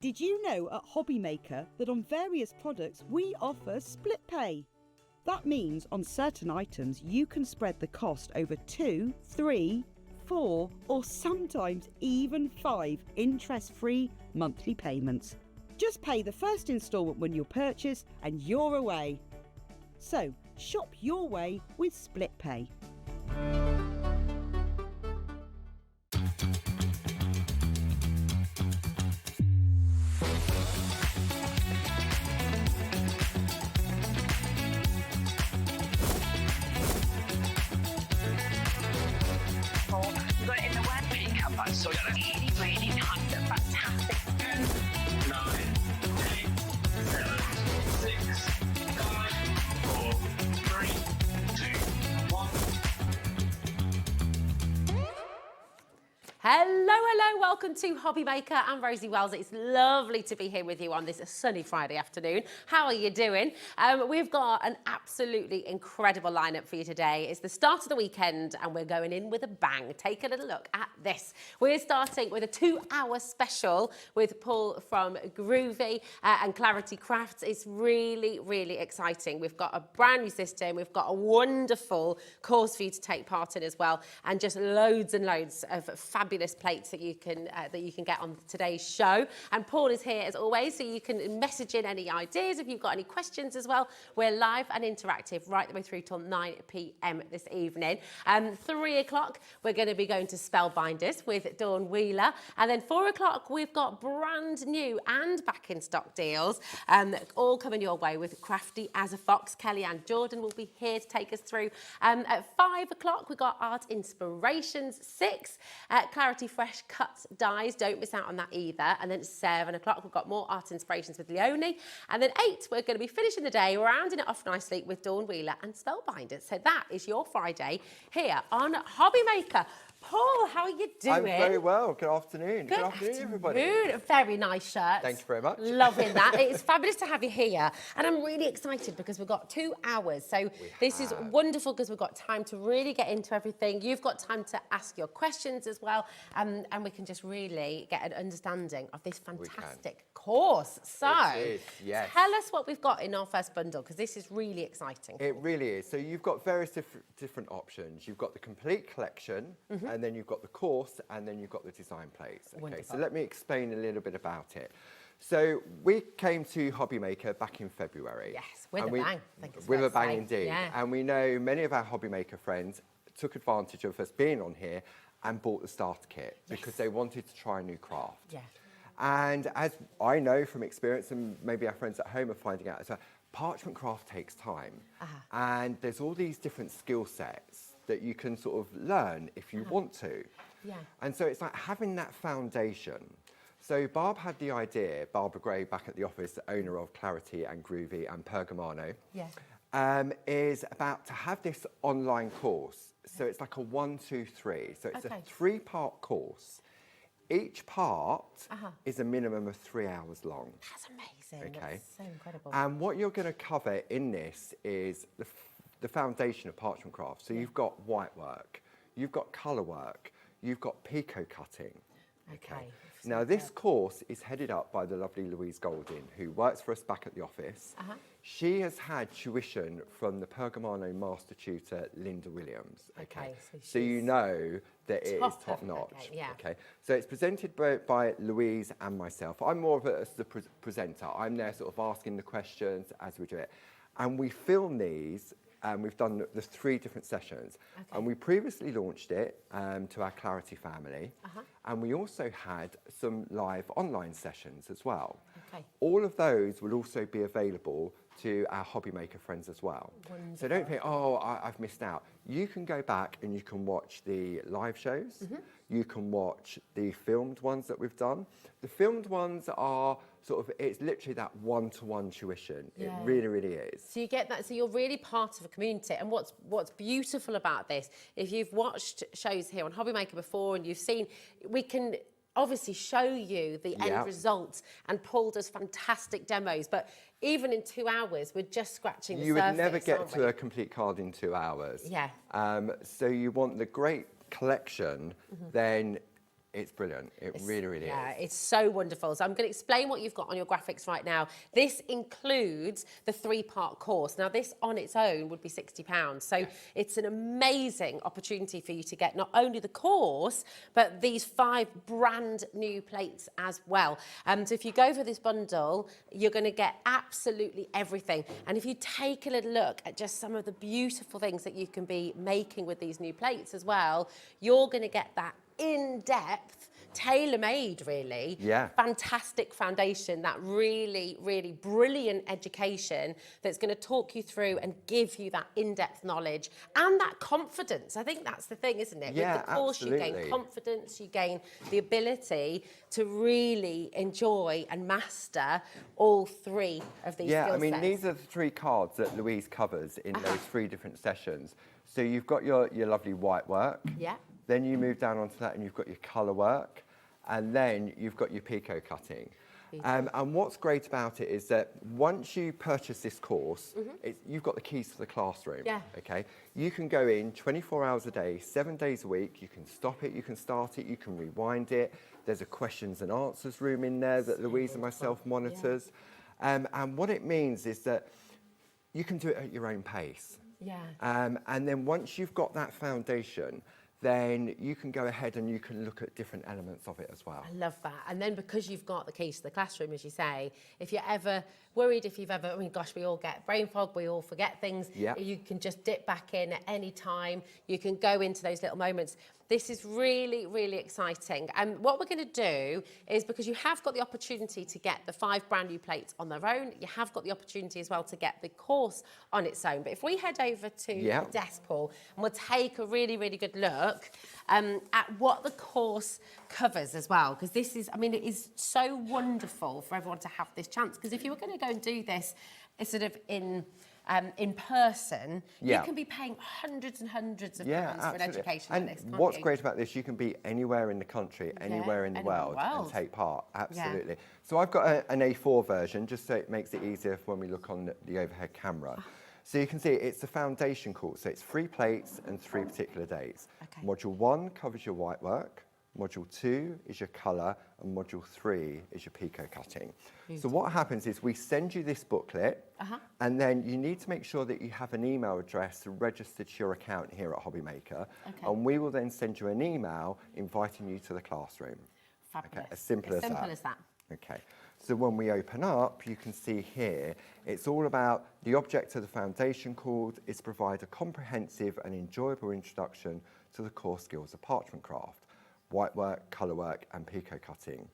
Did you know at HobbyMaker that on various products we offer split pay? That means on certain items you can spread the cost over 2, 3, 4 or sometimes even 5 interest-free monthly payments. Just pay the first instalment when you purchase and you're away. So shop your way with split pay. You got it in the word pickup, but so that's 80, 100, fantastic. 10, 9, 8, 7, 6, 5, 4, 3, 2, 1. Hello, welcome to HobbyMaker. I'm Rosie Wells. It's lovely to be here with you on this sunny Friday afternoon. How are you doing? We've got an absolutely incredible lineup for you today. It's the start of the weekend and we're going in with a bang. Take a little look at this. We're starting with a 2-hour special with Paul from Groovi and Clarity Crafts. It's really, really exciting. We've got a brand new system. We've got a wonderful course for you to take part in as well, and just loads and loads of fabulous plates that you can get on today's show. And Paul is here as always, so you can message in any ideas if you've got any questions as well. We're live and interactive right the way through till 9 p.m. this evening. 3 o'clock we're going to be going to Spellbinders with Dawn Wheeler, and then 4 o'clock we've got brand new and back in stock deals all coming your way with Crafty as a Fox. Kelly and Jordan will be here to take us through. At 5 o'clock we've got Art Inspirations. 6 Clarity Fresh Cuts Dies, don't miss out on that either. And then at 7 o'clock we've got more Art Inspirations with Leonie, and then 8 we're going to be finishing the day, rounding it off nicely with Dawn Wheeler and Spellbinders. So that is your Friday here on HobbyMaker. Paul, how are you doing? I'm very well. Good afternoon. Good afternoon, everybody. Very nice shirt. Thank you very much. Loving that. It's fabulous to have you here. And I'm really excited because we've got 2 hours. So this is wonderful because we've got time to really get into everything. You've got time to ask your questions as well. And we can just really get an understanding of this fantastic course. So yes. Tell us what we've got in our first bundle, because this is really exciting. It really is. So you've got various different options. You've got the complete collection, and then you've got the course, and then you've got the design plates. Okay, Wonderful. so let me explain a little bit about it. So we came to HobbyMaker back in February. Yes, with a bang. I think it's with fair a bang to say. indeed. Yeah. And we know many of our HobbyMaker friends took advantage of us being on here and bought the starter kit because they wanted to try a new craft. Yeah. And as I know from experience, and maybe our friends at home are finding out as well, parchment craft takes time. And there's all these different skill sets that you can sort of learn if you want to. Yeah. And so it's like having that foundation. So Barb had the idea, Barbara Gray back at the office, the owner of Clarity and Groovi and Pergamano, is about to have this online course. So it's like a 1, 2, 3. So it's a 3-part course. Each part is a minimum of 3 hours long. That's amazing. Okay. That's so incredible. And what you're going to cover in this is the foundation of parchment craft. So you've got white work, you've got colour work, you've got picot cutting. Okay. Now this course is headed up by the lovely Louise Golding, who works for us back at the office. She has had tuition from the Pergamano master tutor, Linda Williams. Okay. So you know that it is top notch. Okay. So it's presented by Louise and myself. I'm more of the presenter. I'm there sort of asking the questions as we do it. And we film these. And we've done the 3 different sessions. And we previously launched it to our Clarity family. And we also had some live online sessions as well. All of those will also be available to our HobbyMaker friends as well. Wonderful. So don't think, oh, I've missed out. You can go back and you can watch the live shows. You can watch the filmed ones that we've done. The filmed ones are sort of, it's literally that one-to-one tuition. It really, really is. So you get that, so you're really part of a community. And what's beautiful about this, if you've watched shows here on HobbyMaker before and you've seen, we can obviously show you the end result, and Paul does fantastic demos, but even in 2 hours, we're just scratching the surface. You would never get to a complete card in 2 hours. Yeah. So you want the great collection, then It's brilliant. It really Yeah, is. it's so wonderful. So I'm going to explain what you've got on your graphics right now. This includes the 3-part course. Now, this on its own would be £60. So it's an amazing opportunity for you to get not only the course, but these 5 brand new plates as well. So if you go for this bundle, you're going to get absolutely everything. And if you take a little look at just some of the beautiful things that you can be making with these new plates as well, you're going to get that in-depth, tailor-made, really, fantastic foundation, that really, really brilliant education that's going to talk you through and give you that in-depth knowledge and that confidence. I think that's the thing, isn't it? Yeah, With the course, you gain confidence, you gain the ability to really enjoy and master all 3 of these skill I mean, sets. these are the 3 cards that Louise covers in those 3 different sessions. So you've got your lovely white work. Yeah. Then you move down onto that and you've got your colour work, and then you've got your picot cutting. And what's great about it is that once you purchase this course, you've got the keys to the classroom. Yeah. Okay, you can go in 24 hours a day, 7 days a week. You can stop it, you can start it, you can rewind it. There's a questions and answers room in there that Louise and myself monitors. And what it means is that you can do it at your own pace. Yeah. And then once you've got that foundation, then you can go ahead and you can look at different elements of it as well. I love that. And then because you've got the keys to the classroom, as you say, if you're ever worried, if you've ever, I mean, gosh, we all get brain fog, we all forget things. Yeah. You can just dip back in at any time. You can go into those little moments. This is really, really exciting. And what we're going to do is, because you have got the opportunity to get the 5 brand new plates on their own, you have got the opportunity as well to get the course on its own. But if we head over to the desk, Paul, and we'll take a really, really good look at what the course covers as well, because this is, I mean, it is so wonderful for everyone to have this chance. Because if you were going to go and do this sort of in person, you can be paying hundreds and hundreds of pounds for an education like this, can't what's you? great about this, you can be anywhere in the country, anywhere in the world, and take part. Absolutely. So I've got an A4 version, just so it makes it easier for when we look on the overhead camera. So you can see it's the foundation course. So it's 3 plates and 3 particular days. Okay. Module 1 covers your white work. Module 2 is your colour, and Module 3 is your picot cutting. So what happens is we send you this booklet, and then you need to make sure that you have an email address registered to your account here at HobbyMaker, and we will then send you an email inviting you to the classroom. Fabulous. Okay, as simple as that. Okay, so when we open up, you can see here, it's all about the object of the foundation course is to provide a comprehensive and enjoyable introduction to the core skills of parchment craft. White work, colour work and picot cutting.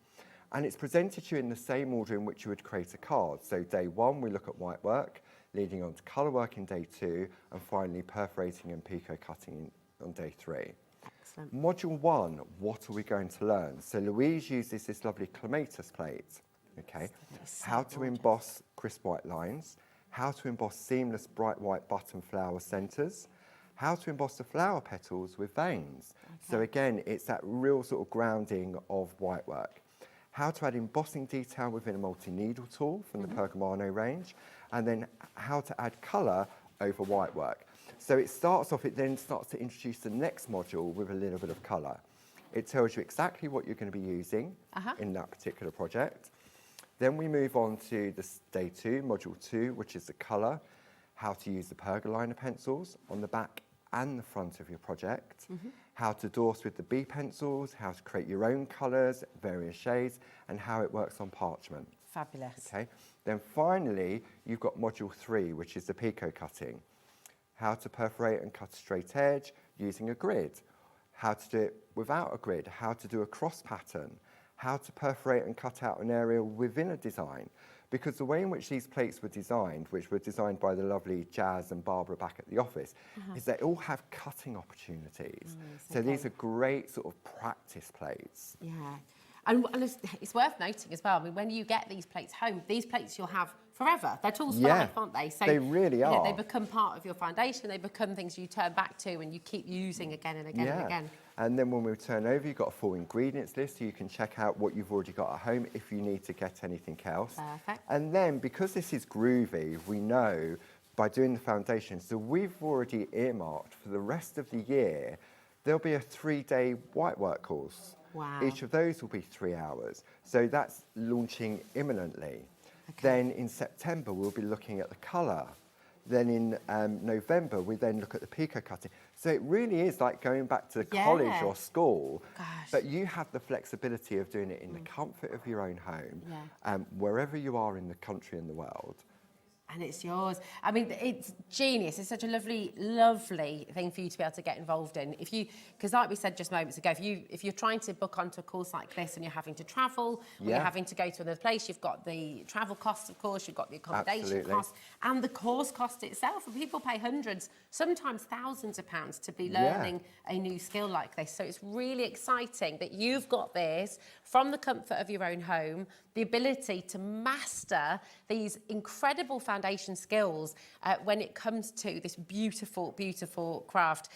And it's presented to you in the same order in which you would create a card. So day 1 we look at white work, leading on to colour work in day 2, and finally perforating and picot cutting on day 3. Excellent. Module 1, what are we going to learn? So Louise uses this lovely clematis plate, okay? How to emboss crisp white lines, how to emboss seamless bright white button flower centres, how to emboss the flower petals with veins. So again, it's that real sort of grounding of white work. How to add embossing detail within a multi-needle tool from the Pergamano range, and then how to add colour over white work. So it starts off, it then starts to introduce the next module with a little bit of colour. It tells you exactly what you're going to be using in that particular project. Then we move on to day 2, module 2, which is the colour, how to use the pergaliner pencils on the back and the front of your project, how to douse with the B pencils, how to create your own colours, various shades, and how it works on parchment. Fabulous. Okay. Then finally, you've got module 3, which is the picot cutting. How to perforate and cut a straight edge using a grid. How to do it without a grid. How to do a cross pattern. How to perforate and cut out an area within a design. Because the way in which these plates were designed, which were designed by the lovely Jazz and Barbara back at the office, is they all have cutting opportunities. So these are great sort of practice plates. Yeah. And it's worth noting as well, I mean, when you get these plates home, these plates you'll have forever. They're tools for life, aren't they? So they really are. They become part of your foundation. They become things you turn back to and you keep using again and again and again. And then when we turn over, you've got a full ingredients list, so you can check out what you've already got at home if you need to get anything else. Perfect. And then, because this is Groovi, we know by doing the foundation, so we've already earmarked for the rest of the year, there'll be a 3-day white work course. Wow. Each of those will be 3 hours. So that's launching imminently. Okay. Then in September, we'll be looking at the colour. Then in November, we then look at the pico cutting. So it really is like going back to the college or school, but you have the flexibility of doing it in the comfort of your own home, wherever you are in the country and the world. And it's yours. I mean, it's genius. It's such a lovely, lovely thing for you to be able to get involved in. Because like we said just moments ago, if you're trying to book onto a course like this and you're having to travel, or you're having to go to another place, you've got the travel costs, of course, you've got the accommodation costs, and the course cost itself. And people pay hundreds, sometimes thousands of pounds to be learning a new skill like this. So it's really exciting that you've got this from the comfort of your own home, the ability to master these incredible foundation skills when it comes to this beautiful, beautiful craft.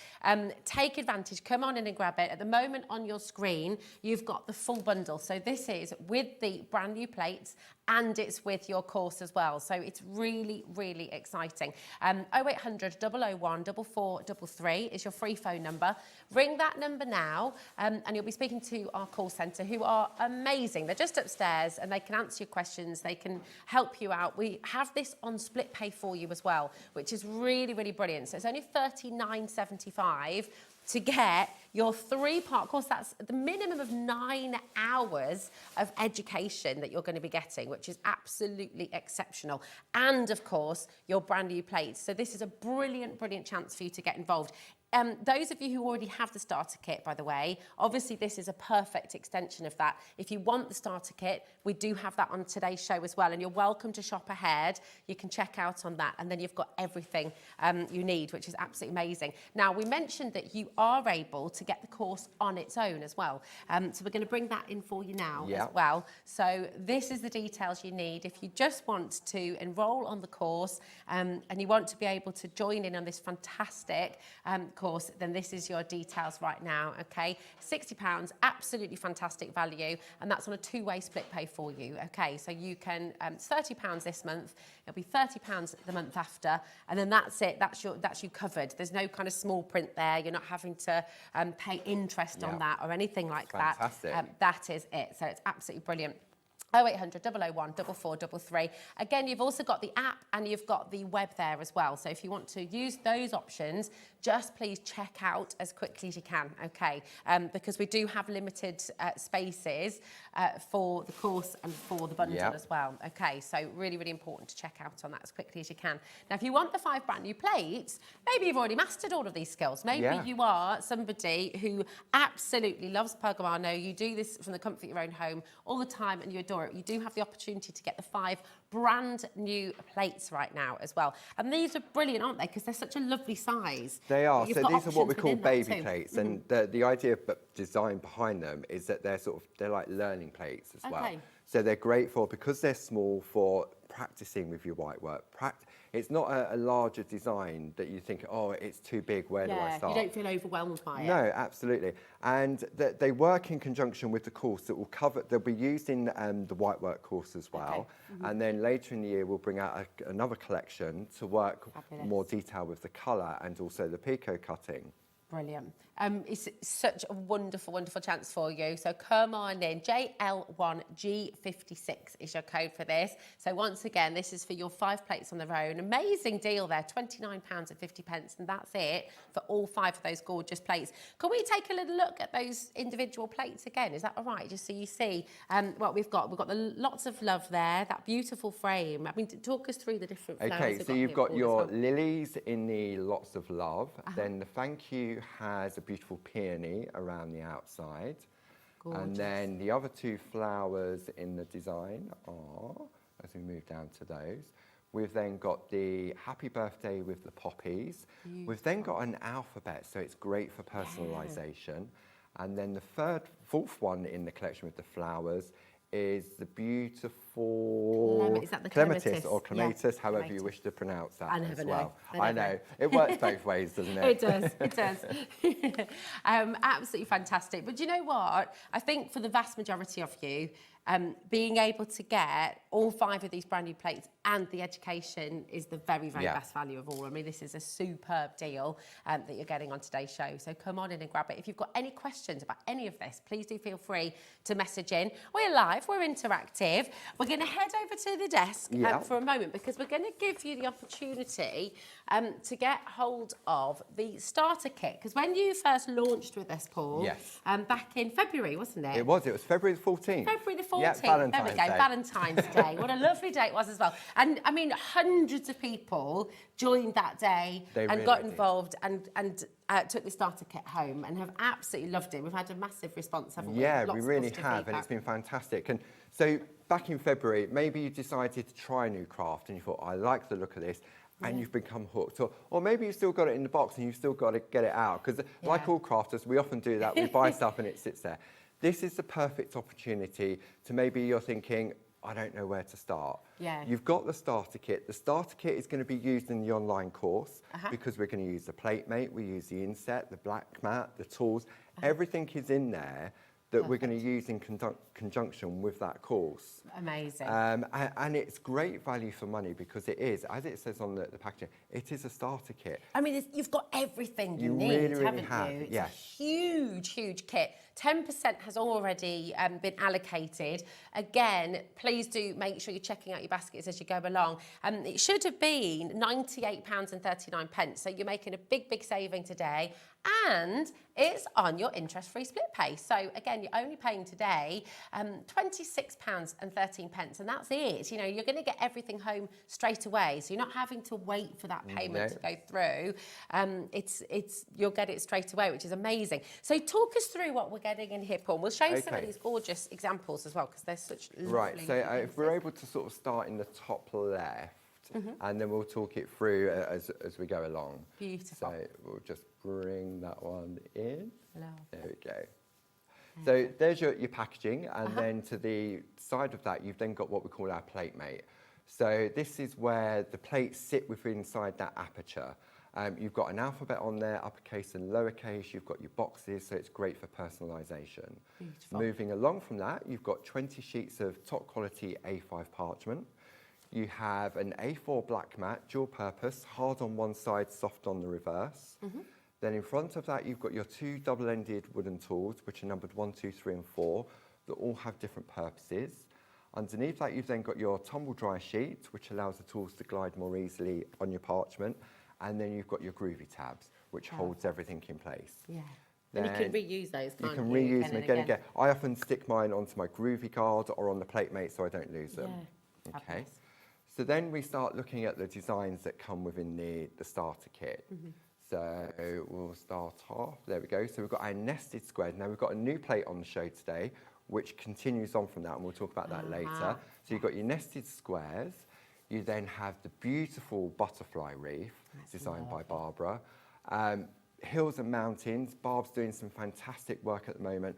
Take advantage, come on in and grab it. At the moment on your screen, you've got the full bundle. So this is with the brand new plates and it's with your course as well. So it's really, really exciting. 0800 001 4433 is your free phone number. Ring that number now and you'll be speaking to our call centre, who are amazing. They're just upstairs and they can answer your questions. They can help you out. We have this on split pay for you as well, which is really, really brilliant. So it's only $39.75 to get your 3-part course. That's the minimum of 9 hours of education that you're going to be getting, which is absolutely exceptional. And of course, your brand new plates. So this is a brilliant, brilliant chance for you to get involved. Those of you who already have the starter kit, by the way, obviously this is a perfect extension of that. If you want the starter kit, we do have that on today's show as well, and you're welcome to shop ahead. You can check out on that, and then you've got everything you need, which is absolutely amazing. Now, we mentioned that you are able to get the course on its own as well. So we're going to bring that in for you now as well. So this is the details you need. If you just want to enrol on the course and you want to be able to join in on this fantastic course, then this is your details right now, okay? £60, absolutely fantastic value, and that's on a 2-way split pay for you, okay? So you can, it's £30 this month, it'll be £30 the month after, and then that's it, that's you covered. There's no kind of small print there, you're not having to pay interest on that or anything like that. Fantastic. That is it, so it's absolutely brilliant. 0800 001 4433. Again, you've also got the app and you've got the web there as well. So if you want to use those options, just please check out as quickly as you can, okay? Because we do have limited spaces for the course and for the bundle as well, okay? So really, really important to check out on that as quickly as you can. Now, if you want the 5 brand new plates, maybe you've already mastered all of these skills. Maybe you are somebody who absolutely loves Pergamano. You do this from the comfort of your own home all the time and you adore it. You do have the opportunity to get the 5 brand new plates right now as well. And these are brilliant, aren't they? Because they're such a lovely size. They are. So these are what we call baby plates. And the idea of design behind them is that they're like learning plates as well. So they're great because they're small for practicing with your white work. It's not a larger design that you think, oh, it's too big, where do I start? You don't feel overwhelmed by it. No, absolutely. And they work in conjunction with the course that will cover, they'll be used in the white work course as well. And then later in the year, we'll bring out another collection to work more detail with the colour and also the pico cutting. Brilliant. It's such a wonderful, wonderful chance for you. So come on in. JL1G56 is your code for this. So once again, this is for your 5 plates on their own. Amazing deal there, £29.50, and that's it for all 5 of those gorgeous plates. Can we take a little look at those individual plates again? Is that all right? Just so you see what we've got. We've got the lots of love there, that beautiful frame. I mean, talk us through the different flowers. Okay, so you've got your lilies in the lots of love. Then the thank you has a beautiful peony around the outside. Gorgeous. And then the other 2 flowers in the design are, as we move down to those, we've then got the happy birthday with the poppies. Beautiful. We've then got an alphabet, so it's great for personalisation. And then the 4th one in the collection with the flowers is the beautiful is that the clematis or clematis, however you wish to pronounce that as well. I know. It works both ways, doesn't it? It does, it does. Absolutely fantastic. But do you know what? I think for the vast majority of you, being able to get all 5 of these brand new plates and the education is the very, very best value of all. I mean, this is a superb deal that you're getting on today's show. So come on in and grab it. If you've got any questions about any of this, please do feel free to message in. We're live, we're interactive. We're going to head over to the desk for a moment because we're going to give you the opportunity to get hold of the starter kit. Because when you first launched with us, Paul, back in February, wasn't it? It was February the 14th. February the 14th. Yeah, Valentine's there we go, Day. Valentine's Day. What a lovely day it was as well. And I mean, hundreds of people joined that day and got involved and took the starter kit home and have absolutely loved it. We've had a massive response, haven't we? Yeah, Lots we of really positive have, feedback. and it's been fantastic. And so back in February, maybe you decided to try a new craft and you thought, I like the look of this, and you've become hooked. Or maybe you've still got it in the box and you've still got to get it out. Because like all crafters, we often do that. We buy stuff and it sits there. This is the perfect opportunity to maybe you're thinking, I don't know where to start. Yeah. You've got the starter kit. The starter kit is going to be used in the online course because we're going to use the plate mate, we use the inset, the black mat, the tools. Everything is in there that we're going to use in conjunction with that course. Amazing. And it's great value for money because it is, as it says on the packaging, it is a starter kit. I mean, you've got everything you really, need, really haven't have, you? It's yes. a huge, huge kit. 10% has already been allocated. Again, please do make sure you're checking out your baskets as you go along. It should have been £98.39, so you're making a big, big saving today. And it's on your interest-free split pay. So again, you're only paying today £26.13, and that's it. You know, you're going to get everything home straight away, so you're not having to wait for that payment to go through. You'll get it straight away, which is amazing. So talk us through what we're getting in here, Paul. We'll show you some of these gorgeous examples as well, because they're such lovely. Right. So if we're able to sort of start in the top left, and then we'll talk it through as we go along. Beautiful. So we'll just bring that one in. Lovely. There we go. So there's your packaging, and then to the side of that, you've then got what we call our plate mate. So this is where the plates sit within inside that aperture. You've got an alphabet on there, uppercase and lowercase. You've got your boxes, so it's great for personalisation. Moving along from that, you've got 20 sheets of top quality A5 parchment. You have an A4 black mat, dual purpose, hard on one side, soft on the reverse. Then in front of that, you've got your 2 double-ended wooden tools, which are numbered 1, 2, 3, and 4, that all have different purposes. Underneath that, you've then got your tumble dry sheet, which allows the tools to glide more easily on your parchment. And then you've got your Groovi tabs, which holds everything in place. Yeah. And you can reuse those, can't you? You can reuse them again and again. I often stick mine onto my Groovi card or on the plate mate so I don't lose them. Yeah. Okay. Fabulous. So then we start looking at the designs that come within the starter kit. So we'll start off, there we go. So we've got our nested squares. Now we've got a new plate on the show today, which continues on from that, and we'll talk about that later. So you've got your nested squares. You then have the beautiful butterfly wreath designed by Barbara. Hills and mountains. Barb's doing some fantastic work at the moment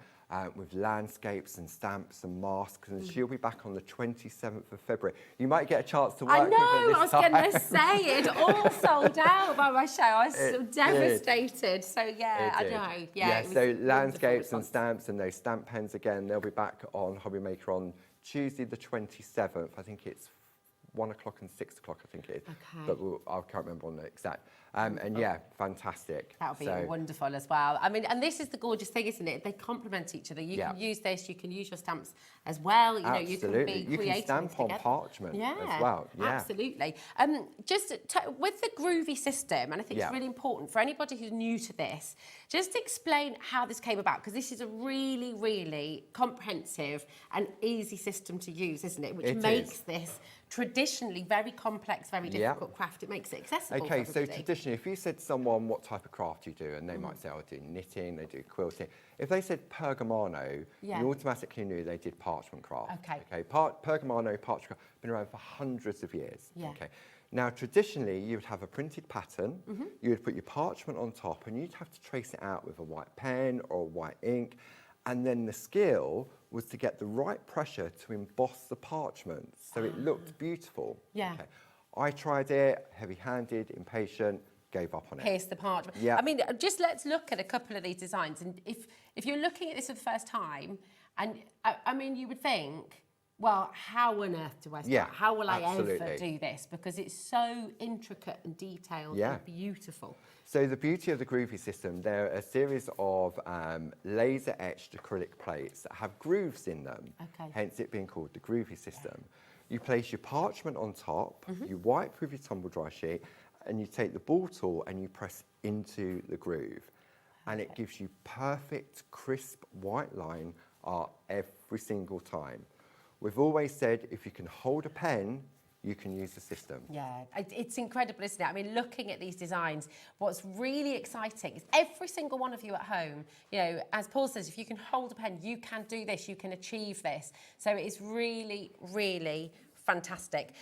with landscapes and stamps and masks, and she'll be back on the 27th of February. You might get a chance to work with her I was time. going to say, it all sold out by my show. I was so devastated. So, yeah, I know. Yeah, it was so landscapes and response. stamps and those stamp pens, again, they'll be back on HobbyMaker on Tuesday the 27th. I think it's 1 o'clock and 6 o'clock, I think it is. Okay. But I can't remember on the exact. And yeah, fantastic. That would be wonderful as well. I mean, and this is the gorgeous thing, isn't it? They complement each other. You can use this, you can use your stamps as well. You know, you can be creative. You can stamp on parchment as well. Yeah, absolutely. With the Groovi system, and I think it's really important for anybody who's new to this, just explain how this came about, because this is a really, really comprehensive and easy system to use, isn't it? Which makes this traditionally very complex, very difficult craft. It makes it accessible for everybody. So traditionally, if you said to someone what type of craft you do, and they might say, I do knitting, they do quilting. If they said pergamano, you automatically knew they did parchment craft. Pergamano, parchment craft, been around for hundreds of years. Okay. Now, traditionally, you would have a printed pattern, you would put your parchment on top, and you'd have to trace it out with a white pen or white ink. And then the skill was to get the right pressure to emboss the parchment so it looked beautiful. Yeah. Okay. I tried it, heavy-handed, impatient, gave up on it. Pierce the parchment. Yeah. I mean, just let's look at a couple of these designs. And if you're looking at this for the first time, And I mean, you would think, well, how on earth do I start? Yeah, How will I ever absolutely. do this? Because it's so intricate and detailed Yeah. and beautiful. So the beauty of the Groovi system, there are a series of laser-etched acrylic plates that have grooves in them, Okay. hence it being called the Groovi system. You place your parchment on top, you wipe with your tumble dry sheet, and you take the ball tool and you press into the groove. And it gives you perfect, crisp white line art every single time. We've always said if you can hold a pen, you can use the system. Yeah, it's incredible, isn't it? I mean, looking at these designs, what's really exciting is every single one of you at home, you know, as Paul says, if you can hold a pen, you can do this, you can achieve this. So it's really, really fantastic.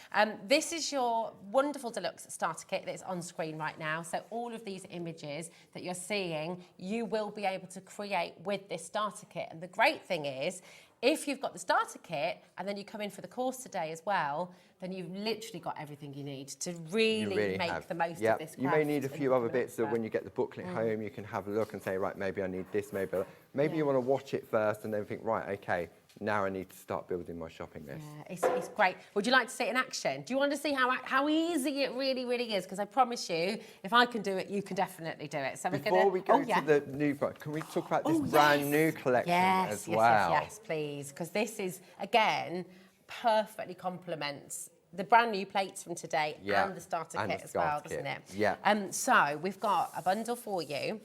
This is your wonderful deluxe starter kit that's on screen right now. So all of these images that you're seeing, you will be able to create with this starter kit. And the great thing is, if you've got the starter kit and then you come in for the course today as well, then you've literally got everything you need to really make the most of this craft. You may need a few other bits so that when you get the booklet home, you can have a look and say, right, maybe I need this, maybe you want to watch it first and then think, right, okay, now I need to start building my shopping list. Yeah, it's great. Would you like to see it in action? Do you want to see how easy it really is? Because I promise you, if I can do it, you can definitely do it. So Before we go to the new one, can we talk about this brand new collection as well? Yes, please. Because this is, again, perfectly complements the brand new plates from today and the starter kit as well, doesn't it? Yeah. So we've got a bundle for you.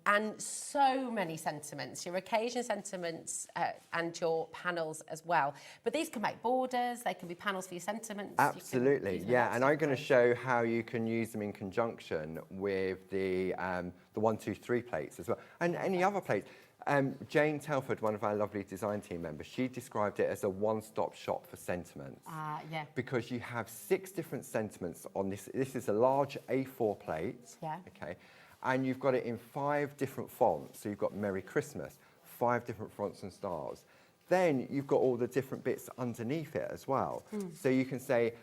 And so many sentiments, your occasion sentiments and your panels as well. But these can make borders, they can be panels for your sentiments. Absolutely, yeah. And I'm going to show how you can use them in conjunction with the 1, 2, 3 plates as well. And any other plates. Jane Telford, one of our lovely design team members, she described it as a one-stop shop for sentiments. Yeah. Because you have 6 different sentiments on this. This is a large A4 plate. Yeah. Okay. And you've got it in 5 different fonts. So you've got Merry Christmas, 5 different fonts and stars. Then you've got all the different bits underneath it as well. So you can say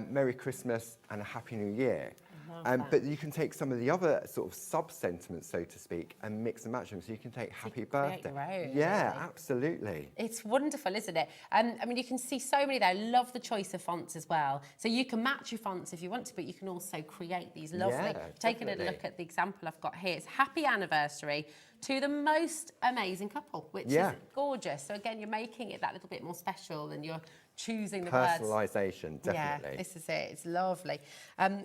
Merry Christmas and a Happy New Year. But you can take some of the other sort of sub-sentiments, so to speak, and mix and match them. So you can take Happy Birthday. Your own, yeah, really. Absolutely. It's wonderful, isn't it? I mean, you can see so many there. I love the choice of fonts as well. So you can match your fonts if you want to, but you can also create these lovely. Taking a look at the example I've got here, it's Happy Anniversary to the most amazing couple, which is gorgeous. So again, you're making it that little bit more special and you're choosing the words. Personalisation, definitely. Yeah, this is it. It's lovely.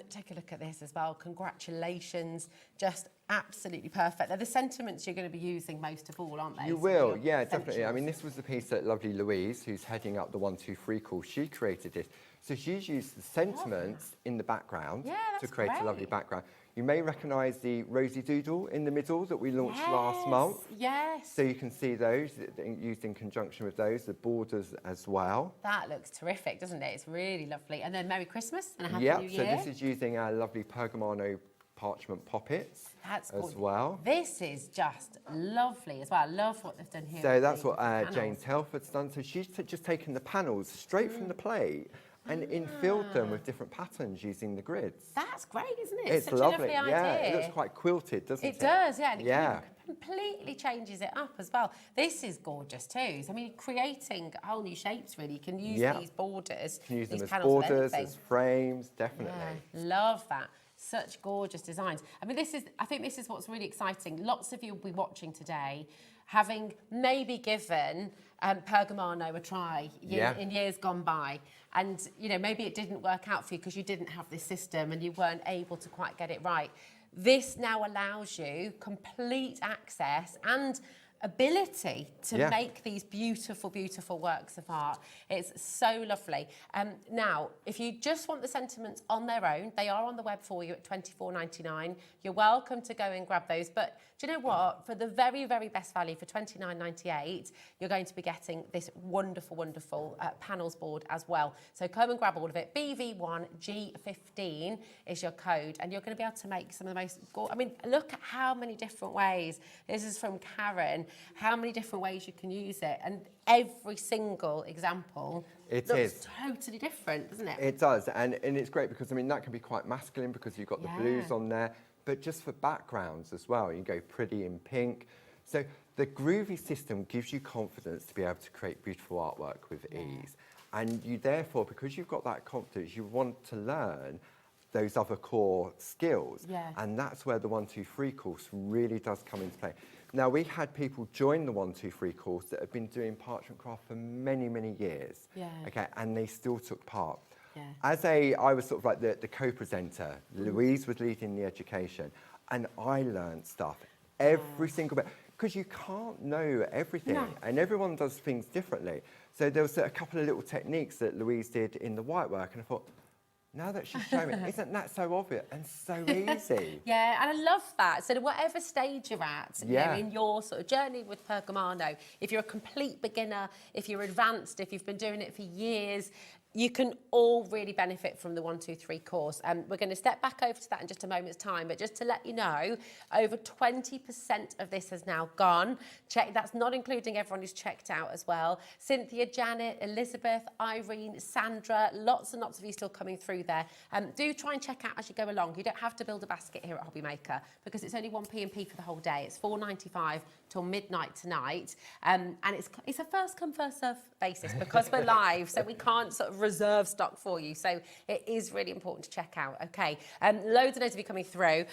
Take a look at this as well. Congratulations. Just absolutely perfect. They're the sentiments you're going to be using most of all, aren't they? You will, yeah, definitely. I mean, this was the piece that lovely Louise, who's heading up the 1, 2, 3 call, she created this. So she's used the sentiments in the background to create a lovely background. You may recognise the Rosie Doodle in the middle that we launched last month. Yes. So you can see those used in conjunction with those, the borders as well. That looks terrific, doesn't it? It's really lovely. And then Merry Christmas and a Happy New Year. So this is using our lovely Pergamano parchment poppets as well. This is just lovely as well. I love what they've done here. So that's what Jane Telford's done. So she's just taken the panels straight from the plate and infilled them with different patterns using the grids. That's great, isn't it? It's such lovely. a lovely yeah, idea. it looks quite quilted, doesn't it? It does, yeah. And yeah. It completely changes it up as well. This is gorgeous too. So, I mean, creating whole new shapes really. You can use these borders. You can use them as panels borders, as frames, definitely. Yeah, love that. Such gorgeous designs. I mean, I think this is what's really exciting. Lots of you will be watching today, having maybe given Pergamano a try in years gone by. And, you know, maybe it didn't work out for you because you didn't have this system and you weren't able to quite get it right. This now allows you complete access and ability to make these beautiful, beautiful works of art. It's so lovely. Now, if you just want the sentiments on their own, they are on the web for you at $24.99. You're welcome to go and grab those. But do you know what? For the very, very best value, for $29.98, you're going to be getting this wonderful, wonderful panels board as well. So come and grab all of it. BV1G15 is your code, and you're going to be able to make some of the most I mean, look at how many different ways. This is from Karen. How many different ways you can use it, and every single example looks totally different, doesn't it? It does, and it's great because, I mean, that can be quite masculine because you've got the blues on there, but just for backgrounds as well, you go pretty in pink. So The Groovi system gives you confidence to be able to create beautiful artwork with ease. And you therefore, because you've got that confidence, you want to learn those other core skills. Yeah. And that's where the 1, 2, 3 course really does come into play. Now, we had people join the 1, 2, 3 course that have been doing parchment craft for many, many years. Yeah. Okay, and they still took part. Yeah. I was sort of like the co-presenter. Louise was leading the education, and I learned stuff every single bit, because you can't know everything, No. and everyone does things differently. So there was a couple of little techniques that Louise did in the white work, and I thought, now that she's showing me, isn't that so obvious and so easy? Yeah, and I love that. So whatever stage you're at, you know, Yeah. in your sort of journey with Pergamano, if you're a complete beginner, if you're advanced, if you've been doing it for years, you can all really benefit from the 1, 2, 3 course. We're going to step back over to that in just a moment's time, but just to let you know, over 20% of this has now gone. That's not including everyone who's checked out as well. Cynthia, Janet, Elizabeth, Irene, Sandra, lots and lots of you still coming through there. Do try and check out as you go along. You don't have to build a basket here at HobbyMaker because it's only 1 P&P for the whole day. It's $4.95 till midnight tonight. And it's a first come, first serve basis because we're live, so we can't sort of reserve stock for you. So it is really important to check out. Okay, loads and loads of you coming through.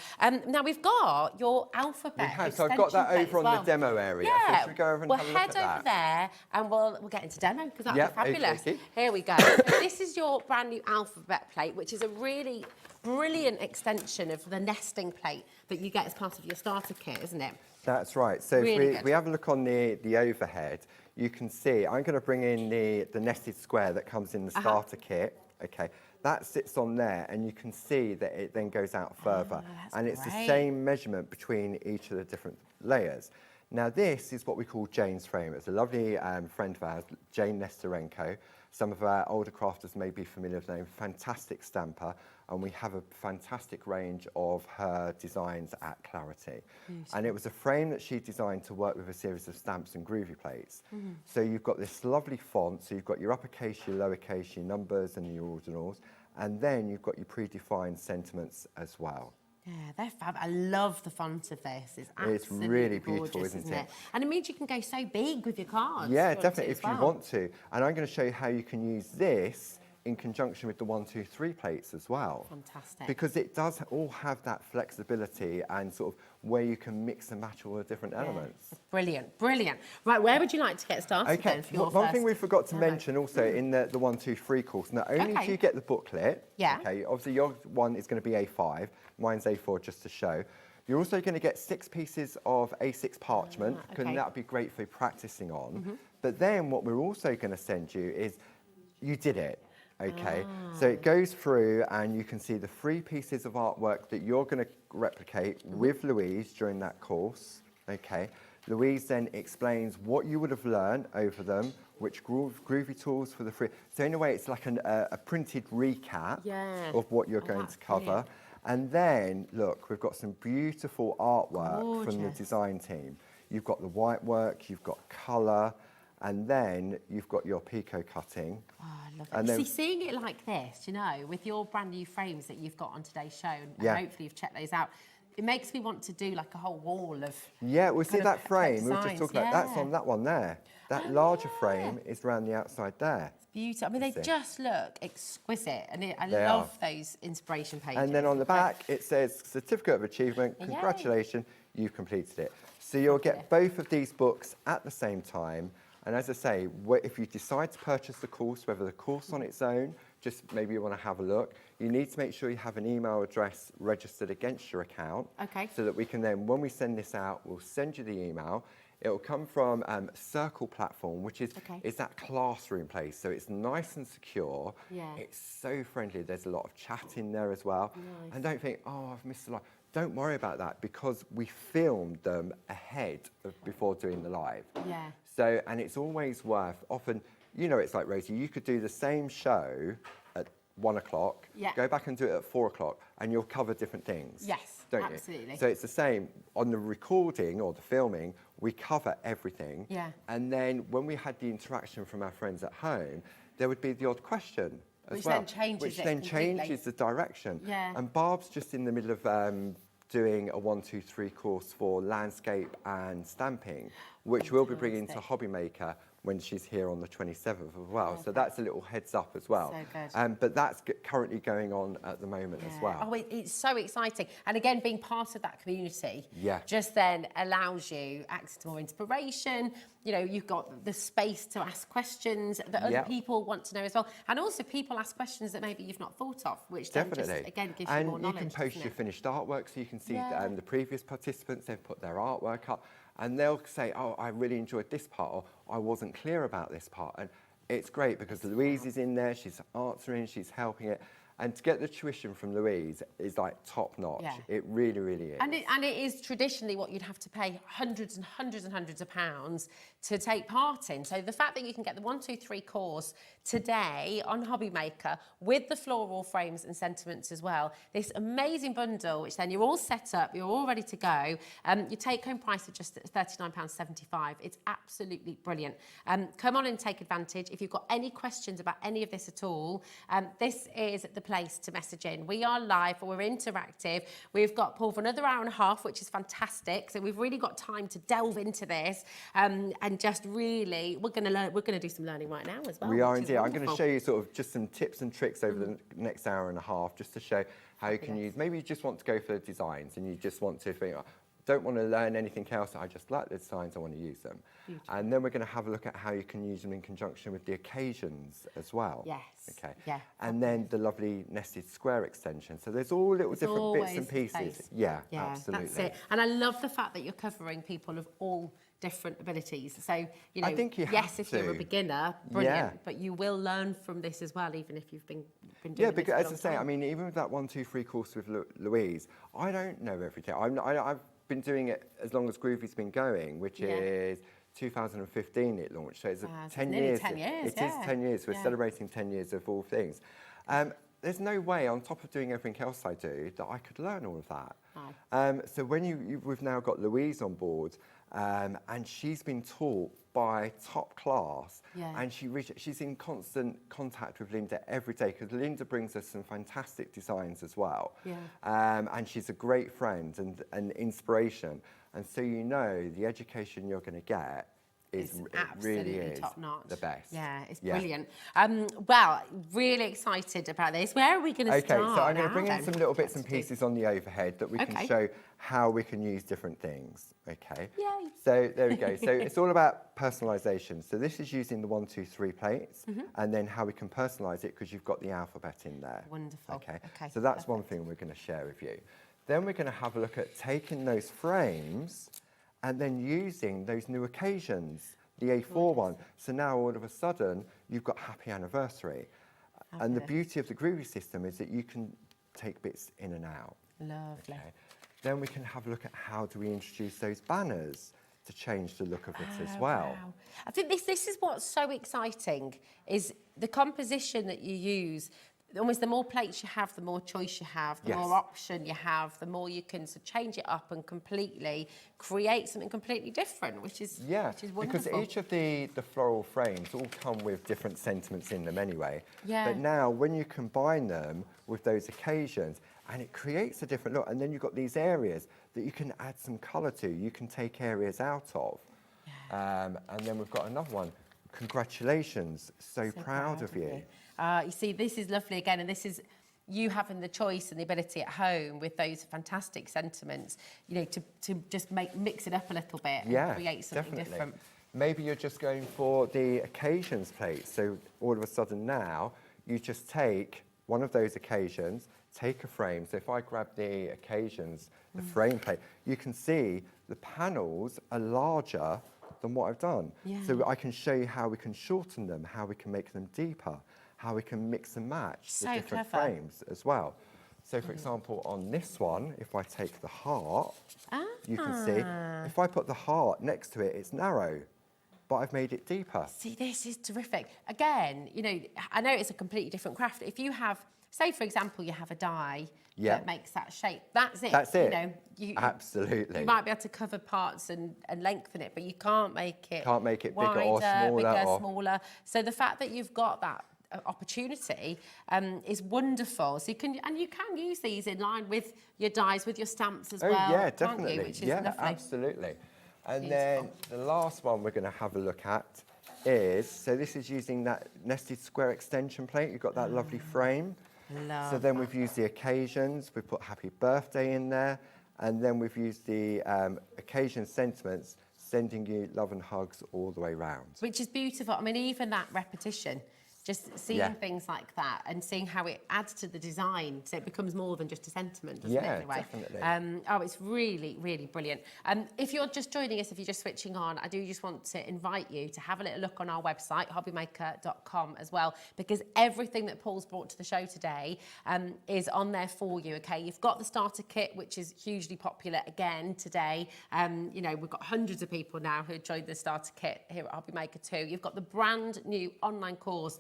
Now we've got your alphabet. We have, so I've got that extension over on plate as the demo area. So Yeah, should we go over and we'll have a look head at over that? there and we'll get into demo because that'll Yep, be fabulous. okey-dokey. Here we go. So this is your brand new alphabet plate, which is a really brilliant extension of the nesting plate that you get as part of your starter kit, isn't it? That's right. So Really if good. we have a look on the overhead, you can see, I'm going to bring in the nested square that comes in the starter kit. Okay, that sits on there, and you can see that it then goes out further. that's And it's the great. same measurement between each of the different layers. Now, this is what we call Jane's frame. It's a lovely friend of ours, Jane Nesterenko. Some of our older crafters may be familiar with the name. Fantastic stamper, and we have a fantastic range of her designs at Clarity. And it was a frame that she designed to work with a series of stamps and Groovi plates. So you've got this lovely font, so you've got your uppercase, your lowercase, your numbers and your ordinals, and then you've got your predefined sentiments as well. Yeah, they're fab. I love the font of this. It's absolutely really beautiful, gorgeous, isn't it? it? And it means you can go so big with your cards. Yeah, if you want definitely, to as if you well. want to. And I'm going to show you how you can use this in conjunction with the 1, 2, 3 plates as well. Fantastic. Because it does all have that flexibility and sort of where you can mix and match all the different elements. Brilliant, brilliant. Right, where would you like to get started Okay, then for your one thing first we forgot to demo? mention also in the 1, 2, 3 course, not only Okay. do you get the booklet, Yeah. okay, obviously your one is going to be A5, mine's A4 just to show. You're also going to get 6 pieces of A6 parchment, because okay. that would be great for practicing on. But then what we're also going to send you is, you did it. Okay, so it goes through and you can see the 3 pieces of artwork that you're going to replicate with Louise during that course. Okay, Louise then explains what you would have learned over them, which Groovi tools for the free. So in a way, it's like a printed recap of what you're going that's to cover. brilliant. And then, look, we've got some beautiful artwork from the Gorgeous. design team. You've got the white work, you've got colour, and then you've got your picot cutting. Oh, I love And it. then- See, seeing it like this, you know, with your brand new frames that you've got on today's show, and Yeah. hopefully you've checked those out, it makes me want to do like a whole wall of. Yeah, we see kind of that frame, we were just designs, talking about, that's yeah. on that one there. That larger frame is around the outside there. Beautiful. I mean, they see. just look exquisite, and I They love those inspiration pages. And then on the back, it says Certificate of Achievement, Yay. congratulations, you've completed it. So you'll get both of these books at the same time. And as I say, if you decide to purchase the course, whether the course on its own, just maybe you want to have a look, you need to make sure you have an email address registered against your account. Okay. So that we can then, when we send this out, we'll send you the email. It will come from Circle Platform, which is that classroom place. So it's nice and secure. Yeah. It's so friendly. There's a lot of chat in there as well. Nice. And don't think, oh, I've missed the live. Don't worry about that because we filmed them ahead of before doing the live. Yeah. So, and it's always worth, often, you know, it's like, Rosie, you could do the same show at 1 o'clock, Yeah. go back and do it at 4 o'clock, and you'll cover different things. Yes, don't absolutely. You? So it's the same on the recording or the filming, we cover everything. Yeah. And then when we had the interaction from our friends at home, there would be the odd question as Which well. then changes Which it then completely. changes the direction. Yeah. And Barb's just in the middle of doing a 1-2-3 course for landscape and stamping, which we'll be bringing to HobbyMaker when she's here on the 27th as well. Perfect. So that's a little heads up as well. So good. But that's currently going on at the moment as well. Oh, it's so exciting. And again, being part of that community just then allows you access to more inspiration. You know, you've got the space to ask questions that other people want to know as well. And also people ask questions that maybe you've not thought of, which then just, again, gives you more knowledge. And you can post your finished artwork, so you can see the previous participants, they've put their artwork up. And they'll say, oh, I really enjoyed this part, or I wasn't clear about this part. And it's great because Louise is in there, she's answering, she's helping it. And to get the tuition from Louise is like top notch. Yeah. It really, really is. And it is traditionally what you'd have to pay hundreds and hundreds and hundreds of pounds to take part in. So the fact that you can get the 1-2-3 course today on HobbyMaker with the floral frames and sentiments as well, this amazing bundle, which then you're all set up, you're all ready to go. Your take-home price is just £39.75. It's absolutely brilliant. Come on and take advantage. If you've got any questions about any of this at all, this is the place to message in. We are live, we're interactive. We've got Paul for another hour and a half, which is fantastic. So we've really got time to delve into this and just really, we're going to do some learning right now as well. We are indeed. I'm going to show you sort of just some tips and tricks over the next hour and a half, just to show how you can use. Maybe you just want to go for designs and you just want to think, don't want to learn anything else. I just like the designs, I want to use them. Beautiful. And then we're going to have a look at how you can use them in conjunction with the occasions as well. Yes. Okay. Yeah. And then the lovely nested square extension. So there's all little different bits and pieces. Yeah, absolutely. That's it. And I love the fact that you're covering people of all different abilities. So, you know, I think you yes, if you're a beginner, brilliant, but you will learn from this as well, even if you've been doing this because for a as long I say, time. I mean, even with that 1-2-3 course with Louise, I don't know everything. I've been doing it as long as Groovi's been going, which is 2015 it launched, so it's 10 years. 10 years, It is 10 years. We're celebrating 10 years of all things. There's no way, on top of doing everything else I do, that I could learn all of that. So when we've now got Louise on board, and she's been taught by top class, and she's in constant contact with Linda every day, because Linda brings us some fantastic designs as well. And she's a great friend and inspiration. And so you know the education you're going to get is really top notch. The best. Yeah, it's brilliant. Well, really excited about this. Where are we going to start? Okay, so I'm going to bring in some little bits and pieces on the overhead that we can show how we can use different things. Okay. Yay. So there we go. So it's all about personalisation. So this is using the 1-2-3 plates, and then how we can personalise it because you've got the alphabet in there. Wonderful. Okay. So that's one thing we're going to share with you. Then we're going to have a look at taking those frames and then using those new occasions, the A4 one. So now all of a sudden, you've got happy anniversary. And the beauty of the Groovi system is that you can take bits in and out. Lovely. Okay. Then we can have a look at how do we introduce those banners to change the look of it as well. Wow. I think this is what's so exciting, is the composition that you use. Almost the more plates you have, the more choice you have, the more option you have, the more you can change it up and completely create something completely different, which is wonderful. Because each of the floral frames all come with different sentiments in them anyway. Yeah. But now when you combine them with those occasions, and it creates a different look, and then you've got these areas that you can add some colour to, you can take areas out of. And then we've got another one. Congratulations, so proud of you. You see, this is lovely again, and this is you having the choice and the ability at home with those fantastic sentiments, you know, to just mix it up a little bit and create something different. Maybe you're just going for the occasions plate, so all of a sudden now you just take one of those occasions, take a frame. So if I grab the occasions, the frame plate, you can see the panels are larger than what I've done. So I can show you how we can shorten them, how we can make them deeper, how we can mix and match the different frames as well. So for example, on this one, if I take the heart, you can see, if I put the heart next to it, it's narrow, but I've made it deeper. See, this is terrific. Again, you know, I know it's a completely different craft. If you have, say for example, you have a die that makes that shape, that's it. That's it. You know, absolutely. You might be able to cover parts and lengthen it, but you can't make it bigger wider, or smaller. Smaller. So the fact that you've got that opportunity is wonderful. So you can use these in line with your dies, with your stamps as well. Yeah, can't definitely. you? Which is yeah, lovely. absolutely. And Beautiful. then the last one we're going to have a look at is, so this is using that nested square extension plate. You've got that lovely frame. So then we've used the occasions. We've put happy birthday in there. And then we've used the occasion sentiments, sending you love and hugs all the way round. Which is beautiful. I mean, even that repetition, just seeing things like that and seeing how it adds to the design, so it becomes more than just a sentiment, doesn't it, in a way? Definitely. Oh, it's really, really brilliant. If you're just joining us, if you're just switching on, I do just want to invite you to have a little look on our website, hobbymaker.com as well, because everything that Paul's brought to the show today is on there for you, okay? You've got the starter kit, which is hugely popular again today. You know, we've got hundreds of people now who joined the starter kit here at HobbyMaker too. You've got the brand new online course,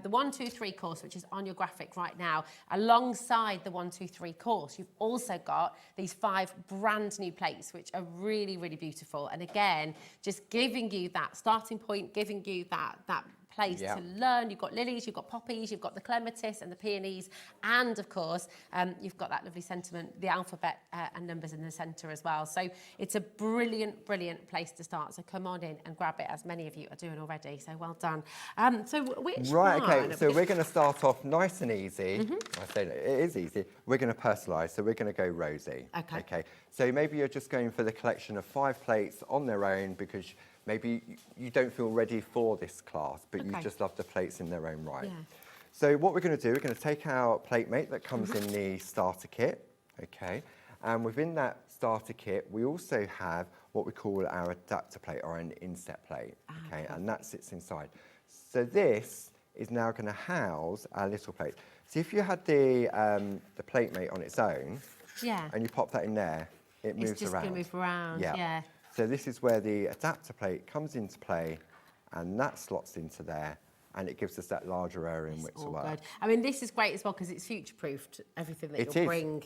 the 1, 2, 3 course, which is on your graphic right now. Alongside the 1, 2, 3 course, you've also got these 5 brand new plates, which are really, really beautiful. And again, just giving you that starting point, giving you that place to learn. You've got lilies, you've got poppies, you've got the clematis and the peonies, and of course, you've got that lovely sentiment, the alphabet and numbers in the centre as well. So it's a brilliant, brilliant place to start. So come on in and grab it, as many of you are doing already. So well done. So which Right, one? okay, so we're going to start off nice and easy. I say it is easy. We're going to personalise, so we're going to go rosy. Okay. So maybe you're just going for the collection of 5 plates on their own because maybe you don't feel ready for this class, but you just love the plates in their own right. So what we're going to do, we're going to take our plate mate that comes in the starter kit, okay? And within that starter kit, we also have what we call our adapter plate or an inset plate, okay? And that sits inside. So this is now going to house our little plate. So if you had the plate mate on its own, and you pop that in there, it moves around. It's just going to move around, yeah. So this is where the adapter plate comes into play, and that slots into there, and it gives us that larger area in which to work. Good. I mean, this is great as well because it's future-proofed everything that you'll bring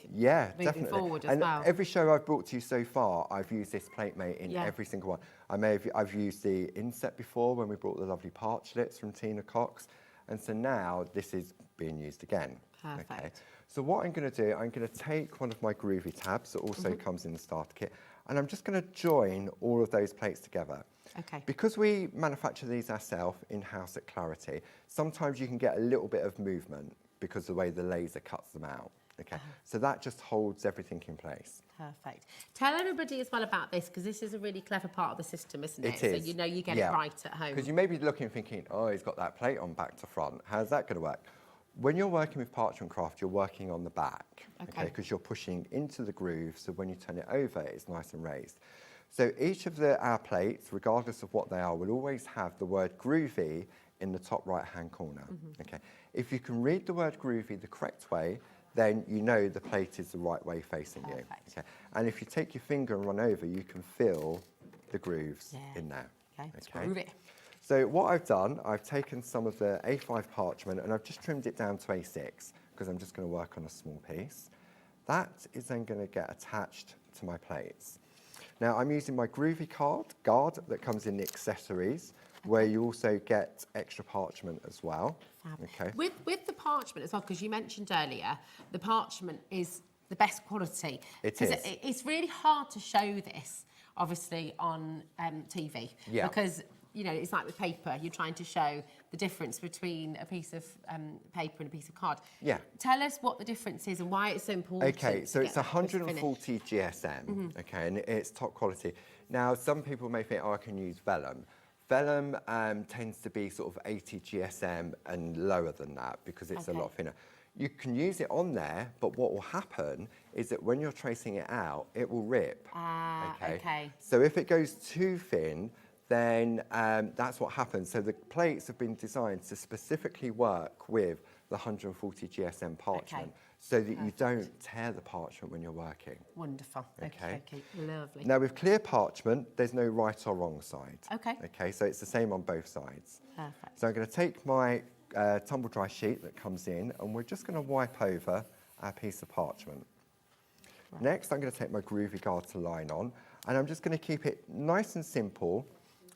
moving forward as well. Every show I've brought to you so far, I've used this plate mate in every single one. I've used the inset before when we brought the lovely parchlets from Tina Cox, and so now this is being used again. Perfect. Okay. So what I'm going to do, I'm going to take one of my Groovi tabs that also comes in the starter kit, and I'm just going to join all of those plates together. Okay. Because we manufacture these ourselves in-house at Clarity, sometimes you can get a little bit of movement because of the way the laser cuts them out. Okay, so that just holds everything in place. Perfect. Tell everybody as well about this, because this is a really clever part of the system, isn't it? It is. So you know you get it right at home. Because you may be looking and thinking, oh, he's got that plate on back to front. How's that going to work? When you're working with parchment craft, you're working on the back, okay? Because you're pushing into the groove, so when you turn it over, it's nice and raised. So each of our plates, regardless of what they are, will always have the word Groovi in the top right-hand corner, okay? If you can read the word Groovi the correct way, then you know the plate is the right way facing you, okay? And if you take your finger and run over, you can feel the grooves in there, Groove it. So what I've done, I've taken some of the A5 parchment and I've just trimmed it down to A6 because I'm just going to work on a small piece. That is then going to get attached to my plates. Now I'm using my Groovi guard that comes in the accessories, where you also get extra parchment as well. Okay. With the parchment as well, because you mentioned earlier, the parchment is the best quality. It is. It's really hard to show this, obviously, on TV. Yeah. Because you know, it's like with paper, you're trying to show the difference between a piece of paper and a piece of card. Yeah. Tell us what the difference is and why it's so important. Okay, so it's 140 GSM, okay, and it's top quality. Now, some people may think, oh, I can use vellum. Vellum tends to be sort of 80 GSM and lower than that because it's a lot thinner. You can use it on there, but what will happen is that when you're tracing it out, it will rip. Okay. So if it goes too thin, then that's what happens. So the plates have been designed to specifically work with the 140 GSM parchment so that you don't tear the parchment when you're working. Wonderful. Okay. Lovely. Now with clear parchment, there's no right or wrong side. Okay, so it's the same on both sides. Perfect. So I'm going to take my tumble dry sheet that comes in and we're just going to wipe over our piece of parchment. Next, I'm going to take my Groovi guard to line on and I'm just going to keep it nice and simple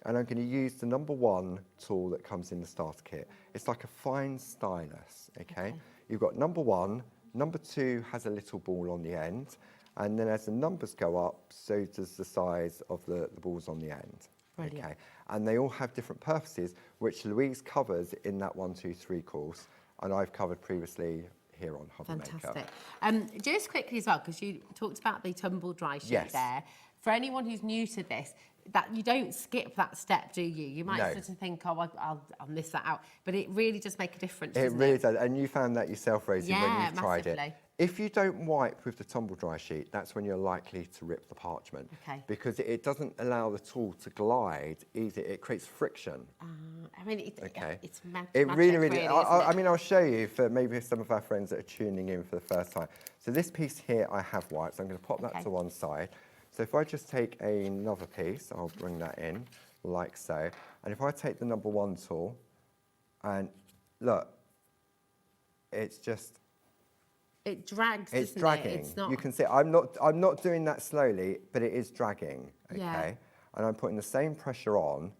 and I'm going to use the number 1 tool that comes in the starter kit. It's like a fine stylus, okay? You've got number 1, number 2 has a little ball on the end, and then as the numbers go up, so does the size of the balls on the end. Brilliant. Okay, and they all have different purposes, which Louise covers in that 1, 2, 3 course, and I've covered previously here on HobbyMaker. Fantastic. Just quickly as well, because you talked about the tumble dry sheet there. For anyone who's new to this, that you don't skip that step, do you? You might sort of think, oh, I'll miss that out, but it really does make a difference. It really does, and you found that yourself, Rosie, when you've tried it. If you don't wipe with the tumble dry sheet, that's when you're likely to rip the parchment, because it doesn't allow the tool to glide easy. It creates friction. I mean, it's magic. It really, really I mean, I'll show you for maybe some of our friends that are tuning in for the first time. So this piece here I have wiped, so I'm going to pop that to one side. So if I just take another piece, I'll bring that in like so. And if I take the number 1 tool, and look, it's just... It drags, it's dragging. It's not... You can see, I'm not doing that slowly, but it is dragging, okay? Yeah. And I'm putting the same pressure on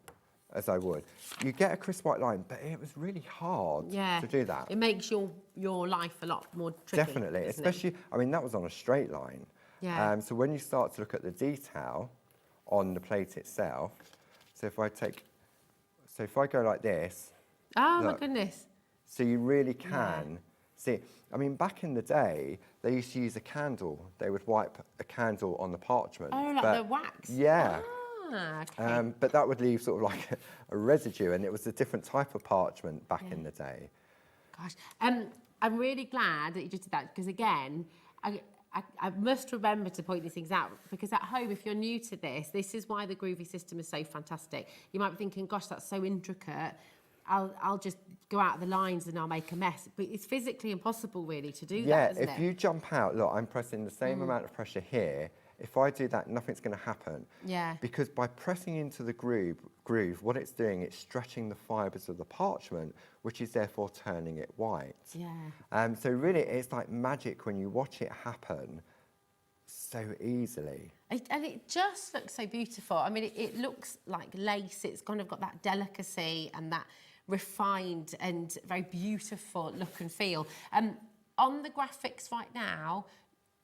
as I would. You get a crisp white line, but it was really hard to do that. It makes your life a lot more tricky. Definitely, especially, I mean, that was on a straight line. Yeah. So when you start to look at the detail on the plate itself, so if I go like this. Oh, look, my goodness. So you really can see. I mean, back in the day, they used to use a candle. They would wipe a candle on the parchment. Oh, like the wax? Yeah. Ah, okay. But that would leave sort of like a residue, and it was a different type of parchment back in the day. Gosh, I'm really glad that you just did that, because again, I must remember to point these things out, because at home, if you're new to this is why the Groovi system is so fantastic. You might be thinking, gosh, that's so intricate. I'll just go out of the lines and I'll make a mess. But it's physically impossible, really, to do that, isn't it? Yeah, if you jump out, look, I'm pressing the same amount of pressure here. If I do that, nothing's going to happen. Yeah. Because by pressing into the groove, what it's doing, it's stretching the fibres of the parchment, which is therefore turning it white. Yeah. So really, it's like magic when you watch it happen so easily. And it just looks so beautiful. I mean, it looks like lace. It's kind of got that delicacy and that refined and very beautiful look and feel. On the graphics right now,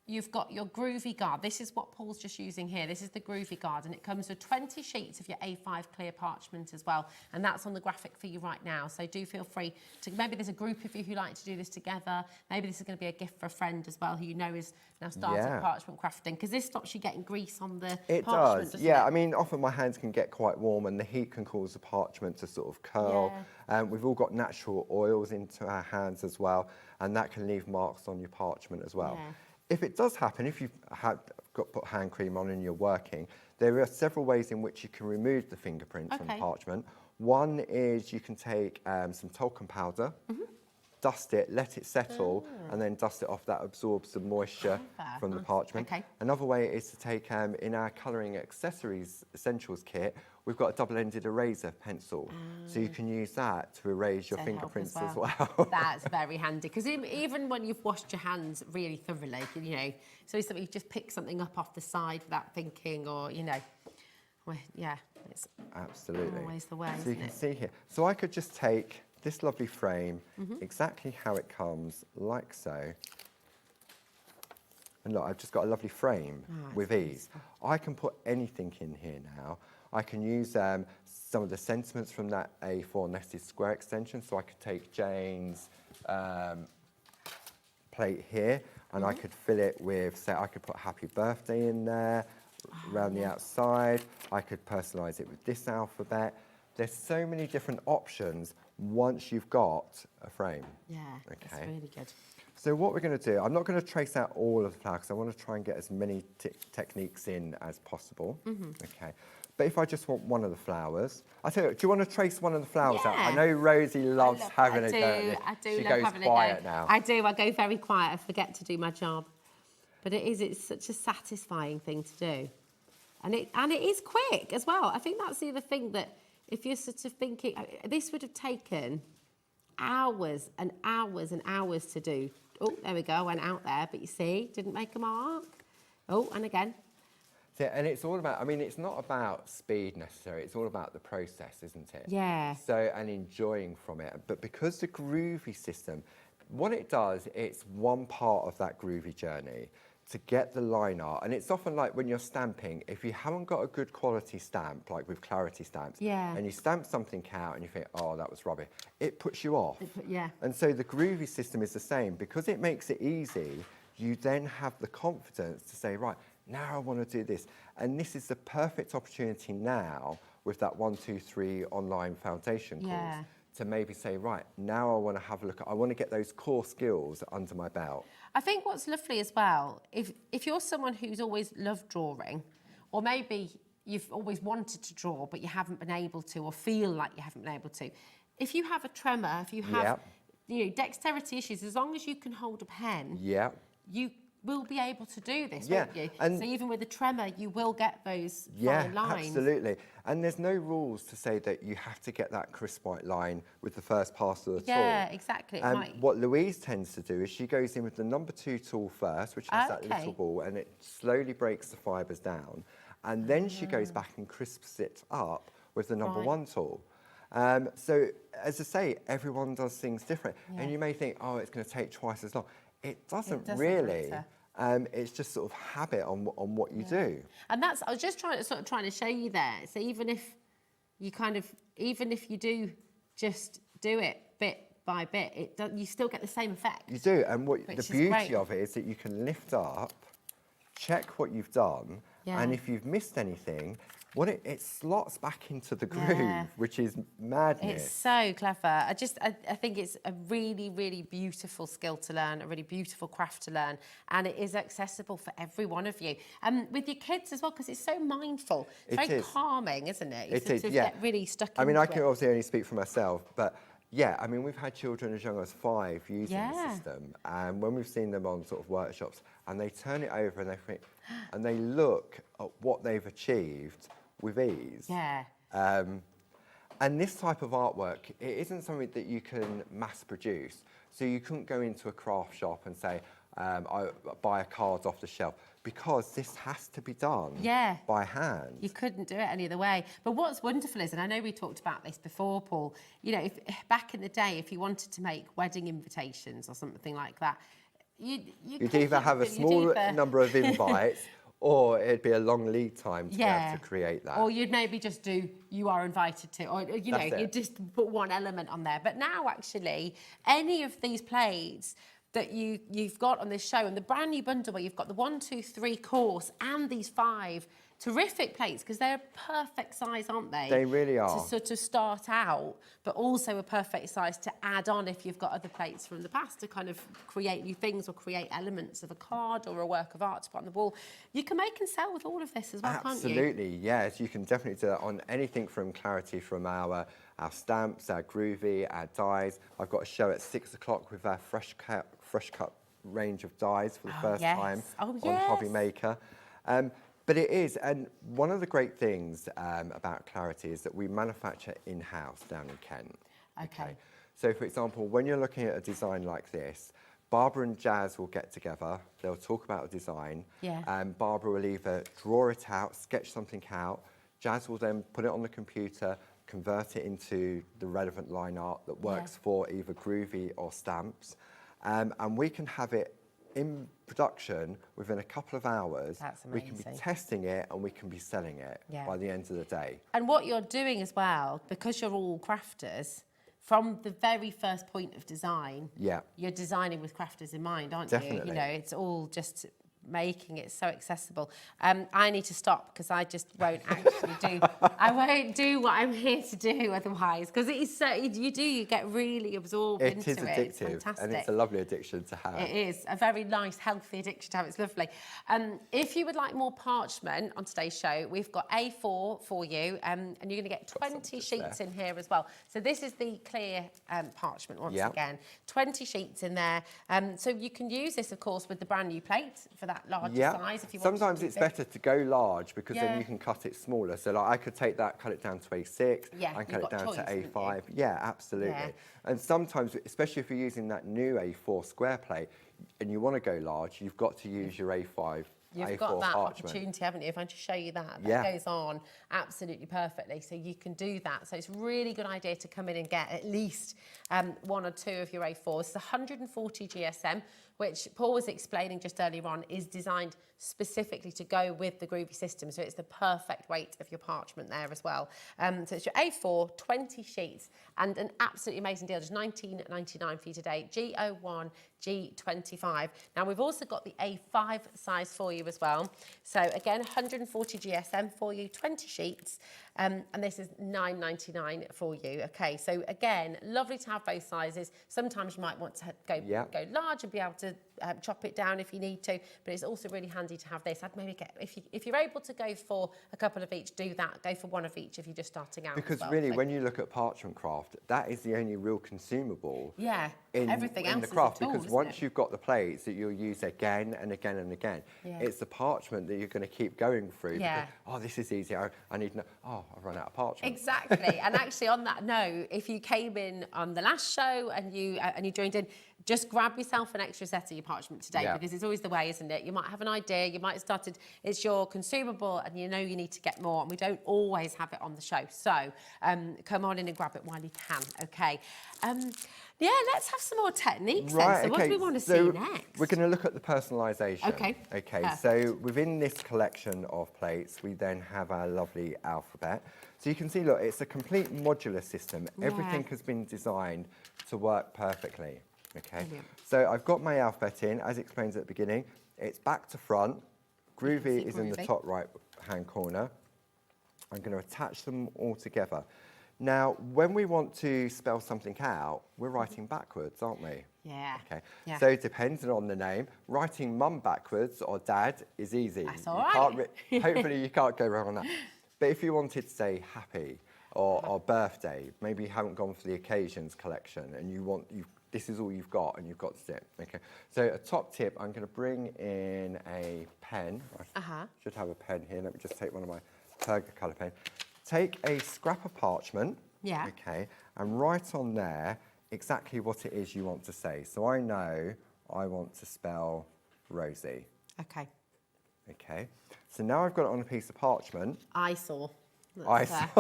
you've got your Groovi guard. This is what Paul's just using here. This is the Groovi guard, and it comes with 20 sheets of your A5 clear parchment as well, and that's on the graphic for you right now. So do feel free to, maybe there's a group of you who like to do this together. Maybe this is going to be a gift for a friend as well who you know is now starting parchment crafting, because this stops you getting grease on the parchment. It does, yeah. I mean, often my hands can get quite warm, and the heat can cause the parchment to sort of curl. We've all got natural oils into our hands as well, and that can leave marks on your parchment as well. If it does happen, if you've put hand cream on and you're working, there are several ways in which you can remove the fingerprints from the parchment. One is you can take some talcum powder, dust it, let it settle, and then dust it off. That absorbs the moisture from the parchment. Another way is to take, in our colouring accessories essentials kit, we've got a double-ended eraser pencil, so you can use that to erase your fingerprints as well. That's very handy, because even when you've washed your hands really thoroughly, you know, so it's something you just pick something up off the side without thinking, or, you know, it's absolutely always the way, so you can see here. So I could just take this lovely frame, exactly how it comes, like so. And look, I've just got a lovely frame with ease. I can put anything in here now. I can use some of the sentiments from that A4 nested square extension. So I could take Jane's plate here, and I could fill it with, say, I could put happy birthday in there, around the outside. I could personalise it with this alphabet. There's so many different options once you've got a frame. Yeah, that's really good. So what we're going to do, I'm not going to trace out all of the flowers, because I want to try and get as many techniques in as possible. Okay. But if I just want one of the flowers, I tell you, do you want to trace one of the flowers out? I know Rosie loves having a go at this. I do she love goes having quiet a go. now. I do. I go very quiet. I forget to do my job. But it's such a satisfying thing to do, and it is quick as well. I think that's the other thing, that if you're sort of thinking, this would have taken hours and hours and hours to do. Oh, there we go. I went out there, but you see, didn't make a mark. Oh, and again. So, and it's all about, I mean, it's not about speed necessarily, it's all about the process, isn't it? Yeah. So, and enjoying from it. But because the Groovi system, what it does, it's one part of that Groovi journey to get the line art. And it's often like when you're stamping, if you haven't got a good quality stamp, like with Clarity stamps, and you stamp something out and you think, oh, that was rubbish, it puts you off. And so the Groovi system is the same. Because it makes it easy, you then have the confidence to say, right, now I want to do this. And this is the perfect opportunity now with that 1, 2, 3 online foundation course to maybe say, right, now I want to have a look, I want to get those core skills under my belt. I think what's lovely as well, if you're someone who's always loved drawing, or maybe you've always wanted to draw but you haven't been able to, or feel like you haven't been able to, if you have a tremor, if you have you know, dexterity issues, as long as you can hold a pen, you will be able to do this, won't you? And so even with a tremor, you will get those fine lines. Absolutely. And there's no rules to say that you have to get that crisp white line with the first pass of the tool. Yeah, exactly. What Louise tends to do is she goes in with the number 2 tool first, which has that little ball, and it slowly breaks the fibres down. And then she goes back and crisps it up with the number 1 tool. So, as I say, everyone does things different. And you may think, oh, it's going to take twice as long. It doesn't really. It's just sort of habit on what you do. And that's, I was just trying to show you there. So even if you even if you do just do it bit by bit, you still get the same effect. You do, and the beauty of it is that you can lift up, check what you've done, and if you've missed anything, it slots back into the groove, which is madness. It's so clever. I think it's a really, really beautiful skill to learn, a really beautiful craft to learn, and it is accessible for every one of you. With your kids as well, because it's so mindful. It's very calming, isn't it? It is, get really stuck into I mean, I can obviously only speak for myself, but yeah, I mean, we've had children as young as 5 using the system, and when we've seen them on sort of workshops, and they turn it over and they think, and they look at what they've achieved with ease. And this type of artwork, it isn't something that you can mass produce. So you couldn't go into a craft shop and say, I buy a card off the shelf, because this has to be done by hand. You couldn't do it any other way. But what's wonderful is, and I know we talked about this before, Paul, you know, back in the day, if you wanted to make wedding invitations or something like that, you'd either have a small number of invites, or it'd be a long lead time to be able to create that. Or you'd maybe just do, you are invited to, or, you know, you just put one element on there. But now, actually, any of these plates that you've got on this show, and the brand new bundle where you've got the 1, 2, 3 course and these 5 terrific plates, because they're perfect size, aren't they? They really are. To sort of start out, but also a perfect size to add on if you've got other plates from the past to kind of create new things or create elements of a card or a work of art to put on the wall. You can make and sell with all of this as well, can't you? Absolutely, yes. You can definitely do that on anything from Clarity, from our stamps, our Groovi, our dies. I've got a show at 6 o'clock with our fresh cut range of dies for the first time on HobbyMaker. But it is, and one of the great things about Clarity is that we manufacture in-house down in Kent. Okay. So, for example, when you're looking at a design like this, Barbara and Jazz will get together, they'll talk about a design, Barbara will either draw it out, sketch something out, Jazz will then put it on the computer, convert it into the relevant line art that works for either Groovi or stamps, and we can have it in production within a couple of hours. That's amazing. We can be testing it and we can be selling it by the end of the day. And what you're doing as well, because you're all crafters, from the very first point of design, you're designing with crafters in mind, aren't you? You know, it's all just making it so accessible. I need to stop because I just won't actually do. I won't do what I'm here to do otherwise, because it is so. You get really absorbed into it. It is addictive, it's fantastic, and it's a lovely addiction to have. It is a very nice, healthy addiction to have. It's lovely. If you would like more parchment on today's show, we've got A4 for you, and you're going to get 20 sheets in here as well. So this is the clear parchment once again. 20 sheets in there. So you can use this, of course, with the brand new plate for that larger size if you want. Sometimes it's better to go large because then you can cut it smaller. So like I could take that, cut it down to A6, I can cut it down to A5. Yeah, absolutely. And sometimes, especially if you're using that new A4 square plate and you want to go large, you've got to use your A5 You've got that opportunity, haven't you? If I just show you that, that goes on absolutely perfectly. So you can do that. So it's a really good idea to come in and get at least 1 or 2 of your A4s. It's 140 GSM, which Paul was explaining just earlier on, is designed specifically to go with the Groovi system. So it's the perfect weight of your parchment there as well. So it's your A4, 20 sheets, and an absolutely amazing deal. Just $19.99 for you today. G01, G25. Now we've also got the A5 size for you as well. So again, 140 GSM for you, 20 sheets. And this is $9.99 for you. Okay, so again, lovely to have both sizes. Sometimes you might want to go large and be able to chop it down if you need to, but it's also really handy to have this. I'd maybe get, if you're able to go for a couple of each, do that. Go for 1 of each if you're just starting out. Because really, when you look at parchment craft, that is the only real consumable. Yeah, everything else in the craft, because once you've got the plates that you'll use again and again and again, it's the parchment that you're going to keep going through. Yeah. Because, oh, this is easy. I need no. Oh, I've run out of parchment. Exactly. And actually, on that note, if you came in on the last show and you joined in, just grab yourself an extra set of your parchment today, because it's always the way, isn't it? You might have an idea, you might have started, it's your consumable, and you know you need to get more, and we don't always have it on the show. So come on in and grab it while you can, okay? Yeah, let's have some more techniques then. So what do we want to see next? We're going to look at the personalisation. Okay. Okay, Perfect. so within this collection of plates, we then have our lovely alphabet. So you can see, look, it's a complete modular system. Yeah. Everything has been designed to work perfectly. Okay, Brilliant. so I've got my alphabet in, as explained at the beginning. It's back to front. Groovi is in the top right-hand corner. I'm going to attach them all together. Now, when we want to spell something out, we're writing backwards, aren't we? Yeah. Okay. Yeah. So depending on the name, writing mum backwards or dad is easy. That's all right. Hopefully you can't go wrong on that. But if you wanted to say happy or birthday, maybe you haven't gone for the occasions collection and this is all you've got and you've got to do it. Okay. So a top tip, I'm going to bring in a pen. I should have a pen here. Let me just take one of my Perga colour pen. Take a scrap of parchment, okay, and write on there exactly what it is you want to say. So I know I want to spell Rosie. Okay. Okay. So now I've got it on a piece of parchment. I saw. I think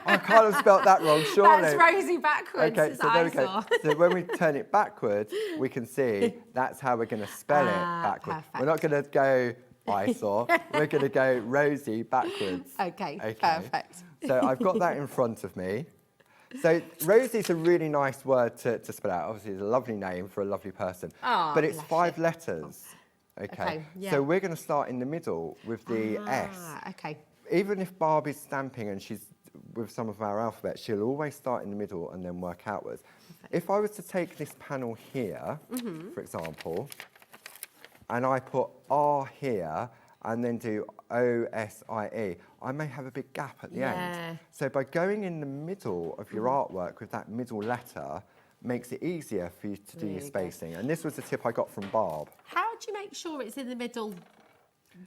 I can't have spelt that wrong, surely. That's Rosie backwards. Okay, so there we go. So when we turn it backwards, we can see that's how we're going to spell it backwards. Perfect. We're not going to go I saw. We're going to go Rosie backwards. Okay, perfect. So I've got that in front of me. So Rosie is a really nice word to spell out. Obviously, it's a lovely name for a lovely person. Oh, but it's 5 letters. Okay. Yeah. So we're going to start in the middle with the S. Okay. Even if Barbie's stamping and she's with some of our alphabet, she'll always start in the middle and then work outwards. Perfect. If I was to take this panel here, for example, and I put R here and then do O-S-I-E, I may have a big gap at the end. So by going in the middle of your artwork with that middle letter, makes it easier for you to do your spacing. Good. And this was the tip I got from Barb. How do you make sure it's in the middle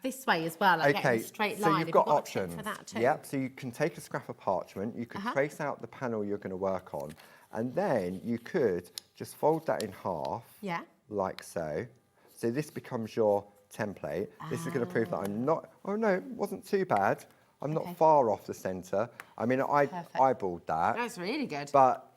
this way as well? Like getting a straight line. So you've got options. For that too? Yep, so you can take a scrap of parchment, you could trace out the panel you're going to work on, and then you could just fold that in half, like so. So this becomes your template. This is going to prove that I'm not, oh no, it wasn't too bad. I'm not far off the centre. I mean, I eyeballed that. That's really good. But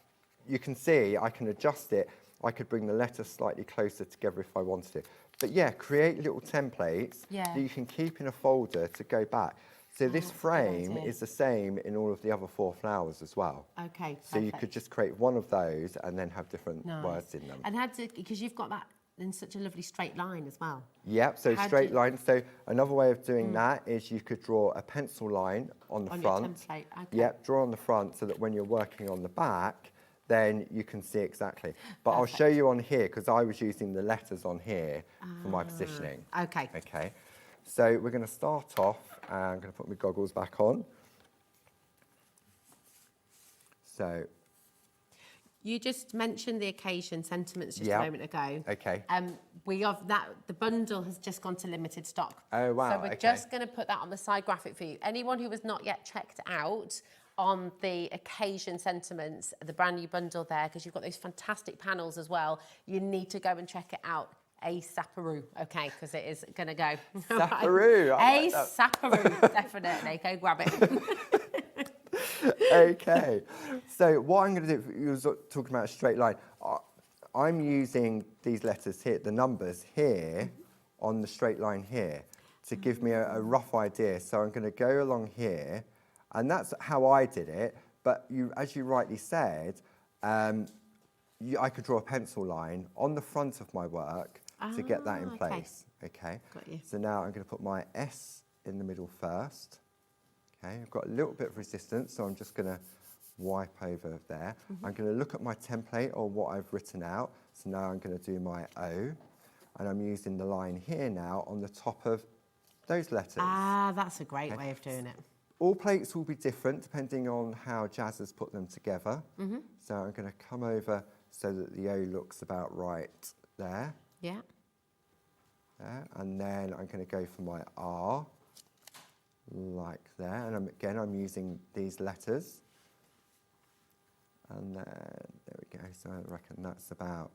you can see I can adjust it. I could bring the letters slightly closer together if I wanted to. But yeah, create little templates that you can keep in a folder to go back. So this frame is the same in all of the other 4 flowers as well. Okay, So you could just create one of those and then have different words in them. And because you've got that in such a lovely straight line as well. Yep, so straight lines. So another way of doing that is you could draw a pencil line on the front. Your template, okay. Yep, draw on the front so that when you're working on the back, then you can see exactly. But I'll show you on here because I was using the letters on here for my positioning. Okay. Okay. So we're going to start off, and I'm going to put my goggles back on. So. You just mentioned the occasion sentiments just a moment ago. Okay. The bundle has just gone to limited stock. Oh, wow. So we're just going to put that on the side graphic for you. Anyone who has not yet checked out on the occasion sentiments, the brand new bundle there, because you've got those fantastic panels as well, you need to go and check it out. a sapperoo, okay, because it is going to go. Sapperoo. A sapperoo, definitely. Go grab it. Okay. So what I'm going to do, you were talking about a straight line. I'm using these letters here, the numbers here, on the straight line here, to give me a rough idea. So I'm going to go along here, and that's how I did it. But as you rightly said, I could draw a pencil line on the front of my work to get that in place. Okay. Got you. So now I'm going to put my S in the middle first. Okay. I've got a little bit of resistance, so I'm just going to wipe over there. I'm going to look at my template or what I've written out. So now I'm going to do my O, and I'm using the line here now on the top of those letters. Ah, that's a great way of doing it. All plates will be different depending on how Jazz has put them together. So I'm going to come over so that the O looks about right there. Yeah. There. And then I'm going to go for my R, like there. And again, I'm using these letters. And then, there we go. So I reckon that's about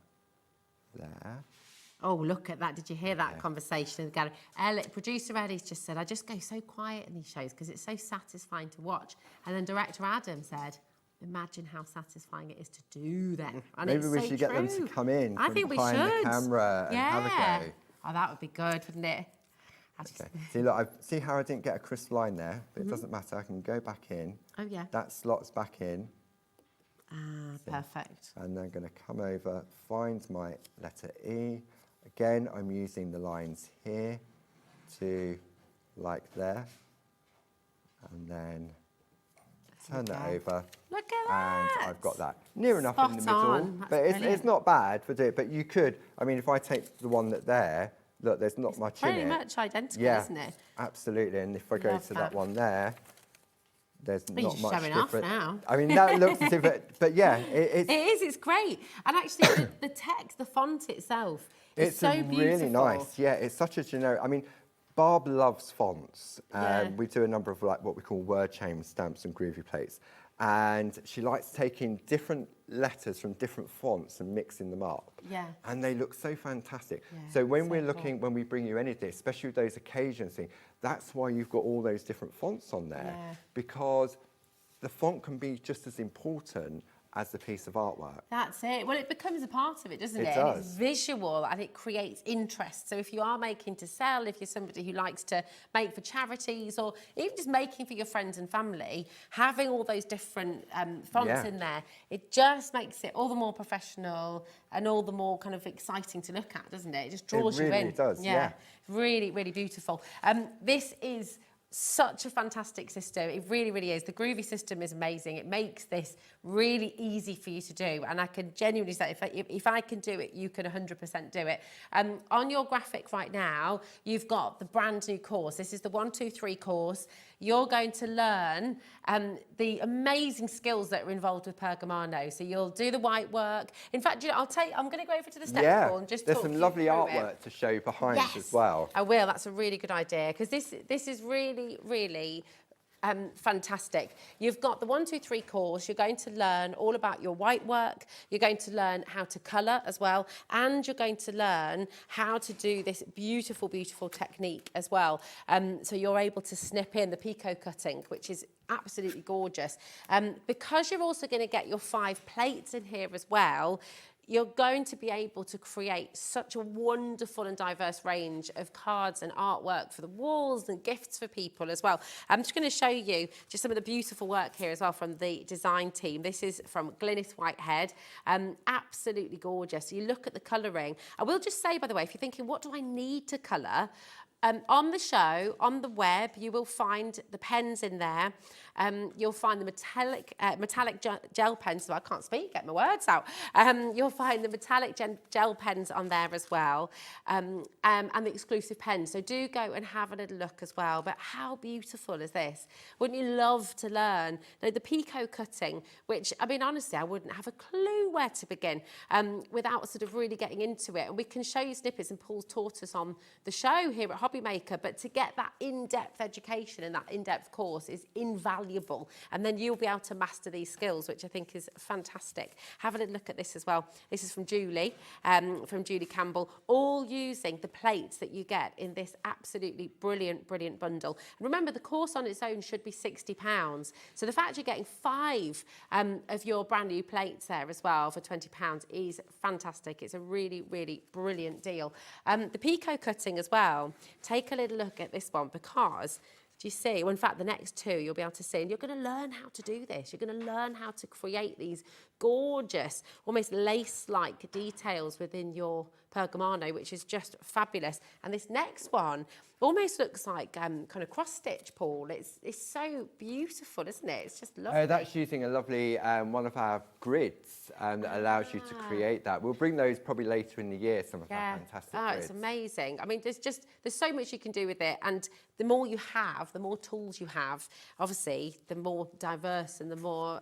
there. Oh, look at that. Did you hear that conversation in the gallery? Producer Eddie's just said, I just go so quiet in these shows because it's so satisfying to watch. And then director Adam said, imagine how satisfying it is to do them. And Maybe we should get them to come in from behind the camera and have a go. Oh, that would be good, wouldn't it? Okay. See, look, see how I didn't get a crisp line there? But it doesn't matter. I can go back in. Oh, yeah. That slot's back in. Ah, perfect. And then I'm going to come over, find my letter E. Again, I'm using the lines here to like there. And then turn that over. Look at that. And I've got that. Near enough in the middle. On. That's but brilliant. it's not bad for doing it. But you could, I mean, if I take the one there, look, there's not much in it. Pretty much identical, Yeah, isn't it? Absolutely. And if I go Love to that. that one there, there's Well, not you're much showing different. off now. I mean, that looks as if but yeah, It is, it's great. And actually, the text, the font itself is it's so a beautiful. really nice. Yeah, it's such a generic. I mean, Barb loves fonts. Yeah. We do a number of like what we call word chain stamps and Groovi plates, and she likes taking different letters from different fonts and mixing them up. Yeah. And they look so fantastic. Yeah, so when so we're cool. looking, when we bring you any of this, especially with those occasions thing, that's why you've got all those different fonts on there, because the font can be just as important as the piece of artwork. That's it. Well, it becomes a part of it, doesn't it? It And it's does. visual and it creates interest. So if you are making to sell, if you're somebody who likes to make for charities or even just making for your friends and family, having all those different fonts in there, it just makes it all the more professional and all the more kind of exciting to look at, doesn't it? It just draws you in. It really does, yeah. Really, really beautiful. This is such a fantastic system. It really, really is. The Groovi system is amazing. It makes this really easy for you to do. And I can genuinely say, if I can do it, you can 100% do it. On your graphic right now, you've got the brand new course. This is the 1, 2, 3 course. You're going to learn the amazing skills that are involved with Pergamano. So you'll do the white work. In fact, you know, I'm going to go over to the step pool and just there's talk some you lovely through artwork it. to show behind as well. I will. That's a really good idea because this is really, really fantastic. You've got the 1, 2, 3 course. You're going to learn all about your white work. You're going to learn how to colour as well. And you're going to learn how to do this beautiful, beautiful technique as well. So you're able to snip in the picot cutting, which is absolutely gorgeous. Because you're also going to get your 5 plates in here as well, you're going to be able to create such a wonderful and diverse range of cards and artwork for the walls and gifts for people as well. I'm just going to show you just some of the beautiful work here as well from the design team. This is from Glynis Whitehead. Absolutely gorgeous. You look at the colouring. I will just say, by the way, if you're thinking, what do I need to colour? On the show, on the web, you will find the pens in there. You'll find the metallic gel pens. So I can't speak, get my words out. You'll find the metallic gel pens on there as well, and the exclusive pens. So do go and have a little look as well. But how beautiful is this? Wouldn't you love to learn? Now, the picot cutting, which, I mean, honestly, I wouldn't have a clue where to begin without sort of really getting into it. And we can show you snippets, and Paul's taught us on the show here at HobbyMaker. But to get that in-depth education and that in-depth course is invaluable. invaluable. And then you'll be able to master these skills, which I think is fantastic. Have a little look at this as well. This is from Julie Campbell, all using the plates that you get in this absolutely brilliant bundle. And remember, the course on its own should be £60. So the fact you're getting 5 of your brand new plates there as well for £20 is fantastic. It's a really brilliant deal. The Pico cutting as well, take a little look at this one, because do you see? Well, in fact, the next 2 you'll be able to see, and you're going to learn how to do this. You're going to learn how to create these gorgeous, almost lace-like details within your pergamano, which is just fabulous. And this next one almost looks like kind of cross-stitch, Paul. It's so beautiful, isn't it? It's just lovely. That's using a lovely one of our grids that allows you to create that. We'll bring those probably later in the year, some of our fantastic grids. It's amazing. I mean, there's so much you can do with it, and the more you have, the more tools you have, obviously, the more diverse and the more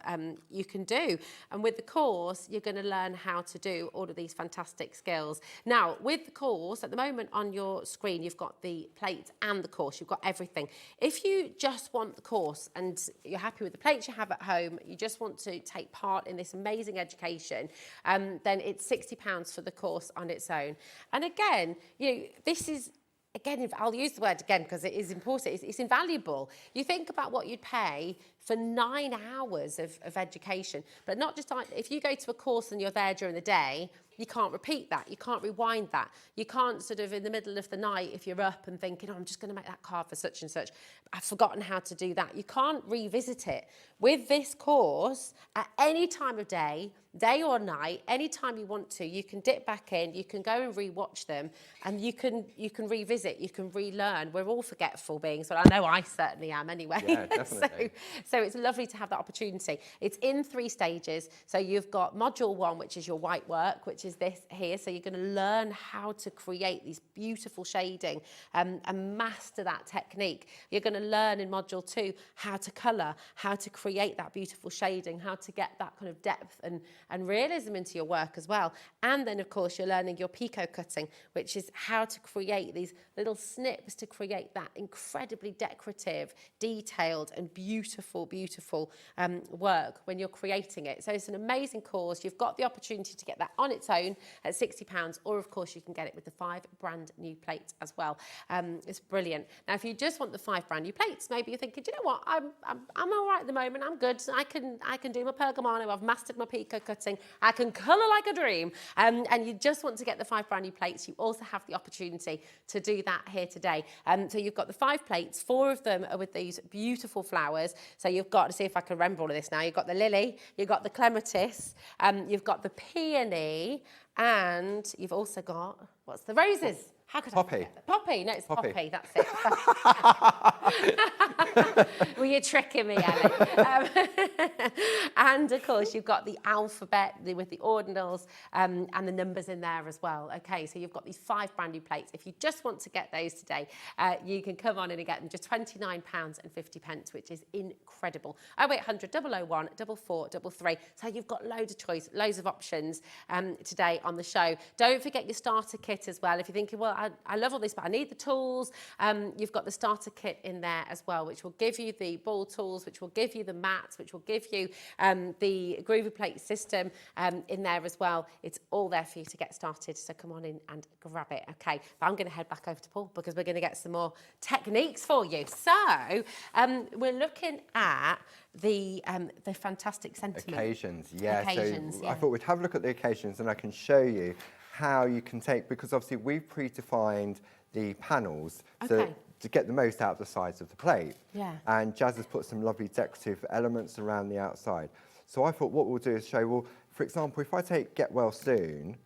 you can do. And with the course, you're going to learn how to do all of these fantastic skills. Now, with the course, at the moment on your screen, you've got the plate and the course. You've got everything. If you just want the course and you're happy with the plates you have at home, you just want to take part in this amazing education, then it's £60 for the course on its own. And again, you know, this is, again, I'll use the word again because it is important, it's invaluable. You think about what you'd pay for 9 hours of education, but not just like, if you go to a course and you're there during the day, you can't repeat that, you can't rewind that, you can't sort of in the middle of the night, if you're up and thinking, oh, I'm just going to make that card for such and such, I've forgotten how to do that. You can't revisit it. With this course, at any time of day or night, any time you want to, you can dip back in, you can go and re-watch them, and you can revisit, you can relearn. We're all forgetful beings, but I know I certainly am anyway. Yeah, definitely. So it's lovely to have that opportunity. It's in 3 stages. So you've got module 1, which is your white work, which is this here. So you're going to learn how to create these beautiful shading and master that technique. You're going to learn in module 2 how to colour, how to create that beautiful shading, how to get that kind of depth and realism into your work as well. And then, of course, you're learning your Pico cutting, which is how to create these little snips to create that incredibly decorative, detailed and beautiful work when you're creating it. So it's an amazing course. You've got the opportunity to get that on its own at £60, or of course you can get it with the 5 brand new plates as well. It's brilliant. Now, if you just want the 5 brand new plates, maybe you're thinking, do you know what, I'm all right at the moment, I'm good, I can do my pergamano, I've mastered my Pico cutting, I can colour like a dream, and you just want to get the 5 brand new plates, you also have the opportunity to do that here today. So you've got the 5 plates, 4 of them are with these beautiful flowers. So you've got to see if I can remember all of this now. You've got the lily, you've got the clematis, you've got the peony, and you've also got, what's the roses? How could Poppy. I forget that? Poppy, no, it's Poppy. Poppy, that's it. Well, you're tricking me, Ellie. And of course, you've got the alphabet with the ordinals and the numbers in there as well. Okay, so you've got these 5 brand new plates. If you just want to get those today, you can come on in and get them, just £29.50, which is incredible. 0800 001 4433. So you've got loads of choice, loads of options today on the show. Don't forget your starter kit as well. If you're thinking, well, I love all this, but I need the tools. You've got the starter kit in there as well, which will give you the ball tools, which will give you the mats, which will give you the Groovi plate system in there as well. It's all there for you to get started. So come on in and grab it. Okay, but I'm going to head back over to Paul because we're going to get some more techniques for you. So we're looking at the fantastic sentiment. Occasions, yeah. Occasions, so yeah. I thought we'd have a look at the occasions and I can show you how you can take, because obviously we've predefined the panels so to get the most out of the sides of the plate. Yeah. And Jazz has put some lovely decorative elements around the outside. So I thought what we'll do is show, well, for example, if I take Get Well Soon,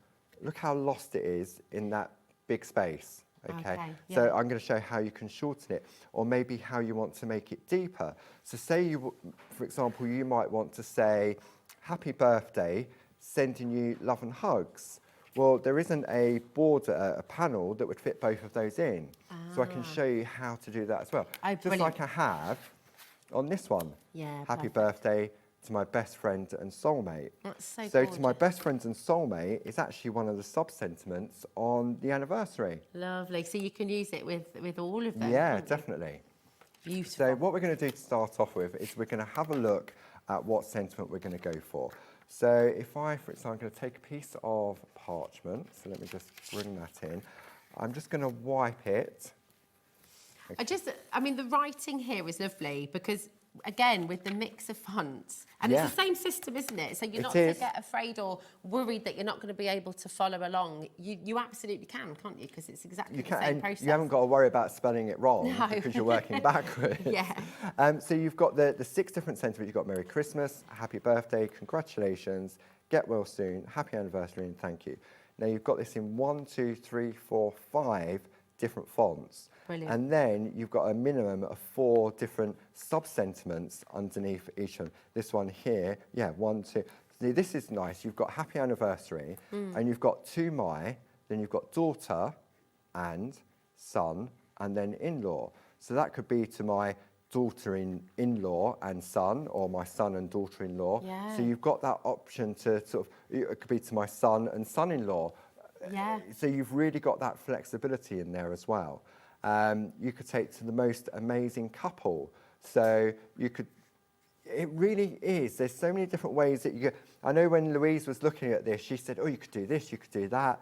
look how lost it is in that big space. Okay, so I'm going to show how you can shorten it, or maybe how you want to make it deeper. So say you, for example, you might want to say, happy birthday, sending you love and hugs. Well, there isn't a border, a panel that would fit both of those in. So I can show you how to do that as well. Oh, just like I have on this one. Yeah, happy perfect. birthday to my best friend and soulmate. That's so So gorgeous. to my best friend and soulmate is actually one of the sub-sentiments on the anniversary. Lovely. So you can use it with all of them. Yeah, can't you? definitely. Beautiful. So what we're going to do to start off with is we're going to have a look at what sentiment we're going to go for. So if I, for example, I'm going to take a piece of parchment. So let me just bring that in. I'm just going to wipe it. Okay. I mean, the writing here is lovely because, again, with the mix of fonts, and Yeah. it's the same system, isn't it? So you're It not to is. get afraid or worried that you're not going to be able to follow along. You absolutely can, can't you? Because it's exactly the same process. You haven't got to worry about spelling it wrong No. because you're working backwards. Yeah. So you've got the 6 different sentiments. You've got Merry Christmas, Happy Birthday, Congratulations, Get Well Soon, Happy Anniversary, and Thank You. Now you've got this in 1, 2, 3, 4, 5 different fonts. Brilliant. And then you've got a minimum of 4 different sub-sentiments underneath each one. This one here, yeah, 1, 2. See, this is nice. You've got Happy Anniversary, and you've got to my, then you've got daughter and son, and then in-law. So that could be to my daughter-in-law and son, or my son and daughter-in-law. Yeah. So you've got that option to sort of, it could be to my son and son-in-law. Yeah. So you've really got that flexibility in there as well. You could take to the most amazing couple. So you could, it really is. There's so many different ways that you could. I know when Louise was looking at this, she said, oh, you could do this, you could do that.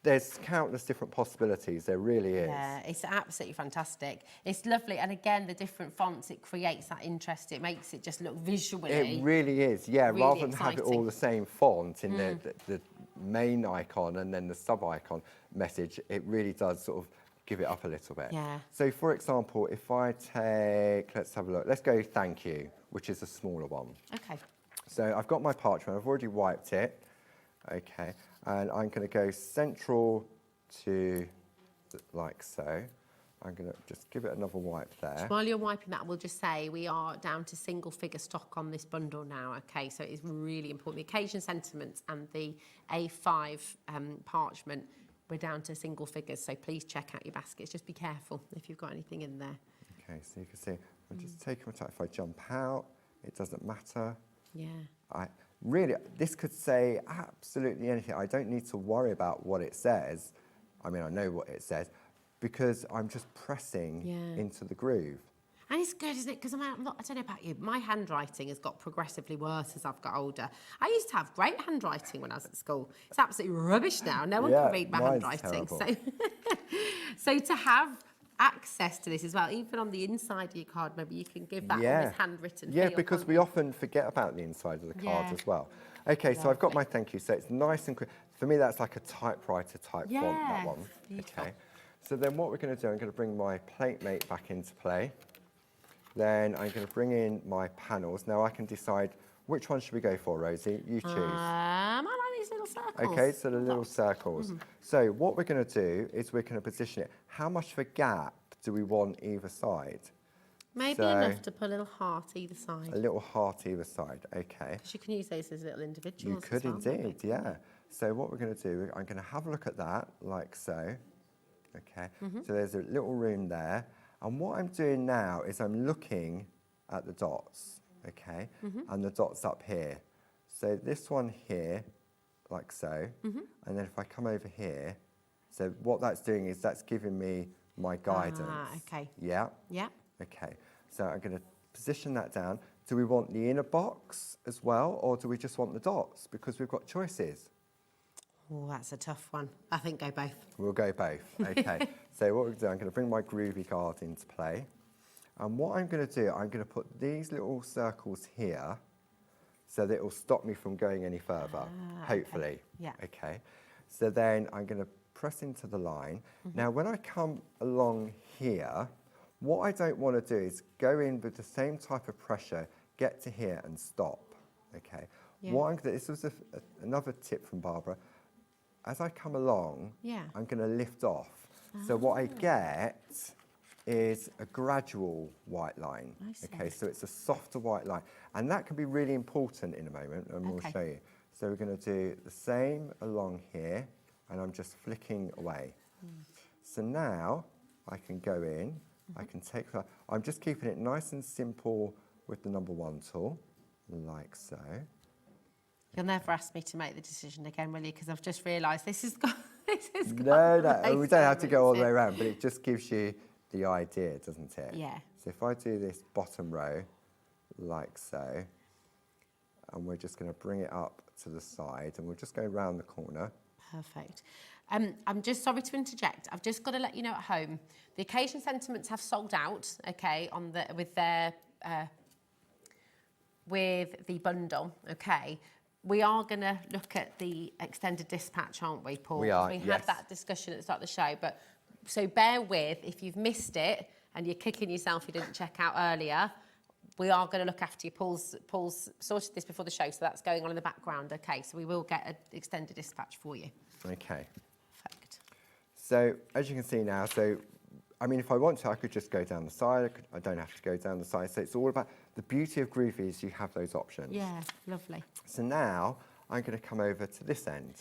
There's countless different possibilities. There really is. Yeah, it's absolutely fantastic. It's lovely. And again, the different fonts, it creates that interest. It makes it just look visually. It really is, yeah. Really rather than have it all exciting. the same font in the main icon and then the sub-icon message, it really does sort of give it up a little bit. Yeah. So, for example, if I take, let's have a look. Let's go Thank You, which is a smaller one. Okay. So I've got my parchment. I've already wiped it. Okay. And I'm going to go central to like so. I'm going to just give it another wipe there. While you're wiping that, we'll just say we are down to single figure stock on this bundle now, okay? So it's really important. The occasion sentiments and the A5 parchment, we're down to single figures, so please check out your baskets. Just be careful if you've got anything in there. Okay, so you can see, I'm just taking my time. If I jump out, it doesn't matter. Yeah. Really, this could say absolutely anything. I don't need to worry about what it says. I mean, I know what it says, because I'm just pressing into the groove. And it's good, isn't it? Because I don't know about you, my handwriting has got progressively worse as I've got older. I used to have great handwriting when I was at school. It's absolutely rubbish now. No one can read my handwriting. So to have access to this as well, even on the inside of your card, maybe you can give that almost handwritten feel, because can't we you? often forget about the inside of the card Yeah. as well. Okay, so I've got my thank you. So it's nice and quick. For me, that's like a typewriter type font, that one. Beautiful. Okay. So then what we're going to do, I'm going to bring my plate mate back into play. Then I'm going to bring in my panels. Now I can decide which one should we go for, Rosie? You choose. I like these little circles. Okay, so the little circles. So what we're going to do is we're going to position it. How much of a gap do we want either side? Maybe enough to put a little heart either side. A little heart either side, okay. Because you can use those as little individuals. You could as well, indeed, yeah. So what we're going to do, I'm going to have a look at that, like so. Okay, so there's a little room there. And what I'm doing now is I'm looking at the dots, okay? And the dots up here. So this one here, like so. And then if I come over here, so what that's doing is that's giving me my guidance. Okay. Yeah? Yeah. Okay, so I'm going to position that down. Do we want the inner box as well, or do we just want the dots? Because we've got choices. Oh, that's a tough one. I think go both. We'll go both. Okay, so what we're going to do, I'm going to bring my Groovi card into play. And what I'm going to do, I'm going to put these little circles here so that it will stop me from going any further, hopefully. Okay. Yeah. Okay, so then I'm going to press into the line. Now, when I come along here, what I don't want to do is go in with the same type of pressure, get to here and stop, okay? Yeah. What I'm gonna, this was another tip from Barbara. As I come along, I'm going to lift off. So what I get is a gradual white line. Okay, so it's a softer white line. And that can be really important in a moment, and we'll show you. So we're going to do the same along here, and I'm just flicking away. So now I can go in, I can take that. I'm just keeping it nice and simple with the number 1 tool, like so. You'll never ask me to make the decision again, will you? Because I've just realised this has got. No, we don't have to go all the way around, but it just gives you the idea, doesn't it? Yeah. So if I do this bottom row, like so, and we're just going to bring it up to the side, and we'll just go round the corner. Perfect. I'm just sorry to interject. I've just got to let you know at home, the occasion sentiments have sold out, okay, with the bundle, okay. We are going to look at the extended dispatch, aren't we, Paul? We are, We yes. had that discussion at the start of the show, but so bear with, if you've missed it and you're kicking yourself you didn't check out earlier, we are going to look after you. Paul's sorted this before the show, so that's going on in the background, okay, so we will get an extended dispatch for you. Okay. Perfect. So as you can see now, so I mean, if I want to, I could just go down the side. I don't have to go down the side. So it's all about the beauty of Groovi is you have those options. Yeah, lovely. So now I'm going to come over to this end.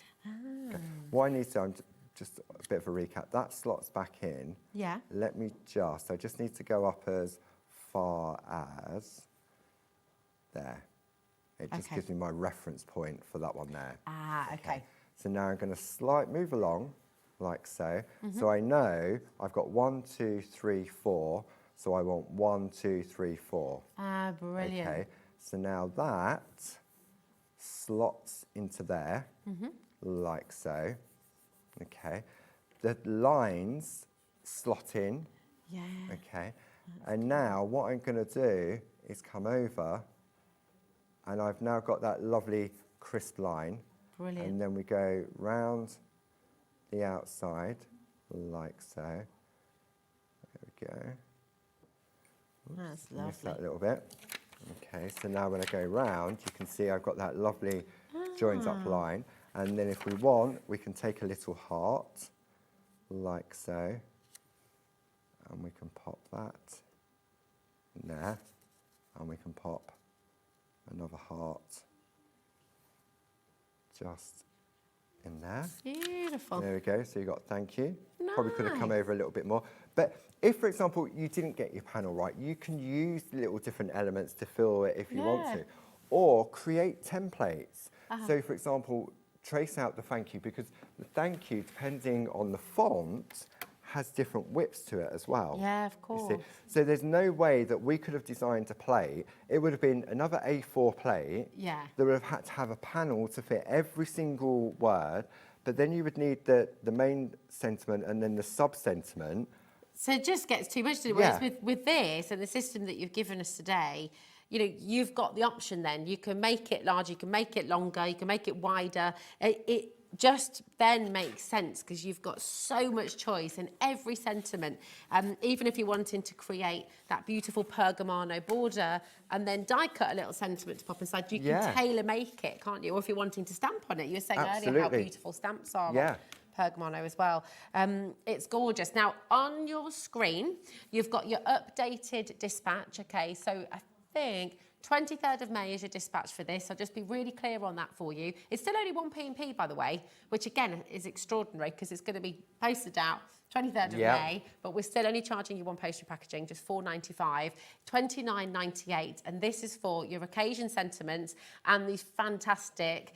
Okay. What I need to do, I'm just a bit of a recap. That slots back in. Yeah. Let me I just need to go up as far as there. It just gives me my reference point for that one there. Ah, okay. So now I'm going to move along like so. So I know I've got 1, 2, 3, 4. So I want 1, 2, 3, 4. Ah, brilliant. Okay. So now that slots into there like so. Okay. The lines slot in. Yeah. Okay. And now what I'm going to do is come over, and I've now got that lovely crisp line. Brilliant. And then we go round the outside like so. There we go. That's Miss lovely. that a little bit. Okay, so now when I go round, you can see I've got that lovely joined up line. And then if we want, we can take a little heart like so. And we can pop that in there. And we can pop another heart just in there. Beautiful. There we go. So you got thank you. Probably could have come Nice. over a little bit more. But if, for example, you didn't get your panel right, you can use little different elements to fill it if you want Yeah. to. Or create templates. So, for example, trace out the thank you, because the thank you, depending on the font, has different widths to it as well. Yeah, of you course. see. So there's no way that we could have designed a plate. It would have been another A4 plate Yeah. that would have had to have a panel to fit every single word, but then you would need the main sentiment and then the sub-sentiment. So it just gets too much to do. Yeah. Whereas with this and the system that you've given us today, you know, you've got the option then. You can make it larger, you can make it longer, you can make it wider. It just then makes sense because you've got so much choice in every sentiment. Even if you're wanting to create that beautiful pergamano border and then die cut a little sentiment to pop inside, you can tailor make it, can't you? Or if you're wanting to stamp on it, you were saying earlier how Absolutely. beautiful stamps are. Yeah. Pergamano as well. It's gorgeous. Now, on your screen, you've got your updated dispatch, okay? So I think 23rd of May is your dispatch for this. I'll just be really clear on that for you. It's still only 1p&p, by the way, which again is extraordinary because it's going to be posted out 23rd of May, but we're still only charging you one postage packaging, just £4.95, £29.98, and this is for your occasion sentiments and these fantastic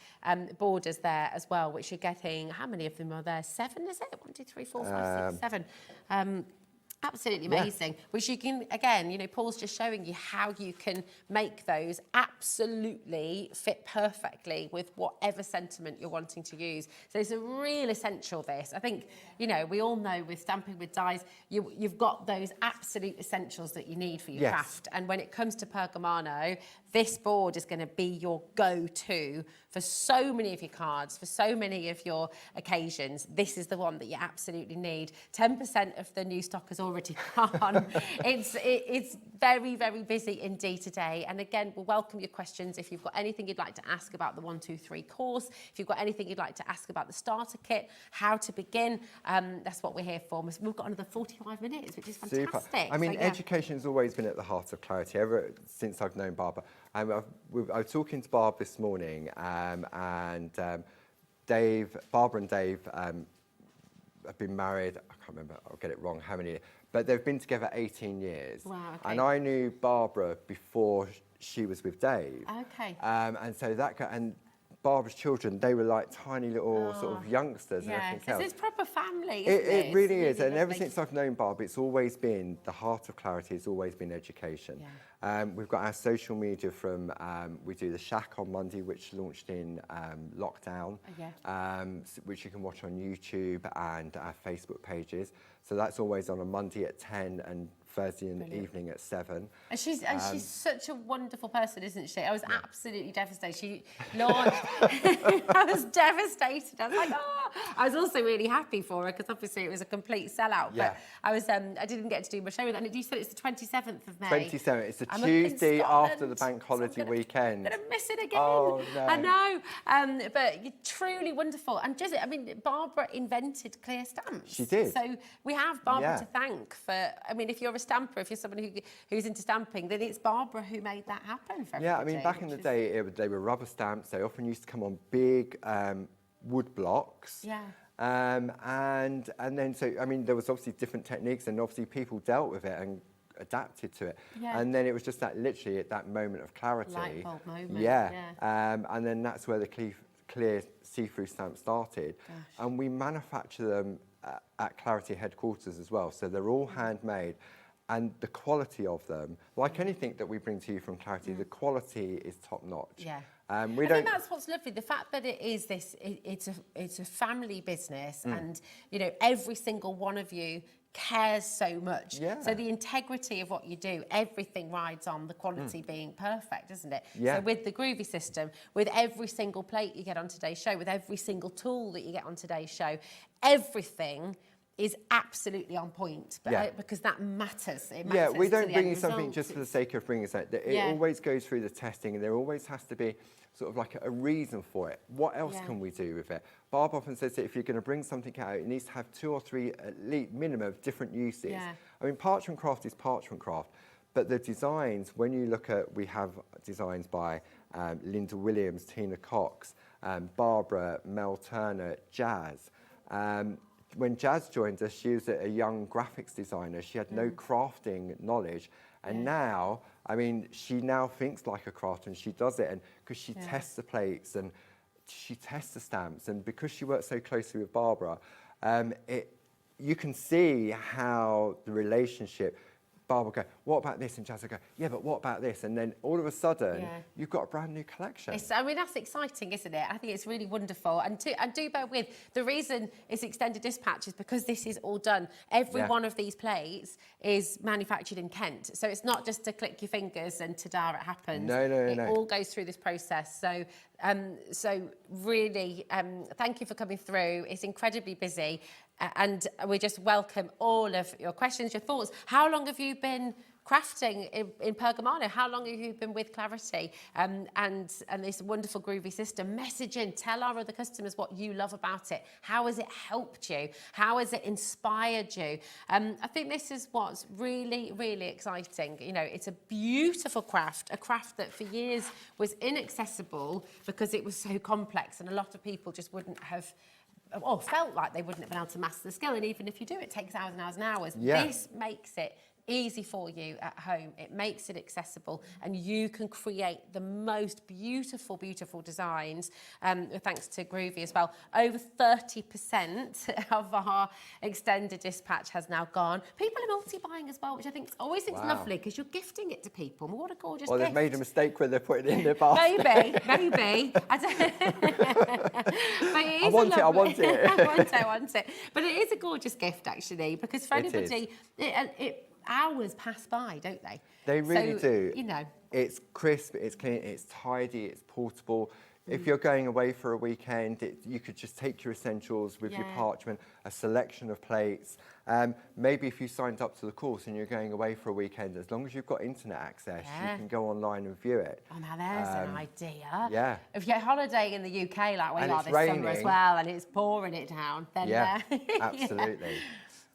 borders there as well, which you're getting. How many of them are there? 7, is it? 1, 2, 3, 4, 5, 6, 7. Absolutely amazing, which you can, again, you know, Paul's just showing you how you can make those absolutely fit perfectly with whatever sentiment you're wanting to use. So it's a real essential, this. I think, you know, we all know with stamping with dies, you've got those absolute essentials that you need for your craft. And when it comes to Pergamano, this board is going to be your go-to for so many of your cards, for so many of your occasions. This is the one that you absolutely need. 10% of the new stock has already gone. It's very, very busy indeed today. And again, we'll welcome your questions. If you've got anything you'd like to ask about the 1, 2, 3 course, if you've got anything you'd like to ask about the starter kit, how to begin, that's what we're here for. We've got another 45 minutes, which is fantastic. Super. I mean, education has always been at the heart of Clarity ever since I've known Barbara. I was talking to Barb this morning, and Barbara and Dave have been married, I can't remember, I'll get it wrong, how many, but they've been together 18 years. Wow, okay. And I knew Barbara before she was with Dave. Okay. And so that, and Barbara's children, they were like tiny little sort of youngsters and Yeah, everything so else. it's proper family, isn't it? It really It's is, and ever lovely. since I've known Barb, it's always been, the heart of Clarity has always been education. We've got our social media from, we do the Shack on Monday, which launched in lockdown, which you can watch on YouTube and our Facebook pages. So that's always on a Monday at 10 and Thursday in the evening at 7. And she's such a wonderful person, isn't she? I was absolutely devastated. She launched. I was devastated. I was like, oh. I was also really happy for her because obviously it was a complete sellout. But I was, I didn't get to do my show with her. And you said it's the 27th of May. 27th. It's the I'm up in Tuesday after Scotland, the bank so holiday weekend. I'm going to miss it again. Oh, no. I know. But you're truly wonderful. And just, I mean, Barbara invented clear stamps. She did. So we have Barbara to thank for, I mean, if you're a stamper, if you're someone who's into stamping, then it's Barbara who made that happen for everybody. Yeah, I mean, back in the day, they were rubber stamps. They often used to come on big wood blocks. Yeah. And then, so, I mean, there was obviously different techniques and obviously people dealt with it and adapted to it. Yeah. And then it was just that, literally, at that moment of clarity. Light bulb moment. Yeah. And then that's where the clear see-through stamp started. Gosh. And we manufacture them at Clarity headquarters as well. So they're all handmade. And the quality of them, like anything that we bring to you from Clarity, the quality is top notch. Yeah. I think that's what's lovely. The fact that it is this, it's a family business, and you know every single one of you cares so much. Yeah. So the integrity of what you do, everything rides on the quality being perfect, doesn't it? Yeah. So with the Groovi system, with every single plate you get on today's show, with every single tool that you get on today's show, everything is absolutely on point, but because that matters. It matters. Yeah, we don't to the bring you end something result. just for the sake of bringing something. It always goes through the testing, and there always has to be sort of like a reason for it. What else can we do with it? Barb often says that if you're going to bring something out, it needs to have 2 or 3, at least minimum, of different uses. Yeah. I mean, parchment craft is parchment craft, but the designs, when you look at, we have designs by Linda Williams, Tina Cox, Barbara, Mel Turner, Jazz. When Jazz joined us, she was a young graphics designer. She had no crafting knowledge. And now, I mean, she now thinks like a crafter, and she does it. And because she tests the plates and she tests the stamps, and because she works so closely with Barbara, you can see how the relationship, Barbara will go, what about this? And Jazz will go, yeah, but what about this? And then all of a sudden, you've got a brand new collection. I mean, that's exciting, isn't it? I think it's really wonderful. And do bear with, the reason it's extended dispatch is because this is all done. Every one of these plates is manufactured in Kent. So it's not just to click your fingers and ta-da, it happens. No. It all goes through this process. So, really, thank you for coming through. It's incredibly busy. And we just welcome all of your questions, your thoughts. How long have you been crafting in Pergamano? How long have you been with Clarity? And this wonderful Groovi system. Message in, tell our other customers what you love about it. How has it helped you? How has it inspired you? I think this is what's really, really exciting. You know, it's a beautiful craft, a craft that for years was inaccessible because it was so complex, and a lot of people just wouldn't have, or felt like they wouldn't have been able to master the skill. And even if you do, it takes hours and hours and hours. This makes it easy for you at home. It makes it accessible, and you can create the most beautiful, beautiful designs, thanks to Groovi as well. Over 30% of our extended dispatch has now gone. People are multi-buying as well, which I think always think lovely, because you're gifting it to people. What a gorgeous gift. They've made a mistake when they're putting it in their basket. Maybe. I want it. I want it. But it is a gorgeous gift, actually, because for anybody, hours pass by, don't they? They really do. You know, it's crisp, it's clean, it's tidy, it's portable. If you're going away for a weekend, you could just take your essentials with your parchment, a selection of plates. Maybe if you signed up to the course and you're going away for a weekend, as long as you've got internet access, you can go online and view it. Oh, now there's an idea. Yeah. If you're holidaying in the UK like we And are it's this summer as raining. well, and it's pouring it down, then Absolutely.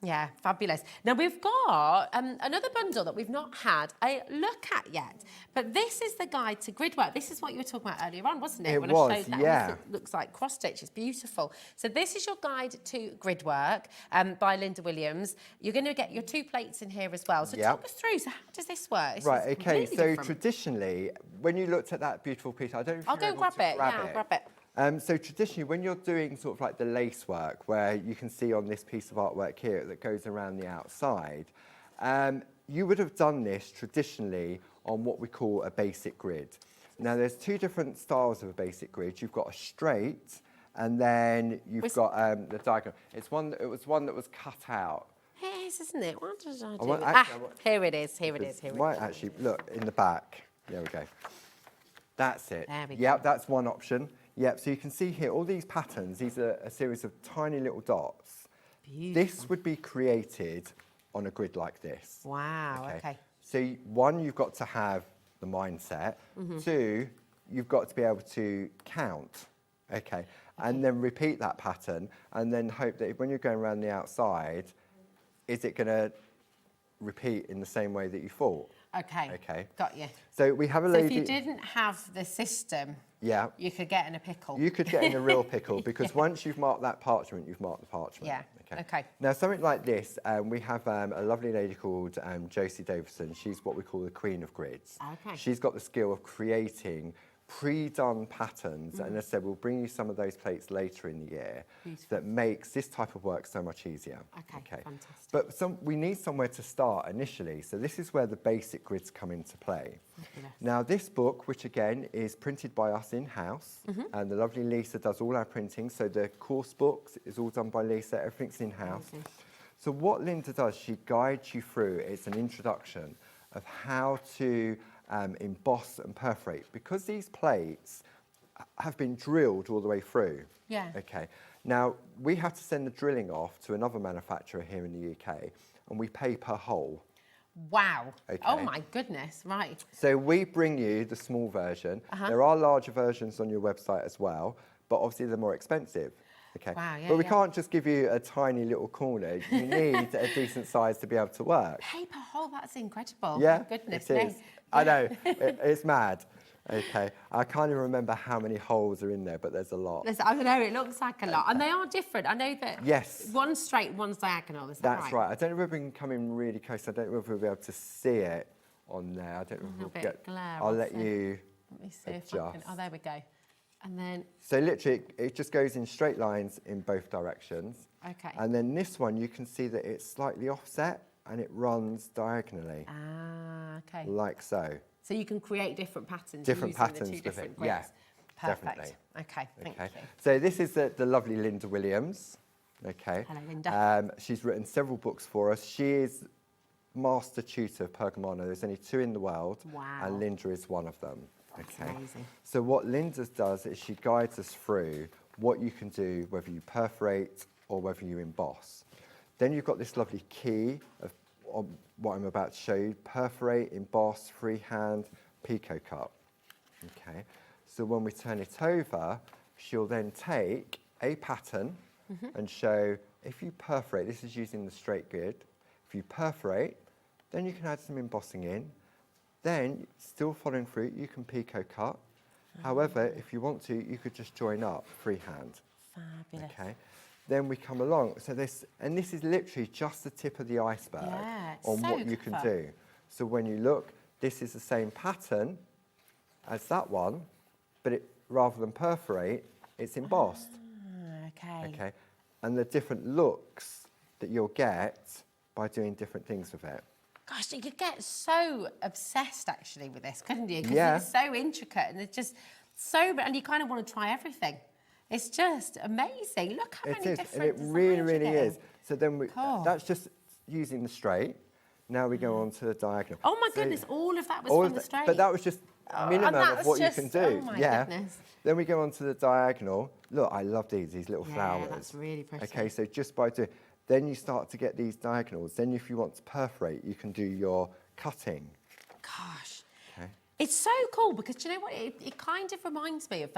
Yeah, fabulous. Now we've got another bundle that we've not had a look at yet, but this is the guide to grid work. This is what you were talking about earlier on, wasn't it? It when was, I showed that. yeah. It looks like cross stitch. It's beautiful. So this is your guide to grid work by Linda Williams. You're going to get your 2 plates in here as well. So talk us through. So how does this work? This Right, is okay, completely so different. traditionally, when you looked at that beautiful piece, I don't know if I'll you're go able grab to it. Yeah, I'll grab it. So traditionally, when you're doing sort of like the lace work, where you can see on this piece of artwork here that goes around the outside, you would have done this traditionally on what we call a basic grid. Now, there's two different styles of a basic grid. You've got a straight, and then you've got the diagonal. It was one that was cut out. It is, isn't it? What did I do? want- actually, Here it is. Here it is. Here it Might is. actually, look, in the back. There we go. That's it. There we Yep, go. that's one option. Yep, so you can see here all these patterns. These are a series of tiny little dots. Beautiful. This would be created on a grid like this. Wow. Okay. So one, you've got to have the mindset. Two, you've got to be able to count. Okay. And then repeat that pattern, and then hope that when you're going around the outside, is it going to repeat in the same way that you thought? Okay. Okay. Got you. So we have a So lady. if you didn't have the system, Yeah. you could get in a pickle. You could get in a real pickle because once you've marked that parchment, you've marked the parchment. Yeah, okay. Now, something like this, we have a lovely lady called Josie Davison. She's what we call the queen of grids. Okay. She's got the skill of creating pre-done patterns, and as I said, we'll bring you some of those plates later in the year. Beautiful. That makes this type of work so much easier. Okay, fantastic. But we need somewhere to start initially, so this is where the basic grids come into play. Fabulous. Now, this book, which again is printed by us in-house, and the lovely Lisa does all our printing, so the course books is all done by Lisa, everything's in-house. Amazing. So what Linda does, she guides you through, it's an introduction of how to emboss and perforate, because these plates have been drilled all the way through. Yeah. Okay. Now, we have to send the drilling off to another manufacturer here in the UK, and we pay per hole. Wow. Okay. Oh my goodness. Right. So we bring you the small version. There are larger versions on your website as well, but obviously they're more expensive. Okay. Wow, yeah, but we yeah. can't just give you a tiny little corner. You need a decent size to be able to work. Paper hole, that's incredible. Yeah, My goodness it me. is. I know, it's mad. Okay, I can't even remember how many holes are in there, but there's a lot. Listen, I don't know, it looks like a lot. And they are different. I know that Yes. one's straight, one's diagonal. Is that That's right. I don't know if we can come in really close. I don't know if we'll be able to see it on there. I don't know if little we'll bit get. glare I'll off let it. you. Let me see if I can. adjust. Oh, there we go. And then, So literally, it just goes in straight lines in both directions. okay. And then this one, you can see that it's slightly offset and it runs diagonally, Ah, okay. like so. So you can create different patterns Different using patterns the two with different it, grids. yeah, Perfect. definitely. Okay, thank you. So this is the lovely Linda Williams. Okay. Hello, Linda. She's written several books for us. She is master tutor of Pergamano. There's only 2 in the world. Wow. And Linda is one of them. That's Okay. amazing. So what Linda does is she guides us through what you can do, whether you perforate or whether you emboss. Then you've got this lovely key of what I'm about to show you: perforate, emboss, freehand, picot cut. Okay. So when we turn it over, she'll then take a pattern and show, if you perforate, this is using the straight grid, if you perforate, then you can add some embossing in. Then, still following through, you can picot cut. However, if you want to, you could just join up freehand. Fabulous. Okay. Then we come along. So this is literally just the tip of the iceberg Yeah, it's on so what you can clever. do. So when you look, this is the same pattern as that one, but rather than perforate, it's embossed. Ah, okay. Okay. And the different looks that you'll get by doing different things with it. Gosh, you could get so obsessed actually with this, couldn't you? Because Yeah. it's so intricate and it's just so, and you kind of want to try everything. It's just amazing. Look how It many is, different and it designs really, you're really getting. is. So then Cool. that's just using the straight. Now we go on to the diagonal. Oh my So goodness, all of that was all from of the that- straight. But that was just Oh, and minimum that of was what just- you can do. oh my yeah. goodness. Then we go on to the diagonal. Look, I love these little Yeah, flowers. that's really pretty. Okay, so just by doing, then you start to get these diagonals. Then if you want to perforate, you can do your cutting. Gosh. Okay. It's so cool because do you know what? It kind of reminds me of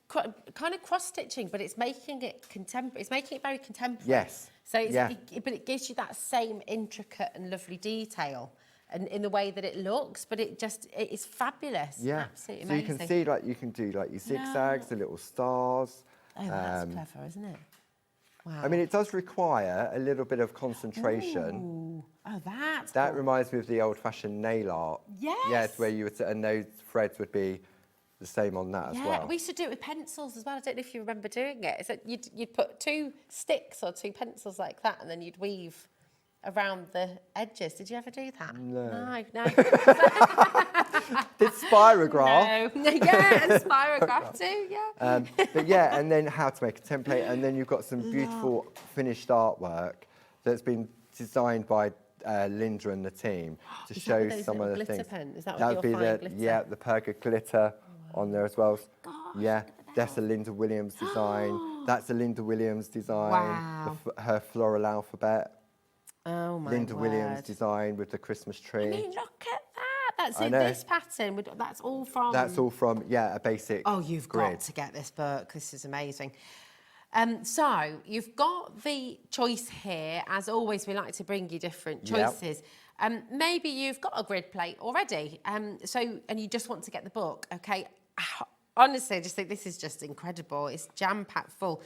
kind of cross stitching, but it's making it contemporary. It's making it very contemporary. Yes. So, it's, Yeah. but it gives you that same intricate and lovely detail, and in the way that it looks. But it is fabulous. Yeah. Absolutely so amazing. you can see, like, you can do like your zigzags, the little stars. Oh, that's clever, isn't it? Wow. I mean, it does require a little bit of concentration. Ooh. Oh, that's That cool. reminds me of the old-fashioned nail art. Yes. Yes, where you would, and those threads would be the same on that as Yeah, well. we used to do it with pencils as well. I don't know if you remember doing it. So you'd put 2 sticks or 2 pencils like that, and then you'd weave around the edges. Did you ever do that? No. No. Did spirograph. No. Yeah, and spirograph too, yeah. But yeah, and then how to make a template, and then you've got some beautiful finished artwork that's been designed by Linda and the team to Is that show with those some of little the glitter things. pens? Is that with That your would be fine the glitter? yeah, the Perga glitter on there as well. Gosh, yeah, look at that's a that. Linda Williams design. That's a Linda Williams design. Wow. Her floral alphabet. Oh my Linda Williams word. design with the Christmas tree. I mean, look at that. That's I in know. this pattern. That's all from... That's all from a basic. Oh, you've grid. got to get this book. This is amazing. So you've got the choice here. As always, we like to bring you different choices. Maybe you've got a grid plate already. And you just want to get the book. Okay. Honestly, I just think this is just incredible. It's jam-packed full.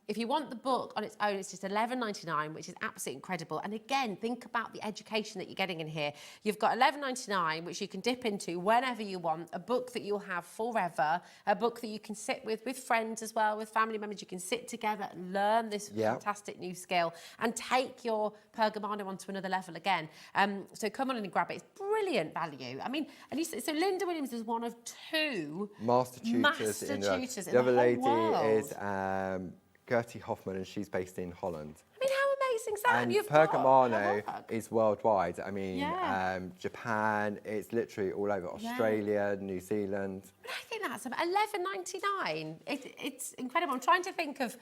If you want the book on its own, it's just $11.99, which is absolutely incredible. And again, think about the education that you're getting in here. You've got $11.99, which you can dip into whenever you want, a book that you'll have forever, a book that you can sit with friends as well, with family members. You can sit together and learn this fantastic new skill and take your Pergamano onto another level again. So come on in and grab it. It's brilliant value. I mean, so Linda Williams is one of 2 master tutors in the the other whole lady world. is Gertie Hoffman, and she's based in Holland. I mean, how amazing is that? And You've got Pergamano a book. is worldwide. I mean, Yeah. Japan, it's literally all over. Australia, New Zealand. I think that's about $11.99. It's incredible. I'm trying to think of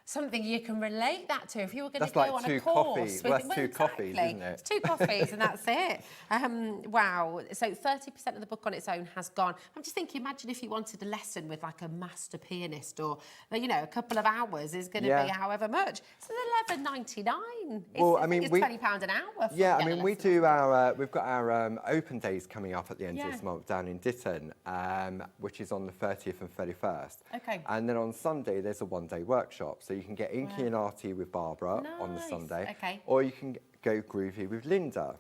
something you can relate that to. If you were going to go like on 2 a course. coffees. Well, that's 2 coffees, isn't it? It's 2 coffees and that's it. Wow. So 30% of the book on its own has gone. I'm just thinking, imagine if you wanted a lesson with like a master pianist, or, you know, a couple of hours is going to be however much. So $11.99. Well, I mean, it's £20 an hour. Yeah, I mean, we do our, we've got our open days coming up at the end of this month down in Ditton, which is on the 30th and 31st. Okay. And then on Sunday, there's a one-day workshop. So you can get Inky and Arty with Barbara on the Sunday. Okay. Or you can go Groovi with Linda.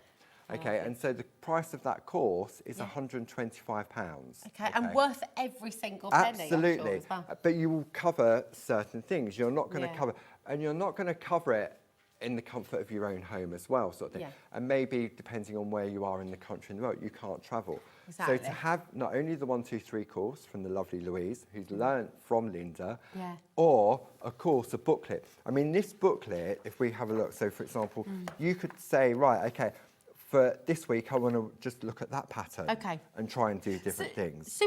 Okay, and so the price of that course is £125. Okay, and worth every single penny. Absolutely. I'm sure, as well. But you will cover certain things. You're not going to Yeah. cover, and you're not going to cover it in the comfort of your own home as well, sort of thing. Yeah. And maybe depending on where you are in the country and the world, you can't travel. Exactly. So to have not only the 1, 2, 3 course from the lovely Louise, who's learned from Linda, or a course, a booklet. I mean, this booklet, if we have a look, so for example, you could say, right, okay, for this week, I want to just look at that pattern and try and do different things. So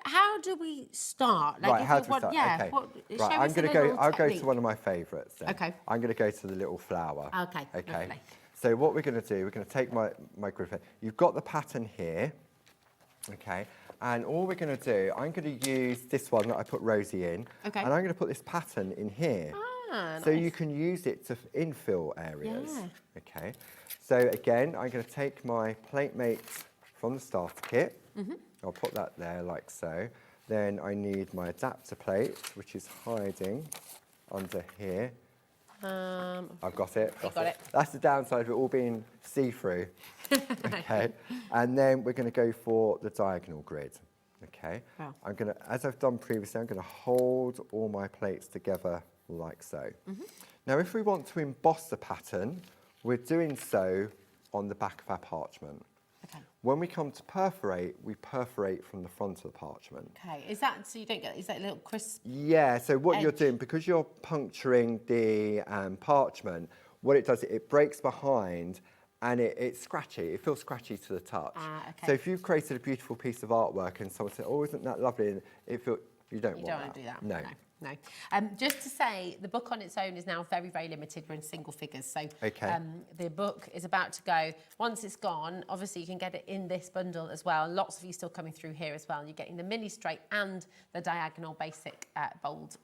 how do we start? Like, Right, if how you do we want- start? Yeah, Okay. show Right, us I'm a going to go. little I'll go technique. to one of my favourites. Then. Okay. I'm going to go to the little flower. Okay. Okay. Lovely. So what we're going to do, we're going to take my group. You've got the pattern here. Okay. And all we're going to do, I'm going to use this one that I put Rosie in. Okay. And I'm going to put this pattern in here. Ah, So nice. you can use it to infill areas. Yeah. Okay. So again, I'm going to take my plate mate from the starter kit. I'll put that there like so. Then I need my adapter plate, which is hiding under here. I've got it. got it. That's the downside of it all being see-through. Okay. And then we're going to go for the diagonal grid. Okay. Wow. I'm going to, as I've done previously, I'm going to hold all my plates together like so. Now, if we want to emboss the pattern, we're doing so on the back of our parchment. Okay. When we come to perforate, we perforate from the front of the parchment. Okay. Is that so you don't get? Is that a little crisp? Yeah, so what you're Edge. doing, because you're puncturing the parchment, what it does, it breaks behind and it's scratchy. It feels scratchy to the touch. Okay. So if you've created a beautiful piece of artwork and someone said, oh, isn't that lovely? And it feels, you don't You want don't want to do that. No. No. Just to say, the book on its own is now very, very limited. We're in single figures. So the book is about to go. Once it's gone, obviously you can get it in this bundle as well. Lots of you still coming through here as well. You're getting the mini straight and the diagonal basic bold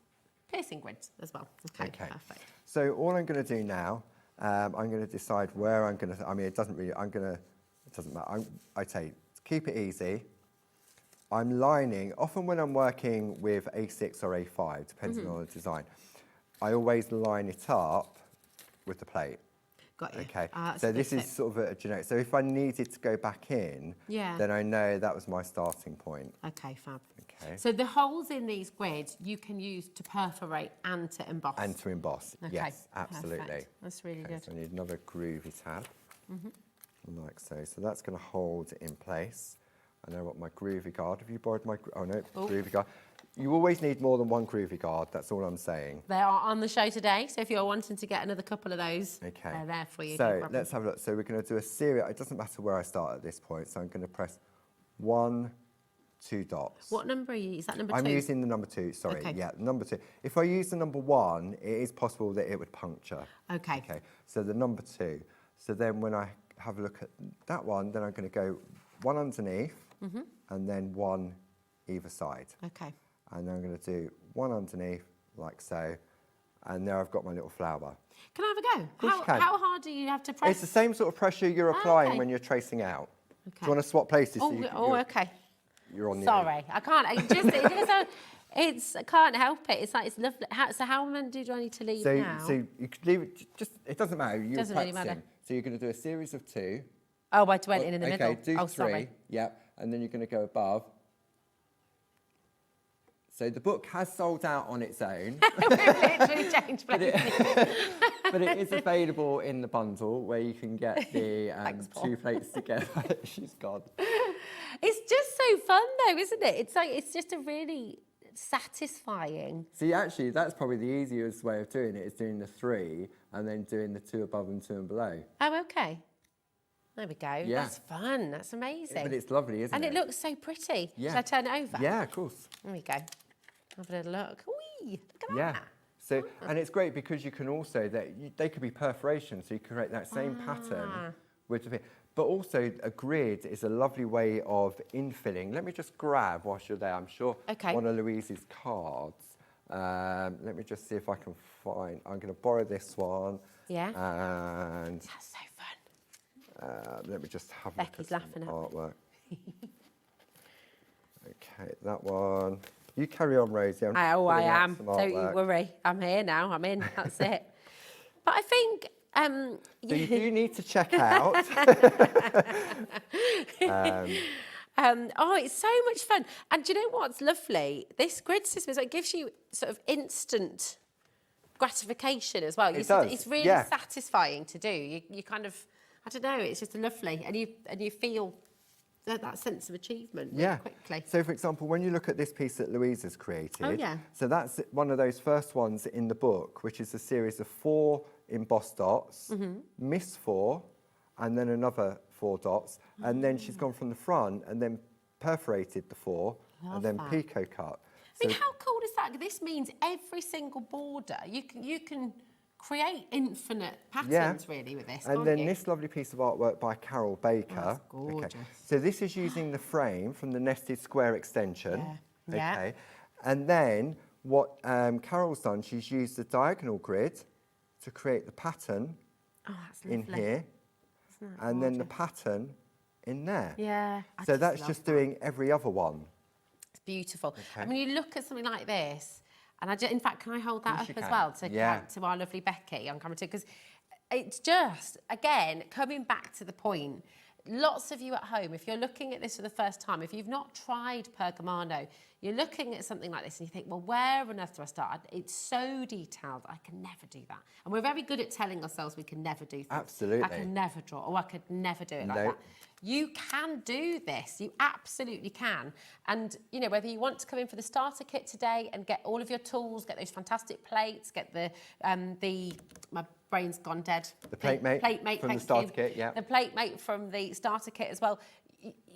piercing grids as well. Okay, perfect. So all I'm going to do now, I'm going to decide where I'm going to, I mean, it doesn't really, it doesn't matter. I say, keep it easy. I'm lining, often when I'm working with A6 or A5, depending on the design, I always line it up with the plate. Got you. Okay, That's so a good this is tip. sort of a generic. So if I needed to go back in, Yeah. then I know that was my starting point. Okay, fab. Okay. So the holes in these grids you can use to perforate and to emboss. And to emboss, Okay, yes, absolutely. perfect. That's really Okay, good. so I need another groovy tab, like so. So that's going to hold it in place. I know what my groovy guard. Have you borrowed my? Oh no, groovy guard. You always need more than one groovy guard. That's all I'm saying. They are on the show today, so if you're wanting to get another couple of those, Okay. they're there for you. So let's have a look. So we're going to do a series. It doesn't matter where I start at this point. So I'm going to press 1, 2 dots. What number are you? Is that number 2? I'm using the number 2. Sorry, Okay. yeah, number 2. If I use the number 1, it is possible that it would puncture. Okay. Okay. So the number 2. So then when I have a look at that one, then I'm going to go 1 underneath, and then 1 either side. Okay. And then I'm going to do 1 underneath, like so. And there I've got my little flower. Can I have a go? course you can. How hard do you have to press? It's the same sort of pressure you're applying okay. when you're tracing out. Okay. Do you want to swap places? Oh, so you, okay. You're on the Sorry, I can't. I I can't help it. It's like it's lovely. So how many do I need to leave now? So you could leave it, just, it doesn't matter. You're Doesn't really practicing. matter. So you're going to do a series of 2. Oh, I went in the middle. Okay, do 3. Sorry. Yep. And then you're going to go above. So the book has sold out on its own. We've literally changed places. But it is available in the bundle where you can get the Thanks, Paul. 2 plates together. She's gone. It's just so fun, though, isn't it? It's like it's just a really satisfying. See, actually, that's probably the easiest way of doing it, is doing the 3 and then doing the 2 above and 2 and below. Oh, okay. There we go. Yeah. That's fun. That's amazing. But it's lovely, isn't and it? it looks so pretty. Yeah. Should I turn it over? Yeah, of course. There we go. Have a little look. Whee! Look at Yeah. that. So, and it's great because you can also, they could be perforations, so you can create that same Ah. pattern with the, but also a grid is a lovely way of infilling. Let me just grab whilst you're there. I'm sure Okay. one of Louise's cards. Let me just see if I can find, I'm going to borrow this one. Yeah. And That's so fun. let me just have Becky's a look at laughing some at me. artwork. Okay, that one. You carry on, Rosie. I'm just I pulling out am. some Don't you artwork. worry. I'm here now. I'm in. That's it. But I think. So you do need to check out. Oh, it's so much fun. And do you know what's lovely? This grid system is it gives you sort of instant gratification as well. It does, It's really yeah. satisfying to do. You kind of, I don't know, it's just lovely. And you feel that sense of achievement really quickly. So, for example, when you look at this piece that Louise has created, Oh, yeah. so that's one of those first ones in the book, which is a series of 4 embossed dots, Mm-hmm. missed 4, and then another 4 dots, and then she's gone from the front and then perforated the 4, Love and then that. picot cut. I mean, how cool is that? This means every single border, you can create infinite patterns really with this, And can't then you? this lovely piece of artwork by Carol Baker. That's gorgeous. So this is using the frame from the nested square extension. Yeah. Okay. And then what Carol's done, she's used the diagonal grid to create the pattern Oh, that's in lovely. here, Isn't that and then the gorgeous? pattern in there. Yeah. I So that's love just that. doing every other one. It's beautiful. I Okay. mean, you look at something like this, and in fact, can I hold that course up you as can. well to, Yeah. to our lovely Becky on camera too? Because it's just, again, coming back to the point, lots of you at home, if you're looking at this for the first time, if you've not tried Pergamano, you're looking at something like this and you think, well, where on earth do I start? It's so detailed, I can never do that. And we're very good at telling ourselves we can never do things. Absolutely. I can never draw, or I could never do it like No. that. You can do this. You absolutely can. And, you know, whether you want to come in for the starter kit today and get all of your tools, get those fantastic plates, get my brain's gone dead. The plate mate from the thank starter you. kit, yeah. The plate mate from the starter kit as well.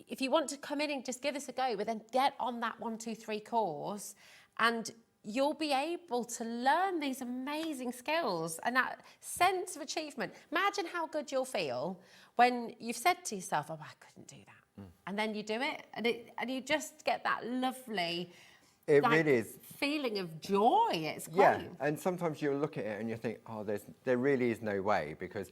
If you want to come in and just give this a go, but then get on that 1, 2, 3 course, and you'll be able to learn these amazing skills and that sense of achievement. Imagine how good you'll feel when you've said to yourself, oh, I couldn't do that. And then you do it, and you just get that lovely It really is. feeling of joy. It's great. Yeah, and sometimes you'll look at it and you think, oh, there really is no way, because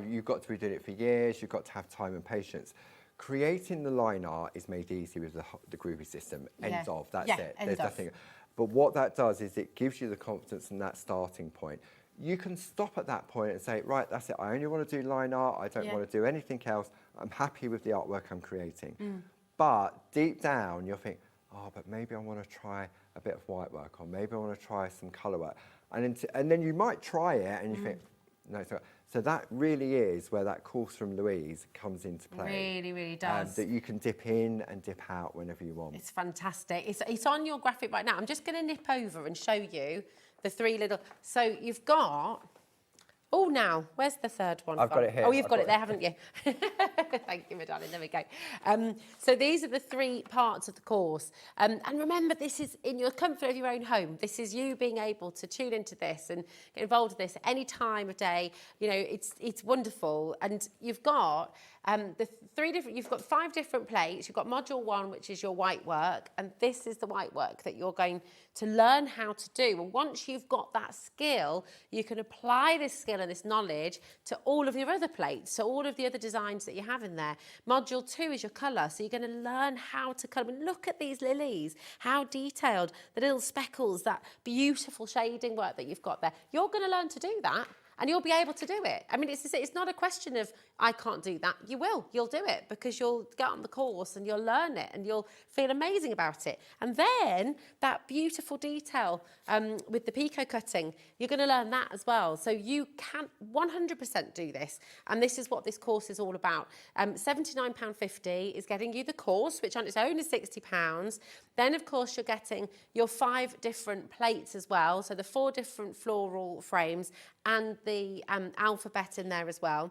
you've got to be doing it for years, you've got to have time and patience. Creating the line art is made easy with the Groovi system. End of, that's it. End There's of. nothing. But what that does is it gives you the confidence in that starting point. you can stop at that point and say, right, that's it. I only want to do line art. I don't want to do anything else. I'm happy with the artwork I'm creating. But deep down, you'll think, oh, but maybe I want to try a bit of white work, or maybe I want to try some colour work. And then you might try it and you think, no, it's not. So that really is where that course from Louise comes into play. Really, really does. That you can dip in and dip out whenever you want. It's fantastic. It's on your graphic right now. I'm just going to nip over and show you the 3 little... So you've got... Oh, now, where's the third one? I've got it here. Oh, you've got it there, haven't you? Thank you, my darling. There we go. So these are the 3 parts of the course. And remember, this is in your comfort of your own home. This is you being able to tune into this and get involved with this at any time of day. You know, it's wonderful. And you've got you've got 5 different plates. You've got module 1, which is your white work, and this is the white work that you're going to learn how to do. And once you've got that skill, you can apply this skill and this knowledge to all of your other plates, so all of the other designs that you have in there. Module 2 is your colour, so you're going to learn how to colour. And look at these lilies, how detailed, the little speckles, that beautiful shading work that you've got there. You're going to learn to do that. And you'll be able to do it. I mean, it's not a question of, I can't do that. You will. You'll do it because you'll get on the course and you'll learn it and you'll feel amazing about it. And then that beautiful detail with the picot cutting, you're going to learn that as well. So you can 100% do this. And this is what this course is all about. £79.50 is getting you the course, which on its own is £60. Then, of course, you're getting your 5 different plates as well. So the 4 different floral frames and the alphabet in there as well.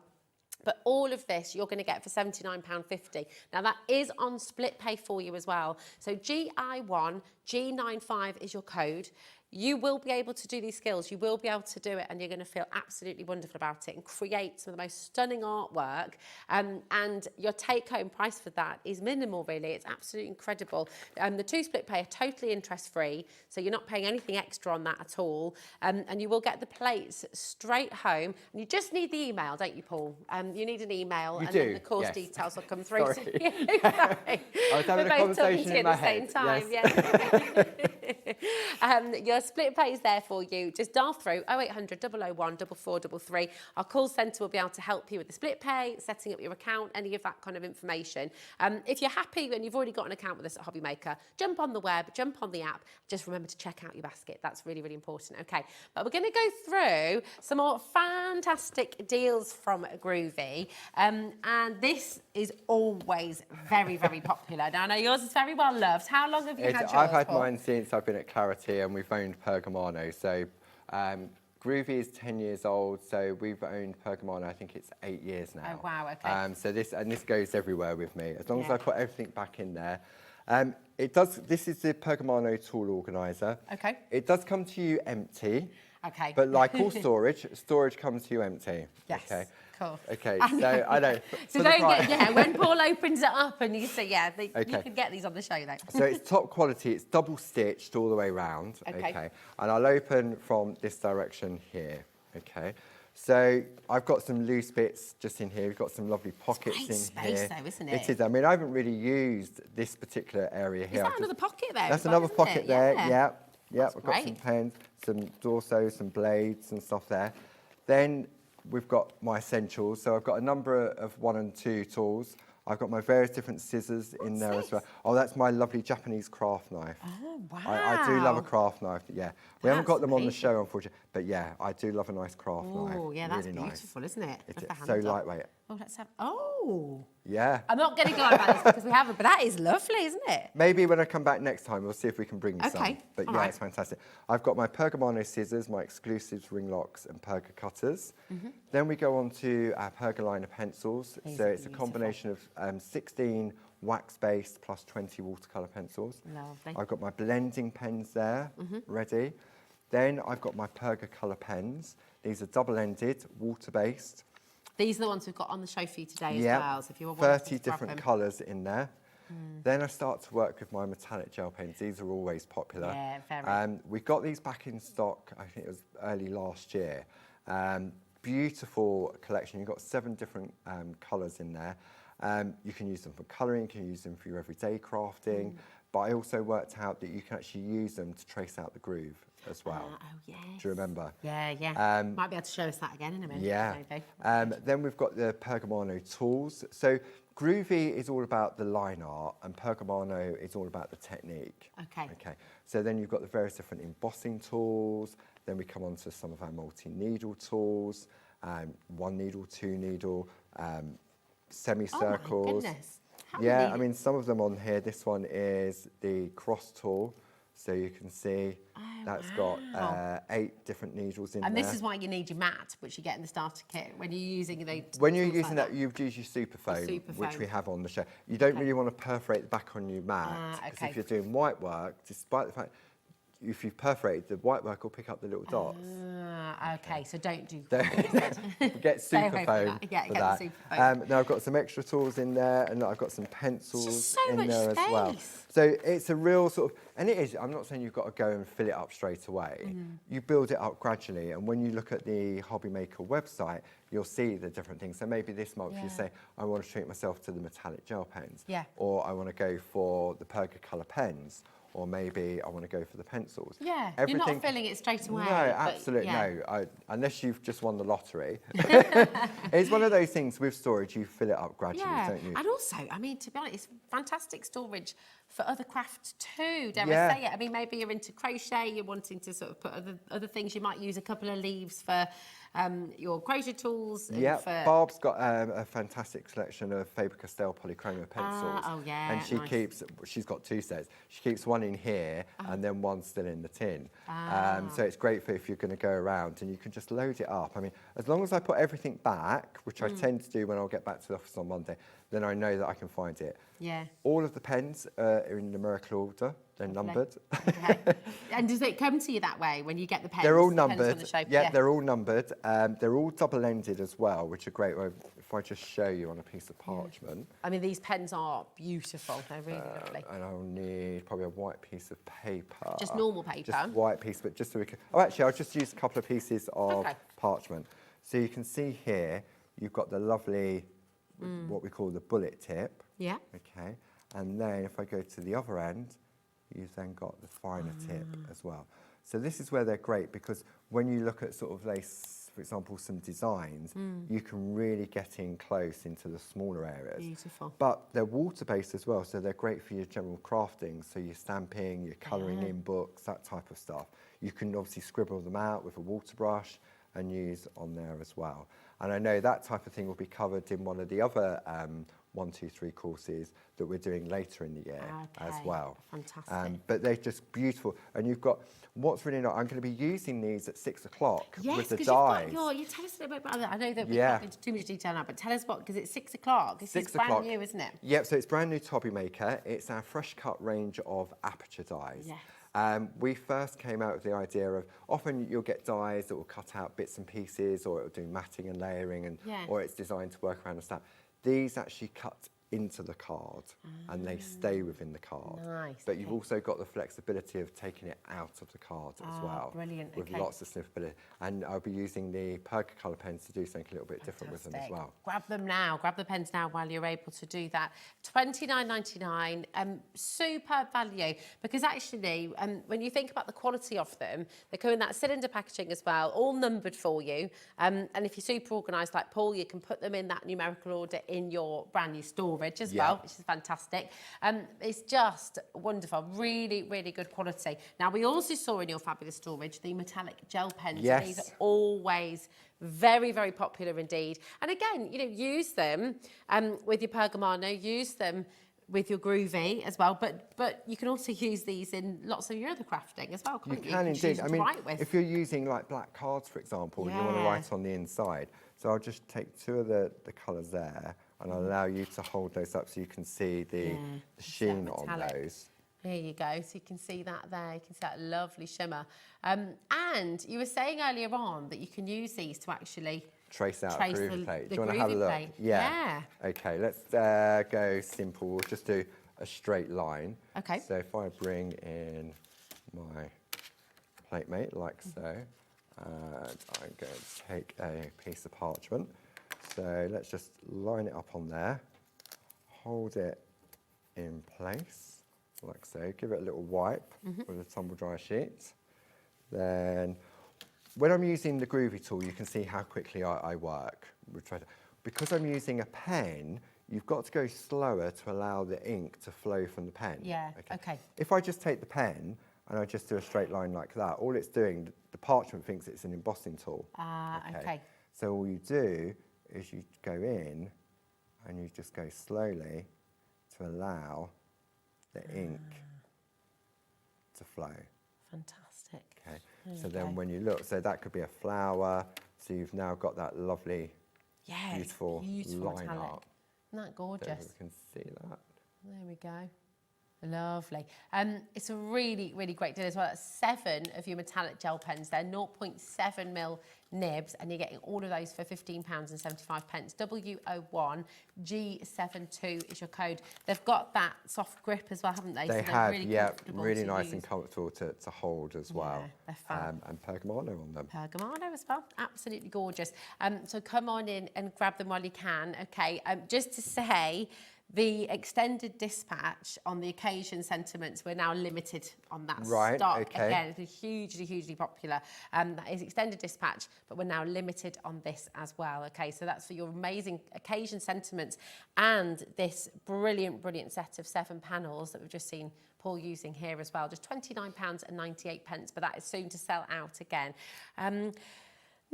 But all of this you're going to get for £79.50. Now, that is on split pay for you as well. So GI1, G95 is your code. You will be able to do these skills. You will be able to do it, and you're going to feel absolutely wonderful about it and create some of the most stunning artwork. And your take-home price for that is minimal, really. It's absolutely incredible. The 2 split pay are totally interest-free, so you're not paying anything extra on that at all. And you will get the plates straight home. And you just need the email, don't you, Paul? You need an email, then the course details will come through. Sorry. Exactly. I was having a conversation in my head. At the same time, yes. Your split pay is there for you. Just dial through 0800 001 4433. Our call centre will be able to help you with the split pay, setting up your account, any of that kind of information. If you're happy and you've already got an account with us at HobbyMaker, jump on the web, jump on the app. Just remember to check out your basket. That's really, really important. Okay, but we're going to go through some more fantastic deals from Groovi. And this is always very, very popular. Now, I know yours is very well loved. How long have you had yours? I've had Paul? mine since I've been at Clarity, and we've owned Pergamano. So Groovi is 10 years old, so we've owned Pergamano, I think it's 8 years now. Oh, wow, okay. So this goes everywhere with me, as long as I put everything back in there. This is the Pergamano tool organiser. Okay. It does come to you empty. Okay. But like all storage comes to you empty. Yes. Okay. Cool. Okay, so I know. So don't get, when Paul opens it up and you say, you can get these on the show though. So it's top quality, it's double stitched all the way round. Okay. And I'll open from this direction here. Okay. So I've got some loose bits just in here. We've got some lovely pockets in space here. Though, isn't it? It is. I mean, I haven't really used this particular area here. Is that another pocket there? That's another pocket there. Yeah. Yeah. That's We've got some pens, some dorsos, some blades and stuff there. Then we've got my essentials. So I've got a number of 1 and 2 tools. I've got my various different scissors in there as well. Oh, that's my lovely Japanese craft knife. Oh, wow. I do love a craft knife, yeah. We haven't got them on the beautiful. show, unfortunately. But yeah, I do love a nice craft knife. Oh, yeah, that's really beautiful, nice. isn't it? It's so lightweight. Oh, let's have... Oh! Yeah. I'm not going to go on about this because we haven't, but that is lovely, isn't it? Maybe when I come back next time, we'll see if we can bring you some. Okay, But all yeah, right. it's fantastic. I've got my Pergamano scissors, my exclusives, ring locks and Perga cutters. Then we go on to our Pergaliner pencils. These So are it's a combination of 16 wax-based plus 20 watercolour pencils. Lovely. I've got my blending pens there, ready. Then I've got my Perga colour pens. These are double-ended, water-based. These are the ones we've got on the show for you today as Yeah, well. So if you want 30 different colours in there. Then I start to work with my metallic gel pens. These are always popular. Yeah, very. We got these back in stock, I think it was early last year. Beautiful collection. You've got 7 different colours in there. You can use them for colouring, you can use them for your everyday crafting. but I also worked out that you can actually use them to trace out the groove as well. Oh, yes. Do you remember? Yeah. Might be able to show us that again in a minute. Yeah. Maybe. Then we've got the Pergamano tools. So Groovi is all about the line art and Pergamano is all about the technique. Okay. So then you've got the various different embossing tools. Then we come on to some of our multi-needle tools, 1 needle, 2 needle, semicircles. Oh my goodness. Yeah, I mean, some of them on here. This one is the cross tool. So you can see that's got 8 different needles in there. And this is why you need your mat, which you get in the starter kit when you're using the. When you're using that, you use your super foam, which we have on the show. You don't really want to perforate the back on your mat, because if you're doing white work, despite the fact if you've perforated, the white work will pick up the little dots. Okay, so don't do that. Get super foam for that. Super foam. Now I've got some extra tools in there, and I've got some pencils in there space. as well. So it's a real sort of, and it is, I'm not saying you've got to go and fill it up straight away. You build it up gradually, and when you look at the HobbyMaker website, you'll see the different things. So maybe this month you say, I want to treat myself to the metallic gel pens, or I want to go for the Perga colour pens, or maybe I want to go for the pencils. Yeah, you're not filling it straight away. No, absolutely no. Unless you've just won the lottery. It's one of those things with storage, you fill it up gradually, don't you? And also, I mean, to be honest, it's fantastic storage for other crafts too, dare I say it. I mean, maybe you're into crochet, you're wanting to sort of put other things. You might use a couple of leaves for your crochet tools. Yeah, Barb's got a fantastic selection of Faber-Castell polychroma pencils. And she's got 2 sets. She keeps one in here and then one still in the tin. So it's great for if you're going to go around and you can just load it up. I mean, as long as I put everything back, which I tend to do when I'll get back to the office on Monday, then I know that I can find it. Yeah. All of the pens are in numerical order. They're numbered. Okay. And does it come to you that way when you get the pens? They're all numbered. The yeah, they're all numbered. They're all double-ended as well, which are great. If I just show you on a piece of parchment. I mean, these pens are beautiful. They're really lovely. And I'll need probably a white piece of paper. Just normal paper? Just white piece, but just so we can... Oh, actually, I'll just use a couple of pieces of parchment. So you can see here, you've got the lovely, what we call the bullet tip. Yeah. Okay. And then if I go to the other end, you've then got the finer tip as well. So this is where they're great, because when you look at sort of lace, for example, some designs, you can really get in close into the smaller areas. Beautiful. But they're water-based as well, so they're great for your general crafting, so your stamping, your colouring in books, that type of stuff. You can obviously scribble them out with a water brush and use on there as well. And I know that type of thing will be covered in one of the other 1, 2, 3 courses that we're doing later in the year as well. Fantastic. But they're just beautiful. And you've got, what's really nice, I'm going to be using these at 6 o'clock with the dies. You tell us a little bit about that. I know that we can't go into too much detail now, but tell us what, because it's 6 o'clock. This is brand new, isn't it? Yep, so it's brand new to HobbyMaker. It's our fresh cut range of aperture dies. Yes. We first came out with the idea of, often you'll get dies that will cut out bits and pieces, or it'll do matting and layering, and or it's designed to work around a stamp. These actually cut into the card and they stay within the card. Nice. But you've also got the flexibility of taking it out of the card as well. Brilliant. With lots of sniffability. And I'll be using the Perga colour pens to do something a little bit different with them as well. Grab them now. Grab the pens now while you're able to do that. $29.99. Superb value, because actually, when you think about the quality of them, they come in that cylinder packaging as well, all numbered for you. And if you're super organised like Paul, you can put them in that numerical order in your brand new storage as well, which is fantastic. It's just wonderful, really, really good quality. Now, we also saw in your fabulous storage the metallic gel pens. Yes. These are always very, very popular indeed. And again, you know, use them with your Pergamano, use them with your Groovi as well, but you can also use these in lots of your other crafting as well, can't you? You can indeed. I mean, if you're using like black cards, for example, and you want to write on the inside, so I'll just take 2 of the colours there, and I'll allow you to hold those up so you can see the sheen on those. There you go. So you can see that there. You can see that lovely shimmer. And you were saying earlier on that you can use these to actually trace out a Groovi plate. Do you want to Groovi have a look? plate. Yeah. Okay, let's go simple. We'll just do a straight line. Okay. So if I bring in my plate mate like so, and I'm going to take a piece of parchment. So let's just line it up on there, hold it in place like so. Give it a little wipe with a tumble dryer sheet. Then, when I'm using the Groovi tool, you can see how quickly I work. Because I'm using a pen, you've got to go slower to allow the ink to flow from the pen. Yeah, okay. If I just take the pen and I just do a straight line like that, all it's doing, the parchment thinks it's an embossing tool. Okay. So all you do is you go in and you just go slowly to allow the ink to flow. Fantastic. Okay. So then when you look, so that could be a flower. So you've now got that lovely, beautiful line metallic. art. Isn't that gorgeous? So you can see that. There we go. Lovely. It's a really, really great deal as well. 7 of your metallic gel pens. They're 0.7mm nibs, and you're getting all of those for £15.75. W01 G72 is your code. They've got that soft grip as well, haven't they? They so have, really yeah, comfortable really to nice use. and comfortable to hold as well. Yeah, they're fab. And pergamano on them. Pergamano as well, absolutely gorgeous. So come on in and grab them while you can. Okay, just to say, the extended dispatch on the occasion sentiments, we're now limited on that stock. Okay. Again, it's hugely, hugely popular. That is extended dispatch, but we're now limited on this as well. Okay, so that's for your amazing occasion sentiments and this brilliant, brilliant set of 7 panels that we've just seen Paul using here as well. Just £29.98, but that is soon to sell out again.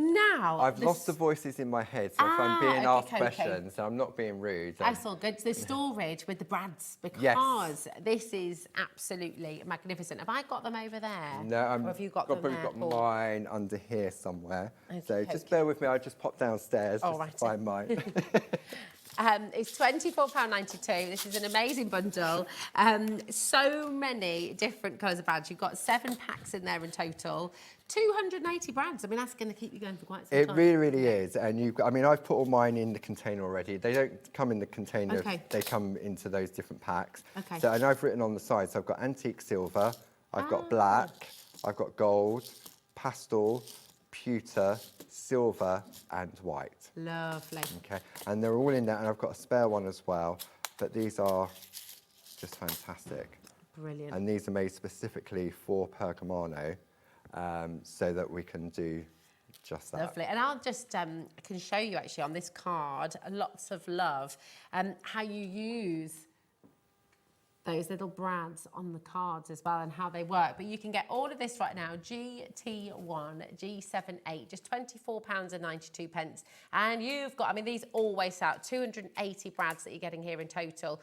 Now, I've lost the voices in my head, so if I'm being asked questions, and I'm not being rude. That's all good. The storage with the brads, because this is absolutely magnificent. Have I got them over there? No, or have you got them probably there, got Paul? mine under here somewhere. So Okay, just bear with me. I'll just pop downstairs All just to right. find mine. It's £24.92. This is an amazing bundle. So many different colours of brads. You've got 7 packs in there in total. 280 brands. I mean, that's going to keep you going for quite some time. It really, really is. And I mean, I've put all mine in the container already. They don't come in the container. Okay. They come into those different packs. Okay. So, and I've written on the side. So I've got antique silver, I've got black, I've got gold, pastel, pewter, silver, and white. Lovely. Okay. And they're all in there. And I've got a spare one as well. But these are just fantastic. Brilliant. And these are made specifically for pergamano. So that we can do just that. Lovely. And I'll just I can show you actually on this card, lots of love, how you use those little brads on the cards as well and how they work. But you can get all of this right now, GT1, G78, just £24.92. And you've got, I mean, these always sell out, 280 brads that you're getting here in total.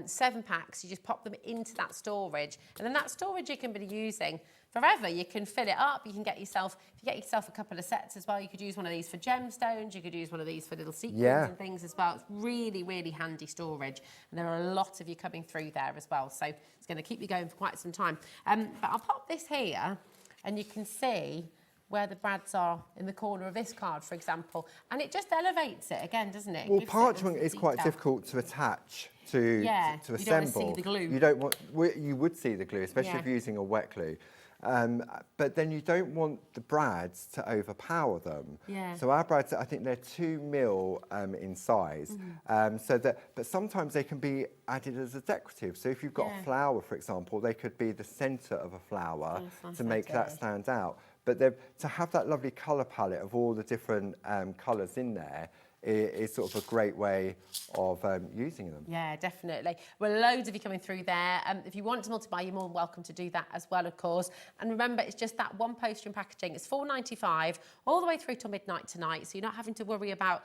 7 packs, you just pop them into that storage. And then that storage you can be using forever. You can fill it up. You can get yourself, if you get yourself a couple of sets as well, you could use one of these for gemstones. You could use one of these for little sequins and things as well. It's really, really handy storage. And there are a lot of you coming through there as well. So it's going to keep you going for quite some time. But I'll pop this here and you can see where the brads are in the corner of this card, for example. And it just elevates it again, doesn't it? Well, parchment is quite difficult to attach to assemble. You don't want to see the glue. You don't want, you would see the glue, especially if you're using a wet glue. But then you don't want the brads to overpower them. Yeah. So our brads, I think they're 2 mil in size. But sometimes they can be added as a decorative. So if you've got a flower, for example, they could be the centre of a flower to make that stand out. But to have that lovely colour palette of all the different colours in there is sort of a great way of using them. Yeah, definitely. Well, loads of you coming through there. If you want to multi-buy, you're more than welcome to do that as well, of course. And remember, it's just that one poster and packaging. It's £4.95 all the way through till midnight tonight, so you're not having to worry about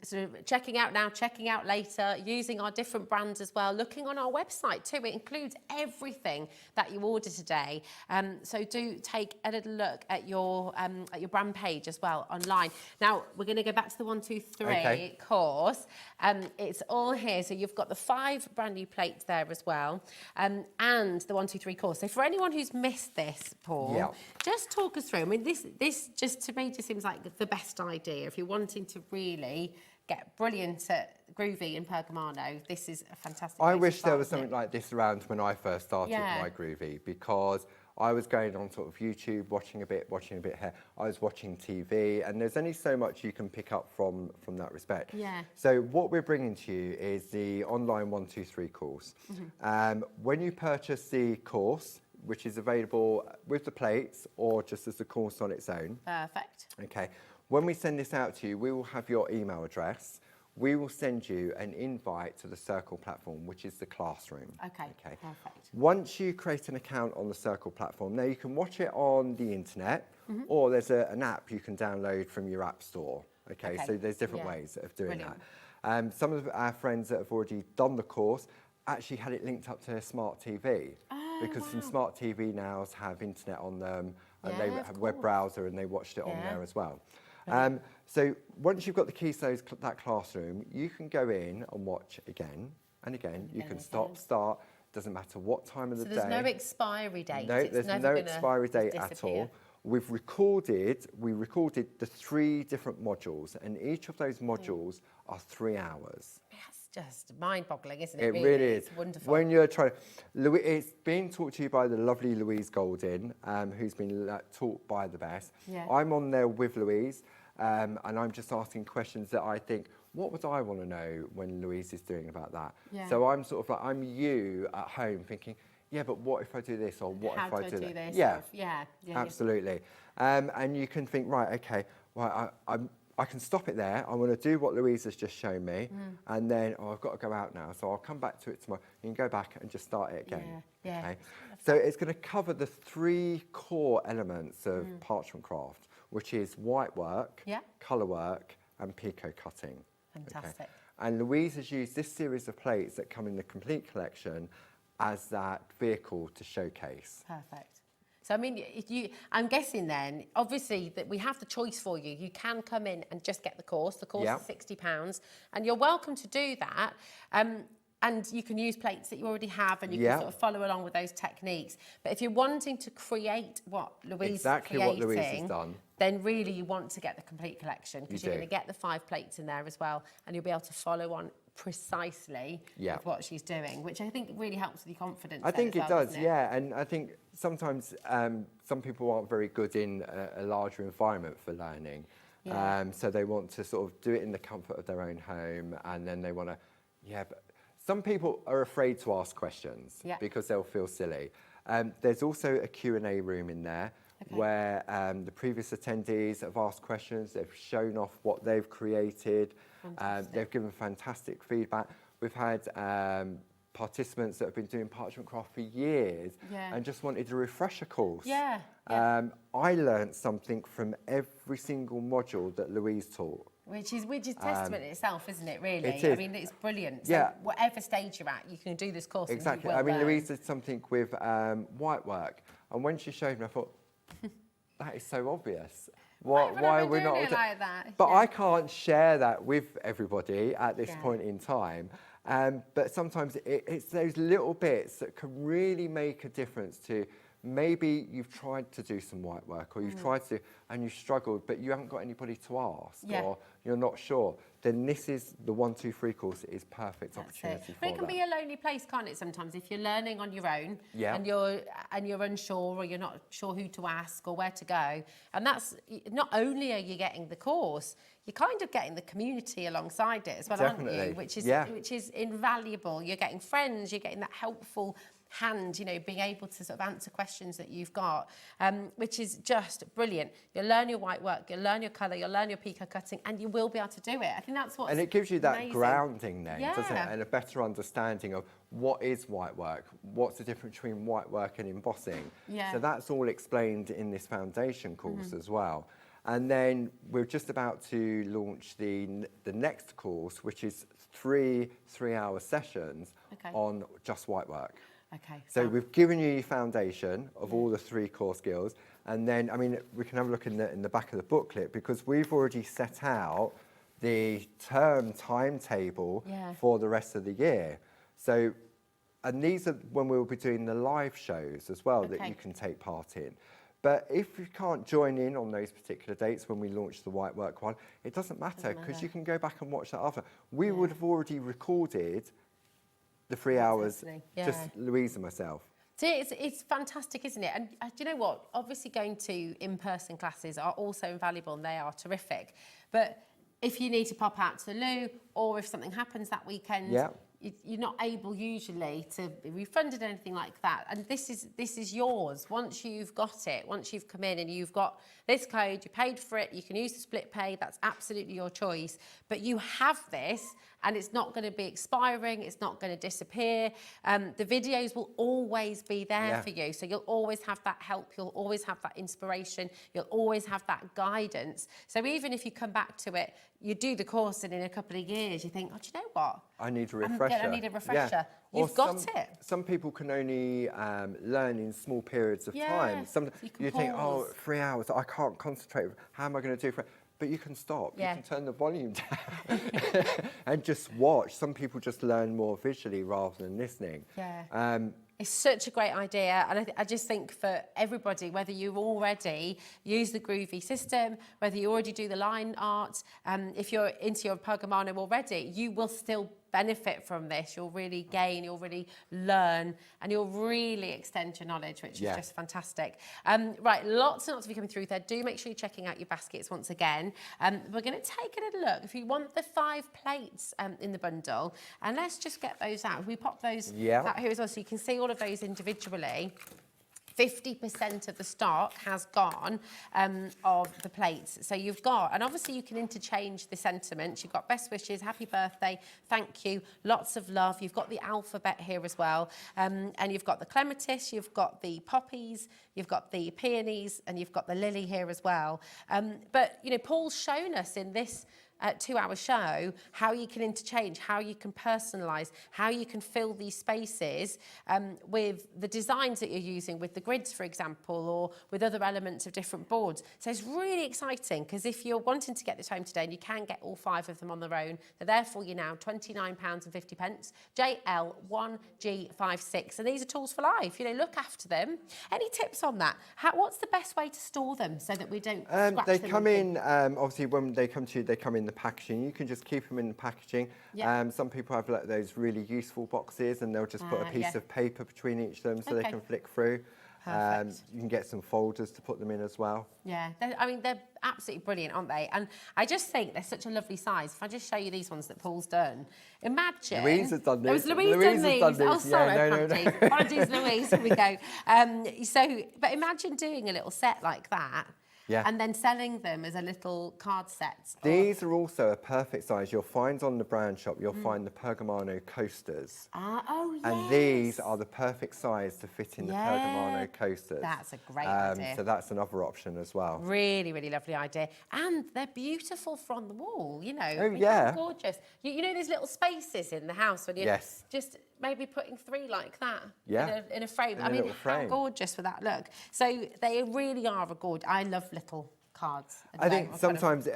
sort of checking out now, checking out later, using our different brands as well, looking on our website too. It includes everything that you order today. So do take a little look at your brand page as well online. Now, we're going to go back to the 1, 2, 3 course. It's all here. So you've got the 5 brand new plates there as well, and the 1, 2, 3 course. So for anyone who's missed this, Paul, just talk us through. I mean, this just to me just seems like the best idea if you're wanting to really get brilliant at Groovi and Pergamano. This is a fantastic. I wish there was something like this around when I first started my Groovi, because I was going on sort of YouTube, watching a bit here. I was watching TV, and there's only so much you can pick up from that respect. Yeah. So what we're bringing to you is the online 123 course. When you purchase the course, which is available with the plates or just as a course on its own. Perfect. Okay. When we send this out to you, we will have your email address. We will send you an invite to the Circle platform, which is the classroom. Okay, perfect. Once you create an account on the Circle platform, now you can watch it on the internet, or there's an app you can download from your app store. Okay, so there's different ways of doing that. Some of our friends that have already done the course actually had it linked up to their smart TV, because some smart TV now have internet on them, and they have a web browser, and they watched it on there as well. So once you've got the keys to that classroom, you can go in and watch again and again. You can stop, start, doesn't matter what time of the day. So there's no expiry date? No, there's no expiry date at all. We recorded the 3 different modules, and each of those modules are 3 hours. That's just mind-boggling, isn't it? It really is. It's wonderful. When you're trying, it's being taught to you by the lovely Louise Goldin, who's been taught by the best. Yeah. I'm on there with Louise, and I'm just asking questions that I think, what would I want to know when Louise is doing about that? Yeah. So I'm sort of like, I'm you at home thinking, yeah, but what if I do this, or what if I do that? This? Yeah, Yeah, absolutely. And you can think, right, okay, well, I can stop it there. I want to do what Louise has just shown me, and then, I've got to go out now, so I'll come back to it tomorrow. You can go back and just start it again. Yeah. Okay? So it's going to cover the 3 core elements of parchment craft, which is white work, colour work, and picot cutting. Fantastic. Okay? And Louise has used this series of plates that come in the complete collection as that vehicle to showcase. Perfect. So, I mean, I'm guessing then, obviously, that we have the choice for you. You can come in and just get the course. The course is £60, and you're welcome to do that. And you can use plates that you already have, and you can sort of follow along with those techniques. But if you're wanting to create what Louise what Louise has done, then really you want to get the complete collection, because you're going to get the 5 plates in there as well, and you'll be able to follow on precisely with what she's doing, which I think really helps with your confidence. I think it does, yeah. And I think sometimes some people aren't very good in a larger environment for learning. So they want to sort of do it in the comfort of their own home, and then they want to, but some people are afraid to ask questions because they'll feel silly. There's also a Q&A room in there where the previous attendees have asked questions, they've shown off what they've created, they've given fantastic feedback. We've had participants that have been doing parchment craft for years and just wanted a refresher course. I learnt something from every single module that Louise taught. Which is testament in itself, isn't it, really? It is. I mean, it's brilliant. So whatever stage you're at, you can do this course. Exactly. And you will learn. Louise did something with white work, and when she showed me, I thought, that is so obvious. Why are we not doing it like that? But I can't share that with everybody at this point in time. But sometimes it's those little bits that can really make a difference to. Maybe you've tried to do some white work, or you've tried to, and you've struggled, but you haven't got anybody to ask, or you're not sure. Then this is the 123 course is perfect opportunity for that. But it can be a lonely place, can't it? Sometimes if you're learning on your own, and you're unsure, or you're not sure who to ask or where to go, and that's not only are you getting the course, you're kind of getting the community alongside it as well, aren't you? Which is invaluable. You're getting friends, you're getting that helpful hand, being able to sort of answer questions that you've got, which is just brilliant. You'll learn your white work, you'll learn your colour, you'll learn your picot cutting, and you will be able to do it. I think that's what's And it gives you that amazing. grounding then, doesn't it? And a better understanding of what is white work, what's the difference between white work and embossing. So that's all explained in this foundation course as well. And then we're just about to launch the next course, which is 3 3-hour sessions on just white work. So we've given you your foundation of all the 3 core skills, and then, we can have a look in the back of the booklet, because we've already set out the term timetable for the rest of the year. So, and these are when we'll be doing the live shows as well that you can take part in. But if you can't join in on those particular dates when we launch the white work one, it doesn't matter, because you can go back and watch that other. We would have already recorded the 3 hours, just Louise and myself. So it's fantastic, isn't it? And do you know what? Obviously, going to in-person classes are also invaluable and they are terrific. But if you need to pop out to the loo, or if something happens that weekend, you're not able usually to be refunded or anything like that. And this is yours. Once you've got it, once you've come in and you've got this code, you paid for it, you can use the split pay, that's absolutely your choice. But you have this, and it's not going to be expiring, it's not going to disappear. The videos will always be there for you. So you'll always have that help, you'll always have that inspiration, you'll always have that guidance. So even if you come back to it, you do the course and in a couple of years you think, oh, do you know what? I need a refresher. I need a refresher. Yeah. You've got it. Some people can only learn in small periods of time. You think, oh, 3 hours, I can't concentrate. How am I going to do? But you can stop. You can turn the volume down and just watch. Some people just learn more visually rather than listening. Yeah. It's such a great idea, and I just think for everybody, whether you already use the Groovi system, whether you already do the line art, if you're into your Pergamano already, you will still benefit from this. You'll really gain, you'll really learn, and you'll really extend your knowledge, which is just fantastic. Right, lots and lots of you coming through there. Do make sure you're checking out your baskets once again. We're going to take a little look. If you want the 5 plates in the bundle, and let's just get those out. If we pop those out here as well, so you can see all of those individually. 50% of the stock has gone of the plates. So you've got, and obviously you can interchange the sentiments. You've got best wishes, happy birthday, thank you, lots of love. You've got the alphabet here as well. And you've got the clematis, you've got the poppies, you've got the peonies, and you've got the lily here as well. But, you know, Paul's shown us in this 2-hour show how you can interchange, how you can personalise, how you can fill these spaces with the designs that you're using, with the grids, for example, or with other elements of different boards. So it's really exciting, because if you're wanting to get this home today, and you can get all 5 of them on their own, they're there for you now, £29.50, JL1G56, and these are tools for life. You know, look after them. Any tips on that? What's the best way to store them so that we don't scratch they them? come in, obviously when they come to you, they come in the packaging. You can just keep them in the packaging. Some people have like those really useful boxes, and they'll just put a piece of paper between each of them so they can flick through. You can get some folders to put them in as well. Yeah, I mean, they're absolutely brilliant, aren't they? And I just think they're such a lovely size. If I just show you these ones that Paul's done, imagine... Louise has done this. Louise done these. Oh, sorry, no. Apologies, Louise. Here we go. But imagine doing a little set like that. And then selling them as a little card set. These are also a perfect size. You'll find on the brand shop, you'll find the Pergamano coasters. And these are the perfect size to fit in the Pergamano coasters. That's a great idea. So that's another option as well. Really, really lovely idea. And they're beautiful from the wall, you know. Oh, yeah. Gorgeous. You know there's little spaces in the house when you're just maybe putting 3 like that in a frame. I mean, how gorgeous would that look? So they really are a gorgeous. I love little cards. I think sometimes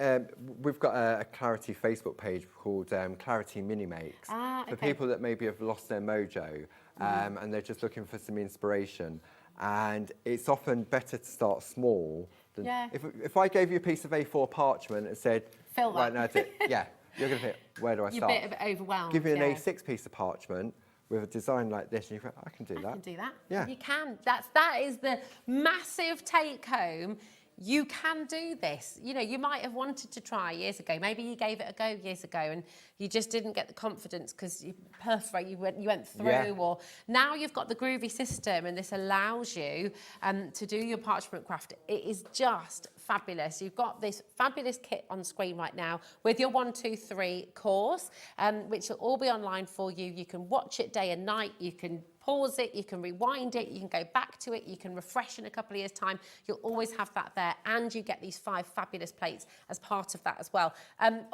we've got a Clarity Facebook page called Clarity Mini Makes for people that maybe have lost their mojo and they're just looking for some inspiration. And it's often better to start small than if I gave you a piece of A4 parchment and said, fill that. Right, now that's it. You're going to think, where do I start? You're a bit overwhelmed. Give you an A6 piece of parchment with a design like this, and you go, I can do that. I can do that. Yeah. You can. That is the massive take home. You can do this. You know, you might have wanted to try years ago. Maybe you gave it a go years ago and you just didn't get the confidence because you went through. Or now you've got the Groovi system, and this allows you to do your parchment craft. It is just fabulous. You've got this fabulous kit on screen right now with your 1, 2, 3 course, which will all be online for you. You can watch it day and night. You can pause it, you can rewind it, you can go back to it, you can refresh in a couple of years' time. You'll always have that there, and you get these 5 fabulous plates as part of that as well.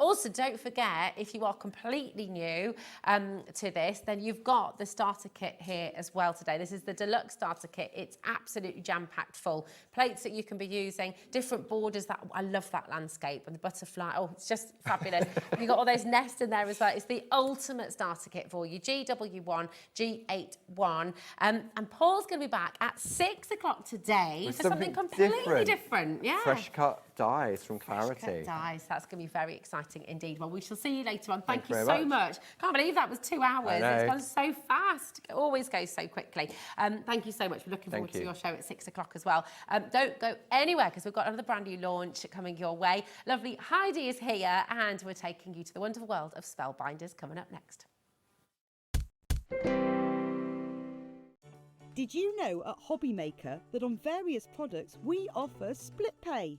Also, don't forget, if you are completely new to this, then you've got the starter kit here as well today. This is the deluxe starter kit. It's absolutely jam-packed full. Plates that you can be using, different borders. I love that landscape and the butterfly. Oh, it's just fabulous. You've got all those nests in there as well. It's the ultimate starter kit for you. GW1, G81. And Paul's going to be back at 6 o'clock today for something completely different. Fresh cut dies from Clarity. Fresh cut dies. That's going to be very exciting indeed. Well, we shall see you later on. Thank you very so much. much. Can't believe that was 2 hours. I know. It's gone so fast. It always goes so quickly. Thank you so much. We're looking forward Thank to you. your show at 6 o'clock as well. Don't go anywhere because we've got another brand new launch coming your way. Lovely Heidi is here and we're taking you to the wonderful world of Spellbinders coming up next. Did you know at HobbyMaker that on various products we offer split pay?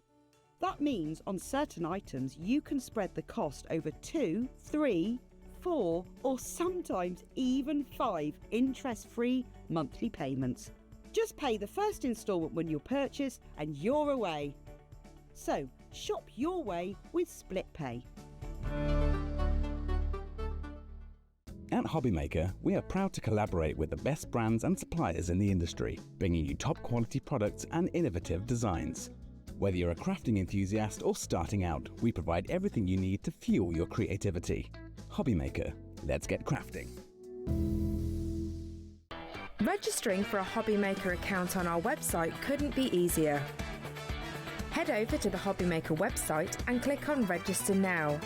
That means on certain items you can spread the cost over 2, 3, 4 or sometimes even 5 interest-free monthly payments. Just pay the first instalment when you purchase and you're away. So shop your way with split pay. At HobbyMaker, we are proud to collaborate with the best brands and suppliers in the industry, bringing you top quality products and innovative designs. Whether you're a crafting enthusiast or starting out, we provide everything you need to fuel your creativity. HobbyMaker, let's get crafting. Registering for a HobbyMaker account on our website couldn't be easier. Head over to the HobbyMaker website and click on Register Now.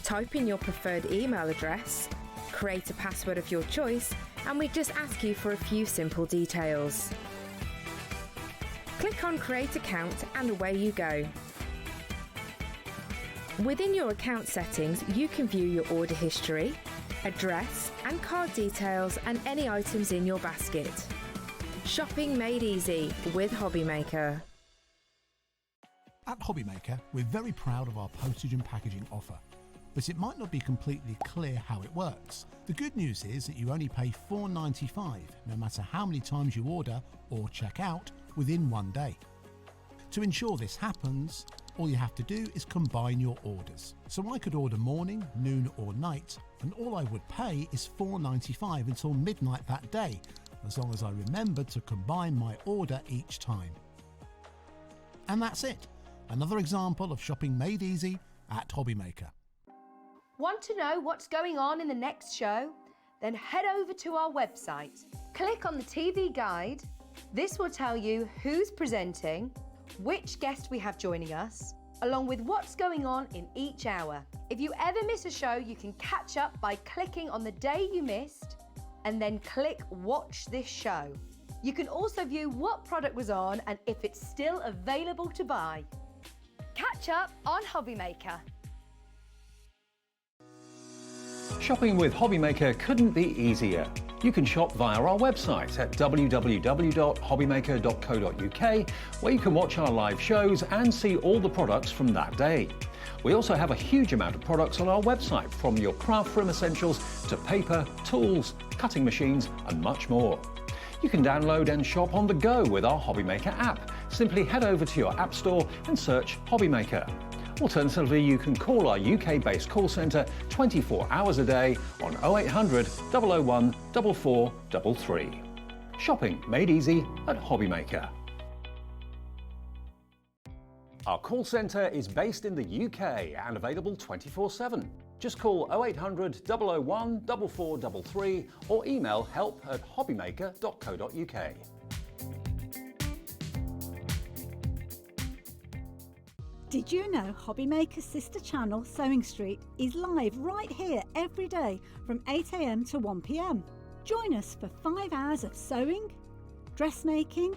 Type in your preferred email address, create a password of your choice, and we just ask you for a few simple details. Click on Create Account and away you go. Within your account settings, you can view your order history, address and card details and any items in your basket. Shopping made easy with HobbyMaker. At HobbyMaker, we're very proud of our postage and packaging offer, but it might not be completely clear how it works. The good news is that you only pay $4.95 no matter how many times you order or check out within 1 day. To ensure this happens, all you have to do is combine your orders. So I could order morning, noon or night, and all I would pay is $4.95 until midnight that day, as long as I remembered to combine my order each time. And that's it. Another example of shopping made easy at HobbyMaker. Want to know what's going on in the next show? Then head over to our website. Click on the TV guide. This will tell you who's presenting, which guest we have joining us, along with what's going on in each hour. If you ever miss a show, you can catch up by clicking on the day you missed and then click Watch This Show. You can also view what product was on and if it's still available to buy. Catch up on HobbyMaker. Shopping with HobbyMaker couldn't be easier. You can shop via our website at www.hobbymaker.co.uk, where you can watch our live shows and see all the products from that day. We also have a huge amount of products on our website, from your craft room essentials to paper, tools, cutting machines and much more. You can download and shop on the go with our HobbyMaker app. Simply head over to your app store and search HobbyMaker. Alternatively, you can call our UK-based call centre 24 hours a day on 0800 001 4433. Shopping made easy at HobbyMaker. Our call centre is based in the UK and available 24/7. Just call 0800 001 4433 or email help@hobbymaker.co.uk. Did you know HobbyMaker's sister channel, Sewing Street, is live right here every day from 8 AM to 1 PM? Join us for 5 hours of sewing, dressmaking,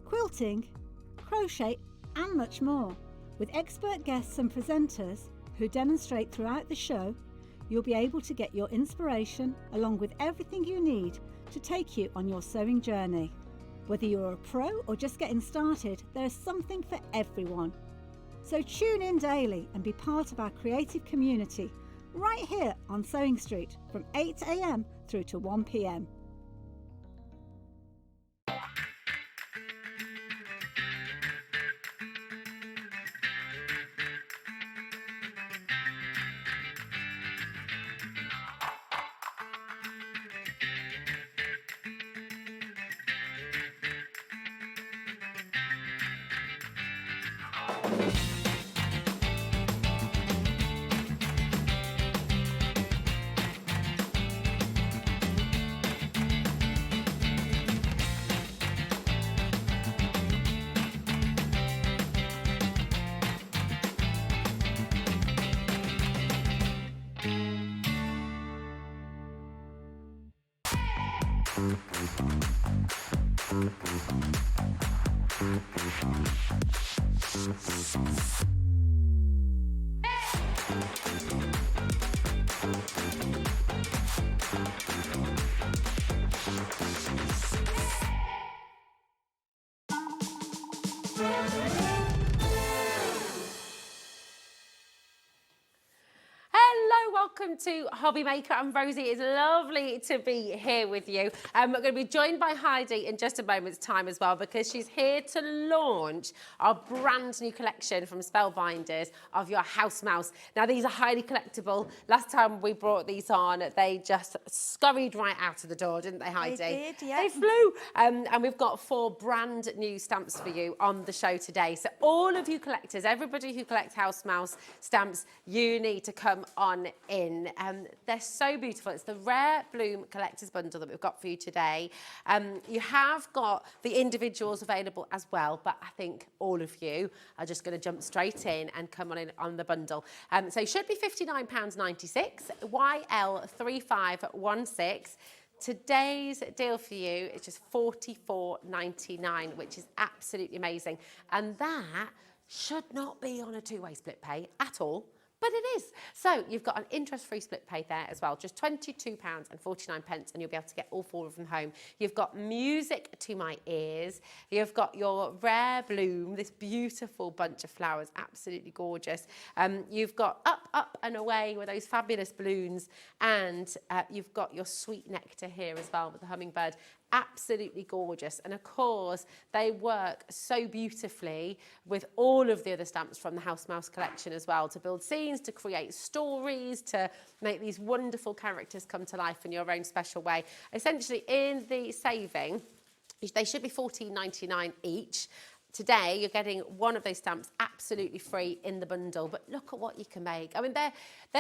quilting, crochet and much more. With expert guests and presenters who demonstrate throughout the show, you'll be able to get your inspiration along with everything you need to take you on your sewing journey. Whether you're a pro or just getting started, there is something for everyone. So tune in daily and be part of our creative community right here on Sewing Street from 8 AM through to 1 PM. Hello, welcome to HobbyMaker. I'm Rosie. It's lovely to be here with you. We're going to be joined by Heidi in just a moment's time as well, because she's here to launch our brand new collection from Spellbinders of your house mouse. Now, these are highly collectible. Last time we brought these on, they just scurried right out of the door, didn't they, Heidi? They did, yeah. They flew. And we've got 4 brand new stamps for you on the show today. So all of you collectors, everybody who collects house mouse stamps, you need to come on in. They're so beautiful. It's the Rare Bloom Collector's Bundle that we've got for you today. You have got the individuals available as well, but I think all of you are just going to jump straight in and come on in on the bundle. So it should be £59.96, YL3516. Today's deal for you is just $44.99, which is absolutely amazing. And that should not be on a two-way split pay at all. But it is. So you've got an interest-free split pay there as well, just £22.49, and you'll be able to get all 4 of them home. You've got Music to My Ears. You've got your Rare Bloom, this beautiful bunch of flowers, absolutely gorgeous. You've got Up, Up and Away with those fabulous balloons, and you've got your Sweet Nectar here as well with the hummingbird. Absolutely gorgeous. And of course, they work so beautifully with all of the other stamps from the House Mouse collection as well, to build scenes, to create stories, to make these wonderful characters come to life in your own special way. Essentially, in the saving, they should be $14.99 each. Today, you're getting one of those stamps absolutely free in the bundle, but look at what you can make. I mean, they're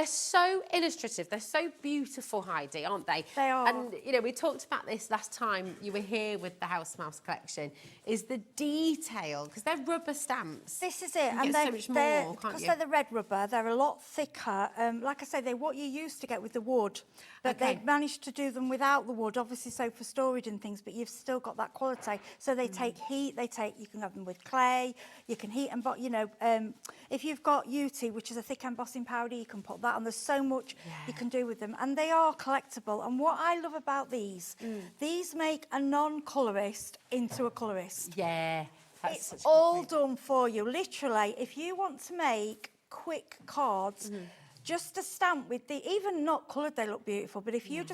so illustrative. They're so beautiful, Heidi, aren't they? They are. And, you know, we talked about this last time you were here with the House Mouse collection, is the detail, because they're rubber stamps. This is it. You And get so much more, can't because you? they're the red rubber, they're a lot thicker. Like I say, they're what you used to get with the wood, but Okay. they've managed to do them without the wood, obviously, so for storage and things, but you've still got that quality. So they take heat, you can have them with clay, you can heat and, if you've got UT, which is a thick embossing powder, you can put that on. There's so much you can do with them, and they are collectible. And what I love about these make a non-colourist into a colourist. Yeah. That's It's such a all good point. done for you. Literally, if you want to make quick cards, just a stamp with even not coloured, they look beautiful. But if you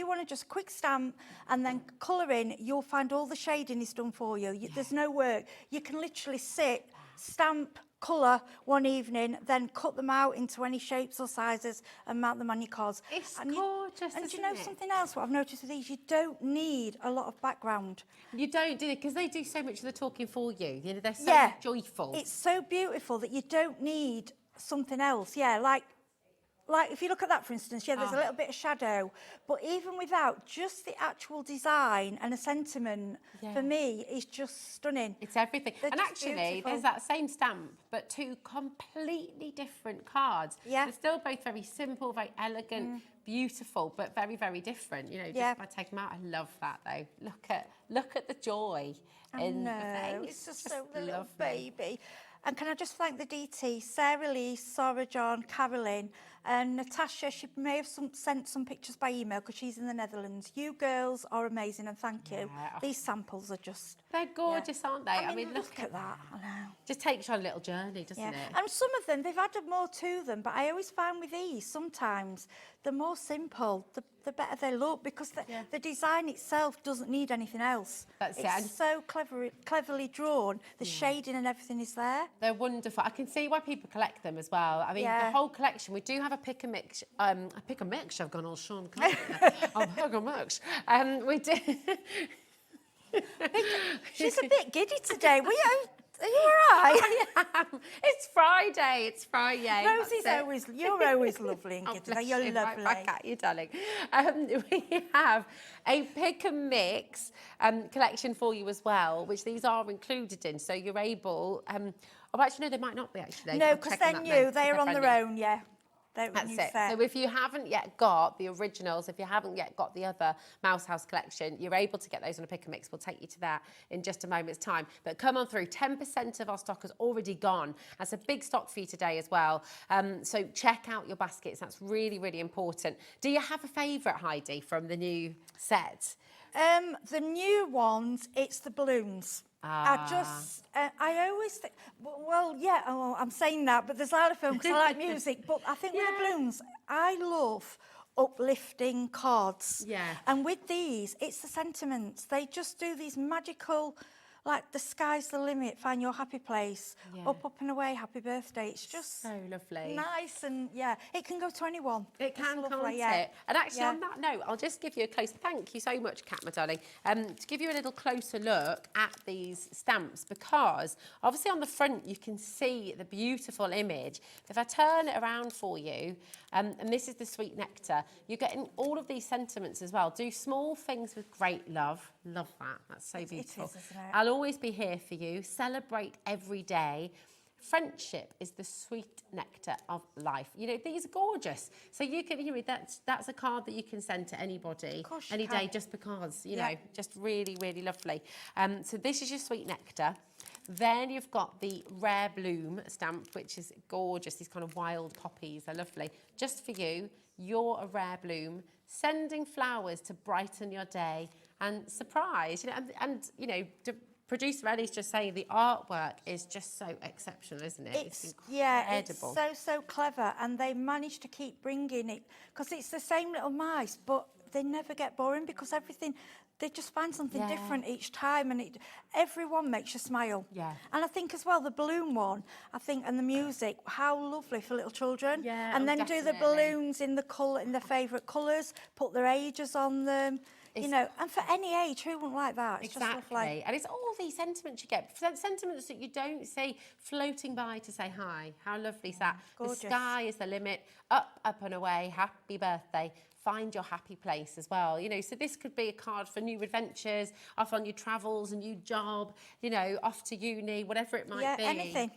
want to just quick stamp and then colour in, you'll find all the shading is done for you. There's no work. You can literally sit, stamp, colour one evening, then cut them out into any shapes or sizes and mount them on your cards. It's and gorgeous, And do you isn't know it? something else? What I've noticed with these, you don't need a lot of background. You don't do it, because they do so much of the talking for you. You know, they're so joyful. It's so beautiful that you don't need something else. Yeah, like if you look at that, for instance, there's a little bit of shadow, but even without, just the actual design and a sentiment, for me, is just stunning. It's everything. They're And just actually, beautiful. there's that same stamp, but 2 completely different cards. Yeah. They're still both very simple, very elegant, beautiful, but very, very different. You know, just Yeah. by taking them out. I love that, though. Look at the joy in the face. It's just so the little lovely. baby. And can I just thank the DT, Sarah Lee, Sarah John, Carolyn, and Natasha. She may have sent some pictures by email because she's in the Netherlands. You girls are amazing, and thank you. Yeah. These samples are just... They're gorgeous, aren't they? I mean, look at that. I know. Just takes you on a little journey, doesn't it? And some of them, they've added more to them, but I always find with these, sometimes, the more simple, the better they look, because the design itself doesn't need anything else. That's it. It's so cleverly drawn. The shading and everything is there. They're wonderful. I can see why people collect them as well. I mean, the whole collection. We do have a pick and mix. I've gone all Sean Connery. Oh, pick and mix. We do. She's a bit giddy today. Are you all right? I am. It's Friday. It's Friday. Rosie's you're always lovely and Oh, giddy. bless You're you. lovely. Right back at you, darling. We have a pick and mix collection for you as well, which these are included in. So you're able. Actually, no, they might not be. Actually, No, I'm because checking they're that now, new. They're on brand their new. own, yeah. That's new it. set. So if you haven't yet got the originals, if you haven't yet got the other Mouse House collection, you're able to get those on a pick and mix. We'll take you to that in just a moment's time. But come on through. 10% of our stock has already gone. That's a big stock for you today as well. So check out your baskets. That's really, really important. Do you have a favourite, Heidi, from the new set? The new ones, it's the balloons. I always think, well, yeah, I'm saying that, but the xylophone, because I like music, but I think with the balloons, I love uplifting cards. Yeah. And with these, it's the sentiments. They just do these magical, like the sky's the limit, find your happy place, up and away, happy birthday. It's just so lovely. Nice, and it can go to anyone. It can, lovely, can't it? And actually, on that note, I'll just give you a close, thank you so much, Kat, my darling, to give you a little closer look at these stamps, because obviously on the front, you can see the beautiful image. If I turn it around for you, and this is the sweet nectar, you're getting all of these sentiments as well. Do small things with great love. Love that. That's so beautiful. It is, isn't it? I'll always be here for you. Celebrate every day. Friendship is the sweet nectar of life. You know, these are gorgeous. So you can, you know, that's a card that you can send to anybody any day, just because, you know, just really, really lovely. So this is your sweet nectar. Then you've got the Rare Bloom stamp, which is gorgeous. These kind of wild poppies are lovely. Just for you, you're a rare bloom, sending flowers to brighten your day and surprise. You know, and you know, producer Ellie's just saying the artwork is just so exceptional, isn't it? It's incredible. It's so clever, and they manage to keep bringing it, because it's the same little mice, but they never get boring, because everything, they just find something different each time, and everyone makes you smile. Yeah. And I think as well, the balloon one, I think, and the music, how lovely for little children. Yeah, and then do the balloons in their favourite colours, put their ages on them. You know, and for any age, who wouldn't like that? It's just lovely. And it's all these sentiments you get, sentiments that you don't see floating by to say hi. How lovely is that? Gorgeous. The sky is the limit, up and away, happy birthday. Find your happy place as well. You know, so this could be a card for new adventures, off on your travels, a new job, you know, off to uni, whatever it might be. Anything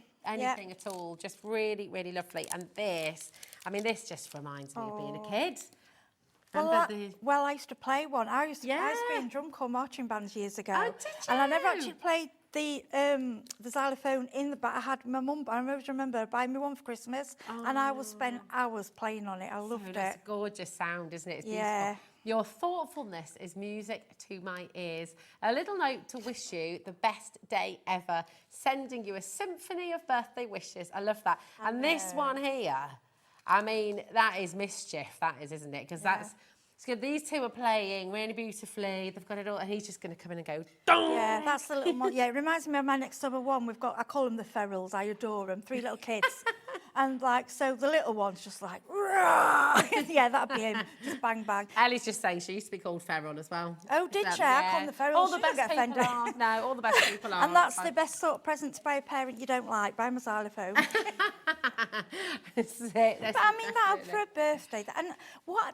at all. Just really, really lovely. And this, I mean, this just reminds me of being a kid. Well, I used to play one. I used to be in drum corps marching bands years ago. Oh, did you? And I never actually played the xylophone in the back. I had my mum, I remember buying me one for Christmas, and I would spend hours playing on it. I loved it. It's a gorgeous sound, isn't it? It's beautiful. Your thoughtfulness is music to my ears. A little note to wish you the best day ever. Sending you a symphony of birthday wishes. I love that. And this one here, I mean, that is mischief, that is, isn't it? Because that's, so these two are playing really beautifully. They've got it all, and he's just going to come in and go, dong! Yeah, that's the little, it reminds me of my next door one. We've got, I call them the ferals, I adore them, 3 little kids. And like, so the little one's just like, yeah, that'd be him, just bang, bang. Ellie's just saying she used to be called Feral as well. Oh, did she? I call them the ferals. All the best people are. No, all the best people are. And that's the best sort of present to buy a parent you don't like. Buy them a xylophone. That's it. But I mean that for a birthday. And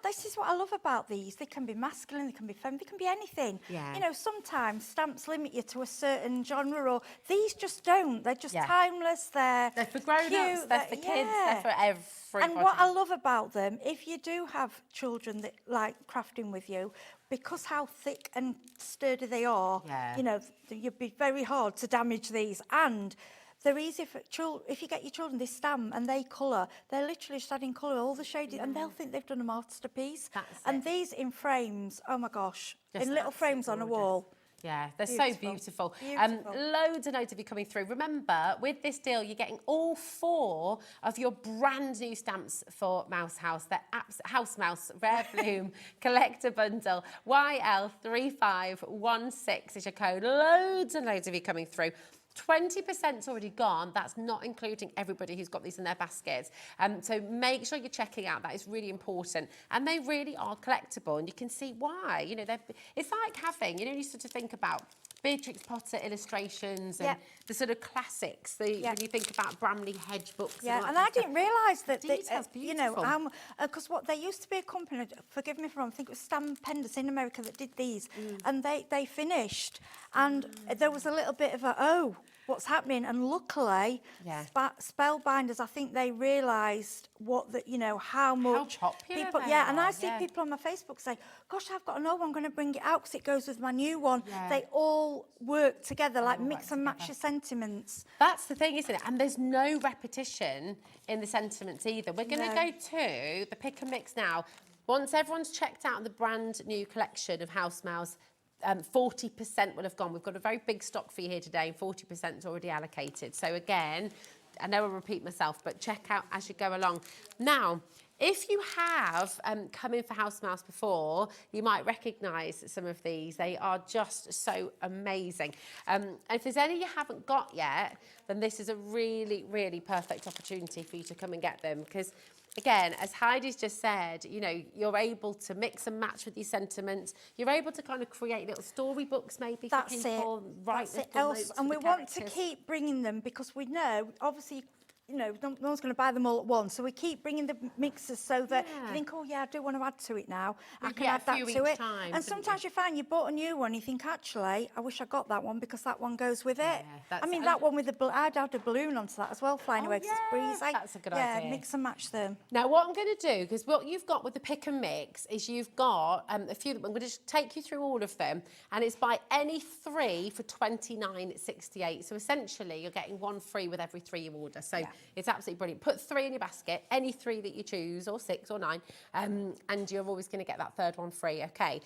this is what I love about these. They can be masculine, they can be feminine, they can be anything. Yeah. You know, sometimes stamps limit you to a certain genre, or these just don't. They're just timeless. They're for grown-ups, they're for kids, they're for everybody. And what I love about them, if you do have children that like crafting with you, because how thick and sturdy they are, you know, you'd be very hard to damage these. And they're easy for children. If you get your children, they stamp and they colour. They're literally just adding colour, all the shades, and they'll think they've done a masterpiece. And these in frames, oh my gosh, Just in little frames on a wall. Yeah, they're so beautiful. Loads of notes of you coming through. Remember, with this deal, you're getting all 4 of your brand new stamps for Mouse House. They're House Mouse Rare Bloom Collector Bundle. YL3516 is your code. Loads and loads of you coming through. 20%'s already gone. That's not including everybody who's got these in their baskets. So make sure you're checking out. That is really important. And they really are collectible, and you can see why. You know, it's like having, you know, you sort of think about Beatrix Potter illustrations and the sort of classics. When you think about Bramley Hedge books. Yeah, and I didn't realise that, you know, because there used to be a company, forgive me if I'm wrong, I think it was Spellbinders in America that did these, and they finished, and there was a little bit of a, what's happening. And luckily, Spellbinders, I think they realised how much popular people. they And are, I see people on my Facebook say, "Gosh, I've got an old one. I'm going to bring it out because it goes with my new one." They all work together, like mix and match your sentiments. That's the thing, isn't it? And there's no repetition in the sentiments either. We're going to go to the pick and mix now. Once everyone's checked out the brand new collection of house smells, 40% will have gone. We've got a very big stock for you here today, and 40% is already allocated. So again, I know I'll repeat myself, but check out as you go along. Now, if you have come in for house smells before, you might recognise some of these. They are just so amazing. And if there's any you haven't got yet, then this is a really, really perfect opportunity for you to come and get them, because again, as Heidi's just said, you're able to mix and match with your sentiments. You're able to kind of create little storybooks maybe for people. That's it. And we want to keep bringing them because we know, obviously, no one's going to buy them all at once. So we keep bringing the mixers so that you think, oh, yeah, I do want to add to it now. I can add that to it. And sometimes you find you bought a new one, you think, actually, I wish I got that one because that one goes with it. I mean, that one with I'd add a balloon onto that as well, flying away because it's breezy. That's a good idea. Yeah, mix and match them. Now, what I'm going to do, because what you've got with the pick and mix is you've got a few. I'm going to just take you through all of them, and it's buy any 3 for $29.68. So essentially, you're getting 1 free with every 3 you order. So it's absolutely brilliant. Put 3 in your basket, any 3 that you choose, or 6 or 9, and you're always going to get that 3rd one free. Okay.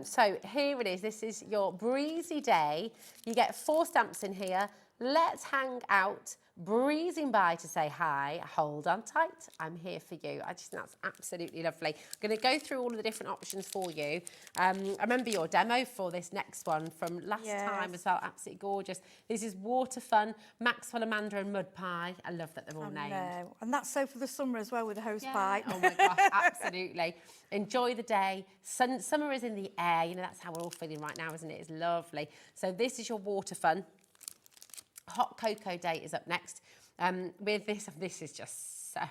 So here it is. This is your breezy day. You get 4 stamps in here. Let's hang out. Breezing by to say hi. Hold on tight. I'm here for you. I just think that's absolutely lovely. I'm going to go through all of the different options for you. I remember your demo for this next one from last time as well. Absolutely gorgeous. This is Water Fun, Maxwell, Amanda and Mud Pie. I love that they're all named. And that's so for the summer as well with the hose pipe. Oh my gosh, absolutely. Enjoy the day. Summer is in the air. That's how we're all feeling right now, isn't it? It's lovely. So this is your Water Fun. Hot cocoa date is up next. With this is just so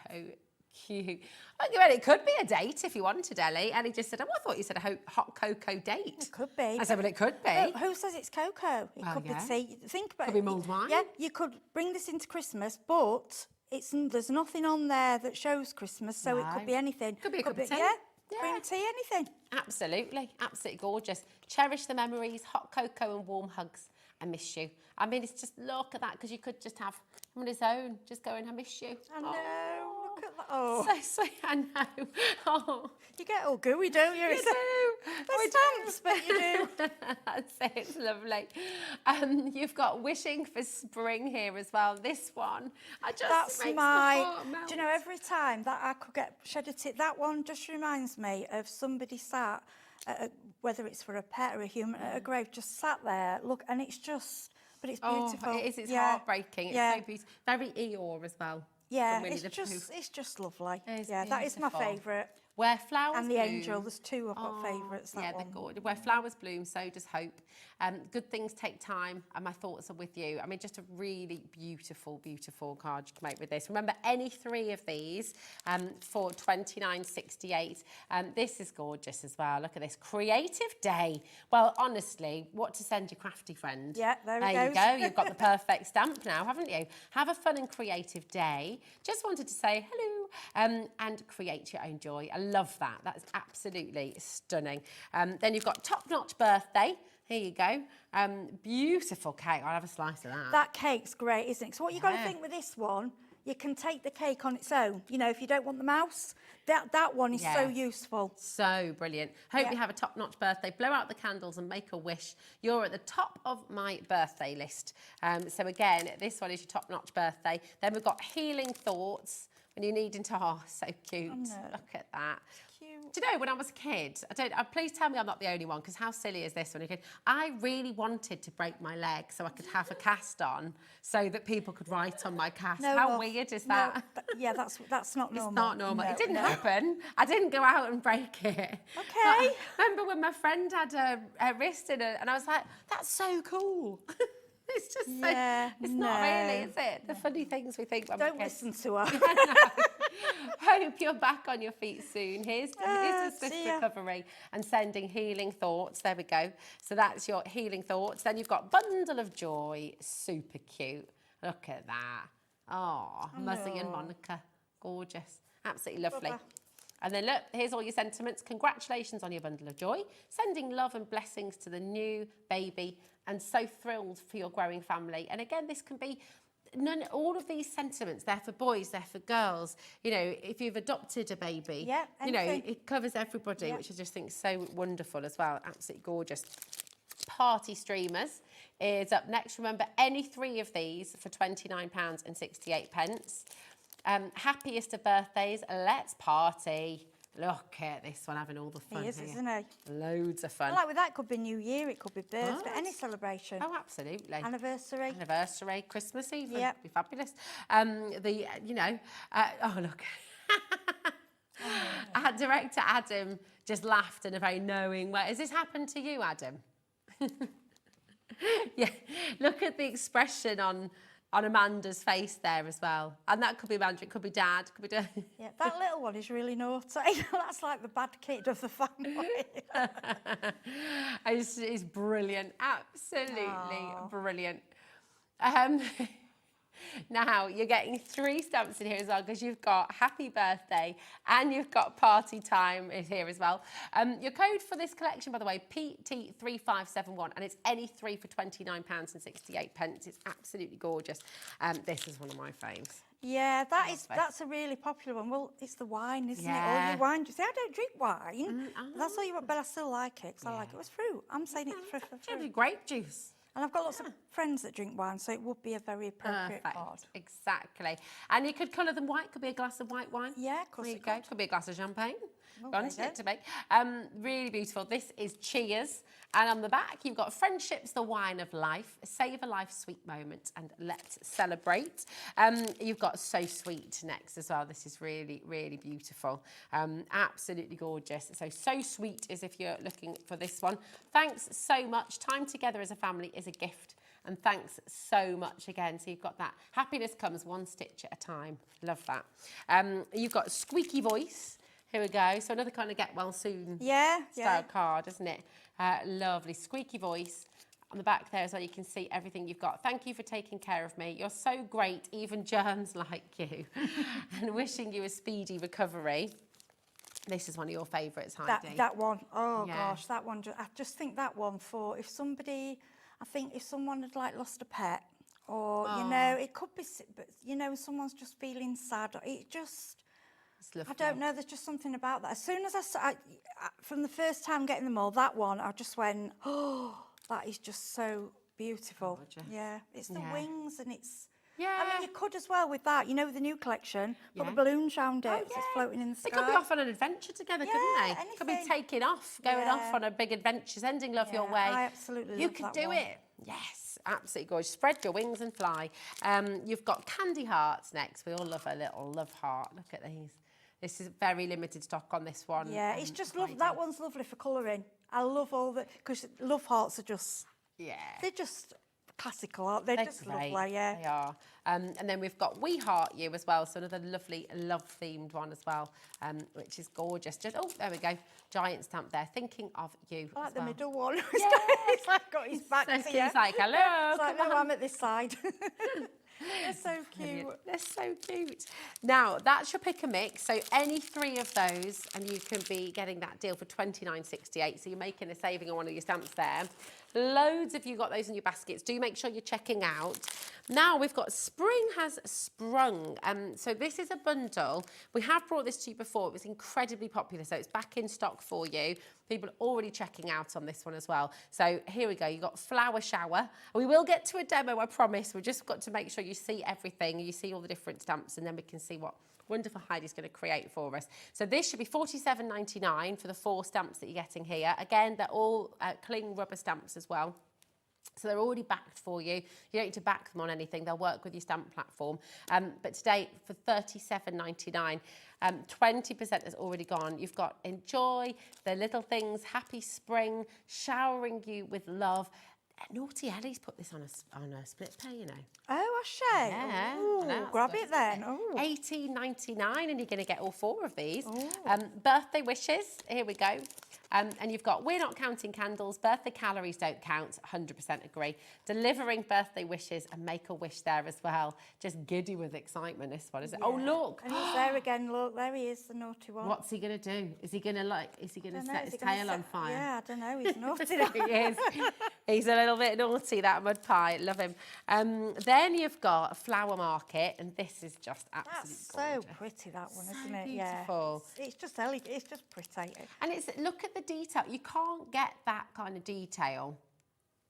cute. Well, it could be a date if you wanted, Ellie. Ellie just said, I thought you said a hot cocoa date. It could be. I said, well, it could be. Who says it's cocoa? It could be tea. Think about it. Could be mulled wine. Yeah, you could bring this into Christmas, but there's nothing on there that shows Christmas, so it could be anything. Could be a cup of tea. Yeah, green tea, anything. Absolutely, absolutely gorgeous. Cherish the memories, hot cocoa and warm hugs. I miss you. I mean, it's just, look at that, because you could just have him on his own, just going, I miss you. I know, look at that. Oh. So sweet, I know. Oh. You get all gooey, don't you? You do. They're stamps, but you do. That's it, it's lovely. You've got Wishing for Spring here as well. This one, that's makes my, the heart melt. Do you know, every time that I could get shed a tear, that one just reminds me of somebody sat, whether it's for a pet or a human, at a grave, just sat there, look, and it's just, but it's beautiful. Oh, it is, it's heartbreaking. It's so beautiful. Very Eeyore as well. Yeah, it's just lovely. That is my favourite. Where flowers and the bloom. angel, there's 2 I've got favourites. Yeah, they're good. Where flowers bloom, so does hope. Good things take time, and my thoughts are with you. I mean, just a really beautiful, beautiful card you can make with this. Remember, any 3 of these for $29.68. This is gorgeous as well. Look at this. Creative Day. Well, honestly, what to send your crafty friend? Yeah, there you go. You've got the perfect stamp now, haven't you? Have a fun and creative day. Just wanted to say hello and create your own joy. I love that. That's absolutely stunning. Then you've got Top Notch Birthday. Here you go. Beautiful cake. I'll have a slice of that. That cake's great, isn't it? So what you've got to think with this one, you can take the cake on its own. If you don't want the mouse, that one is so useful. So brilliant. Hope you have a top-notch birthday. Blow out the candles and make a wish. You're at the top of my birthday list. So again, this one is your top-notch birthday. Then we've got Healing Thoughts. When you're needing to, so cute. Look at that. Cute. Do you know, when I was a kid, please tell me I'm not the only one, because how silly is this when you're a kid? I really wanted to break my leg so I could have a cast on, so that people could write on my cast. How weird is that? Yeah, that's not normal. It's not normal. It didn't happen. I didn't go out and break it. Okay. I remember when my friend had her wrist in it, and I was like, that's so cool. It's just it's not really, is it? The funny things we think when Don't we're kids. listen to her. Hope you're back on your feet soon. Here's the swift recovery and sending healing thoughts. There we go. So that's your healing thoughts. Then you've got bundle of joy. Super cute. Look at that. Oh, Muzzy and Monica. Gorgeous. Absolutely lovely. And then look, here's all your sentiments. Congratulations on your bundle of joy. Sending love and blessings to the new baby and so thrilled for your growing family. And again, this can be all of these sentiments. They're for boys, they're for girls. You know, if you've adopted a baby, you know, it covers everybody, which I just think is so wonderful as well. Absolutely gorgeous. Party streamers is up next. Remember, any 3 of these for £29.68. Happiest of birthdays, let's party. Look at this one, having all the fun. He is, here. isn't he? Loads of fun. Like with that, it could be New Year, it could be birthday, any celebration. Oh, absolutely. Anniversary. Christmas even. Yep. Be fabulous. You know, oh look. Director Adam just laughed in a very knowing way. Has this happened to you, Adam? Yeah. Look at the expression on Amanda's face there as well. And that could be Amanda, it could be Dad, could be Dad. Yeah, that little one is really naughty. That's like the bad kid of the family. It's brilliant, absolutely brilliant. Now, you're getting 3 stamps in here as well because you've got happy birthday and you've got party time in here as well. Your code for this collection, by the way, PT3571, and it's any 3 for £29.68. It's absolutely gorgeous. This is one of my faves. Yeah, that's a really popular one. Well, it's the wine, isn't it? All your wine. You say, I don't drink wine. That's all you want, but I still like it because I like it. It was fruit. I'm saying it's fruit. It's grape juice. And I've got lots of friends that drink wine, so it would be a very appropriate card. Exactly. And you could colour them white. Could be a glass of white wine. Yeah, of course There you go. Could be a glass of champagne. Okay, To make. Really beautiful. This is Cheers. And on the back, you've got Friendship's the Wine of Life. Save a life sweet moment and let's celebrate. You've got So Sweet next as well. This is really, really beautiful. Absolutely gorgeous. So Sweet is if you're looking for this one. Thanks so much. Time together as a family is a gift. And thanks so much again. So you've got that. Happiness comes one stitch at a time. Love that. You've got Squeaky Voice. Here we go. So another kind of get well soon style card, isn't it? Lovely. Squeaky Voice. On the back there as well, you can see everything you've got. Thank you for taking care of me. You're so great, even germs like you. And wishing you a speedy recovery. This is one of your favourites, Heidi. That one. Oh, gosh, that one. I just think that one for if somebody... I think if someone had like lost a pet or, you know, it could be, but, you know, someone's just feeling sad. It just... I don't know, there's just something about that. As soon as I from the first time getting them all, that one, I just went, oh, that is just so beautiful. Gorgeous. Yeah, it's the wings and it's... Yeah. I mean, you could as well with that, you know, with the new collection, put the balloons round it, so it's floating in the sky. They could be off on an adventure together, couldn't they? Anything. Could be taking off, going off on a big adventure, sending love your way. I absolutely You love could that do one. it. Yes, absolutely gorgeous. Spread your wings and fly. You've got candy hearts next. We all love a little love heart. Look at these. This is very limited stock on this one. Yeah, it's just lovely. That one's lovely for colouring. I love all the... Because love hearts are just... Yeah. They're just classical, aren't they? They're just lovely, yeah. They are. And then we've got We Heart You as well, so another lovely love-themed one as well, which is gorgeous. Just there we go. Giant stamp there. Thinking of you. I like as the well. middle one. Yeah. It's like got his back to you. He's like, hello. It's like, no, I'm at this side. They're so cute. They're so cute. Now, that's your pick and mix. So any 3 of those, and you can be getting that deal for £29.68. So you're making a saving on one of your stamps there. Loads of you got those in your baskets. Do make sure you're checking out. Now we've got Spring Has Sprung. So this is a bundle. We have brought this to you before. It was incredibly popular. So it's back in stock for you. People are already checking out on this one as well. So here we go. You've got Flower Shower. We will get to a demo, I promise. We've just got to make sure you see everything. You see all the different stamps, and then we can see what wonderful Heidi's going to create for us. So this should be £47.99 for the 4 stamps that you're getting here. Again, they're all cling rubber stamps as well. So they're already backed for you. You don't need to back them on anything. They'll work with your stamp platform. But today, for £37.99, 20% has already gone. You've got Enjoy, The Little Things, Happy Spring, Showering You with Love. Naughty Ellie's put this on a split pay, you know. Oh, I shall. Yeah. Ooh, I know, that's grab good, it then. isn't Ooh. it? $18.99, and you're going to get all 4 of these. Birthday wishes. Here we go. And you've got, we're not counting candles, birthday calories don't count, 100% agree. Delivering birthday wishes and make a wish there as well. Just giddy with excitement, this one, is it? Oh, look. And he's there again, look, there he is, the naughty one. What's he going to do? Is he going to set his tail on fire? Yeah, I don't know, he's naughty. He is. He's a little bit naughty, that mud pie. Love him. Then you've got a flower market, and this is just absolutely That's gorgeous. so pretty, that one, So isn't it? beautiful. Yeah. It's just elegant, it's just pretty. And look at the detail. You can't get that kind of detail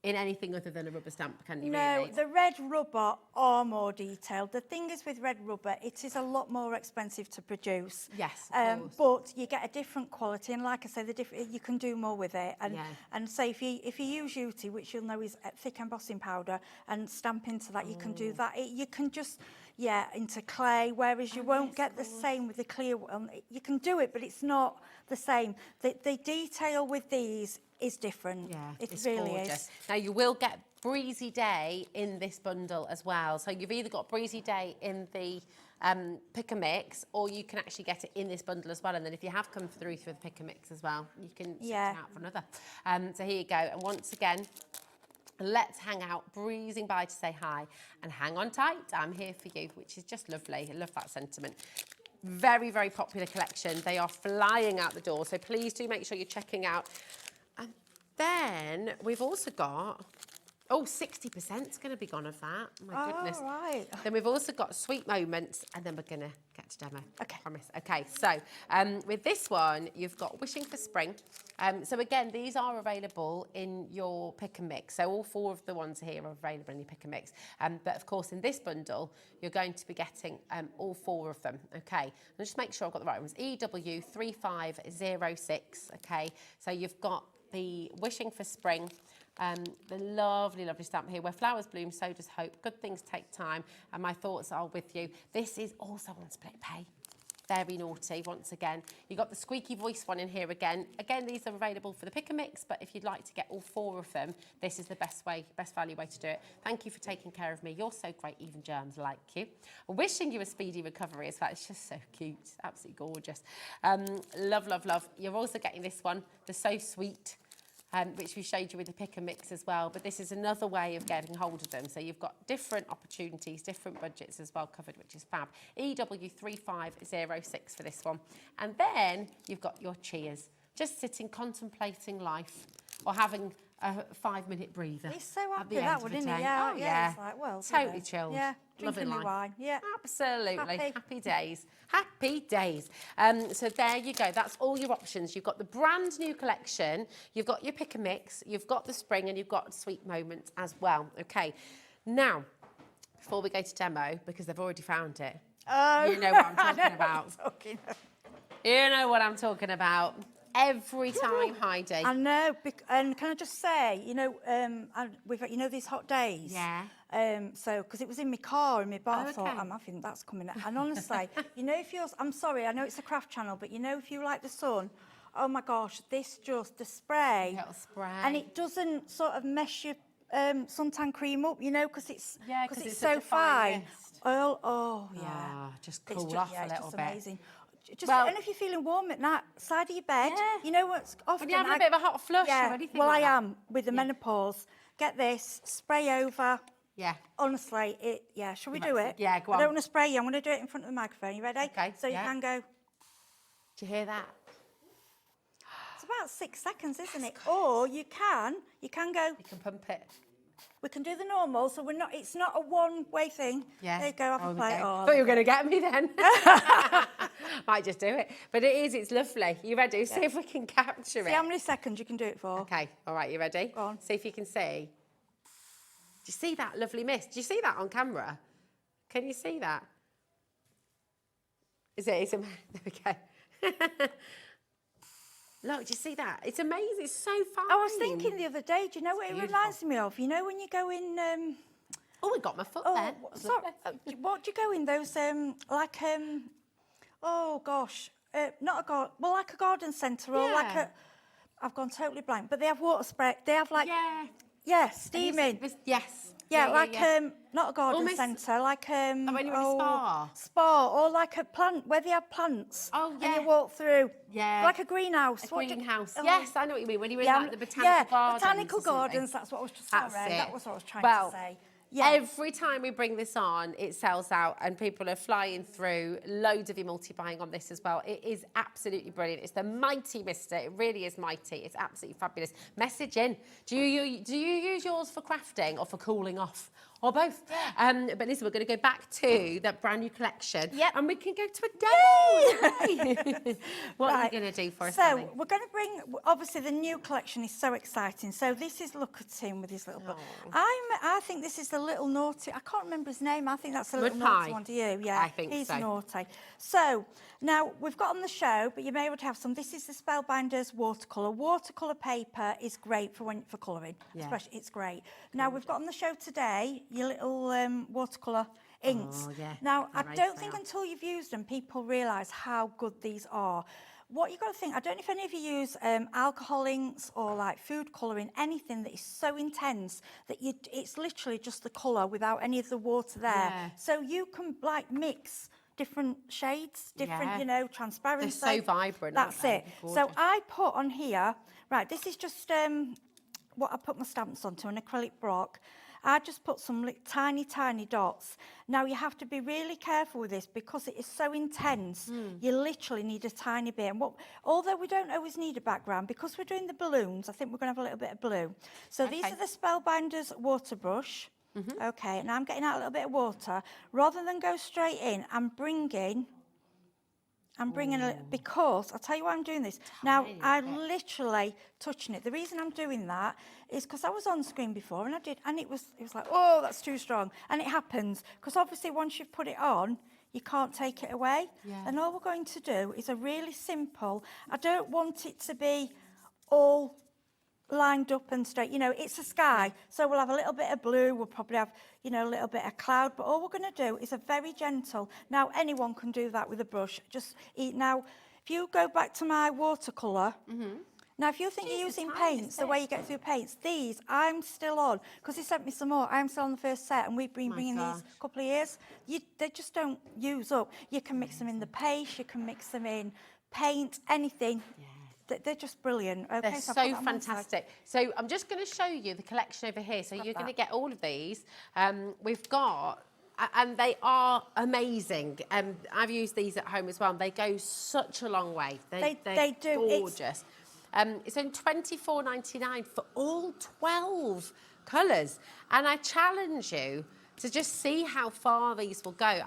in anything other than a rubber stamp, can you No, really? the red rubber are more detailed. The thing is with red rubber, it is a lot more expensive to produce. Yes, of course. But you get a different quality, and like I say, you can do more with it. And Yeah. and say if you use Uti, which you'll know is thick embossing powder, and stamp into that, you can do that. You can just into clay, whereas you won't get the same with the clear one. You can do it, but it's not the same. The detail with these is different. Yeah, it really gorgeous. is. Now you will get Breezy Day in this bundle as well. So you've either got Breezy Day in the pick and mix, or you can actually get it in this bundle as well. And then if you have come through the pick and mix as well, you can switch it out for another. So here you go. And once again, let's hang out, breezing by to say hi, and hang on tight. I'm here for you, which is just lovely. I love that sentiment. Very, very popular collection. They are flying out the door. So please do make sure you're checking out. And then we've also got, 60% is going to be gone of that. My goodness. Oh, right. Then we've also got Sweet Moments, and then we're going to get to demo. Okay. Promise. Okay, so with this one, you've got Wishing for Spring. So again, these are available in your pick and mix. So all 4 of the ones here are available in your pick and mix. But of course, in this bundle, you're going to be getting all 4 of them. Okay, and just make sure I've got the right ones. EW3506. Okay, so you've got the Wishing for Spring. The lovely, lovely stamp here. Where flowers bloom, so does hope. Good things take time, and my thoughts are with you. This is also on split pay. Very naughty, once again. You've got the squeaky voice one in here again. Again, these are available for the pick and mix, but if you'd like to get all 4 of them, this is the best value way to do it. Thank you for taking care of me. You're so great, even germs like you. Wishing you a speedy recovery as well. It's just so cute, absolutely gorgeous. Love, love, love. You're also getting this one, the So Sweet, which we showed you with the pick and mix as well. But this is another way of getting hold of them. So you've got different opportunities, different budgets as well covered, which is fab. EW3506 for this one. And then you've got your cheers. Just sitting, contemplating life, or having a 5-minute breather. He's so at happy the end that of one, the isn't he? day. Yeah, Oh, yeah. It's like, well, totally chilled. Yeah, Loving drinking life. my wine. Yeah. Absolutely. Happy. Happy days. Happy days. So there you go. That's all your options. You've got the brand new collection. You've got your pick and mix. You've got the spring, and you've got Sweet Moments as well. Okay. Now, before we go to demo, because they've already found it, you know what I'm talking about. You know what I'm talking about. Every time, Heidi. I know, and can I just say, we've got, these hot days. Yeah. So, because it was in my car in my bar, I thought, I think that's coming out. And honestly, I'm sorry, I know it's a craft channel, but if you like the sun, oh my gosh, the spray. Little spray. And it doesn't sort of mess your suntan cream up, because it's so fine. Oh, yeah. Just cool off a little bit. Amazing. And if you're feeling warm at night, side of your bed, you know what's often... When you're having a bit of a hot flush or anything well, like I that. am, with the menopause. Get this, spray over. Yeah. Honestly, shall we do it? Yeah, go on. I don't want to spray you, I'm going to do it in front of the microphone. You ready? Okay, So you can go... Do you hear that? It's about 6 seconds, isn't it? Or you can go... You can pump it. We can do the normal, so it's not a one-way thing. Yeah. There you go, have a play. I thought you were going to get me then. Might just do it. But it's lovely. You ready? See if we can capture it. See how many seconds you can do it for. Okay, all right, you ready? Go on. See if you can see. Do you see that lovely mist? Do you see that on camera? Can you see that? It's okay. Look, do you see that? It's amazing. It's so fine. I was thinking the other day, do you know what it reminds me of? You know when you go in... I got my foot there. Sorry, what do you go in? Those, oh gosh, not a garden, well, like a garden centre or like a... I've gone totally blank, but they have water spray. They have like... Yeah. Yeah, steaming. Yes. Yeah, not a garden Almost- centre, like when you're in a spa. Spa, or like a plant where they have plants. Oh, yeah. And you walk through. Yeah. Like a greenhouse. A greenhouse. Oh. Yes, I know what you mean. When you're in like the botanical gardens. Botanical or something. gardens. That's what I was just That's sorry, it. that was what I was trying Well, to say. Yeah. Every time we bring this on, it sells out and people are flying through. Loads of you multi-buying on this as well. It is absolutely brilliant. It's the Mighty Mister. It really is mighty. It's absolutely fabulous. Message in. Do you use yours for crafting or for cooling off? Or both. But listen, we're going to go back to that brand new collection. Yep. And we can go to a demo. What are you going to do for us, Danny? So we're going to bring, obviously the new collection is so exciting. So this is, look at him with his little book. I think this is the little naughty, I can't remember his name. I think that's the little naughty one. Do you? Yeah, I think he's so. naughty. So now we've got on the show, but you may already have some. This is the Spellbinders watercolour. Watercolour paper is great for colouring. Yeah. Especially, it's great. Now we've got on the show today your little watercolour inks. Oh, yeah. Now I They're don't nice, think they are. until you've used them, people realise how good these are. What you've got to think, I don't know if any of you use alcohol inks or like food colouring, anything that is so intense that it's literally just the colour without any of the water there. Yeah. So you can like mix different shades, different, Yeah. you know, transparency. They're so vibrant, aren't That's they? it. So Gorgeous. I put on here, right, this is just what I put my stamps onto, an acrylic block. I just put some tiny, tiny dots. Now, you have to be really careful with this because it is so intense. You literally need a tiny bit. And although we don't always need a background, because we're doing the balloons, I think we're going to have a little bit of blue. So these are the Spellbinders water brush. Okay, and I'm getting out a little bit of water. Rather than go straight in, I'm bringing a little, because I'll tell you why I'm doing this. Now, I'm literally touching it. The reason I'm doing that is because I was on screen before and it was like, oh, that's too strong. And it happens because obviously once you've put it on, you can't take it away. Yeah. And all we're going to do is a really simple, I don't want it to be all lined up and straight. You know, it's a sky, so we'll have a little bit of blue, we'll probably have, you know, a little bit of cloud, but all we're going to do is a very gentle. Now, anyone can do that with a brush. Now, if you go back to my watercolour, now if you think you're using paints, the way you get through paints, these, I'm still on, because he sent me some more, I'm still on the first set, and we've been bringing these a couple of years. They just don't use up. You can mix them in the paste, you can mix them in paint, anything. They're just brilliant. Okay, They're so so fantastic. So I'm just going to show you the collection over here. So you're going to get all of these. We've got, and they are amazing. I've used these at home as well. And they go such a long way. They do. Gorgeous. It's in $24.99 for all 12 colours. And I challenge you to just see how far these will go.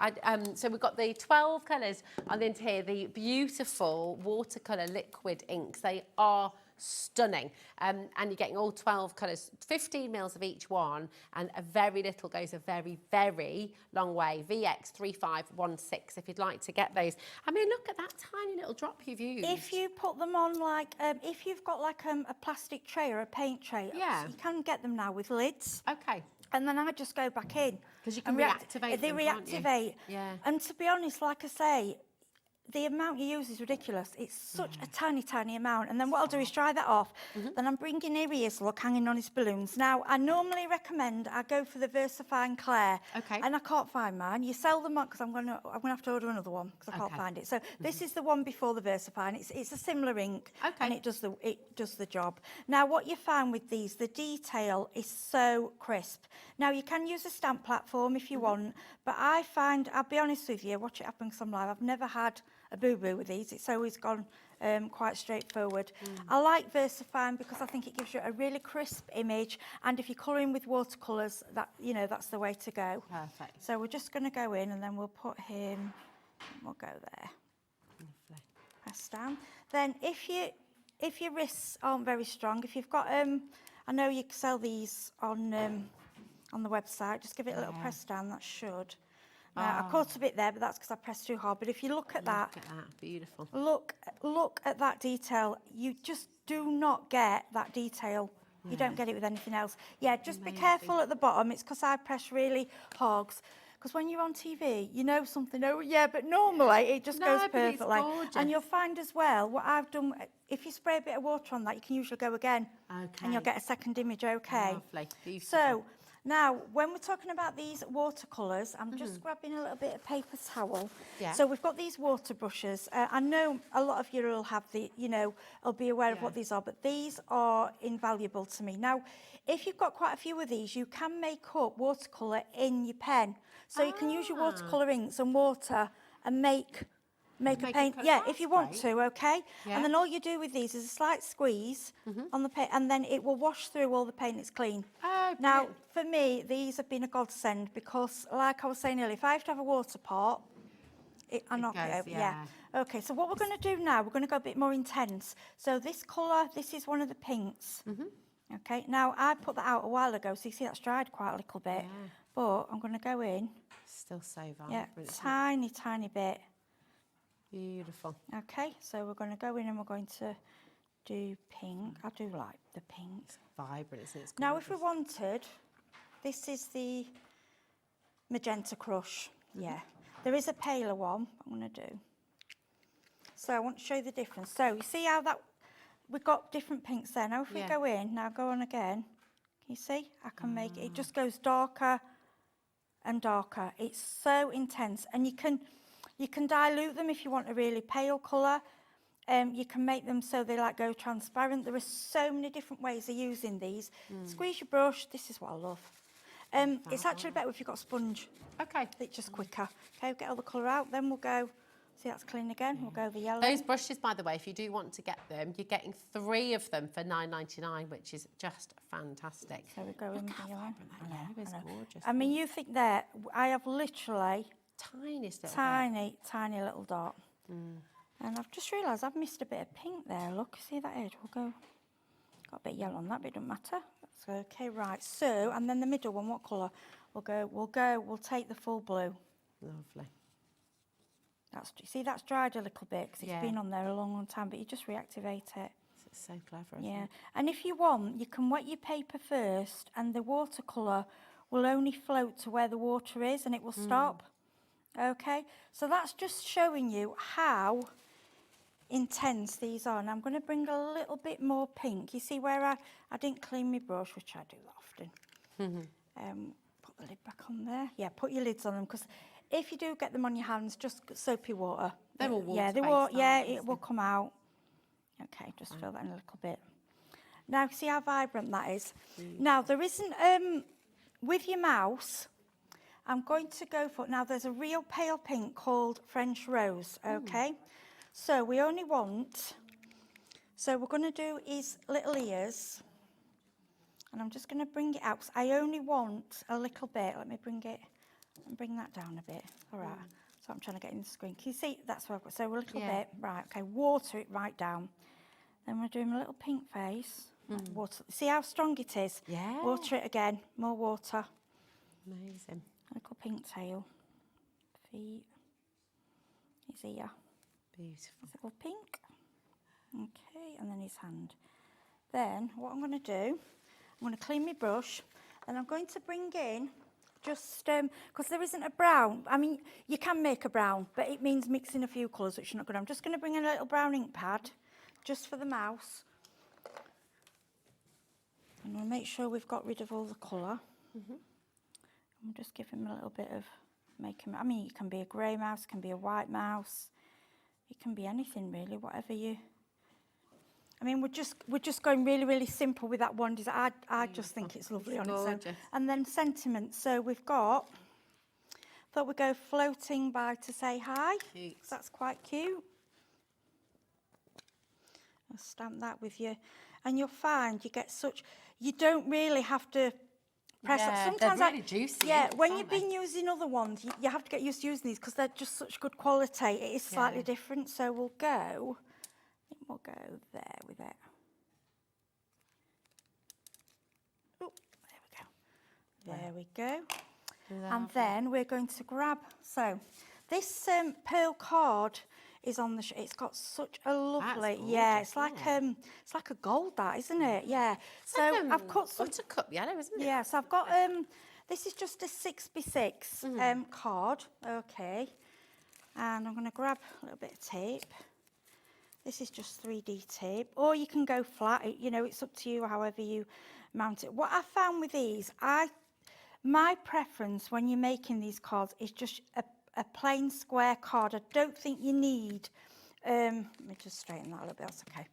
So we've got the 12 colours on the end here, the beautiful watercolour liquid inks. They are stunning. And you're getting all 12 colours, 15 mils of each one, and a very little goes a very, very long way. VX3516 if you'd like to get those. I mean, look at that tiny little drop you've used. If you put them on like, if you've got like a plastic tray or a paint tray, you can get them now with lids. Okay. And then I just go back in. Because you can reactivate They them, can't you? reactivate. Yeah. And to be honest, like I say, the amount you use is ridiculous. It's such a tiny, tiny amount. And then what I'll do is dry that off. Then I'm bringing here he is, look, hanging on his balloons. Now, I normally recommend I go for the VersaFine Claire. Okay. And I can't find mine. You sell them up because I'm going to have to order another one because I can't find it. So this is the one before the VersaFine. It's a similar ink. Okay. And it does the job. Now, what you find with these, the detail is so crisp. Now, you can use a stamp platform if you want, but I find, I'll be honest with you, watch it happen because I'm live, I've never had a boo-boo with these. It's always gone quite straightforward. I like VersaFine because I think it gives you a really crisp image, and if you're colouring with watercolours, that, you know, that's the way to go. Perfect. So we're just going to go in and then we'll put him, we'll go there. Lovely. Press down. Then if your wrists aren't very strong, if you've got, I know you can sell these on the website, just give it a little press down, that should. Now, I caught a bit there, but that's because I pressed too hard. But if you look at that, beautiful. Look at that detail. You just do not get that detail. You don't get it with anything else. Yeah, just be careful at the bottom. It's because I press really hard. because when you're on TV, you know something, oh yeah, but normally it just goes but it's perfectly. gorgeous. And you'll find as well, what I've done, if you spray a bit of water on that, you can usually go again. Okay. And you'll get a second image, okay? Lovely, beautiful. So, now, when we're talking about these watercolours, I'm just grabbing a little bit of paper towel. Yeah. So we've got these water brushes. I know a lot of you will have the, you know, will be aware of what these are, but these are invaluable to me. Now, if you've got quite a few of these, you can make up watercolour in your pen. So you can use your watercolour inks and water and make a paint. Yeah, if you want to, okay? Yeah. And then all you do with these is a slight squeeze on the paint, and then it will wash through all the paint. It's clean. Oh, now, for me, these have been a godsend because, like I was saying earlier, if I have to have a water pot, I knock it over. Yeah. Okay, so what we're going to do now, we're going to go a bit more intense. So this colour, this is one of the pinks. Okay, now I put that out a while ago, so you see that's dried quite a little bit. But I'm going to go in. Still so vibrant. Yeah, tiny, tiny bit. Beautiful. Okay, so we're going to go in and we're going to do pink. I do like the pink. It's vibrant, isn't it? It's now, if we wanted, this is the magenta crush. Yeah, there is a paler one I'm going to do. So I want to show you the difference. So you see how that we've got different pinks there. Now if we go in, now go on again. Can you see? I can make it. It just goes darker and darker. It's so intense, and you can dilute them if you want a really pale colour. You can make them so they like go transparent. There are so many different ways of using these. Squeeze your brush. This is what I love. It's actually better if you've got a sponge. Okay. It's just quicker. Okay, get all the colour out. Then we'll go. See, that's clean again. We'll go the yellow. Those brushes, by the way, if you do want to get them, you're getting 3 of them for £9.99, which is just fantastic. So we go in the yellow. It's gorgeous. I mean, you think there, I have literally Tiniest little tiny little dot. And I've just realised I've missed a bit of pink there. Look, see that edge? We'll go. Got a bit of yellow on that, but it doesn't matter. That's okay, right. So, and then the middle one, what colour? We'll take the full blue. Lovely. See, that's dried a little bit because it's been on there a long, long time, but you just reactivate it. It's so clever, isn't Yeah, it? and if you want, you can wet your paper first, and the watercolour will only float to where the water is, and it will stop. Okay, so that's just showing you how intense these are. And I'm going to bring a little bit more pink. You see where I didn't clean my brush, which I do often. Put the lid back on there. Yeah, put your lids on them, because if you do get them on your hands, just soapy water. They're all water-based, Yeah, they will. Yeah, aren't they? it will come out. Okay, just fill that in a little bit. Now, see how vibrant that is? Now, there isn't, with your mouse, I'm going to go for, now there's a real pale pink called French Rose, okay? So we only want, so we're going to do his little ears. And I'm just going to bring it out, 'cause I only want a little bit. Let me bring that down a bit. All right. So I'm trying to get in the screen. Can you see? That's what I've got. So a little bit. Right. Okay. Water it right down. Then we're doing a little pink face. Water. See how strong it is? Yeah. Water it again. More water. Amazing. A little pink tail. Feet. His ear. Beautiful. It's all pink. Okay. And then his hand. Then what I'm going to do, I'm going to clean my brush. And I'm going to bring in just, because there isn't a brown. I mean, you can make a brown, but it means mixing a few colours, which you're not going to. I'm just going to bring in a little brown ink pad, just for the mouse. And we'll make sure we've got rid of all the colour. And just give him a little bit of I mean, it can be a grey mouse, it can be a white mouse. It can be anything really, whatever you... I mean, we're just going really, really simple with that one design. I just think it's lovely on its own. And then sentiment. So we've got, thought we'd go floating by to say hi. Cute. That's quite cute. I'll stamp that with you. And you'll find you get such, you don't really have to press it. Sometimes they're really juicy. Yeah, when you've been using other ones, you have to get used to using these because they're just such good quality. It is slightly different. So we'll go there with it. Oh, there we go. And then we're going to grab, so this pearl card is on the, it's got such a lovely, it's like a gold, that, isn't it? Yeah. So I've cut some buttercup yellow, isn't it? Yeah, so I've got This is just a 6x6 card, okay. And I'm going to grab a little bit of tape. This is just 3D tape, or you can go flat. You know, it's up to you however you mount it. What I found with these, my preference when you're making these cards is just a plain square card. I don't think you need, let me just straighten that a little bit, that's okay.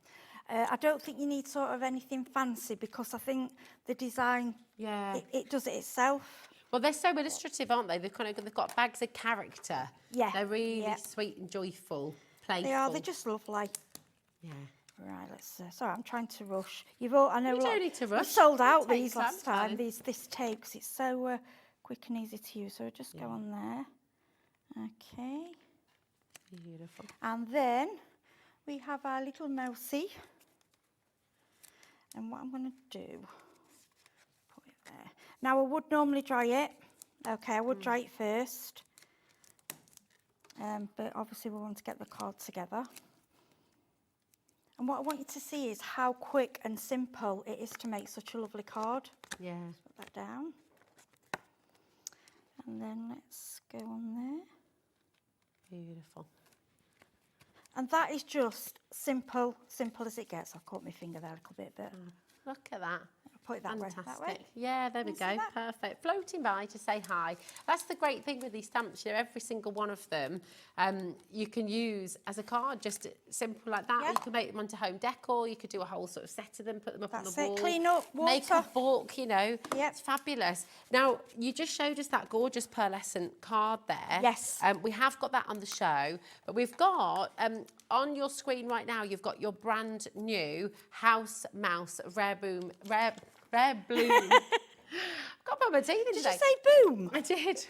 I don't think you need sort of anything fancy because I think the design, it does it itself. Well, they're so illustrative, aren't they? They've got bags of character. Yeah. They're really sweet and joyful, playful. They are, they're just lovely. Yeah. Right, let's, sorry, I'm trying to rush. I know you don't need to rush. We sold out Take these some last time, time. this tape, because it's so quick and easy to use. So just go on there. Okay. Beautiful. And then we have our little mousey. And what I'm going to do, put it there. Now, I would normally dry it. Okay, I would dry it first. But obviously we want to get the card together. And what I want you to see is how quick and simple it is to make such a lovely card. Yeah. Let's put that down. And then let's go on there. Beautiful. And that is just simple as it gets. I've caught my finger there a little bit, but Look at that. I'll put it that way. Yeah, there we go. Perfect. Floating by to say hi. That's the great thing with these stamps. You know, every single one of them you can use as a card, just simple like that. Yeah. You can make them onto home decor. You could do a whole sort of set of them, put them up on the wall. Clean up, water. Make a book, you know. It's fabulous. Now, you just showed us that gorgeous pearlescent card there. Yes. We have got that on the show, but we've got, on your screen right now, you've got your brand new House Mouse Rare Bloom. Got my teeth in today. Did you say boom? I did.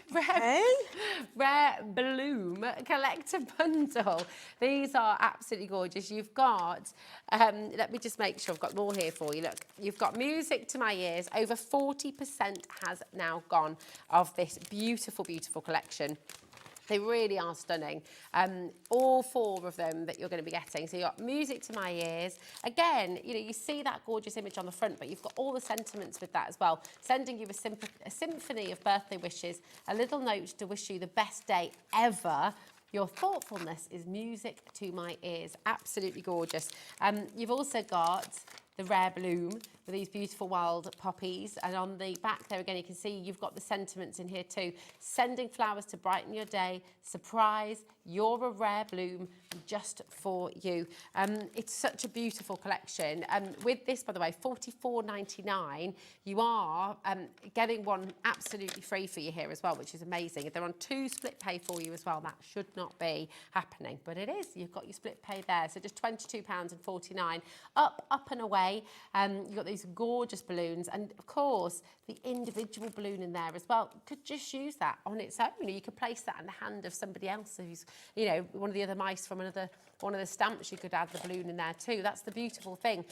Rare Bloom Collector Bundle. These are absolutely gorgeous. You've got, let me just make sure I've got more here for you. Look, you've got music to my ears. Over 40% has now gone of this beautiful, beautiful collection. They really are stunning. All 4 of them that you're going to be getting. So you've got music to my ears. Again, you know, you see that gorgeous image on the front, but you've got all the sentiments with that as well. Sending you a symphony of birthday wishes, a little note to wish you the best day ever. Your thoughtfulness is music to my ears. Absolutely gorgeous. You've also got the Rare Bloom with these beautiful wild poppies. And on the back there again, you can see you've got the sentiments in here too. Sending flowers to brighten your day. Surprise, you're a rare bloom just for you. It's such a beautiful collection. With this, by the way, $44.99, you are getting one absolutely free for you here as well, which is amazing. They're on 2 split pay for you as well. That should not be happening, but it is. You've got your split pay there. So just £22.49. Up and away. You've got these gorgeous balloons, and of course the individual balloon in there as well. Could just use that on its own. You could place that in the hand of somebody else who's, you know, one of the other mice from one of the stamps. You could add the balloon in there too. That's the beautiful thing,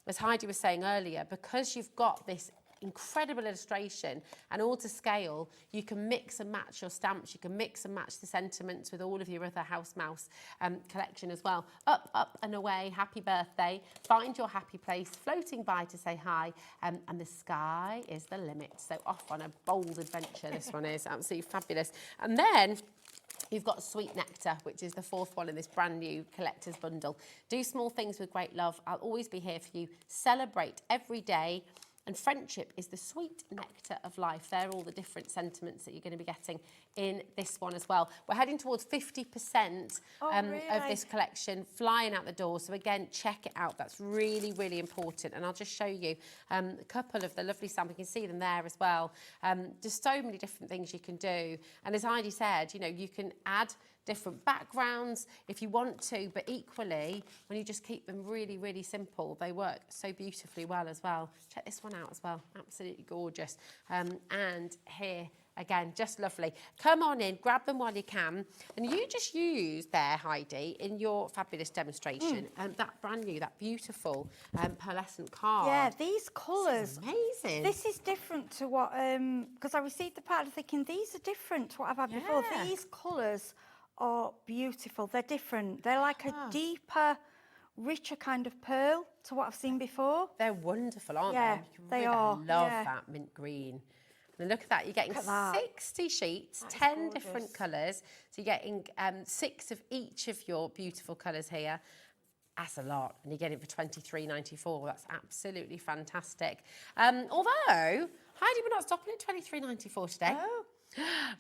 as Heidi was saying earlier, because you've got this incredible illustration and all to scale, you can mix and match your stamps, you can mix and match the sentiments with all of your other House Mouse collection as well. Up and away, happy birthday, find your happy place, floating by to say hi, and the sky is the limit. So off on a bold adventure, this one is absolutely fabulous. And then you've got Sweet Nectar, which is the 4th one in this brand new collector's bundle. Do small things with great love. I'll always be here for you. Celebrate every day. And friendship is the sweet nectar of life. They're all the different sentiments that you're going to be getting in this one as well. We're heading towards 50% of this collection flying out the door. So again, check it out. That's really, really important. And I'll just show you a couple of the lovely samples. You can see them there as well. Just so many different things you can do. And as Heidi said, you know, you can add different backgrounds if you want to, but equally, when you just keep them really, really simple, they work so beautifully well as well. Check this one out as well. Absolutely gorgeous. And here, again, just lovely. Come on in, grab them while you can. And you just used there, Heidi, in your fabulous demonstration, that brand new, that beautiful pearlescent card. Yeah, these colours. Amazing. This is different to what, because I received the pattern thinking these are different to what I've had before. These colours are beautiful. They're different. They're like a deeper, richer kind of pearl to what I've seen before. They're wonderful, aren't they? Yeah, they are. I love that mint green. And look at that, you're getting Look at that. 60 sheets, That is 10 different gorgeous. colours. So you're getting 6 of each of your beautiful colours here. That's a lot, and you're getting it for £23.94. That's absolutely fantastic. Although, Heidi, we're not stopping at £23.94 today. Oh.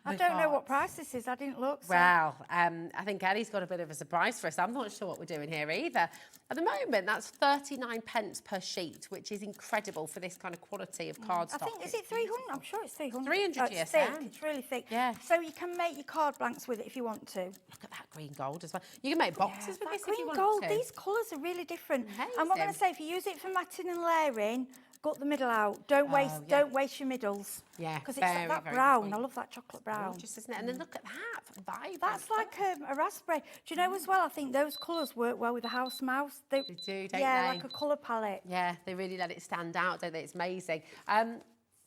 I don't know what price this is. I didn't look. So. Well, I think Ellie's got a bit of a surprise for us. I'm not sure what we're doing here either. At the moment, that's 39 pence per sheet, which is incredible for this kind of quality of cardstock. I think, is it 300? I'm sure it's 300. 300 It's GSM. thick. It's really thick. Yeah. So you can make your card blanks with it if you want to. Look at that green gold as well. You can make boxes with that this if green you want gold, to. these colours are really different. And what I'm going Amazing. to say, if you use it for matting and layering, gut the middle out. Don't waste your middles. Yeah, because it's very, that very brown. good I point. love that chocolate brown. Gorgeous, isn't it? And then look at that, vibrant. That's like a raspberry. Do you know as well? I think those colours work well with the house mouse. They do, don't yeah, they? like a colour palette. Yeah, they really let it stand out, don't they? It's amazing.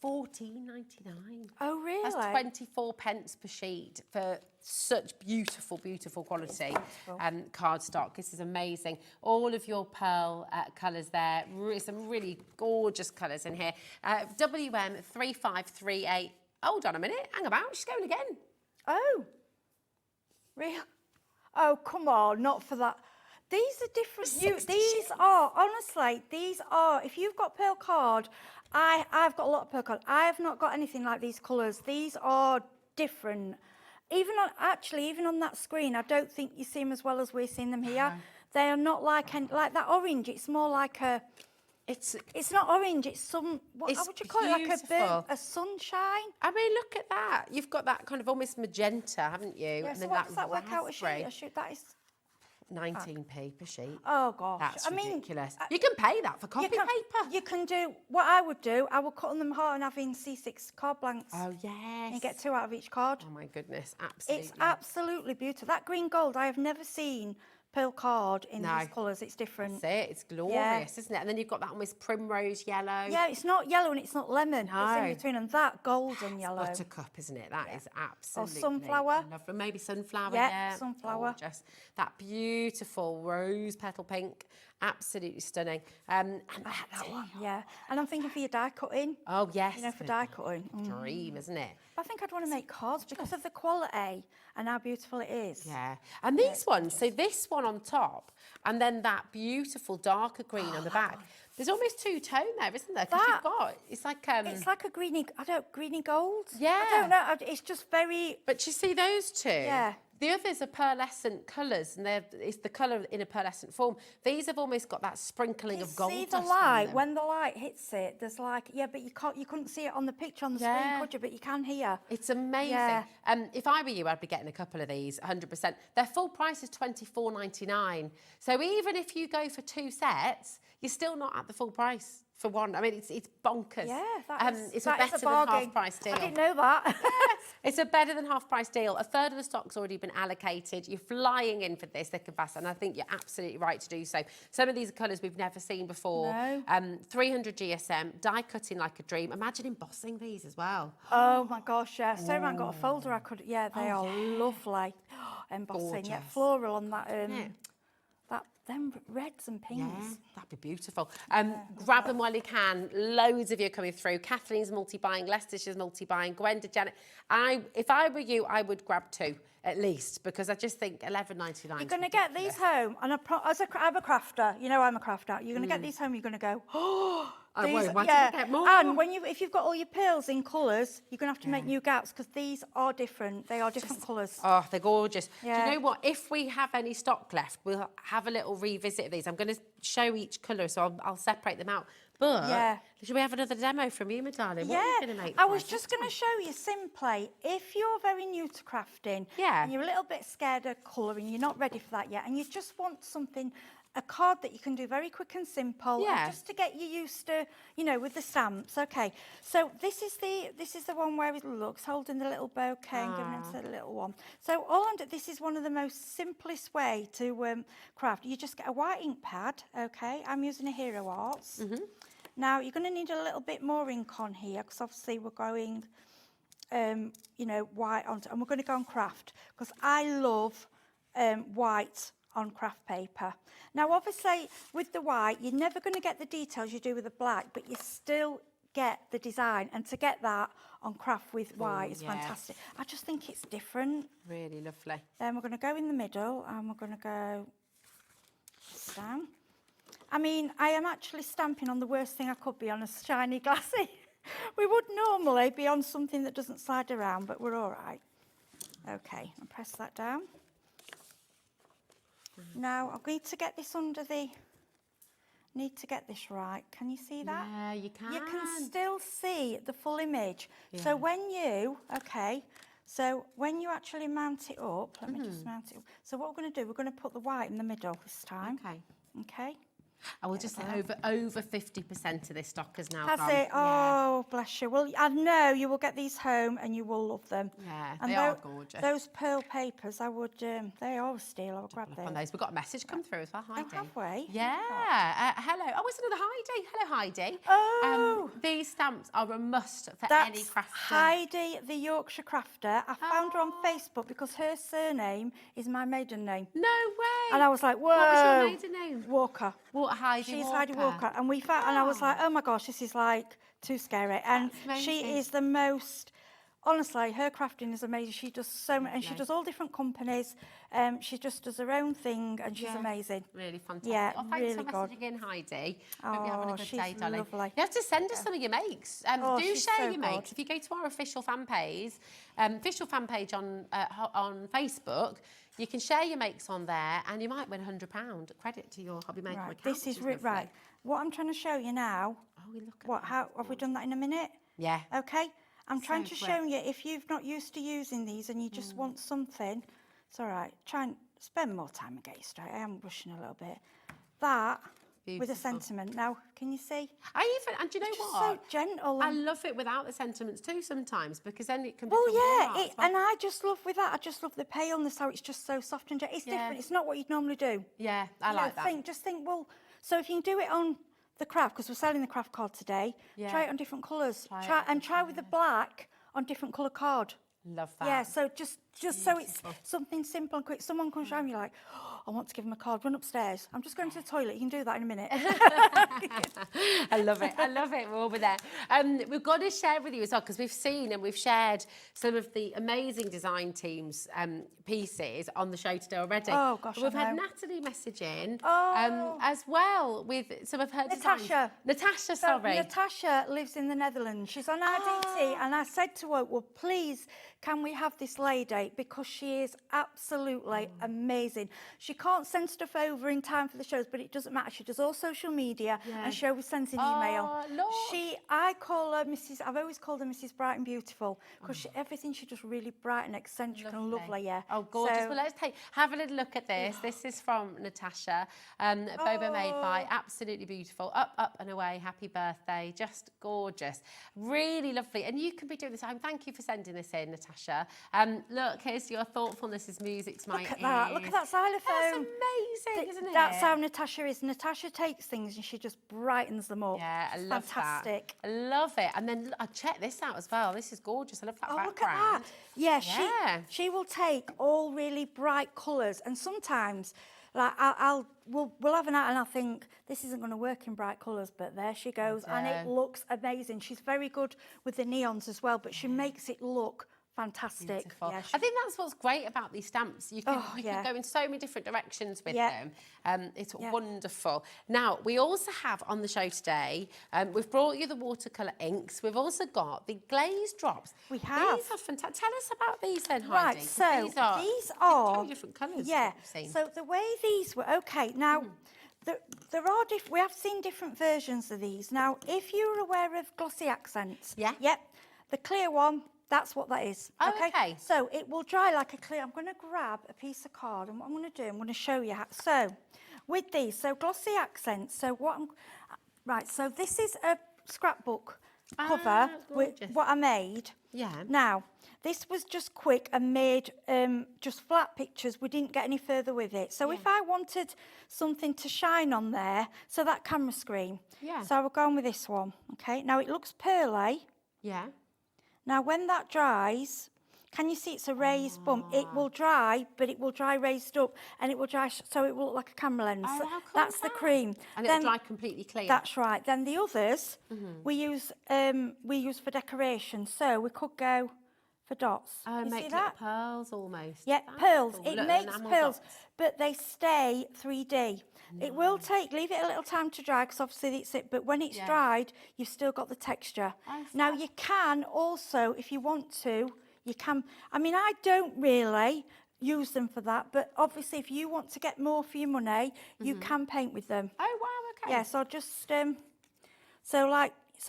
£14.99. Oh, really? That's 24 pence per sheet for such beautiful, beautiful quality cardstock. This is amazing. All of your pearl colours there. Some really gorgeous colours in here. WM3538. Hold on a minute. Hang about. She's going again. Oh. Real? Oh, come on. Not for that. These are different. These are, honestly, these are, if you've got pearl card, I've got a lot of pearl card. I have not got anything like these colours. These are different. Even on that screen, I don't think you see them as well as we're seeing them here. They are not like that orange. It's more like a. It's not orange. It's some. How would you call it? Like a sunshine. I mean, look at that. You've got that kind of almost magenta, haven't you? Yeah. And So then what does that work out a sheet? raspberry. A sheet that is. 19p per sheet. Oh gosh, That's I mean, ridiculous. You can pay that for copy paper. You can do what I would do. I would cut them hard and having C6 card blanks. Oh yes. And get 2 out of each card. Oh my goodness, absolutely. It's absolutely beautiful. That green gold, I have never seen pearl card in these colours. It's different. That's it. It's glorious, isn't it? And then you've got that almost primrose yellow. Yeah, it's not yellow and it's not lemon. No. It's in between, and that golden yellow. Buttercup, isn't it? That is absolutely. Or sunflower. Lovely. Maybe sunflower. Yeah, sunflower. Gorgeous. That beautiful rose petal pink. Absolutely stunning. And that one. Yeah. And I'm thinking for your die cutting. Oh yes. You know, for die cutting. Dream, isn't it? I think I'd want to make cards because of the quality and how beautiful it is. Yeah. And these ones, so this one on top, and then that beautiful darker green on the back. There's almost two-tone there, isn't there? Because you've got, it's like a greeny, greeny gold. Yeah. I don't know. It's just very. But you see those two? Yeah. The others are pearlescent colours, and it's the colour in a pearlescent form. These have almost got that sprinkling of gold. See the dust on light, them. when the light hits it, there's like, but you couldn't see it on the picture on the screen, could you? But you can here. It's amazing. Yeah. If I were you, I'd be getting a couple of these, 100%. Their full price is $24.99. So even if you go for 2 sets, you're still not at the full price for one. I mean, it's bonkers. Yeah, it's a better than half price deal. I didn't know that. It's a better than half price deal. A third of the stock's already been allocated. You're flying in for this thick and fast, and I think you're absolutely right to do so. Some of these are colours we've never seen before. No. 300 GSM, die cutting like a dream. Imagine embossing these as well. Oh my gosh, yeah. So I got a folder I could. Yeah, they are lovely. Embossing, Gorgeous. yeah, floral on that. Them reds and pinks. Yeah, that'd be beautiful. Grab them while you can. Loads of you are coming through. Kathleen's multi-buying, Leicestershire's multi-buying, Gwenda, Janet. If I were you, I would grab 2 at least, because I just think $11.99. You're going to get these home, and I'm a crafter. You know I'm a crafter. You're going to get these home. You're going to go, oh. I won't. Why didn't I get more? And if you've got all your pearls in colours, you're going to have to make new gaps because these are different. They are different colours. Oh, they're gorgeous. Yeah. Do you know what? If we have any stock left, we'll have a little revisit of these. I'm going to show each colour, so I'll separate them out. But should we have another demo from you, my darling? What are you going to make? I was just going to show you simply, if you're very new to crafting and you're a little bit scared of colouring, you're not ready for that yet, and you just want something, a card that you can do very quick and simple, and just to get you used to, with the stamps. Okay, so this is the one where it looks holding the little bouquet and giving it to the little one. So this is one of the most simplest way to craft. You just get a white ink pad. Okay, I'm using a Hero Arts. Now you're going to need a little bit more ink on here because obviously we're going, white on, and we're going to go on craft because I love white on craft paper. Now obviously with the white you're never going to get the details you do with the black, but you still get the design, and to get that on craft with white is fantastic. I just think it's different. Really lovely. Then we're going to go in the middle, and we're going to go this down. I mean, I am actually stamping on the worst thing I could be, on a shiny glassy. We would normally be on something that doesn't slide around, but we're all right. Okay, I'll press that down. Now, I need to get this under the... Need to get this right. Can you see that? Yeah, you can. You can still see the full image. Yeah. So when you, so when you actually mount it up, let me just mount it up. So what we're going to do, we're going to put the white in the middle this time. Okay. I will just say over 50% of this stock has now gone. Has it? Oh, bless you. Well, I know you will get these home and you will love them. Yeah, and they are gorgeous. Those pearl papers, I would, they are a steal. I would grab those. On those. We've got a message come through as well, Heidi. Oh, have we? Yeah. Hello. Oh, it's another Heidi. Hello, Heidi. Oh. These stamps are a must for any crafter. Heidi, the Yorkshire crafter. I found her on Facebook because her surname is my maiden name. No way. And I was like, whoa. What was your maiden name? Walker. Heidi She's Walker. Heidi Walker, and we found, and I was like, oh my gosh, this is like too scary. And she is the most, honestly, her crafting is amazing. She does so much, and she does all different companies. She just does her own thing, and she's amazing. Really fantastic. Yeah, thanks really for good. messaging in, Heidi. Hope you're having a good day, darling. Lovely. You have to send us some of your makes. Do share your makes. If you go to our official fan page on Facebook, you can share your makes on there, and you might win £100 credit to your HobbyMaker account. This is right. What I'm trying to show you now. Oh, we look at how have we done that in a minute? Yeah. Okay. I'm trying to show you, if you've not used to using these and you just want something, it's all right. Try and spend more time and get you straight. I am rushing a little bit. That. Beautiful. With a sentiment. Now, can you see? And do you know what? So gentle. I love it without the sentiments too sometimes, because then it can be. Well, yeah, and I just love with that. I just love the paleness, how it's just so soft and gentle. It's different. It's not what you'd normally do. Yeah, I like that. Just think. Well, so if you can do it on the craft, because we're selling the craft card today. Yeah. Try it on different colours. Try with the black on different colour card. Love that. Yeah, so just so it's something simple and quick. Someone comes around, you're like, oh, I want to give them a card. Run upstairs. I'm just going to the toilet. You can do that in a minute. I love it. I love it. We're all there. We've got to share with you as well, because we've seen and we've shared some of the amazing design teams pieces on the show today already. Oh, gosh, We've had Natalie message in as well with some of her Natasha. Natasha, sorry. Natasha lives in the Netherlands. She's on RDT, and I said to her, well, please, can we have this lady? Because she is absolutely amazing. She can't send stuff over in time for the shows, but it doesn't matter. She does all social media, and she always sends an email. I call her Mrs. I've always called her Mrs. Bright and Beautiful, because everything she does really bright and eccentric and lovely. Yeah. Oh, gorgeous. So, well, let's have a little look at this. This is from Natasha. Boba made by, absolutely beautiful. Up, up and away. Happy birthday. Just gorgeous. Really lovely. And you can be doing this. Thank you for sending this in, Natasha. Look, here's your thoughtfulness is music to my ears. Look at that xylophone. That's amazing, isn't it? That's how Natasha is. Natasha takes things and she just brightens them up. Yeah, I love Fantastic. That. I love it. And then check this out as well. This is gorgeous. I love that background. Look at that. Yeah, she will take all really bright colours, and sometimes like we'll have an out and I'll think this isn't going to work in bright colours, but there she goes, and it looks amazing. She's very good with the neons as well, but she makes it look fantastic. Yeah, I think that's what's great about these stamps. You can go in so many different directions with them. It's wonderful. Now, we also have on the show today, we've brought you the watercolour inks. We've also got the glazed drops. We have. These are fantastic. Tell us about these then, Heidi. Right, so these are different colours. Yeah, so the way these were, now, there are we have seen different versions of these. Now, if you're aware of glossy accents, the clear one, that's what that is. Oh, okay. So it will dry like a clear. I'm going to grab a piece of card, and what I'm going to do, I'm going to show you how. So with these, glossy accents. So so this is a scrapbook cover with what I made. Yeah. Now, this was just quick and made just flat pictures. We didn't get any further with it. So if I wanted something to shine on there, so that camera screen. Yeah. So I will go on with this one. Okay. Now it looks pearly. Yeah. Now, when that dries, Can you see it's a raised bump? It will dry, but it will dry raised up, and it will dry so it will look like a camera lens. Oh, how cool That's is the that? cream. And it'll dry completely clean. That's right. Then the others we use for decoration. So we could go for dots. Oh, you make see little that? pearls almost. Yeah, That's pearls. cool. It Little makes enamel pearls, dots. but they stay 3D. It will leave it a little time to dry because obviously it's it, but when it's dried, you've still got the texture. Now you can also, if you want to, you can, I mean, I don't really use them for that, but obviously if you want to get more for your money, you can paint with them. Oh, wow, okay. Yeah, so just, so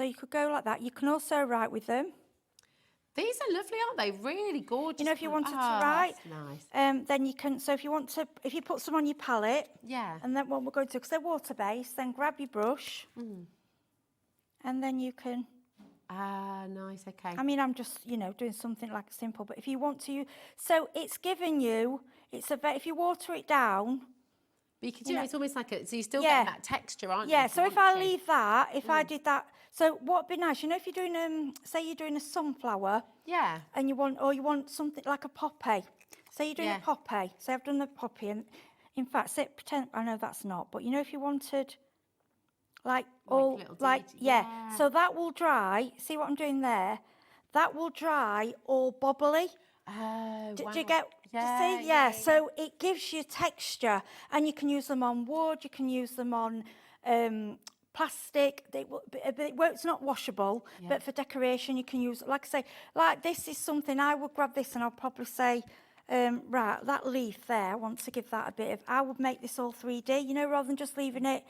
you could go like that. You can also write with them. These are lovely, aren't they? Really gorgeous. You know, if you wanted to Oh, write, that's nice. then you can, so if you want to, if you put some on your palette, Yeah. and then what we're going to do, because they're water-based, then grab your brush, and then you can, Ah, nice, okay. I mean, I'm just, you know, doing something like simple, but if you want to, so it's giving you, if you water it down. But you can do it, it's almost like so you still Yeah. get that texture, aren't you? Yeah, if so you if want I to. leave that, if I did that, so what'd be nice, you know, if you're doing, say you're doing a sunflower, Yeah. and you want something like a poppy. Say you're doing a poppy. Say I've done the poppy, and in fact, say pretend I know that's not, but you know if you wanted like all little like yeah. so that will dry. See what I'm doing there? That will dry all bobbly. Oh, Do wow. you get? See? Yeah. So it gives you texture, and you can use them on wood. You can use them on plastic. It's not washable, but for decoration you can use. Like I say, like this is something I would grab this, and I'll probably say, right, that leaf there. I want to give that a bit of. I would make this all 3D, you know, rather than just leaving it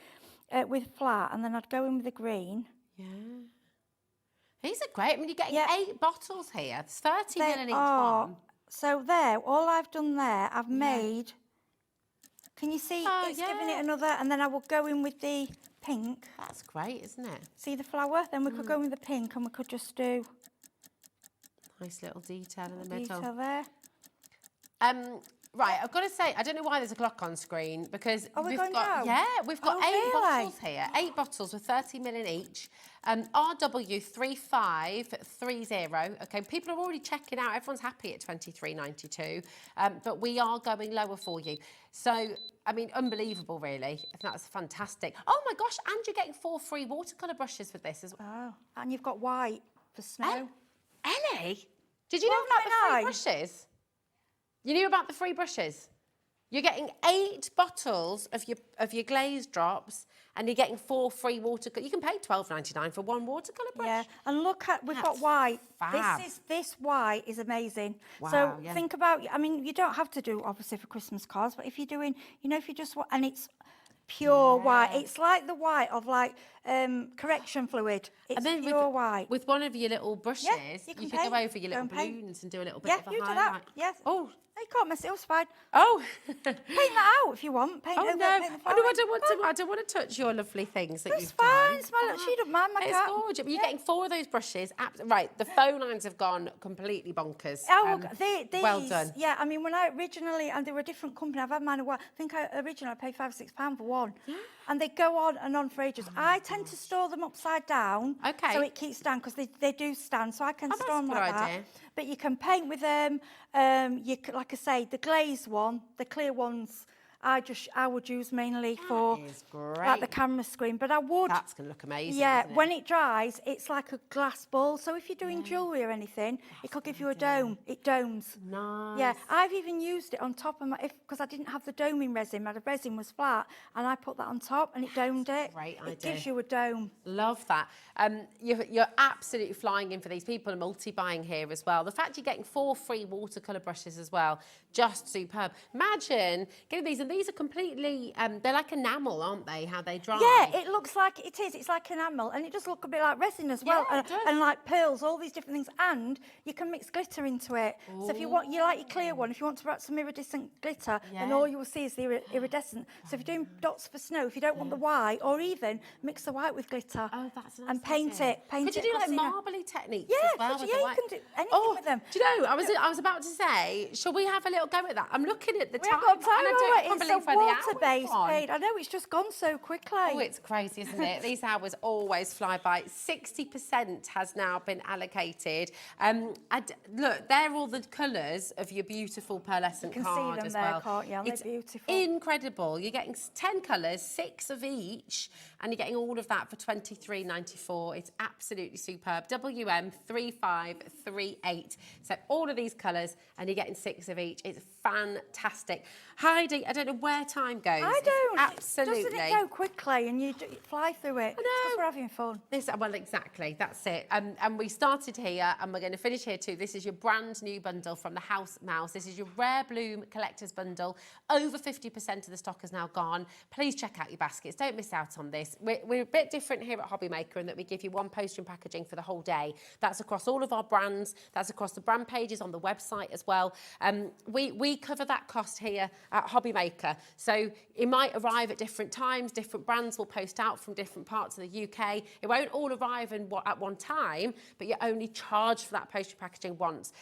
with flat, and then I'd go in with the green. Yeah. These are great. I mean, you're getting 8 bottles here. It's 30 ml in each one. So there, all I've done there, I've made. Can you see? It's giving it another, and then I will go in with the pink. That's great, isn't it? See the flower? Then we could go in with the pink, and we could just do nice little detail in the middle. detail there. Right, I've got to say, I don't know why there's a clock on screen because we've going got down? we've got 8 bottles here, 8 bottles with 30 ml in each. RW3530. Okay, people are already checking out. Everyone's happy at £23.92, but we are going lower for you. So, I mean, unbelievable, really. That's fantastic. Oh my gosh, and you're getting 4 free watercolour brushes with this as well. Oh, and you've got white for snow. Ellie, did you know about the free brushes? You knew about the free brushes? You're getting 8 bottles of your glaze drops, and you're getting 4 free watercolour. You can pay £12.99 for 1 watercolour brush. Yeah, and look at we've got white. This white is amazing. Wow, so think about. I mean, you don't have to do obviously for Christmas cards, but if you're doing, you know, if you just want, and it's pure white. It's like the white of like correction fluid. It's pure white. With one of your little brushes, you can paint. go over your little Go and paint. balloons and do a little bit of a you do highlight. that. Yes. Oh. You can't mess it up, fine. Oh. Paint that out if you want. Paint over, no. paint the Oh, no, I don't want to. I don't want to touch your lovely things that you've done. It's fine. She don't mind my It's cat. gorgeous. But you're getting 4 of those brushes. Right, the phone lines have gone completely bonkers. Oh, these, well done. Yeah, I mean, when I originally, and they were a different company, I've had mine a while. I think originally I paid £5 or £6 for one. And they go on and on for ages. I tend to store them upside down. Okay. So it keeps down, because they do stand, so I can store them that's a like good that. idea. But you can paint with them. Like I say, the glazed one, the clear ones, I would use mainly for like the camera screen. But I would. That's going to look amazing. Yeah, isn't it? when it dries, it's like a glass ball. So if you're doing jewellery or anything, it could give you a dome. It domes. Nice. Yeah, I've even used it on top of my, because I didn't have the doming resin. My resin was flat, and I put that on top, and it domed it. Great idea. It gives you a dome. Love that. You're absolutely flying in for these. People are multi-buying here as well. The fact you're getting 4 free watercolour brushes as well, just superb. Imagine getting these, and these are completely, they're like enamel, aren't they, how they dry? Yeah, it looks like it is. It's like enamel, and it does look a bit like resin as well, Yeah, it does. and like pearls, all these different things. And you can mix glitter into it. So if you want, you like your clear one, if you want to write some iridescent glitter, then all you will see is the iridescent. So if you're doing dots for snow, if you don't want the white, or even mix the white with glitter. Oh, that's nice. And paint it. Could you do like marbly techniques as well? With the you white? can do anything with them. Do you know, I was about to say, shall we have a little go at that? I'm looking at the We time. haven't got time, and I all don't right, can't it's believe a where the hour's water-based gone. paint. I know, it's just gone so quickly. Oh, it's crazy, isn't it? These hours always fly by. 60% has now been allocated. And look, they're all the colours of your beautiful pearlescent You can card see them as there, well. can't you? Aren't they It's beautiful? incredible. You're getting 10 colours, 6 of each, and you're getting all of that for $23.94. It's absolutely superb. WM3538. So all of these colours, and you're getting 6 of each. It's fantastic. Heidi, I don't know where time goes. I don't. Absolutely. Doesn't it go quickly and you fly through it? I know. Because we're having fun. Well, exactly. That's it. And we started here and we're going to finish here too. This is your brand new bundle from the House Mouse. This is your Rare Bloom Collector's Bundle. Over 50% of the stock has now gone. Please check out your baskets. Don't miss out on this. We're a bit different here at HobbyMaker in that we give you one poster and packaging for the whole day. That's across all of our brands. That's across the brand pages on the website as well. We cover that cost here at HobbyMaker. So it might arrive at different times. Different brands will post out from different parts of the UK. It won't all arrive at one time, but you're only charged for that poster packaging once.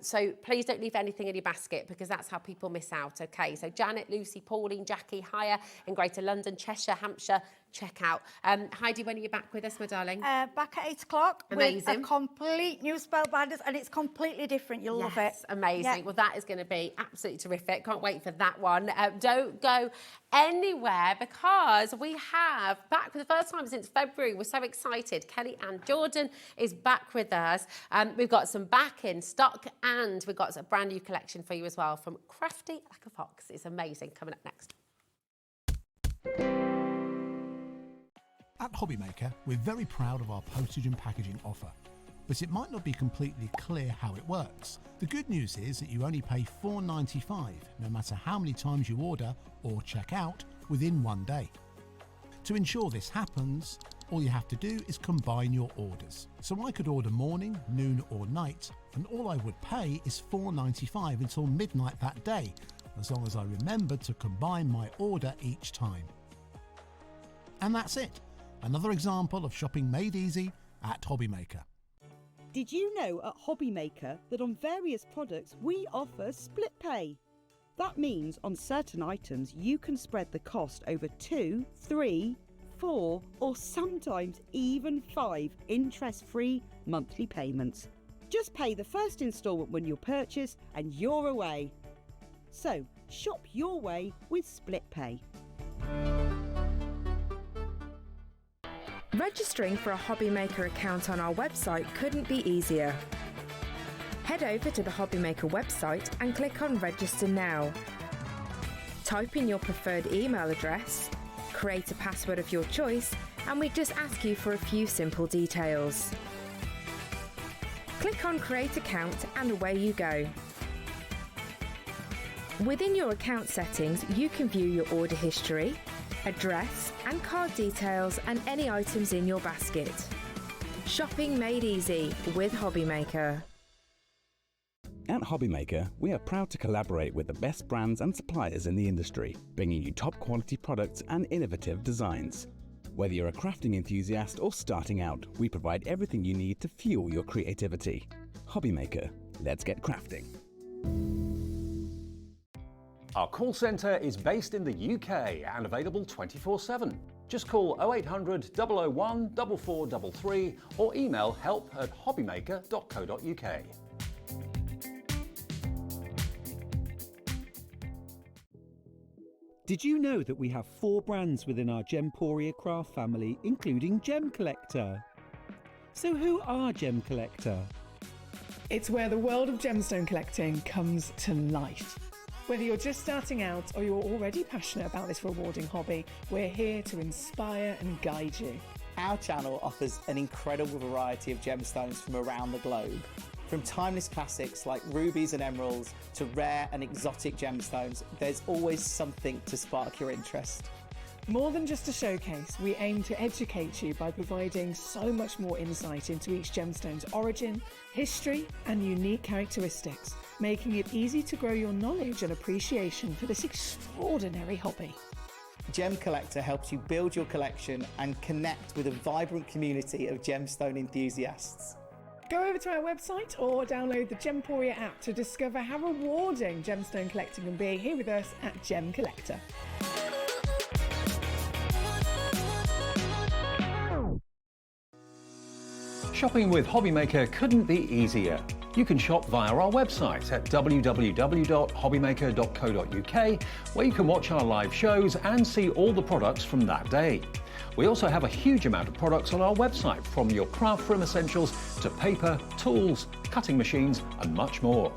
So please don't leave anything in your basket because that's how people miss out. Okay, so Janet, Lucy, Pauline, Jackie, Hire in Greater London, Cheshire, Hampshire, check out. Heidi, when are you back with us, my darling? Back at 8 o'clock with Amazing. a complete new Spellbinders, and it's completely different. You'll love it. Amazing. Yeah. Well, that is going to be absolutely terrific. Can't wait for that one. Don't go anywhere because we have back for the first time since February. We're so excited. Kelly and Jordan is back with us. We've got some back in stock and we've got a brand new collection for you as well from Crafty like a fox. It's amazing. Coming up next. At HobbyMaker, we're very proud of our postage and packaging offer, but it might not be completely clear how it works. The good news is that you only pay $4.95 no matter how many times you order or check out within one day. To ensure this happens, all you have to do is combine your orders. So I could order morning, noon or night, and all I would pay is $4.95 until midnight that day, as long as I remember to combine my order each time. And that's it. Another example of shopping made easy at HobbyMaker. Did you know at HobbyMaker that on various products we offer split pay? That means on certain items you can spread the cost over 2, 3, 4 or sometimes even 5 interest-free monthly payments. Just pay the first instalment when you purchase and you're away. So shop your way with split pay. Registering for a HobbyMaker account on our website couldn't be easier. Head over to the HobbyMaker website and click on Register Now. Type in your preferred email address, create a password of your choice, and we just ask you for a few simple details. Click on Create Account and away you go. Within your account settings, you can view your order history, address and card details and any items in your basket. Shopping made easy with HobbyMaker. At HobbyMaker, we are proud to collaborate with the best brands and suppliers in the industry, bringing you top quality products and innovative designs. Whether you're a crafting enthusiast or starting out, we provide everything you need to fuel your creativity. HobbyMaker, let's get crafting. Our call centre is based in the UK and available 24/7. Just call 0800 001 4433 or email help@hobbymaker.co.uk. Did you know that we have 4 brands within our Gemporia craft family, including Gem Collector? So who are Gem Collector? It's where the world of gemstone collecting comes to life. Whether you're just starting out or you're already passionate about this rewarding hobby, we're here to inspire and guide you. Our channel offers an incredible variety of gemstones from around the globe. From timeless classics like rubies and emeralds to rare and exotic gemstones, there's always something to spark your interest. More than just a showcase, we aim to educate you by providing so much more insight into each gemstone's origin, history, and unique characteristics, making it easy to grow your knowledge and appreciation for this extraordinary hobby. Gem Collector helps you build your collection and connect with a vibrant community of gemstone enthusiasts. Go over to our website or download the Gemporia app to discover how rewarding gemstone collecting can be here with us at Gem Collector. Shopping with HobbyMaker couldn't be easier. You can shop via our website at www.hobbymaker.co.uk, where you can watch our live shows and see all the products from that day. We also have a huge amount of products on our website, from your craft room essentials to paper, tools, cutting machines and much more.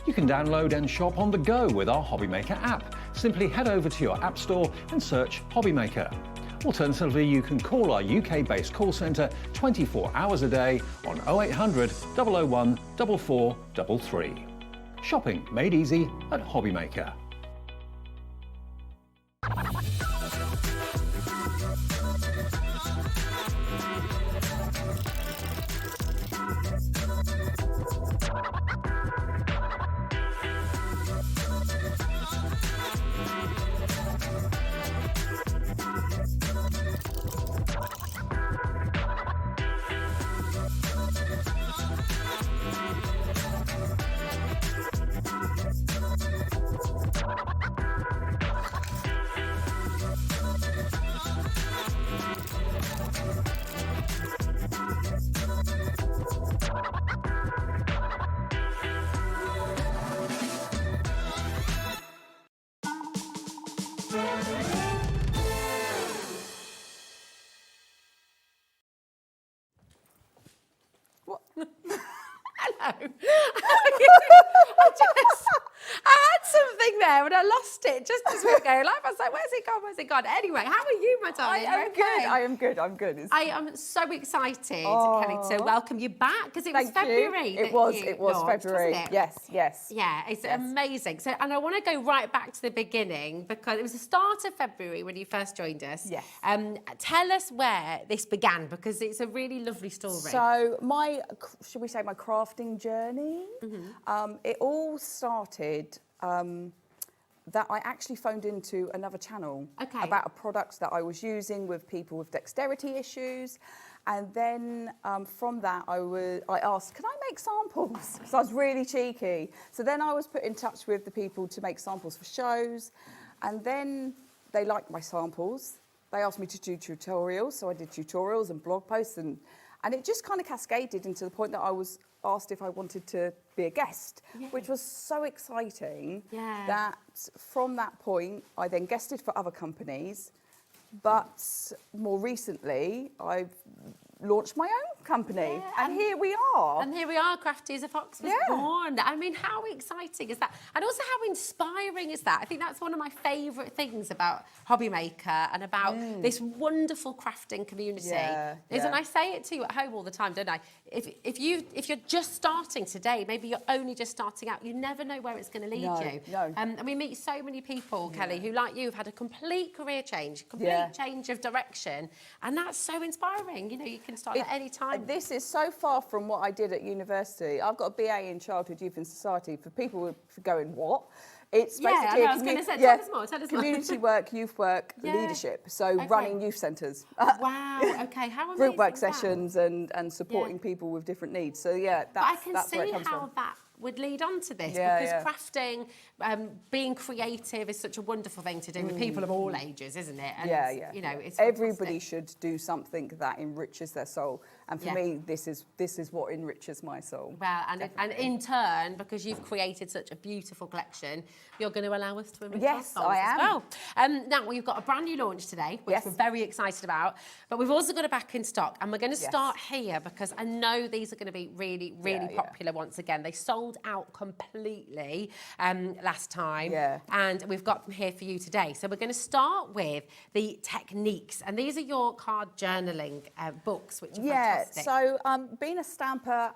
You can download and shop on the go with our HobbyMaker app. Simply head over to your app store and search HobbyMaker. Alternatively, you can call our UK-based call centre 24 hours a day on 0800 001 4433. Shopping made easy at HobbyMaker. Hello. I had something there and I lost it just as we were going live. I was like, where's it gone? Where's it gone? Anyway, how are you, my darling? I am good. I am good. I'm good. I am so excited, Kelly, to welcome you back, because it was February. It was February. Wasn't it? Yes, yes. Yeah, it's amazing. So, and I want to go right back to the beginning, because it was the start of February when you first joined us. Yes. Tell us where this began, because it's a really lovely story. So should we say my crafting journey? It all started that I actually phoned into another channel about a product that I was using with people with dexterity issues. And then from that, I asked, can I make samples? So I was really cheeky. So then I was put in touch with the people to make samples for shows. And then they liked my samples. They asked me to do tutorials. So I did tutorials and blog posts. And it just kind of cascaded into the point that I was asked if I wanted to be a guest, which was so exciting that from that point, I then guested for other companies. But more recently, I've launched my own company, and here we are. And here we are, Crafty as a Fox was born. I mean, how exciting is that? And also how inspiring is that? I think that's one of my favourite things about HobbyMaker and about this wonderful crafting community. And I say it to you at home all the time, don't I? If you're just starting today, maybe you're only just starting out, you never know where it's going to lead you. And we meet so many people, Kelly, who, like you, have had a complete career change, change of direction, and that's so inspiring. You know, you can start at any time. This is so far from what I did at university. I've got a BA in Childhood, Youth and Society. For people going, what? It's basically I was going to say, tell us more. Community work, youth work, leadership. So running youth centres. Wow. Okay. How amazing. Group work sessions and supporting people with different needs. So that's where it comes from. That would lead on to this, because crafting, being creative is such a wonderful thing to do with people of all ages, isn't it? And you know, it's everybody should do something that enriches their soul, and for me, this is what enriches my soul. Well, and in turn, because you've created such a beautiful collection, you're going to allow us to enrich our souls as well. Now we've got a brand new launch today, which we're very excited about, but we've also got it back in stock, and we're going to start here, because I know these are going to be really, really popular once again. They sold out completely last time, and we've got them here for you today. So we're going to start with the techniques, and these are your card journaling books, which are fantastic. So being a stamper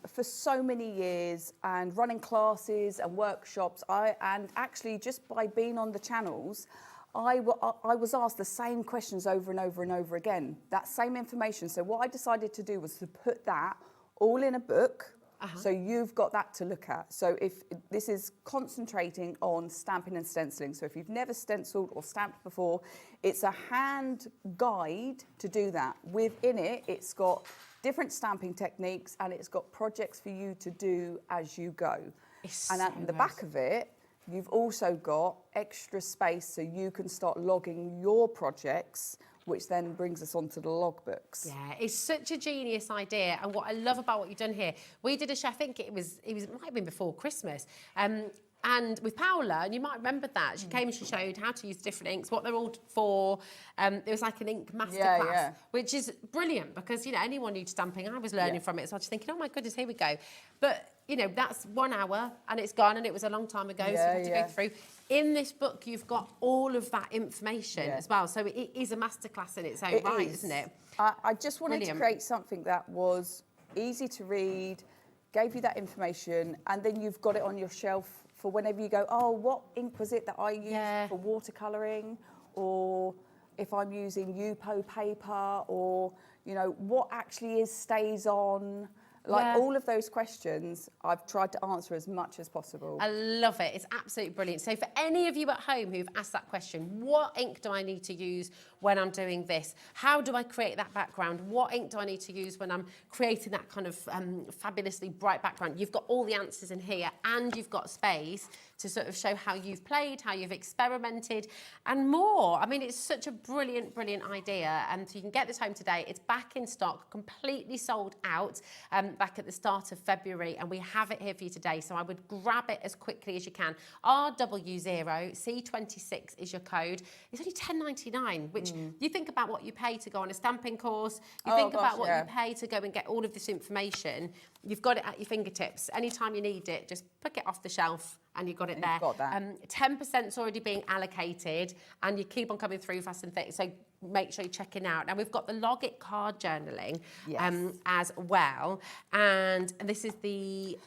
for so many years and running classes and workshops, and actually just by being on the channels, I was asked the same questions over and over and over again, that same information. So what I decided to do was to put that all in a book, So you've got that to look at. So if this is concentrating on stamping and stenciling. So if you've never stenciled or stamped before, it's a hand guide to do that. Within it, it's got different stamping techniques and it's got projects for you to do as you go. And at the back of it, you've also got extra space so you can start logging your projects, which then brings us onto the logbooks. Yeah, it's such a genius idea. And what I love about what you've done here, we did a show, I think it might have been before Christmas. And with Paola, and you might remember that, she came and she showed how to use different inks, what they're all for. It was like an ink masterclass, which is brilliant because, you know, anyone new to stamping, I was learning from it. So I was just thinking, oh my goodness, here we go. But, you know, that's 1 hour and it's gone and it was a long time ago, so you have to go through. In this book, you've got all of that information as well. So it is a masterclass in its own right, isn't it? I just wanted to create something that was easy to read, gave you that information, and then you've got it on your shelf for whenever you go, oh, what ink was it that I used for watercolouring? Or if I'm using Yupo paper, or, you know, what actually stays on? Like all of those questions, I've tried to answer as much as possible. I love it. It's absolutely brilliant. So for any of you at home who've asked that question, what ink do I need to use when I'm doing this? How do I create that background? What ink do I need to use when I'm creating that kind of fabulously bright background? You've got all the answers in here, and you've got space to sort of show how you've played, how you've experimented, and more. I mean, it's such a brilliant, brilliant idea. And so you can get this home today. It's back in stock, completely sold out back at the start of February, and we have it here for you today. So I would grab it as quickly as you can. RW0C26 is your code. It's only $10.99, which you think about what you pay to go on a stamping course. You think about what you pay to go and get all of this information. You've got it at your fingertips. Anytime you need it, just pick it off the shelf and you've got it there. 10%'s already being allocated and you keep on coming through fast and thick. So make sure you're checking out. Now we've got the Log It card journaling as well. And this is the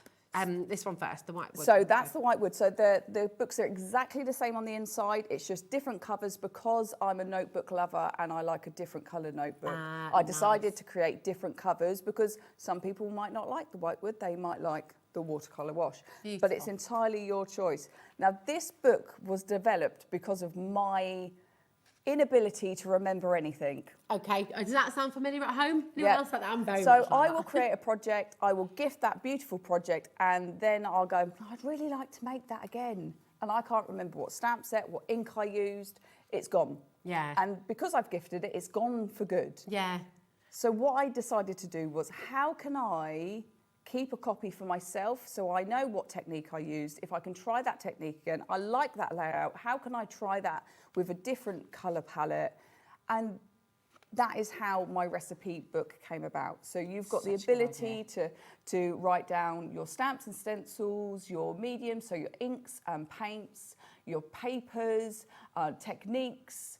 this one first, the Whitewood. So that's the Whitewood. So the books are exactly the same on the inside. It's just different covers because I'm a notebook lover and I like a different colour notebook. I decided to create different covers because some people might not like the Whitewood. They might like the watercolour wash. Beautiful. But it's entirely your choice. Now, this book was developed because of my inability to remember anything. Okay, does that sound familiar at home? Anyone else like that? I'm very So much like I will create a project, I will gift that beautiful project, and then I'll go, I'd really like to make that again. And I can't remember what stamp set, what ink I used. It's gone. Yeah. And because I've gifted it, it's gone for good. Yeah. So what I decided to do was, how can I keep a copy for myself so I know what technique I used? If I can try that technique again, I like that layout. How can I try that with a different colour palette? And that is how my recipe book came about. So you've got the ability to write down your stamps and stencils, your mediums, so your inks and paints, your papers, techniques,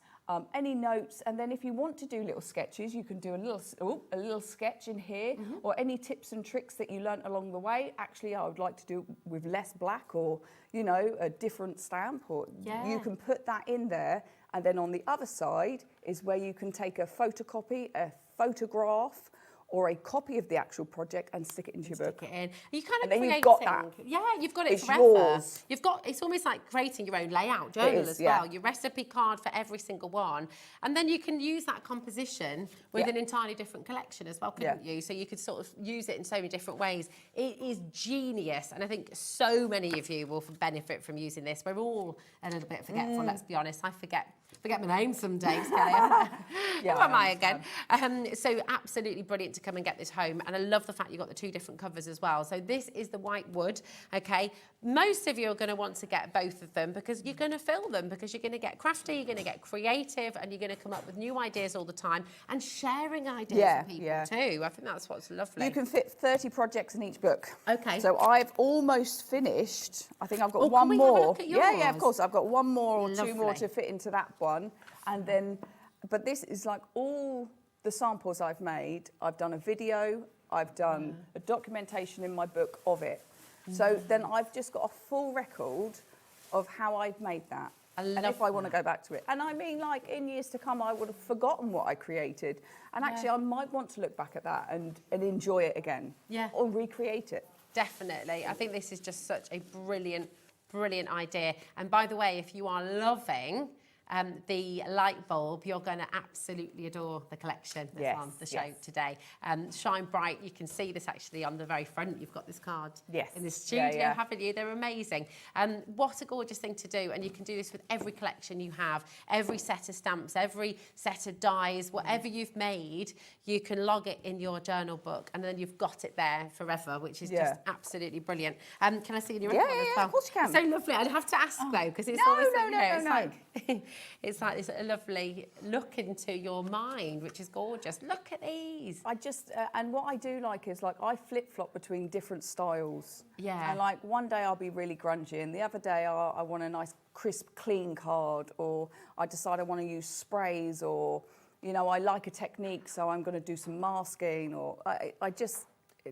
any notes, and then if you want to do little sketches, you can do a little sketch in here, or any tips and tricks that you learnt along the way. Actually, I would like to do with less black, or, you know, a different stamp, or you can put that in there. And then on the other side is where you can take a photocopy, a photograph, or a copy of the actual project and stick it into your book. Stick it in. You kind of then creating. you've got that. Yeah, you've got it It's forever. yours. You've got. It's almost like creating your own layout journal as well. Your recipe card for every single one, and then you can use that composition with an entirely different collection as well, couldn't you? So you could sort of use it in so many different ways. It is genius, and I think so many of you will benefit from using this. We're all a little bit forgetful. Let's be honest. I forget my name some days, Kelly. Who am I again? So absolutely brilliant to come and get this home. And I love the fact you've got the two different covers as well. So this is the Whitewood, okay? Most of you are going to want to get both of them because you're going to fill them, because you're going to get crafty, you're going to get creative, and you're going to come up with new ideas all the time and sharing ideas with people too. I think that's what's lovely. You can fit 30 projects in each book. Okay. So I've almost finished. I think I've got one can we more. have a look at yours? Yeah, of course. I've got one more or Lovely. two more to fit into that one. And then, but this is like all the samples I've made. I've done a video, I've done a documentation in my book of it. So then I've just got a full record of how I've made that. And if I want to go back to it. And I mean, like, in years to come, I would have forgotten what I created. And actually, I might want to look back at that and enjoy it again. Yeah. Or recreate it. definitely. I think this is just such a brilliant, brilliant idea. And by the way, if you are loving the light bulb, you're going to absolutely adore the collection that's on the show today. Shine Bright, you can see this actually on the very front. You've got this card in the studio, haven't you? They're amazing. What a gorgeous thing to do. And you can do this with every collection you have, every set of stamps, every set of dies, whatever you've made, you can log it in your journal book and then you've got it there forever, which is just absolutely brilliant. Can I see in your record as well? Of course you can. It's so lovely. I'd have to ask though, because it's always it's like this lovely look into your mind, which is gorgeous. Look at these. I just, and what I do like is like I flip-flop between different styles. Yeah. And like one day I'll be really grungy and the other day I want a nice crisp, clean card, or I decide I want to use sprays, or, you know, I like a technique, so I'm going to do some masking, or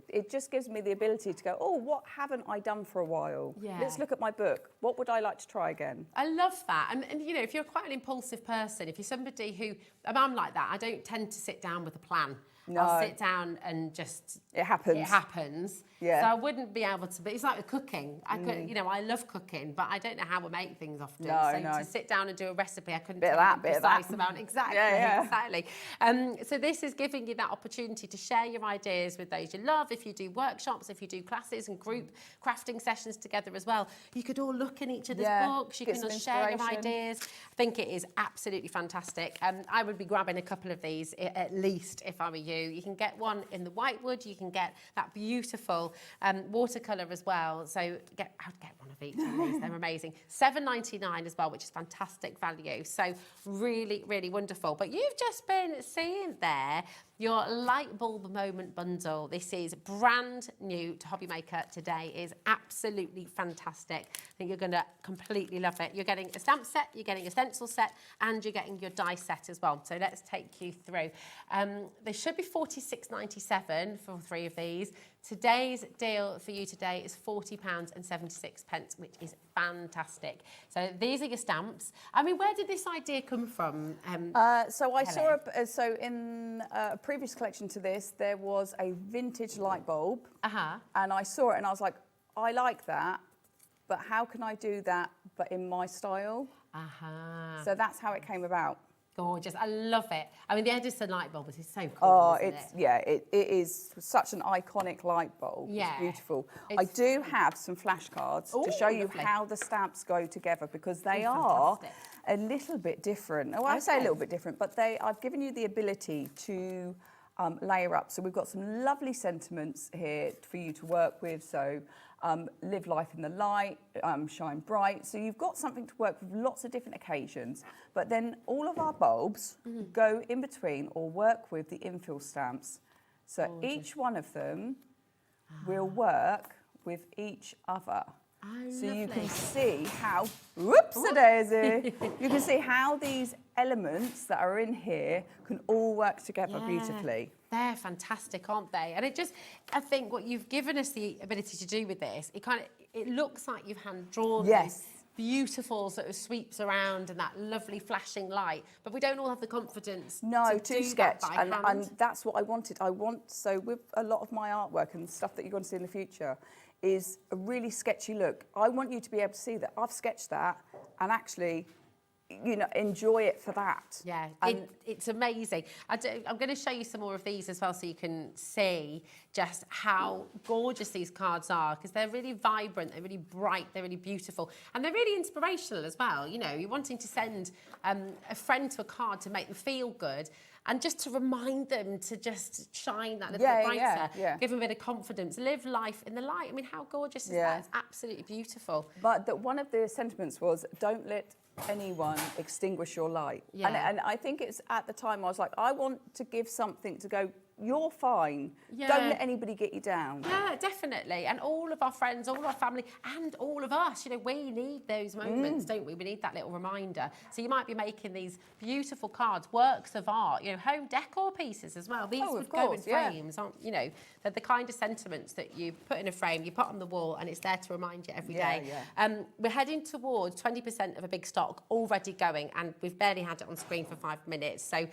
it just gives me the ability to go, oh, what haven't I done for a while? Yeah. Let's look at my book. What would I like to try again? I love that. And you know, if you're quite an impulsive person, if you're somebody who, I'm like that, I don't tend to sit down with a plan. No. I'll sit down and just... It happens. It happens. Yeah. So I wouldn't be able to... But it's like with cooking. I could, you know, I love cooking, but I don't know how we make things often. No. To sit down and do a recipe, I couldn't Bit of tell that, you bit the of that. precise amount. Exactly. Yeah. Exactly. So this is giving you that opportunity to share your ideas with those you love. If you do workshops, if you do classes and group crafting sessions together as well, you could all look in each other's books. You get can all some share your inspiration. ideas. I think it is absolutely fantastic. I would be grabbing a couple of these at least if I were you. You can get one in the whitewood. You can get that beautiful watercolour as well. So I'd get one of each of these. They're amazing. $7.99 as well, which is fantastic value. So really, really wonderful. But you've just been seeing there your light bulb moment bundle. This is brand new to HobbyMaker today. It is absolutely fantastic. I think you're going to completely love it. You're getting a stamp set, you're getting a stencil set, and you're getting your die set as well. So let's take you through. They should be $46.97 for 3 of these. Today's deal for you today is £40.76, which is fantastic. So these are your stamps. I mean, where did this idea come from? So I saw, in a previous collection to this, there was a vintage light bulb. And I saw it and I was like, I like that, but how can I do that, but in my style? So that's how it came about. Gorgeous. I love it. I mean, the Edison light bulb is so cool. Oh, isn't it is such an iconic light bulb. Yeah. It's beautiful. I do have some flashcards to show you lovely. how the stamps go together, because they are a little bit different. Oh, I say a little bit different, but I've given you the ability to layer up. So we've got some lovely sentiments here for you to work with. So live life in the light, shine bright. So you've got something to work with lots of different occasions. But then all of our bulbs go in between or work with the infill stamps. So each one of them will work with each other. So you can see how, whoops-a-daisy, you can see how these elements that are in here can all work together beautifully. They're fantastic, aren't they? And I think what you've given us the ability to do with this, it looks like you've hand drawn this beautiful sort of sweeps around and that lovely flashing light, but we don't all have the confidence to sketch, and that's what I wanted. So with a lot of my artwork and stuff that you're going to see in the future, is a really sketchy look. I want you to be able to see that I've sketched that and actually, you know, enjoy it for that. Yeah, it's amazing. I'm going to show you some more of these as well so you can see just how gorgeous these cards are, because they're really vibrant, they're really bright, they're really beautiful, and they're really inspirational as well. You know, you're wanting to send a friend to a card to make them feel good, and just to remind them to just shine that little bit brighter, give them a bit of confidence, live life in the light. I mean, how gorgeous is that? It's absolutely beautiful. But one of the sentiments was, don't let anyone extinguish your light. And I think it's at the time I was like, I want to give something to go, you're fine. Don't let anybody get you down. Yeah, definitely. And all of our friends, all of our family, and all of us, you know, we need those moments, don't we? We need that little reminder. So you might be making these beautiful cards, works of art, you know, home decor pieces as well. These would go in frames, aren't, you know, they're the kind of sentiments that you put in a frame, you put on the wall, and it's there to remind you every day. We're heading towards 20% of a big stock already going, and we've barely had it on screen for 5 minutes. So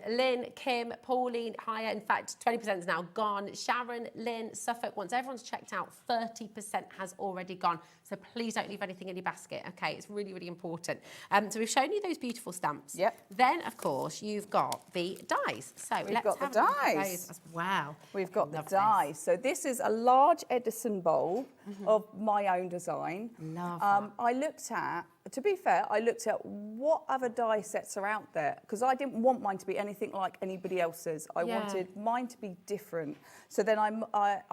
Lynn, Kim, Pauline, Haya, and In fact, 20% is now gone. Sharon, Lynn, Suffolk, once everyone's checked out, 30% has already gone. So please don't leave anything in your basket, okay? It's really, really important. So we've shown you those beautiful stamps. Yep. Then, of course, you've got the dies. So We've got the dies. As well. We've got the dies. So this is a large Edison bulb Mm-hmm. of my own design. I looked at, to be fair, I looked at what other die sets are out there because I didn't want mine to be anything like anybody else's. I wanted mine to be different. So then I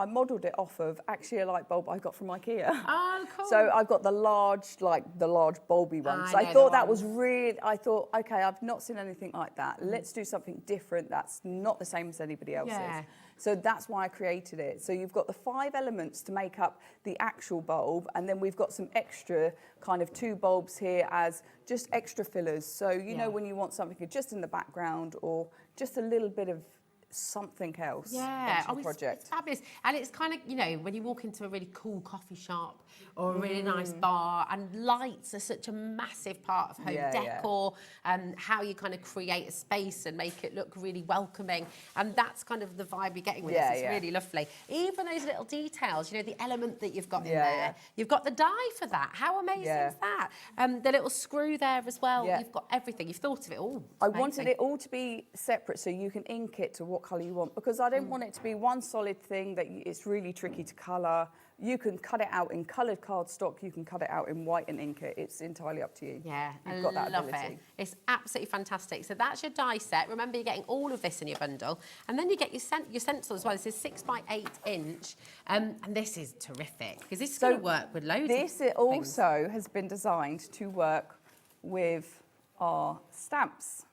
modelled it off of actually a light bulb I got from IKEA. Oh, cool. So I've got the large bulby ones. I thought that was really, I thought, okay, I've not seen anything like that. Let's do something different that's not the same as anybody else's. Yeah. So that's why I created it. So you've got the 5 elements to make up the actual bulb, and then we've got some extra kind of 2 bulbs here as just extra fillers. So you know when you want something just in the background or just a little bit of something else onto the project. It's fabulous. And it's kind of, you know, when you walk into a really cool coffee shop or a really nice bar, and lights are such a massive part of home decor and how you kind of create a space and make it look really welcoming. And that's kind of the vibe you're getting with this. It's really lovely. Even those little details, you know, the element that you've got in there. You've got the die for that. How amazing is that? The little screw there as well. You've got everything. You've thought of it all. I wanted it all to be separate so you can ink it to what colour you want, because I don't want it to be one solid thing that it's really tricky to colour. You can cut it out in coloured cardstock, you can cut it out in white and ink it. It's entirely up to you. Yeah, You've got that love ability. it. It's absolutely fantastic. So that's your die set. Remember, you're getting all of this in your bundle. And then you get your stencil as well. This is 6 by 8 inch. And this is terrific because this is going to work with loads of This also has been designed to work with our stamps.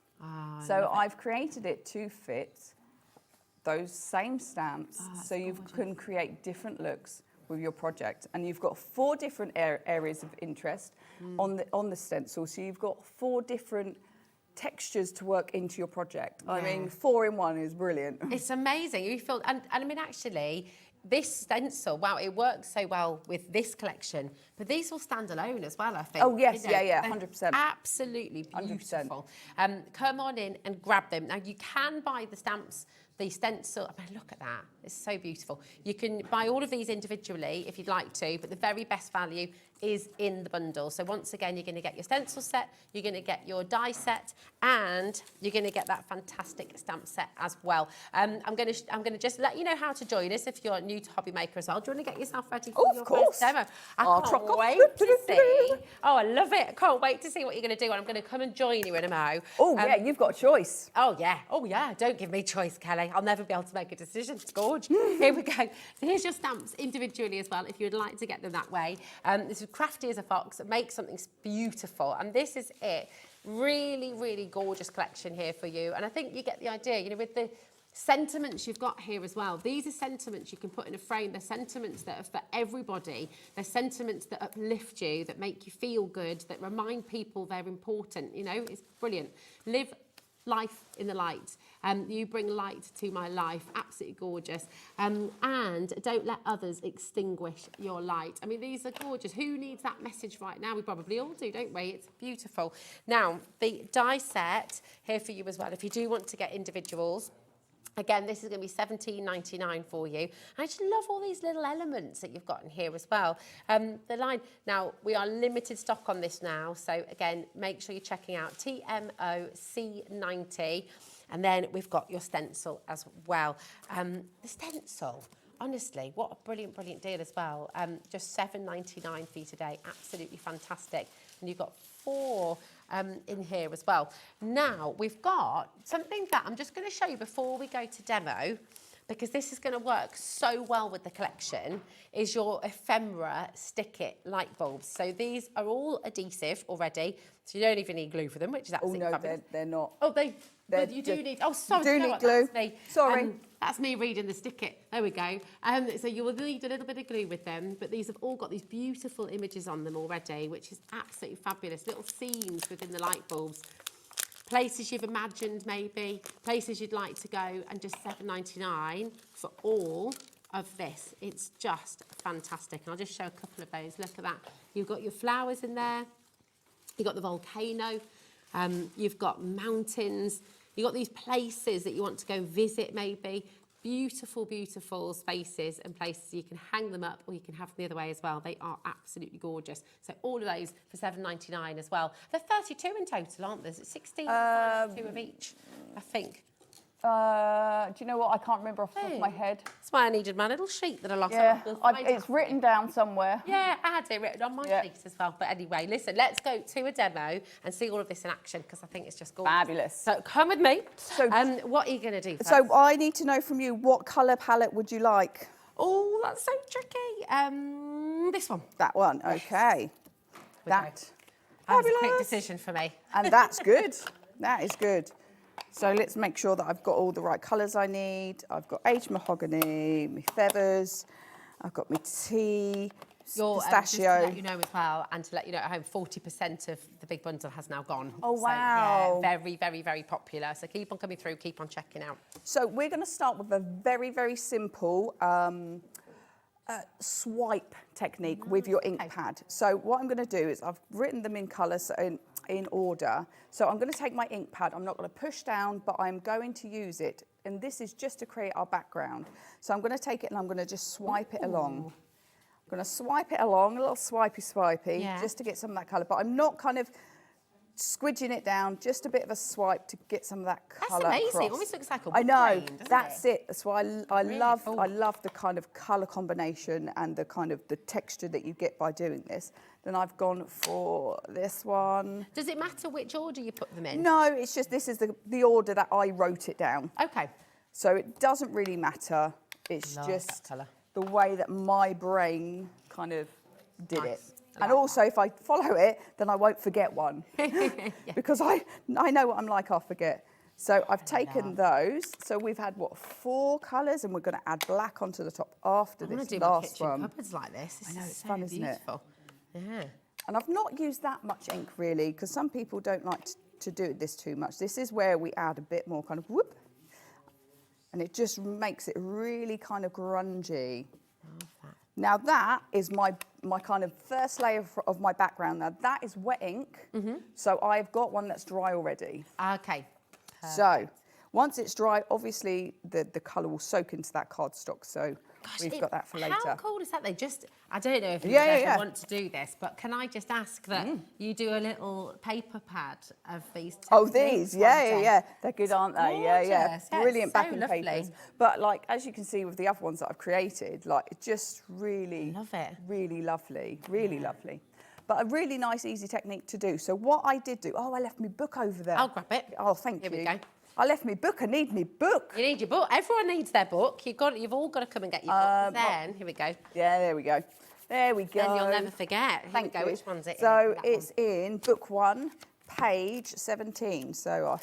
So I've created it to fit those same stamps so you can create different looks with your project. And you've got 4 different areas of interest on the stencil. So you've got 4 different textures to work into your project. I mean, 4 in 1 is brilliant. It's amazing. You feel, and I mean, actually, this stencil, wow, it works so well with this collection, but these will stand alone as well, I think. Oh, yes, you know, yeah, 100%. Absolutely beautiful. 100%. Come on in and grab them. Now, you can buy the stamps, the stencil. I mean, look at that. It's so beautiful. You can buy all of these individually if you'd like to, but the very best value is in the bundle. So once again, you're going to get your stencil set, you're going to get your die set, and you're going to get that fantastic stamp set as well. I'm going to just let you know how to join us if you're new to HobbyMaker as well. Do you want to get yourself ready for your first demo? I can't wait to see. Oh, I love it. I can't wait to see what you're going to do, and I'm going to come and join you in a mo. Oh, yeah, you've got a choice. Oh, yeah. Don't give me choice, Kelly. I'll never be able to make a decision. It's gorge. Here we go. So here's your stamps individually as well if you'd like to get them that way. This is Crafty as a Fox. Make something beautiful. And this is it. Really, really gorgeous collection here for you. And I think you get the idea, you know, with the sentiments you've got here as well. These are sentiments you can put in a frame. They're sentiments that are for everybody. They're sentiments that uplift you, that make you feel good, that remind people they're important. You know, it's brilliant. Live life in the light. You bring light to my life. Absolutely gorgeous. And don't let others extinguish your light. I mean, these are gorgeous. Who needs that message right now? We probably all do, don't we? It's beautiful. Now, the die set here for you as well. If you do want to get individuals, again, this is going to be $17.99 for you. I just love all these little elements that you've got in here as well. The line, now, we are limited stock on this now. So, again, make sure you're checking out TMOC90. And then we've got your stencil as well. The stencil, honestly, what a brilliant, brilliant deal as well. Just $7.99 for you today. Absolutely fantastic. And you've got 4 in here as well. Now, we've got something that I'm just going to show you before we go to demo, because this is going to work so well with the collection, is your ephemera stick it light bulbs. So these are all adhesive already, so you don't even need glue for them, which is absolutely fabulous. They're not. Oh, but you do need. Oh, sorry. Do need glue. Sorry. That's me reading the stick it. There we go. So you will need a little bit of glue with them, but these have all got these beautiful images on them already, which is absolutely fabulous. Little scenes within the light bulbs. Places you've imagined maybe, places you'd like to go, and just $7.99 for all of this. It's just fantastic. And I'll just show a couple of those. Look at that. You've got your flowers in there. You've got the volcano. You've got mountains. You've got these places that you want to go and visit maybe. Beautiful, beautiful spaces and places. You can hang them up or you can have them the other way as well. They are absolutely gorgeous. So all of those for $7.99 as well. They're 32 in total, aren't there? Is it 16 or 32 of each, I think? Do you know what? I can't remember off the top of my head. That's why I needed my little sheet that I lost. Yeah, it's written down somewhere. Yeah, I had it written on my sheet as well. But anyway, listen, let's go to a demo and see all of this in action because I think it's just gorgeous. Fabulous. So come with me. So, what are you going to do first? So I need to know from you, what colour palette would you like? Oh, that's so tricky. This one. That one, okay. That was a quick decision for me. And that's good. That is good. So let's make sure that I've got all the right colours I need. I've got aged mahogany, my feathers, I've got my tea, pistachio. Just to let you know as well, and to let you know at home, 40% of the big bundle has now gone. Oh, wow. So, yeah, very, very, very popular. So keep on coming through, keep on checking out. So we're going to start with a very, very simple swipe technique with your ink pad. So what I'm going to do is I've written them in colours in order. So I'm going to take my ink pad. I'm not going to push down, but I'm going to use it. And this is just to create our background. So I'm going to take it and I'm going to just swipe it along. I'm going to swipe it along, a little swipey, just to get some of that colour. But I'm not kind of squidging it down, just a bit of a swipe to get some of that colour. That's amazing. Across. It almost looks like a I know. grain, That's it. That's why I Really love cool. I love the kind of colour combination and the kind of the texture that you get by doing this. Then I've gone for this one. Does it matter which order you put them in? No, it's just this is the order that I wrote it down. Okay. So it doesn't really matter. It's Love just that colour. the way that my brain kind of did it. And also, if I follow it, then I won't forget one. Because I know what I'm like, I'll forget. So I've taken those. So we've had, what, 4 colours, and we're going to add black onto the top after this do last my kitchen one. cupboards like this. I know, This it's is so fun, isn't it? beautiful. Yeah. And I've not used that much ink, really, because some people don't like to do this too much. This is where we add a bit more kind of whoop. And it just makes it really kind of grungy. Now that is my kind of first layer of my background. Now that is wet ink, so I've got one that's dry already. Okay. So once it's dry, obviously the colour will soak into that cardstock. So we've got that for later. How cool is that? They just, I don't know if you want to do this, but can I just ask that you do a little paper pad of these? Oh, these, yeah. They're good, aren't they? Gorgeous. Yeah. Brilliant So backing lovely. papers. But like, as you can see with the other ones that I've created, like it's just really, love it. Really lovely, really lovely. But a really nice, easy technique to do. So what I did do, I left my book over there. I'll grab it. Oh, thank you. Here we go. I left my book. I need my book. You need your book. Everyone needs their book. You've all got to come and get your book. Then, here we go. Yeah, there we go. There we go. Then you'll never forget. Here Thank we go. you. Which one's it? So That it's in book 1, page 17. So I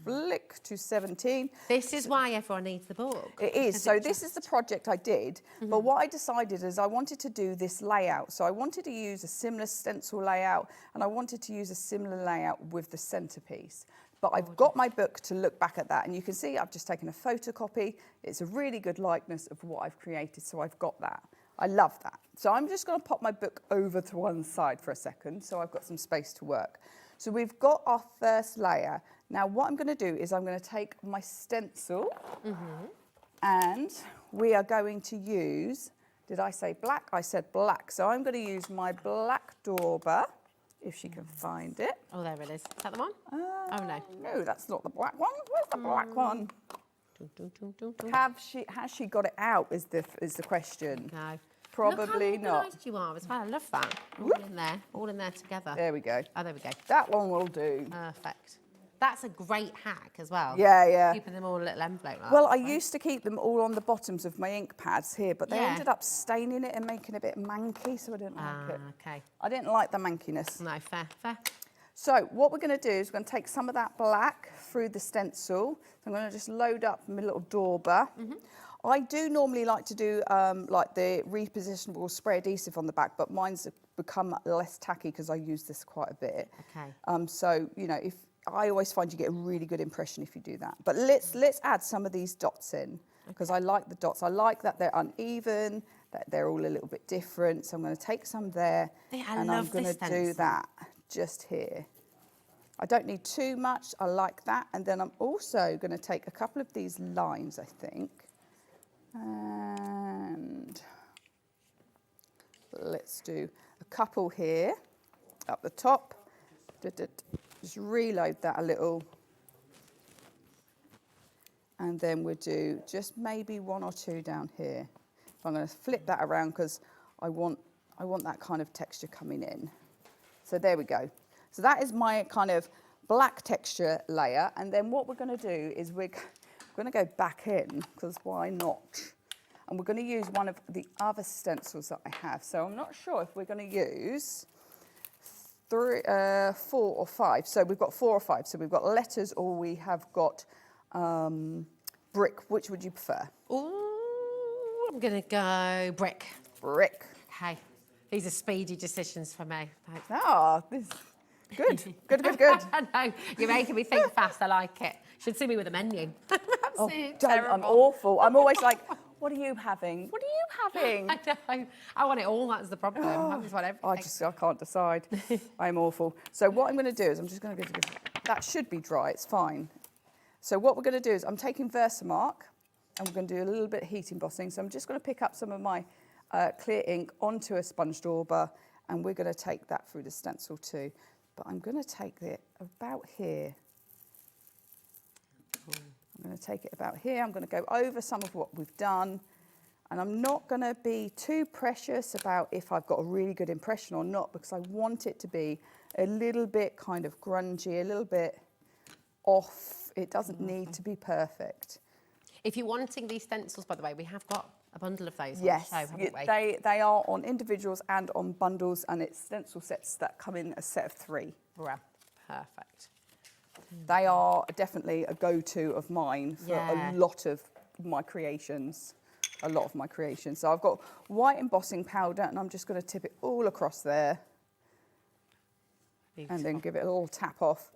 flick to 17. This is why everyone needs the book. It is. So this is the project I did. But what I decided is I wanted to do this layout. So I wanted to use a similar stencil layout, and I wanted to use a similar layout with the centerpiece. But I've got my book to look back at that, and you can see I've just taken a photocopy. It's a really good likeness of what I've created, so I've got that. I love that. So I'm just going to pop my book over to one side for a second, so I've got some space to work. So we've got our first layer. Now what I'm going to do is I'm going to take my stencil, and we are going to use, did I say black? I said black. So I'm going to use my black dauber, if she can find it. Oh, there it is. Is that the one? Oh, no. No, that's not the black one. Where's the black one? Has she got it out is the question. No. Probably Look how not. organised you are as well. I love that. All in there together. There we go. Oh, there we go. That one will do. Perfect. That's a great hack as well. Yeah. Keeping them all in a little envelope. Like Well, that. I used to keep them all on the bottoms of my ink pads here, but they ended up staining it and making it a bit manky, so I didn't like it. Okay. I didn't like the mankiness. No, fair. So what we're going to do is we're going to take some of that black through the stencil. So I'm going to just load up my little dauber. I do normally like to do like the repositionable spray adhesive on the back, but mine's become less tacky because I use this quite a bit. Okay. So, you know, I always find you get a really good impression if you do that. But let's add some of these dots in, because I like the dots. I like that they're uneven, that they're all a little bit different. So I'm going to take some there, and I'm going to do that just here. I don't need too much. I like that. And then I'm also going to take a couple of these lines, I think. And let's do a couple here up the top. Just reload that a little. And then we'll do just maybe 1 or 2 down here. I'm going to flip that around because I want that kind of texture coming in. So there we go. So that is my kind of black texture layer. And then what we're going to do is we're going to go back in, because why not? And we're going to use one of the other stencils that I have. So I'm not sure if we're going to use 4 or 5. So we've got 4 or 5. So we've got letters or we have got brick. Which would you prefer? Ooh, I'm going to go brick. Brick. Okay. These are speedy decisions for me. Ah, this good. Good. I know. You're making me think fast. I like it. Should see me with a menu. I'm awful. I'm always like, what are you having? What are you having? I know. I want it all. That's the problem. I just want everything. I can't decide. I'm awful. So what I'm going to do is I'm just going to go. That should be dry. It's fine. So what we're going to do is I'm taking Versamark and we're going to do a little bit of heat embossing. So I'm just going to pick up some of my clear ink onto a sponge dauber, and we're going to take that through the stencil too. But I'm going to take it about here. I'm going to take it about here. I'm going to go over some of what we've done. And I'm not going to be too precious about if I've got a really good impression or not, because I want it to be a little bit kind of grungy, a little bit off. It doesn't need to be perfect. If you're wanting these stencils, by the way, we have got a bundle of those yes, on the show, haven't we? They are on individuals and on bundles, and it's stencil sets that come in a set of 3. Well, perfect. They are definitely a go-to of mine for a lot of my creations. So I've got white embossing powder, and I'm just going to tip it all across there. Beautiful. And then give it a little tap off.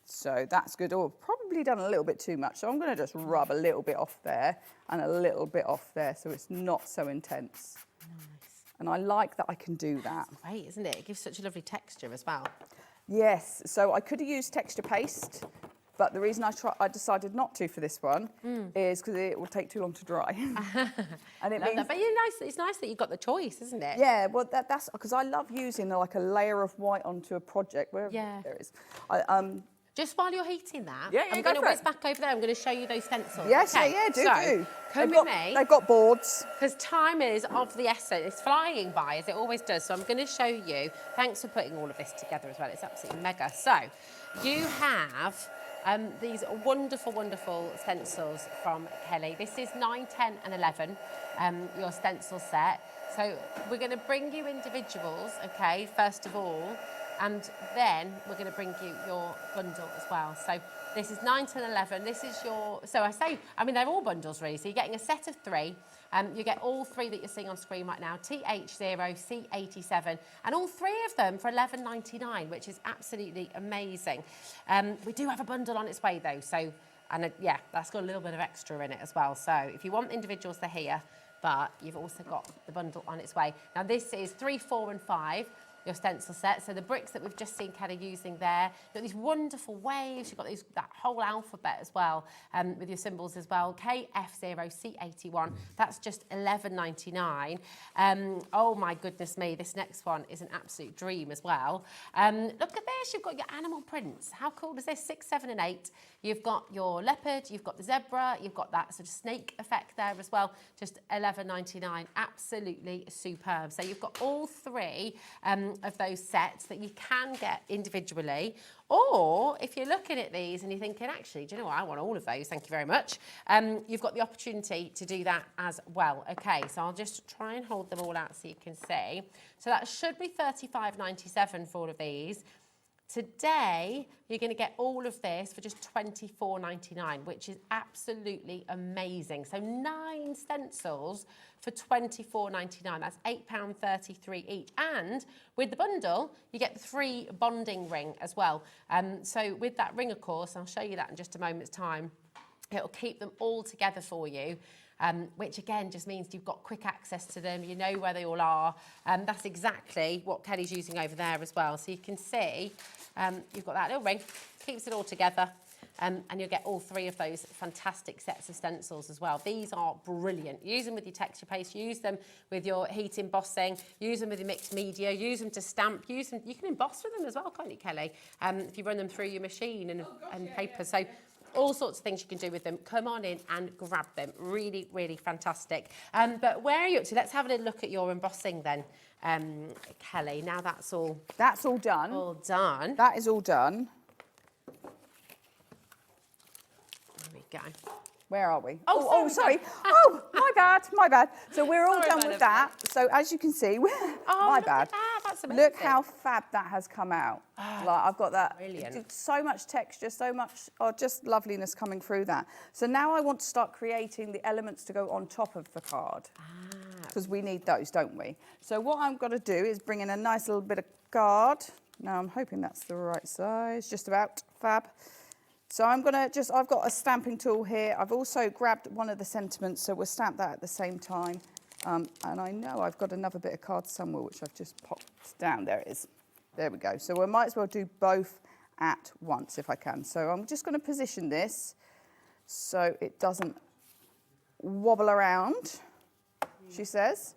So that's good. Oh, probably done a little bit too much. So I'm going to just rub a little bit off there and a little bit off there, so it's not so intense. Nice. And I like that I can do that. That's great, isn't it? It gives such a lovely texture as well. Yes. So I could have used texture paste, but the reason I decided not to for this one is because it will take too long to dry. And it means that. But it's nice that you've got the choice, isn't it? Yeah, well, that's because I love using like a layer of white onto a project. Wherever there is. Just while you're heating that, I'm go going to for whiz it. back over there. I'm going to show you those stencils. Yes, okay? do. Come with me. They've got boards. Because time is of the essence. It's flying by, as it always does. So I'm going to show you. Thanks for putting all of this together as well. It's absolutely mega. So you have these wonderful, wonderful stencils from Kelly. This is 9, 10 and 11, your stencil set. So we're going to bring you individuals, okay, first of all. And then we're going to bring you your bundle as well. So this is 9, 10, 11. This is your... So they're all bundles really. So you're getting a set of 3. You get all 3 that you're seeing on screen right now. TH0, C87. And all 3 of them for $11.99, which is absolutely amazing. We do have a bundle on its way though. So, that's got a little bit of extra in it as well. So if you want individuals, they're here. But you've also got the bundle on its way. Now this is 3, 4 and 5. Your stencil set. So the bricks that we've just seen Kelly using there. You've got these wonderful waves. You've got that whole alphabet as well, with your symbols as well. KF0, C81. That's just $11.99. Oh my goodness me, this next one is an absolute dream as well. Look at this, you've got your animal prints. How cool is this? 6, 7 and 8. You've got your leopard, you've got the zebra, you've got that sort of snake effect there as well. Just $11.99. Absolutely superb. So you've got all 3 of those sets that you can get individually, or if you're looking at these and you're thinking, actually, do you know what, I want all of those, thank you very much, you've got the opportunity to do that as well. Okay, so I'll just try and hold them all out so you can see. So that should be $35.97 for all of these. Today, you're going to get all of this for just $24.99, which is absolutely amazing. So 9 stencils for $24.99. That's £8.33 each. And with the bundle, you get the 3 bonding ring as well. So with that ring, of course, I'll show you that in just a moment's time. It'll keep them all together for you. Which again just means you've got quick access to them, you know where they all are. That's exactly what Kelly's using over there as well. So you can see you've got that little ring, keeps it all together, and you'll get all 3 of those fantastic sets of stencils as well. These are brilliant. Use them with your texture paste, use them with your heat embossing, use them with your mixed media, use them to stamp, use them, you can emboss with them as well, can't you, Kelly? If you run them through your machine and paper. So all sorts of things you can do with them. Come on in and grab them. Really, really fantastic. But where are you up to? Let's have a little look at your embossing then, Kelly. Now that's all done. All done. That is all done. There we go. Where are we? Oh, sorry. Oh, my bad. So we're all done with that. So as you can see, my bad. That's amazing. Look how fab that has come out. Like I've got that. Brilliant. So much texture, so much, just loveliness coming through that. So now I want to start creating the elements to go on top of the card. Because we need those, don't we? So what I'm going to do is bring in a nice little bit of card. Now I'm hoping that's the right size, just about fab. So I'm going to I've got a stamping tool here. I've also grabbed one of the sentiments, so we'll stamp that at the same time. And I know I've got another bit of card somewhere, which I've just popped down. There it is. There we go. So we might as well do both at once if I can. So I'm just going to position this so it doesn't wobble around, she says.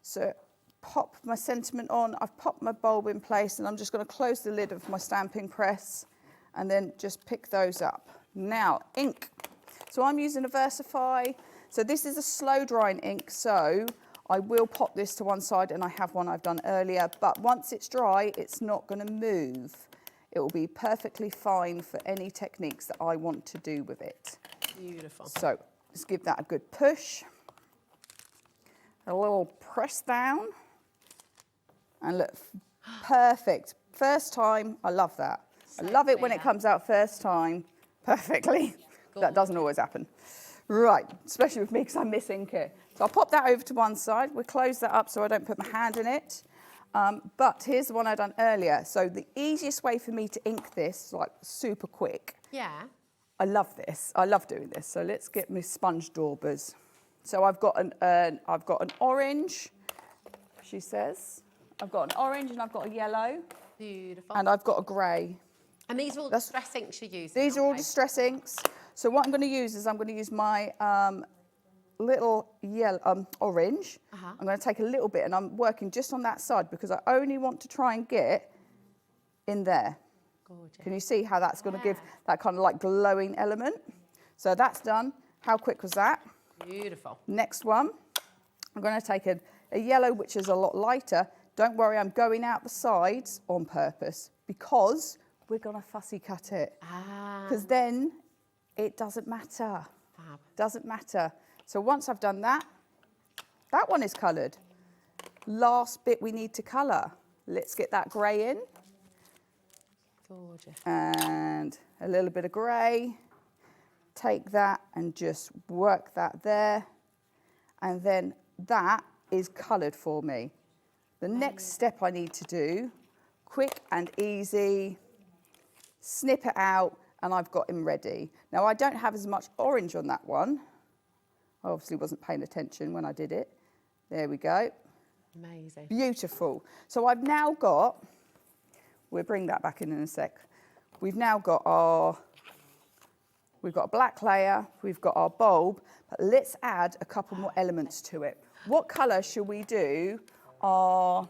So pop my sentiment on. I've popped my bulb in place, and I'm just going to close the lid of my stamping press and then just pick those up. Now, ink. So I'm using a Versify. So this is a slow drying ink, so I will pop this to one side, and I have one I've done earlier, but once it's dry, it's not going to move. It will be perfectly fine for any techniques that I want to do with it. Beautiful. So let's give that a good push. A little press down. And look, perfect. First time, I love that. I love it when it comes out first time perfectly. That doesn't always happen. Right, especially with me because I miss ink it. So I'll pop that over to one side. We'll close that up so I don't put my hand in it. But here's the one I done earlier. So the easiest way for me to ink this, like super quick. Yeah. I love this. I love doing this. So let's get my sponge daubers. So I've got an orange, she says. I've got an orange and I've got a yellow. Beautiful. And I've got a grey. And these are all the distress inks you're using? These are all distress inks. So what I'm going to use is I'm going to use my little yellow, orange. I'm going to take a little bit, and I'm working just on that side because I only want to try and get in there. Gorgeous. Can you see how that's going to give that kind of like glowing element? So that's done. How quick was that? Beautiful. Next one, I'm going to take a yellow, which is a lot lighter. Don't worry, I'm going out the sides on purpose because we're going to fussy cut it. Because then it doesn't matter. Fab. Doesn't matter. So once I've done that, that one is coloured. Last bit we need to colour. Let's get that grey in. Gorgeous. And a little bit of grey. Take that and just work that there. And then that is coloured for me. The next step I need to do, quick and easy, snip it out, and I've got him ready. Now, I don't have as much orange on that one. I obviously wasn't paying attention when I did it. There we go. Amazing. Beautiful. So I've now got, we'll bring that back in a sec. We've now got we've got a black layer, we've got our bulb, but let's add a couple more elements to it. What colour should we do our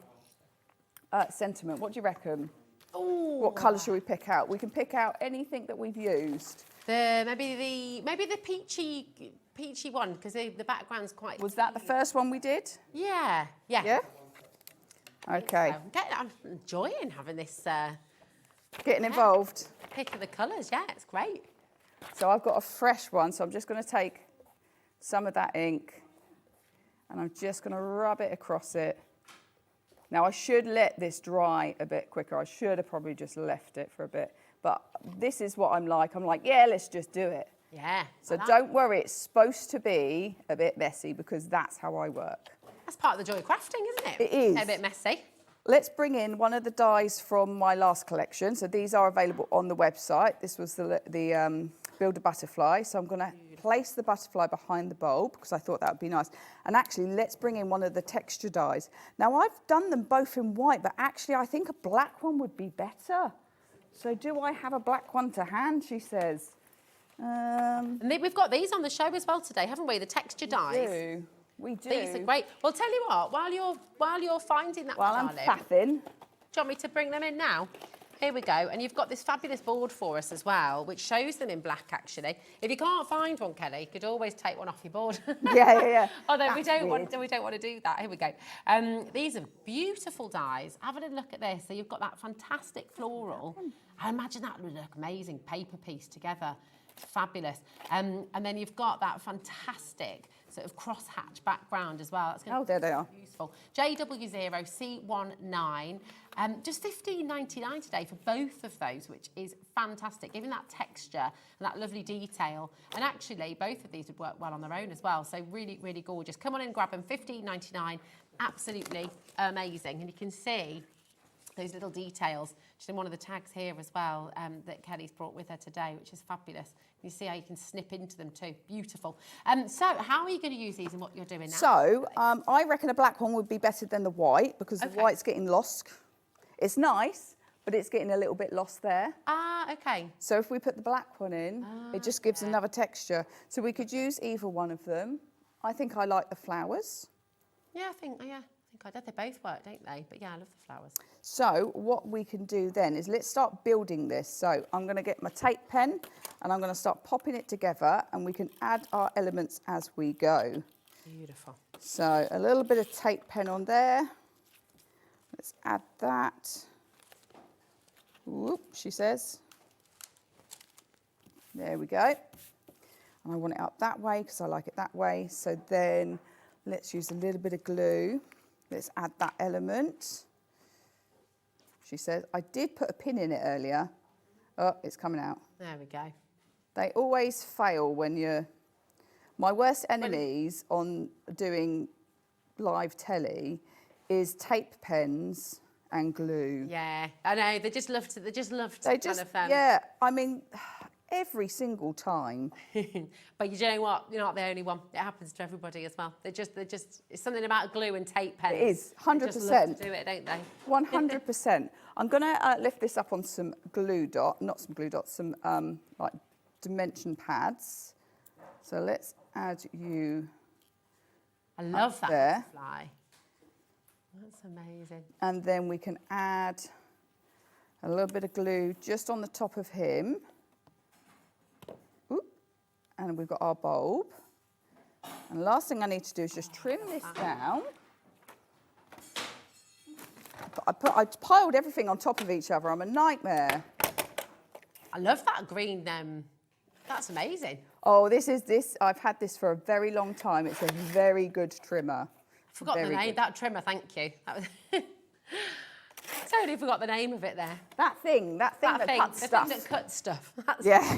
sentiment? What do you reckon? Ooh. What colour should we pick out? We can pick out anything that we've used. Maybe the peachy one because the background's quite. Was that the first one we did? Yeah. Yeah. Okay. So. I'm enjoying having this. Getting involved. Pick of the colours. Yeah, it's great. So I've got a fresh one, so I'm just going to take some of that ink and I'm just going to rub it across it. Now, I should let this dry a bit quicker. I should have probably just left it for a bit. But this is what I'm like. I'm like, yeah, let's just do it. Yeah. So don't worry, it's supposed to be a bit messy because that's how I work. That's part of the joy of crafting, isn't it? It is. A bit messy. Let's bring in one of the dies from my last collection. So these are available on the website. This was the build a butterfly. So I'm going to place the butterfly behind the bulb because I thought that would be nice. And actually, let's bring in one of the texture dyes. Now, I've done them both in white, but actually, I think a black one would be better. So do I have a black one to hand, she says. And we've got these on the show as well today, haven't we? The texture dyes. We do. These are great. Well, tell you what, while you're finding that, while I'm faffing. Do you want me to bring them in now? Here we go. And you've got this fabulous board for us as well, which shows them in black, actually. If you can't find one, Kelly, you could always take one off your board. Yeah. Although we don't want to do that. Here we go. These are beautiful dyes. Have a look at this. So you've got that fantastic floral. I imagine that would look amazing. Paper piece together. Fabulous. And then you've got that fantastic sort of crosshatch background as well. That's going there they are. Useful. JW0C19. Just $15.99 today for both of those, which is fantastic, giving that texture and that lovely detail. And actually, both of these would work well on their own as well. So really, really gorgeous. Come on in and grab them. $15.99. Absolutely amazing. And you can see those little details just in one of the tags here as well that Kelly's brought with her today, which is fabulous. You see how you can snip into them too. Beautiful. So how are you going to use these and what you're doing now? So I reckon a black one would be better than the white because the white's getting lost. It's nice, but it's getting a little bit lost there. Okay. So if we put the black one in, it just gives another texture. So we could use either one of them. I think I like the flowers. Yeah, I think I did. They both work, don't they? But yeah, I love the flowers. So what we can do then is let's start building this. So I'm going to get my tape pen and I'm going to start popping it together and we can add our elements as we go. Beautiful. So a little bit of tape pen on there. Let's add that. Whoop, she says. There we go. And I want it up that way because I like it that way. So then let's use a little bit of glue. Let's add that element. She says, I did put a pin in it earlier. Oh, it's coming out. There we go. They always fail when you're... My worst enemies on doing live telly is tape pens and glue. Yeah, I know. They just love to. Yeah, I mean, every single time. But you know what? You're not the only one. It happens to everybody as well. They're just. It's something about glue and tape pens. It is 100%. They just love to do it, don't they? 100%. I'm gonna lift this up on some glue dots, some like dimension pads. So let's add you. I love that there. Butterfly. That's amazing. And then we can add a little bit of glue just on the top of him. Oop. And we've got our bulb. And the last thing I need to do is just trim this down. I piled everything on top of each other. I'm a nightmare. I love that green. That's amazing. Oh, this. I've had this for a very long time. It's a very good trimmer. Forgot the name. That trimmer, thank you. That was totally forgot the name of it there. That thing that cuts stuff. The thing that cuts stuff. Yeah.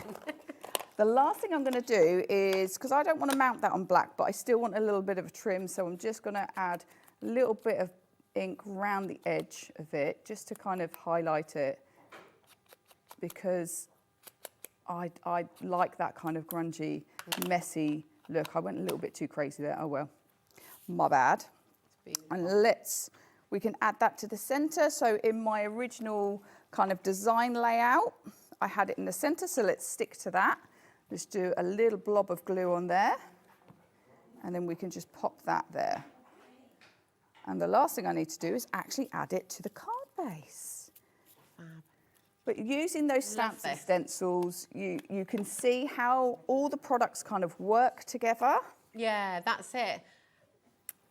The last thing I'm going to do is, because I don't want to mount that on black, but I still want a little bit of a trim, so I'm just going to add a little bit of ink around the edge of it, just to kind of highlight it, because I like that kind of grungy, messy look. I went a little bit too crazy there. Oh well. My bad. And we can add that to the center. So in my original kind of design layout, I had it in the center, so let's stick to that. Let's do a little blob of glue on there, and then we can just pop that there. And the last thing I need to do is actually add it to the card base. But using those stamps and stencils, you can see how all the products kind of work together. Yeah, that's it.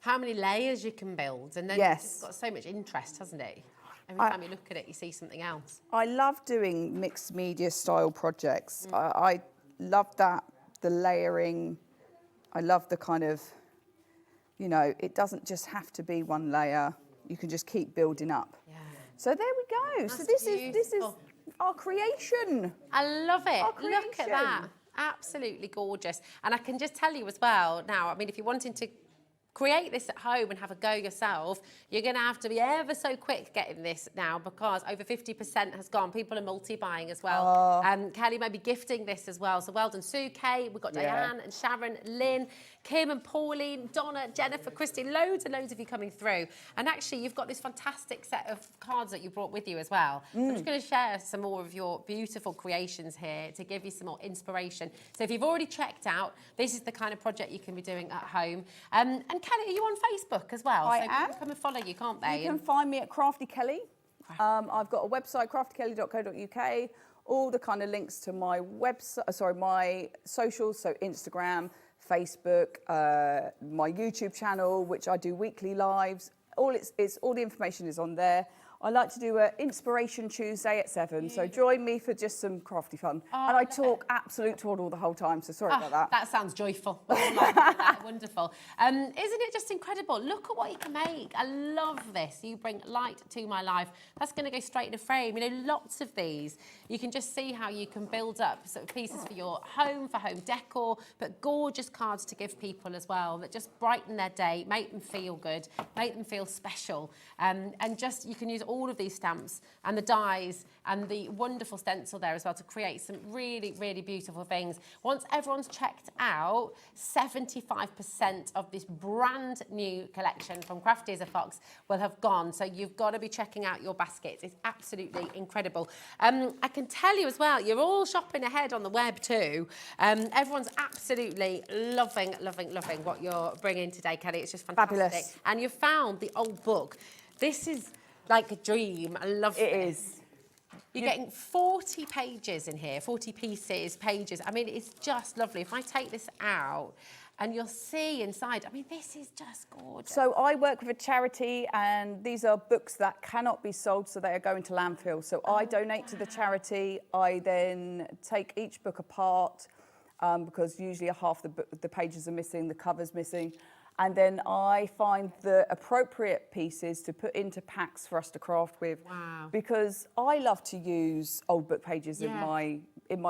How many layers you can build, and then it's got so much interest, hasn't it? Every time you look at it, you see something else. I love doing mixed media style projects. I love that, the layering. I love the kind of, it doesn't just have to be one layer. You can just keep building up. Yeah. So there we go. That's so this is our creation. I love it. Look at that. Absolutely gorgeous. And I can just tell you as well now, I mean, if you're wanting to create this at home and have a go yourself, you're going to have to be ever so quick getting this now, because over 50% has gone. People are multi-buying as well. Kelly may be gifting this as well. So well done, Sue, Kay. We've got Diane and Sharon, Lynn, Kim and Pauline, Donna, Jennifer, Christy, loads and loads of you coming through. And actually, you've got this fantastic set of cards that you brought with you as well. So I'm just going to share some more of your beautiful creations here to give you some more inspiration. So if you've already checked out, this is the kind of project you can be doing at home. And Kelly, are you on Facebook as well? I so am. People come and follow you, can't they? You can find me at Crafty Kelly. I've got a website, craftykelly.co.uk. All the kind of links to my website, my socials, so Instagram, Facebook, my YouTube channel, which I do weekly lives. All the information is on there. I like to do an Inspiration Tuesday at 7, so join me for just some crafty fun. And I talk absolute twaddle the whole time, so sorry about that. That sounds joyful. That. Wonderful. Isn't it just incredible? Look at what you can make. I love this. You bring light to my life. That's going to go straight in a frame. You know, lots of these. You can just see how you can build up sort of pieces for your home, for home decor, but gorgeous cards to give people as well that just brighten their day, make them feel good, make them feel special. And just, you can use all of these stamps and the dies and the wonderful stencil there as well to create some really, really beautiful things. Once everyone's checked out, 75% of this brand new collection from Crafty as a Fox will have gone. So you've got to be checking out your baskets. It's absolutely incredible. I can tell you as well, you're all shopping ahead on the web too. Everyone's absolutely loving what you're bringing today, Kelly. It's just fantastic. Fabulous. And you found the old book. This is like a dream. I love it. It is. You're getting 40 pages in here, 40 pieces, pages. I mean, it's just lovely. If I take this out and you'll see inside, I mean, this is just gorgeous. So I work with a charity, and these are books that cannot be sold, so they are going to landfill. So I donate to the charity. I then take each book apart because usually half the pages are missing, the cover's missing. And then I find the appropriate pieces to put into packs for us to craft with. Wow. Because I love to use old book pages in my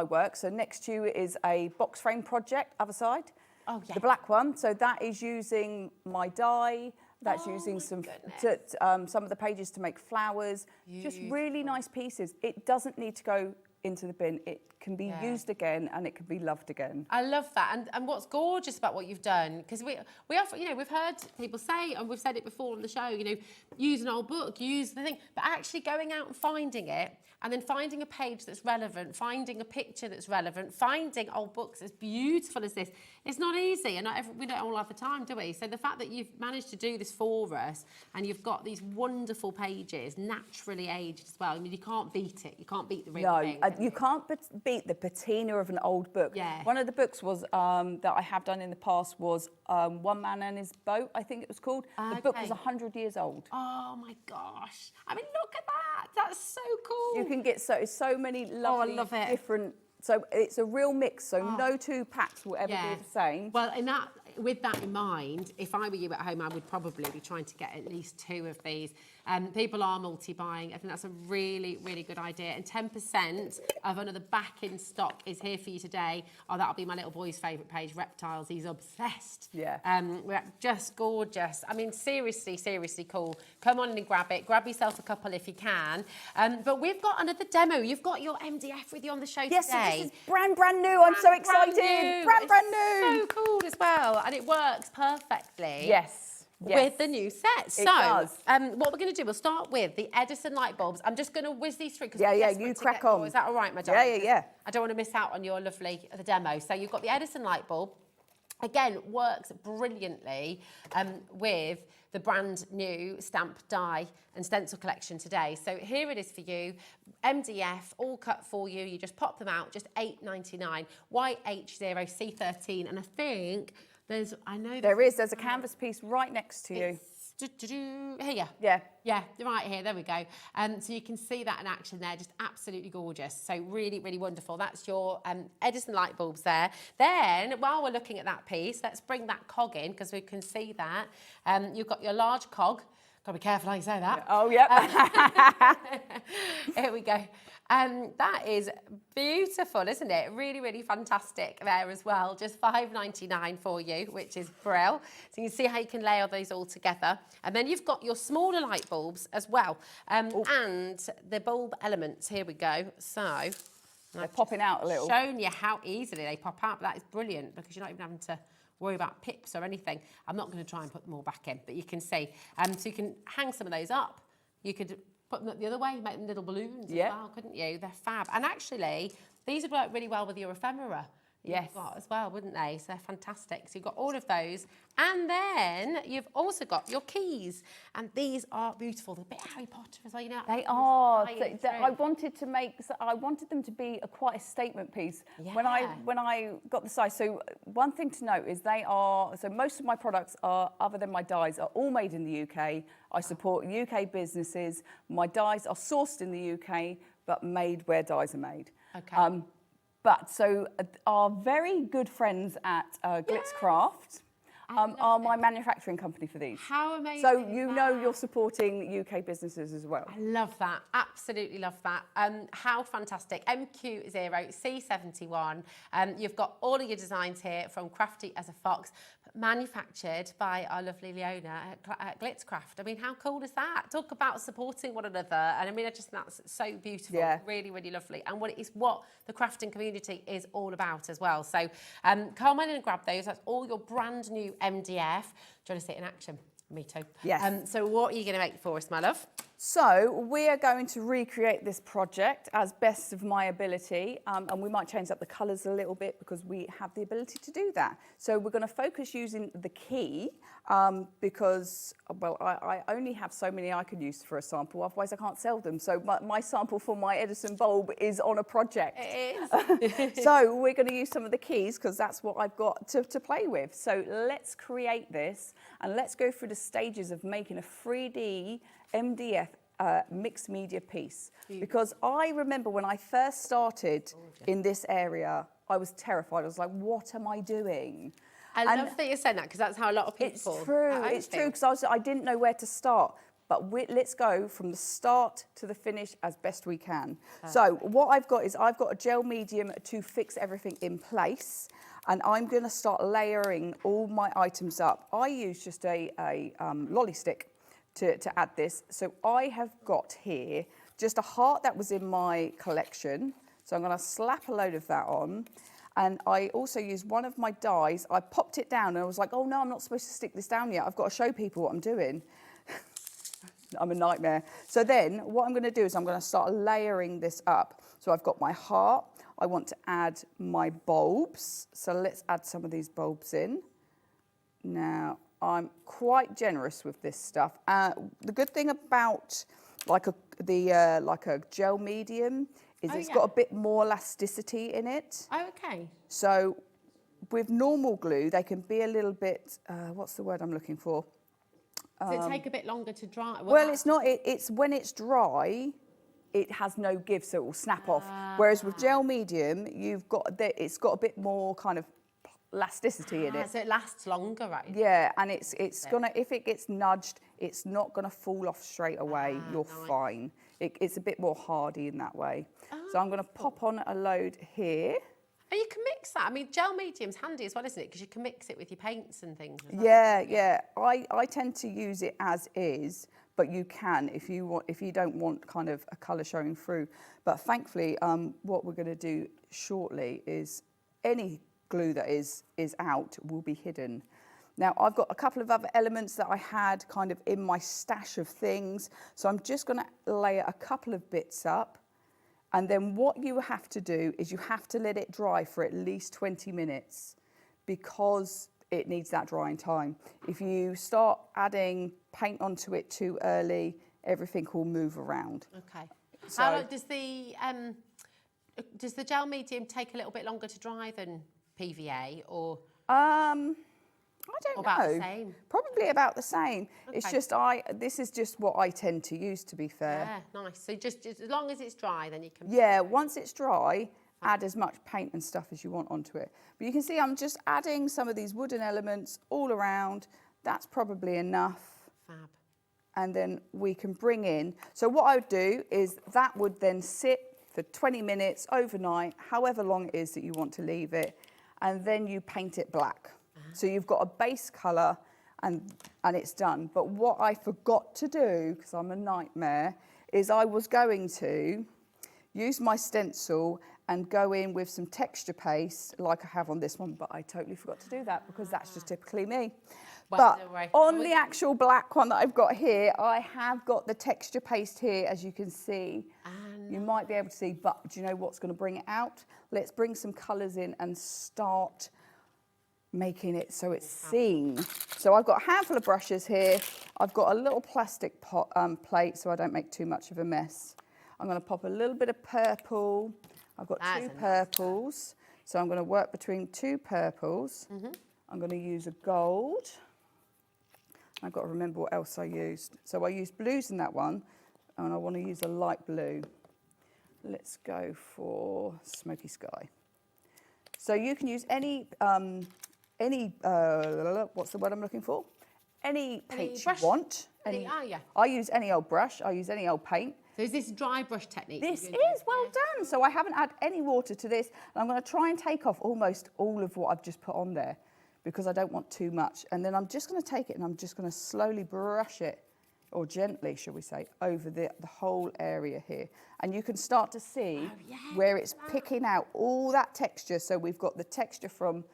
work. So next to you is a box frame project, other side. Oh, yeah. The black one. So that is using my die. That's using some of the pages to make flowers. Beautiful. Just really nice pieces. It doesn't need to go into the bin. It can be used again, and it can be loved again. I love that. And what's gorgeous about what you've done, because we often, you know, we've heard people say, and we've said it before on the show, you know, use an old book, use the thing, but actually going out and finding it, and then finding a page that's relevant, finding a picture that's relevant, finding old books as beautiful as this, it's not easy, and we don't all have the time, do we? So the fact that you've managed to do this for us, and you've got these wonderful pages, naturally aged as well. I mean, you can't beat it. You can't beat the real thing. No, you can't beat the patina of an old book. Yeah. One of the books was that I have done in the past was One Man and His Boat, I think it was called. The book was 100 years old. Oh my gosh. I mean, look at that. That's so cool. You can get so many lovely different. So it's a real mix. So no two packs will ever be the same. Well, with that in mind, if I were you at home, I would probably be trying to get at least 2 of these. People are multi-buying. I think that's a really, really good idea. And 10% of another back in stock is here for you today. Oh, that'll be my little boy's favourite page, Reptiles. He's obsessed. Yeah. We're just gorgeous. I mean, seriously, seriously cool. Come on in and grab it. Grab yourself a couple if you can. But we've got another demo. You've got your MDF with you on the show today. Yes, this is brand new. I'm so excited. Brand new. So cool as well. And it works perfectly. Yes. With the new set. It does. What we're going to do, we'll start with the Edison light bulbs. I'm just going to whiz these through. You crack on. Is that all right, my darling? Yeah. I don't want to miss out on your lovely demo. So you've got the Edison light bulb. Again, works brilliantly with the brand new stamp, die and stencil collection today. So here it is for you. MDF, all cut for you. You just pop them out, just $8.99. YH0C13. And I think there's a canvas piece right next to you. Here. Yeah, right here, there we go. So you can see that in action there, just absolutely gorgeous. So really, really wonderful. That's your Edison light bulbs there. Then, while we're looking at that piece, let's bring that cog in because we can see that. You've got your large cog. Gotta be careful how you say that. Oh, yeah. Here we go. That is beautiful, isn't it? Really, really fantastic there as well. Just $5.99 for you, which is brill. So you can see how you can layer those all together. And then you've got your smaller light bulbs as well. And the bulb elements, here we go. So they're popping out a little. Showing you how easily they pop out. That is brilliant because you're not even having to worry about pips or anything. I'm not going to try and put them all back in, but you can see. So you can hang some of those up. You could put them the other way, make them little balloons as well, couldn't you? They're fab. And actually, these would work really well with your ephemera. You've got as well, wouldn't they? So they're fantastic. So you've got all of those. And then you've also got your keys. And these are beautiful. They're a bit Harry Potter as well, you know. They are. I wanted them to be quite a statement piece. Yeah. When I got the size. So one thing to note is so most of my products are, other than my dies, are all made in the UK. I support UK businesses. My dies are sourced in the UK, but made where dies are made. Okay. But so our very good friends at Glitzcraft are my manufacturing company for these. How amazing! So you're supporting UK businesses as well. I love that. Absolutely love that. How fantastic. MQ0C71. You've got all of your designs here from Crafty as a Fox, manufactured by our lovely Leonie at Glitzcraft. I mean, how cool is that? Talk about supporting one another. And I mean, I just think that's so beautiful. Yeah. Really, really lovely. And what the crafting community is all about as well. So come in and grab those. That's all your brand new MDF. Do you want to see it in action? Me too. Yes. So what are you going to make for us, my love? So we are going to recreate this project as best of my ability, and we might change up the colours a little bit because we have the ability to do that. So we're going to focus using the key because, well, I only have so many I can use for a sample, otherwise I can't sell them. So my sample for my Edison bulb is on a project. It is. So we're going to use some of the keys because that's what I've got to play with. So let's create this and let's go through the stages of making a 3D MDF mixed media piece. Because I remember when I first started in this area, I was terrified. I was like, what am I doing? I love that you're saying that because that's how a lot of people. It's true because I didn't know where to start. But let's go from the start to the finish as best we can. So what I've got is I've got a gel medium to fix everything in place. And I'm going to start layering all my items up. I use just a lolly stick to add this. So I have got here just a heart that was in my collection. So I'm going to slap a load of that on. And I also used one of my dies. I popped it down and I was like, oh no, I'm not supposed to stick this down yet. I've got to show people what I'm doing. I'm a nightmare. So then what I'm going to do is I'm going to start layering this up. So I've got my heart. I want to add my bulbs. So let's add some of these bulbs in. Now, I'm quite generous with this stuff. The good thing about like a gel medium is it's got a bit more elasticity in it. Oh, okay. So with normal glue, they can be a little bit, what's the word I'm looking for? Does it take a bit longer to dry? Well, it's not. It's when it's dry, it has no give, so it will snap off. Whereas with gel medium, it's got a bit more kind of elasticity in it. So it lasts longer, right? Yeah, and it's gonna, if it gets nudged, it's not gonna fall off straight away. You're fine. It's a bit more hardy in that way. So I'm gonna pop on a load here. And you can mix that. I mean, gel medium's handy as well, isn't it? Because you can mix it with your paints and things. Yeah. I tend to use it as is, but you can if you don't want kind of a colour showing through. But thankfully, what we're going to do shortly is any glue that is out will be hidden. Now, I've got a couple of other elements that I had kind of in my stash of things. So I'm just going to layer a couple of bits up. And then what you have to do is you have to let it dry for at least 20 minutes because it needs that drying time. If you start adding paint onto it too early, everything will move around. Okay. So, how long does the gel medium take a little bit longer to dry than PVA or? I don't know. About the same? Probably about the same. Okay. It's just this is just what I tend to use, to be fair. Yeah, nice. So just as long as it's dry, then you can. Yeah, once it's dry, add as much paint and stuff as you want onto it. But you can see I'm just adding some of these wooden elements all around. That's probably enough. Fab. and then we can bring in. So what I would do is that would then sit for 20 minutes overnight, however long it is that you want to leave it, and then you paint it black. So you've got a base colour and it's done. But what I forgot to do, because I'm a nightmare, is I was going to use my stencil and go in with some texture paste like I have on this one, but I totally forgot to do that because that's just typically me. Well, But on the actual black one that I've got here, I have got the texture paste here, as you can see. You might be able to see, but do you know what's going to bring it out? Let's bring some colours in and start making it so it's seen. So I've got a handful of brushes here. I've got a little plastic plate so I don't make too much of a mess. I'm going to pop a little bit of purple. I've got two purples. So I'm going to work between two purples. I'm going to use a gold. I've got to remember what else I used. So I used blues in that one, and I want to use a light blue. Let's go for Smoky Sky. So you can use any what's the word I'm looking for? Any paint you want. I use any old brush. I use any old paint. So is this dry brush technique? This is well done. So I haven't added any water to this, and I'm going to try and take off almost all of what I've just put on there because I don't want too much. And then I'm just going to take it and I'm just going to slowly brush it, or gently, shall we say, over the whole area here. And you can start to see where it's picking out all that texture. So we've got the texture from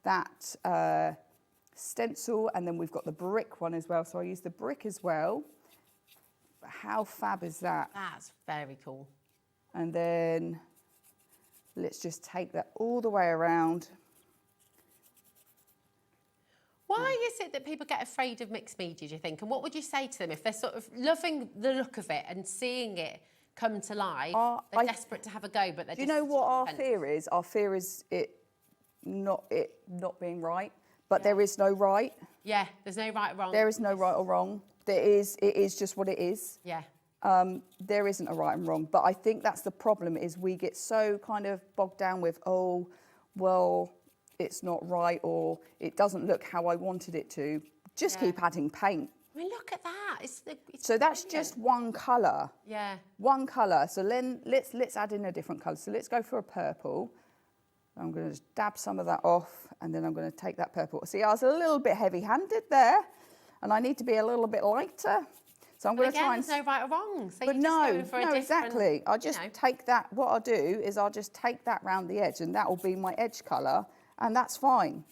that stencil, and then we've got the brick one as well. So I use the brick as well. But how fab is that? That's very cool. And then let's just take that all the way around. Why is it that people get afraid of mixed media, do you think? And what would you say to them if they're sort of loving the look of it and seeing it come to life? They're desperate to have a go, but they're Do you know what our fear is? Our fear is it not being right, but there is no right. Yeah, there's no right or wrong. There is no right or wrong. It is just what it is. Yeah. There isn't a right and wrong, but I think that's the problem, is we get so kind of bogged down with, oh, well, it's not right, or it doesn't look how I wanted it to. Just keep adding paint. I mean, look at that. It's so that's just one colour. Yeah. One colour. So then let's add in a different colour. So let's go for a purple. I'm going to just dab some of that off, and then I'm going to take that purple. See, I was a little bit heavy-handed there, and I need to be a little bit lighter. So I'm going to try and... there's no right or wrong. So but no, exactly. I'll just take that. What I'll do is I'll just take that round the edge, and that will be my edge colour, and that's fine,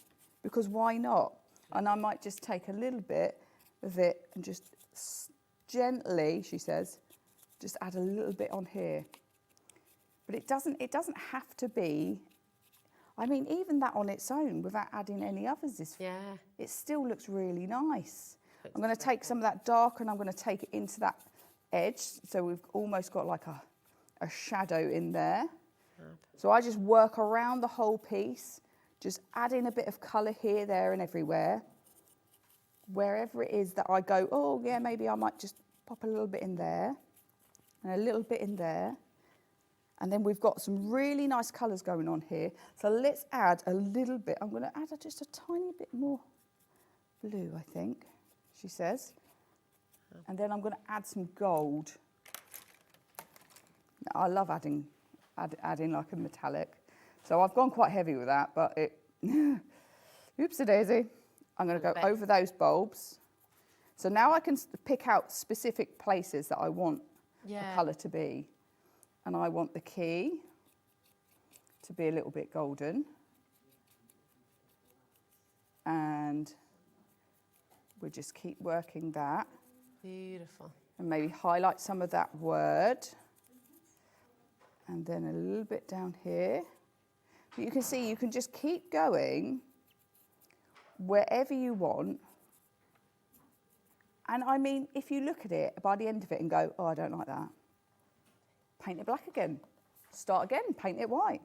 because why not? And I might just take a little bit of it and just gently, she says, just add a little bit on here. But it doesn't have to be... I mean, even that on its own, without adding any others, it still looks really nice. I'm going to take some of that dark and I'm going to take it into that edge. So we've almost got like a shadow in there. So I just work around the whole piece, just adding a bit of colour here, there and everywhere. Wherever it is that I go, oh yeah, maybe I might just pop a little bit in there and a little bit in there. And then we've got some really nice colours going on here. So let's add a little bit. I'm going to add just a tiny bit more blue, I think, she says. And then I'm going to add some gold. Now, I love adding like a metallic. So I've gone quite heavy with that, but it... Oopsie-daisy. I'm going to go over those bulbs. So now I can pick out specific places that I want the colour to be. And I want the key to be a little bit golden. And we'll just keep working that. Beautiful. And maybe highlight some of that word. And then a little bit down here. But you can see you can just keep going wherever you want. And I mean, if you look at it by the end of it and go, oh, I don't like that. Paint it black again. Start again, paint it white.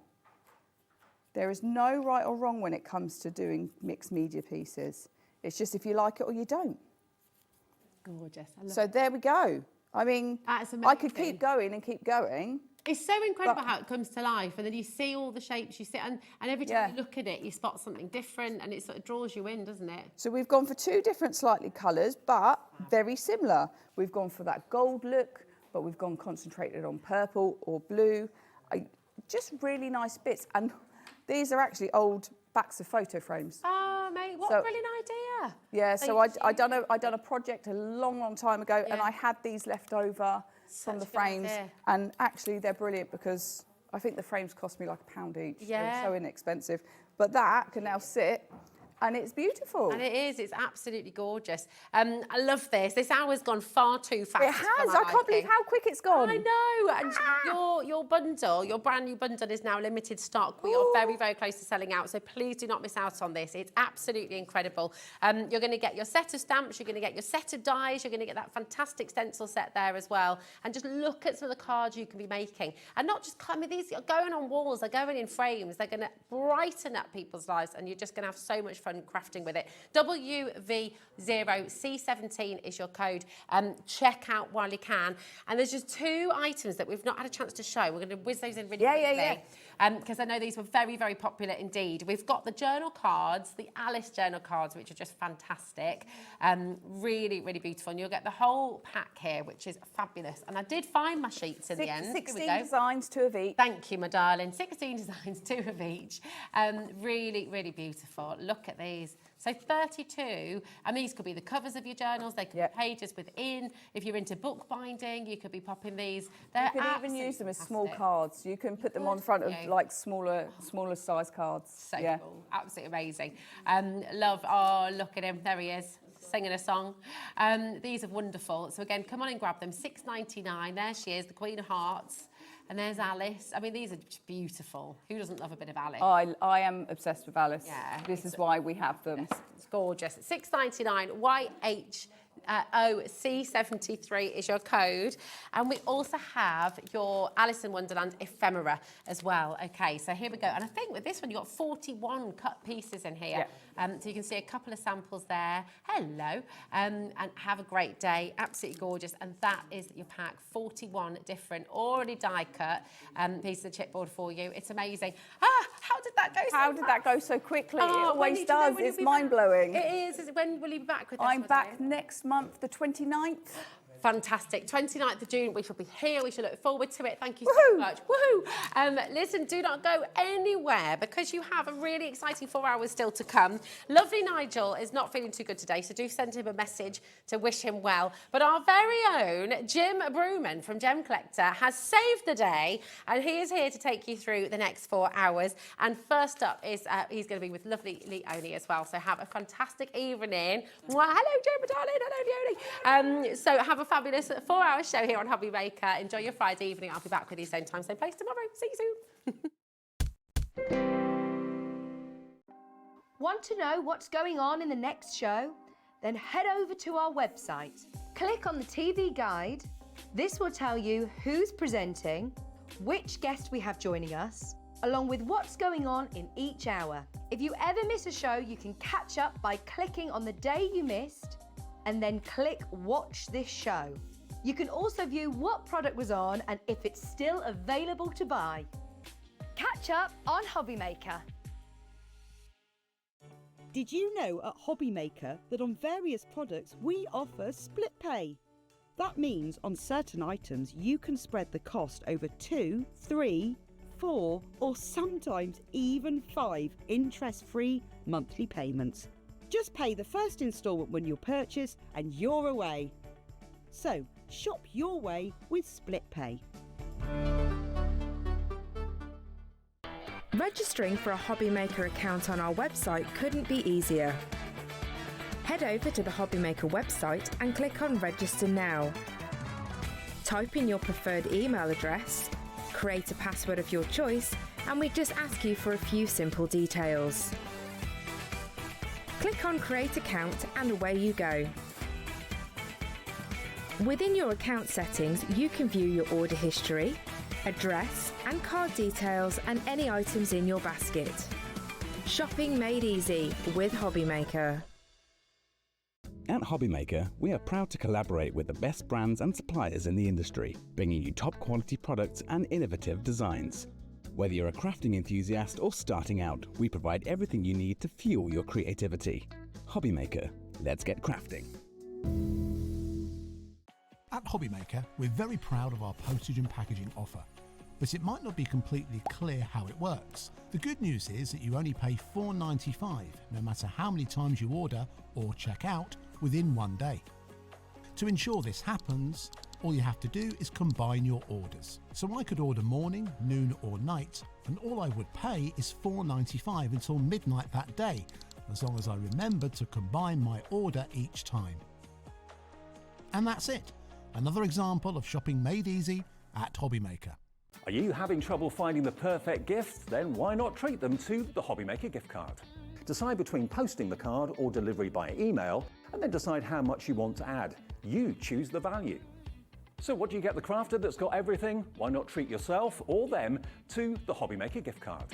There is no right or wrong when it comes to doing mixed media pieces. It's just if you like it or you don't. Gorgeous. So there we go. I mean, I could keep going and keep going. It's so incredible how it comes to life, and then you see all the shapes you see, and every time you look at it, you spot something different, and it sort of draws you in, doesn't it? So we've gone for 2 different slightly colours, but very similar. We've gone for that gold look, but we've gone concentrated on purple or blue. Just really nice bits, and these are actually old backs of photo frames. Oh, mate, what a brilliant idea! Yeah, so I done a project a long time ago, and I had these left over from the frames, and actually they're brilliant because I think the frames cost me like £1 each. Yeah. They're so inexpensive, but that can now sit. And it's beautiful. And it is. It's absolutely gorgeous. I love this. This hour's gone far too fast. It has. I can't believe how quick it's gone. I know. And your bundle, your brand new bundle is now limited stock. We are very, very close to selling out. So please do not miss out on this. It's absolutely incredible. You're going to get your set of stamps. You're going to get your set of dies. You're going to get that fantastic stencil set there as well. And just look at some of the cards you can be making. And not just, I mean, these are going on walls. They're going in frames. They're going to brighten up people's lives. And you're just going to have so much fun crafting with it. WV0C17 is your code. Check out while you can. And there's just 2 items that we've not had a chance to show. We're going to whiz those in really quickly. Because I know these were very, very popular indeed. We've got the journal cards, the Alice journal cards, which are just fantastic. Really, really beautiful. And you'll get the whole pack here, which is fabulous. And I did find my sheets in the end. 16 designs, 2 of each. Thank you, my darling. 16 designs, 2 of each. Really, really beautiful. Look at these. So 32, and these could be the covers of your journals. They could be pages within. If you're into bookbinding, you could be popping these. You can even use them as small cards. You can put them on front of like smaller size cards. So cool. Absolutely amazing. Love, look at him. There he is, singing a song. These are wonderful. So again, come on and grab them. £6.99. There she is, the Queen of Hearts. And there's Alice. I mean, these are just beautiful. Who doesn't love a bit of Alice? I am obsessed with Alice. Yeah. This is why we have them. It's gorgeous. £6.99. YHOC73 is your code. And we also have your Alice in Wonderland ephemera as well. Okay, so here we go. And I think with this one, you've got 41 cut pieces in here. So you can see a couple of samples there. Hello. And have a great day. Absolutely gorgeous. And that is your pack. 41 different, already die cut pieces of chipboard for you. It's amazing. How did that go so How did that go so quickly? It always does. It's mind-blowing. It is. When will you be back with us? I'm back next month, the 29th. Fantastic. 29th of June, we shall be here. We shall look forward to it. Thank you so much. Woohoo! Listen, do not go anywhere because you have a really exciting 4 hours still to come. Lovely Nigel is not feeling too good today, so do send him a message to wish him well. But our very own Jim Brewman from Gem Collector has saved the day, and he is here to take you through the next 4 hours. And first up is he's going to be with lovely Leonie as well. So have a fantastic evening. Well, hello, Jim, darling. Hello, Leonie. So have a fabulous 4-hour show here on HobbyMaker. Enjoy your Friday evening. I'll be back with you same time, same place tomorrow. See you soon. Want to know what's going on in the next show? Then head over to our website. Click on the TV guide. This will tell you who's presenting, which guest we have joining us, along with what's going on in each hour. If you ever miss a show, you can catch up by clicking on the day you missed and then click Watch This Show. You can also view what product was on and if it's still available to buy. Catch up on HobbyMaker. Did you know at HobbyMaker that on various products we offer split pay? That means on certain items you can spread the cost over 2, 3, 4 or sometimes even 5 interest-free monthly payments. Just pay the first instalment when you purchase and you're away. So, shop your way with Split Pay. Registering for a HobbyMaker account on our website couldn't be easier. Head over to the HobbyMaker website and click on Register Now. Type in your preferred email address, create a password of your choice, and we just ask you for a few simple details. Click on Create Account and away you go. Within your account settings, you can view your order history, address and card details and any items in your basket. Shopping made easy with HobbyMaker. At HobbyMaker, we are proud to collaborate with the best brands and suppliers in the industry, bringing you top quality products and innovative designs. Whether you're a crafting enthusiast or starting out, we provide everything you need to fuel your creativity. HobbyMaker, let's get crafting. At HobbyMaker, we're very proud of our postage and packaging offer, but it might not be completely clear how it works. The good news is that you only pay $4.95 no matter how many times you order or check out within one day. To ensure this happens, all you have to do is combine your orders. So I could order morning, noon or night, and all I would pay is $4.95 until midnight that day, as long as I remembered to combine my order each time. And that's it. Another example of shopping made easy at HobbyMaker. Are you having trouble finding the perfect gift? Then why not treat them to the HobbyMaker gift card? Decide between posting the card or delivery by email, and then decide how much you want to add. You choose the value. So what do you get the crafter that's got everything? Why not treat yourself or them to the HobbyMaker gift card?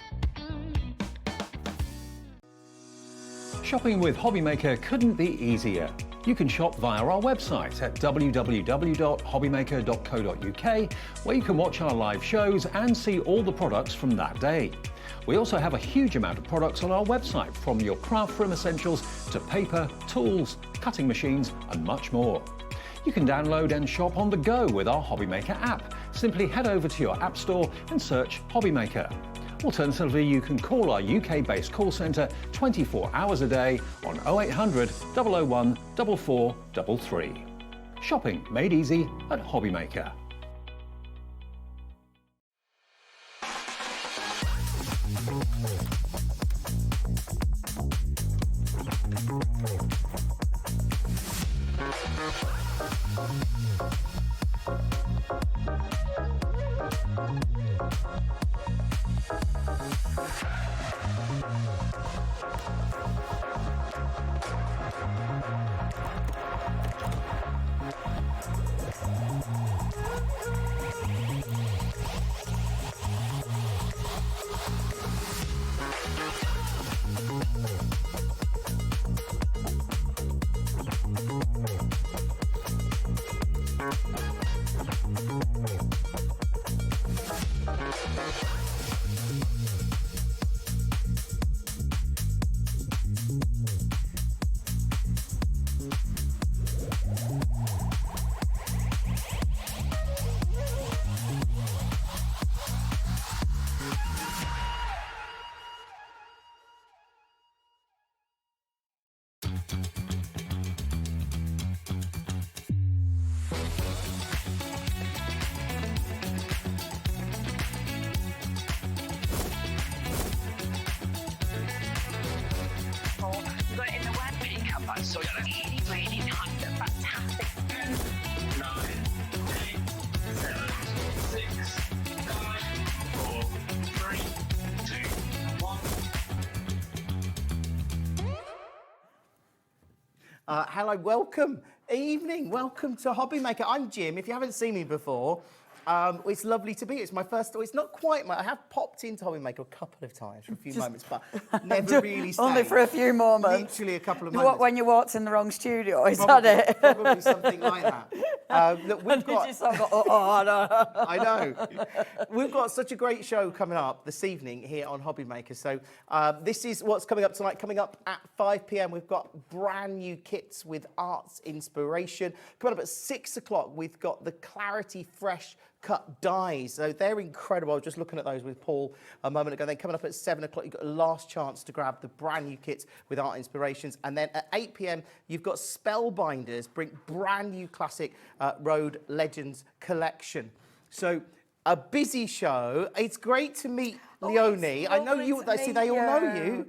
Shopping with HobbyMaker couldn't be easier. You can shop via our website at www.hobbymaker.co.uk, where you can watch our live shows and see all the products from that day. We also have a huge amount of products on our website, from your craft room essentials to paper, tools, cutting machines and much more. You can download and shop on the go with our HobbyMaker app. Simply head over to your app store and search HobbyMaker. Alternatively, you can call our UK-based call centre 24 hours a day on 0800 001 4433. Shopping made easy at HobbyMaker. So that's 80, 90, 100. Fantastic. 10, 9, 8, 7, 6, 5, 4, 3, 2, 1. Hello, welcome. Evening, welcome to HobbyMaker. I'm Jim. If you haven't seen me before, it's lovely to be here. It's my first, it's not quite my, I have popped into HobbyMaker a couple of times for a few moments, but never really stayed. Only for a few moments. Literally a couple of moments. When you walked in the wrong studio, is probably, that it? Probably something like that. Look, we've got... You sort of go, oh, no. I know. We've got such a great show coming up this evening here on HobbyMaker. So this is what's coming up tonight. Coming up at 5 p.m, we've got brand new kits with arts inspiration. Coming up at 6 o'clock, we've got the Clarity Fresh cut dies. So they're incredible. I was just looking at those with Paul a moment ago. Then coming up at 7 o'clock, you've got a last chance to grab the brand new kits with art inspirations. And then at 8 p.m, you've got Spellbinders, bring brand new classic Road Legends collection. So a busy show. It's great to meet Leonie. I know you. I see they all know you.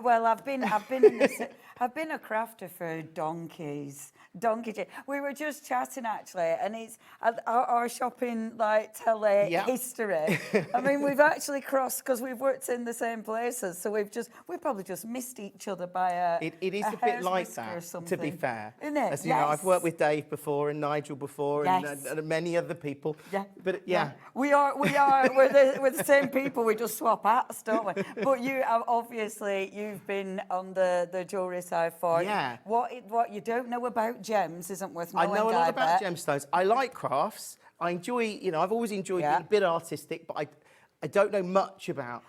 Well, I've been in this. I've been a crafter for donkeys. We were just chatting actually, and it's our shopping history. I mean, we've actually crossed because we've worked in the same places, so we've probably just missed each other by a. It is a bit like that, to be fair. Isn't it? As you know, I've worked with Dave before and Nigel before and many other people. Yeah. But yeah. We're the same people. We just just swap hats, don't we? But you obviously you've been on the jewellery side for what you don't know about gems isn't worth knowing. I know a lot about gemstones. I like crafts. I enjoy, you know, I've always enjoyed being a bit artistic, but I don't know much about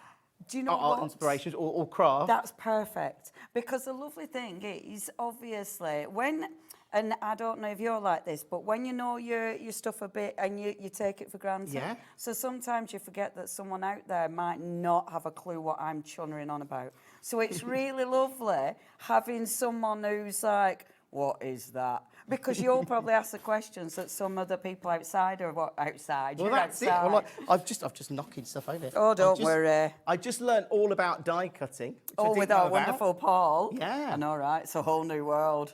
art inspirations or craft. That's perfect. Because the lovely thing is, obviously, and I don't know if you're like this, but when you know your stuff a bit and you take it for granted. So sometimes you forget that someone out there might not have a clue what I'm chunnering on about. So it's really lovely having someone who's like, what is that? Because you'll probably ask the questions that some other people outside are outside. Well, that's it. Well, I've just knocking stuff over. Oh, don't worry. I just learned all about die cutting. Oh, with our wonderful Paul. Yeah. I know, right? It's a whole new world.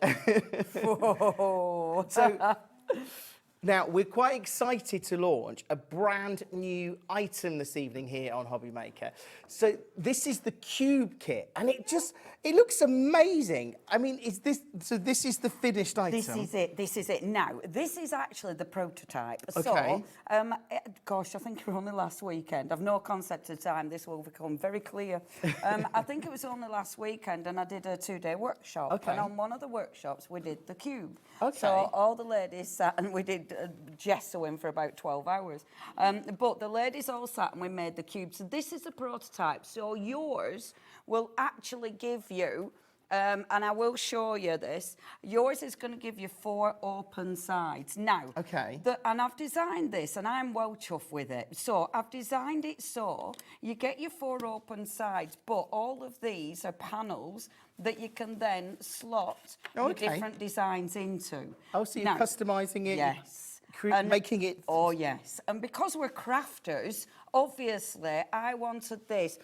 So now we're quite excited to launch a brand new item this evening here on HobbyMaker. So this is the cube kit, and it looks amazing. I mean, this is the finished item? This is it. Now, this is actually the prototype. Okay. So, gosh, I think it was only last weekend. I've no concept of time. This will become very clear. I think it was only last weekend, and I did a 2-day workshop. Okay. And on one of the workshops, we did the cube. Okay. So all the ladies sat and we did gessoing for about 12 hours. But the ladies all sat and we made the cube. So this is a prototype. So yours will actually give you, and I will show you this, yours is going to give you 4 open sides. Now, and I've designed this and I'm well chuffed with it. So I've designed it so you get your 4 open sides, but all of these are panels that you can then slot your different designs into. Oh, so you're customising it? Yes. And making it... Oh, yes. And because we're crafters, obviously, I wanted this.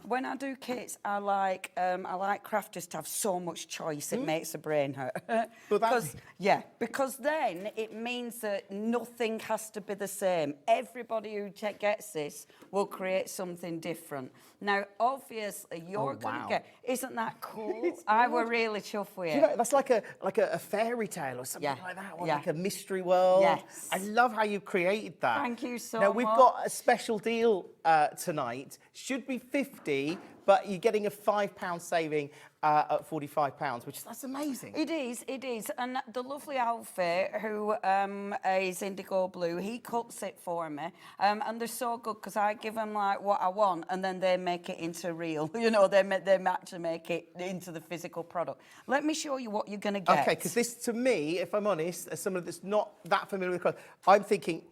When I do kits, I like crafters to have so much choice, it makes the brain hurt. Because then it means that nothing has to be the same. Everybody who gets this will create something different. Now, obviously, you're going to get... Isn't that cool? I were really chuffed with it. You know, that's like a fairy tale or something like that, or like a mystery world. Yes. I love how you created that. Thank you so much. much. Now, we've got a special deal tonight. Should be 50, but you're getting a £5 saving at £45, that's amazing. It is. And the lovely outfit, who is indigo blue, he cuts it for me. And they're so good because I give them like what I want and then they make it into real. You know, they actually make it into the physical product. Let me show you what you're going to get. Okay, because this, to me, if I'm honest, as someone that's not that familiar with craft, I'm thinking,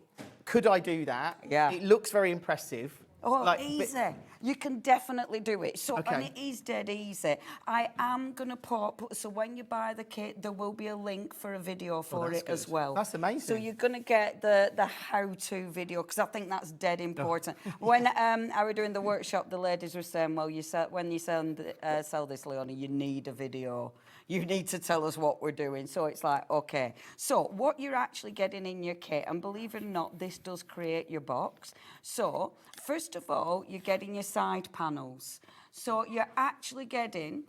could I do that? Yeah. It looks very impressive. Oh, easy. You can definitely do it. So, and it is dead easy. I am going to pop, so when you buy the kit, there will be a link for a video for it as well. That's amazing. So you're going to get the how-to video, because I think that's dead important. When I were doing the workshop, the ladies were saying, well, when you sell this, Leonie, you need a video. You need to tell us what we're doing. So it's like, okay. So what you're actually getting in your kit, and believe it or not, this does create your box. So first of all, you're getting your side panels. So you're actually getting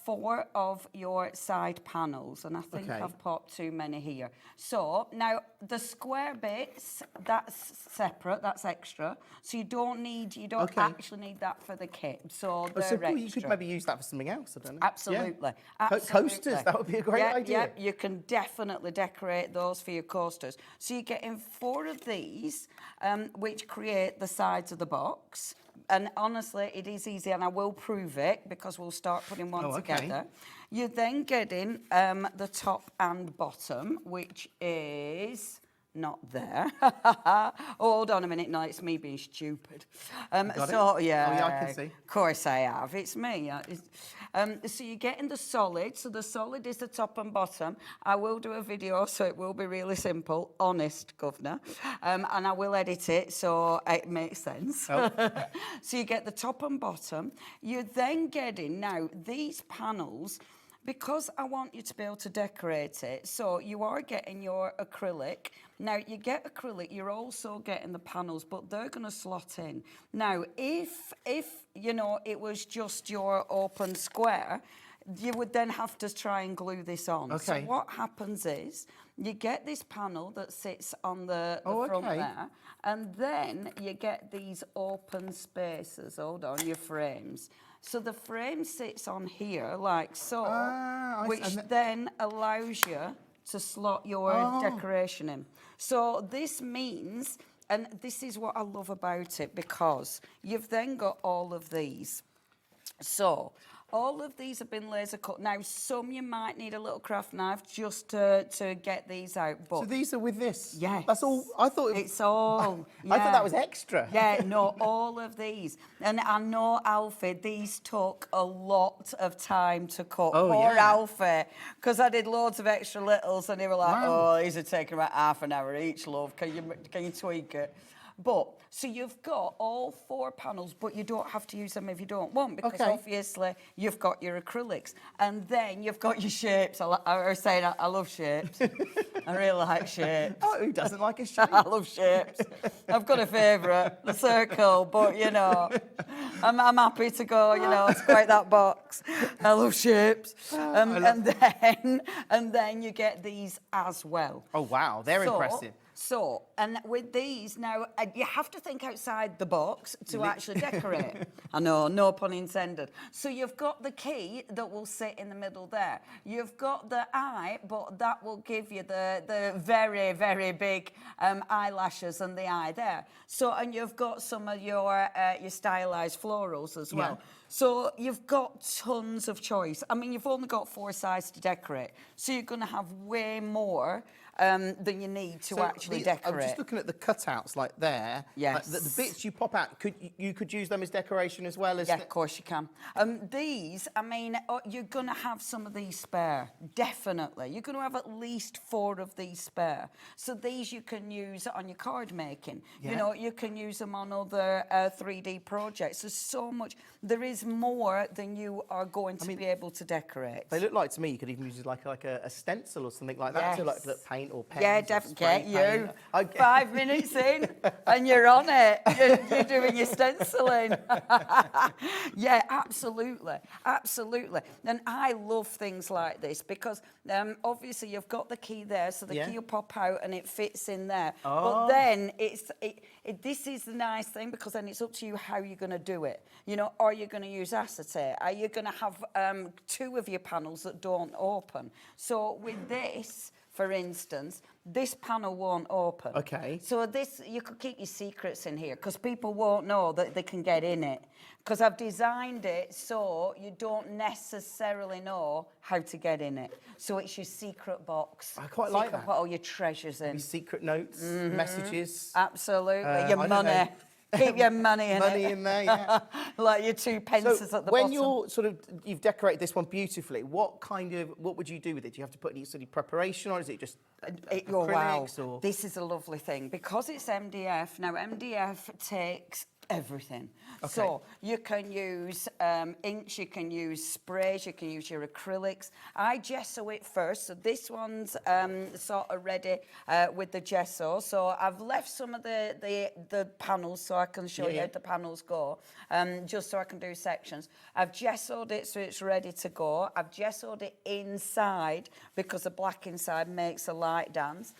4 of your side panels, and I think I've popped too many here. So now the square bits, that's separate, that's extra. So you don't actually need that for the kit. So they're extra. You could maybe use that for something else, I don't know. Absolutely. Yeah. Absolutely. Coasters, that would be a great idea. Yeah, you can definitely decorate those for your coasters. So you're getting 4 of these, which create the sides of the box. And honestly, it is easy, and I will prove it because we'll start putting one together. You're then getting the top and bottom, which is not there. Oh, hold on a minute. No, it's me being stupid. Yeah, I can see. Of course I have. It's me. So you're getting the solid. So the solid is the top and bottom. I will do a video, so it will be really simple. Honest, governor. And I will edit it so it makes sense. Oh. So you get the top and bottom. You're then getting, now, these panels, because I want you to be able to decorate it, so you are getting your acrylic. Now, you get acrylic, you're also getting the panels, but they're going to slot in. Now, if you know, it was just your open square, you would then have to try and glue this on. So Okay. what happens is you get this panel that sits on the Oh, front okay. there, and then you get these open spaces, hold on, your frames. So the frame sits on here like so, which then allows you to slot your decoration in. So this means, and this is what I love about it, because you've then got all of these. So all of these have been laser cut. Now, some you might need a little craft knife just to get these out. But So these are with this? Yes. That's all, I thought it's all. I thought that was extra. Yeah, no, all of these. And I know Alfie, these took a lot of time to cut. Oh, Poor yeah. Alfie, because I did loads of extra littles and they were like, Wow. oh, these are taking about half an hour each, love. Can you tweak it? But, so you've got all 4 panels, but you don't have to use them if you don't want, because Okay. obviously you've got your acrylics. And then you've got your shapes. I was saying I love shapes. I really like shapes. Oh, who doesn't like a shape? I love shapes. I've got a favourite, the circle, but, you know, I'm happy to go, you know, to create that box. I love shapes. And then you get these as well. Oh, wow, they're impressive. So, and with these, now, you have to think outside the box to actually decorate. I know, no pun intended. So you've got the key that will sit in the middle there. You've got the eye, but that will give you the very, very big eyelashes and the eye there. So, and you've got some of your stylised florals as well. Yeah. So you've got tons of choice. I mean, you've only got 4 sides to decorate. So you're going to have way more than you need to actually decorate. I'm just looking at the cutouts like there. Yes. The bits you pop out, you could use them as decoration as well as... Yeah, of course you can. These, I mean, you're going to have some of these spare, definitely. You're going to have at least 4 of these spare. So these you can use on your card making. Yeah. You know, you can use them on other 3D projects. There's so much. There is more than you are going to be able to decorate. They look like, to me, you could even use like a stencil or something like that. Yes. To like paint or pens. Yeah, or definitely. spray Get you. paint. 5 minutes in and you're on it. You're doing your stenciling. Yeah, absolutely. Absolutely. And I love things like this because obviously you've got the key there, so the key will pop out and it fits in there. But then this is the nice thing, because then it's up to you how you're going to do it. You know, are you going to use acetate? Are you going to have 2 of your panels that don't open? So with this, for instance, this panel won't open. Okay. So this, you could keep your secrets in here because people won't know that they can get in it. Because I've designed it so you don't necessarily know how to get in it. So it's your secret box. I quite like that. Put all your treasures in. Your secret notes, messages. Absolutely. Your money. Keep your money in Money it. in there, yeah. Like your 2 pences at the when bottom. you're you've decorated this one beautifully, what would you do with it? Do you have to put any sort of preparation on, or is it just acrylics? Or? This is a lovely thing. Because it's MDF, now MDF takes everything. Okay. So you can use inks, you can use sprays, you can use your acrylics. I gesso it first, so this one's sort of ready with the gesso. So I've left some of the panels so I can show you how the panels go, just so I can do sections. I've gessoed it so it's ready to go. I've gessoed it inside because the black inside makes a light dance.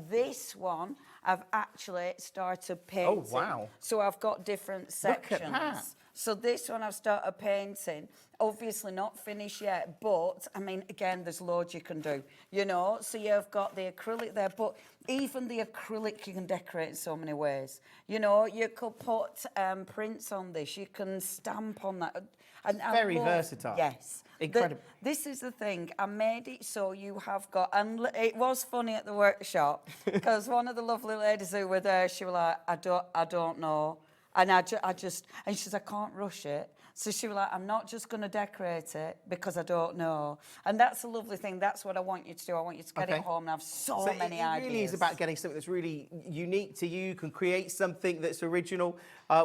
This one, I've actually started painting. Oh, wow. So I've got different sections. Look at that. So this one I've started painting. Obviously not finished yet, but, I mean, again, there's loads you can do, you know? So you've got the acrylic there, but even the acrylic you can decorate in so many ways. You know, you could put prints on this. You can stamp on that. And Very versatile. Yes. Incredible. This is the thing. I made it so you have got, and it was funny at the workshop because one of the lovely ladies who were there, she was like, I don't know, and and she says, I can't rush it. So she was like, I'm not just going to decorate it because I don't know. And that's a lovely thing. That's what I want you to do. I want you to get it home and have so many ideas. It really is about getting something that's really unique to you, can create something that's original.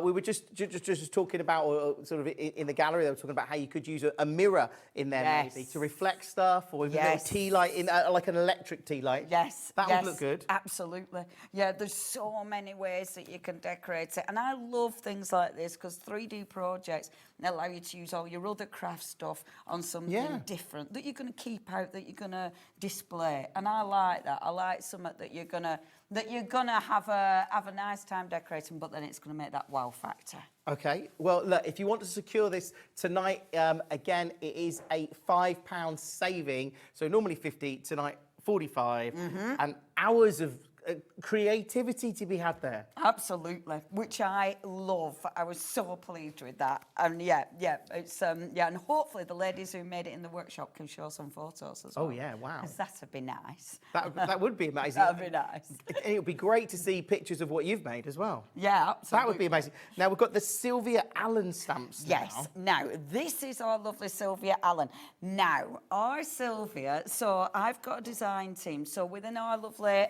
We were just talking about, or sort of in the gallery, they were talking about how you could use a mirror in there maybe to reflect stuff, or even a little tea light, like an electric tea light. Yes. That would look good. Absolutely. Yeah, there's so many ways that you can decorate it. And I love things like this because 3D projects, allow you to use all your other craft stuff on something different that you're going to keep out, that you're going to display. And I like that. I like something that you're going to have a nice time decorating, but then it's going to make that wow factor. Okay, well, look, if you want to secure this tonight, again, it is a £5 saving. So normally 50, tonight 45, and hours of creativity to be had there. Absolutely, which I love. I was so pleased with that, and it's and hopefully the ladies who made it in the workshop can show some photos as well. Oh yeah, wow, 'cause that'd be nice. That would be amazing. That'd be nice. It would be great to see pictures of what you've made as well. Yeah, absolutely. That would be amazing. Now we've got the Sylvia Allen stamps. Yes. Now this is our lovely Sylvia Allen. Now our Sylvia. So I've got a design team. So within our lovely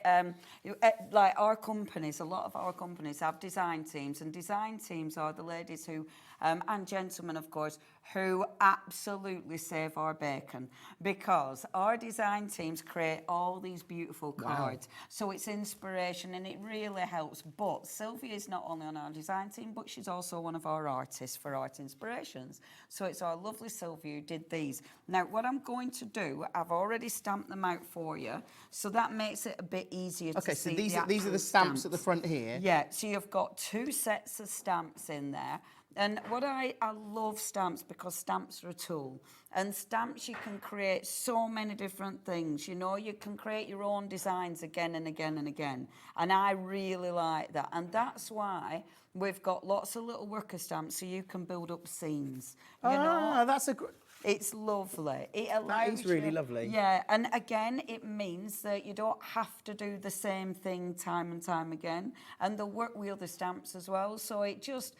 like our companies, a lot of our companies have design teams, and design teams are the ladies who, and gentlemen of course, who absolutely save our bacon, because our design teams create all these beautiful cards. Wow. So it's inspiration and it really helps. But Sylvia is not only on our design team, but she's also one of our artists for Art Inspirations. So it's our lovely Sylvia who did these. Now what I'm going to do, I've already stamped them out for you, so that makes it a bit easier to see. Okay, so these are the stamps at the front here. Yeah, so you've got 2 sets of stamps in there. And what I love stamps, because stamps are a tool. And stamps, you can create so many different things. You know, you can create your own designs again and again and again. And I really like that. And that's why we've got lots of little worker stamps, so you can build up scenes. You know? That's a great... It's lovely. It allows that is really lovely. Yeah, and again, it means that you don't have to do the same thing time and time again. And they'll work with other stamps as well. So it just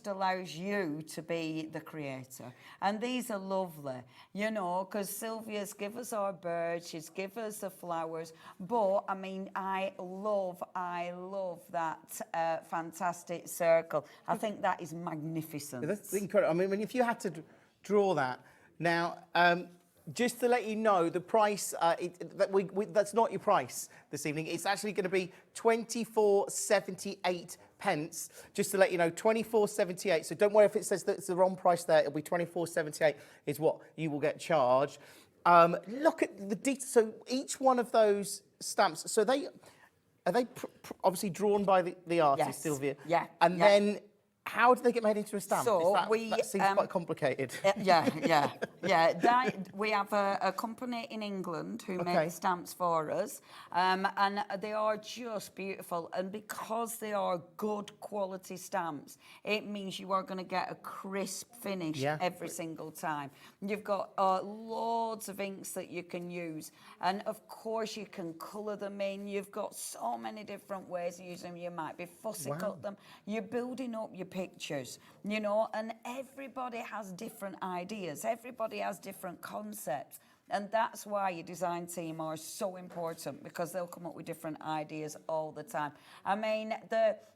allows you to be the creator. And these are lovely, you know, because Sylvia's give us our birds, she's give us the flowers. But, I mean, I love that fantastic circle. I think that is magnificent. That's incredible. I mean, if you had to draw that. Now, just to let you know, the price, that's not your price this evening. It's actually going to be 24.78 pence. Just to let you know, 24.78. So don't worry if it says that it's the wrong price there. It'll be 24.78 is what you will get charged. Look at the details. So each one of those stamps, so are they obviously drawn by the artist, yes. Sylvia? Yeah. And then how do they get made into a stamp? So that seems quite complicated. Yeah. We have a company in England who make stamps for us, and they are just beautiful. And because they are good quality stamps, it means you are going to get a crisp finish every single time. You've got loads of inks that you can use, and of course you can colour them in. You've got so many different ways of using them. You might be fussy cut them. You're building up your pictures, you know, and everybody has different ideas. Everybody has different concepts. And that's why your design team are so important, because they'll come up with different ideas all the time. I mean,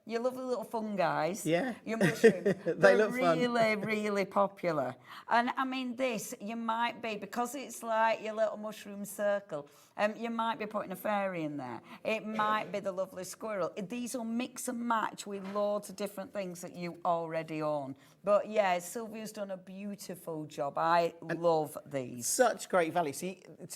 your lovely little fungi, your mushrooms, they look really, fun. really popular. And I mean, this, you might be, because it's like your little mushroom circle, you might be putting a fairy in there. It might be the lovely squirrel. These will mix and match with loads of different things that you already own. But yeah, Sylvia's done a beautiful job. I love these. Such great value. So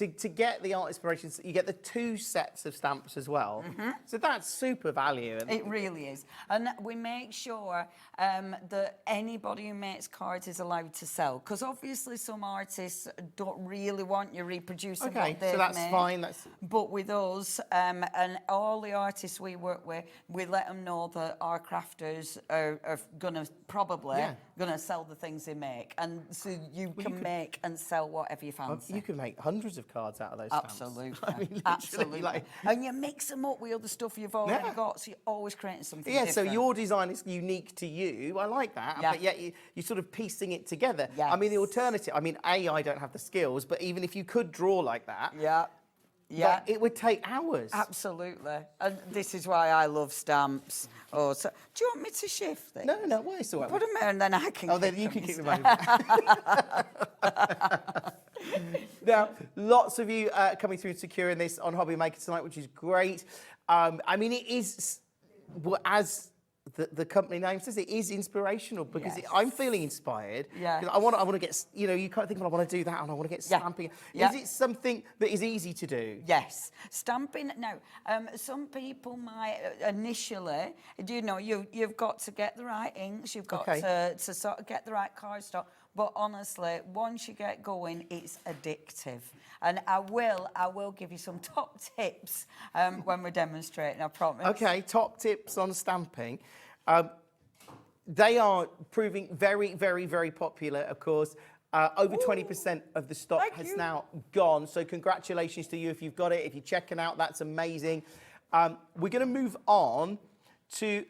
to get the art inspirations, you get the 2 sets of stamps as well. So that's super value. It really is. And we make sure that anybody who makes cards is allowed to sell. Because obviously some artists don't really want you reproducing what they've made. So that's fine. But with us, and all the artists we work with, we let them know that our crafters are going to probably going to sell the things they make. And so you can make and sell whatever you fancy. You can make hundreds of cards out of those stamps. Absolutely. I mean, absolutely. And you mix them up with other stuff you've already got, so you're always creating something different. So your design is unique to you. I like that. But yet you're sort of piecing it together. I mean, the alternative, I mean, I don't have the skills, but even if you could draw like that, like, it would take hours. Absolutely. And this is why I love stamps. Oh, so do you want me to shift these? No, why is it? Put them there and then I can then you can keep them over. Now, lots of you coming through and securing this on HobbyMaker tonight, which is great. I mean, it is, as the company name says, it is inspirational because Yes. I'm feeling inspired. Yeah. 'Cause I want to get, you know, you can't think, well, I want to do that and I want to get stamping. Yeah. Is it something that is easy to do? Yes, stamping. Now, some people might initially, you know, you've got to get the right inks, you've got to sort of get the right cardstock. But honestly, once you get going, it's addictive. And I will give you some top tips when we're demonstrating, I promise. Okay, top tips on stamping. They are proving very, very, very popular, of course. Over 20% of the stock has now gone. So congratulations to you if you've got it. If you're checking out, that's amazing. We're going to move on to...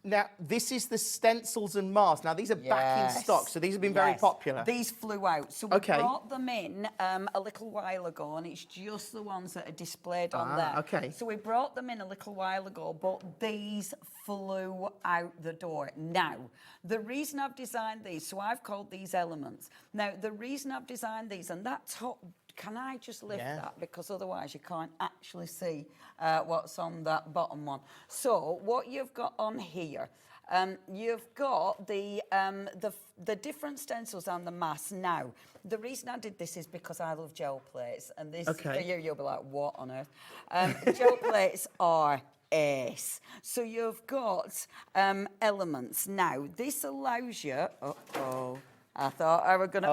Now, this is the stencils and masks. Now, these are back in stock, so these have been very popular. These flew out. So we brought them in a little while ago, and it's just the ones that are displayed on there. Okay. So we brought them in a little while ago, but these flew out the door. Now, the reason I've designed these, so I've called these elements. Now, the reason I've designed these, and that top, can I just lift that? Because otherwise you can't actually see what's on that bottom one. So what you've got on here, you've got the different stencils and the mask. Now, the reason I did this is because I love gel plates. And this, you'll be like, what on earth? Gel plates are ace. So you've got elements. Now, this allows you... I thought I were going to...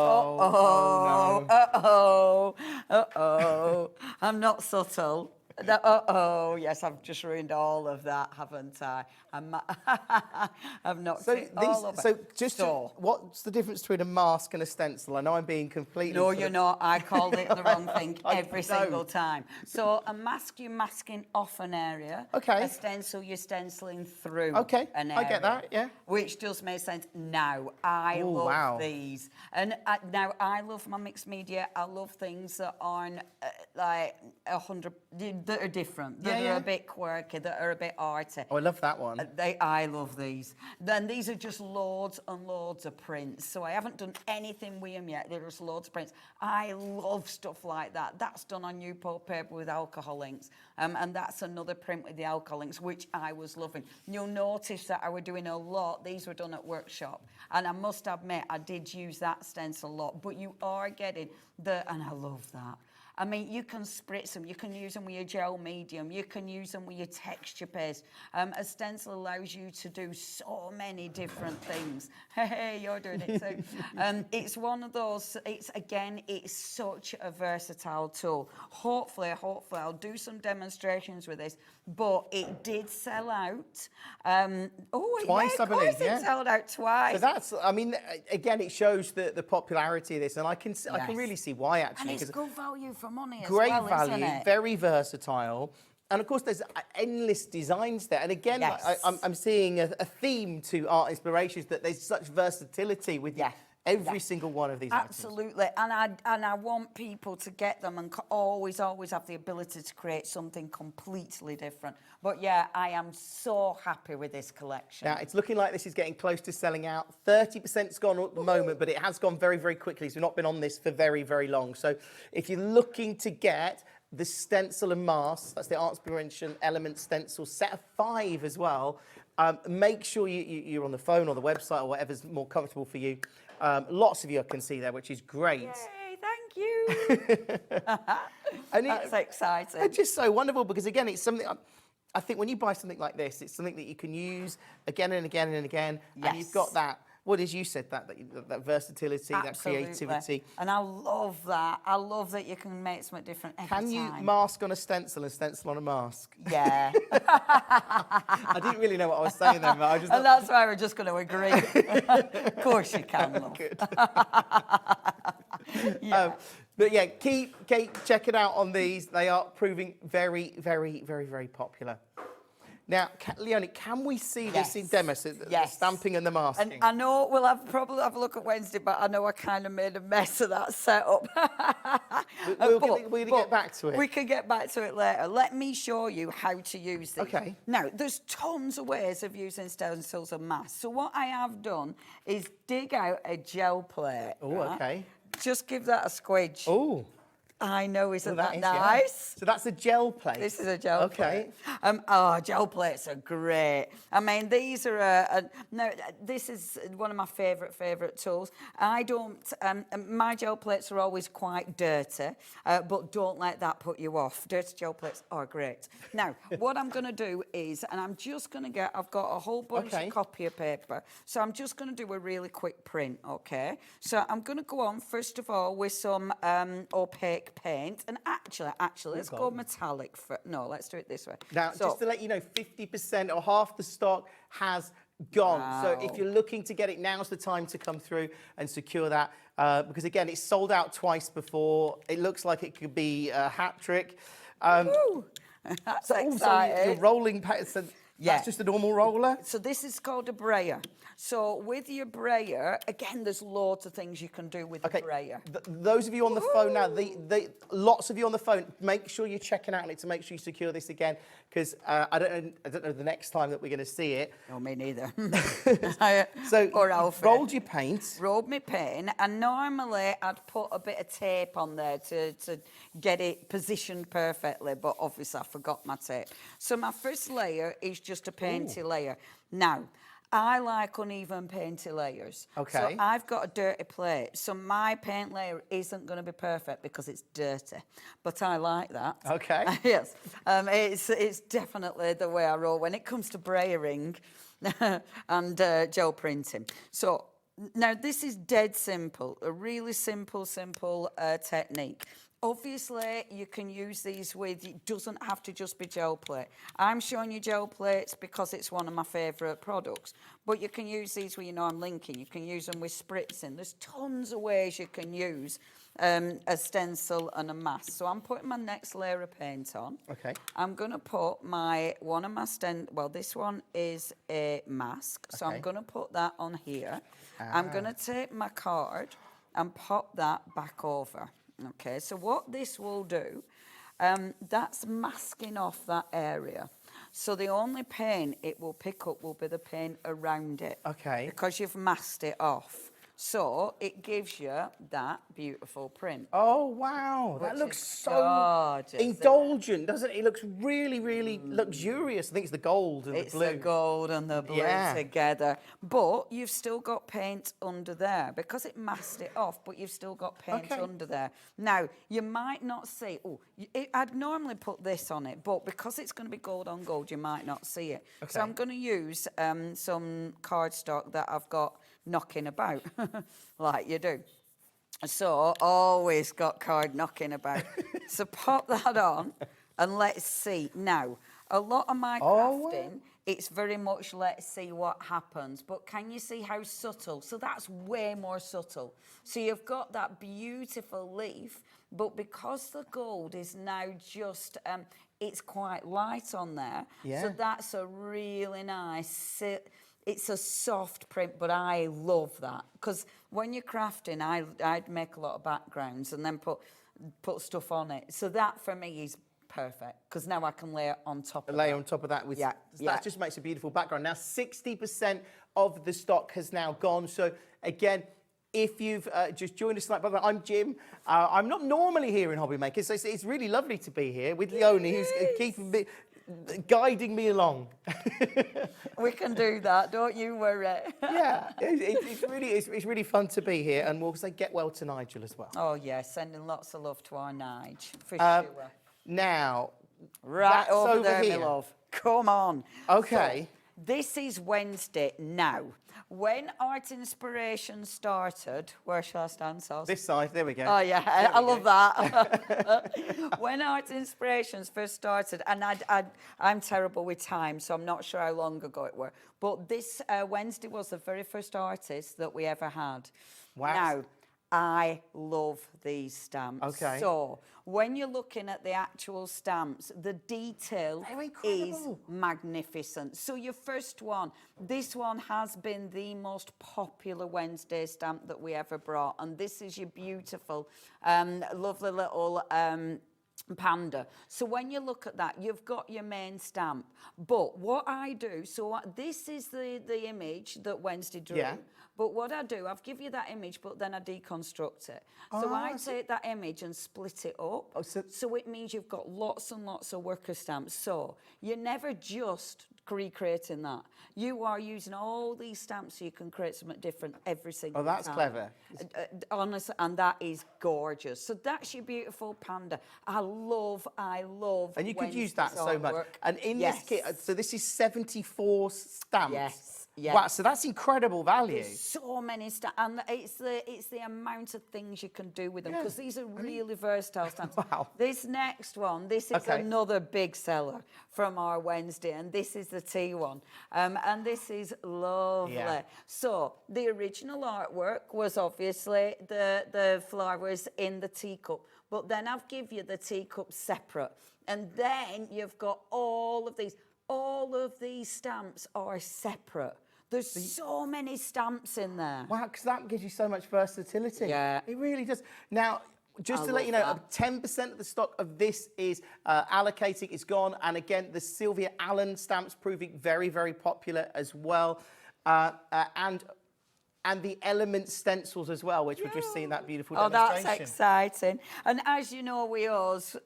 I'm not subtle. Yes, I've just ruined all of that, haven't I? I've knocked it all over. What's the difference between a mask and a stencil? I know I'm being completely... No, you're not. I called it the wrong thing every single time. So a mask, you're masking off an area. Okay. A stencil, you're stenciling through an area. I get that, yeah. Which does make sense. Now, I love these. And now, I love my mixed media. I love things that aren't like 100... that are different, that are a bit quirky, that are a bit arty. Oh, I love that one. I love these. Then these are just loads and loads of prints. So I haven't done anything with them yet. They're just loads of prints. I love stuff like that. That's done on Newport paper with alcohol inks. And that's another print with the alcohol inks, which I was loving. You'll notice that I were doing a lot. These were done at workshop. And I must admit, I did use that stencil a lot. But you are getting and I love that. I mean, you can spritz them, you can use them with your gel medium, you can use them with your texture paste. A stencil allows you to do so many different things. Hey, you're doing it too. It's one of those, it's such a versatile tool. Hopefully, I'll do some demonstrations with this, but it did sell out. Twice, I believe, it sold out twice. So that's, I mean, again, it shows the popularity of this, and I can really see why, actually. And it's good value for money as Great well, value, isn't it? very versatile. And of course, there's endless designs there. And again, I'm seeing a theme to art inspirations, that there's such versatility with every single one of these Absolutely. items. And I want people to get them and always have the ability to create something completely different. But yeah, I am so happy with this collection. Now, it's looking like this is getting close to selling out. 30%'s gone at the moment, but it has gone very, very quickly. So we've not been on this for very, very long. So if you're looking to get the stencil and mask, that's the Art Inspiration Element stencil, set of 5 as well, make sure you're on the phone or the website or whatever's more comfortable for you. Lots of you I can see there, which is great. Yay, thank you. That's exciting. It's just so wonderful because, again, it's something... I think when you buy something like this, it's something that you can use again and again and again. Yes. And you've got that, what as you said, that versatility, Absolutely. that creativity. And I love that. I love that you can make something different every time. Can you mask on a stencil and stencil on a mask? Yeah. I didn't really know what I was saying then, but I just... And that's why we're just going to agree. Of course you can, love. Good. But yeah, keep checking out on these. They are proving very, very, very, very popular. Now, Leonie, can we see this in demo? So the stamping and the masking. And I know we'll probably have a look at Wednesday, but I know I kind of made a mess of that setup. We'll get back to it. We can get back to it later. Let me show you how to use these. Okay. Now, there's tons of ways of using stencils and masks. So what I have done is dig out a gel plate. Oh, okay. Just give that a squidge. Oh. I know, isn't that is, nice? Yeah. So that's a gel plate. This is a gel plate. Oh, gel plates are great. I mean, these are no. This is one of my favourite tools. I don't. My gel plates are always quite dirty, but don't let that put you off. Dirty gel plates are great. Now, what I'm going to do is, and I'm just going to get. I've got a whole bunch of copier paper, so I'm just going to do a really quick print. Okay. So I'm going to go on first of all with some opaque paint, and actually, let's go metallic. No, let's do it this way. Now, just to let you know, 50% or half the stock has gone. Wow. So if you're looking to get it, now's the time to come through and secure that. Because again, it's sold out twice before. It looks like it could be a hat trick. That's exciting. You're rolling paint. So that's just a normal roller? So this is called a brayer. So with your brayer, again, there's loads of things you can do with the brayer. Those of you on the phone now, lots of you on the phone, make sure you're checking out on it to make sure you secure this again, because I don't know the next time that we're going to see it. Oh, me neither. So or Alfred. Rolled your paint. Rolled my paint, and normally I'd put a bit of tape on there to get it positioned perfectly, but obviously I forgot my tape. So my first layer is just a painty layer. Now, I like uneven painty layers. Okay. So I've got a dirty plate. So my paint layer isn't going to be perfect because it's dirty. But I like that. Okay. Yes. It's definitely the way I roll when it comes to brayering and gel printing. So now this is dead simple. A really simple technique. Obviously, you can use these with, it doesn't have to just be gel plate. I'm showing you gel plates because it's one of my favourite products. But you can use these with, I'm linking. You can use them with spritzing. There's tons of ways you can use a stencil and a mask. So I'm putting my next layer of paint on. Okay. I'm going to put one of my this one is a mask. So I'm going to put that on here. I'm going to take my card and pop that back over. Okay, so what this will do, that's masking off that area. So the only paint it will pick up will be the paint around it. Okay. Because you've masked it off. So it gives you that beautiful print. Oh, wow. That looks so gorgeous, indulgent, doesn't it? It looks really, really luxurious. I think it's the gold and the blue. It's the gold and the blue together. But you've still got paint under there because it masked it off, but you've still got paint under there. Now, you might not see... I'd normally put this on it, but because it's going to be gold on gold, you might not see it. Okay. So I'm going to use some cardstock that I've got knocking about, like you do. So always got card knocking about. So pop that on and let's see. Now, a lot of my crafting, it's very much let's see what happens. But can you see how subtle? So that's way more subtle. So you've got that beautiful leaf, but because the gold is now just, it's quite light on there. Yeah. So that's a really nice... It's a soft print, but I love that. Because when you're crafting, I'd make a lot of backgrounds and then put stuff on it. So that, for me, is perfect. Because now I can layer on top of that. Layer on top of that. That just makes a beautiful background. Now, 60% of the stock has now gone. So, again... If you've just joined us tonight, by the way, I'm Jim. I'm not normally here in HobbyMaker, so it's really lovely to be here with Leonie, who's keeping me, guiding me along. We can do that, don't you worry. Yeah, it's really fun to be here, and we'll say get well to Nigel as well. Oh yeah, sending lots of love to our Nige, for sure. Now, right over there, here. my love. Come on. Okay. So, this is Wednesday now. When Art Inspiration started, where shall I stand, Sos? This side, there we go. Oh yeah, I love that. When Art Inspirations first started, and I'm terrible with time, so I'm not sure how long ago it were, but this Wednesday was the very first artist that we ever had. Wow. Now, I love these stamps. Okay. So, when you're looking at the actual stamps, the detail is magnificent. So your first one, this one has been the most popular Wednesday stamp that we ever brought. And this is your beautiful, lovely little... panda. So when you look at that, you've got your main stamp. But what I do, so this is the image that Wednesday drew. Yeah. But what I do, I've give you that image, but then I deconstruct it. So I take that image and split it up. So it means you've got lots and lots of worker stamps. So you're never just recreating that. You are using all these stamps so you can create something different every single time. Oh, that's clever. Honestly, and that is gorgeous. So that's your beautiful panda. I love. And you could use that Wednesday's so much. artwork. And in Yes. this kit, so this is 74 stamps. Yes. Yeah. Wow, so that's incredible value. There's so many stamps, and it's the amount of things you can do with them, because these are really versatile stamps. Wow. This next one, this is another big seller from our Wednesday, and this is the tea one, and this is lovely. Yeah. So the original artwork was obviously the flowers in the teacup, but then I've give you the teacup separate, and then you've got all of these. All of these stamps are separate. There's so many stamps in there. Wow, because that gives you so much versatility. Yeah. It really does. Now, just I to let you know, love 10% of the stock of this is allocating, it's gone. And again, the Sylvia Allen stamps proving very, very popular as well. And the Element stencils as well, which we've just seen that beautiful demonstration. That's exciting. And as you know, with us,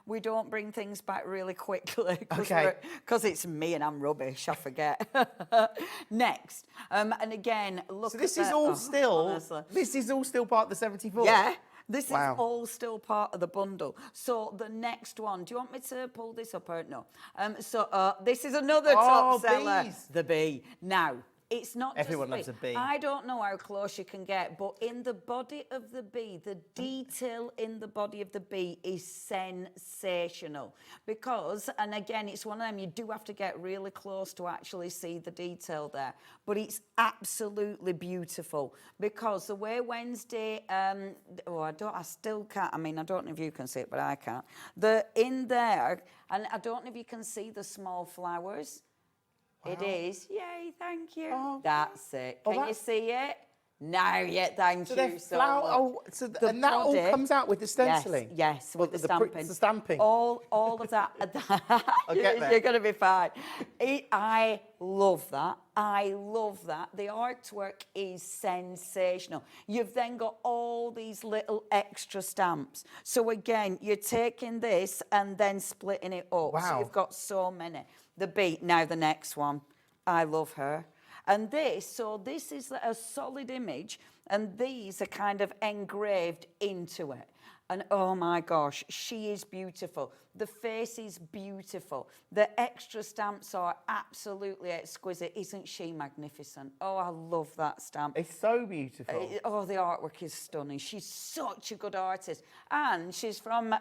we don't bring things back really quickly because it's me and I'm rubbish, I forget. Next. And again, look so this at is that. all still, Honestly. this is all still part of the 74? Yeah. This is Wow. all still part of the bundle. So the next one, do you want me to pull this up or no? This is another top seller. Bees. The bee. Now, it's not Everyone just loves a bee. I don't know how close you can get, but in the body of the bee, the detail in the body of the bee is sensational. Because, and again, it's one of them, you do have to get really close to actually see the detail there. But it's absolutely beautiful. Because the way Wednesday, I still can't, I mean, I don't know if you can see it, but I can't. In there, and I don't know if you can see the small flowers. Wow. It is. Yay, thank you. Oh, that's it. Can you see it? No, yet, thank you so much. And that all comes out with the stenciling? Yes, with the stamping. The stamping. All of that. You're going to be fine. I love that. I love that. The artwork is sensational. You've then got all these little extra stamps. So again, you're taking this and then splitting it up. Wow. So you've got so many. The bee. Now the next one. I love her. And this is a solid image, and these are kind of engraved into it. And oh my gosh, she is beautiful. The face is beautiful. The extra stamps are absolutely exquisite. Isn't she magnificent? Oh, I love that stamp. It's so beautiful. The artwork is stunning. She's such a good artist. And she's from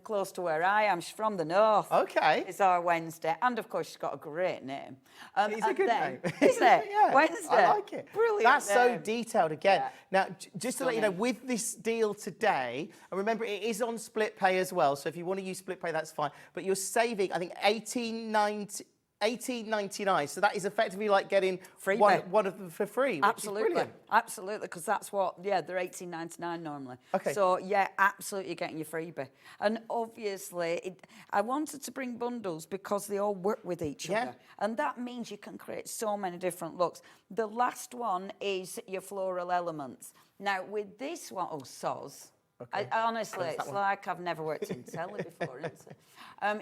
close to where I am. She's from the north. Okay. It's our Wednesday. And of course, she's got a great name. It's a good name. Isn't it? Yeah, Wednesday. I like it. Brilliant. That's so name. detailed again. Yeah. Now, just to let you know, with this deal today, and remember, it is on split pay as well. So if you want to use split pay, that's fine. But you're saving, I think, $18.99. So that is effectively like getting one of them for free, which Absolutely. is brilliant. Absolutely, because that's what, they're $18.99 normally. Okay. So, yeah, absolutely, you're getting your freebie. And obviously, I wanted to bring bundles because they all work with each other. And that means you can create so many different looks. The last one is your floral elements. Now, with this one, soz. Okay. Honestly, it's like I've never worked in telly before, isn't it?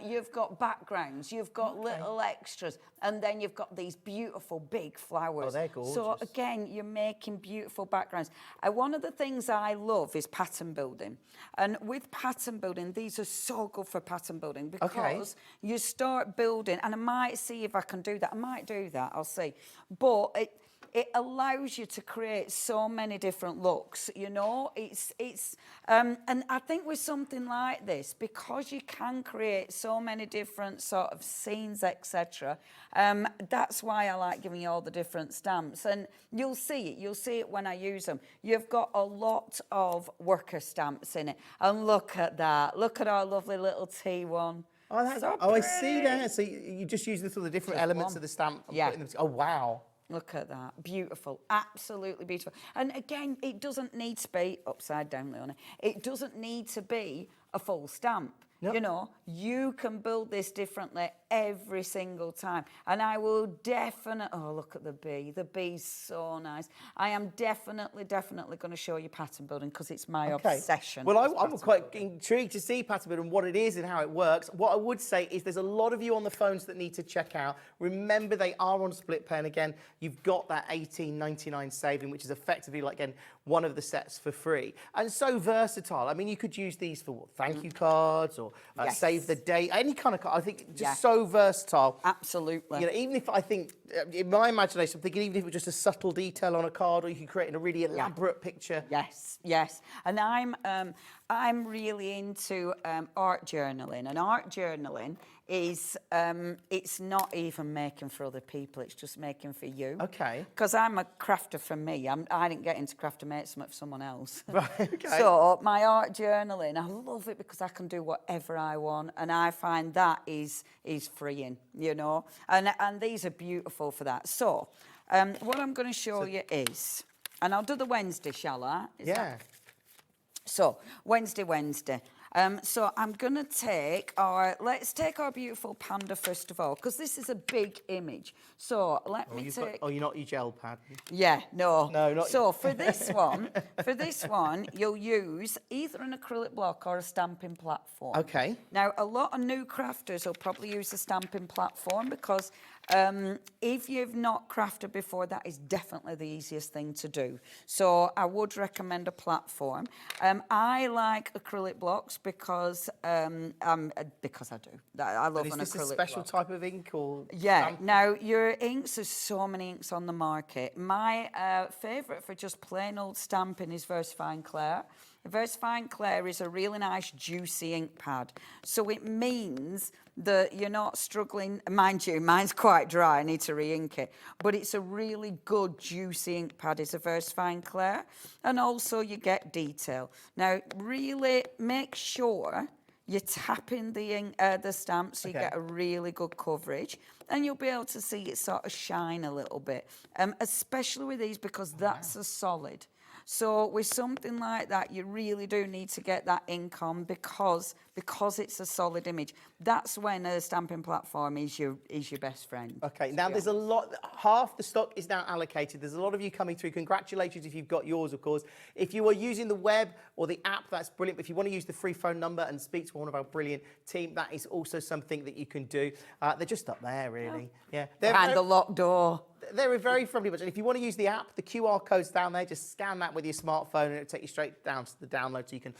You've got backgrounds, you've got little extras, and then you've got these beautiful big flowers. Oh, they're gorgeous. So again, you're making beautiful backgrounds. One of the things I love is pattern building. And with pattern building, these are so good for pattern building because you start building, and I might see if I can do that. I might do that, I'll see. But it allows you to create so many different looks, you know. And I think with something like this, because you can create so many different sort of scenes, etc. That's why I like giving you all the different stamps, and you'll see it. You'll see it when I use them. You've got a lot of worker stamps in it, and look at that. Look at our lovely little tea one. Oh, that's I see that. So you just use all the different elements of the stamp. And putting them together. Oh, wow. Look at that. Beautiful. Absolutely beautiful. And again, it doesn't need to be upside down, Leonie. It doesn't need to be a full stamp. You know, you can build this differently every single time. And I will definitely, oh, look at the bee. The bee's so nice. I am definitely going to show you pattern building because it's my obsession. Well, I'm quite intrigued to see pattern building, what it is and how it works. What I would say is there's a lot of you on the phones that need to check out. Remember, they are on split pay. And again, you've got that $18.99 saving, which is effectively, like, again, one of the sets for free. And so versatile. I mean, you could use these for what, thank you cards or save the date, any kind of card. I think just so versatile. Absolutely. You know, even if I think, in my imagination, I'm thinking even if it was just a subtle detail on a card, or you could create a really elaborate picture. Yes, yes. And I'm really into art journaling, and art journaling is it's not even making for other people, it's just making for you. Okay. Because I'm a crafter for me. I didn't get into craft to make something for someone else. Right, okay. So my art journaling, I love it because I can do whatever I want, and I find that is freeing, you know. And these are beautiful for that. So what I'm going to show you is, and I'll do the Wednesday, shall I? So Wednesday. So I'm going to let's take our beautiful panda first of all, because this is a big image. So let me take... you're not your gel pad? Yeah, no. No, not... So for this one, you'll use either an acrylic block or a stamping platform. Okay. Now, a lot of new crafters will probably use a stamping platform because if you've not crafted before, that is definitely the easiest thing to do. So I would recommend a platform. I like acrylic blocks because I do. I love an acrylic block. Is this a special type of ink or? Yeah. Now your inks, there's so many inks on the market. My favourite for just plain old stamping is Versafine Clair. Versafine Clair is a really nice juicy ink pad. So it means that you're not struggling. Mind you, mine's quite dry, I need to re-ink it. But it's a really good juicy ink pad, is a Versafine Clair. And also you get detail. Now really make sure you're tapping the ink, the stamp, so you get a really good coverage. And you'll be able to see it sort of shine a little bit. Especially with these because that's a solid. So with something like that, you really do need to get that ink on because it's a solid image. That's when a stamping platform is your best friend. Okay, now there's a lot, half the stock is now allocated. There's a lot of you coming through. Congratulations if you've got yours, of course. If you are using the web or the app, that's brilliant. But if you want to use the free phone number and speak to one of our brilliant team, that is also something that you can do. They're just up there, really. Yeah. And the locked door. They're a very friendly bunch. And if you want to use the app, the QR code's down there. Just scan that with your smartphone and it'll take you straight down to the download so you can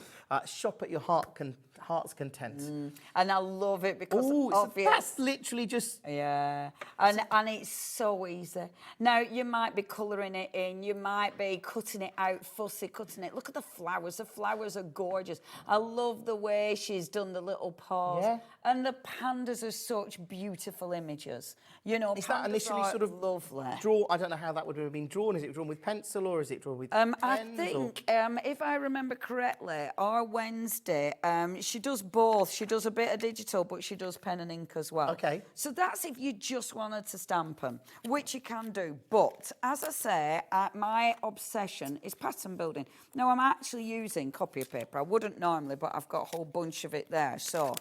shop at your heart's content. And I love it because that's literally just... Yeah. And it's so easy. Now, you might be colouring it in. You might be cutting it out, fussy cutting it. Look at the flowers. The flowers are gorgeous. I love the way she's done the little paws. Yeah. And the pandas are such beautiful images. You know, is that initially sort of lovely. Draw? I don't know how that would have been drawn. Is it drawn with pencil or is it drawn with pens? I think, if I remember correctly, our Wednesday, she does both. She does a bit of digital, but she does pen and ink as well. Okay. So that's if you just wanted to stamp them, which you can do. But as I say, my obsession is pattern building. Now, I'm actually using copy paper. I wouldn't normally, but I've got a whole bunch of it there. So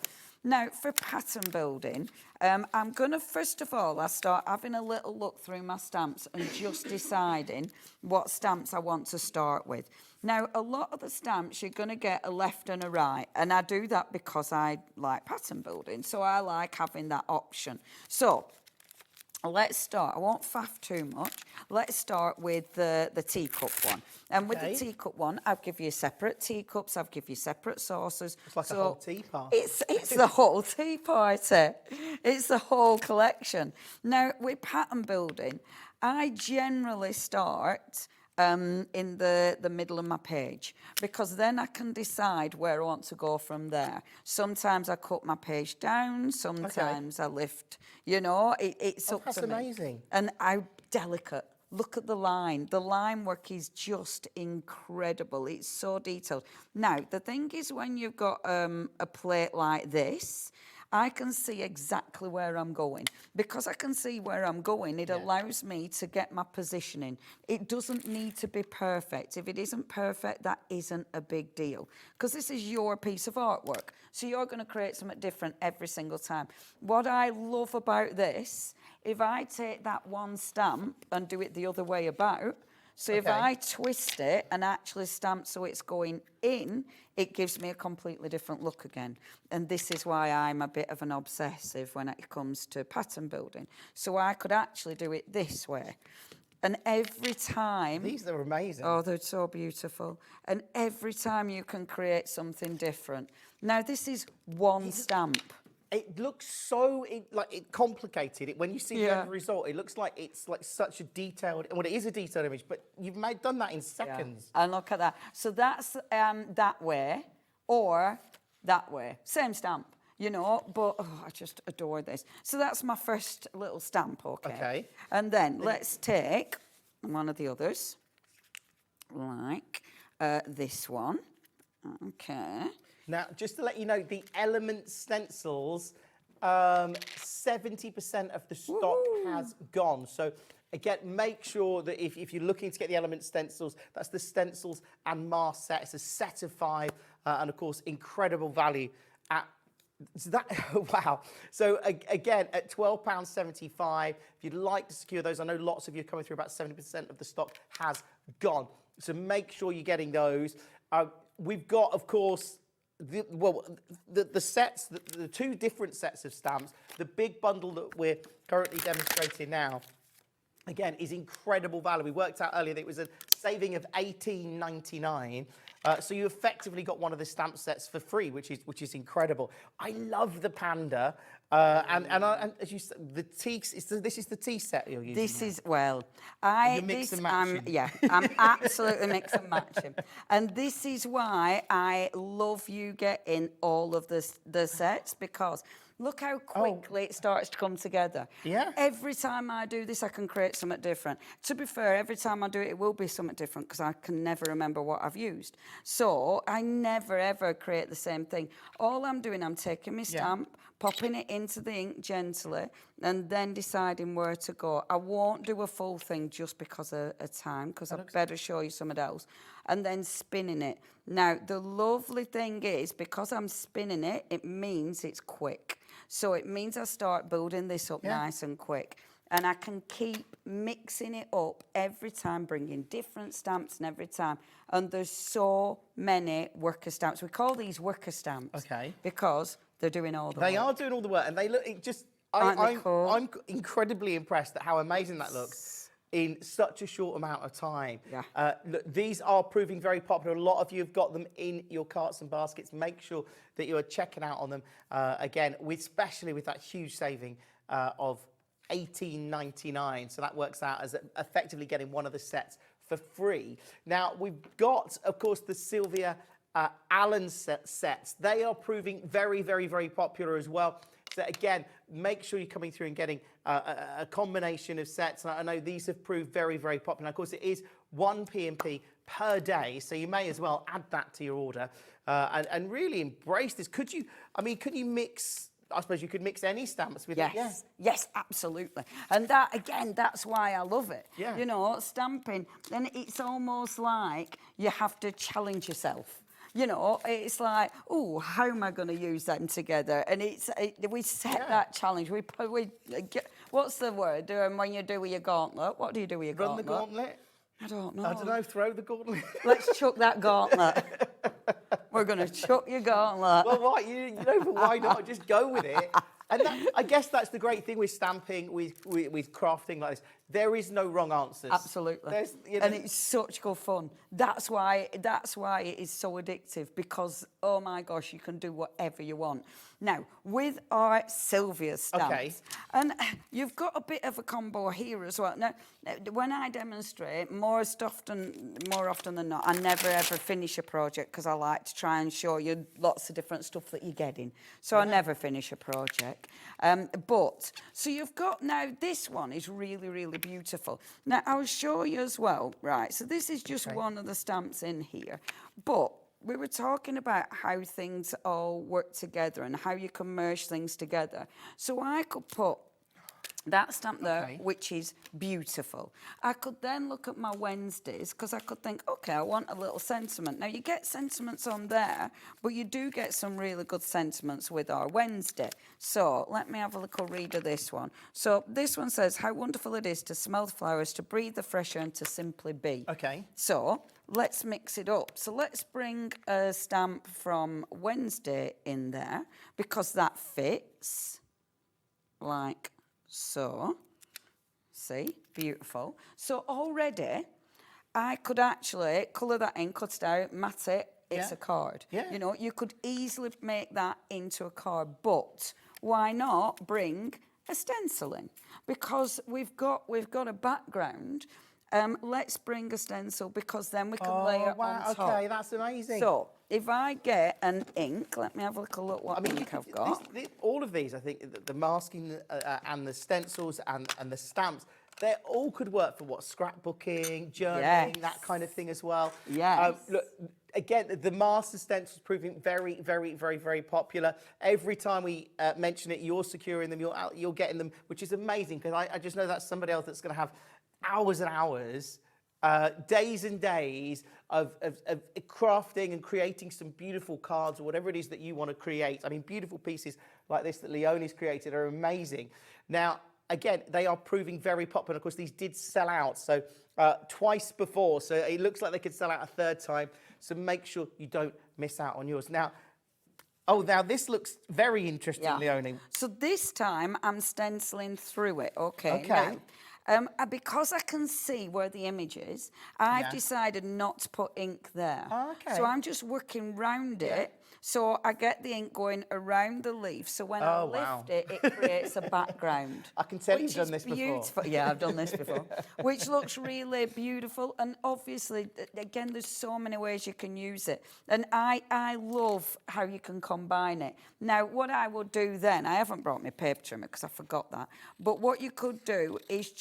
now, for pattern building, I'm going to, first of all, I start having a little look through my stamps and just deciding what stamps I want to start with. Now, a lot of the stamps, you're going to get a left and a right, and I do that because I like pattern building, so I like having that option. So let's start. I won't faff too much. Let's start with the teacup one. And with the teacup one, I'll give you separate teacups. I'll give you separate saucers. It's like a whole tea party. It's the whole tea party. It's the whole collection. Now, with pattern building, I generally start in the middle of my page because then I can decide where I want to go from there. Sometimes I cut my page down, sometimes I lift, you know, it's up to me. That's amazing. And I'm delicate. Look at the line. The line work is just incredible. It's so detailed. Now, the thing is when you've got a plate like this, I can see exactly where I'm going. Because I can see where I'm going, it allows me to get my positioning. It doesn't need to be perfect. If it isn't perfect, that isn't a big deal. Because this is your piece of artwork. So you're going to create something different every single time. What I love about this, if I take that one stamp and do it the other way about, so if I twist it and actually stamp so it's going in, it gives me a completely different look again. And this is why I'm a bit of an obsessive when it comes to pattern building. So I could actually do it this way. And every time... These are amazing. Oh, they're so beautiful. And every time you can create something different. Now, this is one stamp. It looks so complicated. When you see the end result, it looks like it's like such a detailed. Well, it is a detailed image, but you've done that in seconds. Yeah. And look at that. So that's that way or that way. Same stamp, you know. But I just adore this. So that's my first little stamp. Okay. And then let's take one of the others, like this one. Okay. Now, just to let you know, the element stencils, 70% of the stock has gone. So, again, make sure that if you're looking to get the element stencils, that's the stencils and mask set. It's a set of 5, and, of course, incredible value at... So that, wow. So, again, at £12.75, if you'd like to secure those, I know lots of you are coming through, about 70% of the stock has gone. So make sure you're getting those. We've got, of course... The sets, the 2 different sets of stamps, the big bundle that we're currently demonstrating now, again, is incredible value. We worked out earlier that it was a saving of $18.99. So you effectively got one of the stamp sets for free, which is incredible. I love the panda, and as you said, the tea. This is the tea set you're using. This now. is I'm absolutely mix and matching, and this is why I love you getting all of the sets, because look how quickly it starts to come together. Yeah. Every time I do this, I can create something different. To be fair, every time I do it, it will be something different because I can never remember what I've used. So I never, ever create the same thing. All I'm doing, I'm taking my stamp, popping it into the ink gently, and then deciding where to go. I won't do a full thing just because of time, because I'd better show you something else. And then spinning it. Now, the lovely thing is, because I'm spinning it, it means it's quick. So it means I start building this up nice and quick. And I can keep mixing it up every time, bringing different stamps and every time. And there's so many worker stamps. We call these worker stamps. Okay. Because they're doing all the work. They are doing all the work, and they look just... I'm incredibly impressed at how amazing that looks in such a short amount of time. Yeah. Look, these are proving very popular. A lot of you have got them in your carts and baskets. Make sure that you are checking out on them. Again, especially with that huge saving of $18.99. So that works out as effectively getting one of the sets for free. Now, we've got, of course, the Sylvia Allen sets. They are proving very, very, very popular as well. So again, make sure you're coming through and getting a combination of sets. And I know these have proved very, very popular. Of course, it is 1 P&P per day, so you may as well add that to your order and really embrace this. Could you mix... I suppose you could mix any stamps with it. Yes, absolutely. And that, again, that's why I love it. Yeah. You know, stamping, then it's almost like you have to challenge yourself. You know, it's like, oh, how am I going to use them together? And we set that challenge. What's the word when you do with your gauntlet? What do you do with your gauntlet? Run the gauntlet? I don't know. I don't know, throw the gauntlet. Let's chuck that gauntlet. We're going to chuck your gauntlet. Well, right, you know, but why not? Just go with it. And I guess that's the great thing with stamping, with crafting like this. There is no wrong answers. Absolutely. And it's such good fun. That's why it is so addictive, because, oh my gosh, you can do whatever you want. Now, with our Sylvia stamps, and you've got a bit of a combo here as well. Now, when I demonstrate, more often than not, I never ever finish a project because I like to try and show you lots of different stuff that you're getting. So I never finish a project. So you've got now, this one is really, really beautiful. Now, I'll show you as well, right? So this is just one of the stamps in here. But we were talking about how things all work together and how you can merge things together. So I could put that stamp there, which is beautiful. I could then look at my Wednesdays because I could think, okay, I want a little sentiment. Now, you get sentiments on there, but you do get some really good sentiments with our Wednesday. So let me have a little read of this one. So this one says, how wonderful it is to smell the flowers, to breathe the fresh air, and to simply be. Okay. So let's mix it up. So let's bring a stamp from Wednesday in there because that fits like so. See, beautiful. So already I could actually colour that in, cut it out, mat it, it's a card. Yeah. You know, you could easily make that into a card, but why not bring a stencil in? Because we've got a background. Let's bring a stencil because then we can layer on top. Okay, that's amazing. So if I get an ink, let me have a look what ink I've got. All of these, I think, the masking and the stencils and the stamps, they all could work for scrapbooking, journaling, that kind of thing as well. Yes. Look, again, the master stencils proving very, very, very, very popular. Every time we mention it, you're securing them, you're getting them, which is amazing because I just know that's somebody else that's going to have hours and hours, days and days of crafting and creating some beautiful cards or whatever it is that you want to create. I mean, beautiful pieces like this that Leonie's created are amazing. Now, again, they are proving very popular. Of course, these did sell out so twice before, so it looks like they could sell out a third time. So make sure you don't miss out on yours. Now, now this looks very interesting, Leonie. So this time I'm stenciling through it. Okay. Okay. Now, because I can see where the image is, I've decided not to put ink there. Okay. So I'm just working round it. So I get the ink going around the leaf. So when I lift it, it creates a background. I can tell you've done this before. Yeah, I've done this before. Which looks really beautiful. And obviously, again, there's so many ways you can use it. And I love how you can combine it. Now, what I will do then, I haven't brought my paper trimmer because I forgot that. But what you could do is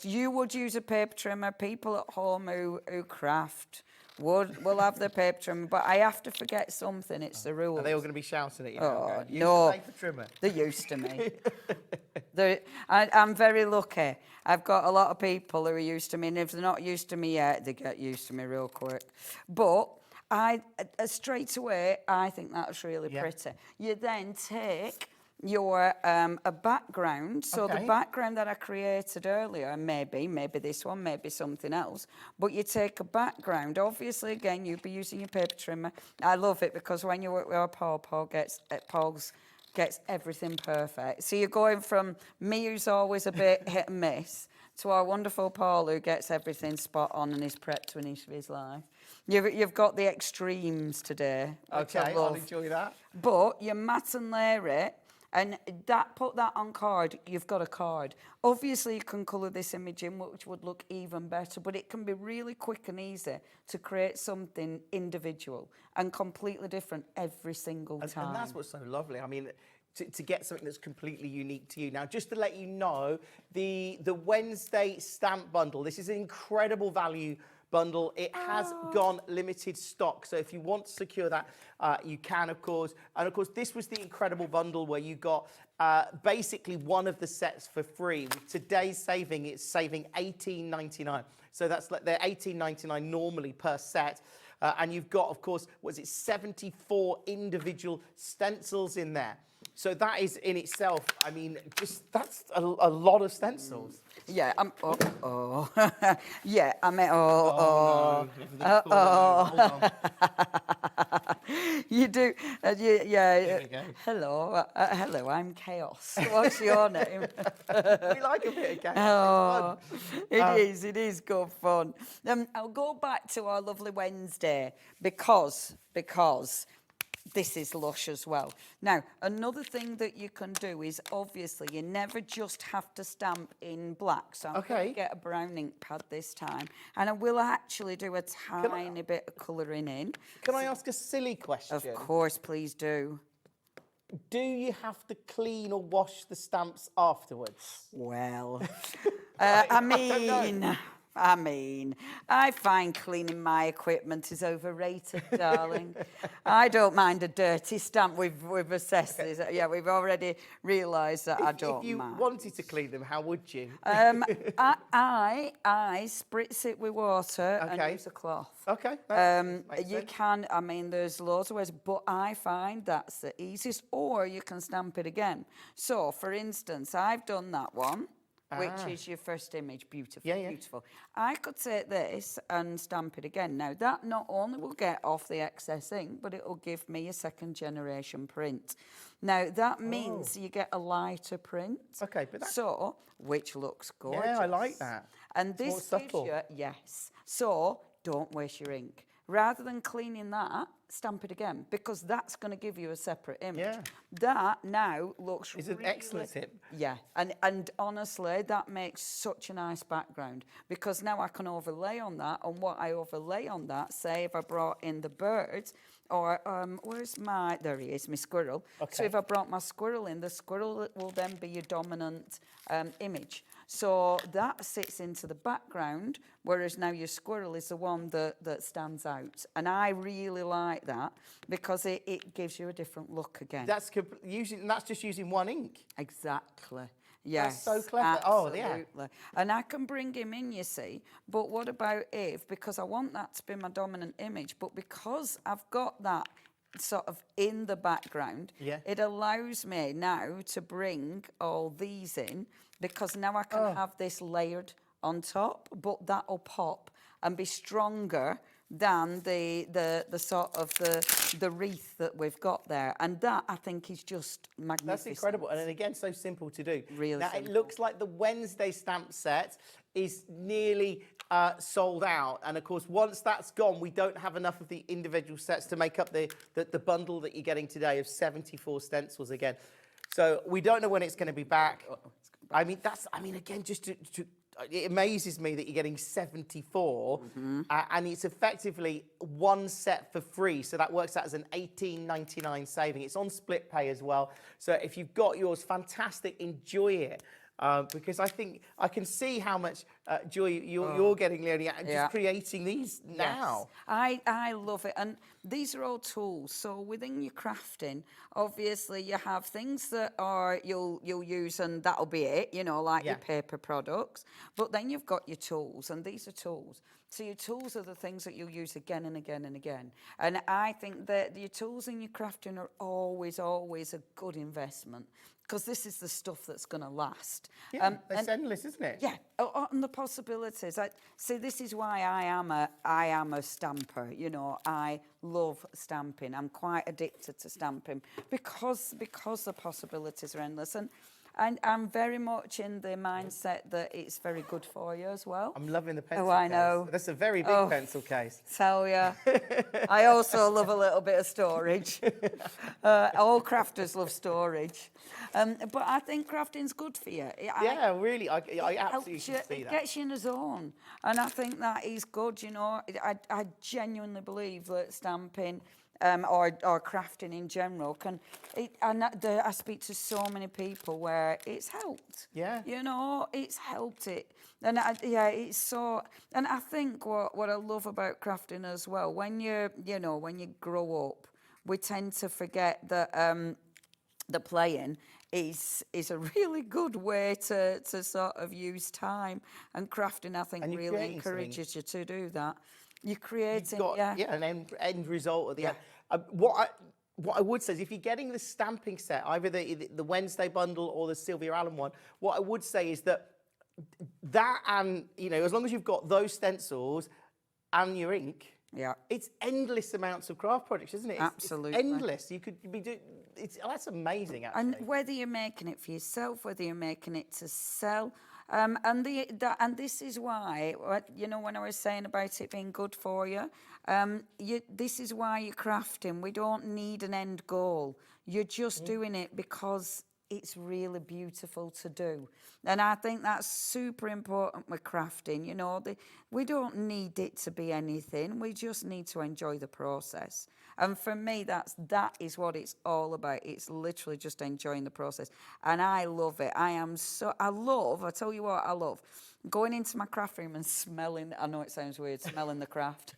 you would use a paper trimmer. People at home who craft will have the paper trimmer, but I have to forget something. It's the rules. Are they all going to be shouting at you? Oh, Use no. the paper trimmer. They're used to me. I'm very lucky. I've got a lot of people who are used to me, and if they're not used to me yet, they get used to me real quick. But straight away, I think that's really pretty. You then take your a background. So the background that I created earlier, maybe this one, maybe something else. But you take a background. Obviously, again, you'd be using your paper trimmer. I love it because when you work with our Paul gets everything perfect. So you're going from me, who's always a bit hit and miss, to our wonderful Paul, who gets everything spot on and is prepped to finish his life. You've got the extremes today. Okay, I'll enjoy that. But you mat and layer it. And put that on card, you've got a card. Obviously, you can colour this image in, which would look even better, but it can be really quick and easy to create something individual and completely different every single time. And that's what's so lovely. I mean, to get something that's completely unique to you. Now, just to let you know, the Wednesday stamp bundle, this is an incredible value bundle. It has gone limited stock, so if you want to secure that, you can, of course. And of course, this was the incredible bundle where you got basically one of the sets for free. With today's saving, it's saving $18.99. So that's like they're $18.99 normally per set. And you've got, of course, 74 individual stencils in there. So that is in itself, I mean, that's a lot of stencils. Yeah, yeah, I mean, You do, yeah. Hello, I'm Chaos. What's your name? We like a bit of chaos. It is good fun. I'll go back to our lovely Wednesday because this is lush as well. Now, another thing that you can do is, obviously, you never just have to stamp in black. So I'm going to get a brown ink pad this time. And I will actually do a tiny bit of colouring in. Can I ask a silly question? Of course, please do. Do you have to clean or wash the stamps afterwards? Well, I mean, I mean, I find cleaning my equipment is overrated, darling. I don't mind a dirty stamp. We've assessed this. Yeah, we've already realised that I don't If you mind. wanted to clean them, how would you? I spritz it with water and use a cloth. Okay. You can, I mean, there's loads of ways, but I find that's the easiest, or you can stamp it again. So, for instance, I've done that one, which is your first image. Beautiful, beautiful. I could take this and stamp it again. Now, that not only will get off the excess ink, but it will give me a second generation print. Now, that means you get a lighter print. Okay, but so, which looks gorgeous. Yeah, I like that. And It's this more gives subtle. you, yes. So, don't waste your ink. Rather than cleaning that, stamp it again, because that's going to give you a separate image. Yeah. That now looks It's an excellent tip. Yeah, and honestly, that makes such a nice background, because now I can overlay on that, and what I overlay on that, say if I brought in the bird, or there he is, my squirrel. Okay. So if I brought my squirrel in, the squirrel will then be your dominant image. So that sits into the background, whereas now your squirrel is the one that stands out. And I really like that, because it gives you a different look again. That's just using one ink. Exactly. Yes. That's so clever. Absolutely. Oh, yeah. And I can bring him in, you see. But what about if, because I want that to be my dominant image, but because I've got that sort of in the background, it allows me now to bring all these in, because now I can have this layered on top, but that'll pop and be stronger than the sort of the wreath that we've got there. And that, I think, is just magnificent. That's incredible. And again, so simple to do. Really now, simple. It looks like the Wednesday stamp set is nearly sold out. And of course, once that's gone, we don't have enough of the individual sets to make up the bundle that you're getting today of 74 stencils again. So we don't know when it's going to be back. I mean, again, just it amazes me that you're getting 74, and it's effectively one set for free. So that works out as an $18.99 saving. It's on split pay as well. So if you've got yours, fantastic, enjoy it. Because I think I can see how much joy you're getting, Leonie, just creating these now. Yes. I love it. And these are all tools. So within your crafting, obviously you have things that are you'll use and that'll be it, you know, like your paper products. But then you've got your tools, and these are tools. So your tools are the things that you'll use again and again and again. And I think that your tools in your crafting are always a good investment, because this is the stuff that's going to last. Yeah, it's endless, isn't it? Yeah, and the possibilities. See, this is why I am a stamper. You know, I love stamping. I'm quite addicted to stamping because the possibilities are endless. And I'm very much in the mindset that it's very good for you as well. I'm loving the pencil case. Oh, I know. That's a very big pencil case. Tell ya. I also love a little bit of storage. All crafters love storage. But I think crafting's good for you. Really. I absolutely can see It that. gets you in a zone. And I think that is good, you know. I genuinely believe that stamping or crafting in general I speak to so many people where it's helped. Yeah. You know, it's helped it. And it's so, and I think what I love about crafting as well, when you grow up, we tend to forget that the playing is a really good way to sort of use time, and crafting, I think, really encourages you to do that. You're creating, an end result at the end. What I would say is, if you're getting the stamping set, either the Wednesday bundle or the Sylvia Allen one, what I would say is that and, you know, as long as you've got those stencils and your ink, it's endless amounts of craft projects, isn't it? Absolutely. It's endless. You could be doing, that's amazing, actually. And whether you're making it for yourself, whether you're making it to sell, and this is why, you know, when I was saying about it being good for you, this is why you're crafting. We don't need an end goal. You're just doing it because it's really beautiful to do. And I think that's super important with crafting. You know, we don't need it to be anything. We just need to enjoy the process. And for me, that is what it's all about. It's literally just enjoying the process. And I love it. I tell you what I love, going into my craft room and smelling, I know it sounds weird, smelling the craft,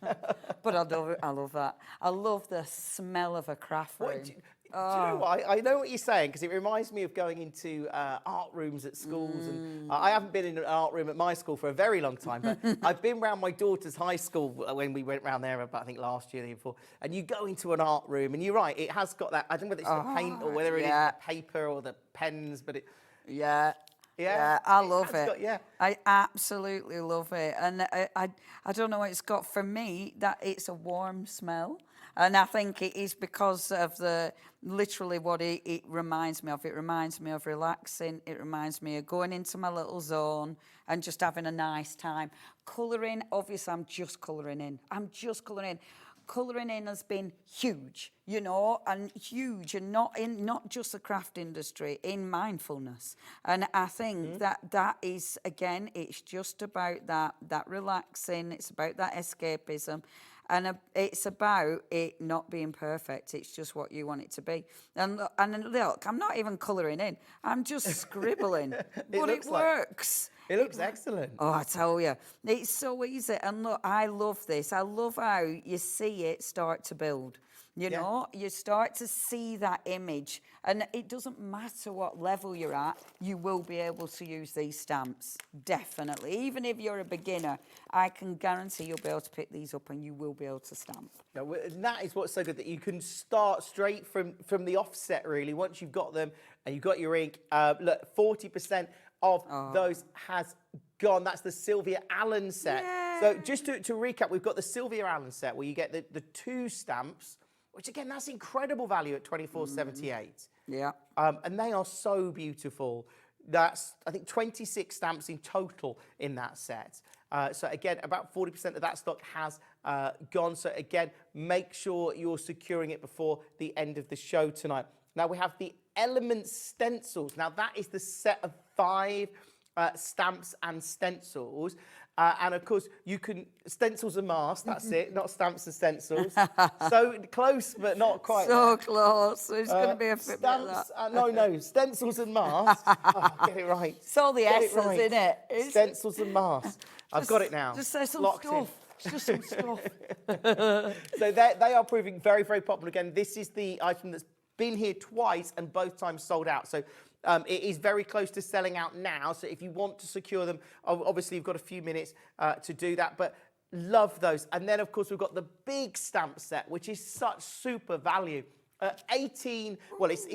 but I love that. I love the smell of a craft room. Do you know what? I know what you're saying, because it reminds me of going into art rooms at schools. And I haven't been in an art room at my school for a very long time, but I've been around my daughter's high school when we went round there about, I think, last year, the year before. And you go into an art room, and you're right, it has got that, I don't know whether it's the paint or whether it is the paper or the pens, but it... Yeah, I love it. I absolutely love it. And I don't know what it's got for me, that it's a warm smell. And I think it is because of literally what it reminds me of. It reminds me of relaxing. It reminds me of going into my little zone and just having a nice time. Colouring, obviously, I'm just colouring in. Colouring in has been huge, and huge, and not just the craft industry, in mindfulness. And I think that is, again, it's just about that relaxing. It's about that escapism. And it's about it not being perfect. It's just what you want it to be. And look, I'm not even colouring in. I'm just scribbling. But it works. It looks excellent. Oh, I tell you. It's so easy. And look, I love this. I love how you see it start to build. You start to see that image. And it doesn't matter what level you're at, you will be able to use these stamps. Definitely. Even if you're a beginner, I can guarantee you'll be able to pick these up and you will be able to stamp. No, and that is what's so good, that you can start straight from the offset, really. Once you've got them and you've got your ink, look, 40% of those has gone. That's the Sylvia Allen set. Yay. So just to recap, we've got the Sylvia Allen set where you get the 2 stamps, which again, that's incredible value at $24.78. Yeah. And they are so beautiful. That's, I think, 26 stamps in total in that set. So again, about 40% of that stock has gone. So again, make sure you're securing it before the end of the show tonight. Now we have the Element stencils. Now that is the set of 5 stamps and stencils. And of course, you can, stencils and masks, that's it, not stamps and stencils. So close, but not quite. So close. There's going to be a bit of that. No, stencils and masks. Get it right. It's all the S's, isn't it? Stencils and masks. I've got it now. Just say some Locked stuff. in. Just some stuff. So they are proving very, very popular. Again, this is the item that's been here twice and both times sold out. So it is very close to selling out now. So if you want to secure them, obviously you've got a few minutes to do that. But love those. And then, of course, we've got the big stamp set, which is such super value. 18, well, it's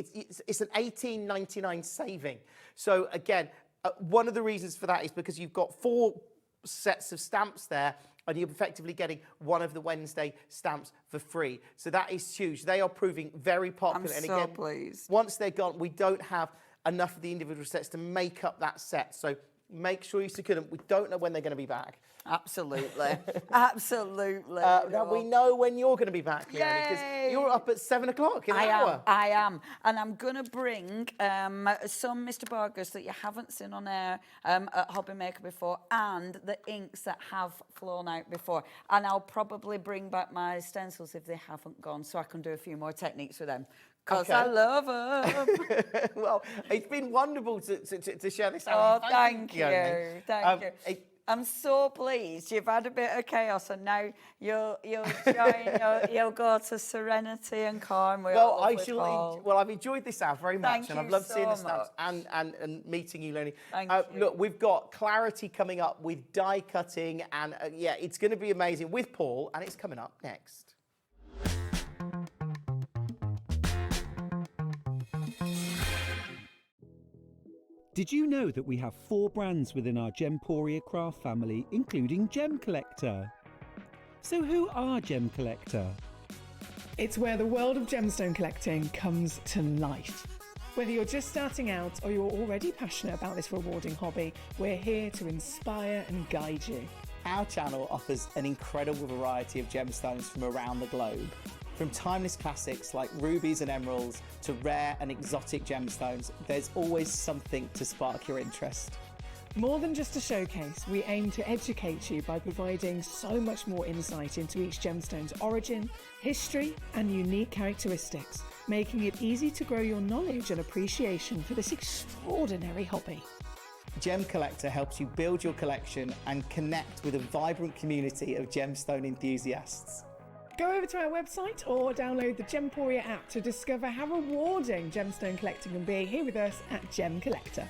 an $18.99 saving. So again, one of the reasons for that is because you've got 4 sets of stamps there, and you're effectively getting one of the Wednesday stamps for free. So that is huge. They are proving very popular. I'm so pleased. Once they're gone, we don't have enough of the individual sets to make up that set. So make sure you secure them. We don't know when they're going to be back. Absolutely. Absolutely. Now we know when you're going to be back, Leonie, because you're up at 7 o'clock in an hour. I am. And I'm going to bring some Mr. Burgers that you haven't seen on air at HobbyMaker before, and the inks that have flown out before. And I'll probably bring back my stencils if they haven't gone, so I can do a few more techniques with them. Because I love them. Well, it's been wonderful to share this hour. Oh, thank you. Thank you. I'm so pleased. You've had a bit of chaos, and now you'll join. You'll go to serenity and calm. Well, I've enjoyed this hour very much, and I've loved seeing the stamps and meeting you, Leonie. Thank you. Look, we've got Clarity coming up with die cutting, and it's going to be amazing with Paul, and it's coming up next. Did you know that we have 4 brands within our Gemporia craft family, including Gem Collector? So who are Gem Collector? It's where the world of gemstone collecting comes to life. Whether you're just starting out or you're already passionate about this rewarding hobby, we're here to inspire and guide you. Our channel offers an incredible variety of gemstones from around the globe. From timeless classics like rubies and emeralds to rare and exotic gemstones, there's always something to spark your interest. More than just a showcase, we aim to educate you by providing so much more insight into each gemstone's origin, history, and unique characteristics, making it easy to grow your knowledge and appreciation for this extraordinary hobby. Gem Collector helps you build your collection and connect with a vibrant community of gemstone enthusiasts. Go over to our website or download the Gemporia app to discover how rewarding gemstone collecting can be here with us at Gem Collector.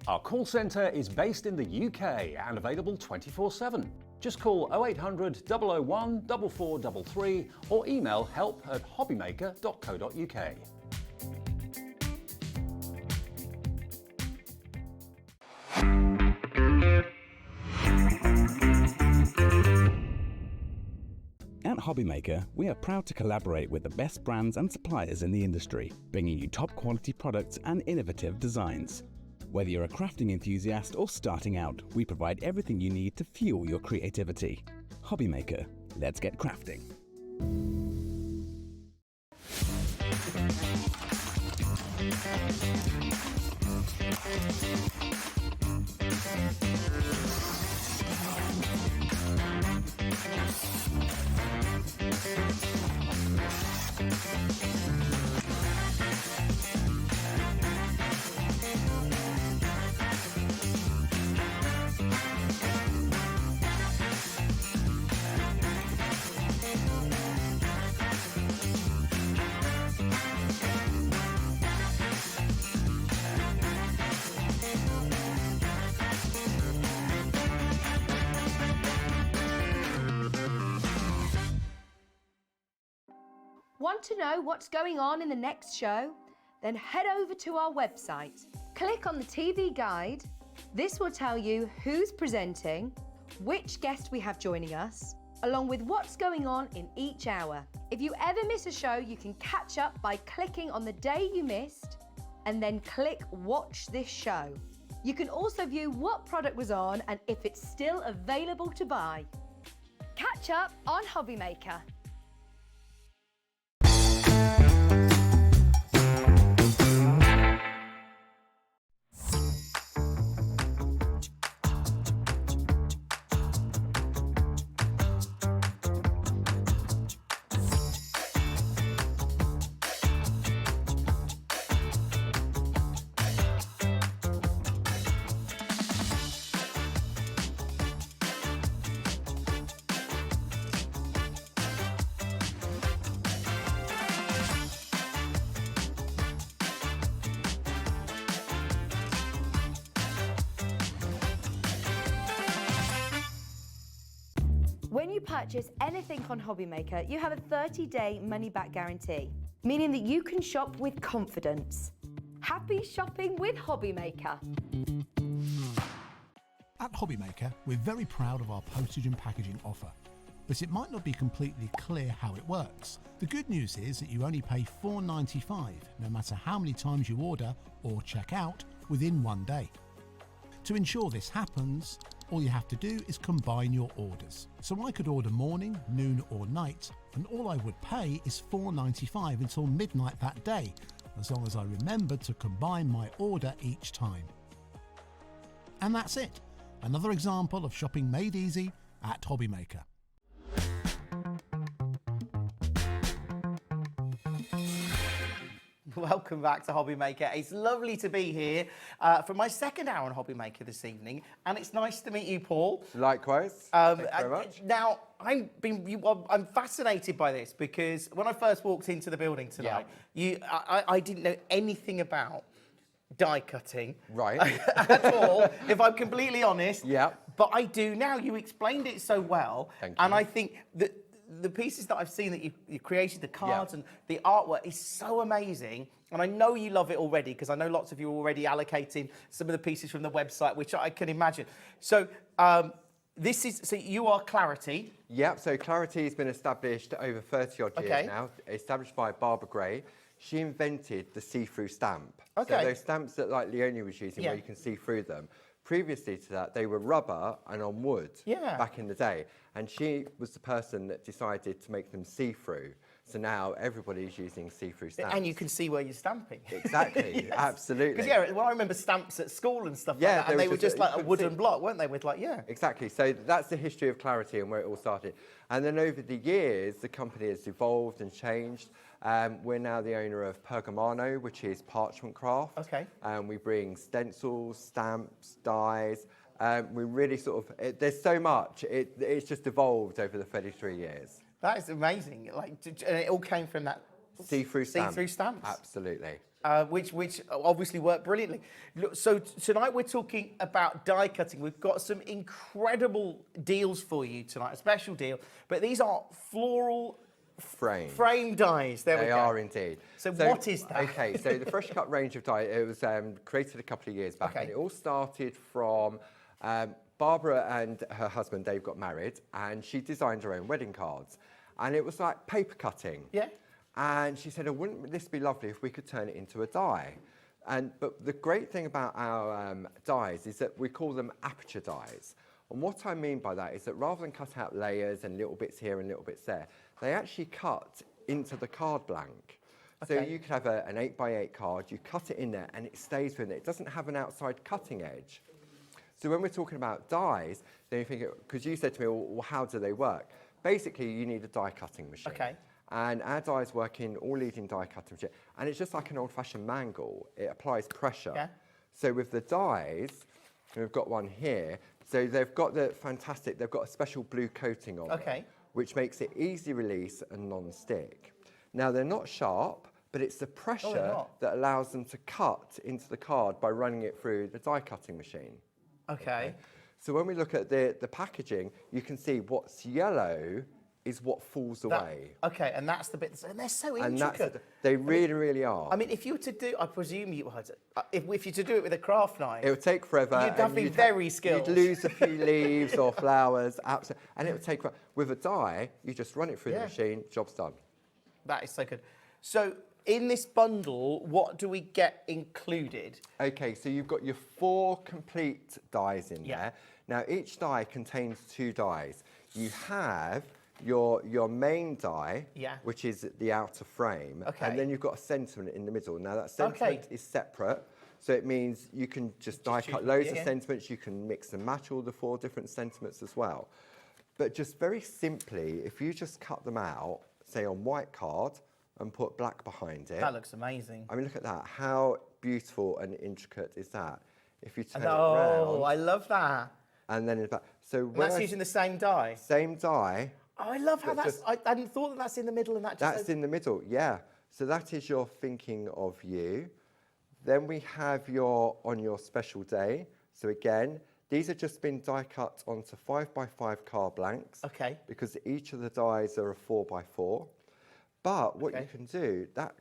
Our call centre is based in the UK and available 24/7. Just call 0800 001 4433 or email help@hobbymaker.co.uk. At HobbyMaker, we are proud to collaborate with the best brands and suppliers in the industry, bringing you top quality products and innovative designs. Whether you're a crafting enthusiast or starting out, we provide everything you need to fuel your creativity. HobbyMaker, let's get crafting. Want to know what's going on in the next show? Then head over to our website. Click on the TV guide. This will tell you who's presenting, which guest we have joining us, along with what's going on in each hour. If you ever miss a show, you can catch up by clicking on the day you missed and then click Watch This Show. You can also view what product was on and if it's still available to buy. Catch up on HobbyMaker. When you purchase anything on HobbyMaker, you have a 30-day money-back guarantee, meaning that you can shop with confidence. Happy shopping with HobbyMaker. At HobbyMaker, we're very proud of our postage and packaging offer, but it might not be completely clear how it works. The good news is that you only pay $4.95, no matter how many times you order or check out within one day. To ensure this happens, all you have to do is combine your orders. So I could order morning, noon or night, and all I would pay is $4.95 until midnight that day, as long as I remembered to combine my order each time. And that's it. Another example of shopping made easy at HobbyMaker. Welcome back to HobbyMaker. It's lovely to be here for my second hour on HobbyMaker this evening, and it's nice to meet you, Paul. Likewise. Thank you very much. Now, I'm fascinated by this because when I first walked into the building tonight, I didn't know anything about die cutting, right? At all, if I'm completely honest. Yeah. But I do now. You explained it so well, Thank you. and I think that the pieces that I've seen that you created, the cards and the artwork is so amazing. And I know you love it already because I know lots of you are already allocating some of the pieces from the website, which I can imagine. So so you are Clarity. Yep, so Clarity has been established over 30 odd years now, established by Barbara Gray. She invented the see-through stamp. Okay. So those stamps that like Leonie was using where you can see through them. Previously to that, they were rubber and on wood back in the day. And she was the person that decided to make them see-through. So now everybody's using see-through stamps. And you can see where you're stamping. Exactly, absolutely. Because, yeah, well, I remember stamps at school and stuff like that, and they were just like a wooden block, weren't they, with like, Exactly, so that's the history of Clarity and where it all started. And then over the years, the company has evolved and changed. We're now the owner of Pergamano, which is parchment craft. Okay. We bring stencils, stamps, dies. We really sort of, there's so much. It's just evolved over the 33 years. That is amazing. Like, and it all came from that see-through stamp. See-through stamps. Absolutely. Which obviously worked brilliantly. Look, so tonight we're talking about die cutting. We've got some incredible deals for you tonight, a special deal. But these are floral frame dies. There we go. They are indeed. So what is that? Okay, so the Fresh Cut range of die, it was created a couple of years back. Okay. And it all started from Barbara and her husband, Dave, got married, and she designed her own wedding cards. And it was like paper cutting. Yeah. And she said, oh, wouldn't this be lovely if we could turn it into a die? But the great thing about our dies is that we call them aperture dies. And what I mean by that is that rather than cut out layers and little bits here and little bits there, they actually cut into the card blank. So you could have an 8x8 card, you cut it in there and it stays with it. It doesn't have an outside cutting edge. So when we're talking about dies, then you think, because you said to me, well, how do they work? Basically, you need a die cutting machine. Okay. And our dies work in all leading die cutting machine. And it's just like an old-fashioned mangle. It applies pressure. Yeah. So with the dies, we've got one here. So they've got they've got a special blue coating on them, which makes it easy release and non-stick. Now, they're not sharp, but it's the pressure that allows them to cut into the card by running it through the die cutting machine. Okay. So when we look at the packaging, you can see what's yellow is what falls away. Okay, and that's the bit, and they're so intricate. They really, really are. I mean, if you were to do, I presume you would, if you to do it with a craft knife, it would take forever. You'd have to be very skilled. You'd lose a few leaves or flowers, absolutely, and it would take forever. With a die, you just run it through the machine, job's done. That is so good. So in this bundle, what do we get included? Okay, so you've got your 4 complete dies in there. Now, each die contains 2 dies. You have your main die, which is the outer frame, and then you've got a sentiment in the middle. Now, that sentiment is separate, so it means you can just die cut loads of sentiments. You can mix and match all the 4 different sentiments as well. But just very simply, if you just cut them out, say on white card, and put black behind it. That looks amazing. I mean, look at that. How beautiful and intricate is that? If you turn it around. Oh, I love that. And then it's back. So that's using the same die? Same die. Oh, I love how that's, I hadn't thought that that's in the middle and that just... That's in the middle, yeah. So that is your thinking of you. Then we have on your special day. So again, these have just been die cut onto 5x5 card blanks. Okay. Because each of the dies are a 4x4. But what you can do, that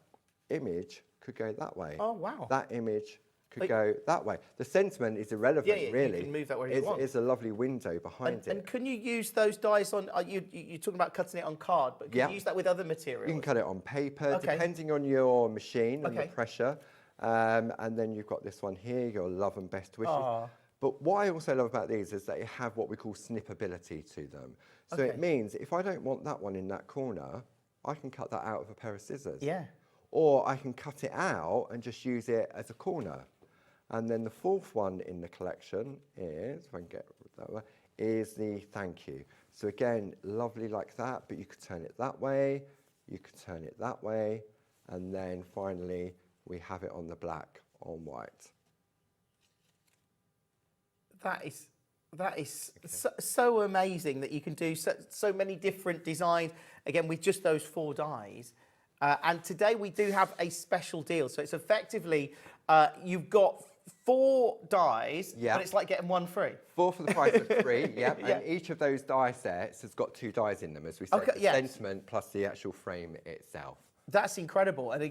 image could go that way. Oh, wow. That image could go that way. The sentiment is irrelevant, really. You can move that where you want. It's a lovely window behind it. And can you use those dies on, you're talking about cutting it on card, but can you use that with other materials? You can cut it on paper, depending on your machine and the pressure. And then you've got this one here, your love and best wishes. Aww. But what I also love about these is that they have what we call snippability to them. So it means if I don't want that one in that corner, I can cut that out with a pair of scissors. Yeah. Or I can cut it out and just use it as a corner. And then the 4th one in the collection is, if I can get that one, is the thank you. So again, lovely like that, but you could turn it that way, you could turn it that way, and then finally we have it on the black on white. That is so amazing that you can do so many different designs, again, with just those 4 dies. And today we do have a special deal. So it's effectively, you've got 4 dies, but it's like getting 1 free. 4 for the price of 3, and each of those die sets has got 2 dies in them, as we said, the sentiment plus the actual frame itself. That's incredible. And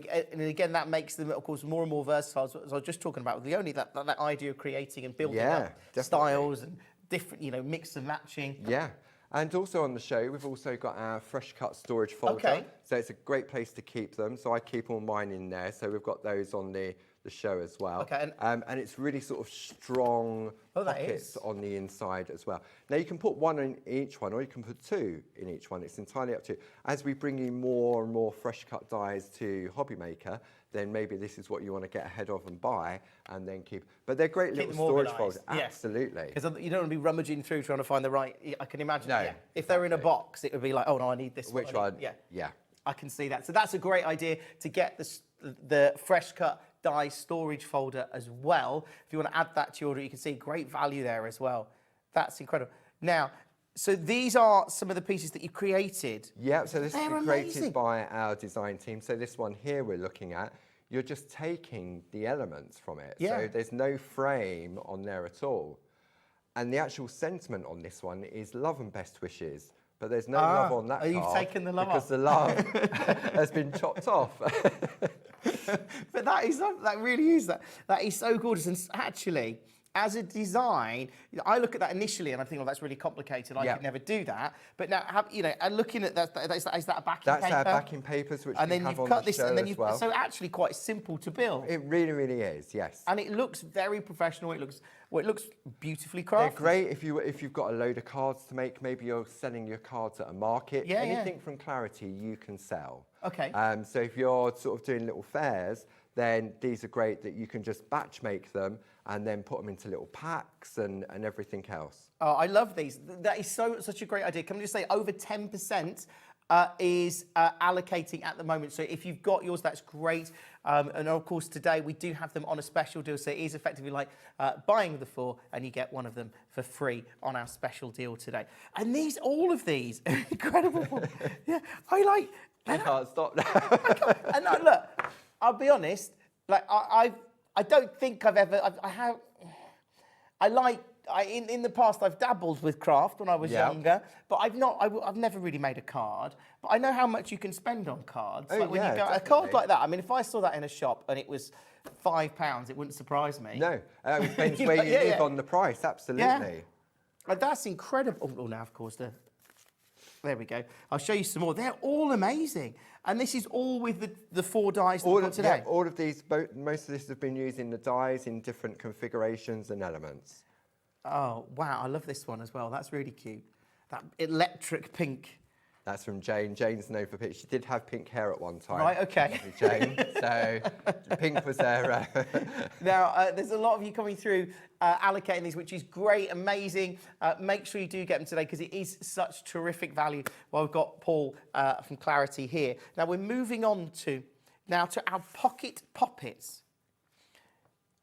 again, that makes them, of course, more and more versatile. As I was just talking about with Leonie, that idea of creating and building up styles and different, mix and matching. Yeah. And also on the show, we've also got our fresh cut storage folder. So it's a great place to keep them. So I keep all mine in there. So we've got those on the the show as well. Okay, and it's really sort of strong pockets on the inside as well. Now you can put one in each one, or you can put two in each one. It's entirely up to you. As we bring you more and more fresh cut dies to HobbyMaker, then maybe this is what you want to get ahead of and buy, and then keep. But they're great little storage folders. Absolutely. Because you don't want to be rummaging through trying to find the right. I can imagine. No, if they're in a box, it would be like, oh no, I need this one. Which one? Yeah. I can see that. So that's a great idea to get the fresh cut die storage folder as well. If you want to add that to your order, you can see great value there as well. That's incredible. Now, so these are some of the pieces that you created. Yeah, so this has been created by our design team. So this one here we're looking at, you're just taking the elements from it. Yeah. So there's no frame on there at all. And the actual sentiment on this one is love and best wishes. But there's no love on that card. You've taken the love because off. the love has been chopped off. But that really is that is so gorgeous. And actually, as a design, I look at that initially and I think, well, that's really complicated. I could never do that. But now, and looking at that, is that a backing paper? That's our backing papers, which and we then have you've on cut the this, show and then as well. So actually, quite simple to build. It really, really is. Yes. And it looks very professional. It looks beautifully crafted. They're great if you've got a load of cards to make. Maybe you're selling your cards at a market. Yeah, anything from Clarity you can sell. Okay. So if you're sort of doing little fairs, then these are great that you can just batch make them and then put them into little packs and everything else. Oh, I love these. That is such a great idea. Can I just say over 10% is allocating at the moment. So if you've got yours, that's great. And of course, today we do have them on a special deal. So it is effectively like buying the 4 and you get one of them for free on our special deal today. And all of these are incredible. Yeah, I can't stop now. And look, I'll be honest, like I don't think I've ever, in the past I've dabbled with craft when I was younger, but I've never really made a card. But I know how much you can spend on cards. Oh, like when you go, a card like that, I mean, if I saw that in a shop and it was £5, it wouldn't surprise me. No, it depends where you live on the price, absolutely. Yeah. Like, that's incredible. Oh, now, of course, there we go. I'll show you some more. They're all amazing. And this is all with the 4 dies that we've got today? Yeah, all of these, most of this have been using the dies in different configurations and elements. Oh, wow, I love this one as well. That's really cute. That electric pink. That's from Jane. Jane's known for pink. She did have pink hair at one time. Right, okay. Jane, so pink was there. Now, there's a lot of you coming through allocating these, which is great, amazing. Make sure you do get them today because it is such terrific value. Well, we've got Paul from Clarity here. Now, we're moving on to our pocket poppets.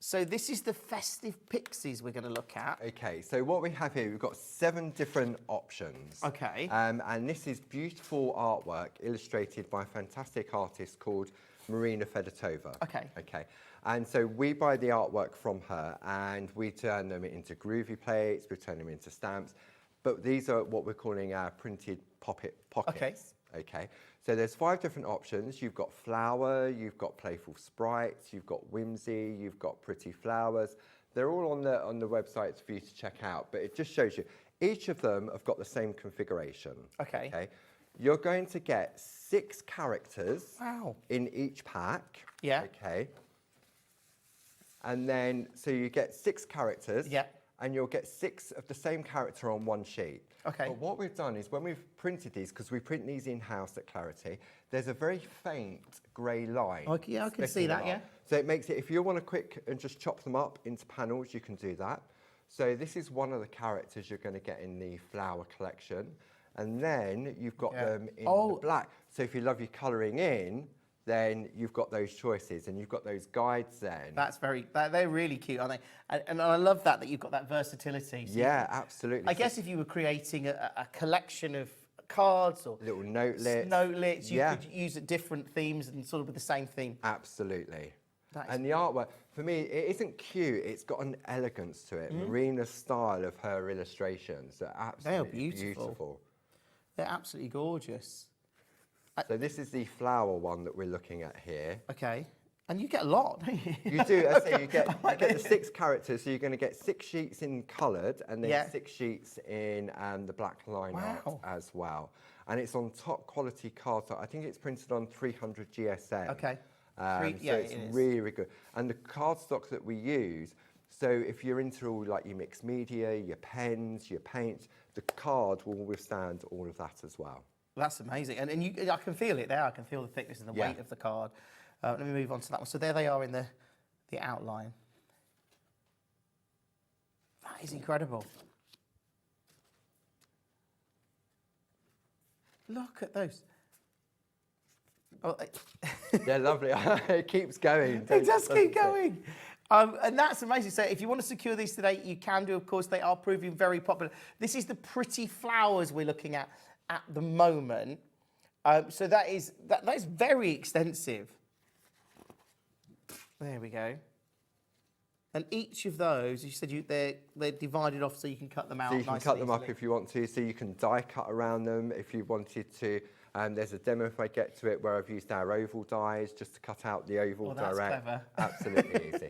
So this is the festive pixies we're going to look at. Okay, so what we have here, we've got 7 different options. Okay. And this is beautiful artwork illustrated by a fantastic artist called Marina Fedotova. Okay. Okay. And so we buy the artwork from her and we turn them into Groovi plates, we turn them into stamps. But these are what we're calling our printed pockets. Okay. Okay. So there's 5 different options. You've got flower, you've got playful sprites, you've got whimsy, you've got pretty flowers. They're all on the websites for you to check out, but it just shows you. Each of them have got the same configuration. Okay. Okay. You're going to get 6 characters wow. in each pack. Yeah. Okay. And then, so you get 6 characters. Yeah. And you'll get 6 of the same character on one sheet. Okay. But what we've done is when we've printed these, because we print these in-house at Clarity, there's a very faint grey line. Okay, yeah, I can see that, yeah. So it makes it, if you want to quick and just chop them up into panels, you can do that. So this is one of the characters you're going to get in the flower collection. And then you've got them in the black. So if you love your colouring in, then you've got those choices and you've got those guides then. They're really cute, aren't they? And I love that you've got that versatility. So yeah, absolutely. I guess if you were creating a collection of cards or little notelets, you could use different themes and sort of with the same theme. Absolutely. And the artwork, for me, it isn't cute, it's got an elegance to it. Marina's style of her illustrations are absolutely beautiful. They're absolutely gorgeous. So this is the flower one that we're looking at here. Okay. And you get a lot, don't you? You do. I say you get the 6 characters, so you're going to get 6 sheets in coloured and then 6 sheets in the black line art as well. And it's on top quality cards. I think it's printed on 300 GSM. Okay. So it's really, really good. And the cardstock that we use, so if you're into all like your mixed media, your pens, your paints, the card will withstand all of that as well. That's amazing. And I can feel it there. I can feel the thickness and the weight of the card. Let me move on to that one. So there they are in the outline. That is incredible. Look at those. Oh, they're lovely. It keeps going. It does keep going. And that's amazing. So if you want to secure these today, you can do. Of course, they are proving very popular. This is the pretty flowers we're looking at the moment. So that is very extensive. There we go. And each of those, you said they're divided off so you can cut them out. So you can cut them up if you want to. So you can die cut around them if you wanted to. There's a demo if I get to it where I've used our oval dies just to cut out the oval that's direct. Clever. Absolutely easy.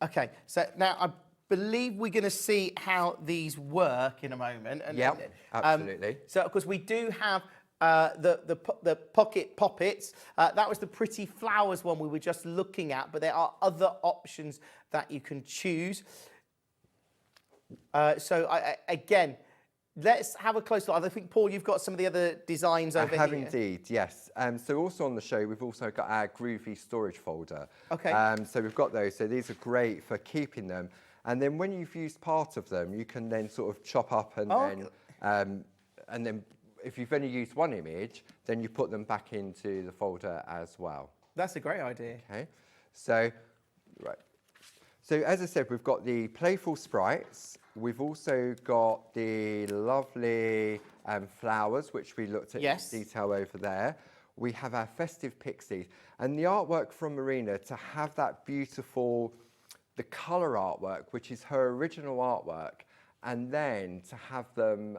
Okay. So now I believe we're going to see how these work in a moment. Yeah, absolutely. So of course we do have the pocket poppets. That was the pretty flowers one we were just looking at, but there are other options that you can choose. Again, let's have a close look. I think, Paul, you've got some of the other designs over here. I have indeed, yes. So also on the show, we've also got our Groovi storage folder. Okay. So we've got those. So these are great for keeping them. And then when you've used part of them, you can then sort of chop up and then if you've only used one image, then you put them back into the folder as well. That's a great idea. Okay. So, right. So as I said, we've got the playful sprites. We've also got the lovely flowers, which we looked at in detail over there. We have our festive pixies. And the artwork from Marina, to have that beautiful, the colour artwork, which is her original artwork, and then to have them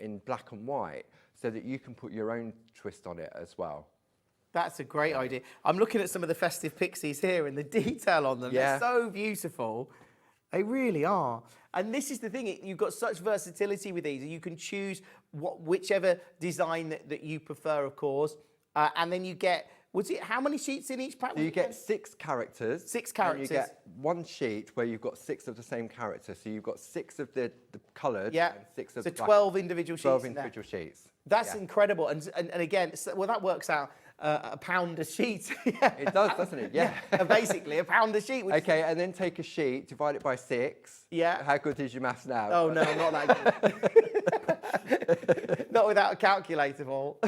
in black and white so that you can put your own twist on it as well. That's a great idea. I'm looking at some of the festive pixies here and the detail on them. Yeah. They're so beautiful. They really are. And this is the thing, you've got such versatility with these. You can choose whichever design that you prefer, of course. And then you get, how many sheets in each pack? So you get 6 characters. 6 characters. And you get one sheet where you've got 6 of the same character. So you've got 6 of the coloured and 6 of the black. 12 individual sheets. 12 individual sheets. That's incredible. And again, that works out £1 a sheet. It does, doesn't it? Yeah. Basically, £1 a sheet. Okay, and then take a sheet, divide it by 6. Yeah. How good is your maths now? Oh, no, not that good. Not without a calculator, Paul.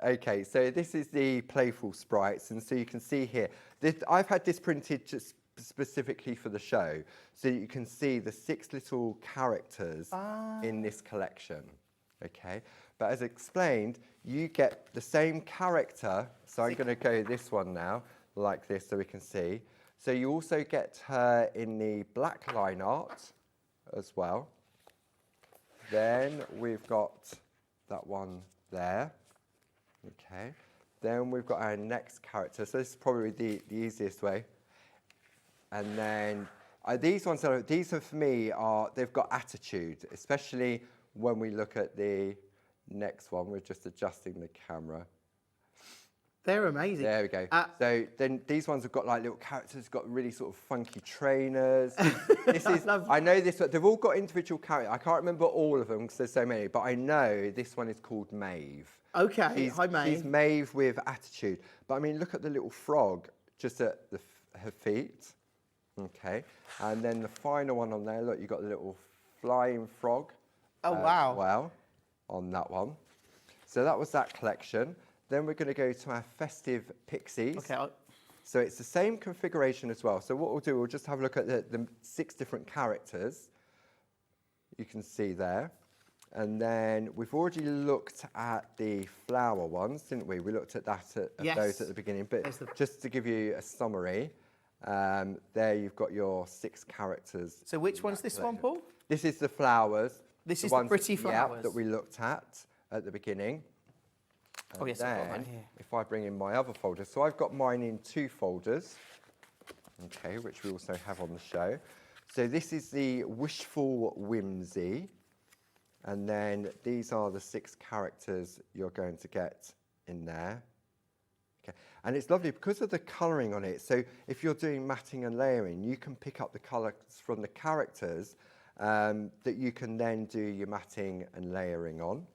Okay, so this is the playful sprites, and so you can see here, I've had this printed just specifically for the show, so you can see the 6 little characters in this collection, okay? But as explained, you get the same character, so I'm going to go this one now, like this, so we can see. So you also get her in the black line art as well. Then we've got that one there. Okay. Then we've got our next character. So this is probably the easiest way. And then these ones are for me they've got attitude, especially when we look at the next one. We're just adjusting the camera. They're amazing. There we go. So then these ones have got like little characters, got really sort of funky trainers. I know this, they've all got individual characters. I can't remember all of them because there's so many, but I know this one is called Maeve. Okay, hi Maeve. She's Maeve with attitude. But I mean, look at the little frog just at her feet. Okay. And then the final one on there, look, you've got the little flying frog. Oh, wow. Well, on that one. So that was that collection. Then we're going to go to our festive pixies. Okay. So it's the same configuration as well. So what we'll do, we'll just have a look at the 6 different characters. You can see there. And then we've already looked at the flower ones, didn't we? We looked at that those at the beginning. But just to give you a summary, there you've got your 6 characters. So which one's this one, Paul? This is the flowers. This is the pretty flowers. Yeah, that we looked at the beginning. And oh, yes, I've got that here. If I bring in my other folder, so I've got mine in 2 folders, okay, which we also have on the show. So this is the Wishful Whimsy, And then these are the 6 characters you're going to get in there. Okay. And it's lovely because of the colouring on it. So if you're doing matting and layering, you can pick up the colours from the characters that you can then do your matting and layering on.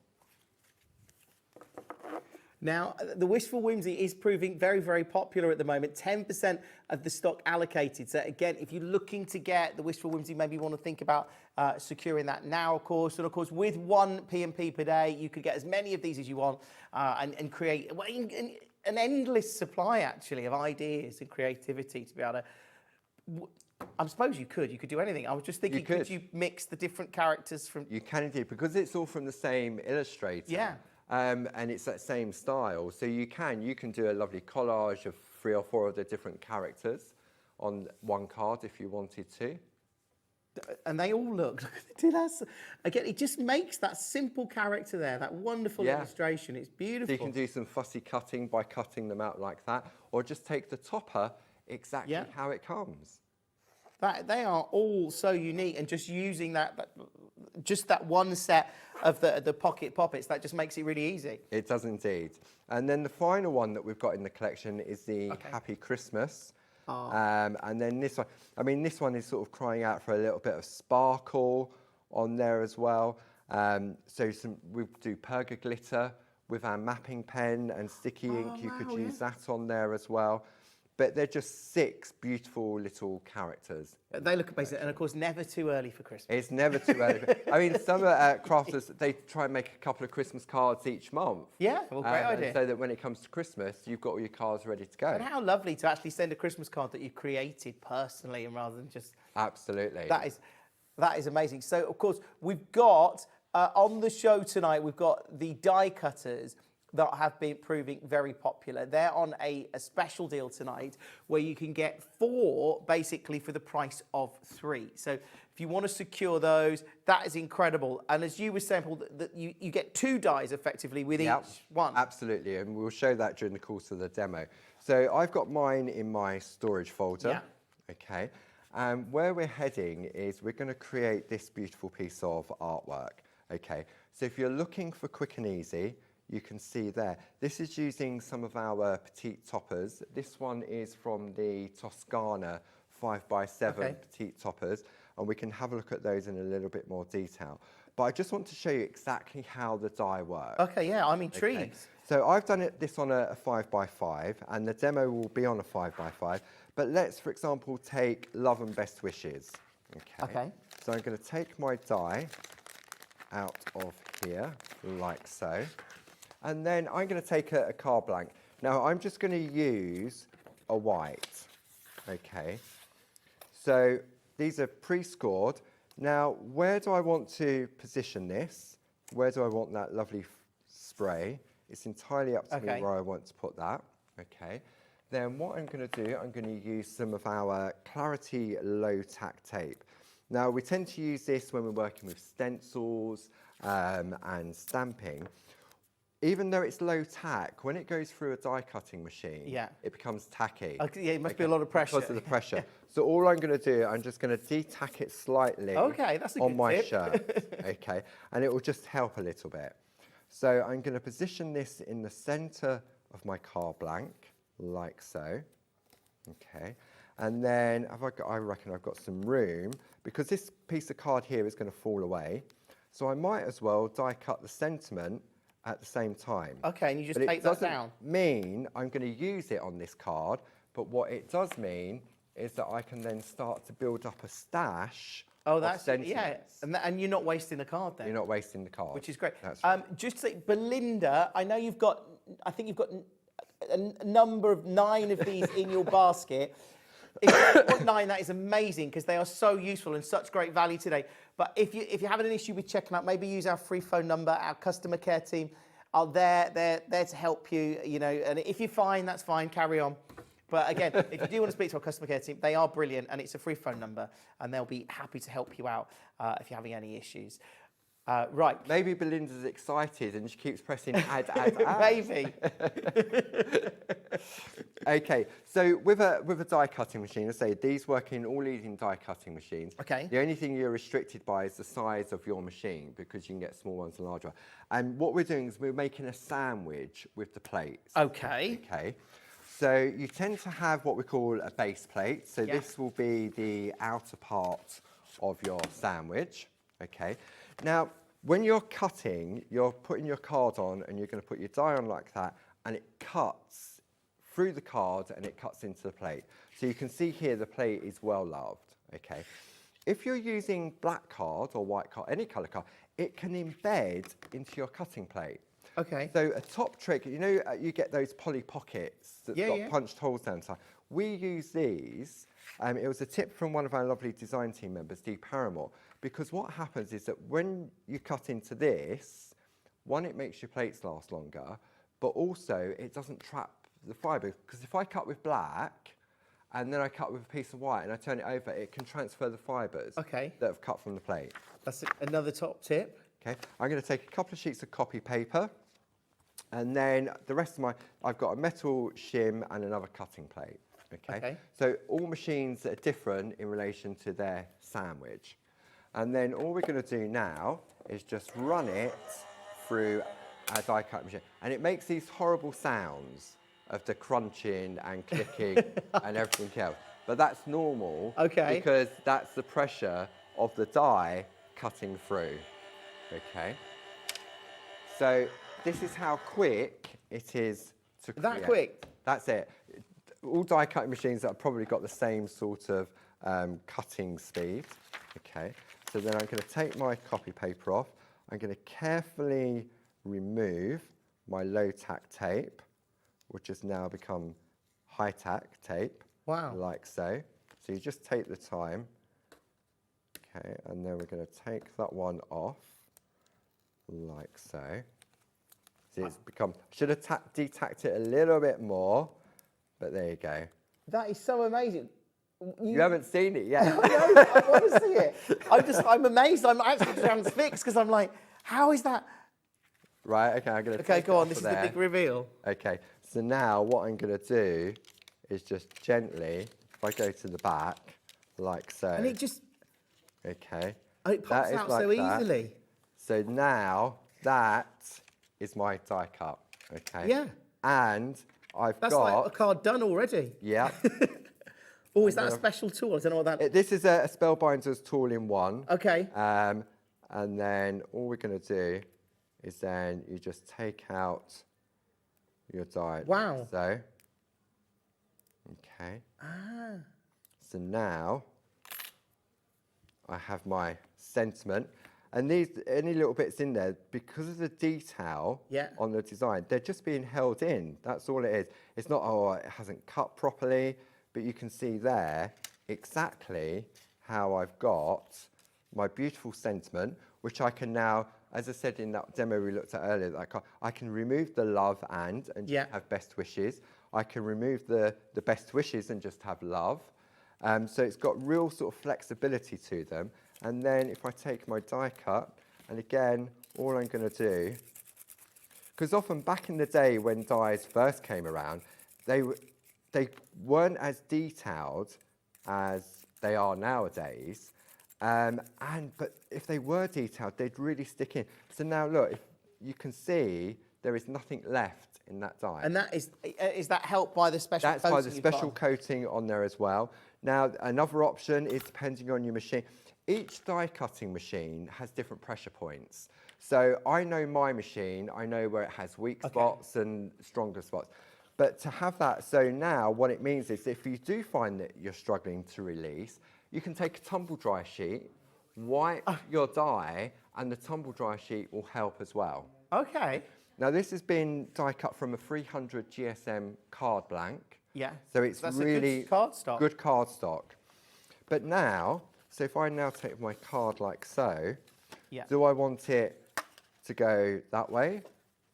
Now, the Wishful Whimsy is proving very, very popular at the moment. 10% of the stock allocated. So again, if you're looking to get the Wishful Whimsy, maybe you want to think about securing that now, of course. And of course, with 1 P&P per day, you could get as many of these as you want and create an endless supply, actually, of ideas and creativity to be able to... I suppose you could do anything. I was just thinking, could you mix the different characters from... You can indeed, because it's all from the same illustrator. Yeah. And it's that same style. So you can do a lovely collage of 3 or 4 of the different characters on one card if you wanted to. And they all look, again, it just makes that simple character there, that wonderful illustration. It's beautiful. So you can do some fussy cutting by cutting them out like that, or just take the topper exactly how it comes. They are all so unique, and just using just that one set of the pocket poppets, that just makes it really easy. It does indeed. And then the final one that we've got in the collection is the Happy Christmas. And then this one, I mean, this one is sort of crying out for a little bit of sparkle on there as well. So we do perga glitter with our mapping pen and sticky ink. You could use that on there as well. But they're just 6 beautiful little characters. They look amazing, and of course, never too early for Christmas. It's never too early. I mean, some crafters, they try and make a couple of Christmas cards each month. Yeah, well, great idea. So that when it comes to Christmas, you've got all your cards ready to go. And how lovely to actually send a Christmas card that you've created personally, and rather than just... Absolutely. That is amazing. So, of course, we've got, on the show tonight, we've got the die cutters that have been proving very popular. They're on a special deal tonight where you can get 4 basically for the price of 3. So if you want to secure those, that is incredible. And as you were saying, Paul, that you get 2 dies effectively with each one. Absolutely, and we'll show that during the course of the demo. So I've got mine in my storage folder. Okay, and where we're heading is we're going to create this beautiful piece of artwork. Okay, so if you're looking for quick and easy, you can see there. This is using some of our petite toppers. This one is from the Toscana 5x7 petite toppers, and we can have a look at those in a little bit more detail. But I just want to show you exactly how the die works. Okay, yeah, I'm intrigued. Okay. So I've done this on a 5x5, and the demo will be on a 5x5. But let's, for example, take Love and Best Wishes. Okay. So I'm going to take my die out of here, like so. And then I'm going to take a card blank. Now, I'm just going to use a white. Okay. So these are pre-scored. Now, where do I want to position this? Where do I want that lovely spray? It's entirely up to me where I want to put that. Okay. Then what I'm going to do, I'm going to use some of our Clarity low tack tape. Now, we tend to use this when we're working with stencils and stamping. Even though it's low tack, when it goes through a die cutting machine, it becomes tacky. Yeah, it must be a lot of pressure. Because of the pressure. So all I'm going to do, I'm just going to de-tack it slightly that's a on good my tip. shirt. Okay, and it will just help a little bit. So I'm going to position this in the center of my card blank, like so. Okay, and then I reckon I've got some room, because this piece of card here is going to fall away. So I might as well die cut the sentiment at the same time. Okay, and you just take that down. It doesn't mean I'm going to use it on this card, but what it does mean is that I can then start to build up a stash of sentiments. And you're not wasting the card then. You're not wasting the card. Which is great. That's right. Just to say, Belinda, I know I think you've got a number of 9 of these in your basket. If you want 9, that is amazing, because they are so useful and such great value today. But if you're having an issue with checking out, maybe use our free phone number. Our customer care team are there to help you. And if you're fine, that's fine. Carry on. But again, if you do want to speak to our customer care team, they are brilliant, and it's a free phone number, and they'll be happy to help you out if you're having any issues. Right. Maybe Belinda's excited and she keeps pressing add, add, add. Maybe. Okay, so with a die cutting machine, I say these work in all leading die cutting machines. Okay. The only thing you're restricted by is the size of your machine, because you can get small ones and larger ones. And what we're doing is we're making a sandwich with the plates. Okay. Okay. So you tend to have what we call a base plate. So this will be the outer part of your sandwich. Okay. Now, when you're cutting, you're putting your card on and you're going to put your die on like that, and it cuts through the card and it cuts into the plate. So you can see here the plate is well loved. Okay. If you're using black card or white card, any colour card, it can embed into your cutting plate. Okay. So a top trick, you know, you get those poly pockets that's got punched holes down the side. We use these. It was a tip from one of our lovely design team members, Steve Paramore, because what happens is that when you cut into this, one, it makes your plates last longer, but also it doesn't trap the fibre. Because if I cut with black and then I cut with a piece of white and I turn it over, it can transfer the fibres that have cut from the plate. That's another top tip. Okay, I'm going to take a couple of sheets of copy paper, and then the rest of I've got a metal shim and another cutting plate. Okay. So all machines are different in relation to their sandwich. And then all we're going to do now is just run it through our die cut machine. And it makes these horrible sounds of the crunching and clicking and everything else. But that's normal because that's the pressure of the die cutting through. Okay. So this is how quick it is to create. That quick? That's it. All die cutting machines that have probably got the same sort of cutting speed. Okay. So then I'm going to take my copy paper off. I'm going to carefully remove my low-tack tape, which has now become high-tack tape. Wow. Like so. So you just take the time. Okay, and then we're going to take that one off, like so. See, it's become, should have detacked it a little bit more, but there you go. That is so amazing. You haven't seen it yet. I know, I want to see it. I'm amazed. I'm actually transfixed because I'm like, how is that? Right, okay, I'm going to Okay, go on, this is the big reveal. Okay, so now what I'm going to do is just gently, if I go to the back, like so. And it just... Okay. Oh, it pops out so easily. So now that is my die cut. Okay. Yeah. And That's like a card done already. Yeah. Oh, is that a special tool? I don't know what that is. This is a Spellbinders tool in one. Okay. And then all we're going to do is then you just take out your die. Wow. Like so. Okay. Ah. So now I have my sentiment, and these any little bits in there, because of the detail on the design, they're just being held in. That's all it is. It's not, oh, it hasn't cut properly, but you can see there exactly how I've got my beautiful sentiment, which I can now, as I said in that demo we looked at earlier, I can remove the love and just have best wishes. I can remove the best wishes and just have love. So it's got real sort of flexibility to them. And then if I take my die cut, and again, all I'm going to do, because often back in the day when dies first came around, they weren't as detailed as they are nowadays. But if they were detailed, they'd really stick in. So now look, if you can see there is nothing left in that die. And that is that helped by the special coating? That's by the special coating on there as well. Now, another option is depending on your machine. Each die cutting machine has different pressure points. So I know my machine, I know where it has weak spots and stronger spots. But to have that, so now what it means is if you do find that you're struggling to release, you can take a tumble dry sheet, wipe your die, and the tumble dry sheet will help as well. Okay. Now this has been die cut from a 300 GSM card blank. Yeah. So it's really a good cardstock. Good cardstock. But now, so if I now take my card like so, do I want it to go that way?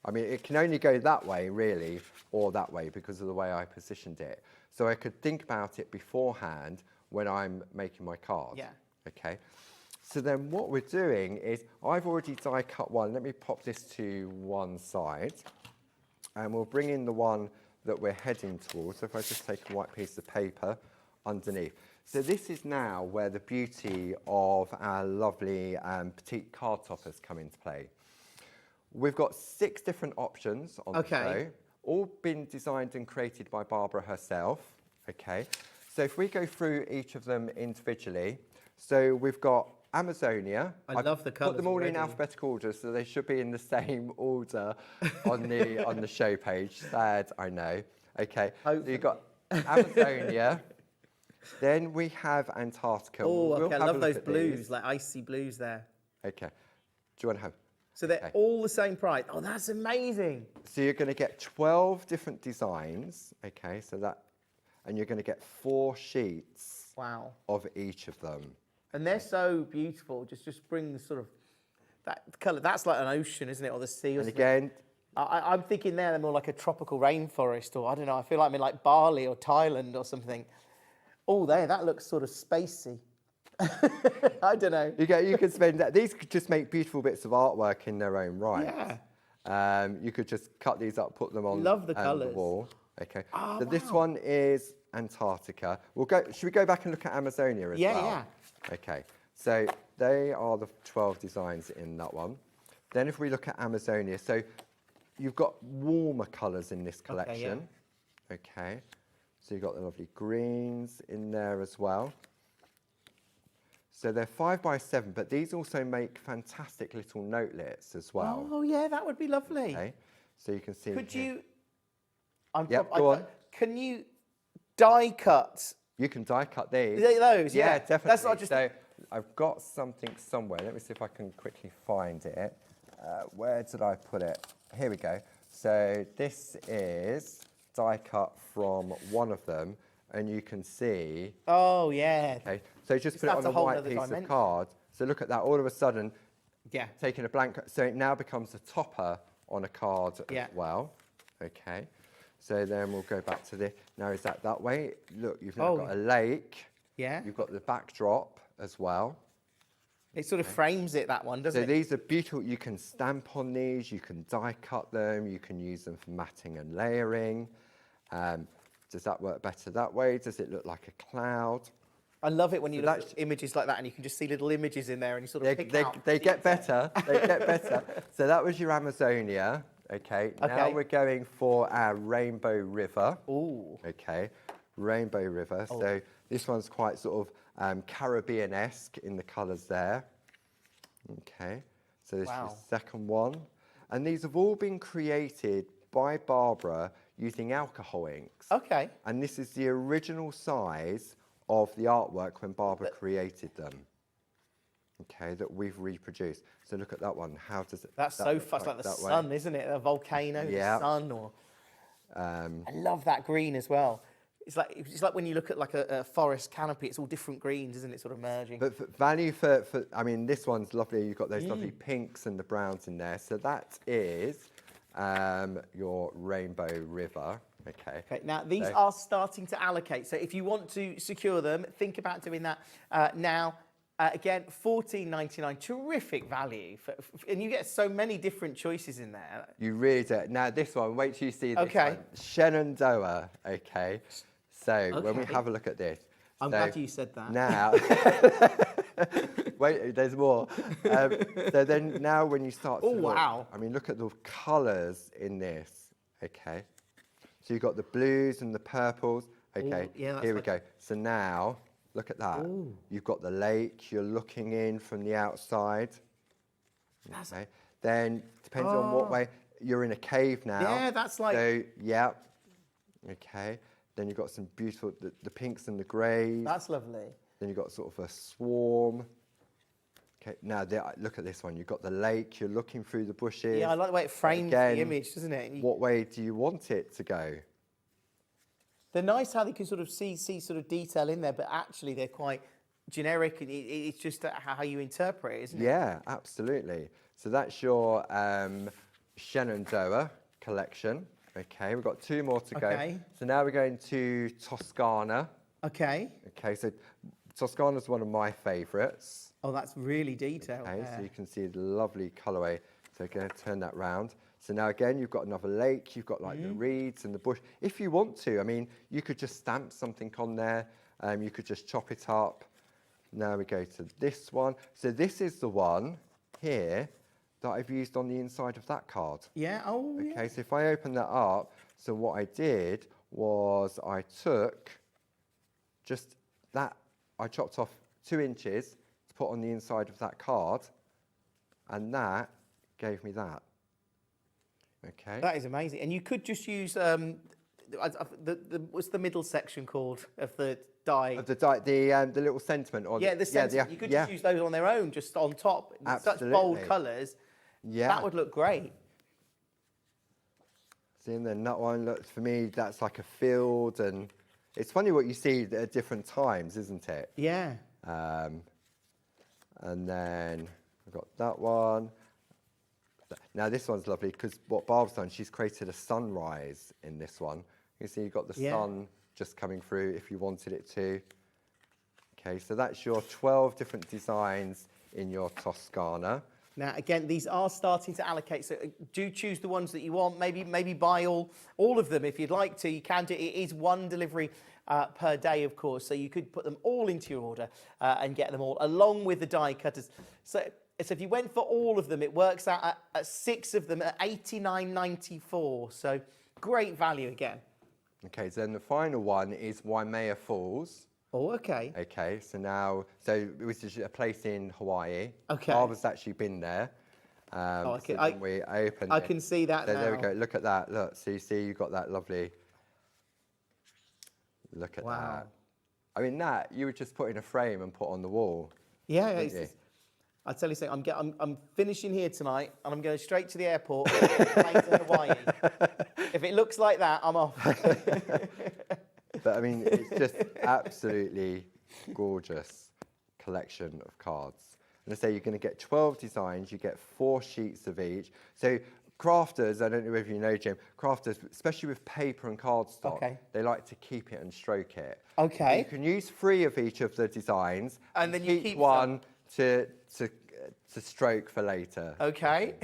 I mean, it can only go that way really, or that way because of the way I positioned it. So I could think about it beforehand when I'm making my card. Yeah. Okay. So then what we're doing is, I've already die cut one. Let me pop this to one side. And we'll bring in the one that we're heading towards. So if I just take a white piece of paper underneath. So this is now where the beauty of our lovely petite card toppers come into play. We've got 6 different options on the show, all been designed and created by Barbara herself. Okay, so if we go through each of them individually, so we've got Amazonia. I love the colours. Put them all already. in alphabetical order, so they should be in the same order on the show page. Sad, I know. Okay, so you've got Amazonia. Then we have Antarctica. Oh, okay, I love those blues, like icy blues there. Okay, do you want to have? So they're all the same price. Oh, that's amazing. So you're going to get 12 different designs. Okay, so that, and you're going to get 4 sheets. Wow. Of each of them. And they're so beautiful. Just bring the sort of that colour. That's like an ocean, isn't it, or the sea? Or and again, I'm thinking they're more like a tropical rainforest, or I don't know. I feel like I'm in like Bali or Thailand or something. Oh, there, that looks sort of spacey. I don't know. You could spend that. These could just make beautiful bits of artwork in their own right. Yeah. You could just cut these up, put them on. Love the colours. The wall. Okay. Oh, so this one is Antarctica. We'll go. Should we go back and look at Amazonia as well? Yeah. Okay. So they are the 12 designs in that one. Then if we look at Amazonia, so you've got warmer colours in this collection. Okay. So you've got the lovely greens in there as well. So they're 5x7, but these also make fantastic little notelets as well. Oh yeah, that would be lovely. Okay. So you can see. Could you? Go on. Can you die cut? You can die cut these. Those, yeah. Definitely. That's not just. So I've got something somewhere. Let me see if I can quickly find it. Where did I put it? Here we go. So this is die cut from one of them, and you can see. Oh yeah. Okay. So just put it on a white piece of card. So look at that. All of a sudden, taking a blank. So it now becomes a topper on a card as well. Okay. So then we'll go back to this. Now is that way? Look, you've now got a lake. Yeah. You've got the backdrop as well. It sort of frames it, that one, doesn't it? So these are beautiful. You can stamp on these. You can die cut them. You can use them for matting and layering. Does that work better that way? Does it look like a cloud? I love it when you look at images like that and you can just see little images in there and you sort of pick out. They get better. They get better. So that was your Amazonia. Okay. Now we're going for our Rainbow River. Ooh. Okay. Rainbow River. Oh. So this one's quite sort of Caribbean-esque in the colours there. Okay. So this is the second one. And these have all been created by Barbara using alcohol inks. Okay. And this is the original size of the artwork when Barbara created them. Okay, that we've reproduced. So look at that one. How does it? That's so fast, like the sun, isn't it? A volcano, the sun, or. I love that green as well. It's like when you look at like a forest canopy. It's all different greens, isn't it? Sort of merging. But for value for I mean, this one's lovely. You've got those lovely pinks and the browns in there. So that is your Rainbow River. Okay. Now these are starting to allocate. So if you want to secure them, think about doing that now. Again, $14.99, terrific value, and you get so many different choices in there. You really do. Now this one, wait till you see this one. Shenandoah, okay? So when we have a look at this. I'm glad you said that. Now, wait, there's more. So then now when you start to look, I mean, look at the colours in this, okay? So you've got the blues and the purples. Okay, here we go. So now, look at that. Ooh. You've got the lake, you're looking in from the outside. Okay. Then, depends on what way, you're in a cave now. Yeah, that's like... So, yeah. Okay. Then you've got some beautiful, the pinks and the greys. That's lovely. Then you've got sort of a swarm. Okay, now look at this one. You've got the lake, you're looking through the bushes. Yeah, I like the way it frames the image, doesn't it? What way do you want it to go? They're nice how they can sort of see sort of detail in there, but actually they're quite generic. And it's just how you interpret it, isn't it? Yeah, absolutely. So that's your Shenandoah collection. Okay, we've got 2 more to go. So now we're going to Toscana. Okay. Okay, so Toscana's one of my favourites. Oh, that's really detailed. Okay, there. so you can see the lovely colourway. So I'm going to turn that round. So now again, you've got another lake, you've got like the reeds and the bush. If you want to, I mean, you could just stamp something on there. You could just chop it up. Now we go to this one. So this is the one here that I've used on the inside of that card. Yeah, oh, okay, yeah. so if I open that up, so what I did was I took just that, I chopped off 2 inches to put on the inside of that card, and that gave me that. Okay. That is amazing. And you could just use, what's the middle section called of the die? Of the die, the little sentiment. Or yeah, the sentiment. You could just use those on their own, just on top. Absolutely. Such bold colours. Yeah. That would look great. See, and then that one looks, for me, that's like a field, and it's funny what you see at different times, isn't it? Yeah. And then I've got that one. Now this one's lovely because what Barb's done, she's created a sunrise in this one. You see you've got the sun just coming through if you wanted it to. Okay, so that's your 12 different designs in your Toscana. Now, again, these are starting to allocate, so do choose the ones that you want. Maybe buy all of them if you'd like to. You can do it. It is 1 delivery per day, of course, so you could put them all into your order and get them all, along with the die cutters. So if you went for all of them, it works out at 6 of them at $89.94. So great value again. Okay, so then the final one is Waimea Falls. Oh, okay. Okay, so now, which is a place in Hawaii. Okay. Barbara's actually been there. We opened I can see that so now. there we go, look at that, look, so you see you've got that lovely, look at that. I mean, that, you would just put in a frame and put on the wall. Yeah, I'll tell you something, I'm finishing here tonight and I'm going straight to the airport to Hawaii. If it looks like that, I'm off. But I mean, it's just absolutely gorgeous collection of cards. And I say you're going to get 12 designs, you get 4 sheets of each. So crafters, I don't know if you know, Jim, crafters, especially with paper and cardstock, they like to keep it and stroke it. Okay. So you can use 3 of each of the designs. And then you keep one to stroke for later. Okay.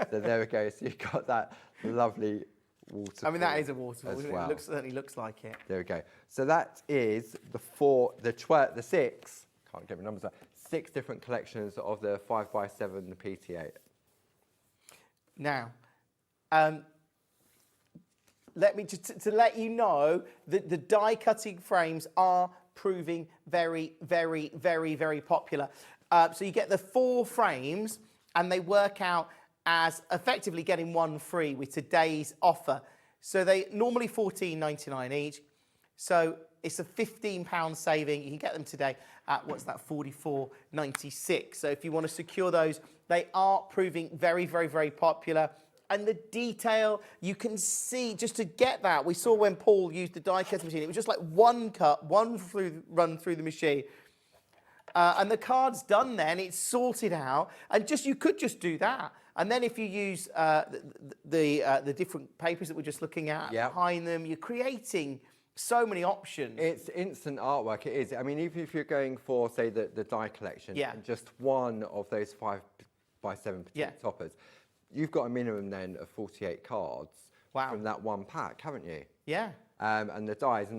So there we go. So you've got that lovely waterfall. I mean, that is a waterfall, as isn't well. It certainly looks like it. There we go. So that is the 6, can't get my numbers out, 6 different collections of the 5x7, the PT8. Now, let me to let you know that the die cutting frames are proving very, very, very, very popular. So you get the 4 frames and they work out as effectively getting 1 free with today's offer. So they normally $14.99 each. So it's a £15 saving. You can get them today at, what's that, $44.96. So if you want to secure those, they are proving very, very, very popular. And the detail, you can see, just to get that, we saw when Paul used the die cutting machine, it was just like 1 cut, 1 run through the machine. And the card's done then, it's sorted out, and you could just do that. And then if you use the different papers that we're just looking at behind them, you're creating so many options. It's instant artwork, it is. I mean, even if you're going for, say, the die collection, and just one of those 5x7 petite toppers, you've got a minimum then of 48 cards from that one pack, haven't you? Yeah. And the dies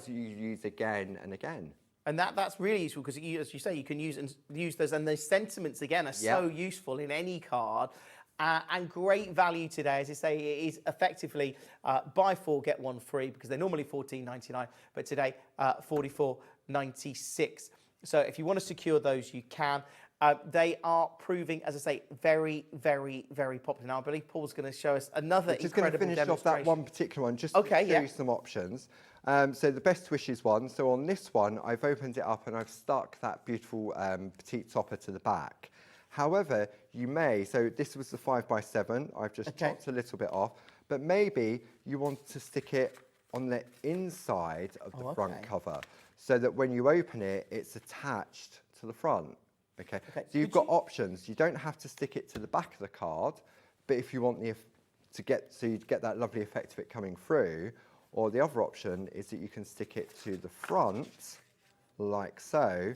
you use again and again. And that's really useful because, as you say, you can use those, and those sentiments again are so useful in any card. And great value today, as I say, it is effectively buy 4 get 1 free because they're normally $14.99, but today $44.96. So if you want to secure those, you can. They are proving, as I say, very, very, very popular. Now I believe Paul's going to show us another incredible demonstration. Just going to finish off that one particular one, just to show you some options. So the best wishes one. So on this one, I've opened it up and I've stuck that beautiful petite topper to the back. However, you may, so this was the 5x7, I've just chopped a little bit off, but maybe you want to stick it on the inside of the front cover so that when you open it, it's attached to the front. Okay. So you've got options. You don't have to stick it to the back of the card, but if you want you get that lovely effect of it coming through, or the other option is that you can stick it to the front, like so,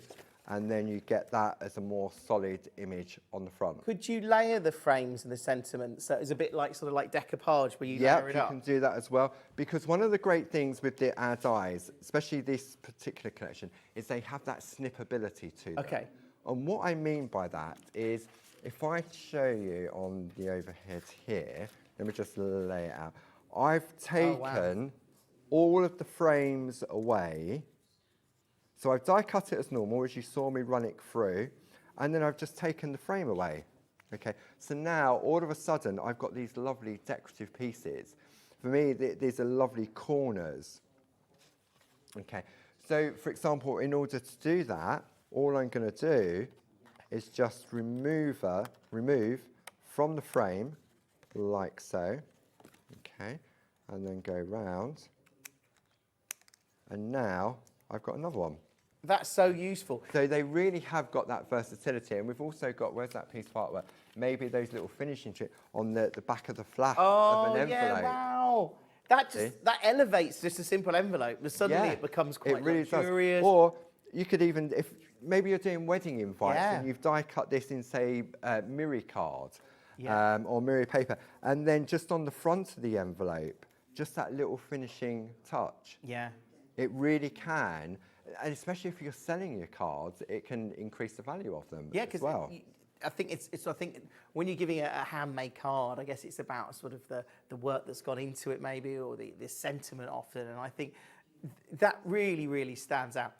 and then you get that as a more solid image on the front. Could you layer the frames and the sentiments so it's a bit like sort of like decoupage where you layer it you up? can do that as well. Because one of the great things with our dies, especially this particular collection, is they have that snippability to them. Okay. And what I mean by that is, if I show you on the overhead here, let me just lay it out. I've taken all of the frames away. So I've die cut it as normal, as you saw me run it through, and then I've just taken the frame away. Okay, so now all of a sudden I've got these lovely decorative pieces. For me, these are lovely corners. Okay, so for example, in order to do that, all I'm going to do is just remove from the frame, like so. Okay, and then go round. And now I've got another one. That's so useful. So they really have got that versatility, and we've also got, where's that piece of artwork? Maybe those little finishing tricks on the back of the flap of an envelope. Yeah, wow. That elevates just a simple envelope, but suddenly it becomes quite luxurious. Does. Or you could even, if maybe you're doing wedding invites and you've die cut this in, say, mirror card or mirror paper, and then just on the front of the envelope, just that little finishing touch. Yeah. It really can. And especially if you're selling your cards, it can increase the value of them as well. I think I think when you're giving a handmade card, I guess it's about sort of the work that's gone into it maybe, or the sentiment often. And I think that really, really stands out.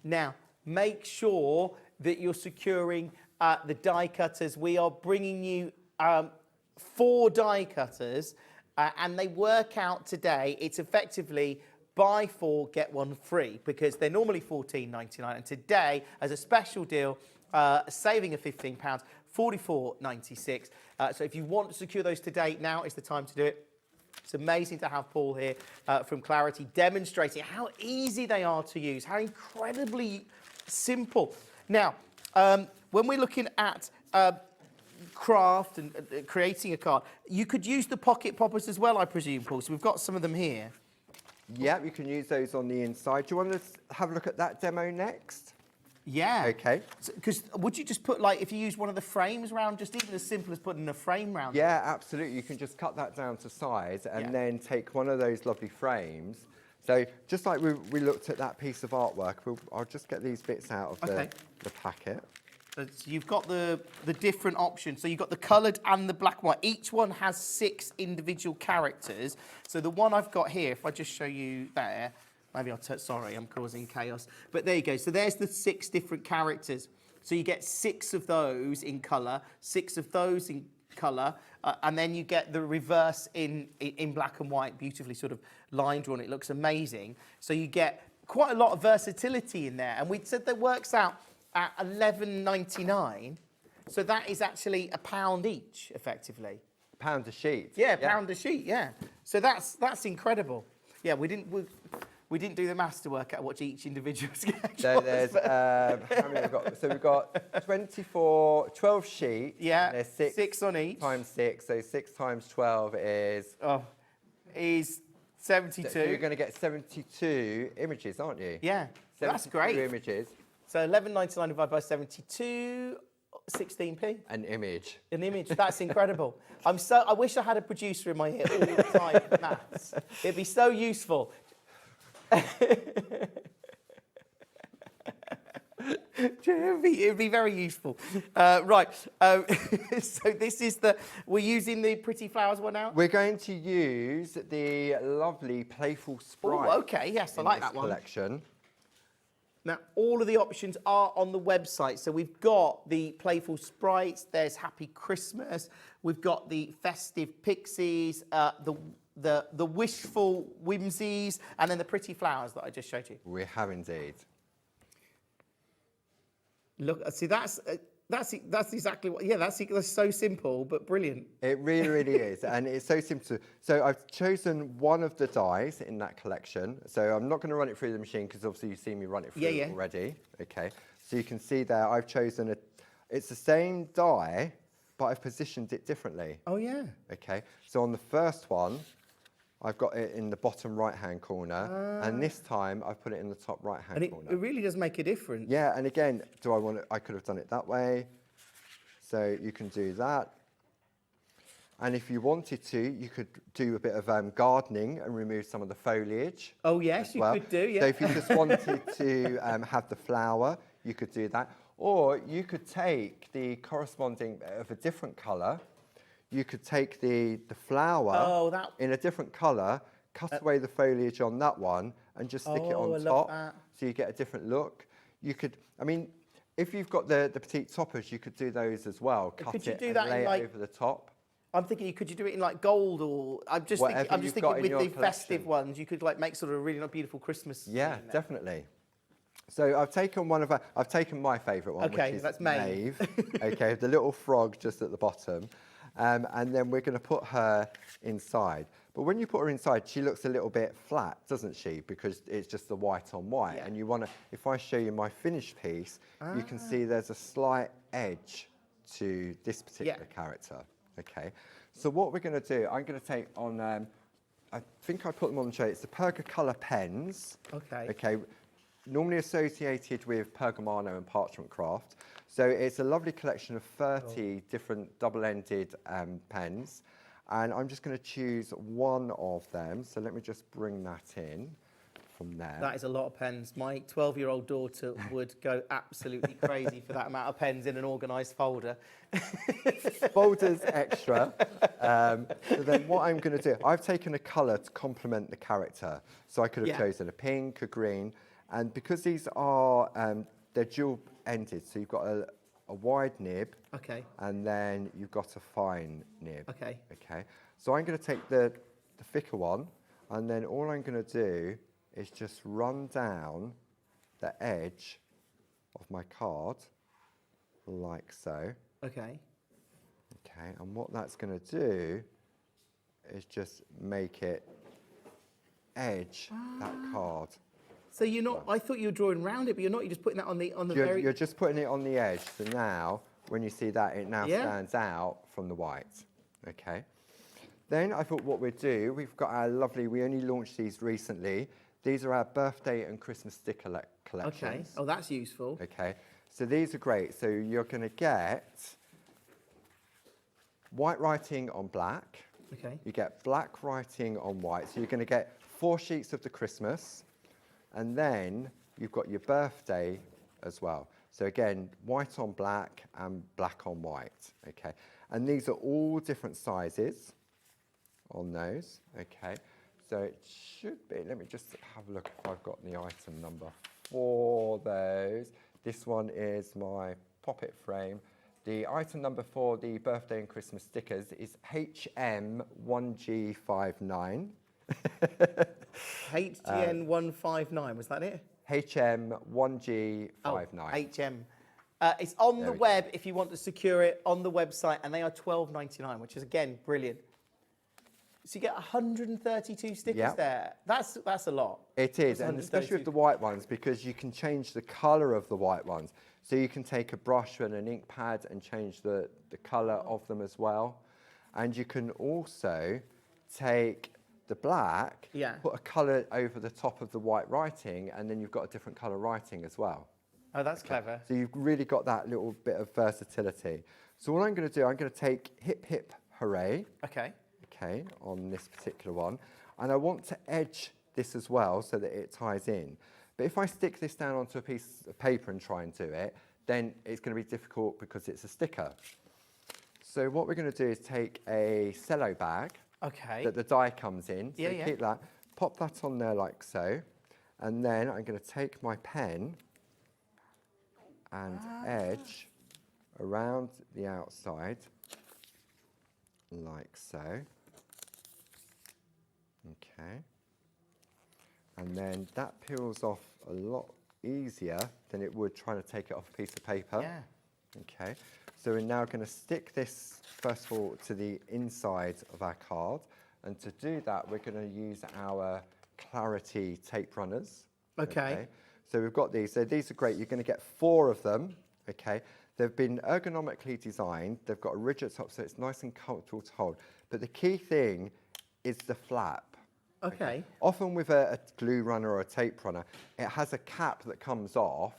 Now, make sure that you're securing the die cutters. We are bringing you 4 die cutters, and they work out today. It's effectively buy 4, get 1 free, because they're normally $14.99, and today, as a special deal, saving of £15, $44.96. So if you want to secure those today, now is the time to do it. It's amazing to have Paul here from Clarity demonstrating how easy they are to use, how incredibly simple. Now, when we're looking at craft and creating a card, you could use the pocket poppers as well, I presume, Paul. So we've got some of them here. Yeah, you can use those on the inside. Do you want to have a look at that demo next? Yeah. Okay. Because would you just put, like, if you use one of the frames around, just even as simple as putting a frame around? Yeah, absolutely. You can just cut that down to size and then take one of those lovely frames. So just like we looked at that piece of artwork, I'll just get these bits out of the packet. So you've got the different options. So you've got the coloured and the black and white. Each one has 6 individual characters. So the one I've got here, if I just show you there, maybe sorry, I'm causing chaos. But there you go. So there's the 6 different characters. So you get 6 of those in colour, 6 of those in colour, and then you get the reverse in black and white, beautifully sort of line drawn. It looks amazing. So you get quite a lot of versatility in there. And we said that works out at $11.99, so that is actually £1 each, effectively. £1 a sheet. Yeah, £1 a sheet. Yeah. So that's incredible. Yeah, we didn't do the maths to work out what each individual sketch So was. there's how many we've got? So we've got 12 sheets. Yeah. There's 6 on each. Times 6. So 6 times 12 is. Is 72. So you're going to get 72 images, aren't you? Yeah. That's great. 72 images. So $11.99 divided by 72, 16p. An image. An image. That's incredible. I wish I had a producer in my ear all the time for maths. It'd be so useful. It'd be very useful. Right. So this is we're using the Pretty Flowers one now? We're going to use the lovely Playful Sprite. Oh, okay. Yes, I like that one. Collection. Now, all of the options are on the website. So we've got the Playful Sprites, there's Happy Christmas, we've got the Festive Pixies, the Wishful Whimsies, and then the Pretty Flowers that I just showed you. We have indeed. Look, see, that's exactly what, that's so simple, but brilliant. It really, really is, and it's so simple. So I've chosen one of the dies in that collection. So I'm not going to run it through the machine because obviously you've seen me run it through already. Okay, so you can see there I've chosen it's the same die, but I've positioned it differently. Oh yeah. Okay, so on the first one, I've got it in the bottom right-hand corner, and this time I've put it in the top right-hand corner. And it really does make a difference. Yeah, and again, I could have done it that way. So you can do that. And if you wanted to, you could do a bit of gardening and remove some of the foliage. Oh, yes, you could do, yeah. So if you just wanted to have the flower, you could do that. Or you could take the corresponding of a different colour. You could take the flower in a different colour, cut away the foliage on that one, and just stick it on top. So you get a different look. You could, I mean, if you've got the petite toppers, you could do those as well. Cut it and lay it over the top. I'm thinking, could you do it in like gold, or I'm just thinking with the festive ones, you could like make sort of a really beautiful Christmas. Yeah, definitely. So I've taken my favourite one, which is that's Maeve. Okay, the little frog just at the bottom, and then we're going to put her inside. But when you put her inside, she looks a little bit flat, doesn't she? Because it's just the white on white, and you want to. If I show you my finished piece, you can see there's a slight edge to this particular character. Okay, so what we're going to do, I'm going to take on, I think I put them on the tray, it's the Perga pens. Okay, normally associated with Pergamano and Parchment Craft. So it's a lovely collection of 30 different double-ended pens. And I'm just going to choose one of them. So let me just bring that in from there. That is a lot of pens. My 12-year-old daughter would go absolutely crazy for that amount of pens in an organised folder. Folders extra. So then what I'm going to do, I've taken a colour to complement the character. So I could have chosen a pink, a green. And because these are, they're dual-ended, so you've got a wide nib, and then you've got a fine nib. Okay. So I'm going to take the thicker one, and then all I'm going to do is just run down the edge of my card, like so. Okay, and what that's going to do is just make it edge that card. So you're not, I thought you were drawing around it, but you're not, you're just putting that on the very... You're just putting it on the edge, so now, when you see that, it now stands out from the white, okay? Then I thought what we'd do, we've got our lovely, we only launched these recently, these are our birthday and Christmas sticker collections. Okay, oh that's useful. Okay, so these are great, so you're going to get white writing on black, you get black writing on white, so you're going to get 4 sheets of the Christmas, and then you've got your birthday as well. So again, white on black and black on white, okay? And these are all different sizes on those, okay? So it should be, let me just have a look if I've got the item number for those. This one is my pop-it frame. The item number for the birthday and Christmas stickers is HM1G59. HGN159, was that it? HM1G59. Oh, HM. It's on the web if you want to secure it on the website, and they are $12.99, which is, again, brilliant. So you get 132 stickers there. That's a lot. It is, and especially with the white ones, because you can change the colour of the white ones. So you can take a brush and an ink pad and change the colour of them as well. And you can also take the black, put a colour over the top of the white writing, and then you've got a different colour writing as well. Oh, that's clever. So you've really got that little bit of versatility. So what I'm going to do, I'm going to take Hip Hip Hooray. Okay, on this particular one. And I want to edge this as well so that it ties in. But if I stick this down onto a piece of paper and try and do it, then it's going to be difficult because it's a sticker. So what we're going to do is take a cello bag that the die comes in. So keep that, pop that on there like so. And then I'm going to take my pen and edge around the outside like so. Okay. And then that peels off a lot easier than it would trying to take it off a piece of paper. Okay. So we're now going to stick this, first of all, to the inside of our card. And to do that, we're going to use our Clarity tape runners. Okay. So we've got these. So these are great. You're going to get 4 of them. Okay. They've been ergonomically designed. They've got a rigid top, so it's nice and comfortable to hold. But the key thing is the flap. Okay. Often with a glue runner or a tape runner, it has a cap that comes off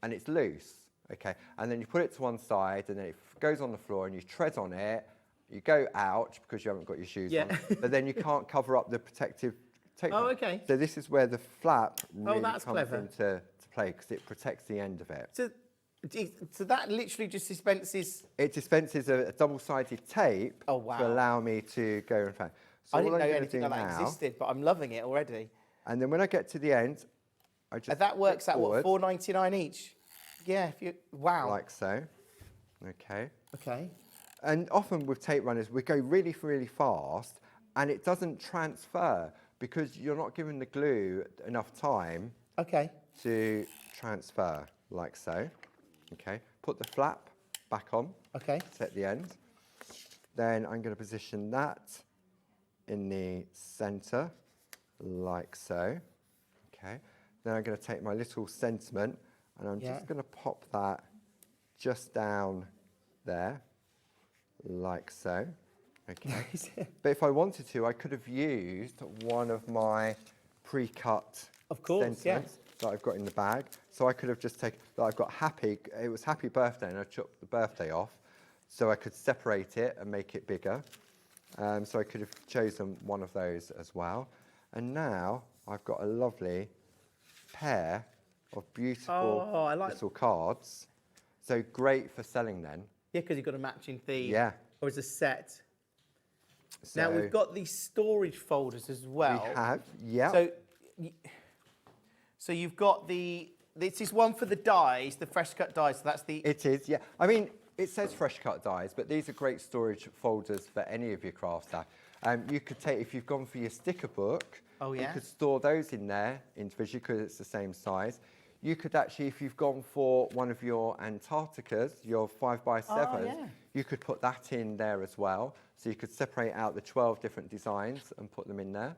and it's loose. Okay, and then you put it to one side and then it goes on the floor and you tread on it. You go, ouch, because you haven't got your shoes on, but then you can't cover up the protective tape. Oh, okay. So this is where the flap really that's comes clever. into play because it protects the end of it. So that literally just dispenses... It dispenses a double-sided tape Oh, wow. to allow me to go and find. So I all didn't know I'm gonna anything do like that now- existed, but I'm loving it already. And then when I get to the end, I just That works flip out, what, forward, $4.99 each? Yeah, if you... Wow. like so. Okay. Okay. And often with tape runners, we go really, really fast and it doesn't transfer because you're not giving the glue enough time to transfer, like so. Okay, put the flap back on, set the end. Then I'm going to position that in the center, like so. Okay, then I'm going to take my little sentiment and I'm just going to pop that just down there, like so. Okay. But if I wanted to, I could have used one of my pre-cut sentiments that I've got in the bag. So I could have just taken, I've got happy, it was happy birthday and I chopped the birthday off. So I could separate it and make it bigger. So I could have chosen one of those as well. And now I've got a lovely pair of beautiful little cards. So great for selling then. Yeah, because you've got a matching theme. Yeah. Or as a set. So Now, we've got these storage folders as well. We have, yeah. So you've got this is one for the dies, the fresh cut dies. So that's the... It is, yeah. I mean, it says fresh cut dies, but these are great storage folders for any of your craft stuff. You could take, if you've gone for your sticker book, you could store those in there individually because it's the same size. You could actually, if you've gone for one of your Antarcticas, your 5x7s, you could put that in there as well. So you could separate out the 12 different designs and put them in there.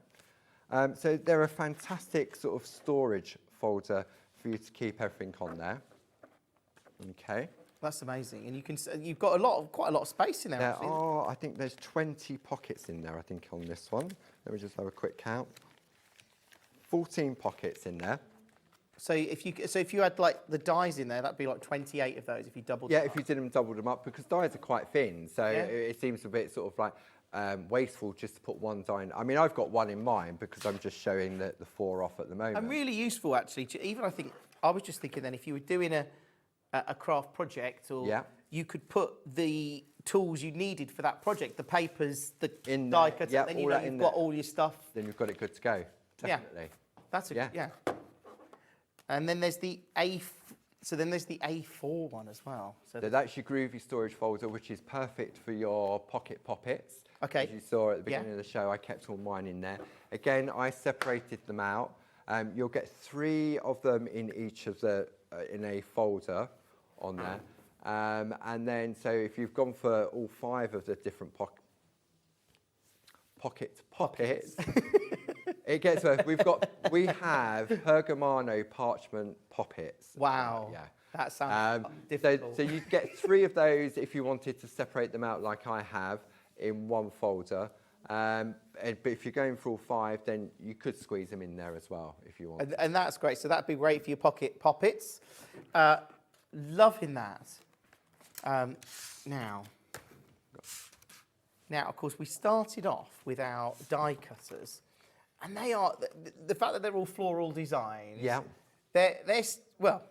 So they're a fantastic sort of storage folder for you to keep everything on there. Okay. That's amazing. And you can, you've got quite a lot of space in there. There are, I think there's 20 pockets in there, I think, on this one. Let me just have a quick count. 14 pockets in there. So if you had like the dies in there, that'd be like 28 of those if you doubled them up. Yeah, if you didn't double them up, because dies are quite thin, so it seems a bit sort of like wasteful just to put one die in. I mean, I've got one in mind because I'm just showing the 4 off at the moment. And really useful, actually. Even I was just thinking then, if you were doing a craft project, or you could put the tools you needed for that project, the papers, the die cutter, then you've got all your stuff. Then you've got it good to go, definitely. Yeah, that's yeah. And then there's the A4 one as well. So that's your Groovi storage folder, which is perfect for your pocket poppets. Okay. As you saw at the beginning of the show, I kept all mine in there. Again, I separated them out. You'll get 3 of them in each of the in a folder on there. And then, so if you've gone for all 5 of the different pocket poppets, it gets worse. We have Pergamano parchment poppets. Wow. Yeah. That sounds difficult. So you'd get 3 of those if you wanted to separate them out like I have in one folder. But if you're going for all 5, then you could squeeze them in there as well if you want. And that's great. So that'd be great for your pocket poppets. Loving that. Now, of course, we started off with our die cutters, and they are the fact that they're all floral designs. Yeah. They're well,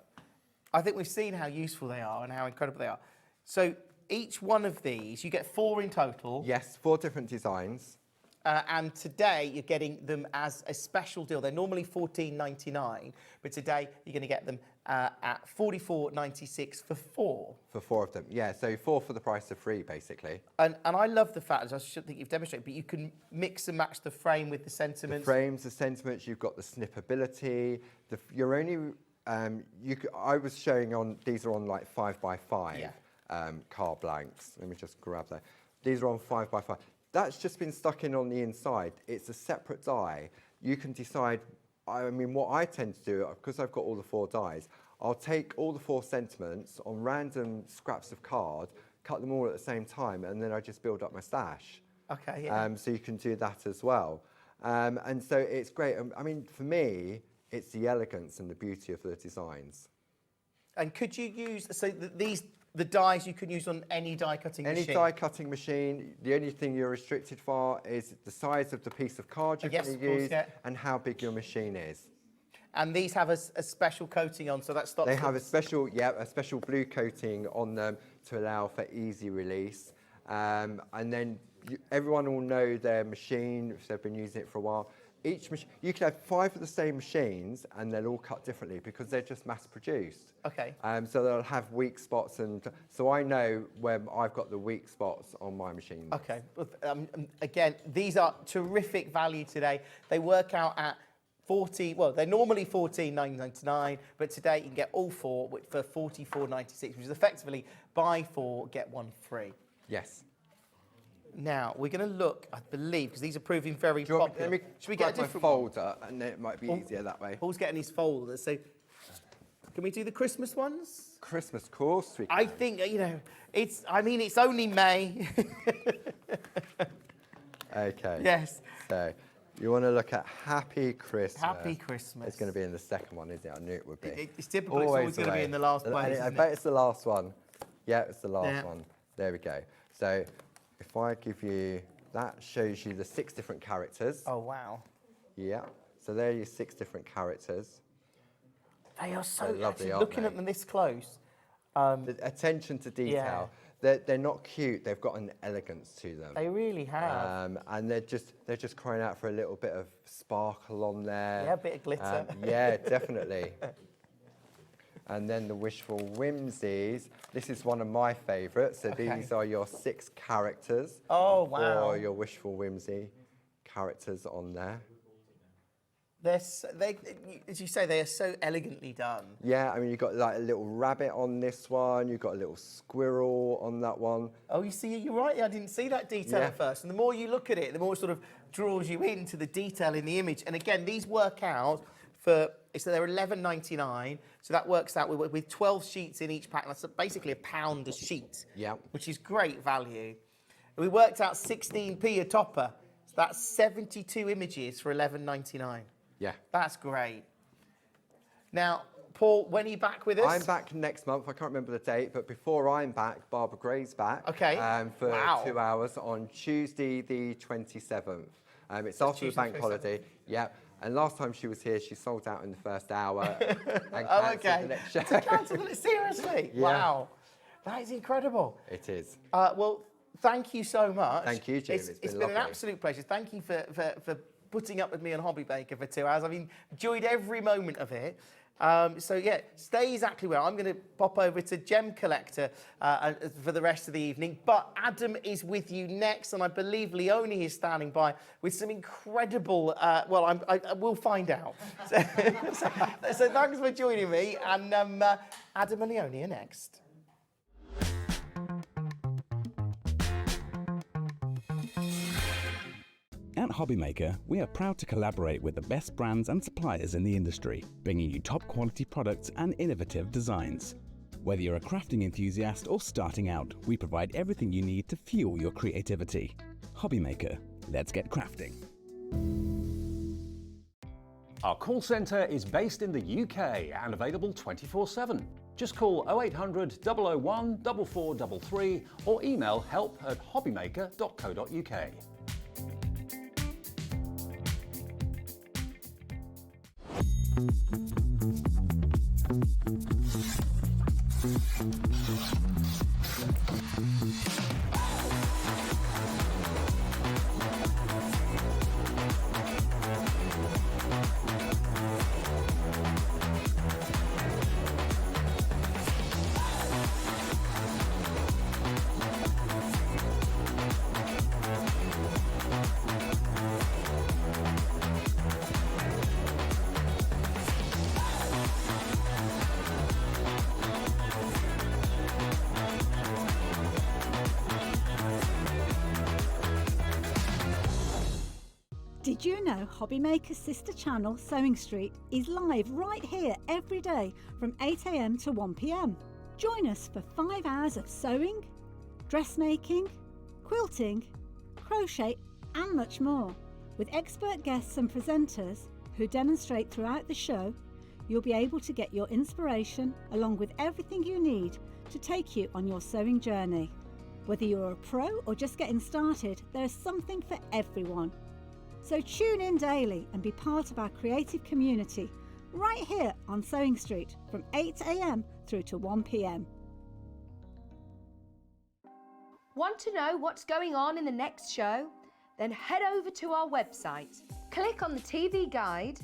I think we've seen how useful they are and how incredible they are. So each one of these, you get 4 in total. Yes, 4 different designs. And today you're getting them as a special deal. They're normally $14.99, but today you're going to get them at $44.96 for 4. For 4 of them, yeah. So 4 for the price of 3, basically. And I love the fact, as I should think you've demonstrated, but you can mix and match the frame with the sentiments. The frames, the sentiments. You've got the snippability. You're only. I was showing on. These are on like 5x5 card blanks. Let me just grab that. These are on 5x5. That's just been stuck in on the inside. It's a separate die. You can decide, I mean, what I tend to do, because I've got all the 4 dies, I'll take all the 4 sentiments on random scraps of card, cut them all at the same time, and then I just build up my stash. Okay, yeah. So you can do that as well. And so it's great. I mean, for me, it's the elegance and the beauty of the designs. And could you use, so the dies you can use on any die cutting machine? Any die cutting machine. The only thing you're restricted for is the size of the piece of card you're going to use and how big your machine is. And these have a special coating on, so that stops. They have a special blue coating on them to allow for easy release. And then everyone will know their machine if they've been using it for a while. Each machine, you can have 5 of the same machines, and they'll all cut differently because they're just mass produced. Okay. So they'll have weak spots, and so I know when I've got the weak spots on my machine. Okay. Again, these are terrific value today. They work out at 40. Well, they're normally $14.99, but today you can get all 4 for $44.96, which is effectively buy 4 get 1 free. Yes. Now, we're going to look, I believe, because these are proving very popular. Should we get a different folder, and then it might be easier that way? Paul's getting his folders. So, can we do the Christmas ones? Christmas, of course. We can. I think, it's only May. Okay. Yes. So, you want to look at Happy Christmas. Happy Christmas. It's going to be in the second one, isn't it? I knew it would be. It's typical. It's always going to be in the last place. I bet it's the last one. Yeah, it's the last one. There we go. So, if I give you, that shows you the 6 different characters. Oh, wow. Yeah. So there are your 6 different characters. They are so lovely, looking at them this close. The attention to detail. They're not cute. They've got an elegance to them. They really have. And they're just crying out for a little bit of sparkle on there. Yeah, a bit of glitter. Yeah, definitely. And then the Wishful Whimsies. This is one of my favourites. So these are your 6 characters. Oh, wow. Or your Wishful Whimsy characters on there. As you say, they are so elegantly done. Yeah, I mean, you've got like a little rabbit on this one. You've got a little squirrel on that one. Oh, you see, you're right. I didn't see that detail at first. And the more you look at it, the more it sort of draws you into the detail in the image. And again, these work out so they're $11.99. So that works out with 12 sheets in each pack. That's basically £1 a sheet. Yeah. Which is great value. We worked out 16p a topper. So that's 72 images for $11.99. Yeah. That's great. Now, Paul, when are you back with us? I'm back next month. I can't remember the date, but before I'm back, Barbara Gray's back. Okay. For 2 hours on Tuesday the 27th. It's after the bank holiday. Yeah. And last time she was here, she sold out in the first hour and cancelled the next show. Cancelled it? Seriously? Yeah. Wow. That is incredible. It is. Well, thank you so much. Thank you, Jim. It's been an absolute pleasure. Thank you for putting up with me on HobbyMaker for 2 hours. I've enjoyed every moment of it. So yeah, stay exactly where. I'm going to pop over to Gem Collector for the rest of the evening. But Adam is with you next, and I believe Leonie is standing by with some incredible. We'll find out. So thanks for joining me, and Adam and Leonie are next. At HobbyMaker, we are proud to collaborate with the best brands and suppliers in the industry, bringing you top quality products and innovative designs. Whether you're a crafting enthusiast or starting out, we provide everything you need to fuel your creativity. HobbyMaker, let's get crafting. Our call centre is based in the UK and available 24/7. Just call 0800 001 4433 or email help@hobbymaker.co.uk. Did you know HobbyMaker's sister channel, Sewing Street, is live right here every day from 8 AM to 1 PM? Join us for 5 hours of sewing, dressmaking, quilting, crochet and much more. With expert guests and presenters who demonstrate throughout the show, you'll be able to get your inspiration along with everything you need to take you on your sewing journey. Whether you're a pro or just getting started, there's something for everyone. So tune in daily and be part of our creative community right here on Sewing Street from 8 a.m. through to 1 p.m. Want to know what's going on in the next show? Then head over to our website. Click on the TV guide.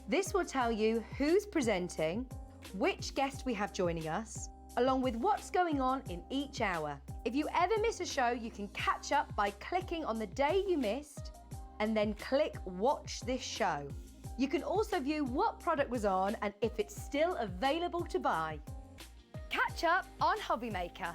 This will tell you who's presenting, which guest we have joining us, along with what's going on in each hour. If you ever miss a show, you can catch up by clicking on the day you missed and then click Watch This Show. You can also view what product was on and if it's still available to buy. Catch up on HobbyMaker.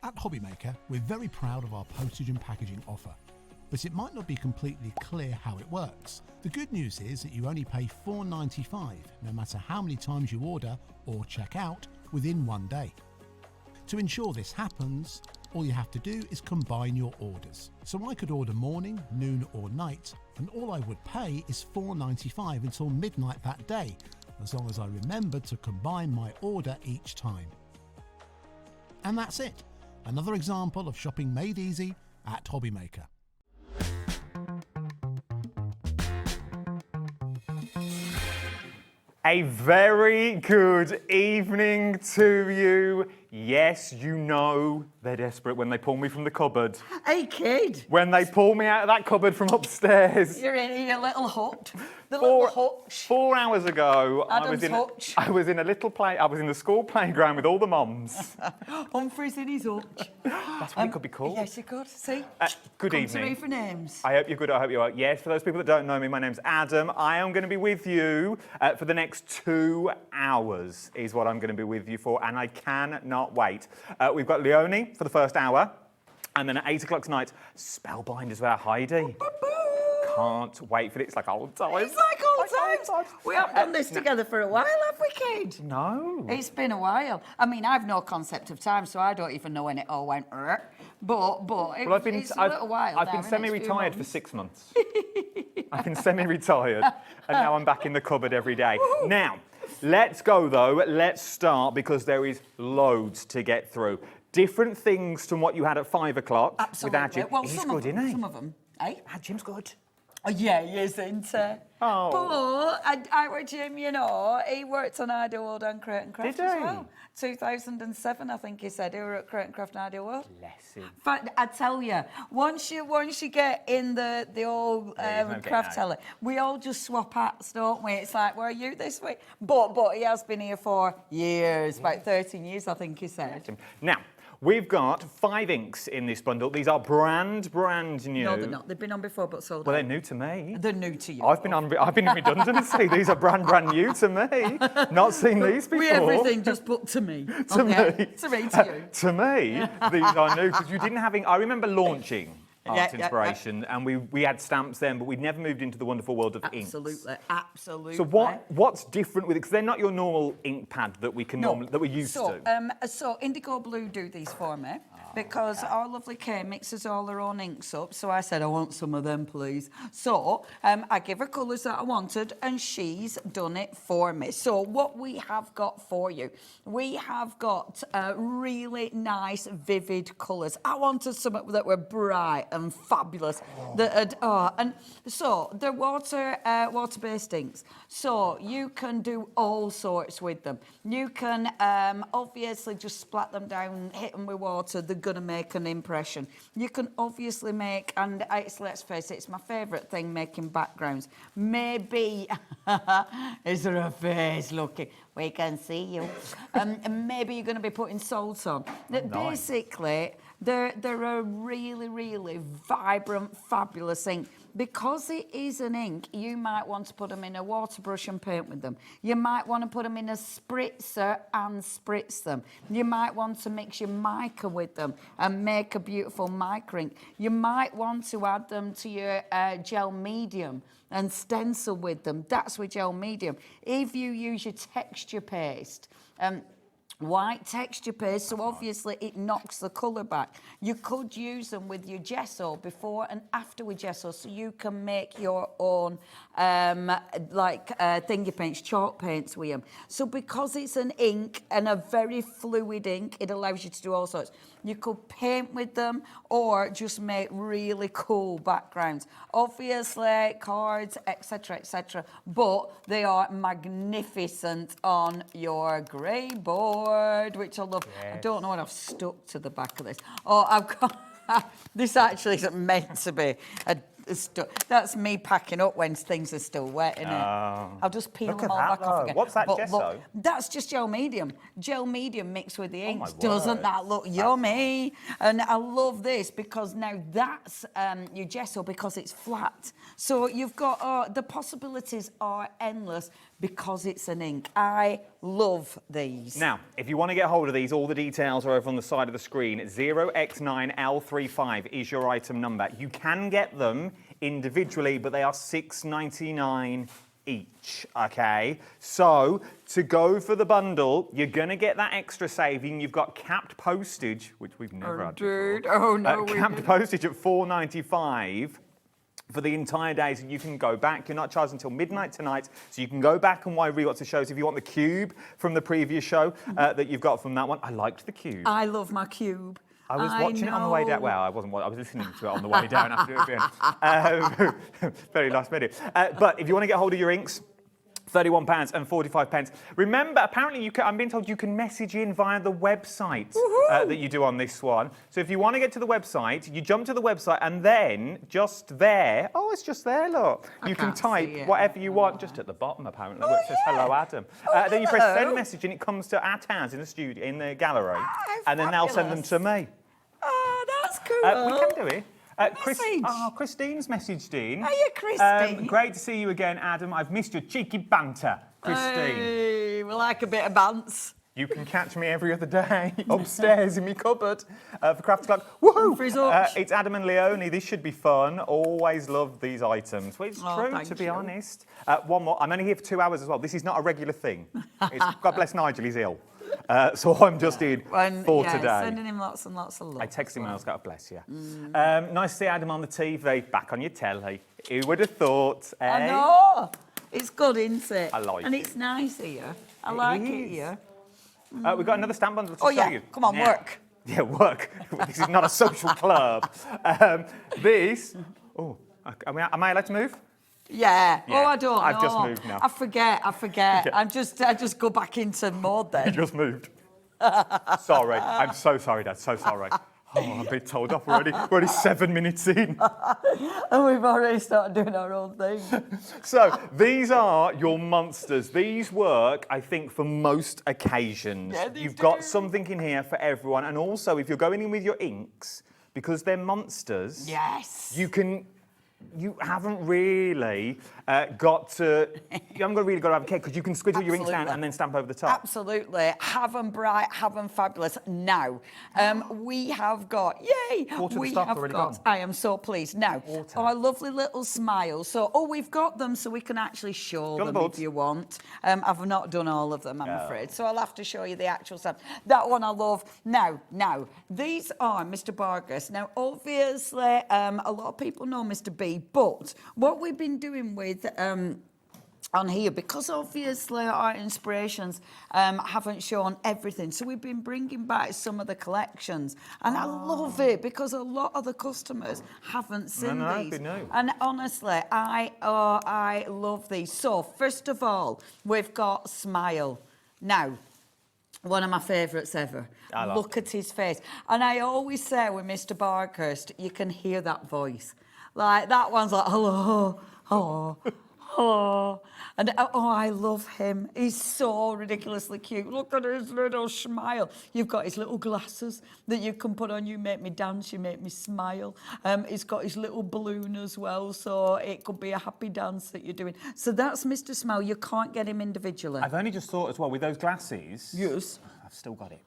At HobbyMaker, we're very proud of our postage and packaging offer, but it might not be completely clear how it works. The good news is that you only pay $4.95 no matter how many times you order or check out within 1 day. To ensure this happens, all you have to do is combine your orders. So I could order morning, noon or night, and all I would pay is $4.95 until midnight that day, as long as I remembered to combine my order each time. And that's it. Another example of shopping made easy at HobbyMaker. A very good evening to you. Yes, you know they're desperate when they pull me from the cupboard. Hey, kid. When they pull me out of that cupboard from upstairs. You're in your little hut. The little hutch. 4 hours ago, I was Adam's in the school playground with all the mums. Humphrey's in his hutch. That's what it could be called. Yes, you could. See? Good Come evening. to me for names. I hope you're good. I hope you are. Yes, for those people that don't know me, my name's Adam. I am going to be with you for the next 2 hours is what I'm going to be with you for, and I cannot wait. We've got Leonie for the first hour, and then at 8 o'clock tonight, Spellbinders with our Heidi. Can't wait for it. It's like old times. It's like old times. We haven't done this together for a while, have we, kid? No. It's been a while. I mean, I've no concept of time, so I don't even know when it all went. But it's a little while. I've been semi-retired for 6 months. I've been semi-retired, and now I'm back in the cupboard every day. Now, let's go though. Let's start because there is loads to get through. Different things from what you had at 5 o'clock. Absolutely. With our Jim. Well, He's some good, of them, isn't he? some of them. Eh? Our Jim's good. Oh, yeah, he is, isn't he? Oh. But I with Jim, you know, he worked on Ideal World and Create and Craft as well. 2007, I think he said, he were at Create and Craft and Ideal World. Bless him. In fact, I tell you, once you get in the old craft cellar, we all just swap hats, don't we? It's like, where are you this week? But he has been here for years, about 13 years, I think he said. Now, we've got 5 inks in this bundle. These are brand new. No, they're not. They've been on before, but sold out. Well, they're new to me. They're new to you. I've been in redundancy. These are brand new to me. Not seen these before. We everything just put to me. To me. To me, to you. To me, these are new because you didn't have. I remember launching Art Inspiration, and we had stamps then, but we'd never moved into the wonderful world of inks. Absolutely. So what's different with it? Because they're not your normal ink pad that we can that we're used to. So Indigo Blue do these for me. because our lovely Kay mixes all her own inks up. So I said, I want some of them, please. So I give her colours that I wanted, and she's done it for me. So what we have got for you, we have got really nice, vivid colours. I wanted some that were bright and fabulous. And so they're water-based inks. So you can do all sorts with them. You can obviously just splat them down, hit them with water. They're going to make an impression. You can obviously make, and let's face it, it's my favourite thing, making backgrounds. Maybe, is there a face looking? We can see you. And maybe you're going to be putting salt on. Basically, they're a really, really vibrant, fabulous ink. Because it is an ink, you might want to put them in a water brush and paint with them. You might want to put them in a spritzer and spritz them. You might want to mix your mica with them and make a beautiful mica ink. You might want to add them to your gel medium and stencil with them. That's with gel medium. If you use your texture paste, white texture paste, so obviously it knocks the colour back. You could use them with your gesso before and after with gesso, so you can make your own thingy paints, chalk paints with them. So because it's an ink and a very fluid ink, it allows you to do all sorts. You could paint with them or just make really cool backgrounds. Obviously, cards, etc., etc. But they are magnificent on your grey board, which I love. Yes. I don't know what I've stuck to the back of this. Oh, I've got... This actually isn't meant to be that's me packing up when things are still wet, isn't it? I'll just peel them all back off again. What's that gesso? That's just gel medium. Gel medium mixed with the inks. Doesn't that look yummy? And I love this because now that's your gesso because it's flat. So you've got, the possibilities are endless because it's an ink. I love these. Now, if you want to get hold of these, all the details are over on the side of the screen. 0x9L35 is your item number. You can get them individually, but they are $6.99 each, okay? So, to go for the bundle, you're going to get that extra saving. You've got capped postage, which we've never had before. Oh, no, capped postage at $4.95. For the entire day, so you can go back. You're not charged until midnight tonight, so you can go back and rewatch the shows. If you want the cube from the previous show that you've got from that one, I liked the cube. I love my cube. I was watching it on the way down. Well, I wasn't. I was listening to it on the way down after it was very last minute. But if you want to get hold of your inks, £31.45. Remember, apparently, I'm being told you can message in via the website that you do on this one. So if you want to get to the website, you jump to the website and then just there, it's just there, look. You can type whatever you want, just at the bottom, apparently, where it says, hello, Adam. Then you press send message and it comes to our towns in the studio, in the gallery. And then they'll send them to me. Oh, that's cool. We can do it. Christine's messaged in. Hiya, Christine. Great to see you again, Adam. I've missed your cheeky banter, Christine. Hey, we like a bit of bants. You can catch me every other day upstairs in my cupboard for Crafty Clock. Woohoo! It's Adam and Leonie. This should be fun. Always love these items. Well, it's true, to be honest. One more. I'm only here for 2 hours as well. This is not a regular thing. God bless Nigel, he's ill. So I'm just in for today. Sending him lots and lots of love. I text him when I was God bless you. Nice to see Adam on the TV, back on your telly. Who would have thought? Eh? I know. It's good, isn't it? I like it. And it's nice here. I like it here. We've got another stamp bundle to show you. Come on, work. Yeah, work. This is not a social club. Am I allowed to move? Yeah. Oh, I don't know. I've just moved now. I forget. Yeah. I just go back into mode then. You just moved. Sorry. I'm so sorry, Dad. So sorry. I'm a bit told off already. We're already 7 minutes in. And we've already started doing our own thing. So, these are your monsters. These work, I think, for most occasions. Yeah, You've got something in here for everyone. And also, if you're going in with your inks, because they're monsters, yes, you can you haven't really got to have a cake because you can squidgle your ink stand and then stamp over the top. Absolutely. Have them bright, have them fabulous. Now, we have got, yay! Quarter of the we stock have already got, gone. I am so pleased. Now, our lovely little smiles. So, we've got them so we can actually show them if you want. I've not done all of them, I'm afraid. So I'll have to show you the actual stuff. That one I love. Now, these are Mr. Vargas. Now, obviously, a lot of people know Mr. B, but what we've been doing with on here, because obviously our inspirations haven't shown everything, so we've been bringing back some of the collections, and I love it because a lot of the customers haven't seen these. And honestly, I love these. So first of all, we've got Smile. Now, one of my favourites ever. Look at his face. And I always say with Mr. Barkhurst, you can hear that voice. Like, that one's like, hello, hello, hello. And I love him. He's so ridiculously cute. Look at his little smile. You've got his little glasses that you can put on. You make me dance, you make me smile. He's got his little balloon as well, so it could be a happy dance that you're doing. So that's Mr. Smile. You can't get him individually. I've only just thought as well, with those glasses... Yes. I've still got it.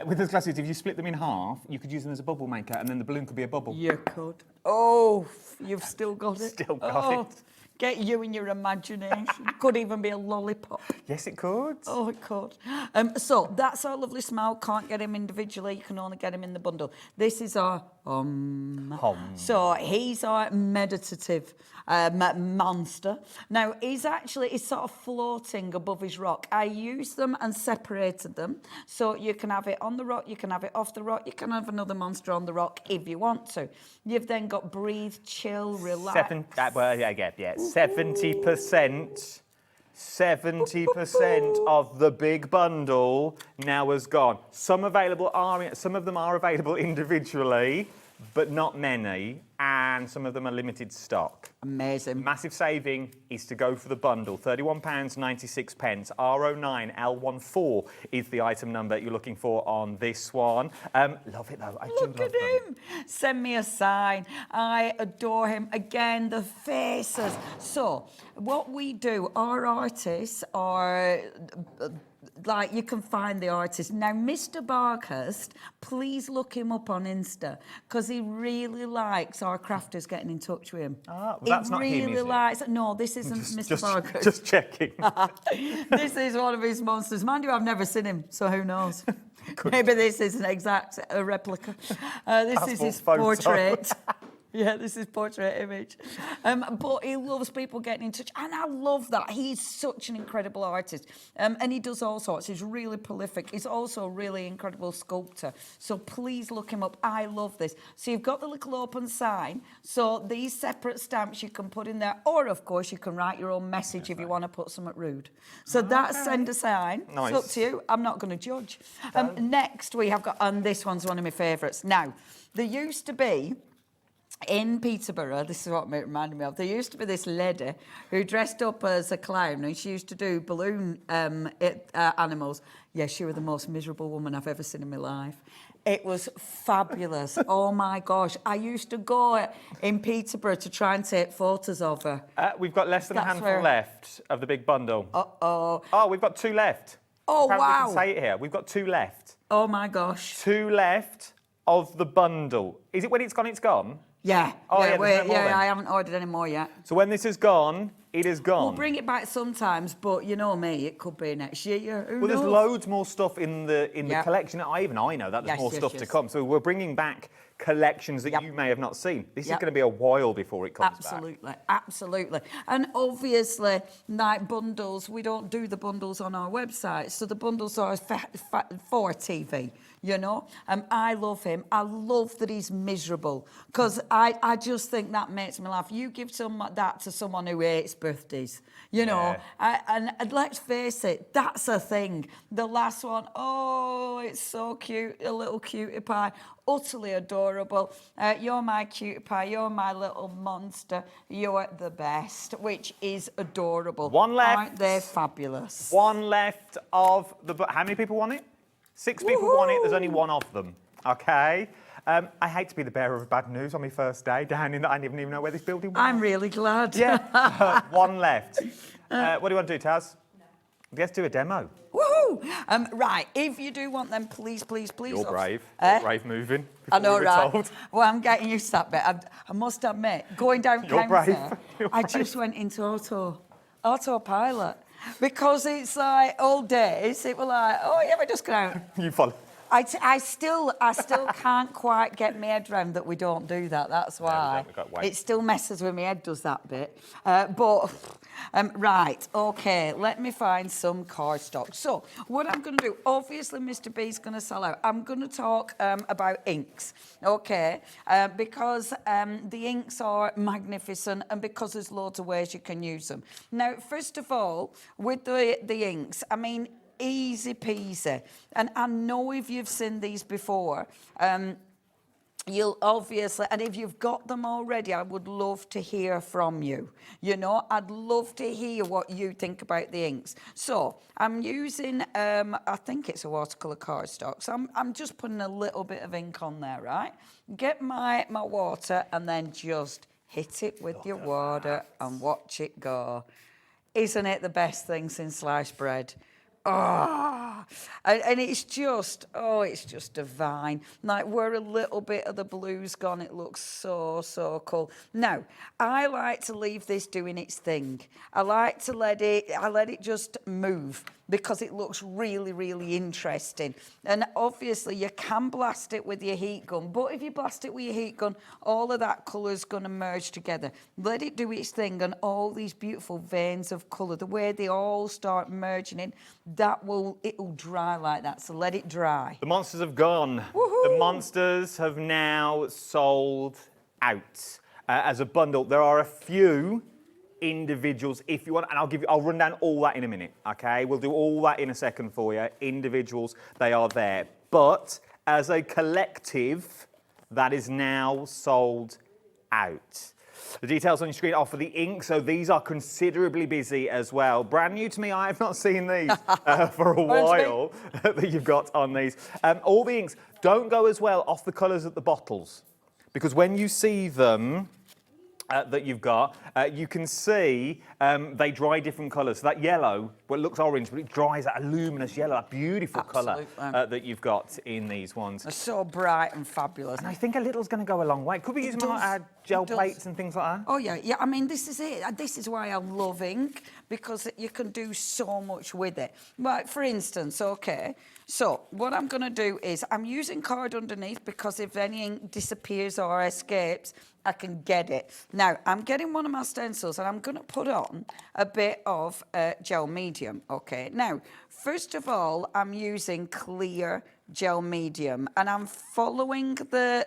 With those glasses, if you split them in half, you could use them as a bubble maker, and then the balloon could be a bubble. You could. Oh, you've still got it. Still got it. Get you and your imagination. Could even be a lollipop. Yes, it could. Oh, it could. So that's our lovely Smile. Can't get him individually. You can only get him in the bundle. This is our So he's our meditative monster. Now, he's sort of floating above his rock. I used them and separated them. So you can have it on the rock, you can have it off the rock, you can have another monster on the rock if you want to. You've then got breathe, chill, relax. 70% of the big bundle now has gone. Some of them are available individually, but not many, and some of them are limited stock. Amazing. Massive saving is to go for the bundle. £31.96. R09L14 is the item number you're looking for on this one. Love it though. Look at him. Send me a sign. I adore him. Again, the faces. So, what we do, our artists are... like, you can find the artist. Now, Mr. Barkhurst, please look him up on Insta, because he really likes our crafters getting in touch with him. That's not him, is it? No, this isn't Mr. Barkhurst. Just checking. This is one of his monsters. Mind you, I've never seen him, so who knows? Maybe this is an exact replica. This is his portrait. Yeah, this is portrait image. But he loves people getting in touch, and I love that. He's such an incredible artist, and he does all sorts. He's really prolific. He's also a really incredible sculptor. So please look him up. I love this. So you've got the little open sign. So these separate stamps you can put in there, or of course you can write your own message if you want to put something rude. So that's send a sign. Nice. It's up to you. I'm not going to judge. Next we have got, and this one's one of my favourites. Now, there used to be, in Peterborough, this is what it reminded me of, there used to be this lady who dressed up as a clown, and she used to do balloon animals. Yeah, she was the most miserable woman I've ever seen in my life. It was fabulous. Oh my gosh. I used to go in Peterborough to try and take photos of her. We've got less than a handful left of the big bundle. Uh-oh. Oh, we've got 2 left. Oh, Apparently wow. we can say it here. We've got 2 left. Oh my gosh. 2 left of the bundle. Is it when it's gone, it's gone? Yeah. Oh, yeah, there's no more then. I haven't ordered any more yet. So when this is gone, it is gone. We'll bring it back sometimes, but you know me, it could be next year. Who knows? There's loads more stuff in the collection. I know that there's more stuff to come. So we're bringing back collections that you may have not seen. This is going to be a while before it comes back. Absolutely. And obviously, like bundles, we don't do the bundles on our website. So the bundles are for TV, you know. I love him. I love that he's miserable, because I just think that makes me laugh. You give that to someone who hates birthdays, you know. And let's face it, that's a thing. The last one, oh, it's so cute, a little cutie pie. Utterly adorable. You're my cutie pie. You're my little monster. You're the best, which is adorable. One left. Aren't they fabulous? One left of the... How many people want it? 6 people want it. There's only 1 of them. Okay. I hate to be the bearer of bad news on my first day down in that I didn't even know where this building was. I'm really glad. Yeah, one left. What do you want to do, Taz? Let's do a demo. Woohoo! Right, if you do want them, please. You're brave. You're brave moving. I know, we were right? told. Well, I'm getting used to that bit. I must admit, going down You're counter, brave. I just went into autopilot. Because it's like, all days, it was like, oh, yeah, we're just going out. You follow. I still can't quite get my head round that we don't do that. That's why. We've got to wait. It still messes with my head, does that bit. Right, okay, let me find some cardstock. So, what I'm going to do, obviously Mr. B's going to sell out. I'm going to talk about inks, okay, because the inks are magnificent and because there's loads of ways you can use them. Now, first of all, with the inks, I mean, easy peasy. And I know if you've seen these before, you'll obviously, and if you've got them already, I would love to hear from you. You know, I'd love to hear what you think about the inks. So I'm using, I think it's a watercolour cardstock. So I'm just putting a little bit of ink on there, right? Get my water and then just hit it with your water and watch it go. Isn't it the best thing since sliced bread? Oh, and it's just divine. Like where a little bit of the blue's gone, it looks so cool. Now, I like to leave this doing its thing. I like to let it just move because it looks really interesting. And obviously you can blast it with your heat gun, but if you blast it with your heat gun, all of that colour's going to merge together. Let it do its thing and all these beautiful veins of colour, the way they all start merging in, it'll dry like that, so let it dry. The monsters have gone. Woohoo! The monsters have now sold out as a bundle. There are a few individuals if you want, and I'll run down all that in a minute, okay? We'll do all that in a second for you. Individuals, they are there. But as a collective, that is now sold out. The details on your screen are for the ink, so these are considerably busy as well. Brand new to me, I have not seen these for a while that you've got on these. All the inks don't go as well off the colours at the bottles, because when you see them, that you've got, you can see they dry different colours. So that yellow, well, it looks orange, but it dries that luminous yellow, that beautiful colour that you've got in these ones. They're so bright and fabulous. And I think a little's going to go a long way. Could we use them on like gel plates and things like that? Oh, yeah. I mean, this is it. This is why I love ink, because you can do so much with it. Like, for instance, okay, so what I'm going to do is I'm using card underneath because if any ink disappears or escapes, I can get it. Now, I'm getting one of my stencils and I'm going to put on a bit of gel medium, okay? Now, first of all, I'm using clear gel medium and I'm following the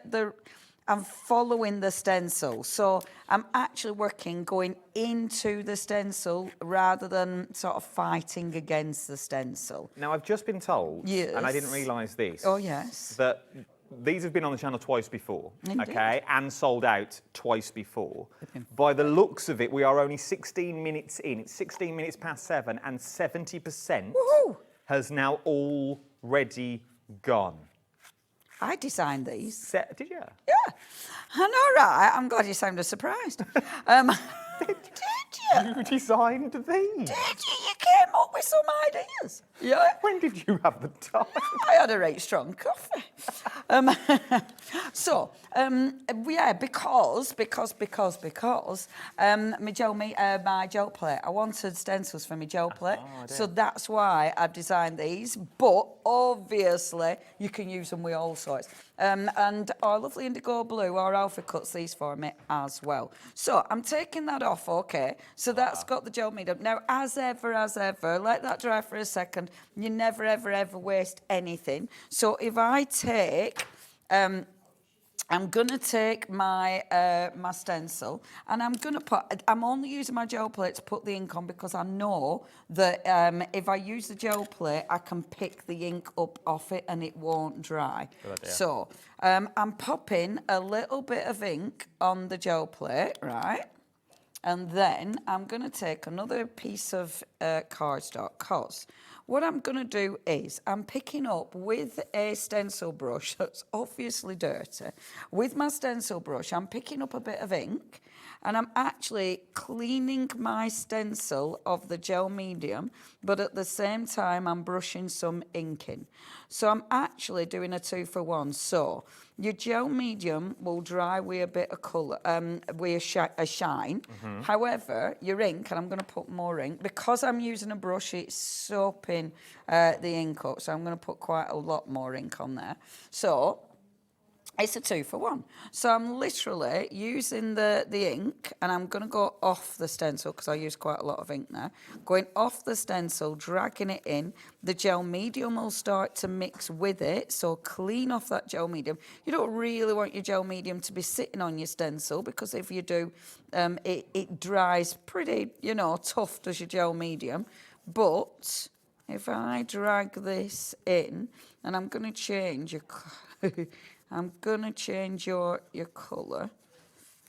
stencil. So I'm actually going into the stencil rather than sort of fighting against the stencil. Now, I've just been told, and I didn't realise this. Oh, yes. That these have been on the channel twice before, Indeed. okay, and sold out twice before. By the looks of it, we are only 16 minutes in. It's 16 minutes past 7, and 70% has now already gone. I designed these. Did you? Yeah. I know, right? I'm glad you sounded surprised. Did you? You designed these? Did you? You came up with some ideas. Yeah. When did you have the time? I had a right strong coffee. Yeah, because my gel plate. I wanted stencils for my gel plate, so that's why I've designed these. But obviously, you can use them with all sorts. And our lovely indigo blue, our Alfie cuts these for me as well. So I'm taking that off, okay? So that's got the gel medium. Now, as ever, let that dry for a second. You never, ever waste anything. So if I take, I'm going to take my my stencil and I'm only using my gel plate to put the ink on because I know that if I use the gel plate, I can pick the ink up off it and it won't dry. So I'm popping a little bit of ink on the gel plate, right? And then I'm going to take another piece of cardstock because what I'm going to do is I'm picking up with a stencil brush that's obviously dirty. With my stencil brush, I'm picking up a bit of ink and I'm actually cleaning my stencil of the gel medium, but at the same time, I'm brushing some ink in. So I'm actually doing a 2-for-1. So your gel medium will dry with a bit of colour, with a shine. However, your ink, and I'm going to put more ink, because I'm using a brush, it's soaping the ink up. So I'm going to put quite a lot more ink on there. So it's a 2-for-1. So I'm literally using the ink, and I'm going to go off the stencil because I use quite a lot of ink there. Going off the stencil, dragging it in. The gel medium will start to mix with it, so clean off that gel medium. You don't really want your gel medium to be sitting on your stencil because if you do, it dries pretty, tough, does your gel medium. But if I drag this in, and I'm going to change your... I'm going to change your colour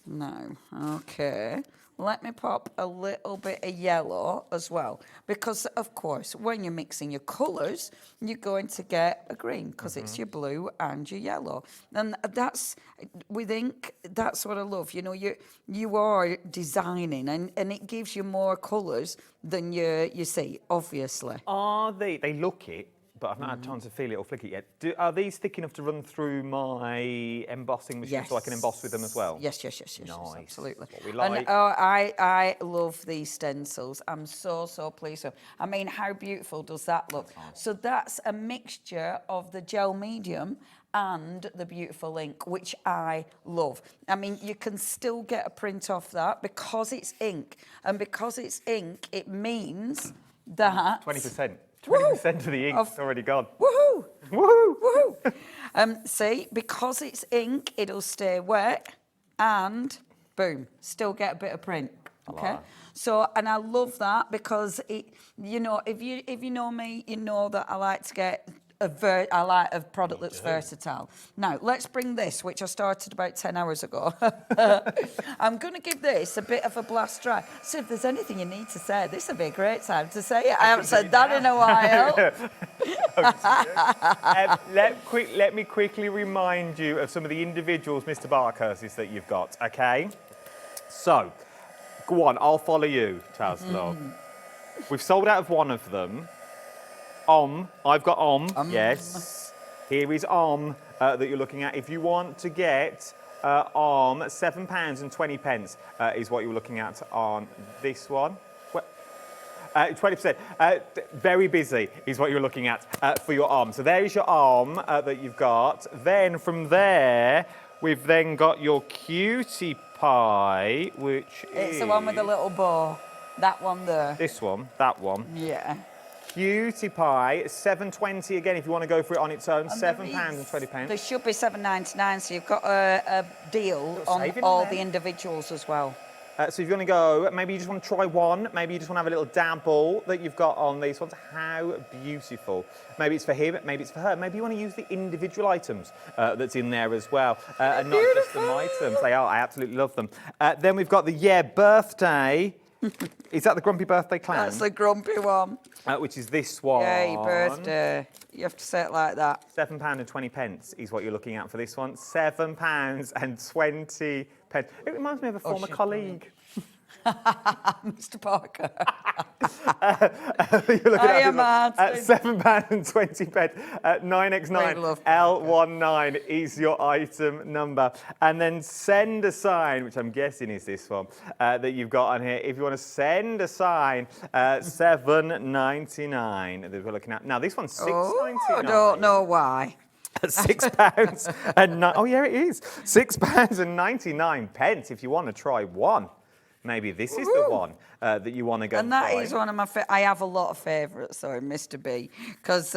now. Okay. Let me pop a little bit of yellow as well. Because, of course, when you're mixing your colours, you're going to get a green because it's your blue and your yellow. And that's, with ink, that's what I love. You are designing and it gives you more colours than you see, obviously. They look it, but I've not had time to feel it or flick it yet. Are these thick enough to run through my embossing machine so I can emboss with them as well? Yes, Nice. absolutely. What we like. And I love these stencils. I'm so pleased with them. I mean, how beautiful does that look? So that's a mixture of the gel medium and the beautiful ink, which I love. I mean, you can still get a print off that because it's ink. And because it's ink, it means that... 20%. 20% of the ink's already gone. Woohoo! Woohoo! Woohoo! See, because it's ink, it'll stay wet and boom, still get a bit of print. Okay? So, and I love that because it, if you know me, you know that I like to get I like a product that's versatile. Now, let's bring this, which I started about 10 hours ago. I'm going to give this a bit of a blast dry. So if there's anything you need to say, this would be a great time to say it. I haven't said that in a while. Let me quickly remind you of some of the individuals, Mr. Barkhurst's, that you've got, okay? So, go on, I'll follow you, Charles Law. We've sold out of one of them. I've got yes. Here is that you're looking at. If you want to get £7.20 is what you're looking at on this one. 20%. Very busy is what you're looking at for your So there is your that you've got. Then from there, we've then got your cutie pie, which is... It's the one with the little bow. That one there. This one, that one. Yeah. Cutie pie, £7.20 again if you want to go for it on its own, £7.20. There should be £7.99, so you've got a deal on all the individuals as well. So if you want to go, maybe you just want to try one, maybe you just want to have a little dabble that you've got on these ones. How beautiful. Maybe it's for him, maybe it's for her. Maybe you want to use the individual items that's in there as well, and not just some items. They are, I absolutely love them. Then we've got the birthday. Is that the Grumpy Birthday Clan? That's the grumpy one. Which is this one. Yay, birthday. You have to say it like that. £7.20 is what you're looking at for this one. £7.20. It reminds me of a former colleague. Mr. Parker. You're looking at £7.20. 9x9 L19 is your item number. And then send a sign, which I'm guessing is this one that you've got on here. If you want to send a sign, £7.99 that we're looking at. Now, this one's £6.99. I don't know why. £6 and oh yeah, it is £6.99 if you want to try one. Maybe this is the one that you want to go and that is one of my I have a lot of favourites, sorry, Mr. B, because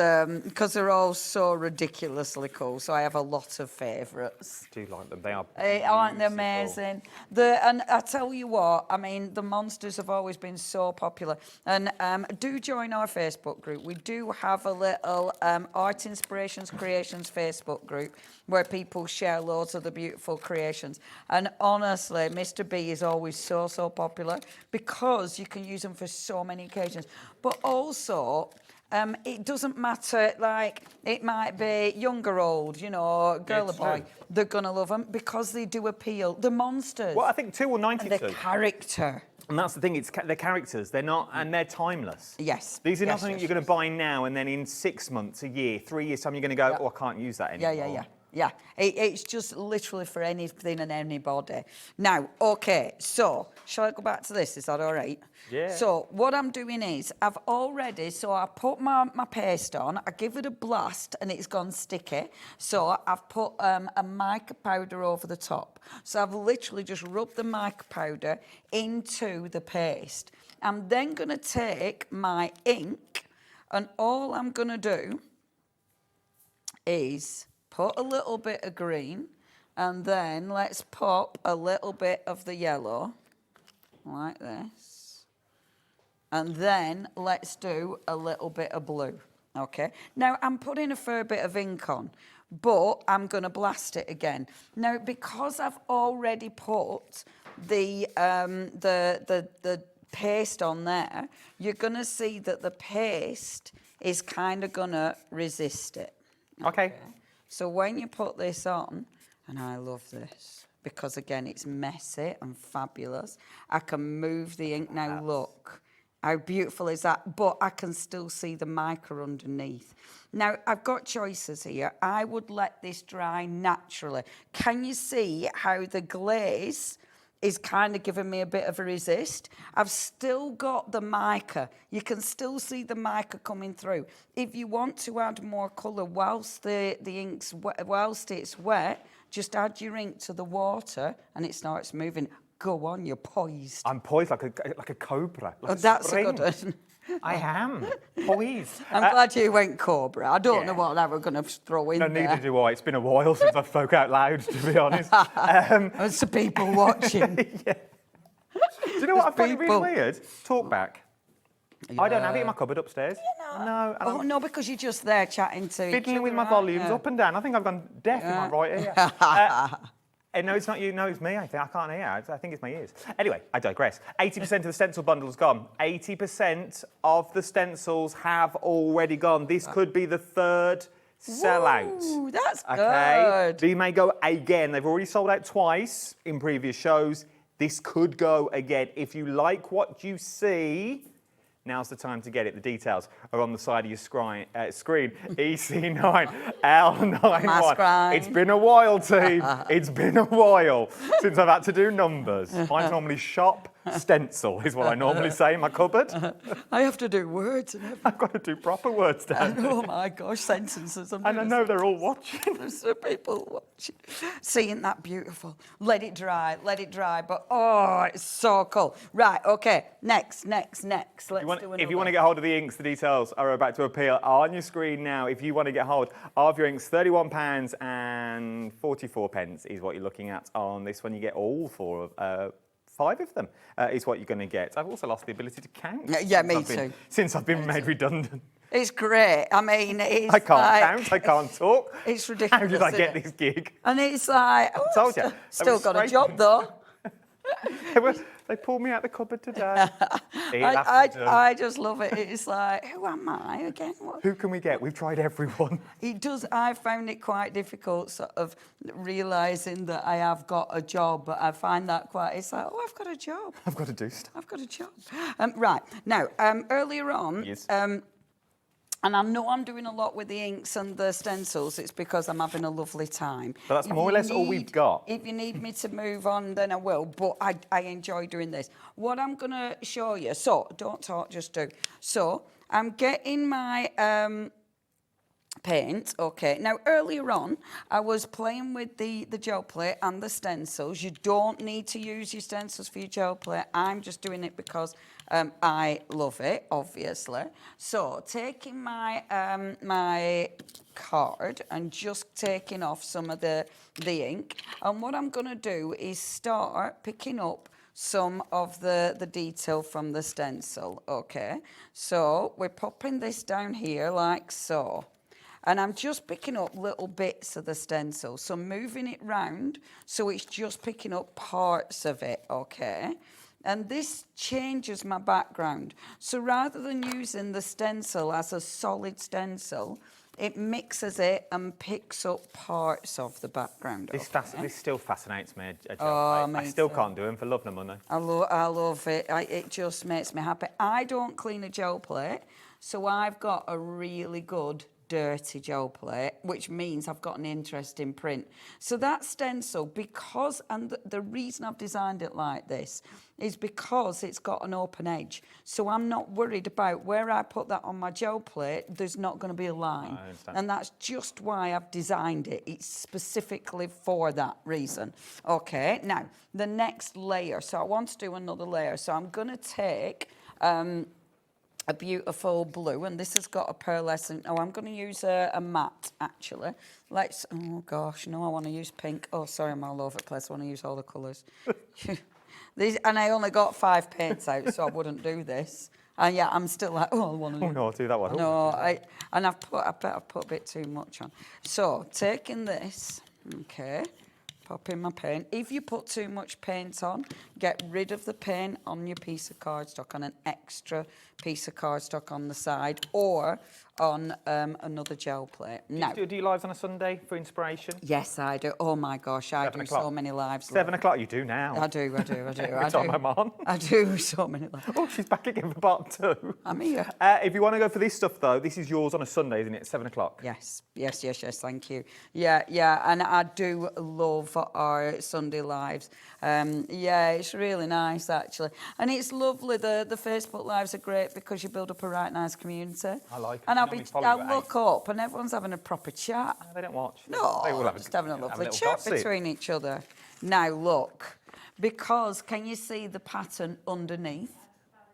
they're all so ridiculously cool, so I have a lot of favourites. Do you like them? They are aren't they amazing? And I tell you what, I mean, the monsters have always been so popular. And do join our Facebook group. We do have a little Art Inspirations Creations Facebook group where people share loads of the beautiful creations. And honestly, Mr. B is always so popular because you can use them for so many occasions. But also, it doesn't matter, like, it might be young or old, you know, girl or boy. They're going to love them because they do appeal. The monsters. Well, I think 2 or 92. And the character. And that's the thing, they're characters, they're not, and they're timeless. Yes. These are not something you're going to buy now and then in 6 months, a year, 3 years' time, you're going to go, oh, I can't use that anymore. Yeah. It's just literally for anything and anybody. Now, okay, so shall I go back to this? Is that all right? Yeah. So what I'm doing is I put my paste on, I give it a blast and it's gone sticky. So I've put a mica powder over the top. So I've literally just rubbed the mica powder into the paste. I'm then going to take my ink and all I'm going to do is put a little bit of green and then let's pop a little bit of the yellow like this. And then let's do a little bit of blue, okay? Now, I'm putting a fair bit of ink on, but I'm going to blast it again. Now, because I've already put the paste on there, you're going to see that the paste is kind of going to resist it. Okay. So when you put this on, and I love this, because again, it's messy and fabulous. I can move the ink now, look. How beautiful is that? But I can still see the mica underneath. Now, I've got choices here. I would let this dry naturally. Can you see how the glaze is kind of giving me a bit of a resist? I've still got the mica. You can still see the mica coming through. If you want to add more colour whilst the ink's wet, whilst it's wet, just add your ink to the water and it starts moving. Go on, you're poised. I'm poised like a cobra. Like that's spring. a good one. I am poised. I'm glad you went cobra. I don't know what they were going to throw in there. No, neither do I. It's been a while since I spoke out loud, to be honest. There's some people watching. Yeah. Do you know what I find really weird? Talk back. I don't have it in my cupboard upstairs. No. Oh, no, because you're just there chatting to each fiddling other, with my volumes up and down. I think I've gone deaf in my right ear. No, it's not you. No, it's me. I can't hear. I think it's my ears. Anyway, I digress. 80% of the stencil bundle's gone. 80% of the stencils have already gone. This could be the third sellout. Ooh, that's good. They may go again. They've already sold out twice in previous shows. This could go again. If you like what you see, now's the time to get it. The details are on the side of your screen. EC9L91. It's been a while, team. It's been a while since I've had to do numbers. Mine's normally shop stencil, is what I normally say in my cupboard. I have to do words and everything. I've got to do proper words down. Oh my gosh, sentences. And I know they're all watching. There's people watching. Seeing that beautiful. Let it dry. But oh, it's so cool. Right, okay. Next. Let's do another. If you want to get hold of the inks, the details are about to appear on your screen now. If you want to get hold of your inks, £31.44 is what you're looking at on this one. You get all 5 of them is what you're going to get. I've also lost the ability to count. Yeah, me too. Since I've been made redundant. It's great. I mean, it's I can't count. I can't talk. It's ridiculous. How did I get this gig? And it's like, I told you. Still got a job though. They pulled me out the cupboard today. I just love it. It's like, who am I again? Who can we get? We've tried everyone. It does. I found it quite difficult, sort of realising that I have got a job, but I find that quite. It's like, oh, I've got a job. I've got to do stuff. I've got a job. Right now, earlier on. Yes. And I know I'm doing a lot with the inks and the stencils. It's because I'm having a lovely time. But that's more or less all we've got. If you need me to move on, then I will. But I enjoy doing this. What I'm going to show you. So, don't talk, just do. So, I'm getting my paint. Okay. Now, earlier on, I was playing with the gel plate and the stencils. You don't need to use your stencils for your gel plate. I'm just doing it because I love it, obviously. So, taking my my card and just taking off some of the ink. And what I'm going to do is start picking up some of the detail from the stencil, okay? So, we're popping this down here like so. And I'm just picking up little bits of the stencil. So moving it round, so it's just picking up parts of it, okay? And this changes my background. So rather than using the stencil as a solid stencil, it mixes it and picks up parts of the background. This still fascinates me. I still can't do them for love nor money. I love it. It just makes me happy. I don't clean a gel plate, so I've got a really good dirty gel plate, which means I've got an interesting print. So that stencil, because, and the reason I've designed it like this is because it's got an open edge. So I'm not worried about where I put that on my gel plate, there's not going to be a line. I understand. And that's just why I've designed it. It's specifically for that reason. Okay, now the next layer. So I want to do another layer. So I'm going to take a beautiful blue, and this has got a pearlescent. Oh, I'm going to use a matte, actually. Oh gosh, no, I want to use pink. Oh, sorry, I'm all over the place. I want to use all the colours. And I only got 5 paints out, so I wouldn't do this. And yeah, I'm still like, oh, I want to. Oh no, I'll do that one. No, I bet I've put a bit too much on. So taking this, okay, popping my paint. If you put too much paint on, get rid of the paint on your piece of cardstock, on an extra piece of cardstock on the side, or on another gel plate. Now, do you lives on a Sunday for inspiration? Yes, I do. Oh my gosh, I do so many lives. 7 o'clock, you do now. I do. Every time I'm on. I do so many lives. Oh, she's back again for part 2. I'm here. If you want to go for this stuff, though, this is yours on a Sunday, isn't it? 7 o'clock. Yes, thank you. Yeah, and I do love our Sunday lives. Yeah, it's really nice, actually. And it's lovely. The Facebook lives are great because you build up a right nice community. I like it. And I'll look up and everyone's having a proper chat. No, they don't watch. No, they will just having a lovely little chat gossip between each other. Now, look, because can you see the pattern underneath?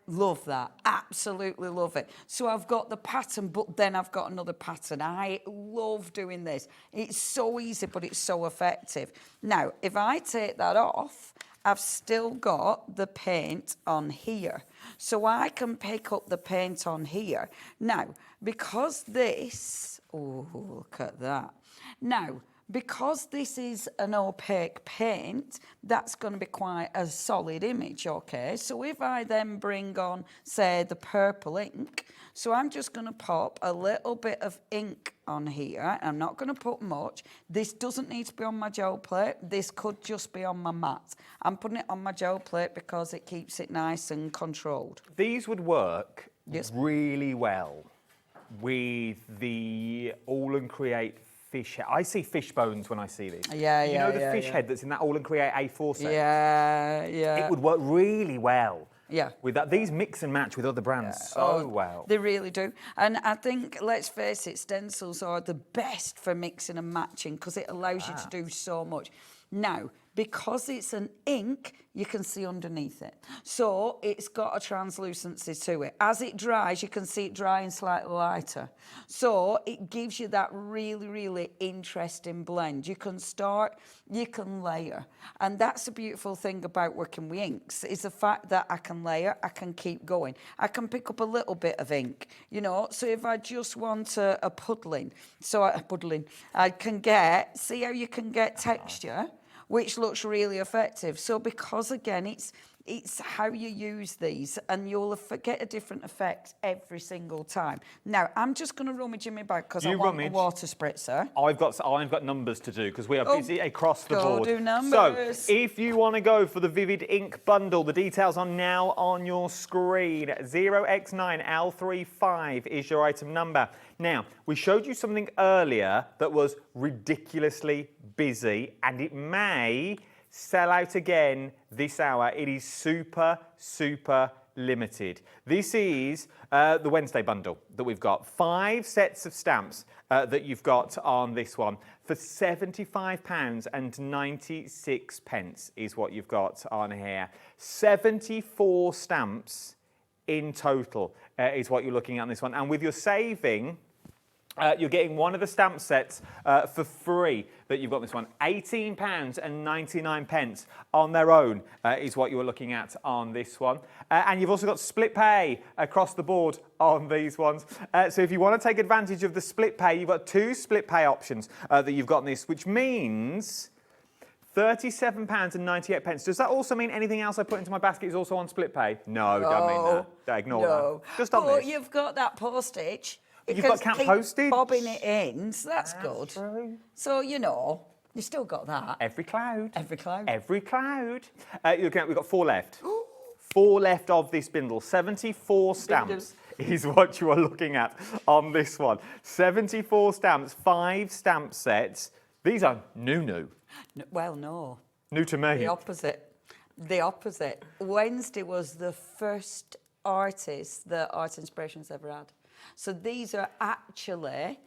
Love that. Absolutely love it. So I've got the pattern, but then I've got another pattern. I love doing this. It's so easy, but it's so effective. Now, if I take that off, I've still got the paint on here. So I can pick up the paint on here. Now, because this, oh, look at that. Now, because this is an opaque paint, that's going to be quite a solid image, okay? So if I then bring on, say, the purple ink, so I'm just going to pop a little bit of ink on here. I'm not going to put much. This doesn't need to be on my gel plate. This could just be on my mat. I'm putting it on my gel plate because it keeps it nice and controlled. These would work really well with the All and Create fish head. I see fish bones when I see this. Yeah, you know the fish head that's in that All and Create A4 set? Yeah. It would work really well. Yeah. With that. These mix and match with other brands well. They really do. And I think, let's face it, stencils are the best for mixing and matching because it allows you to do so much. Now, because it's an ink, you can see underneath it. So it's got a translucency to it. As it dries, you can see it drying slightly lighter. So it gives you that really, really interesting blend. You can start, you can layer. And that's the beautiful thing about working with inks, is the fact that I can layer, I can keep going. I can pick up a little bit of ink, you know. So if I just want a puddling, I can get, see how you can get texture? Which looks really effective. So because, again, it's how you use these, and you'll get a different effect every single time. Now, I'm just going to rummage in my bag because I want a water spritzer. I've got numbers to do because we are busy across the board. Do numbers. So, if you want to go for the Vivid Ink bundle, the details are now on your screen. 0x9L35 is your item number. Now, we showed you something earlier that was ridiculously busy, and it may sell out again this hour. It is super, super limited. This is the Wednesday bundle that we've got. 5 sets of stamps that you've got on this one for £75.96 is what you've got on here. 74 stamps in total is what you're looking at on this one. And with your saving, you're getting one of the stamp sets for free that you've got this one. £18.99 on their own is what you're looking at on this one. And you've also got split pay across the board on these ones. So if you want to take advantage of the split pay, you've got 2 split pay options that you've got in this, which means £37.98. Does that also mean anything else I put into my basket is also on split pay? No, don't mean that. Ignore that. Just on But this. you've got that postage. You've got camp postage? Bobbing it in, so that's good. True. So, you know, you still got that. Every cloud. Every cloud. Every cloud. We've got 4 left. 4 left of this bindle. 74 stamps is what you are looking at on this one. 74 stamps, 5 stamp sets. These are new. Well, no. New to me. The opposite. The opposite. Wednesday was the first artist that Art Inspirations ever had. So these are actually...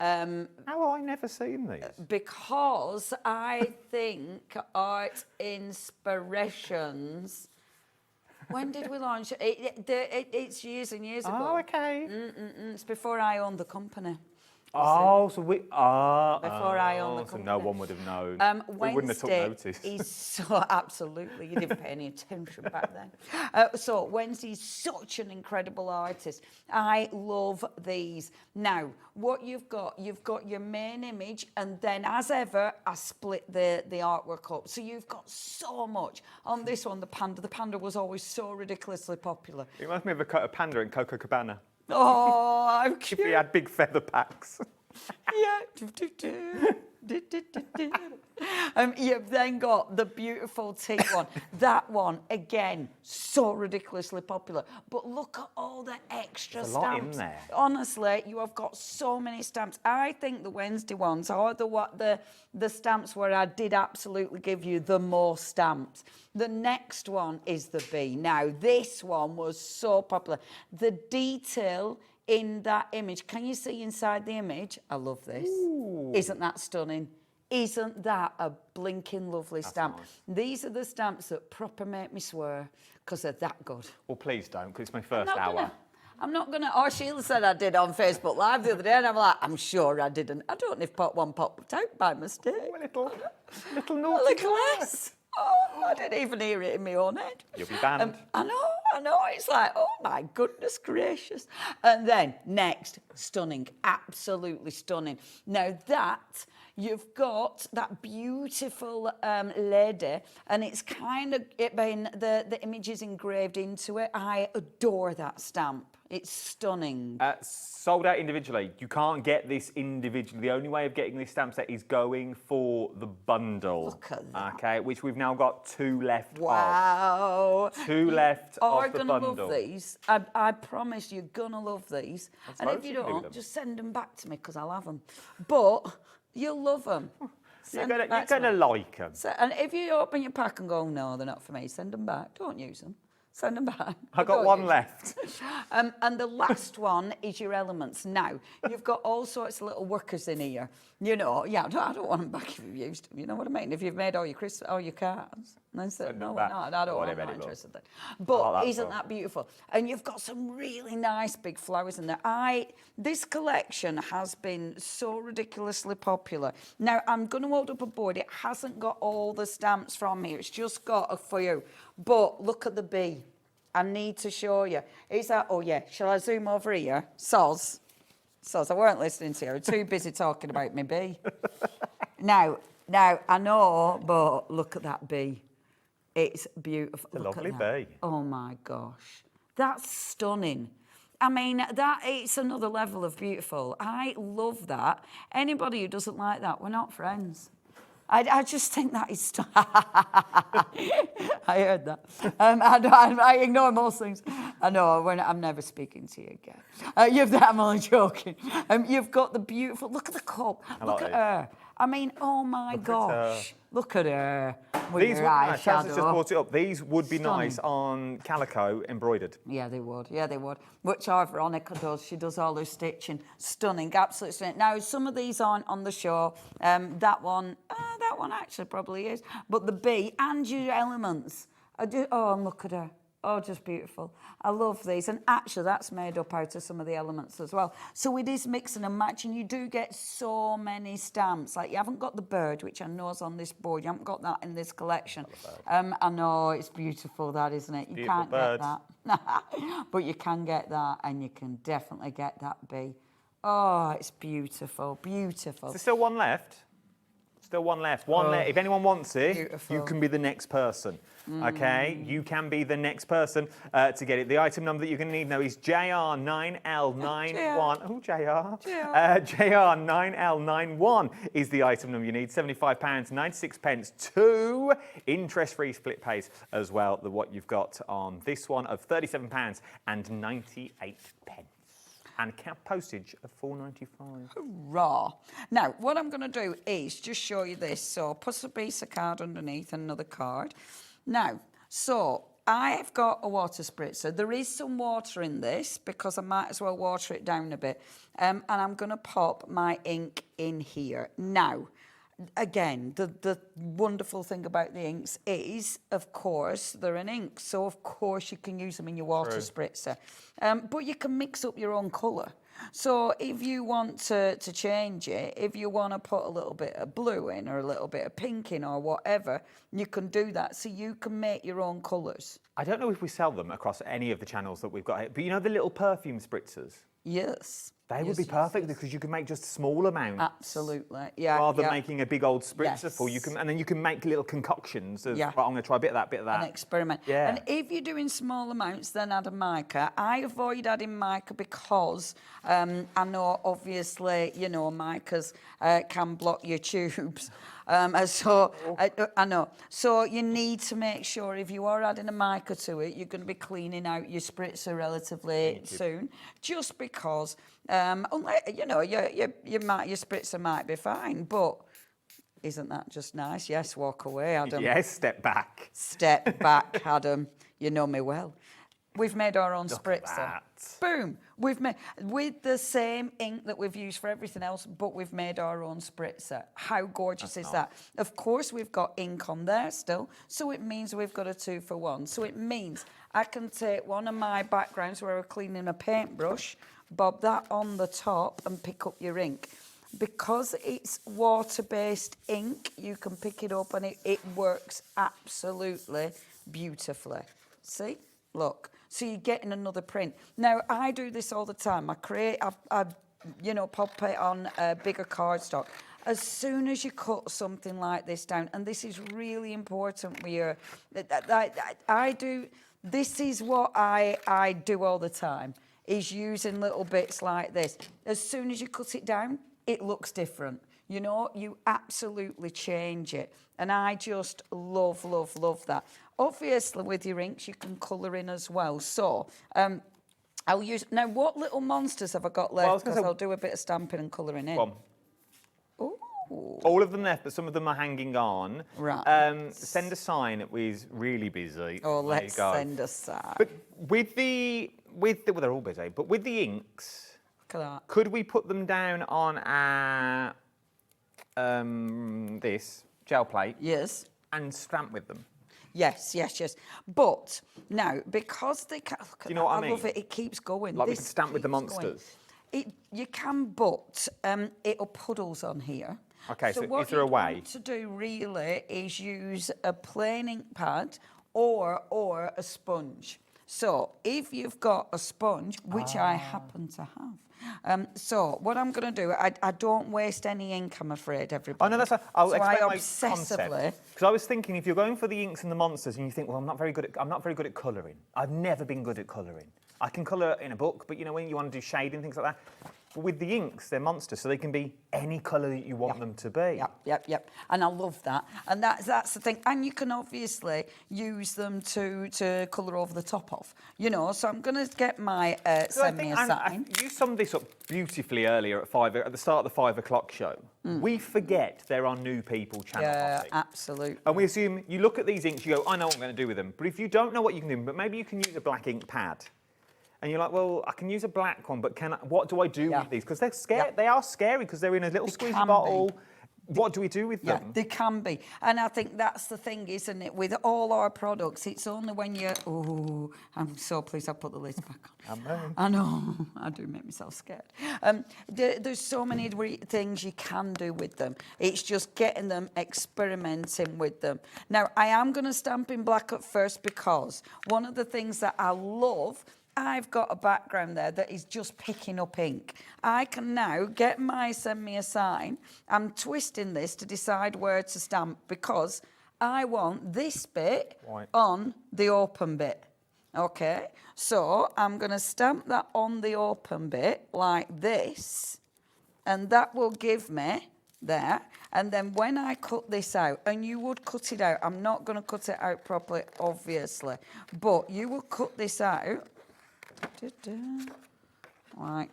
How have I never seen these? Because I think Art Inspirations... When did we launch it? It's years and years ago. Oh, okay. It's before I owned the company. Oh, so we... Before I owned the so company. no one would have known. We wouldn't have took notice. Is so absolutely, you didn't pay any attention back then. So Wednesday's such an incredible artist. I love these. Now, what you've got your main image, and then as ever, I split the artwork up. So you've got so much. On this one, the panda. The panda was always so ridiculously popular. It reminds me of a panda in Coco Cabana. Oh, I'm cute. If he had big feather packs. Yeah. You've then got the beautiful tea one. That one, again, so ridiculously popular. But look at all the extra There's stamps. a lot in there. Honestly, you have got so many stamps. I think the Wednesday ones are the stamps where I did absolutely give you the most stamps. The next one is the bee. Now, this one was so popular. The detail in that image. Can you see inside the image? I love this. Ooh. Isn't that stunning? Isn't that a blinking lovely stamp? Nice. These are the stamps that proper make me swear because they're that good. Well, please don't, because it's my first hour. I'm not going to... Oh, Sheila said I did on Facebook Live the other day, and I'm like, I'm sure I didn't. I don't know if pot one popped out by mistake. Oh, a little naughty. A little less. Oh, I didn't even hear it in my own head. You'll be banned. I know. It's like, oh my goodness gracious. And then next, stunning, absolutely stunning. Now that you've got that beautiful lady, and it's kind of been the image is engraved into it. I adore that stamp. It's stunning. Sold out individually. You can't get this individually. The only way of getting this stamp set is going for the bundle. Look at that. Okay, which we've now got 2 left Wow. of. 2 left of the bundle. You're going to love these. I promise you're going to love these. And if you don't, just send them back to me because I'll have them. But you'll love them. You're going to like them. And if you open your pack and go, no, they're not for me, send them back. Don't use them. Send them back. I've got 1 left. And the last one is your elements. Now, you've got all sorts of little workers in here. You know, I don't want them back if you've used them. You know what I mean? If you've made all your cards, then say, no, I don't want them. I'm not interested then. But isn't that beautiful? And you've got some really nice big flowers in there. This collection has been so ridiculously popular. Now, I'm going to hold up a board. It hasn't got all the stamps from here. It's just got a few. But look at the bee. I need to show you. Is that, oh yeah, shall I zoom over here? Soz, I weren't listening to you. I was too busy talking about my bee. Now, I know, but look at that bee. It's beautiful. It's a lovely bee. Oh my gosh. That's stunning. I mean, it's another level of beautiful. I love that. Anybody who doesn't like that, we're not friends. I just think that is... I heard that. I ignore most things. I know, I'm never speaking to you again. I'm only joking. You've got the beautiful... Look at the cup. Look at her. I mean, oh my gosh. Look at her. These would, Chelsea's just brought it up. These would be nice on calico embroidered. Yeah, they would. Which our Veronica does. She does all her stitching. Stunning, absolutely stunning. Now, some of these aren't on the show. That one actually probably is. But the bee and your elements. Oh, look at her. Oh, just beautiful. I love these. And actually, that's made up out of some of the elements as well. So it is mixing and matching. You do get so many stamps. Like, you haven't got the bird, which I know is on this board. You haven't got that in this collection. I know, it's beautiful, that, isn't it? You beautiful can't bird. get that. But you can get that, and you can definitely get that bee. Oh, it's beautiful, beautiful. Is there still 1 left? still one left. One left. If anyone wants it, beautiful. you can be the next person. Okay, you can be the next person to get it. The item number that you're going to need now is JR9L91. Oh, JR. JR9L91 is the item number you need. £75.96. 2 interest-free split pays as well. What you've got on this one of £37.98. And postage of $4.95. Hurrah. Now, what I'm going to do is just show you this. So, put a piece of card underneath, another card. Now, so I've got a water spritzer. There is some water in this because I might as well water it down a bit. And I'm going to pop my ink in here. Now, again, the wonderful thing about the inks is, of course, they're an ink. So, of course, you can use them in your water spritzer. But you can mix up your own colour. So if you want to change it, if you want to put a little bit of blue in or a little bit of pink in or whatever, you can do that. So you can make your own colours. I don't know if we sell them across any of the channels that we've got here, but you know the little perfume spritzers? Yes. They would be perfect because you can make just small amounts. Absolutely, yeah. Rather than making a big old spritzer full, and then you can make little concoctions of, right, I'm going to try a bit of that, bit of that. An experiment. Yeah. And if you're doing small amounts, then add a mica. I avoid adding mica because I know, obviously, you know, micas can block your tubes. I know. So you need to make sure if you are adding a mica to it, you're going to be cleaning out your spritzer relatively soon. Just because, you know, your spritzer might be fine, but isn't that just nice? Yes, walk away, Adam. Yes, step back. Step back, Adam. You know me well. We've made our own spritzer. Boom. We've made with the same ink that we've used for everything else, but we've made our own spritzer. How gorgeous is that? Of course, we've got ink on there still, so it means we've got a 2-for-1. So it means I can take one of my backgrounds where we're cleaning a paintbrush, bob that on the top, and pick up your ink. Because it's water-based ink, you can pick it up and it works absolutely beautifully. See? Look. So you're getting another print. Now, I do this all the time. I pop it on a bigger cardstock. As soon as you cut something like this down, and this is really important this is what I do all the time, is using little bits like this. As soon as you cut it down, it looks different. You know, you absolutely change it. And I just love, love, love that. Obviously, with your inks, you can colour in as well. So, I'll use... Now, what little monsters have I got left? Because I'll do a bit of stamping and colouring in. Ooh. All of them left, but some of them are hanging on. Right. Send a sign. We're really busy. Oh, let's send a sign. But well, they're all busy. But with the inks, look at that. Could we put them down on our this gel plate? Yes. And stamp with them? Yes. But now, because they can... Do you know what I mean? love it. It keeps going. Like we can stamp with the monsters? You can, but it'll puddles on here. Okay, so what is there a way? What you want to do really is use a plain ink pad or a sponge. So if you've got a sponge, which I happen to have, so what I'm going to do, I don't waste any ink, I'm afraid, everybody. Oh, no, that's fine. I'll explain my obsessively... Because I was thinking, if you're going for the inks and the monsters, and you think, well, I'm not very good at colouring. I've never been good at colouring. I can colour in a book, but you know, when you want to do shading, things like that. But with the inks, they're monsters, so they can be any colour that you want them to be. Yep. And I love that. And that's the thing. And you can obviously use them to colour over the top of, you know. So I'm going to get my send me a sign. You summed this up beautifully earlier at the start of the 5 o'clock show. We forget there are new people channel hopping. Absolutely. And we assume you look at these inks, you go, I know what I'm going to do with them. But if you don't know what you can do, but maybe you can use a black ink pad. And you're like, well, I can use a black one, but what do I do with these? Because they're scary. They are scary because they're in a little squeezy bottle. What do we do with them? Yeah, they can be. And I think that's the thing, isn't it? With all our products, it's only when you're... Oh, I'm so pleased I put the lid back on. I know. I do make myself scared. There's so many things you can do with them. It's just getting them, experimenting with them. Now, I am going to stamp in black at first because one of the things that I love I've got a background there that is just picking up ink. I can now get my send me a sign. I'm twisting this to decide where to stamp because I want this bit on the open bit. Okay, so I'm going to stamp that on the open bit like this, and that will give me there. And then when I cut this out, and you would cut it out, I'm not going to cut it out properly, obviously, but you will cut this out like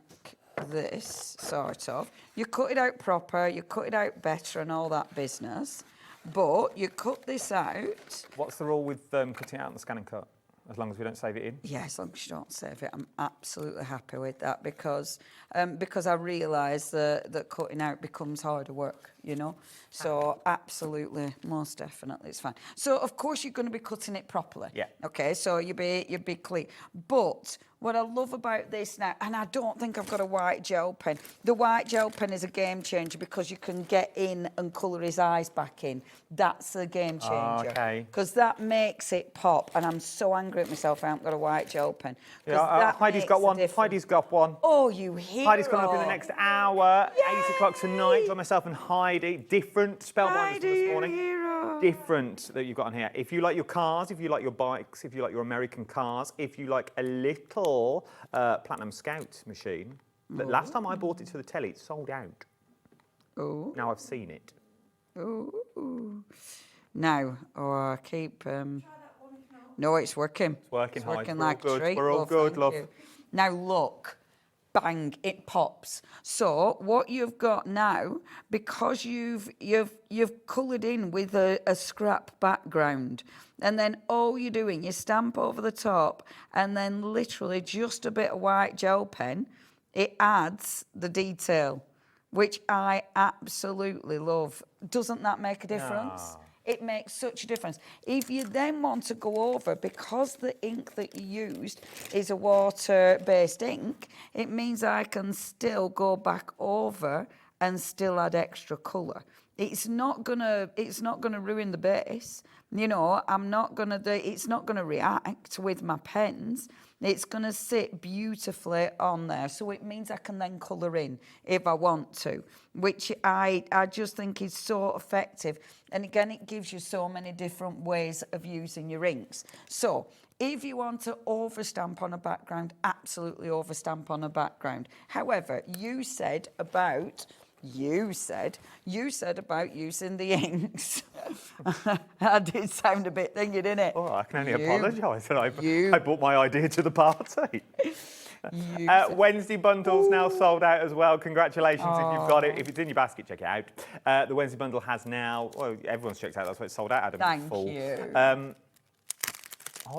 this, sort of. You cut it out proper, you cut it out better and all that business, but you cut this out. What's the rule with cutting it out on the scan and cut? As long as we don't save it in? Yeah, as long as you don't save it, I'm absolutely happy with that because I realise that cutting out becomes harder work, you know. So absolutely, most definitely, it's fine. So of course you're going to be cutting it properly. Yeah. Okay, so you'd be clean. But what I love about this now, and I don't think I've got a white gel pen. The white gel pen is a game changer because you can get in and colour his eyes back in. That's a game changer. Okay. Because that makes it pop, and I'm so angry at myself I haven't got a white gel pen. Yeah, Heidi's got one. Heidi's got one. Oh, you hero. Heidi's coming up in the next hour, 8 o'clock tonight. Got myself and Heidi. Different Spellbinders this morning. Hero. Different that you've got on here. If you like your cars, if you like your bikes, if you like your American cars, if you like a little Platinum Scout machine, but last time I bought it to the telly, it sold out. Oh. Now I've seen it. Ooh. Now, I keep... No, it's working. It's working, It's working We're all like a good. treat. We're all love, good, thank love. you. Now, look. Bang, it pops. So what you've got now, because you've coloured in with a scrap background, and then all you're doing, you stamp over the top, and then literally just a bit of white gel pen, it adds the detail, which I absolutely love. Doesn't that make a difference? It makes such a difference. If you then want to go over, because the ink that you used is a water-based ink, it means I can still go back over and still add extra colour. It's not gonna ruin the base. You know, it's not gonna react with my pens. It's gonna sit beautifully on there. So it means I can then colour in if I want to, which I just think is so effective. And again, it gives you so many different ways of using your inks. So if you want to overstamp on a background, absolutely overstamp on a background. However, you said about using the inks. I did sound a bit thingy, didn't it? Oh, I can only apologise that I brought my idea to the party. Wednesday bundles now sold out as well. Congratulations if you've got it. If it's in your basket, check it out. The Wednesday bundle has now, well, everyone's checked out, that's why it's sold out, Adam. Thank full. you.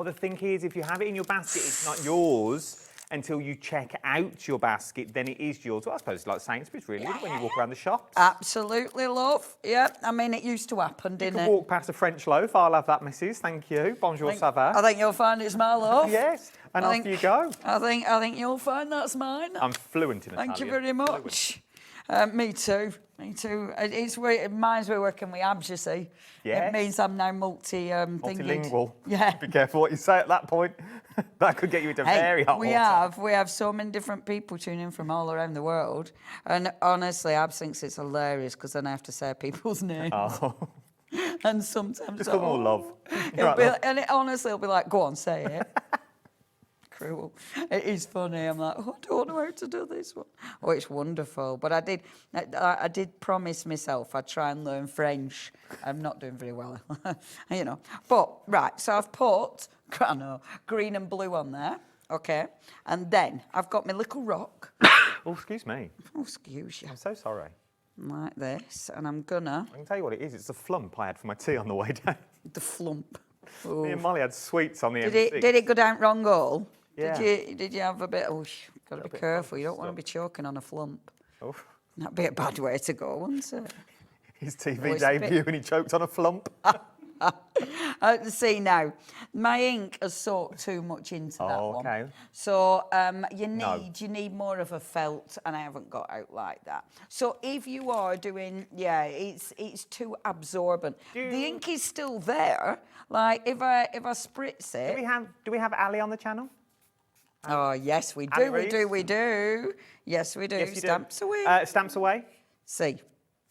The thing is, if you have it in your basket, it's not yours until you check out your basket, then it is yours. Well, I suppose it's like Sainsbury's, really, isn't it, when you walk around the shops? Absolutely, love. Yeah, I mean, it used to happen, didn't it? You can walk past a French loaf. I'll have that, missus. Thank you. Bonjour, ça va? I think you'll find it's my love. Yes, and off you go. I think you'll find that's mine. I'm fluent in Italian. Thank you very much. Me too. It reminds me of working with abs, you see. Yes. It means I'm now multilingual. Yeah. Be careful what you say at that point. That could get you into very hot water. We have so many different people tuning in from all around the world. And honestly, Ab thinks it's hilarious because then I have to say people's names. Oh. And sometimes... Just call them all love. Honestly, it'll be like, go on, say it. Cruel. It is funny. I'm like, I don't know how to do this one. Oh, it's wonderful. But I did promise myself I'd try and learn French. I'm not doing very well, you know. But, right, so I've put, green and blue on there, okay? And then I've got my little rock. Oh, excuse me. Oh, excuse you. I'm so sorry. Like this, and I'm gonna... I can tell you what it is. It's the flump I had for my tea on the way down. The flump. Me and Molly had sweets on the M6. Did it go down wrong hole? Yeah. Did you have a bit? Oh, you've got to be careful. You don't want to be choking on a flump. Oh. That'd be a bad way to go, wouldn't it? His TV debut and he choked on a flump. See now, my ink has soaked too much into that one. Okay. So you need more of a felt, and I haven't got out like that. So if you are doing, it's too absorbent. The ink is still there. Like if I spritz it. Do we have Ali on the channel? Oh, yes, we Ali do, we Reeves? do, we do. Yes, we do. Yes, you Stamps do. away. Stamps away? See.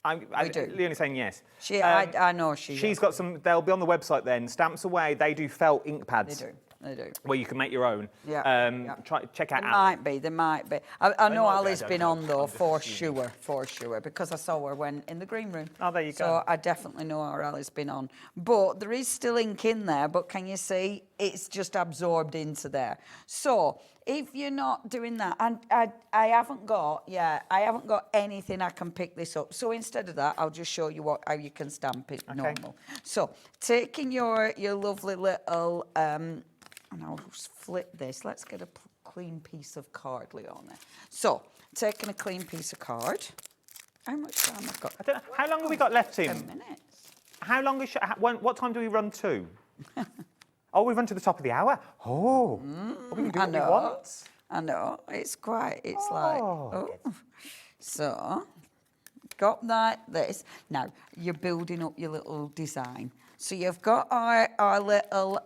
We do. Leonie's saying yes. I know She's got some, they'll be on the website then. Stamps Away, they do felt ink pads. They do. Where you can make your own. Yeah. Check out There Ali. might be. I know might be, Ali's I don't been know. on though, for sure, because I saw her when in the green room. Oh, there you go. So I definitely know our Ali's been on. But there is still ink in there, but can you see, it's just absorbed into there. So if you're not doing that, and I haven't got anything I can pick this up. So instead of that, I'll just show you how you can stamp it normal. So taking your lovely little, and I'll just flip this. Let's get a clean piece of card, Leonie. So taking a clean piece of card. How much time have I got? I don't know. How long have we got left, Tim? 10 minutes. How long is... what time do we run to? Oh, we run to the top of the hour? Oh. We can do what we want. I know. It's like... Oh. So, got this. Now, you're building up your little design. So you've got our little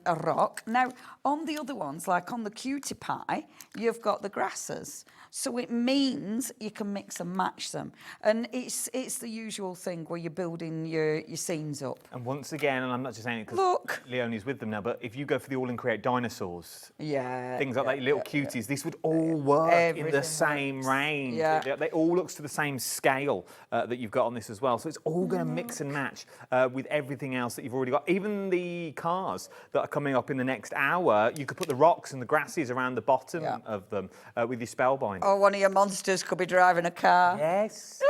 rock. Now, on the other ones, like on the cutie pie, you've got the grasses. So it means you can mix and match them. And it's the usual thing where you're building your scenes up. And once again, and I'm not just saying it because Leonie's with them now, but if you go for the all and create dinosaurs, things like that, little cuties, this would all work in the same range. They all look to the same scale that you've got on this as well. So it's all going to mix and match with everything else that you've already got. Even the cars that are coming up in the next hour, you could put the rocks and the grasses around the bottom of them with your Spellbinders. Or one of your monsters could be driving a car. Yes.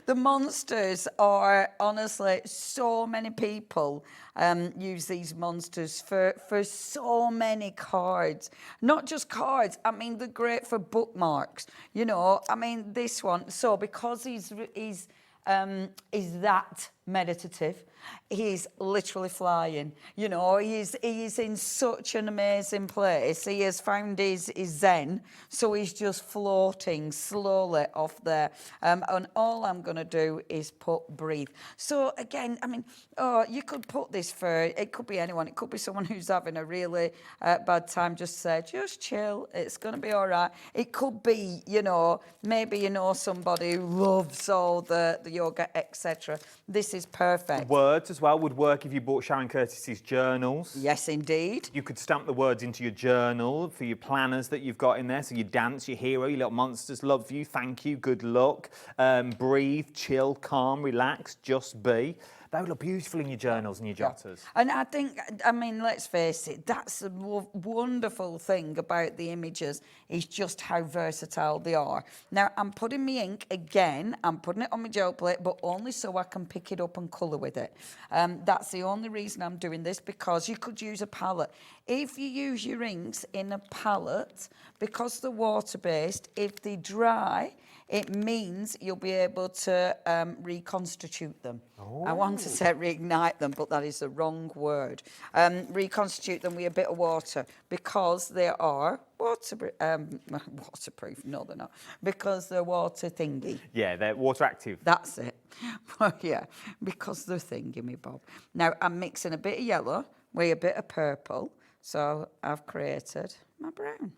The monsters are, honestly, so many people use these monsters for so many cards. Not just cards, I mean, they're great for bookmarks. You know, I mean, this one, so because he's that meditative, he's literally flying. You know, he's in such an amazing place. He has found his zen, so he's just floating slowly off there. And all I'm going to do is put breathe. So again, I mean, you could put this for, it could be anyone. It could be someone who's having a really bad time. Just say, just chill. It's going to be all right. It could be, you know, maybe you know somebody who loves all the yoga, etc. This is perfect. Words as well would work if you bought Sharon Curtis's journals. Yes, indeed. You could stamp the words into your journal for your planners that you've got in there. So you dance, your hero, your little monsters, love you, thank you, good luck, breathe, chill, calm, relax, just be. They would look beautiful in your journals and your jotters. And I think, I mean, let's face it, that's the wonderful thing about the images is just how versatile they are. Now, I'm putting my ink again, I'm putting it on my gel plate, but only so I can pick it up and colour with it. That's the only reason I'm doing this, because you could use a palette. If you use your inks in a palette, because they're water-based, if they dry, it means you'll be able to reconstitute them. I want to say reignite them, but that is the wrong word. Reconstitute them with a bit of water, because they are waterproof. No, they're not. Because they're water thingy. Yeah, they're water active. That's it. Well, yeah, because they're thingy, me Bob. Now, I'm mixing a bit of yellow with a bit of purple. So I've created my brown.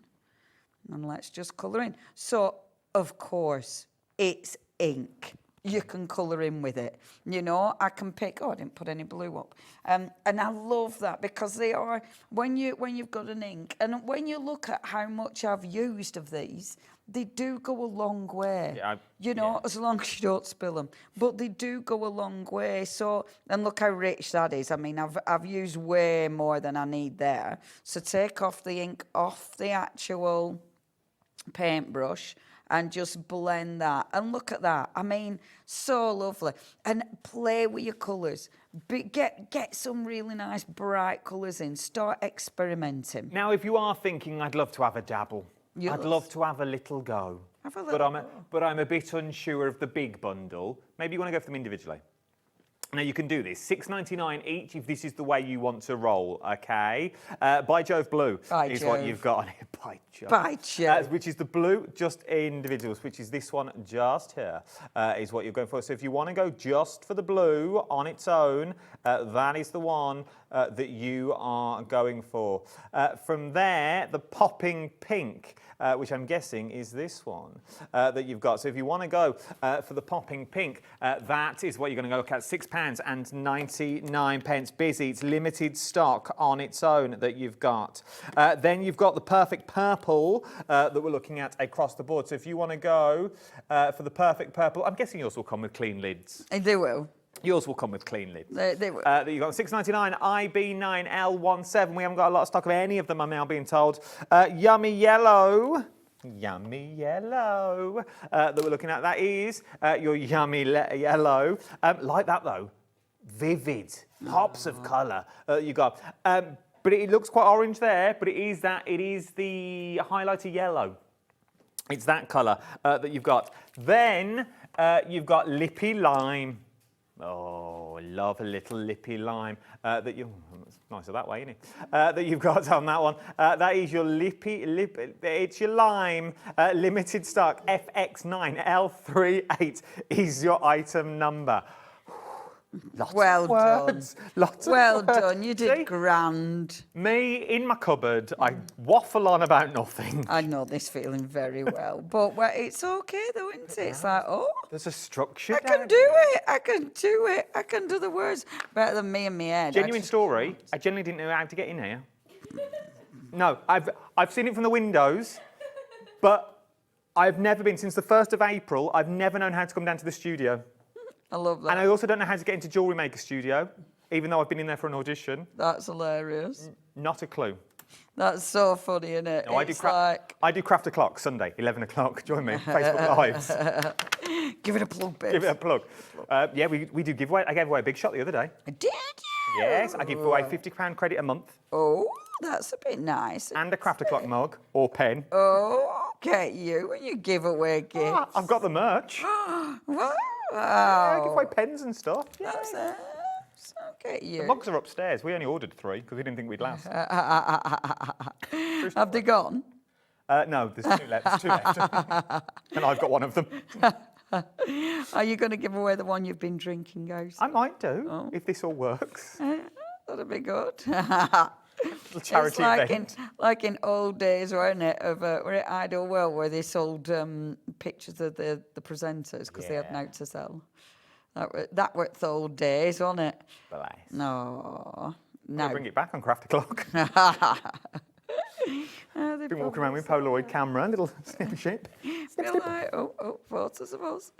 And let's just colour in. So, of course, it's ink. You can colour in with it. You know, I can pick, I didn't put any blue up. And I love that, because they are, when you've got an ink, and when you look at how much I've used of these, they do go a long way. Yeah, as long as you don't spill them. But they do go a long way. So, and look how rich that is. I mean, I've used way more than I need there. So take off the ink off the actual paintbrush and just blend that. And look at that. I mean, so lovely. And play with your colours. Get some really nice bright colours in. Start experimenting. Now, if you are thinking, I'd love to have a dabble. Yes. I'd love to have a little go. But I'm a bit unsure of the big bundle. Maybe you want to go for them individually. Now you can do this, $6.99 each if this is the way you want to roll, okay? By Jove Blue is what you've got on here. By Jove. By Jove. Which is the blue, just individuals, which is this one just here, is what you're going for. So if you want to go just for the blue on its own, that is the one that you are going for. From there, the popping pink, which I'm guessing is this one that you've got. So if you want to go for the popping pink, that is what you're going to go at, £6.99. Busy, it's limited stock on its own that you've got. Then you've got the perfect purple that we're looking at across the board. So if you want to go for the perfect purple, I'm guessing yours will come with clean lids. They will. Yours will come with clean lids. They will. You've got $6.99 IB9L17. We haven't got a lot of stock of any of them, I'm now being told. Yummy Yellow. Yummy Yellow that we're looking at. That is your Yummy Yellow. Like that, though. Vivid. Pops of colour you got. But it looks quite orange there, but it is the highlighter yellow. It's that colour that you've got. Then you've got Lippy Lime. Oh, I love a little lippy lime that you. It's nicer that way, isn't it? That you've got on that one. That is your it's your lime limited stock FX9L38 is your item number. Well done. Lots of well words. done. You did grand. Me in my cupboard, I waffle on about nothing. I know this feeling very well, but it's okay though, isn't it? It's like, oh, there's a structure. I can do it. I can do it. I can do the words better than me and my head. Genuine story. I genuinely didn't know how to get in here. No, I've seen it from the windows, but I've never been since the 1st of April. I've never known how to come down to the studio. I love that. And I also don't know how to get into Jewellery Maker Studio, even though I've been in there for an audition. That's hilarious. Not a clue. That's so funny, isn't it? No, I do Craft O'Clock, Sunday, 11 o'clock. Join me, Facebook Lives. Give it a plug, babe. Give it a plug. Yeah, we do giveaway. I gave away a big shot the other day. Did you? Yes, I give away £50 credit a month. Oh, that's a bit nice. And a Craft O'Clock mug or pen. Oh, get you when you give away gifts. I've got the merch. Wow. Yeah, I give away pens and stuff. Yeah. That's okay, you. The mugs are upstairs. We only ordered 3 because we didn't think we'd last. Have they gone? No, there's 2 left. There's 2 left. And I've got one of them. Are you going to give away the one you've been drinking, guys? I might do, if this all works. That'd be good. Little charity event. Like in old days, weren't it? Of were it Idle World, where they sold pictures of the presenters because they had no to sell. That were the old days, wasn't it? Bless. No. We'll bring it back on Craft O'Clock. Been walking around with Polaroid camera, little snip ship. Like, photos of us.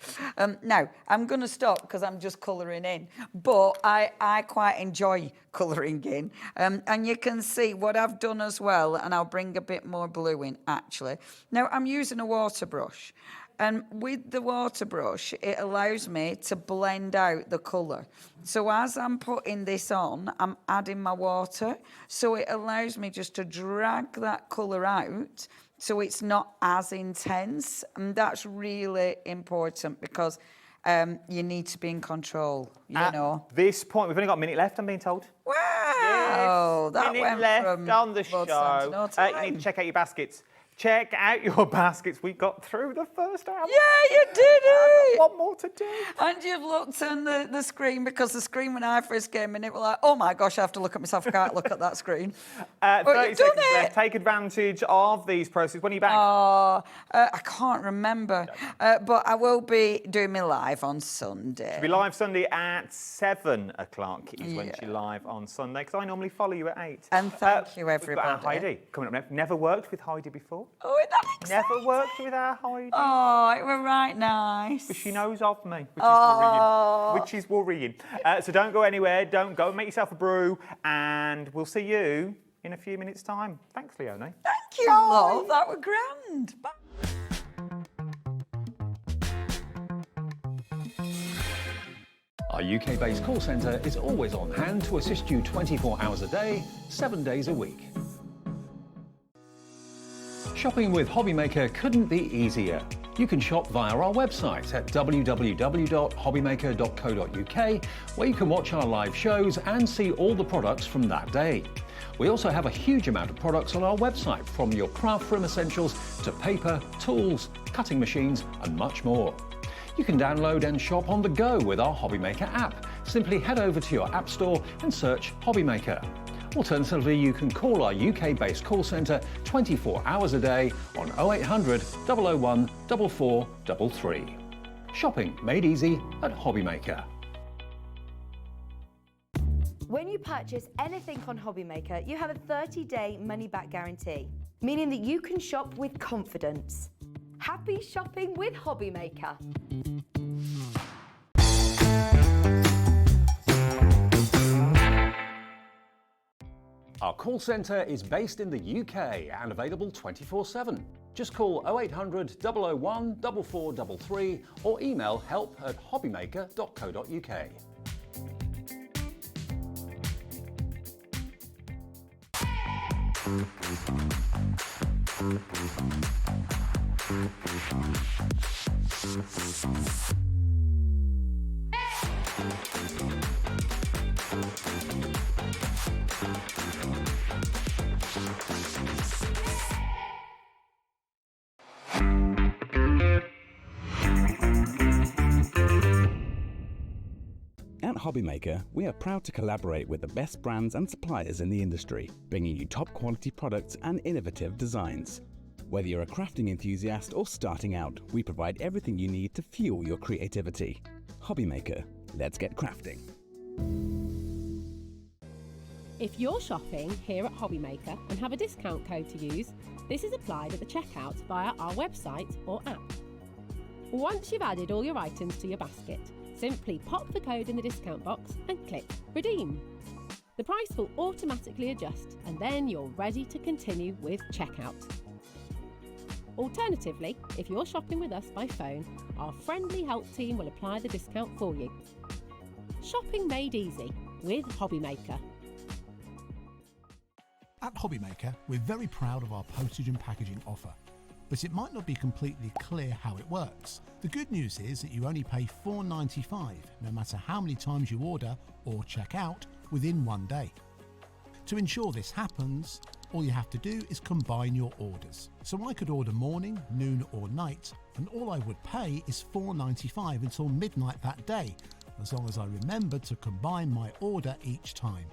Now, I'm going to stop because I'm just colouring in. But I quite enjoy colouring in. And you can see what I've done as well, and I'll bring a bit more blue in, actually. Now, I'm using a water brush. And with the water brush, it allows me to blend out the colour. So as I'm putting this on, I'm adding my water. So it allows me just to drag that colour out so it's not as intense. And that's really important because you need to be in control, you know. At this point, we've only got a minute left, I'm being told. Wow! Yes, That minute went left from on the blood time to show. no time. You need to check out your baskets. Check out your baskets. We got through the first hour. Yeah, you did it! One more to do. And you've looked on the screen, because the screen when I first came in, it was like, oh my gosh, I have to look at myself. I can't look at that screen. 30 seconds left. Take advantage of these processes. When are you back? I can't remember. But I will be doing my live on Sunday. She'll be live Sunday at 7 o'clock is when she's live on Sunday, because I normally follow you at 8. And thank you, everybody. We've got Heidi coming up next. Never worked with Heidi before. Oh, isn't that exciting? Never worked with our Heidi. Oh, it was right nice. But she knows of me, which is worrying. So don't go anywhere. Don't go and make yourself a brew. And we'll see you in a few minutes' time. Thanks, Leonie. Thank you, love. That was grand. Bye. Our UK-based call centre is always on hand to assist you 24 hours a day, 7 days a week. Shopping with HobbyMaker couldn't be easier. You can shop via our website at www.hobbymaker.co.uk, where you can watch our live shows and see all the products from that day. We also have a huge amount of products on our website, from your craft room essentials to paper, tools, cutting machines and much more. You can download and shop on the go with our HobbyMaker app. Simply head over to your app store and search HobbyMaker. Alternatively, you can call our UK-based call centre 24 hours a day on 0800 001 4433. Shopping made easy at HobbyMaker. When you purchase anything on HobbyMaker, you have a 30-day money-back guarantee, meaning that you can shop with confidence. Happy shopping with HobbyMaker. Our call centre is based in the UK and available 24/7. Just call 0800 001 4433 or email help@hobbymaker.co.uk. At HobbyMaker, we are proud to collaborate with the best brands and suppliers in the industry, bringing you top quality products and innovative designs. Whether you're a crafting enthusiast or starting out, we provide everything you need to fuel your creativity. HobbyMaker, let's get crafting. If you're shopping here at HobbyMaker and have a discount code to use, this is applied at the checkout via our website or app. Once you've added all your items to your basket, simply pop the code in the discount box and click Redeem. The price will automatically adjust and then you're ready to continue with checkout. Alternatively, if you're shopping with us by phone, our friendly help team will apply the discount for you. Shopping made easy with HobbyMaker. At HobbyMaker, we're very proud of our postage and packaging offer, but it might not be completely clear how it works. The good news is that you only pay $4.95 no matter how many times you order or check out within one day. To ensure this happens, all you have to do is combine your orders. So I could order morning, noon or night, and all I would pay is $4.95 until midnight that day, as long as I remember to combine my order each time.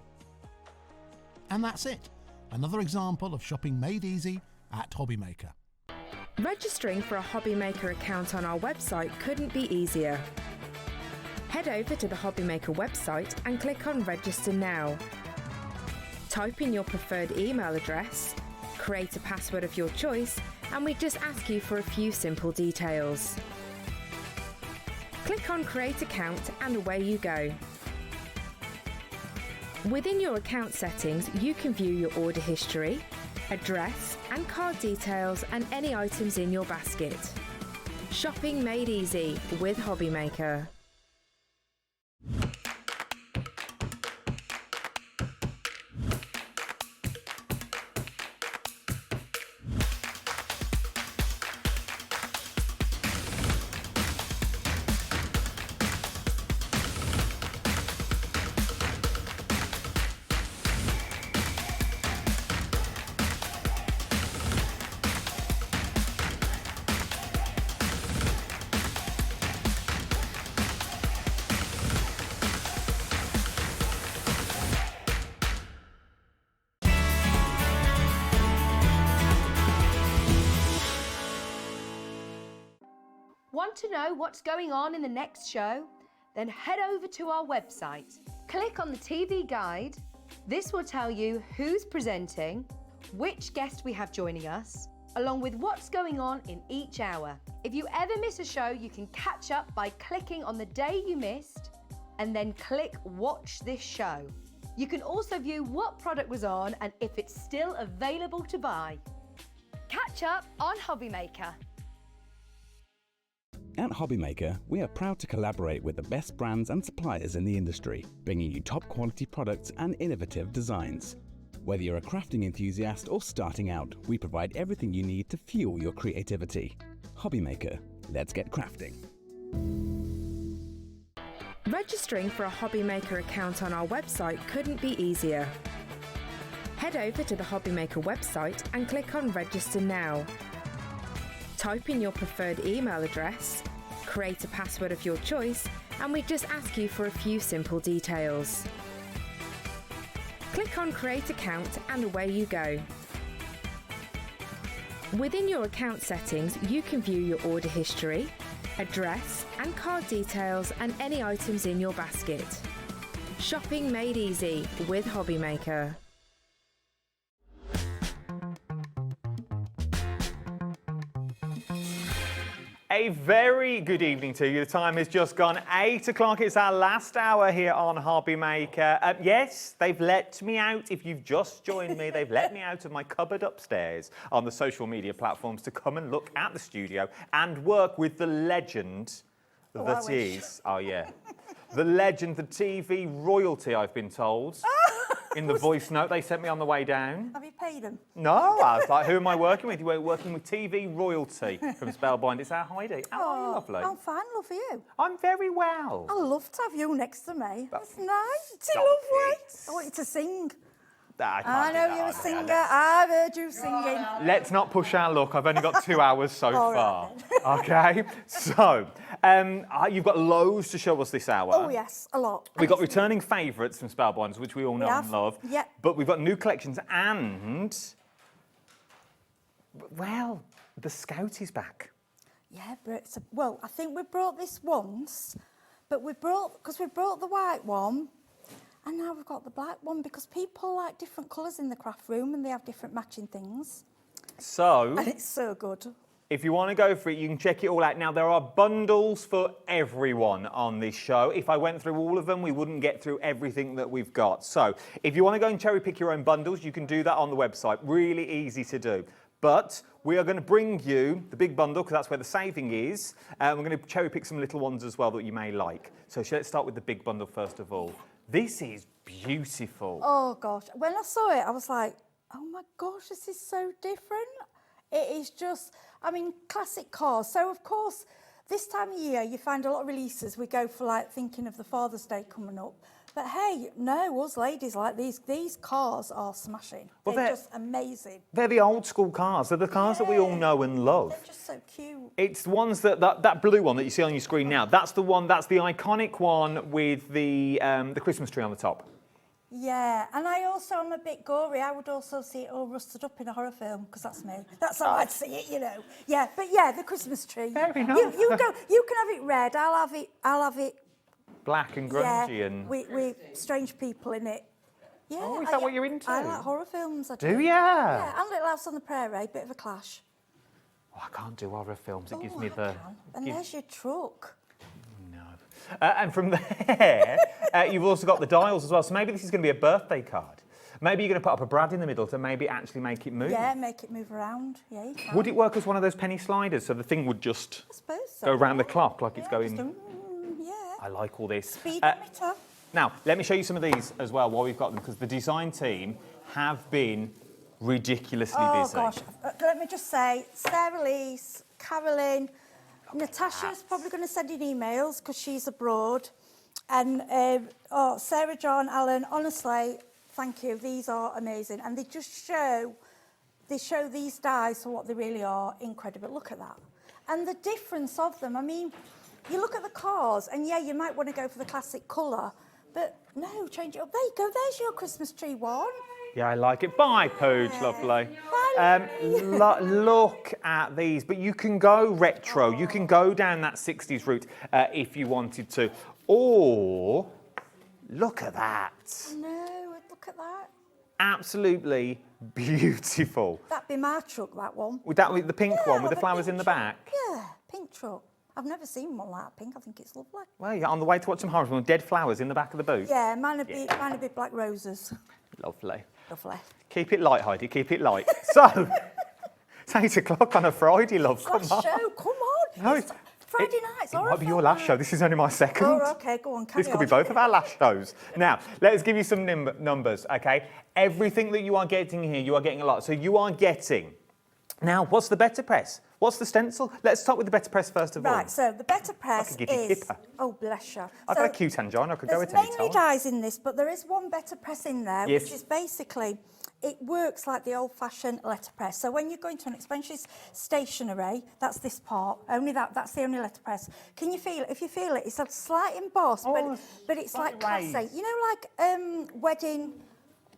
And that's it. Another example of shopping made easy at HobbyMaker. Registering for a HobbyMaker account on our website couldn't be easier. Head over to the HobbyMaker website and click on Register Now. Type in your preferred email address, create a password of your choice, and we just ask you for a few simple details. Click on Create Account and away you go. Within your account settings, you can view your order history, address and card details and any items in your basket. Shopping made easy with HobbyMaker. Want to know what's going on in the next show? Then head over to our website. Click on the TV guide. This will tell you who's presenting, which guest we have joining us, along with what's going on in each hour. If you ever miss a show, you can catch up by clicking on the day you missed and then click Watch This Show. You can also view what product was on and if it's still available to buy. Catch up on HobbyMaker. At HobbyMaker, we are proud to collaborate with the best brands and suppliers in the industry, bringing you top quality products and innovative designs. Whether you're a crafting enthusiast or starting out, we provide everything you need to fuel your creativity. HobbyMaker, Let's get crafting. Registering for a HobbyMaker account on our website couldn't be easier. Head over to the HobbyMaker website and click on Register Now. Type in your preferred email address, create a password of your choice, and we just ask you for a few simple details. Click on Create Account and away you go. Within your account settings, you can view your order history, address and card details and any items in your basket. Shopping made easy with HobbyMaker. A very good evening to you. The time has just gone 8 o'clock. It's our last hour here on HobbyMaker. Yes, they've let me out. If you've just joined me, they've let me out of my cupboard upstairs on the social media platforms to come and look at the studio and work with the legend that is. Oh, yeah. The legend, the TV royalty, I've been told. In the voice note they sent me on the way down. Have you paid them? No, I was like, who am I working with? You were working with TV royalty from Spellbinders. It's our Heidi. How are you, lovely? I'm fine, love you. I'm very well. I love to have you next to me. That's nice. It's Stop lovely. it. I want you to sing. I I know you're a singer. I've heard you singing. Let's not push our luck. I've only got 2 hours so All far. right, Okay, so you've got loads to show us this hour. Oh, yes, a lot. We've got returning favourites from Spellbinders, which we all know and love. Yeah. But we've got new collections and, well, the Scout is back. Yeah, well, I think we brought this once, but we brought the white one, and now we've got the black one because people like different colours in the craft room and they have different matching things. So, And it's so good. if you want to go for it, you can check it all out. Now, there are bundles for everyone on this show. If I went through all of them, we wouldn't get through everything that we've got. So, if you want to go and cherry pick your own bundles, you can do that on the website. Really easy to do. But we are going to bring you the big bundle because that's where the saving is. We're going to cherry pick some little ones as well that you may like. So, let's start with the big bundle first of all. This is beautiful. Oh, gosh. When I saw it, I was like, oh, my gosh, this is so different. It is just, I mean, classic cars. So, of course, this time of year, you find a lot of releases. We go for, like, thinking of the Father's Day coming up. But, hey, no, us ladies like these cars are smashing. Well, they're just amazing. They're the old school cars. They're the cars that we all know and love. They're just so cute. It's the ones that blue one that you see on your screen now. That's the one. That's the iconic one with the Christmas tree on the top. Yeah, and I'm a bit gory. I would also see it all rusted up in a horror film because that's me. That's how I'd see it, you know. Yeah, but yeah, the Christmas tree. Very nice. You can have it red. I'll have it. Black and grungy and... with strange people in it. Yeah. Oh, is that what you're into? I like horror films. I Do ya? Yeah, and Little House on the Prairie, bit of a clash. Oh, I can't do horror films. It gives me the... And there's your truck. And from there, you've also got the dials as well. So maybe this is going to be a birthday card. Maybe you're going to put up a Brad in the middle to maybe actually make it move. Yeah, make it move around. Yeah, you can. Would it work as one of those penny sliders so the thing would just go around the clock like it's going... I like all this. Speedometer. Now, let me show you some of these as well while we've got them, because the design team have been ridiculously busy. Oh, gosh. Let me just say, Sarah Lise, Carolyn, Natasha's probably going to send in emails because she's abroad. And Sarah, John, Alan, honestly, thank you. These are amazing. And they just show these dies for what they really are. Incredible. Look at that. And the difference of them, I mean... You look at the cars, and yeah, you might want to go for the classic colour, but no, change it up. There you go, there's your Christmas tree one. Yeah, I like it. Bye, Pooch, lovely. Look at these, but you can go retro. You can go down that 60s route if you wanted to. Or, look at that. No, look at that. Absolutely beautiful. That'd be my truck, that one. With the pink one with the flowers in the back? Yeah, pink truck. I've never seen one like that pink. I think it's lovely. Well, you're on the way to watch some horror films, dead flowers in the back of the boot. Yeah, mine would be black roses. Lovely. Lovely. Keep it light, Heidi, keep it light. So, it's 8 o'clock on a Friday, love, come on. Show, come on. No, it's Friday nights. It might be your last show, this is only my second. Oh, okay, go on, carry This could be both of our last shows. Now, let's give you some numbers, okay? Everything that you are getting here, you are getting a lot. So you are getting Now, what's the better press? What's the stencil? Let's start with the better press first of all. Right, so the better press is... Oh, bless you. I've got a cute angina, I could go with There's any mainly time. dyes in this, but there is one better press in there, Yes. which is basically, it works like the old-fashioned letterpress. So when you're going to an expensive stationery, that's this part, only that's the only letterpress. Can you feel it? If you feel it, it's a slight emboss, but it's like classy. You know, like wedding,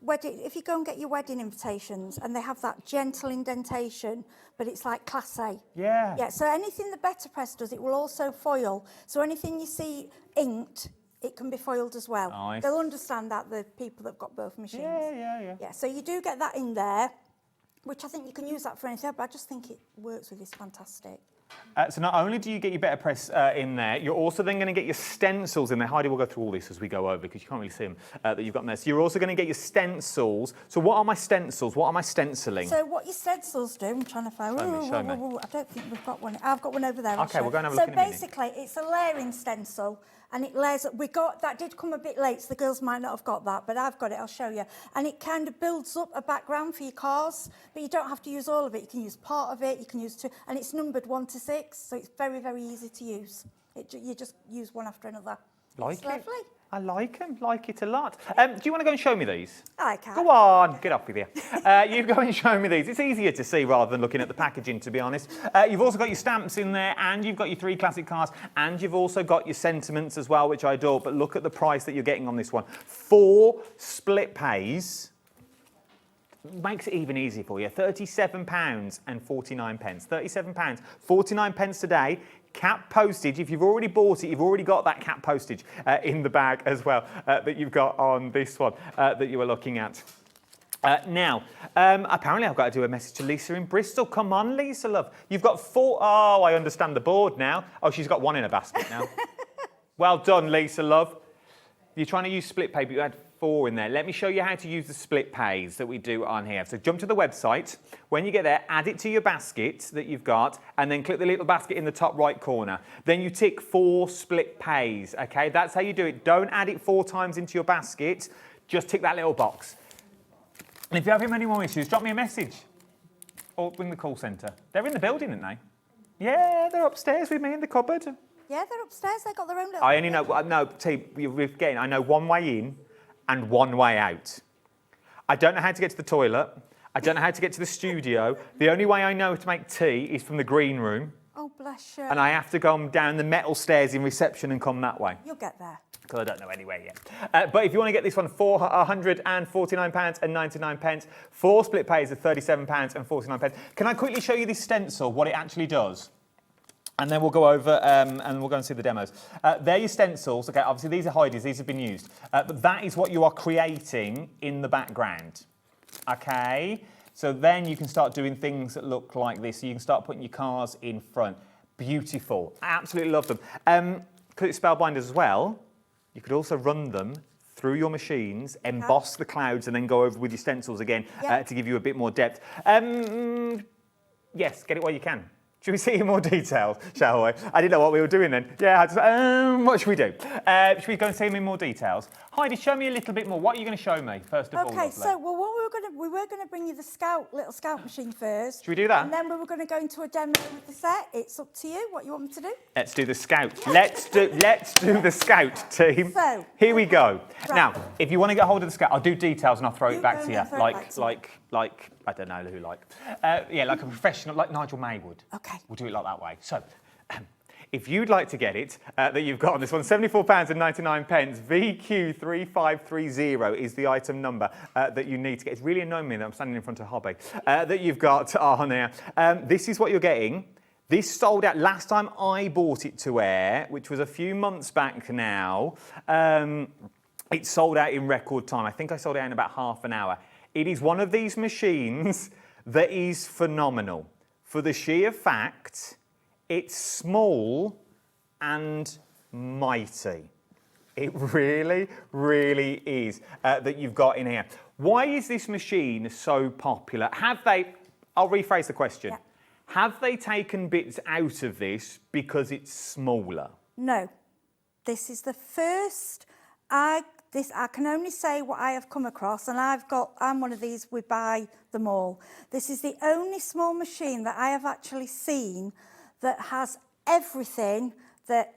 if you go and get your wedding invitations and they have that gentle indentation, but it's like classy. Yeah. Yeah, so anything the better press does, it will also foil. So anything you see inked, it can be foiled as well. Nice. They'll understand that, the people that've got both machines. Yeah. Yeah, so you do get that in there, which I think you can use that for anything, but I just think it works with this fantastic. So not only do you get your better press in there, you're also then going to get your stencils in there. Heidi will go through all this as we go over because you can't really see them that you've got in there. So you're also going to get your stencils. So what are my stencils? What am I stenciling? So what your stencils do, I'm trying to find... Show me. I don't think we've got one. I've got one over there. Okay, we're going to have a look in a minute. So basically, it's a layering stencil. And it layers, that did come a bit late, so the girls might not have got that, but I've got it, I'll show you. And it kind of builds up a background for your cars, but you don't have to use all of it. You can use part of it, you can use two, and it's numbered 1 to 6, so it's very, very easy to use. You just use one after another. Like It's it. lovely. I like them, like it a lot. Do you want to go and show me these? I can. Go on, get up with you. You go and show me these. It's easier to see rather than looking at the packaging, to be honest. You've also got your stamps in there, and you've got your 3 classic cards, and you've also got your sentiments as well, which I adore. But look at the price that you're getting on this one. 4 split pays. Makes it even easier for you. £37.49. £37.49 today. Cap postage. If you've already bought it, you've already got that cap postage in the bag as well that you've got on this one that you were looking at. Now, apparently I've got to do a message to Lisa in Bristol. Come on, Lisa, love. You've got 4... Oh, I understand the board now. Oh, she's got 1 in a basket now. Well done, Lisa, love. You're trying to use split paper. You had 4 in there. Let me show you how to use the split pays that we do on here. So jump to the website. When you get there, add it to your basket that you've got, and then click the little basket in the top right corner. Then you tick 4 split pays, okay? That's how you do it. Don't add it 4 times into your basket. Just tick that little box. And if you're having any more issues, drop me a message. Or ring the call centre. They're in the building, aren't they? Yeah, they're upstairs with me in the cupboard. Yeah, they're upstairs. They've got their own little... I only know... No, T, we're getting... I know 1 way in and 1 way out. I don't know how to get to the toilet. I don't know how to get to the studio. The only way I know to make tea is from the green room. Oh, bless you. And I have to go down the metal stairs in reception and come that way. You'll get there. Because I don't know anywhere yet. But if you want to get this one for £149.99, 4 split pays of £37.49. Can I quickly show you this stencil, what it actually does? And then we'll go over and we'll go and see the demos. They're your stencils. Okay, obviously these are Heidi's, these have been used. But that is what you are creating in the background. Okay? So then you can start doing things that look like this. So you can start putting your cars in front. Beautiful. I absolutely love them. Because it's Spellbinders as well, you could also run them through your machines, emboss the clouds, and then go over with your stencils again to give you a bit more depth. Yes, get it while you can. Should we see in more detail, shall we? I didn't know what we were doing then. Yeah, I just, what should we do? Should we go and see them in more details? Heidi, show me a little bit more. What are you going to show me, first of all? Okay, so well, what we were going to bring you the little scout machine first. Should we do that? And then we were going to go into a demo with the set. It's up to you what you want me to do. Let's do the scout. Let's do the scout, team. So, here we go. Right. Now, if you want to get hold of the scout, I'll do details and I'll throw it back to you. Like I don't know who like. Yeah, like a professional, like Nigel May would. Okay. We'll do it like that way. So, if you'd like to get it, that you've got on this one, £74.99, VQ3530 is the item number that you need to get. It's really annoying me that I'm standing in front of Hobby that you've got on here. This is what you're getting. This sold out last time I bought it to air, which was a few months back now. It sold out in record time. I think I sold it out in about half an hour. It is one of these machines that is phenomenal for the sheer fact it's small and mighty. It really, really is that you've got in here. Why is this machine so popular? I'll rephrase the question. Yeah. Have they taken bits out of this because it's smaller? No. This is the first... I this, I can only say what I have come across, and I'm one of these, we buy them all. This is the only small machine that I have actually seen that has everything that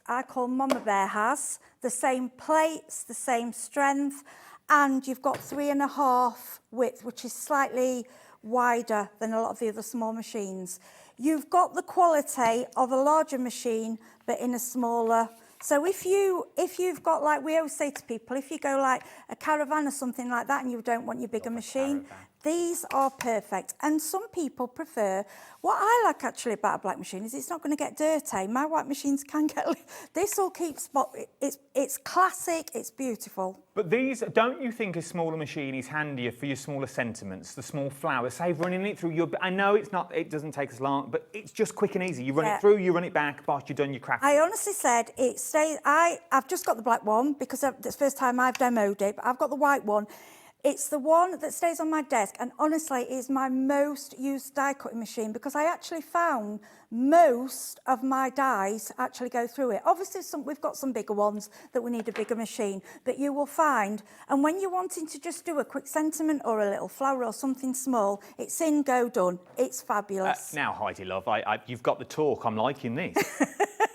I call Mama Bear has, the same plates, the same strength, and you've got 3.5 width, which is slightly wider than a lot of the other small machines. You've got the quality of a larger machine, but in a smaller. So if you've got, like we always say to people, if you go like a caravan or something like that and you don't want your bigger machine, these are perfect. And some people prefer, what I like actually about a black machine is it's not going to get dirty. My white machines can get, this will keep spot, it's classic, it's beautiful. But these, don't you think a smaller machine is handier for your smaller sentiments, the small flowers? Save running it through your, I know it doesn't take as long, but it's just quick and easy. You run it through, you run it back, but you're done your craft. I honestly said it stays, I've just got the black one because it's the first time I've demoed it, but I've got the white one. It's the one that stays on my desk, and honestly it is my most used die cutting machine because I actually found most of my dies actually go through it. Obviously we've got some bigger ones that we need a bigger machine, but you will find, and when you're wanting to just do a quick sentiment or a little flower or something small, it's in, go, done. It's fabulous. Now, Heidi, love, you've got the talk. I'm liking this.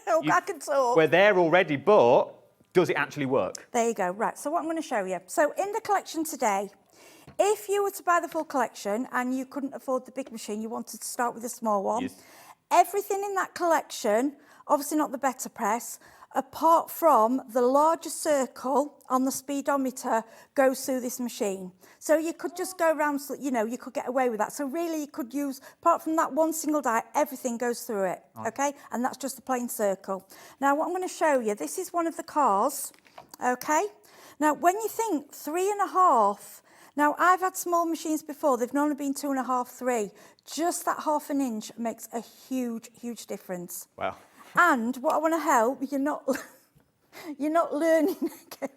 I can talk. We're there already, but does it actually work? There you go. Right, so what I'm going to show you. So in the collection today, if you were to buy the full collection and you couldn't afford the big machine, you wanted to start with a small one, yes. Everything in that collection, obviously not the better press, apart from the larger circle on the speedometer, goes through this machine. So you could just go around, you know, you could get away with that. So really you could use, apart from that one single die, everything goes through it, okay? And that's just a plain circle. Now what I'm going to show you, this is one of the cars, okay? Now when you think 3.5, now I've had small machines before, they've normally been 2.5, 3. Just that ½ an inch makes a huge, huge difference. Wow. And what I want to help, you're not learning,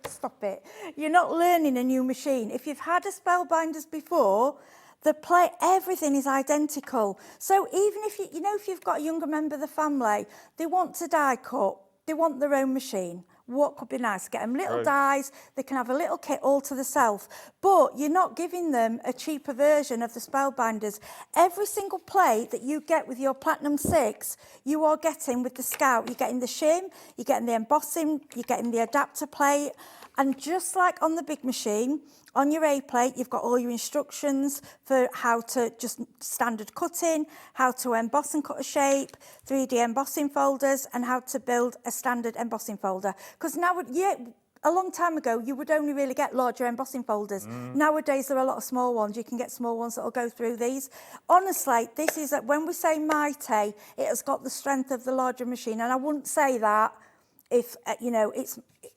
stop it, you're not learning a new machine. If you've had a Spellbinders before, the plate, everything is identical. So even if if you've got a younger member of the family, they want to die cut, they want their own machine. What could be nice? Get them little dies, they can have a little kit all to themselves, but you're not giving them a cheaper version of the Spellbinders. Every single plate that you get with your Platinum 6, you are getting with the Scout. You're getting the shim, you're getting the embossing, you're getting the adapter plate, and just like on the big machine, on your A plate, you've got all your instructions for how to just standard cutting, how to emboss and cut a shape, 3D embossing folders, and how to build a standard embossing folder. Because now, a long time ago, you would only really get larger embossing folders. Nowadays, there are a lot of small ones. You can get small ones that will go through these. Honestly, this is, when we say mighty, it has got the strength of the larger machine. And I wouldn't say that if,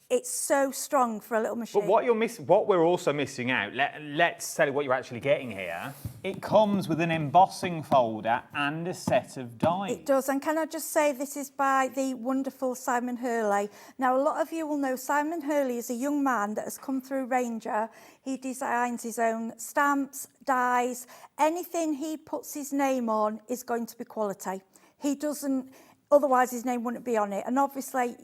it's so strong for a little machine. But what we're also missing out, let's tell you what you're actually getting here. It comes with an embossing folder and a set of dies. It does, and can I just say this is by the wonderful Simon Hurley. Now, a lot of you will know Simon Hurley is a young man that has come through Ranger. He designs his own stamps, dies. Anything he puts his name on is going to be quality. He doesn't... Otherwise, his name wouldn't be on it. And obviously,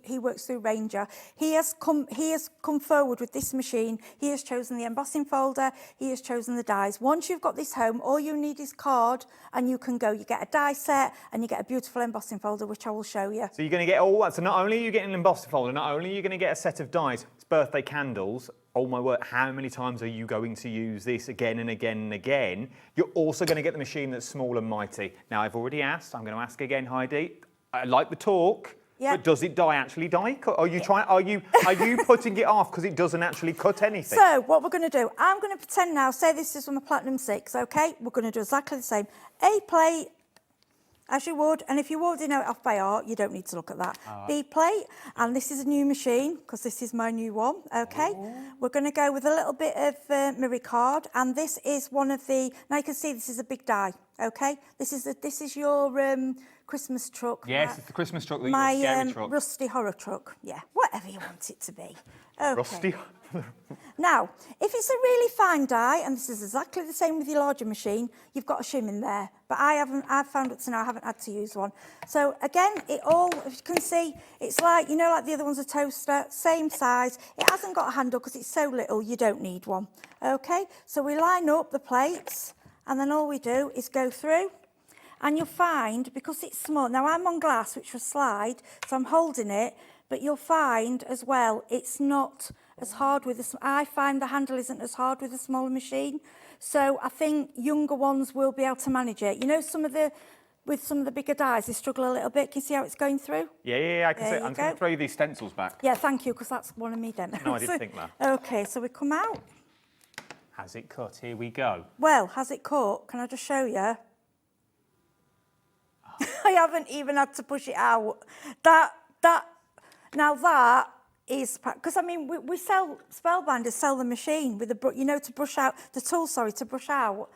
he works through Ranger. He has come forward with this machine. He has chosen the embossing folder. He has chosen the dies. Once you've got this home, all you need is card, and you can go. You get a die set, and you get a beautiful embossing folder, which I will show you. So you're going to get all that. So not only are you getting an embossing folder, not only are you going to get a set of dies, it's birthday candles. Oh my word, how many times are you going to use this again and again and again? You're also going to get the machine that's small and mighty. Now, I've already asked, I'm going to ask again, Heidi. I like the talk, but does it actually die cut? Are you putting it off because it doesn't actually cut anything? So, what we're going to do, I'm going to pretend now, say this is from a Platinum 6, okay? We're going to do exactly the same. A plate, as you would, and if you already know it off by heart, you don't need to look at that. B plate, and this is a new machine, because this is my new one, okay? We're going to go with a little bit of mirror card, and this is one of the, now you can see this is a big die, okay? This is your Christmas truck. Yes, it's the Christmas truck that my you're a scary truck. rusty horror truck. Yeah, whatever you want it to be. Okay. Rusty. Now, if it's a really fine die, and this is exactly the same with your larger machine, you've got a shim in there. But I've found up to now, I haven't had to use one. So again, it all, if you can see, it's like, you know, like the other one's a toaster, same size. It hasn't got a handle because it's so little, you don't need one. Okay, so we line up the plates, and then all we do is go through. And you'll find, because it's small, now I'm on glass, which will slide, so I'm holding it, but you'll find as well, it's not as hard with this. I find the handle isn't as hard with a smaller machine. So I think younger ones will be able to manage it. You know, with some of the bigger dies, they struggle a little bit. Can you see how it's going through? Yeah, I can see it. I'm going to throw you these stencils back. Yeah, thank you, because that's one of me demos. No, I didn't think that. Okay, so we come out. Has it cut? Here we go. Well, has it cut? Can I just show you? I haven't even had to push it out. Now that is, because I mean, we sell, Spellbinders sell the machine with the, you know, to brush out, the tool, sorry, to brush out.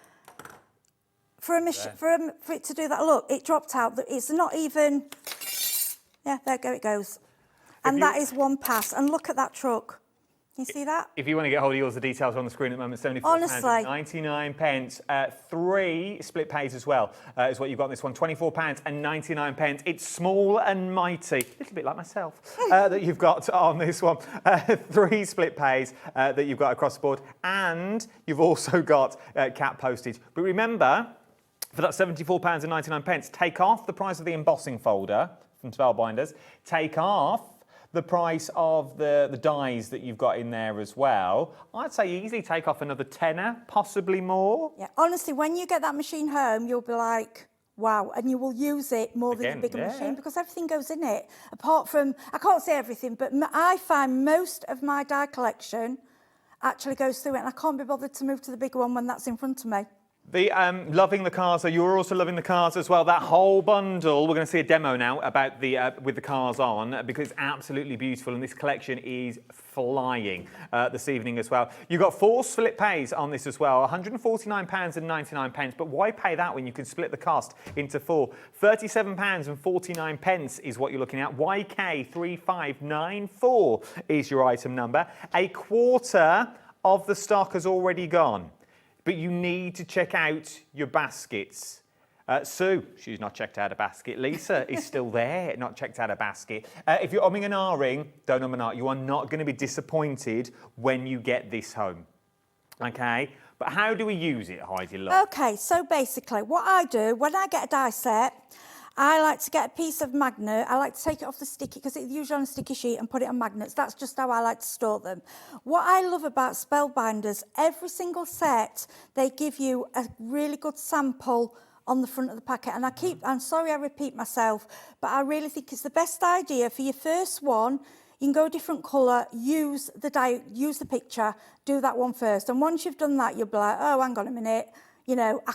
For it to do that, look, it dropped out. It's not even, yeah, there it goes. And that is one pass. And look at that truck. Can you see that? If you want to get hold of yours, the details are on the screen at the moment. £74.99. 3 split pays as well is what you've got on this one. £24.99. It's small and mighty, a little bit like myself, that you've got on this one. 3 split pays that you've got across the board. And you've also got cap postage. But remember, for that £74.99, take off the price of the embossing folder from Spellbinders. Take off the price of the dies that you've got in there as well. I'd say easily take off another tenner, possibly more. Yeah, honestly, when you get that machine home, you'll be like, wow, and you will use it more than a bigger machine because everything goes in it. Apart from, I can't say everything, but I find most of my die collection actually goes through it, and I can't be bothered to move to the bigger one when that's in front of me. The loving the cars, so you're also loving the cars as well. That whole bundle, we're going to see a demo now about the with the cars on because it's absolutely beautiful, and this collection is flying this evening as well. You've got 4 split pays on this as well, £149.99. But why pay that when you can split the cost into 4? £37.49 is what you're looking at. YK3594 is your item number. A quarter of the stock has already gone. But you need to check out your baskets. Sue, she's not checked out a basket. Lisa is still there, not checked out a basket. If you're umming and ahhing, don't um and ah. You are not going to be disappointed when you get this home. Okay? But how do we use it, Heidi Love? Okay, so basically what I do, when I get a die set, I like to get a piece of magnet. I like to take it off the sticky, because it's usually on a sticky sheet, and put it on magnets. That's just how I like to store them. What I love about Spellbinders, every single set, they give you a really good sample on the front of the packet. And I'm sorry I repeat myself, but I really think it's the best idea for your first one. You can go a different colour, use the picture, do that one first. And once you've done that, you'll be like, oh, hang on a minute. You know, you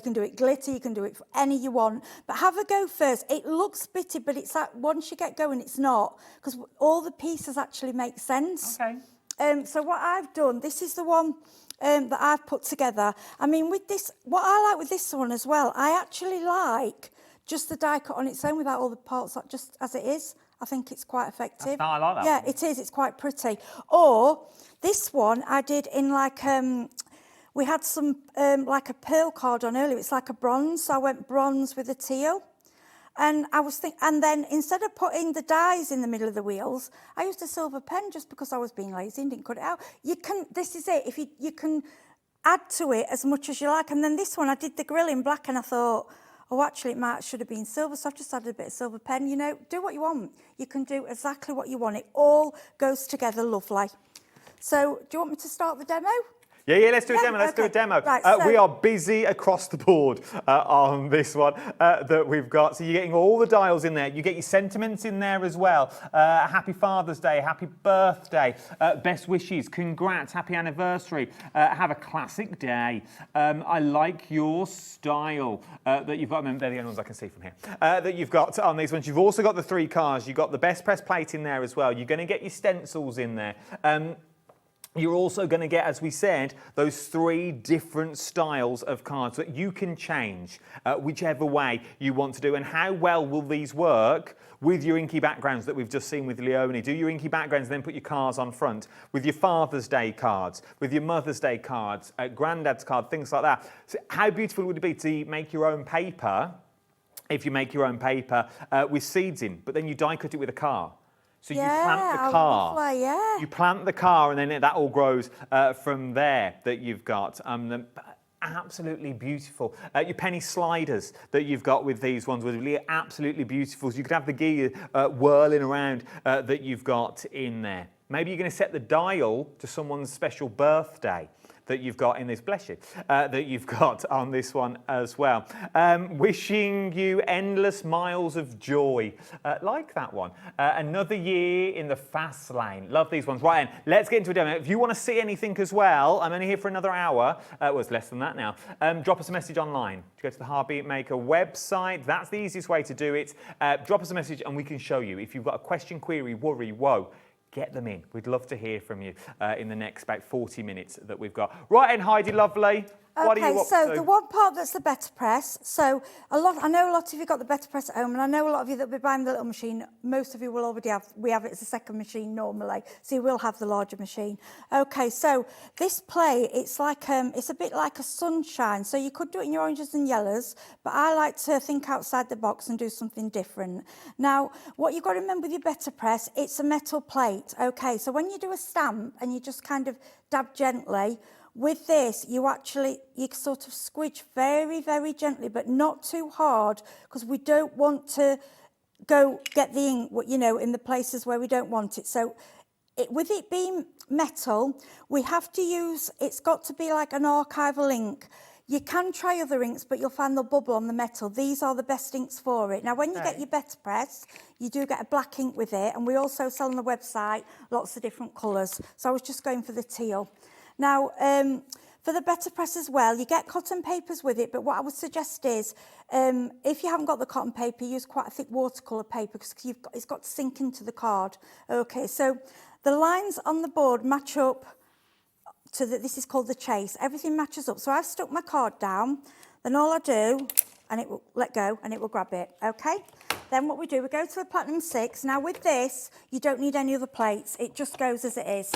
can do it glitter, you can do it for any you want. But have a go first. It looks bitty, but it's like once you get going, it's not. Because all the pieces actually make sense. Okay. So what I've done, this is the one that I've put together. I mean, with this, what I like with this one as well, I actually like just the die cut on its own without all the parts, just as it is. I think it's quite effective. I like that. Yeah, it is. It's quite pretty. Or this one I did in like... we had some, like a pearl card on earlier. It's like a bronze, so I went bronze with a teal. And I was and then instead of putting the dies in the middle of the wheels, I used a silver pen just because I was being lazy and didn't cut it out. This is it, if you can add to it as much as you like. And then this one, I did the grill in black, and I thought, oh, actually, it should have been silver, so I've just added a bit of silver pen. You know, do what you want. You can do exactly what you want. It all goes together lovely. So, do you want me to start the demo? Yeah, let's do a demo. Let's do a demo. Right, we are busy across the board on this one that we've got. So you're getting all the dials in there. You get your sentiments in there as well. Happy Father's Day, happy birthday, best wishes, congrats, happy anniversary, have a classic day. I like your style that you've got. They're the only ones I can see from here. That you've got on these ones. You've also got the 3 cars. You've got the best press plate in there as well. You're going to get your stencils in there. You're also going to get, as we said, those 3 different styles of cards that you can change whichever way you want to do. And how well will these work with your inky backgrounds that we've just seen with Leonie? Do your inky backgrounds, then put your cards on front. With your Father's Day cards, with your Mother's Day cards, Granddad's card, things like that. So how beautiful would it be to make your own paper, if you make your own paper, with seeds in, but then you die cut it with a car? So you plant the car. Lovely, yeah. You plant the car, and then that all grows from there that you've got. Absolutely beautiful. Your penny sliders that you've got with these ones were really absolutely beautiful. So you could have the gear whirling around that you've got in there. Maybe you're going to set the dial to someone's special birthday that you've got in this, bless you, that you've got on this one as well. Wishing you endless miles of joy. Like that one. Another year in the fast lane. Love these ones. Right, then, let's get into a demo. If you want to see anything as well, I'm only here for another hour. Well, it's less than that now. Drop us a message online. Go to the HobbyMaker website. That's the easiest way to do it. Drop us a message and we can show you. If you've got a question, query, worry, woe, get them in. We'd love to hear from you in the next about 40 minutes that we've got. Right, and Heidi Lovely, what are you up so to? the one part that's the better press. So I know a lot of you got the better press at home, and I know a lot of you that will be buying the little machine. Most of you will already have. We have it as a second machine normally, so you will have the larger machine. Okay, so this play, it's like it's a bit like a sunshine. So you could do it in your oranges and yellows, but I like to think outside the box and do something different. Now, what you've got to remember with your better press, it's a metal plate. Okay, so when you do a stamp and you just kind of dab gently. With this, you sort of squidge very, very gently, but not too hard, because we don't want to go get the ink, in the places where we don't want it. So with it being metal, we have to use, it's got to be like an archival ink. You can try other inks, but you'll find they'll bubble on the metal. These are the best inks for it. Now, when you get your better press, you do get a black ink with it, and we also sell on the website lots of different colours. So I was just going for the teal. Now, for the better press as well, you get cotton papers with it, but what I would suggest is, if you haven't got the cotton paper, use quite a thick watercolour paper, because it's got to sink into the card. Okay, so the lines on the board match up to this is called the chase. Everything matches up. So I've stuck my card down, then all I do, and it will let go, and it will grab it, okay? Then what we do, we go to the Platinum 6. Now with this, you don't need any other plates. It just goes as it is.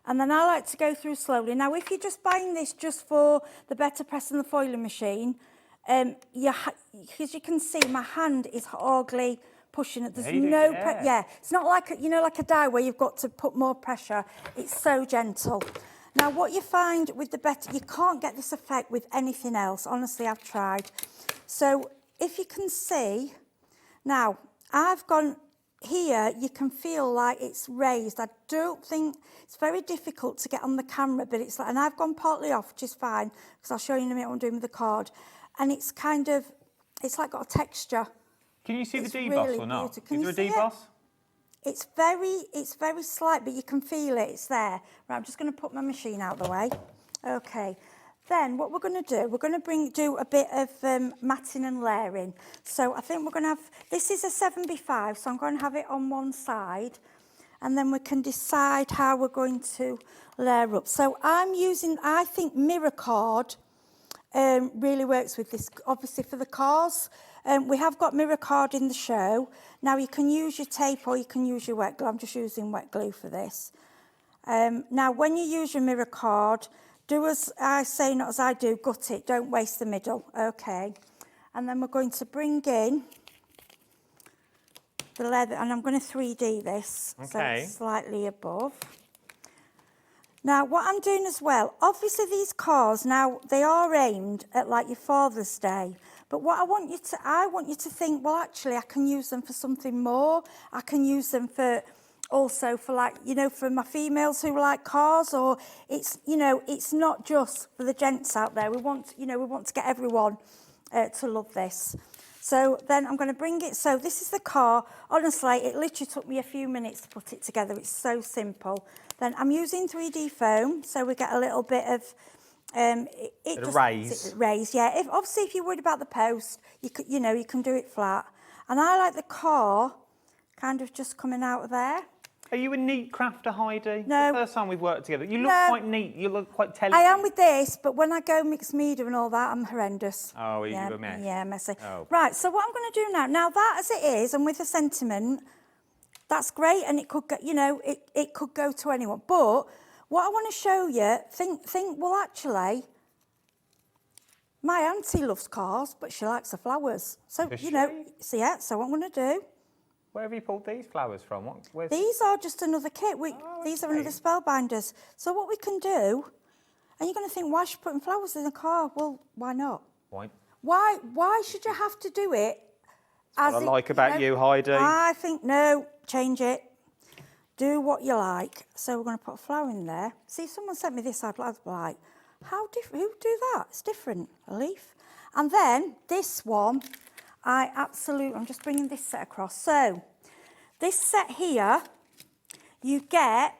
And then I like to go through slowly. Now, if you're just buying this just for the better press and the foiling machine, as you can see, my hand is hardly pushing it. There's no pressure. Yeah, it's not like like a die where you've got to put more pressure. It's so gentle. Now, what you find with the better, you can't get this effect with anything else. Honestly, I've tried. So if you can see, now I've gone. Here, you can feel like it's raised. I don't think, it's very difficult to get on the camera, but it's like, and I've gone partly off, which is fine, because I'll show you in a minute what I'm doing with the card. And it's kind of, it's like got a texture. Can you see the deboss or not? Is there a deboss? It's very slight, but you can feel it, it's there. Right, I'm just going to put my machine out of the way. Okay. Then what we're going to do, we're going to do a bit of matting and layering. So I think we're going to have, this is a 7x5, so I'm going to have it on one side, and then we can decide how we're going to layer up. So I'm using, I think mirror card really works with this, obviously for the cars. We have got mirror card in the show. Now you can use your tape or you can use your wet glue. I'm just using wet glue for this. Now when you use your mirror card, do as I say, not as I do, gut it, don't waste the middle, okay. And then we're going to bring in the leather, and I'm going to 3D this, so it's slightly above. Now, what I'm doing as well, obviously these cars, now, they are aimed at like your Father's Day, but what I want you to think, well, actually, I can use them for something more. I can use them for also for like, for my females who like cars, or it's, it's not just for the gents out there. We want to get everyone to love this. So then I'm going to bring it. So this is the car. Honestly, it literally took me a few minutes to put it together. It's so simple. Then I'm using 3D foam, so we get a little bit of raise. Yeah. Obviously, if you're worried about the post, you can do it flat. And I like the car kind of just coming out of there. Are you a neat crafter, Heidi? No. The first time we've worked together. You look No. quite neat. You look quite telly. I am with this, but when I go mixed media and all that, I'm horrendous. Oh, yeah, you're a mess. Yeah, messy. Oh. Right, so what I'm going to do now that as it is, and with the sentiment, that's great, and it could go, you know, it could go to anyone. But what I want to show you, think. Well, actually, my auntie loves cars, but she likes the flowers. So Does you know, she? so yeah. So what I'm going to do. Where have you pulled these flowers from? Where's... These are just another kit. These are another Spellbinders. So what we can do, and you're going to think, why is she putting flowers in the car? Well, why not? Why? Why should you have to do it? As what I like about you, Heidi. I think, no, change it. Do what you like. So we're going to put a flower in there. See, if someone sent me this, I'd be like, how different? Who do that? It's different. A leaf. And then this one, I'm just bringing this set across. So this set here, you get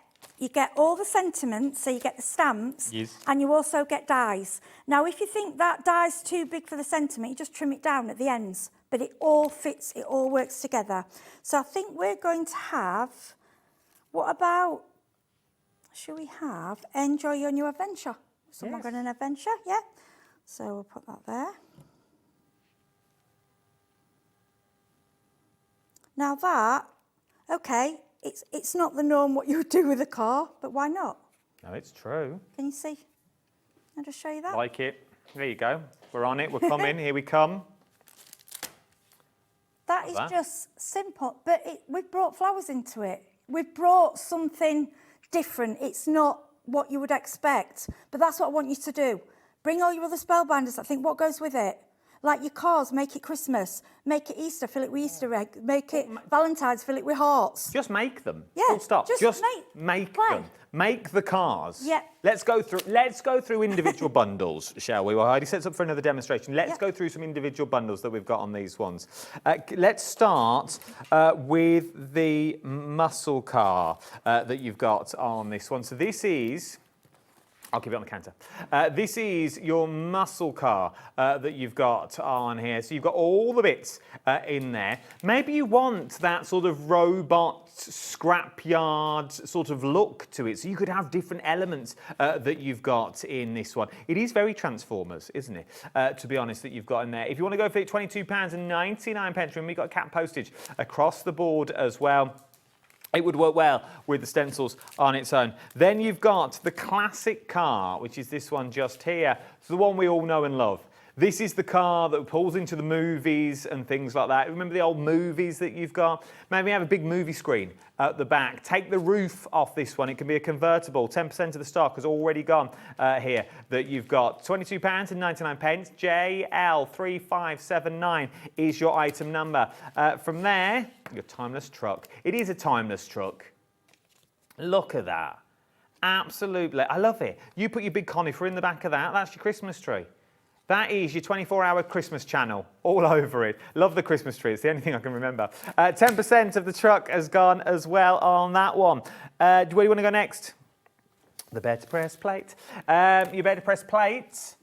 all the sentiments, so you get the stamps, yes, and you also get dies. Now, if you think that die's too big for the sentiment, you just trim it down at the ends, but it all fits, it all works together. So I think we're going to have, what about, should we have Enjoy Your New Adventure? Someone got an adventure, yeah? So we'll put that there. Now that, okay, it's not the norm what you would do with a car, but why not? No, it's true. Can you see? I'll just show you that. Like it. There you go. We're on it. We're coming. Here we come. That is just simple, but we've brought flowers into it. We've brought something different. It's not what you would expect, but that's what I want you to do. Bring all your other Spellbinders. I think what goes with it. Like your cars, make it Christmas, make it Easter, fill it with Easter egg, make it Valentine's, fill it with hearts. Just make them. Yeah. Full stop. Just make them. Make the cars. Yeah. Let's go through individual bundles, shall we? Well, Heidi sets up for another demonstration. Let's go through some individual bundles that we've got on these ones. Let's start with the muscle car that you've got on this one. So this is... I'll keep it on the counter. This is your muscle car that you've got on here. So you've got all the bits in there. Maybe you want that sort of robot scrapyard sort of look to it. So you could have different elements that you've got in this one. It is very Transformers, isn't it? To be honest, that you've got in there. If you want to go for it, £22.99. Remember, you've got cap postage across the board as well. It would work well with the stencils on its own. Then you've got the classic car, which is this one just here. It's the one we all know and love. This is the car that pulls into the movies and things like that. Remember the old movies that you've got? Maybe have a big movie screen at the back. Take the roof off this one. It can be a convertible. 10% of the stock has already gone here that you've got. £22.99. JL3579 is your item number. From there, your timeless truck. It is a timeless truck. Look at that. Absolutely. I love it. You put your big conifer in the back of that. That's your Christmas tree. That is your 24-hour Christmas channel all over it. Love the Christmas tree. It's the only thing I can remember. 10% of the truck has gone as well on that one. Where do you want to go next? The better press plate. Your better press plate.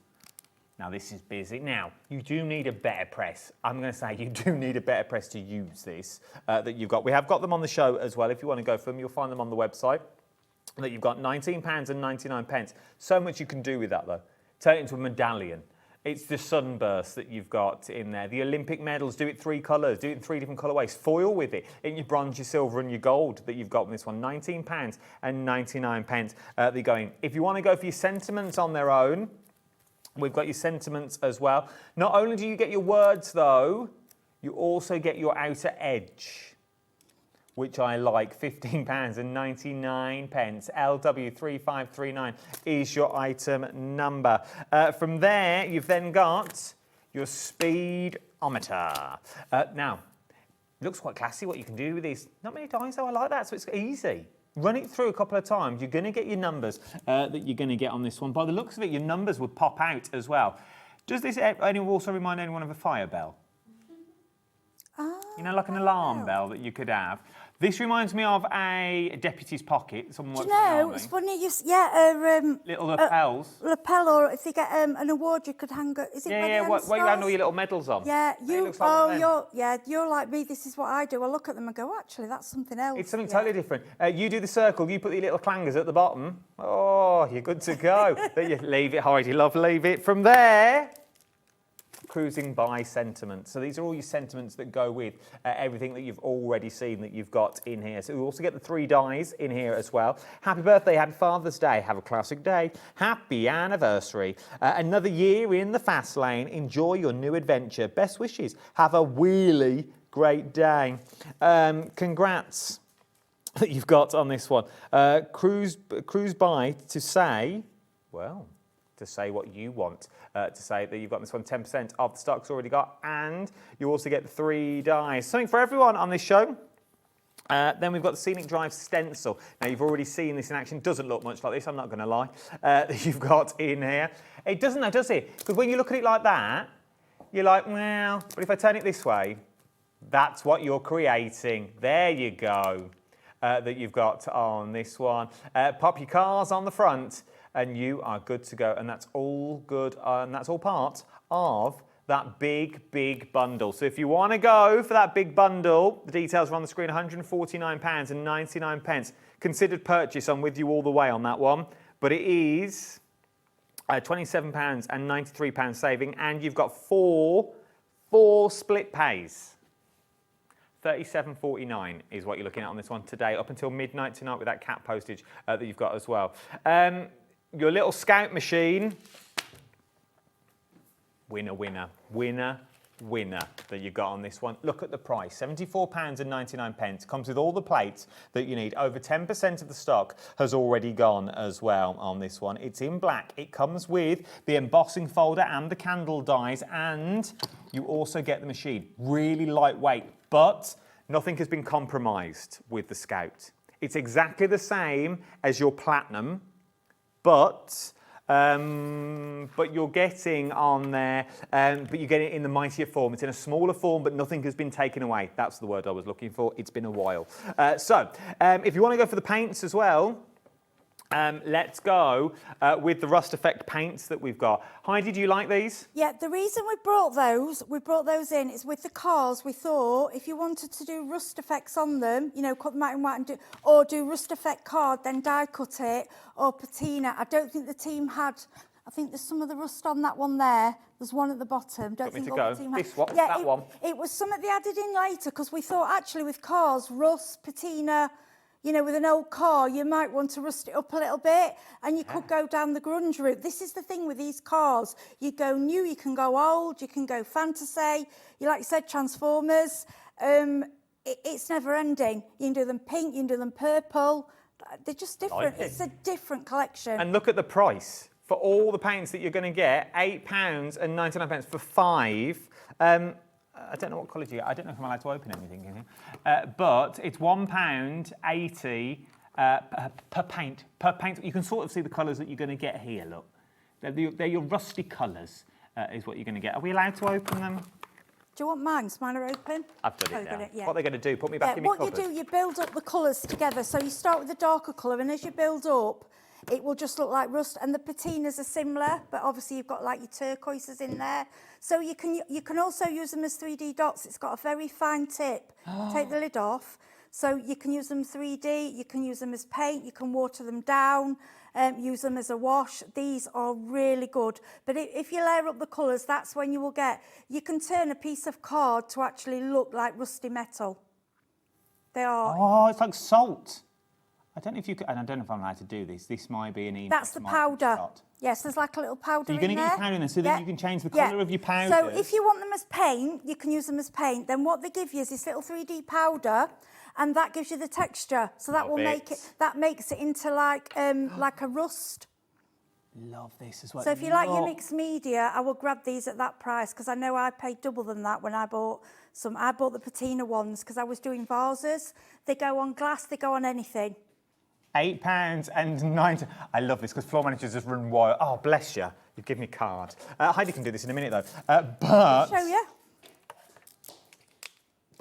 Now, this is busy. Now, you do need a better press. I'm going to say you do need a better press to use this that you've got. We have got them on the show as well. If you want to go for them, you'll find them on the website. That you've got £19.99. So much you can do with that, though. Turn it into a medallion. It's the sunburst that you've got in there. The Olympic medals, do it 3 colours, do it in 3 different colourways. Foil with it in your bronze, your silver and your gold that you've got in this one. £19.99 that you're going. If you want to go for your sentiments on their own, we've got your sentiments as well. Not only do you get your words though, you also get your outer edge, which I like, £15.99. LW3539 is your item number. From there, you've then got your speedometer. Now, it looks quite classy what you can do with these. Not many dies though, I like that, so it's easy. Run it through a couple of times. You're going to get your numbers that you're going to get on this one. By the looks of it, your numbers would pop out as well. Does this also remind anyone of a fire bell? You know, like an alarm bell that you could have. This reminds me of a deputy's pocket. Someone Do works you for the know, army. it's funny, Little lapels. lapel, or if you get an award, you could hang it. Is it Yeah, what you had all your little medals on. Yeah, It looks like one of them. you're like me. This is what I do. I look at them and go, actually, that's something else. It's something totally different. You do the circle, you put your little clangers at the bottom. Oh, you're good to go. Then you leave it, Heidi, love, leave it. From there, cruising by sentiments. So these are all your sentiments that go with everything that you've already seen that you've got in here. So we also get the 3 dies in here as well. Happy birthday, happy Father's Day, have a classic day. Happy anniversary. Another year in the fast lane. Enjoy your new adventure. Best wishes. Have a really great day. Congrats that you've got on this one. Cruise by to say, well, to say what you want, to say that you've got this one 10% of the stock's already got, and you also get the 3 dies. Something for everyone on this show. Then we've got the Scenic Drive stencil. Now, you've already seen this in action. Doesn't look much like this, I'm not going to lie, that you've got in here. It doesn't though, does it? Because when you look at it like that, you're like, well, but if I turn it this way, that's what you're creating. There you go, that you've got on this one. Pop your cars on the front, and you are good to go. And that's all good, and that's all part of that big bundle. So if you want to go for that big bundle, the details are on the screen, £149.99. Considered purchase, I'm with you all the way on that one. But it is £27.93 saving, and you've got four split pays. £37.49 is what you're looking at on this one today, up until midnight tonight with that cat postage that you've got as well. Your little scout machine, winner that you got on this one. Look at the price, £74.99. Comes with all the plates that you need. Over 10% of the stock has already gone as well on this one. It's in black. It comes with the embossing folder and the candle dies, and you also get the machine. Really lightweight, but nothing has been compromised with the Scout. It's exactly the same as your Platinum, but you're getting on there, but you get it in the mightier form. It's in a smaller form, but nothing has been taken away. That's the word I was looking for. It's been a while. If you want to go for the paints as well, let's go with the Rust Effect paints that we've got. Heidi, do you like these? Yeah, the reason we brought those in is with the cars, we thought if you wanted to do rust effects on them, you know, cut them out in white and do rust effect card, then die cut it, or patina. I don't think the team had, I think there's some of the rust on that one there. There's one at the bottom. Don't think all the team had. This one, yeah, that one. It was something they added in later, because we thought actually with cars, rust, patina, you know, with an old car, you might want to rust it up a little bit, and you could go down the grunge route. This is the thing with these cars. You go new, you can go old, you can go fantasy. You, like you said, Transformers. It's never ending. You can do them pink, you can do them purple. They're just different. It's a different collection. And look at the price. For all the paints that you're going to get, £8.99 for 5. I don't know what colours you get. I don't know if I'm allowed to open anything in here. But it's £1.80 per paint. You can sort of see the colours that you're going to get here, look. They're your rusty colours, is what you're going to get. Are we allowed to open them? Do you want mine? Mine are open? I've done it now. Yeah. What are they going to do? Put me back in my cupboard? What you do, you build up the colours together. So you start with a darker colour, and as you build up, it will just look like rust, and the patinas are similar, but obviously you've got like your turquoises in there. So you can also use them as 3D dots. It's got a very fine tip. Take the lid off. So you can use them 3D, you can use them as paint, you can water them down, use them as a wash. These are really good. But if you layer up the colours, that's when you will get, you can turn a piece of card to actually look like rusty metal. They are. Oh, it's like salt. I don't know if you could, and I don't know if I'm allowed to do this. This might be an easy. That's the powder. Yes, there's like a little powder so you're going to get your powder in there, so then you can change the colour of your powder. So if you want them as paint, you can use them as paint. Then what they give you is this little 3D powder, and that gives you the texture. So that will make it. That makes it into like a rust. Love this as well. So if you like your mixed media, I will grab these at that price, because I know I paid double than that when I bought some. I bought the patina ones because I was doing vases. They go on glass. They go on anything. £8.90. I love this because floor managers just run wild. Oh, bless you. You've given me a card. Heidi can do this in a minute, though. But I'll show you.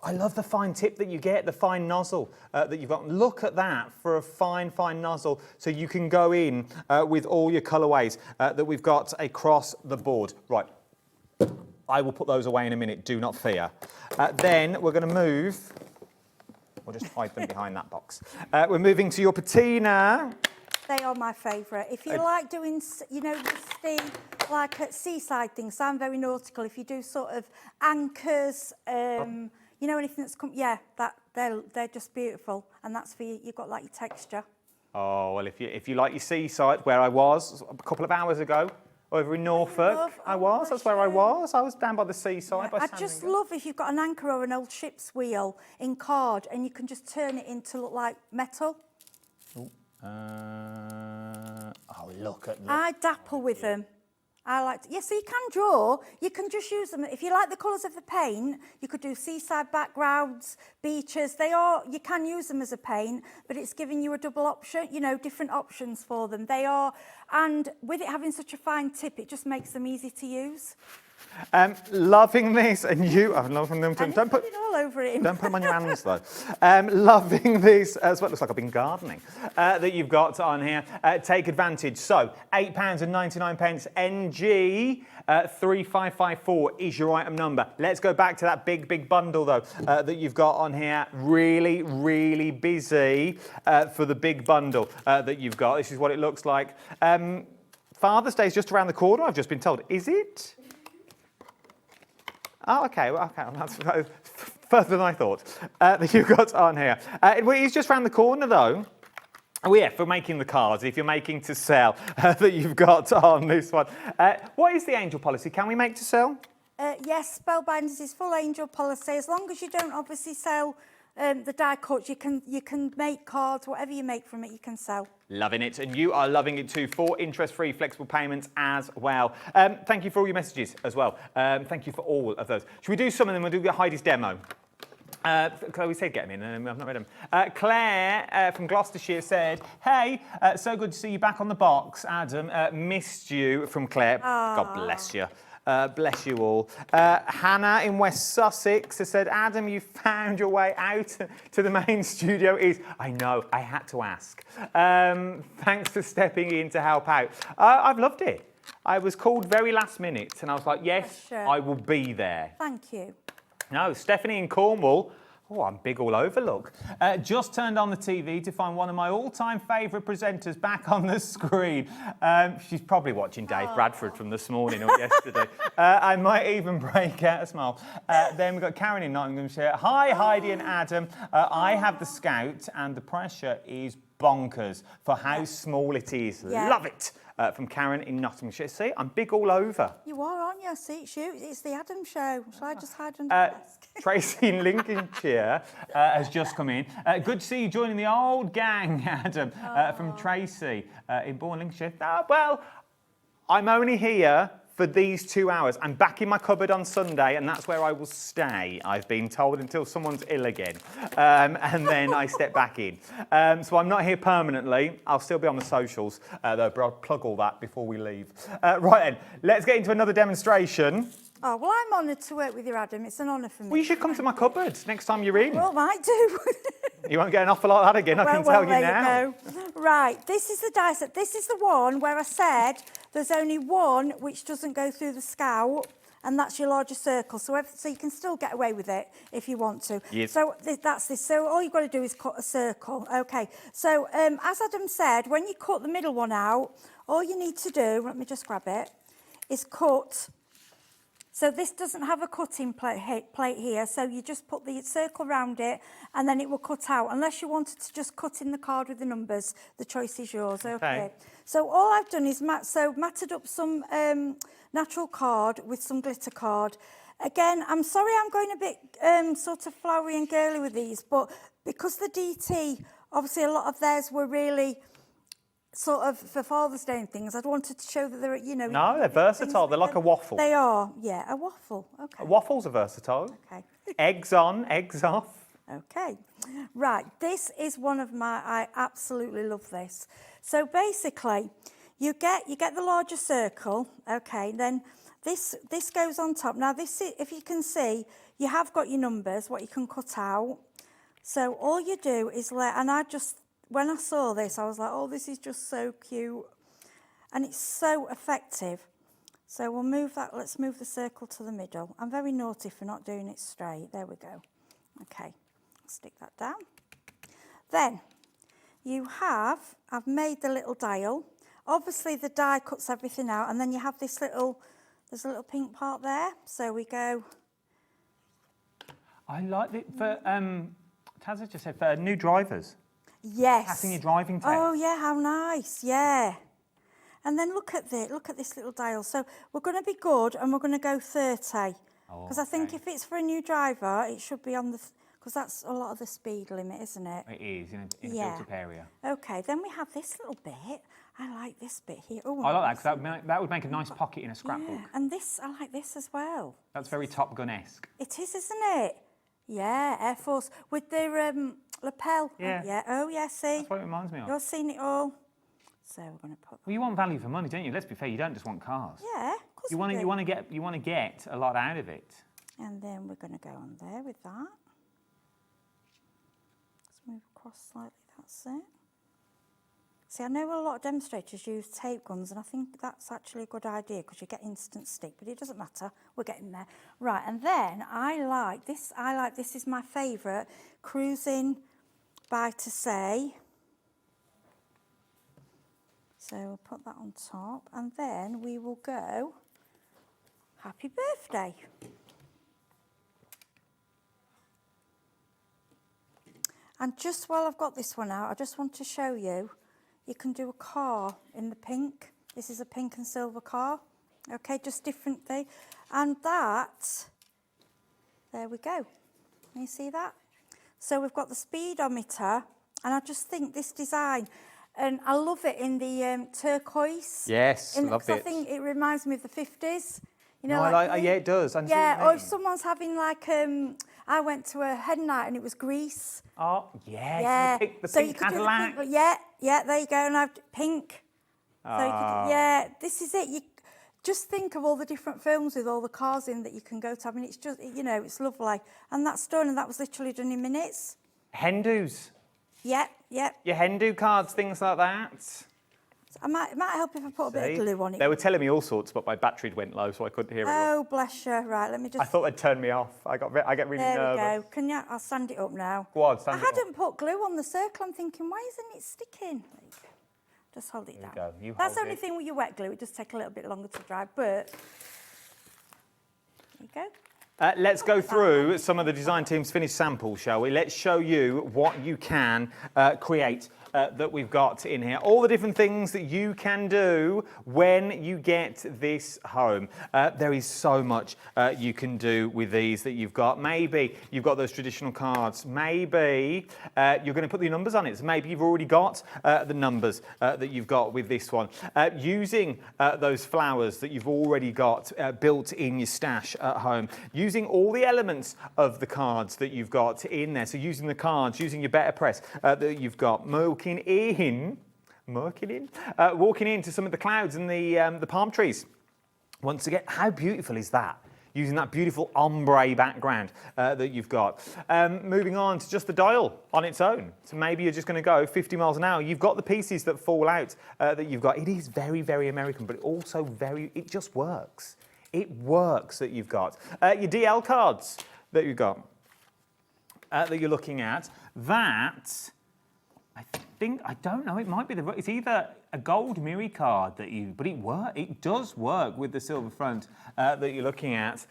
I love the fine tip that you get, the fine nozzle that you've got. Look at that for a fine, fine nozzle. So you can go in with all your colourways that we've got across the board. Right, I will put those away in a minute, do not fear. Then we're going to move, we'll just hide them behind that box. We're moving to your patina. They are my favourite. If you like doing, you know, the like at seaside things, I'm very nautical. If you do sort of anchors, you know, anything that's come, yeah, they're just beautiful, and that's for you. You've got like your texture. Oh well, if you like your seaside, where I was a couple of hours ago, over in Norfolk, that's where I was. I was down by the seaside. Yeah, I just love if you've got an anchor or an old ship's wheel in card, and you can just turn it into look like metal. Oh, look at that. I dapple with them. I like to, yeah, so you can draw, you can just use them. If you like the colours of the paint, you could do seaside backgrounds, beaches. You can use them as a paint, but it's giving you a double option, you know, different options for them. And with it having such a fine tip, it just makes them easy to use. Loving this, and I'm loving them too. Don't put it all over it. Don't put them on your hands though. Loving this as well. Looks like I've been gardening. That you've got on here. Take advantage. So £8.99 NG 3554 is your item number. Let's go back to that big bundle though that you've got on here. Really, really busy for the big bundle that you've got. This is what it looks like. Father's Day is just around the corner. I've just been told. Is it? Oh, okay, well, that's further than I thought that you've got on here. It is just around the corner, though. Oh, yeah, for making the cards, if you're making to sell, that you've got on this one. What is the angel policy? Can we make to sell? Yes, Spellbinders is full angel policy. As long as you don't obviously sell the die cuts, you can make cards, whatever you make from it, you can sell. Loving it, and you are loving it too, for interest-free flexible payments as well. Thank you for all your messages as well. Thank you for all of those. Should we do some of them? We'll do Heidi's demo. Chloe said get them in, I've not read them. Claire from Gloucestershire said, hey, so good to see you back on the box, Adam. Missed you from Claire. God bless you. Bless you all. Hannah in West Sussex has said, Adam, you found your way out to the main studio. I know, I had to ask. Thanks for stepping in to help out. I've loved it. I was called very last minute and I was like, yes, I will be there. Thank you. No, Stephanie in Cornwall. Oh, I'm big all over, look. Just turned on the TV to find one of my all-time favourite presenters back on the screen. She's probably watching Dave Bradford from this morning or yesterday. I might even break out a smile. Then we've got Karen in Nottinghamshire. Hi, Heidi and Adam. I have the Scout and the pressure is bonkers for how small it is. Yeah. Love it. From Karen in Nottinghamshire. See, I'm big all over. You are, aren't you? See, it's you. It's the Adam Show. Shall I just hide under the desk? Tracy in Lincolnshire has just come in. Good to see you joining the old gang, Adam, from Tracy in Bourne, Lincolnshire. Well, I'm only here for these 2 hours. I'm back in my cupboard on Sunday, and that's where I will stay, I've been told, until someone's ill again. And then I step back in. So I'm not here permanently. I'll still be on the socials, though, but I'll plug all that before we leave. Right then, let's get into another demonstration. Oh, well, I'm honoured to work with you, Adam. It's an honour for me. Well, you should come to my cupboard next time you're in. Well, might do. You won't get an offer like that again, I can tell you now. You go. Right, this is the die set. This is the one where I said there's only one which doesn't go through the Scout, and that's your larger circle. So you can still get away with it if you want to. Yes. So that's this. So all you've got to do is cut a circle. Okay. So as Adam said, when you cut the middle one out, all you need to do, let me just grab it, is cut. So this doesn't have a cutting plate here, so you just put the circle around it and then it will cut out. Unless you wanted to just cut in the card with the numbers, the choice is yours, okay? So all I've done is matted up some natural card with some glitter card. Again, I'm sorry I'm going a bit sort of flowery and girly with these, but because the DT, obviously a lot of theirs were really sort of for Father's Day and things, I'd wanted to show that they're, you know... No, they're versatile. They're like a waffle. They are, yeah, a waffle. Okay. Waffles are versatile. Okay. Eggs on, eggs off. Okay. Right, this is one of my... I absolutely love this. So basically, you get the larger circle, okay, then this goes on top. Now, this, if you can see, you have got your numbers, what you can cut out. So all you do is and when I saw this, I was like, oh, this is just so cute. And it's so effective. So we'll move that, let's move the circle to the middle. I'm very naughty for not doing it straight. There we go. Okay, stick that down. Then I've made the little dial. Obviously the die cuts everything out, and then you have there's a little pink part there. So we go. I like it for, Tazza just said, for new drivers. Yes. Passing your driving test. Oh yeah, how nice, yeah. And then look at this little dial. So we're going to be good, and we're going to go 30. Because I think if it's for a new driver, it should be on the, because that's a lot of the speed limit, isn't it? It is, in a built-up area. Okay, then we have this little bit. I like this bit here. Oh, I like that, because that would make a nice pocket in a scrapbook. Yeah, and this, I like this as well. That's very Top Gun-esque. It is, isn't it? Yeah, Air Force. With the lapel. Yeah. Yeah. Oh, yeah, see? That's what it reminds me of. You've seen it all. So we're going to put... Well, you want value for money, don't you? Let's be fair, you don't just want cars. Yeah, of course you want to get a lot out of it. And then we're going to go on there with that. Let's move across slightly, that's it. See, I know a lot of demonstrators use tape guns, and I think that's actually a good idea because you get instant stick, but it doesn't matter, we're getting there. Right, and then I like this is my favourite, Cruising by To Say. So we'll put that on top, and then we will go, happy birthday. And just while I've got this one out, I just want to show you, you can do a car in the pink. This is a pink and silver car. Okay, just different thing. And that, there we go. Can you see that? So we've got the speedometer, and I just think this design, and I love it in the turquoise. Yes, love it. I think it reminds me of the 50s. You know, no, yeah, it does. Yeah, or if someone's having like, I went to a hen night and it was Greece. Oh, yeah. Yeah. The pink Cadillac. Yeah, there you go. And I've pink. So you could, yeah, this is it. You just think of all the different films with all the cars in that you can go to. I mean, it's just, you know, it's lovely. And that's done, and that was literally done in minutes. Hen-dos. Yeah. Your hen-do cards, things like that. It might help if I put a bit of glue on it. They were telling me all sorts, but my battery went low, so I couldn't hear it. Oh, bless you. Right, let me just... I thought they'd turn me off. I get really nervous. There we go. Can you... I'll stand it up now. Go on, stand it up. I hadn't put glue on the circle. I'm thinking, why isn't it sticking? There you go. Just hold it down. There you go. That's the only thing with your wet glue. It does take a little bit longer to dry, but... There you go. Let's go through some of the design team's finished samples, shall we? Let's show you what you can create that we've got in here. All the different things that you can do when you get this home. There is so much you can do with these that you've got. Maybe you've got those traditional cards. Maybe you're going to put the numbers on it. So maybe you've already got the numbers that you've got with this one. Using those flowers that you've already got built in your stash at home. Using all the elements of the cards that you've got in there. So using the cards, using your better press that you've got. Walking into some of the clouds and the palm trees. Once again, how beautiful is that? Using that beautiful ombre background that you've got. Moving on to just the dial on its own. So maybe you're just going to go 50 miles an hour. You've got the pieces that fall out that you've got. It is very, very American, but also it just works. It works that you've got. Your DL cards that you've got, that you're looking at, that... I don't know, it might be it's either a gold Miri card but it does work with the silver front that you're looking at,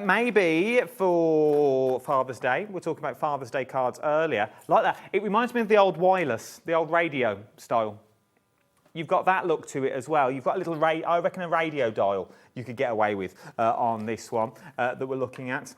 maybe for Father's Day, we're talking about Father's Day cards earlier, like that. It reminds me of the old wireless, the old radio style. You've got that look to it as well. You've got a little, I reckon a radio dial you could get away with on this one that we're looking at.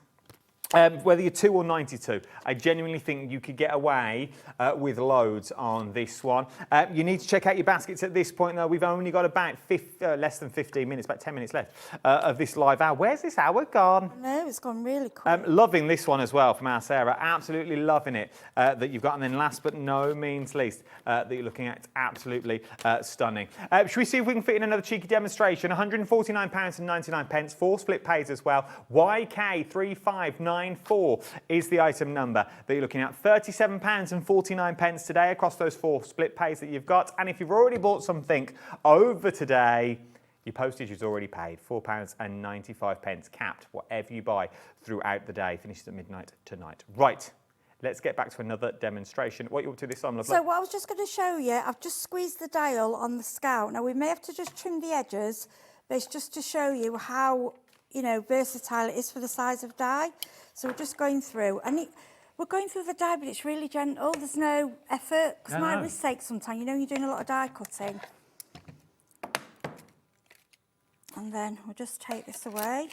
Whether you're 2 or 92, I genuinely think you could get away with loads on this one. You need to check out your baskets at this point, though. We've only got about less than 15 minutes, about 10 minutes left of this live hour. Where's this hour gone? I know, it's gone really quick. Loving this one as well from our Sarah. Absolutely loving it that you've got. And then last but no means least, that you're looking at, absolutely stunning. Should we see if we can fit in another cheeky demonstration? £149.99, 4 split pays as well. YK359 is the item number that you're looking at. £37.49 today across those 4 split pays that you've got. And if you've already bought something over today, your postage is already paid, £4.95 capped, whatever you buy throughout the day. Finishes at midnight tonight. Right, let's get back to another demonstration. What are you up to this time, lovely? So what I was just going to show you, I've just squeezed the dial on the Scout. Now we may have to just trim the edges, but it's just to show you how, you know, versatile it is for the size of die. So we're just going through, and we're going through the die, but it's really gentle. There's no effort, because my wrist aches sometimes. You know, you're doing a lot of die cutting. And then we'll just take this away.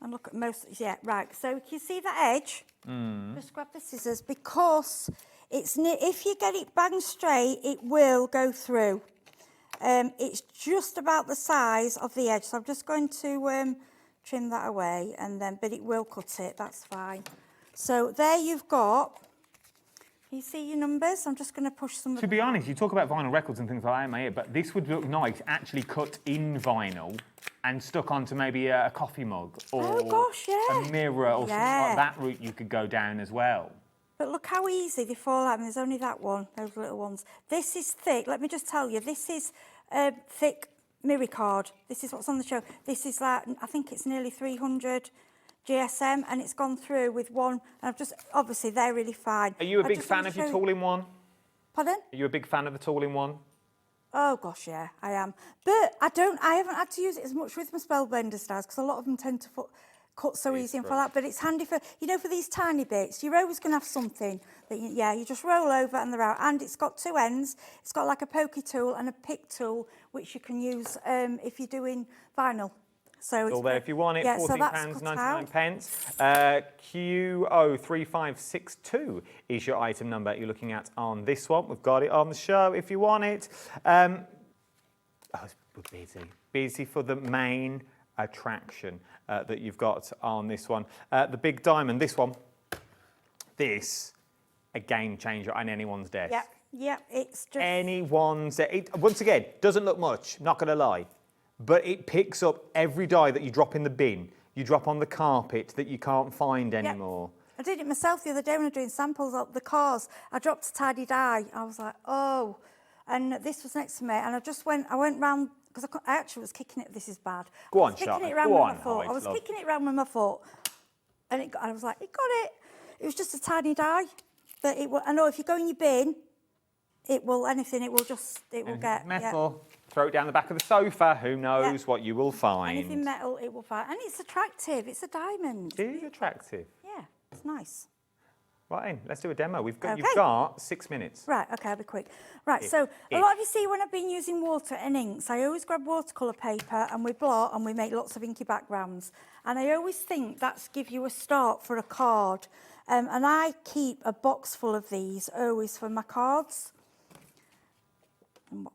And look at most, yeah, right. So can you see that edge? Just grab the scissors, because it's if you get it bang straight, it will go through. It's just about the size of the edge, so I'm just going to trim that away, and then, but it will cut it, that's fine. So there you've got, can you see your numbers? I'm just going to push some. To be honest, you talk about vinyl records and things like that in my ear, but this would look nice actually cut in vinyl and stuck onto maybe a coffee mug or a mirror or something like that route you could go down as well. But look how easy they fall out, and there's only that one, those little ones. This is thick, let me just tell you, this is thick mirror card. This is what's on the show. This is like, I think it's nearly 300 GSM, and it's gone through with one, and I've just, obviously they're really fine. Are you a big fan of your tool-in-one? Pardon? Are you a big fan of the tool-in-one? Oh gosh, yeah, I am. But I haven't had to use it as much with my Spellbinders dies, because a lot of them tend to cut so easy and fall out, but it's handy for, you know, for these tiny bits. You're always going to have something that, you just roll over and they're out. And it's got 2 ends. It's got like a pokey tool and a pick tool, which you can use if you're doing vinyl. So it's all there if you want it, £14.99. QO3562 is your item number you're looking at on this one. We've got it on the show if you want it. We're busy. Busy for the main attraction that you've got on this one. The big diamond, this one, this, a game changer on anyone's desk. Yeah, it's just... Anyone's, once again, doesn't look much, not gonna lie, but it picks up every die that you drop in the bin, you drop on the carpet that you can't find anymore. I did it myself the other day when I was doing samples of the cars. I dropped a tidy die. I was like, oh. And this was next to me, and I went round, because I actually was kicking it. This is bad. Go on, kicking it around with my foot. I was kicking it around with my foot, and I was like, it got it. It was just a tiny die, but it will. I know if you go in your bin, it will anything. It will get metal. Yeah. Throw it down the back of the sofa. Who knows what you will find? Anything metal, it will find, and it's attractive. It's a diamond. It is attractive. Yeah, it's nice. Right, let's do a demo. You've got 6 minutes. Right, okay, I'll be quick. Right, so a lot of you see when I've been using water and inks, I always grab watercolour paper and we blot and we make lots of inky backgrounds. And I always think that's give you a start for a card. And I keep a box full of these always for my cards.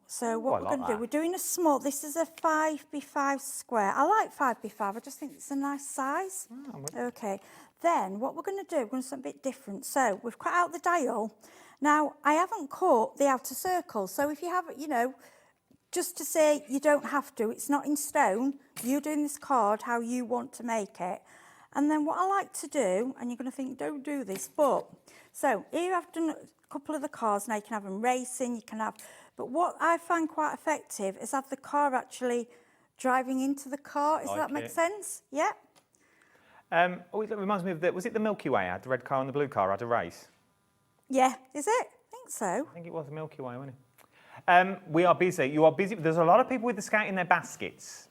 So what we're going to do, we're doing a small, this is a 5x5 square. I like 5x5, I just think it's a nice size. Okay. Then what we're going to do, we're going to do something a bit different. So we've cut out the dial. Now, I haven't cut the outer circle. So if you have, just to say you don't have to, it's not in stone. You're doing this card how you want to make it. And then what I like to do, and you're going to think, don't do this, but, so here I've done a couple of the cards. Now you can have them racing, you can have, but what I find quite effective is have the car actually driving into the car. Does that make sense? Yeah. It reminds me of was it the Milky Way had the red car and the blue car had a race? Yeah, is it? I think so. I think it was the Milky Way, wasn't it? We are busy. You are busy. There's a lot of people with the Scout in their baskets.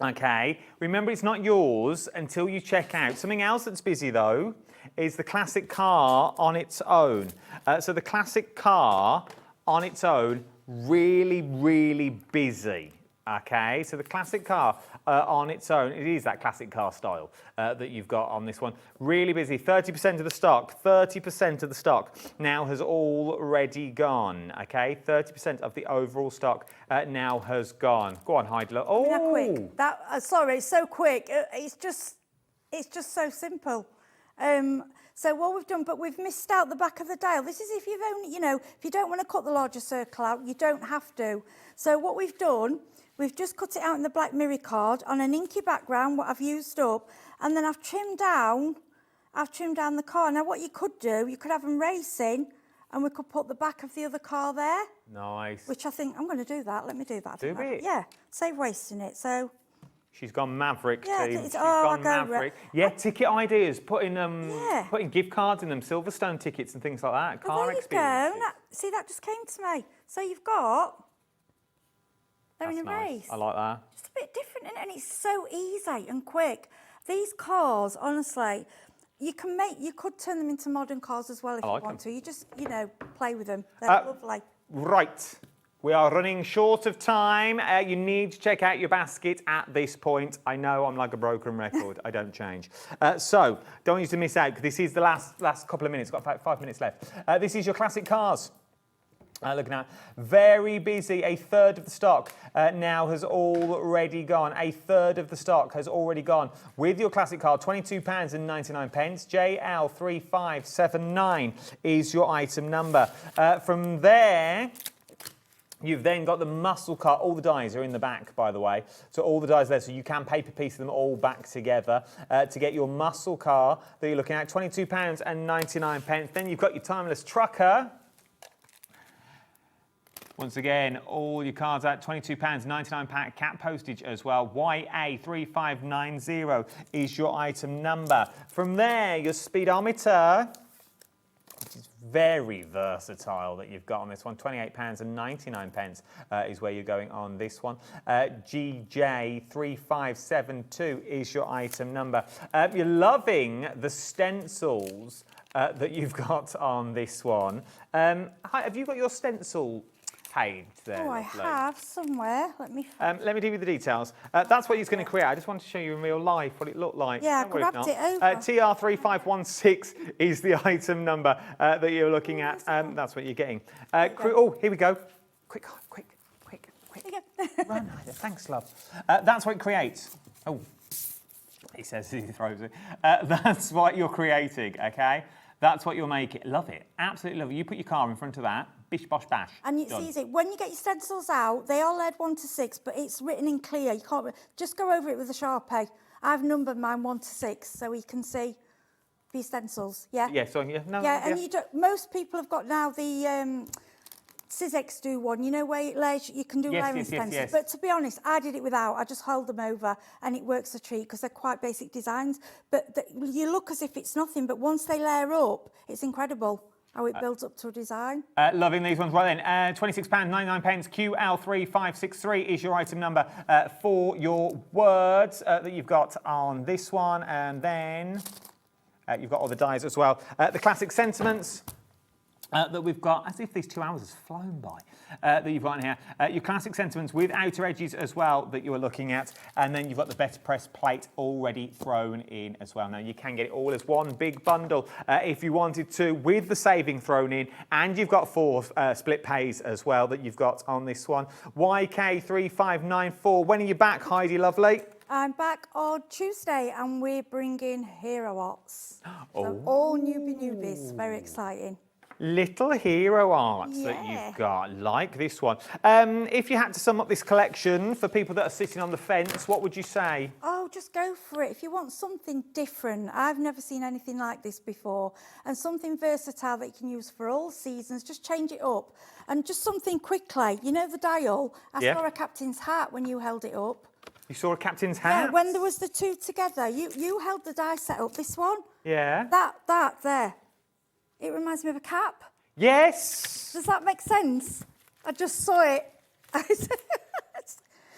Okay. Remember, it's not yours until you check out. Something else that's busy though is the classic car on its own. So the classic car on its own, really, really busy. Okay, so the classic car on its own, it is that classic car style that you've got on this one. Really busy, 30% of the stock, 30% of the stock now has already gone, okay? 30% of the overall stock now has gone. Go on, Heidi. Oh! That quick. Sorry, it's so quick. It's just so simple. So what we've done, but we've missed out the back of the dial. This is if you've only, you know, if you don't want to cut the larger circle out, you don't have to. So what we've done, we've just cut it out in the black mirror card on an inky background, what I've used up, and then I've trimmed down the car. Now what you could do, you could have them racing, and we could put the back of the other car there. Nice. Which I think, I'm going to do that. Let me do that. Do it. Yeah, save wasting it. So. She's gone maverick, Yeah, team. it's- She's oh, gone I'll go maverick. Yeah, ticket ideas, putting gift cards in them, Silverstone tickets and things like that. Well, Car there you experience. go. See, that just came to me. So you've got, they're in a race. I like that. Just a bit different, isn't it? And it's so easy and quick. These cars, honestly, you could turn them into modern cars as well if I like you want them. to. You just, play with them. They're lovely. Right. We are running short of time. You need to check out your basket at this point. I know I'm like a broken record. I don't change. So, don't want you to miss out, because this is the last couple of minutes. Got about 5 minutes left. This is your classic cars. Looking at very busy. A third of the stock now has already gone. A third of the stock has already gone. With your classic car, £22.99. JL3579 is your item number. From there, you've then got the muscle car. All the dies are in the back, by the way. So all the dies there, so you can paper piece them all back together to get your muscle car that you're looking at, £22.99. Then you've got your timeless trucker. Once again, all your cards at £22.99 pack, cap postage as well. YA3590 is your item number. From there, your speedometer, which is very versatile that you've got on this one. £28.99 is where you're going on this one. GJ3572 is your item number. You're loving the stencils that you've got on this one. Have you got your stencil page there? Oh, I have somewhere. Let me give you the details. That's what he's going to create. I just want to show you in real life what it looked like. Yeah, I Don't worry if grabbed not. it over. TR3516 is the item number that you're looking at. That's what you're getting. Oh, here we go. Quick. Run. Thanks, love. That's what it creates. Oh, he says he throws it. That's what you're creating, okay? That's what you're making. Love it. Absolutely love it. You put your car in front of that. Bish, bosh, bash. And it's easy. When you get your stencils out, they are lead 1 to 6, but it's written in clear. You can't just go over it with a Sharpie. I've numbered mine 1 to 6, so you can see your stencils. Yeah. Yeah. So yeah. No. Yeah, and most people have got now the Sizzix do one. You know where you can do layering stencils. Yes. But to be honest, I did it without. I just hold them over, and it works a treat because they're quite basic designs. But you look as if it's nothing, but once they layer up, it's incredible how it builds up to a design. Loving these ones. Well then, £26.99. QL3563 is your item number for your words that you've got on this one. And then you've got all the dies as well. The classic sentiments that we've got, as if these 2 hours has flown by, that you've got in here. Your classic sentiments with outer edges as well that you are looking at. And then you've got the better press plate already thrown in as well. Now, you can get it all as one big bundle if you wanted to, with the saving thrown in. And you've got 4 split pays as well that you've got on this one. YK3594. When are you back, Heidi Lovely? I'm back on Tuesday, and we're bringing Hero Arts. Oh. So all newbies. Very exciting. Little hero arts that you've got, like this one. If you had to sum up this collection for people that are sitting on the fence, what would you say? Oh, just go for it. If you want something different, I've never seen anything like this before, and something versatile that you can use for all seasons, just change it up. And just something quickly. You know the dial? I saw a captain's hat when you held it up. You saw a captain's hat? Yeah, when there was the 2 together. You held the die set up, this one. Yeah. That there. It reminds me of a cap. Yes. Does that make sense? I just saw it.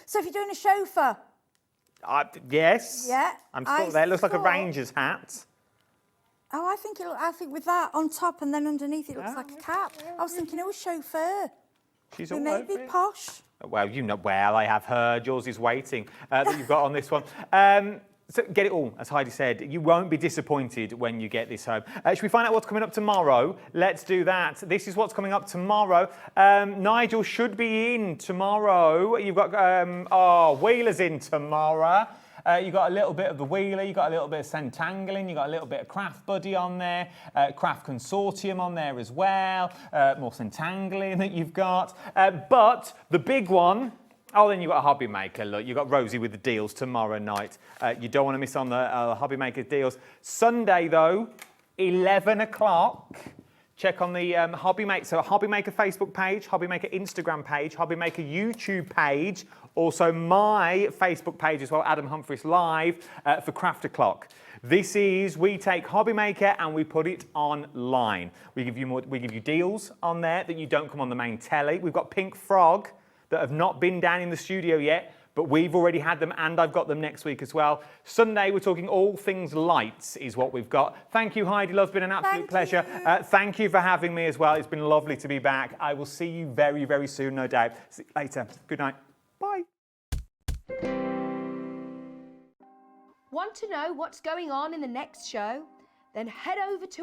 So if you're doing a chauffeur. Yes. Yeah. I'm still there. It looks like a ranger's hat. Oh, I think with that on top and then underneath it looks like a cap. I was thinking, oh, chauffeur. She's We all may over be it. posh. Well, you know, well, I have heard. Yours is waiting that you've got on this one. So get it all, as Heidi said. You won't be disappointed when you get this home. Should we find out what's coming up tomorrow? Let's do that. This is what's coming up tomorrow. Nigel should be in tomorrow. You've got, Wheeler's in tomorrow. You've got a little bit of the Wheeler, you've got a little bit of Centangling, you've got a little bit of Craft Buddy on there, Craft Consortium on there as well, more Centangling that you've got. But the big one, then you've got a HobbyMaker. Look, you've got Rosie with the deals tomorrow night. You don't want to miss on the HobbyMaker deals. Sunday, though, 11 o'clock. Check on the HobbyMaker, so HobbyMaker Facebook page, HobbyMaker Instagram page, HobbyMaker YouTube page, also my Facebook page as well, Adam Humphries Live, for Craft O'Clock. This is, we take HobbyMaker and we put it online. We give you deals on there that you don't come on the main telly. We've got Pink Frog that have not been down in the studio yet, but we've already had them and I've got them next week as well. Sunday, we're talking all things lights is what we've got. Thank you, Heidi Love. It's been an absolute pleasure. Thank you for having me as well. It's been lovely to be back. I will see you very, very soon, no doubt. See you later. Good night. Bye. Want to know what's going on in the next show? Then head over to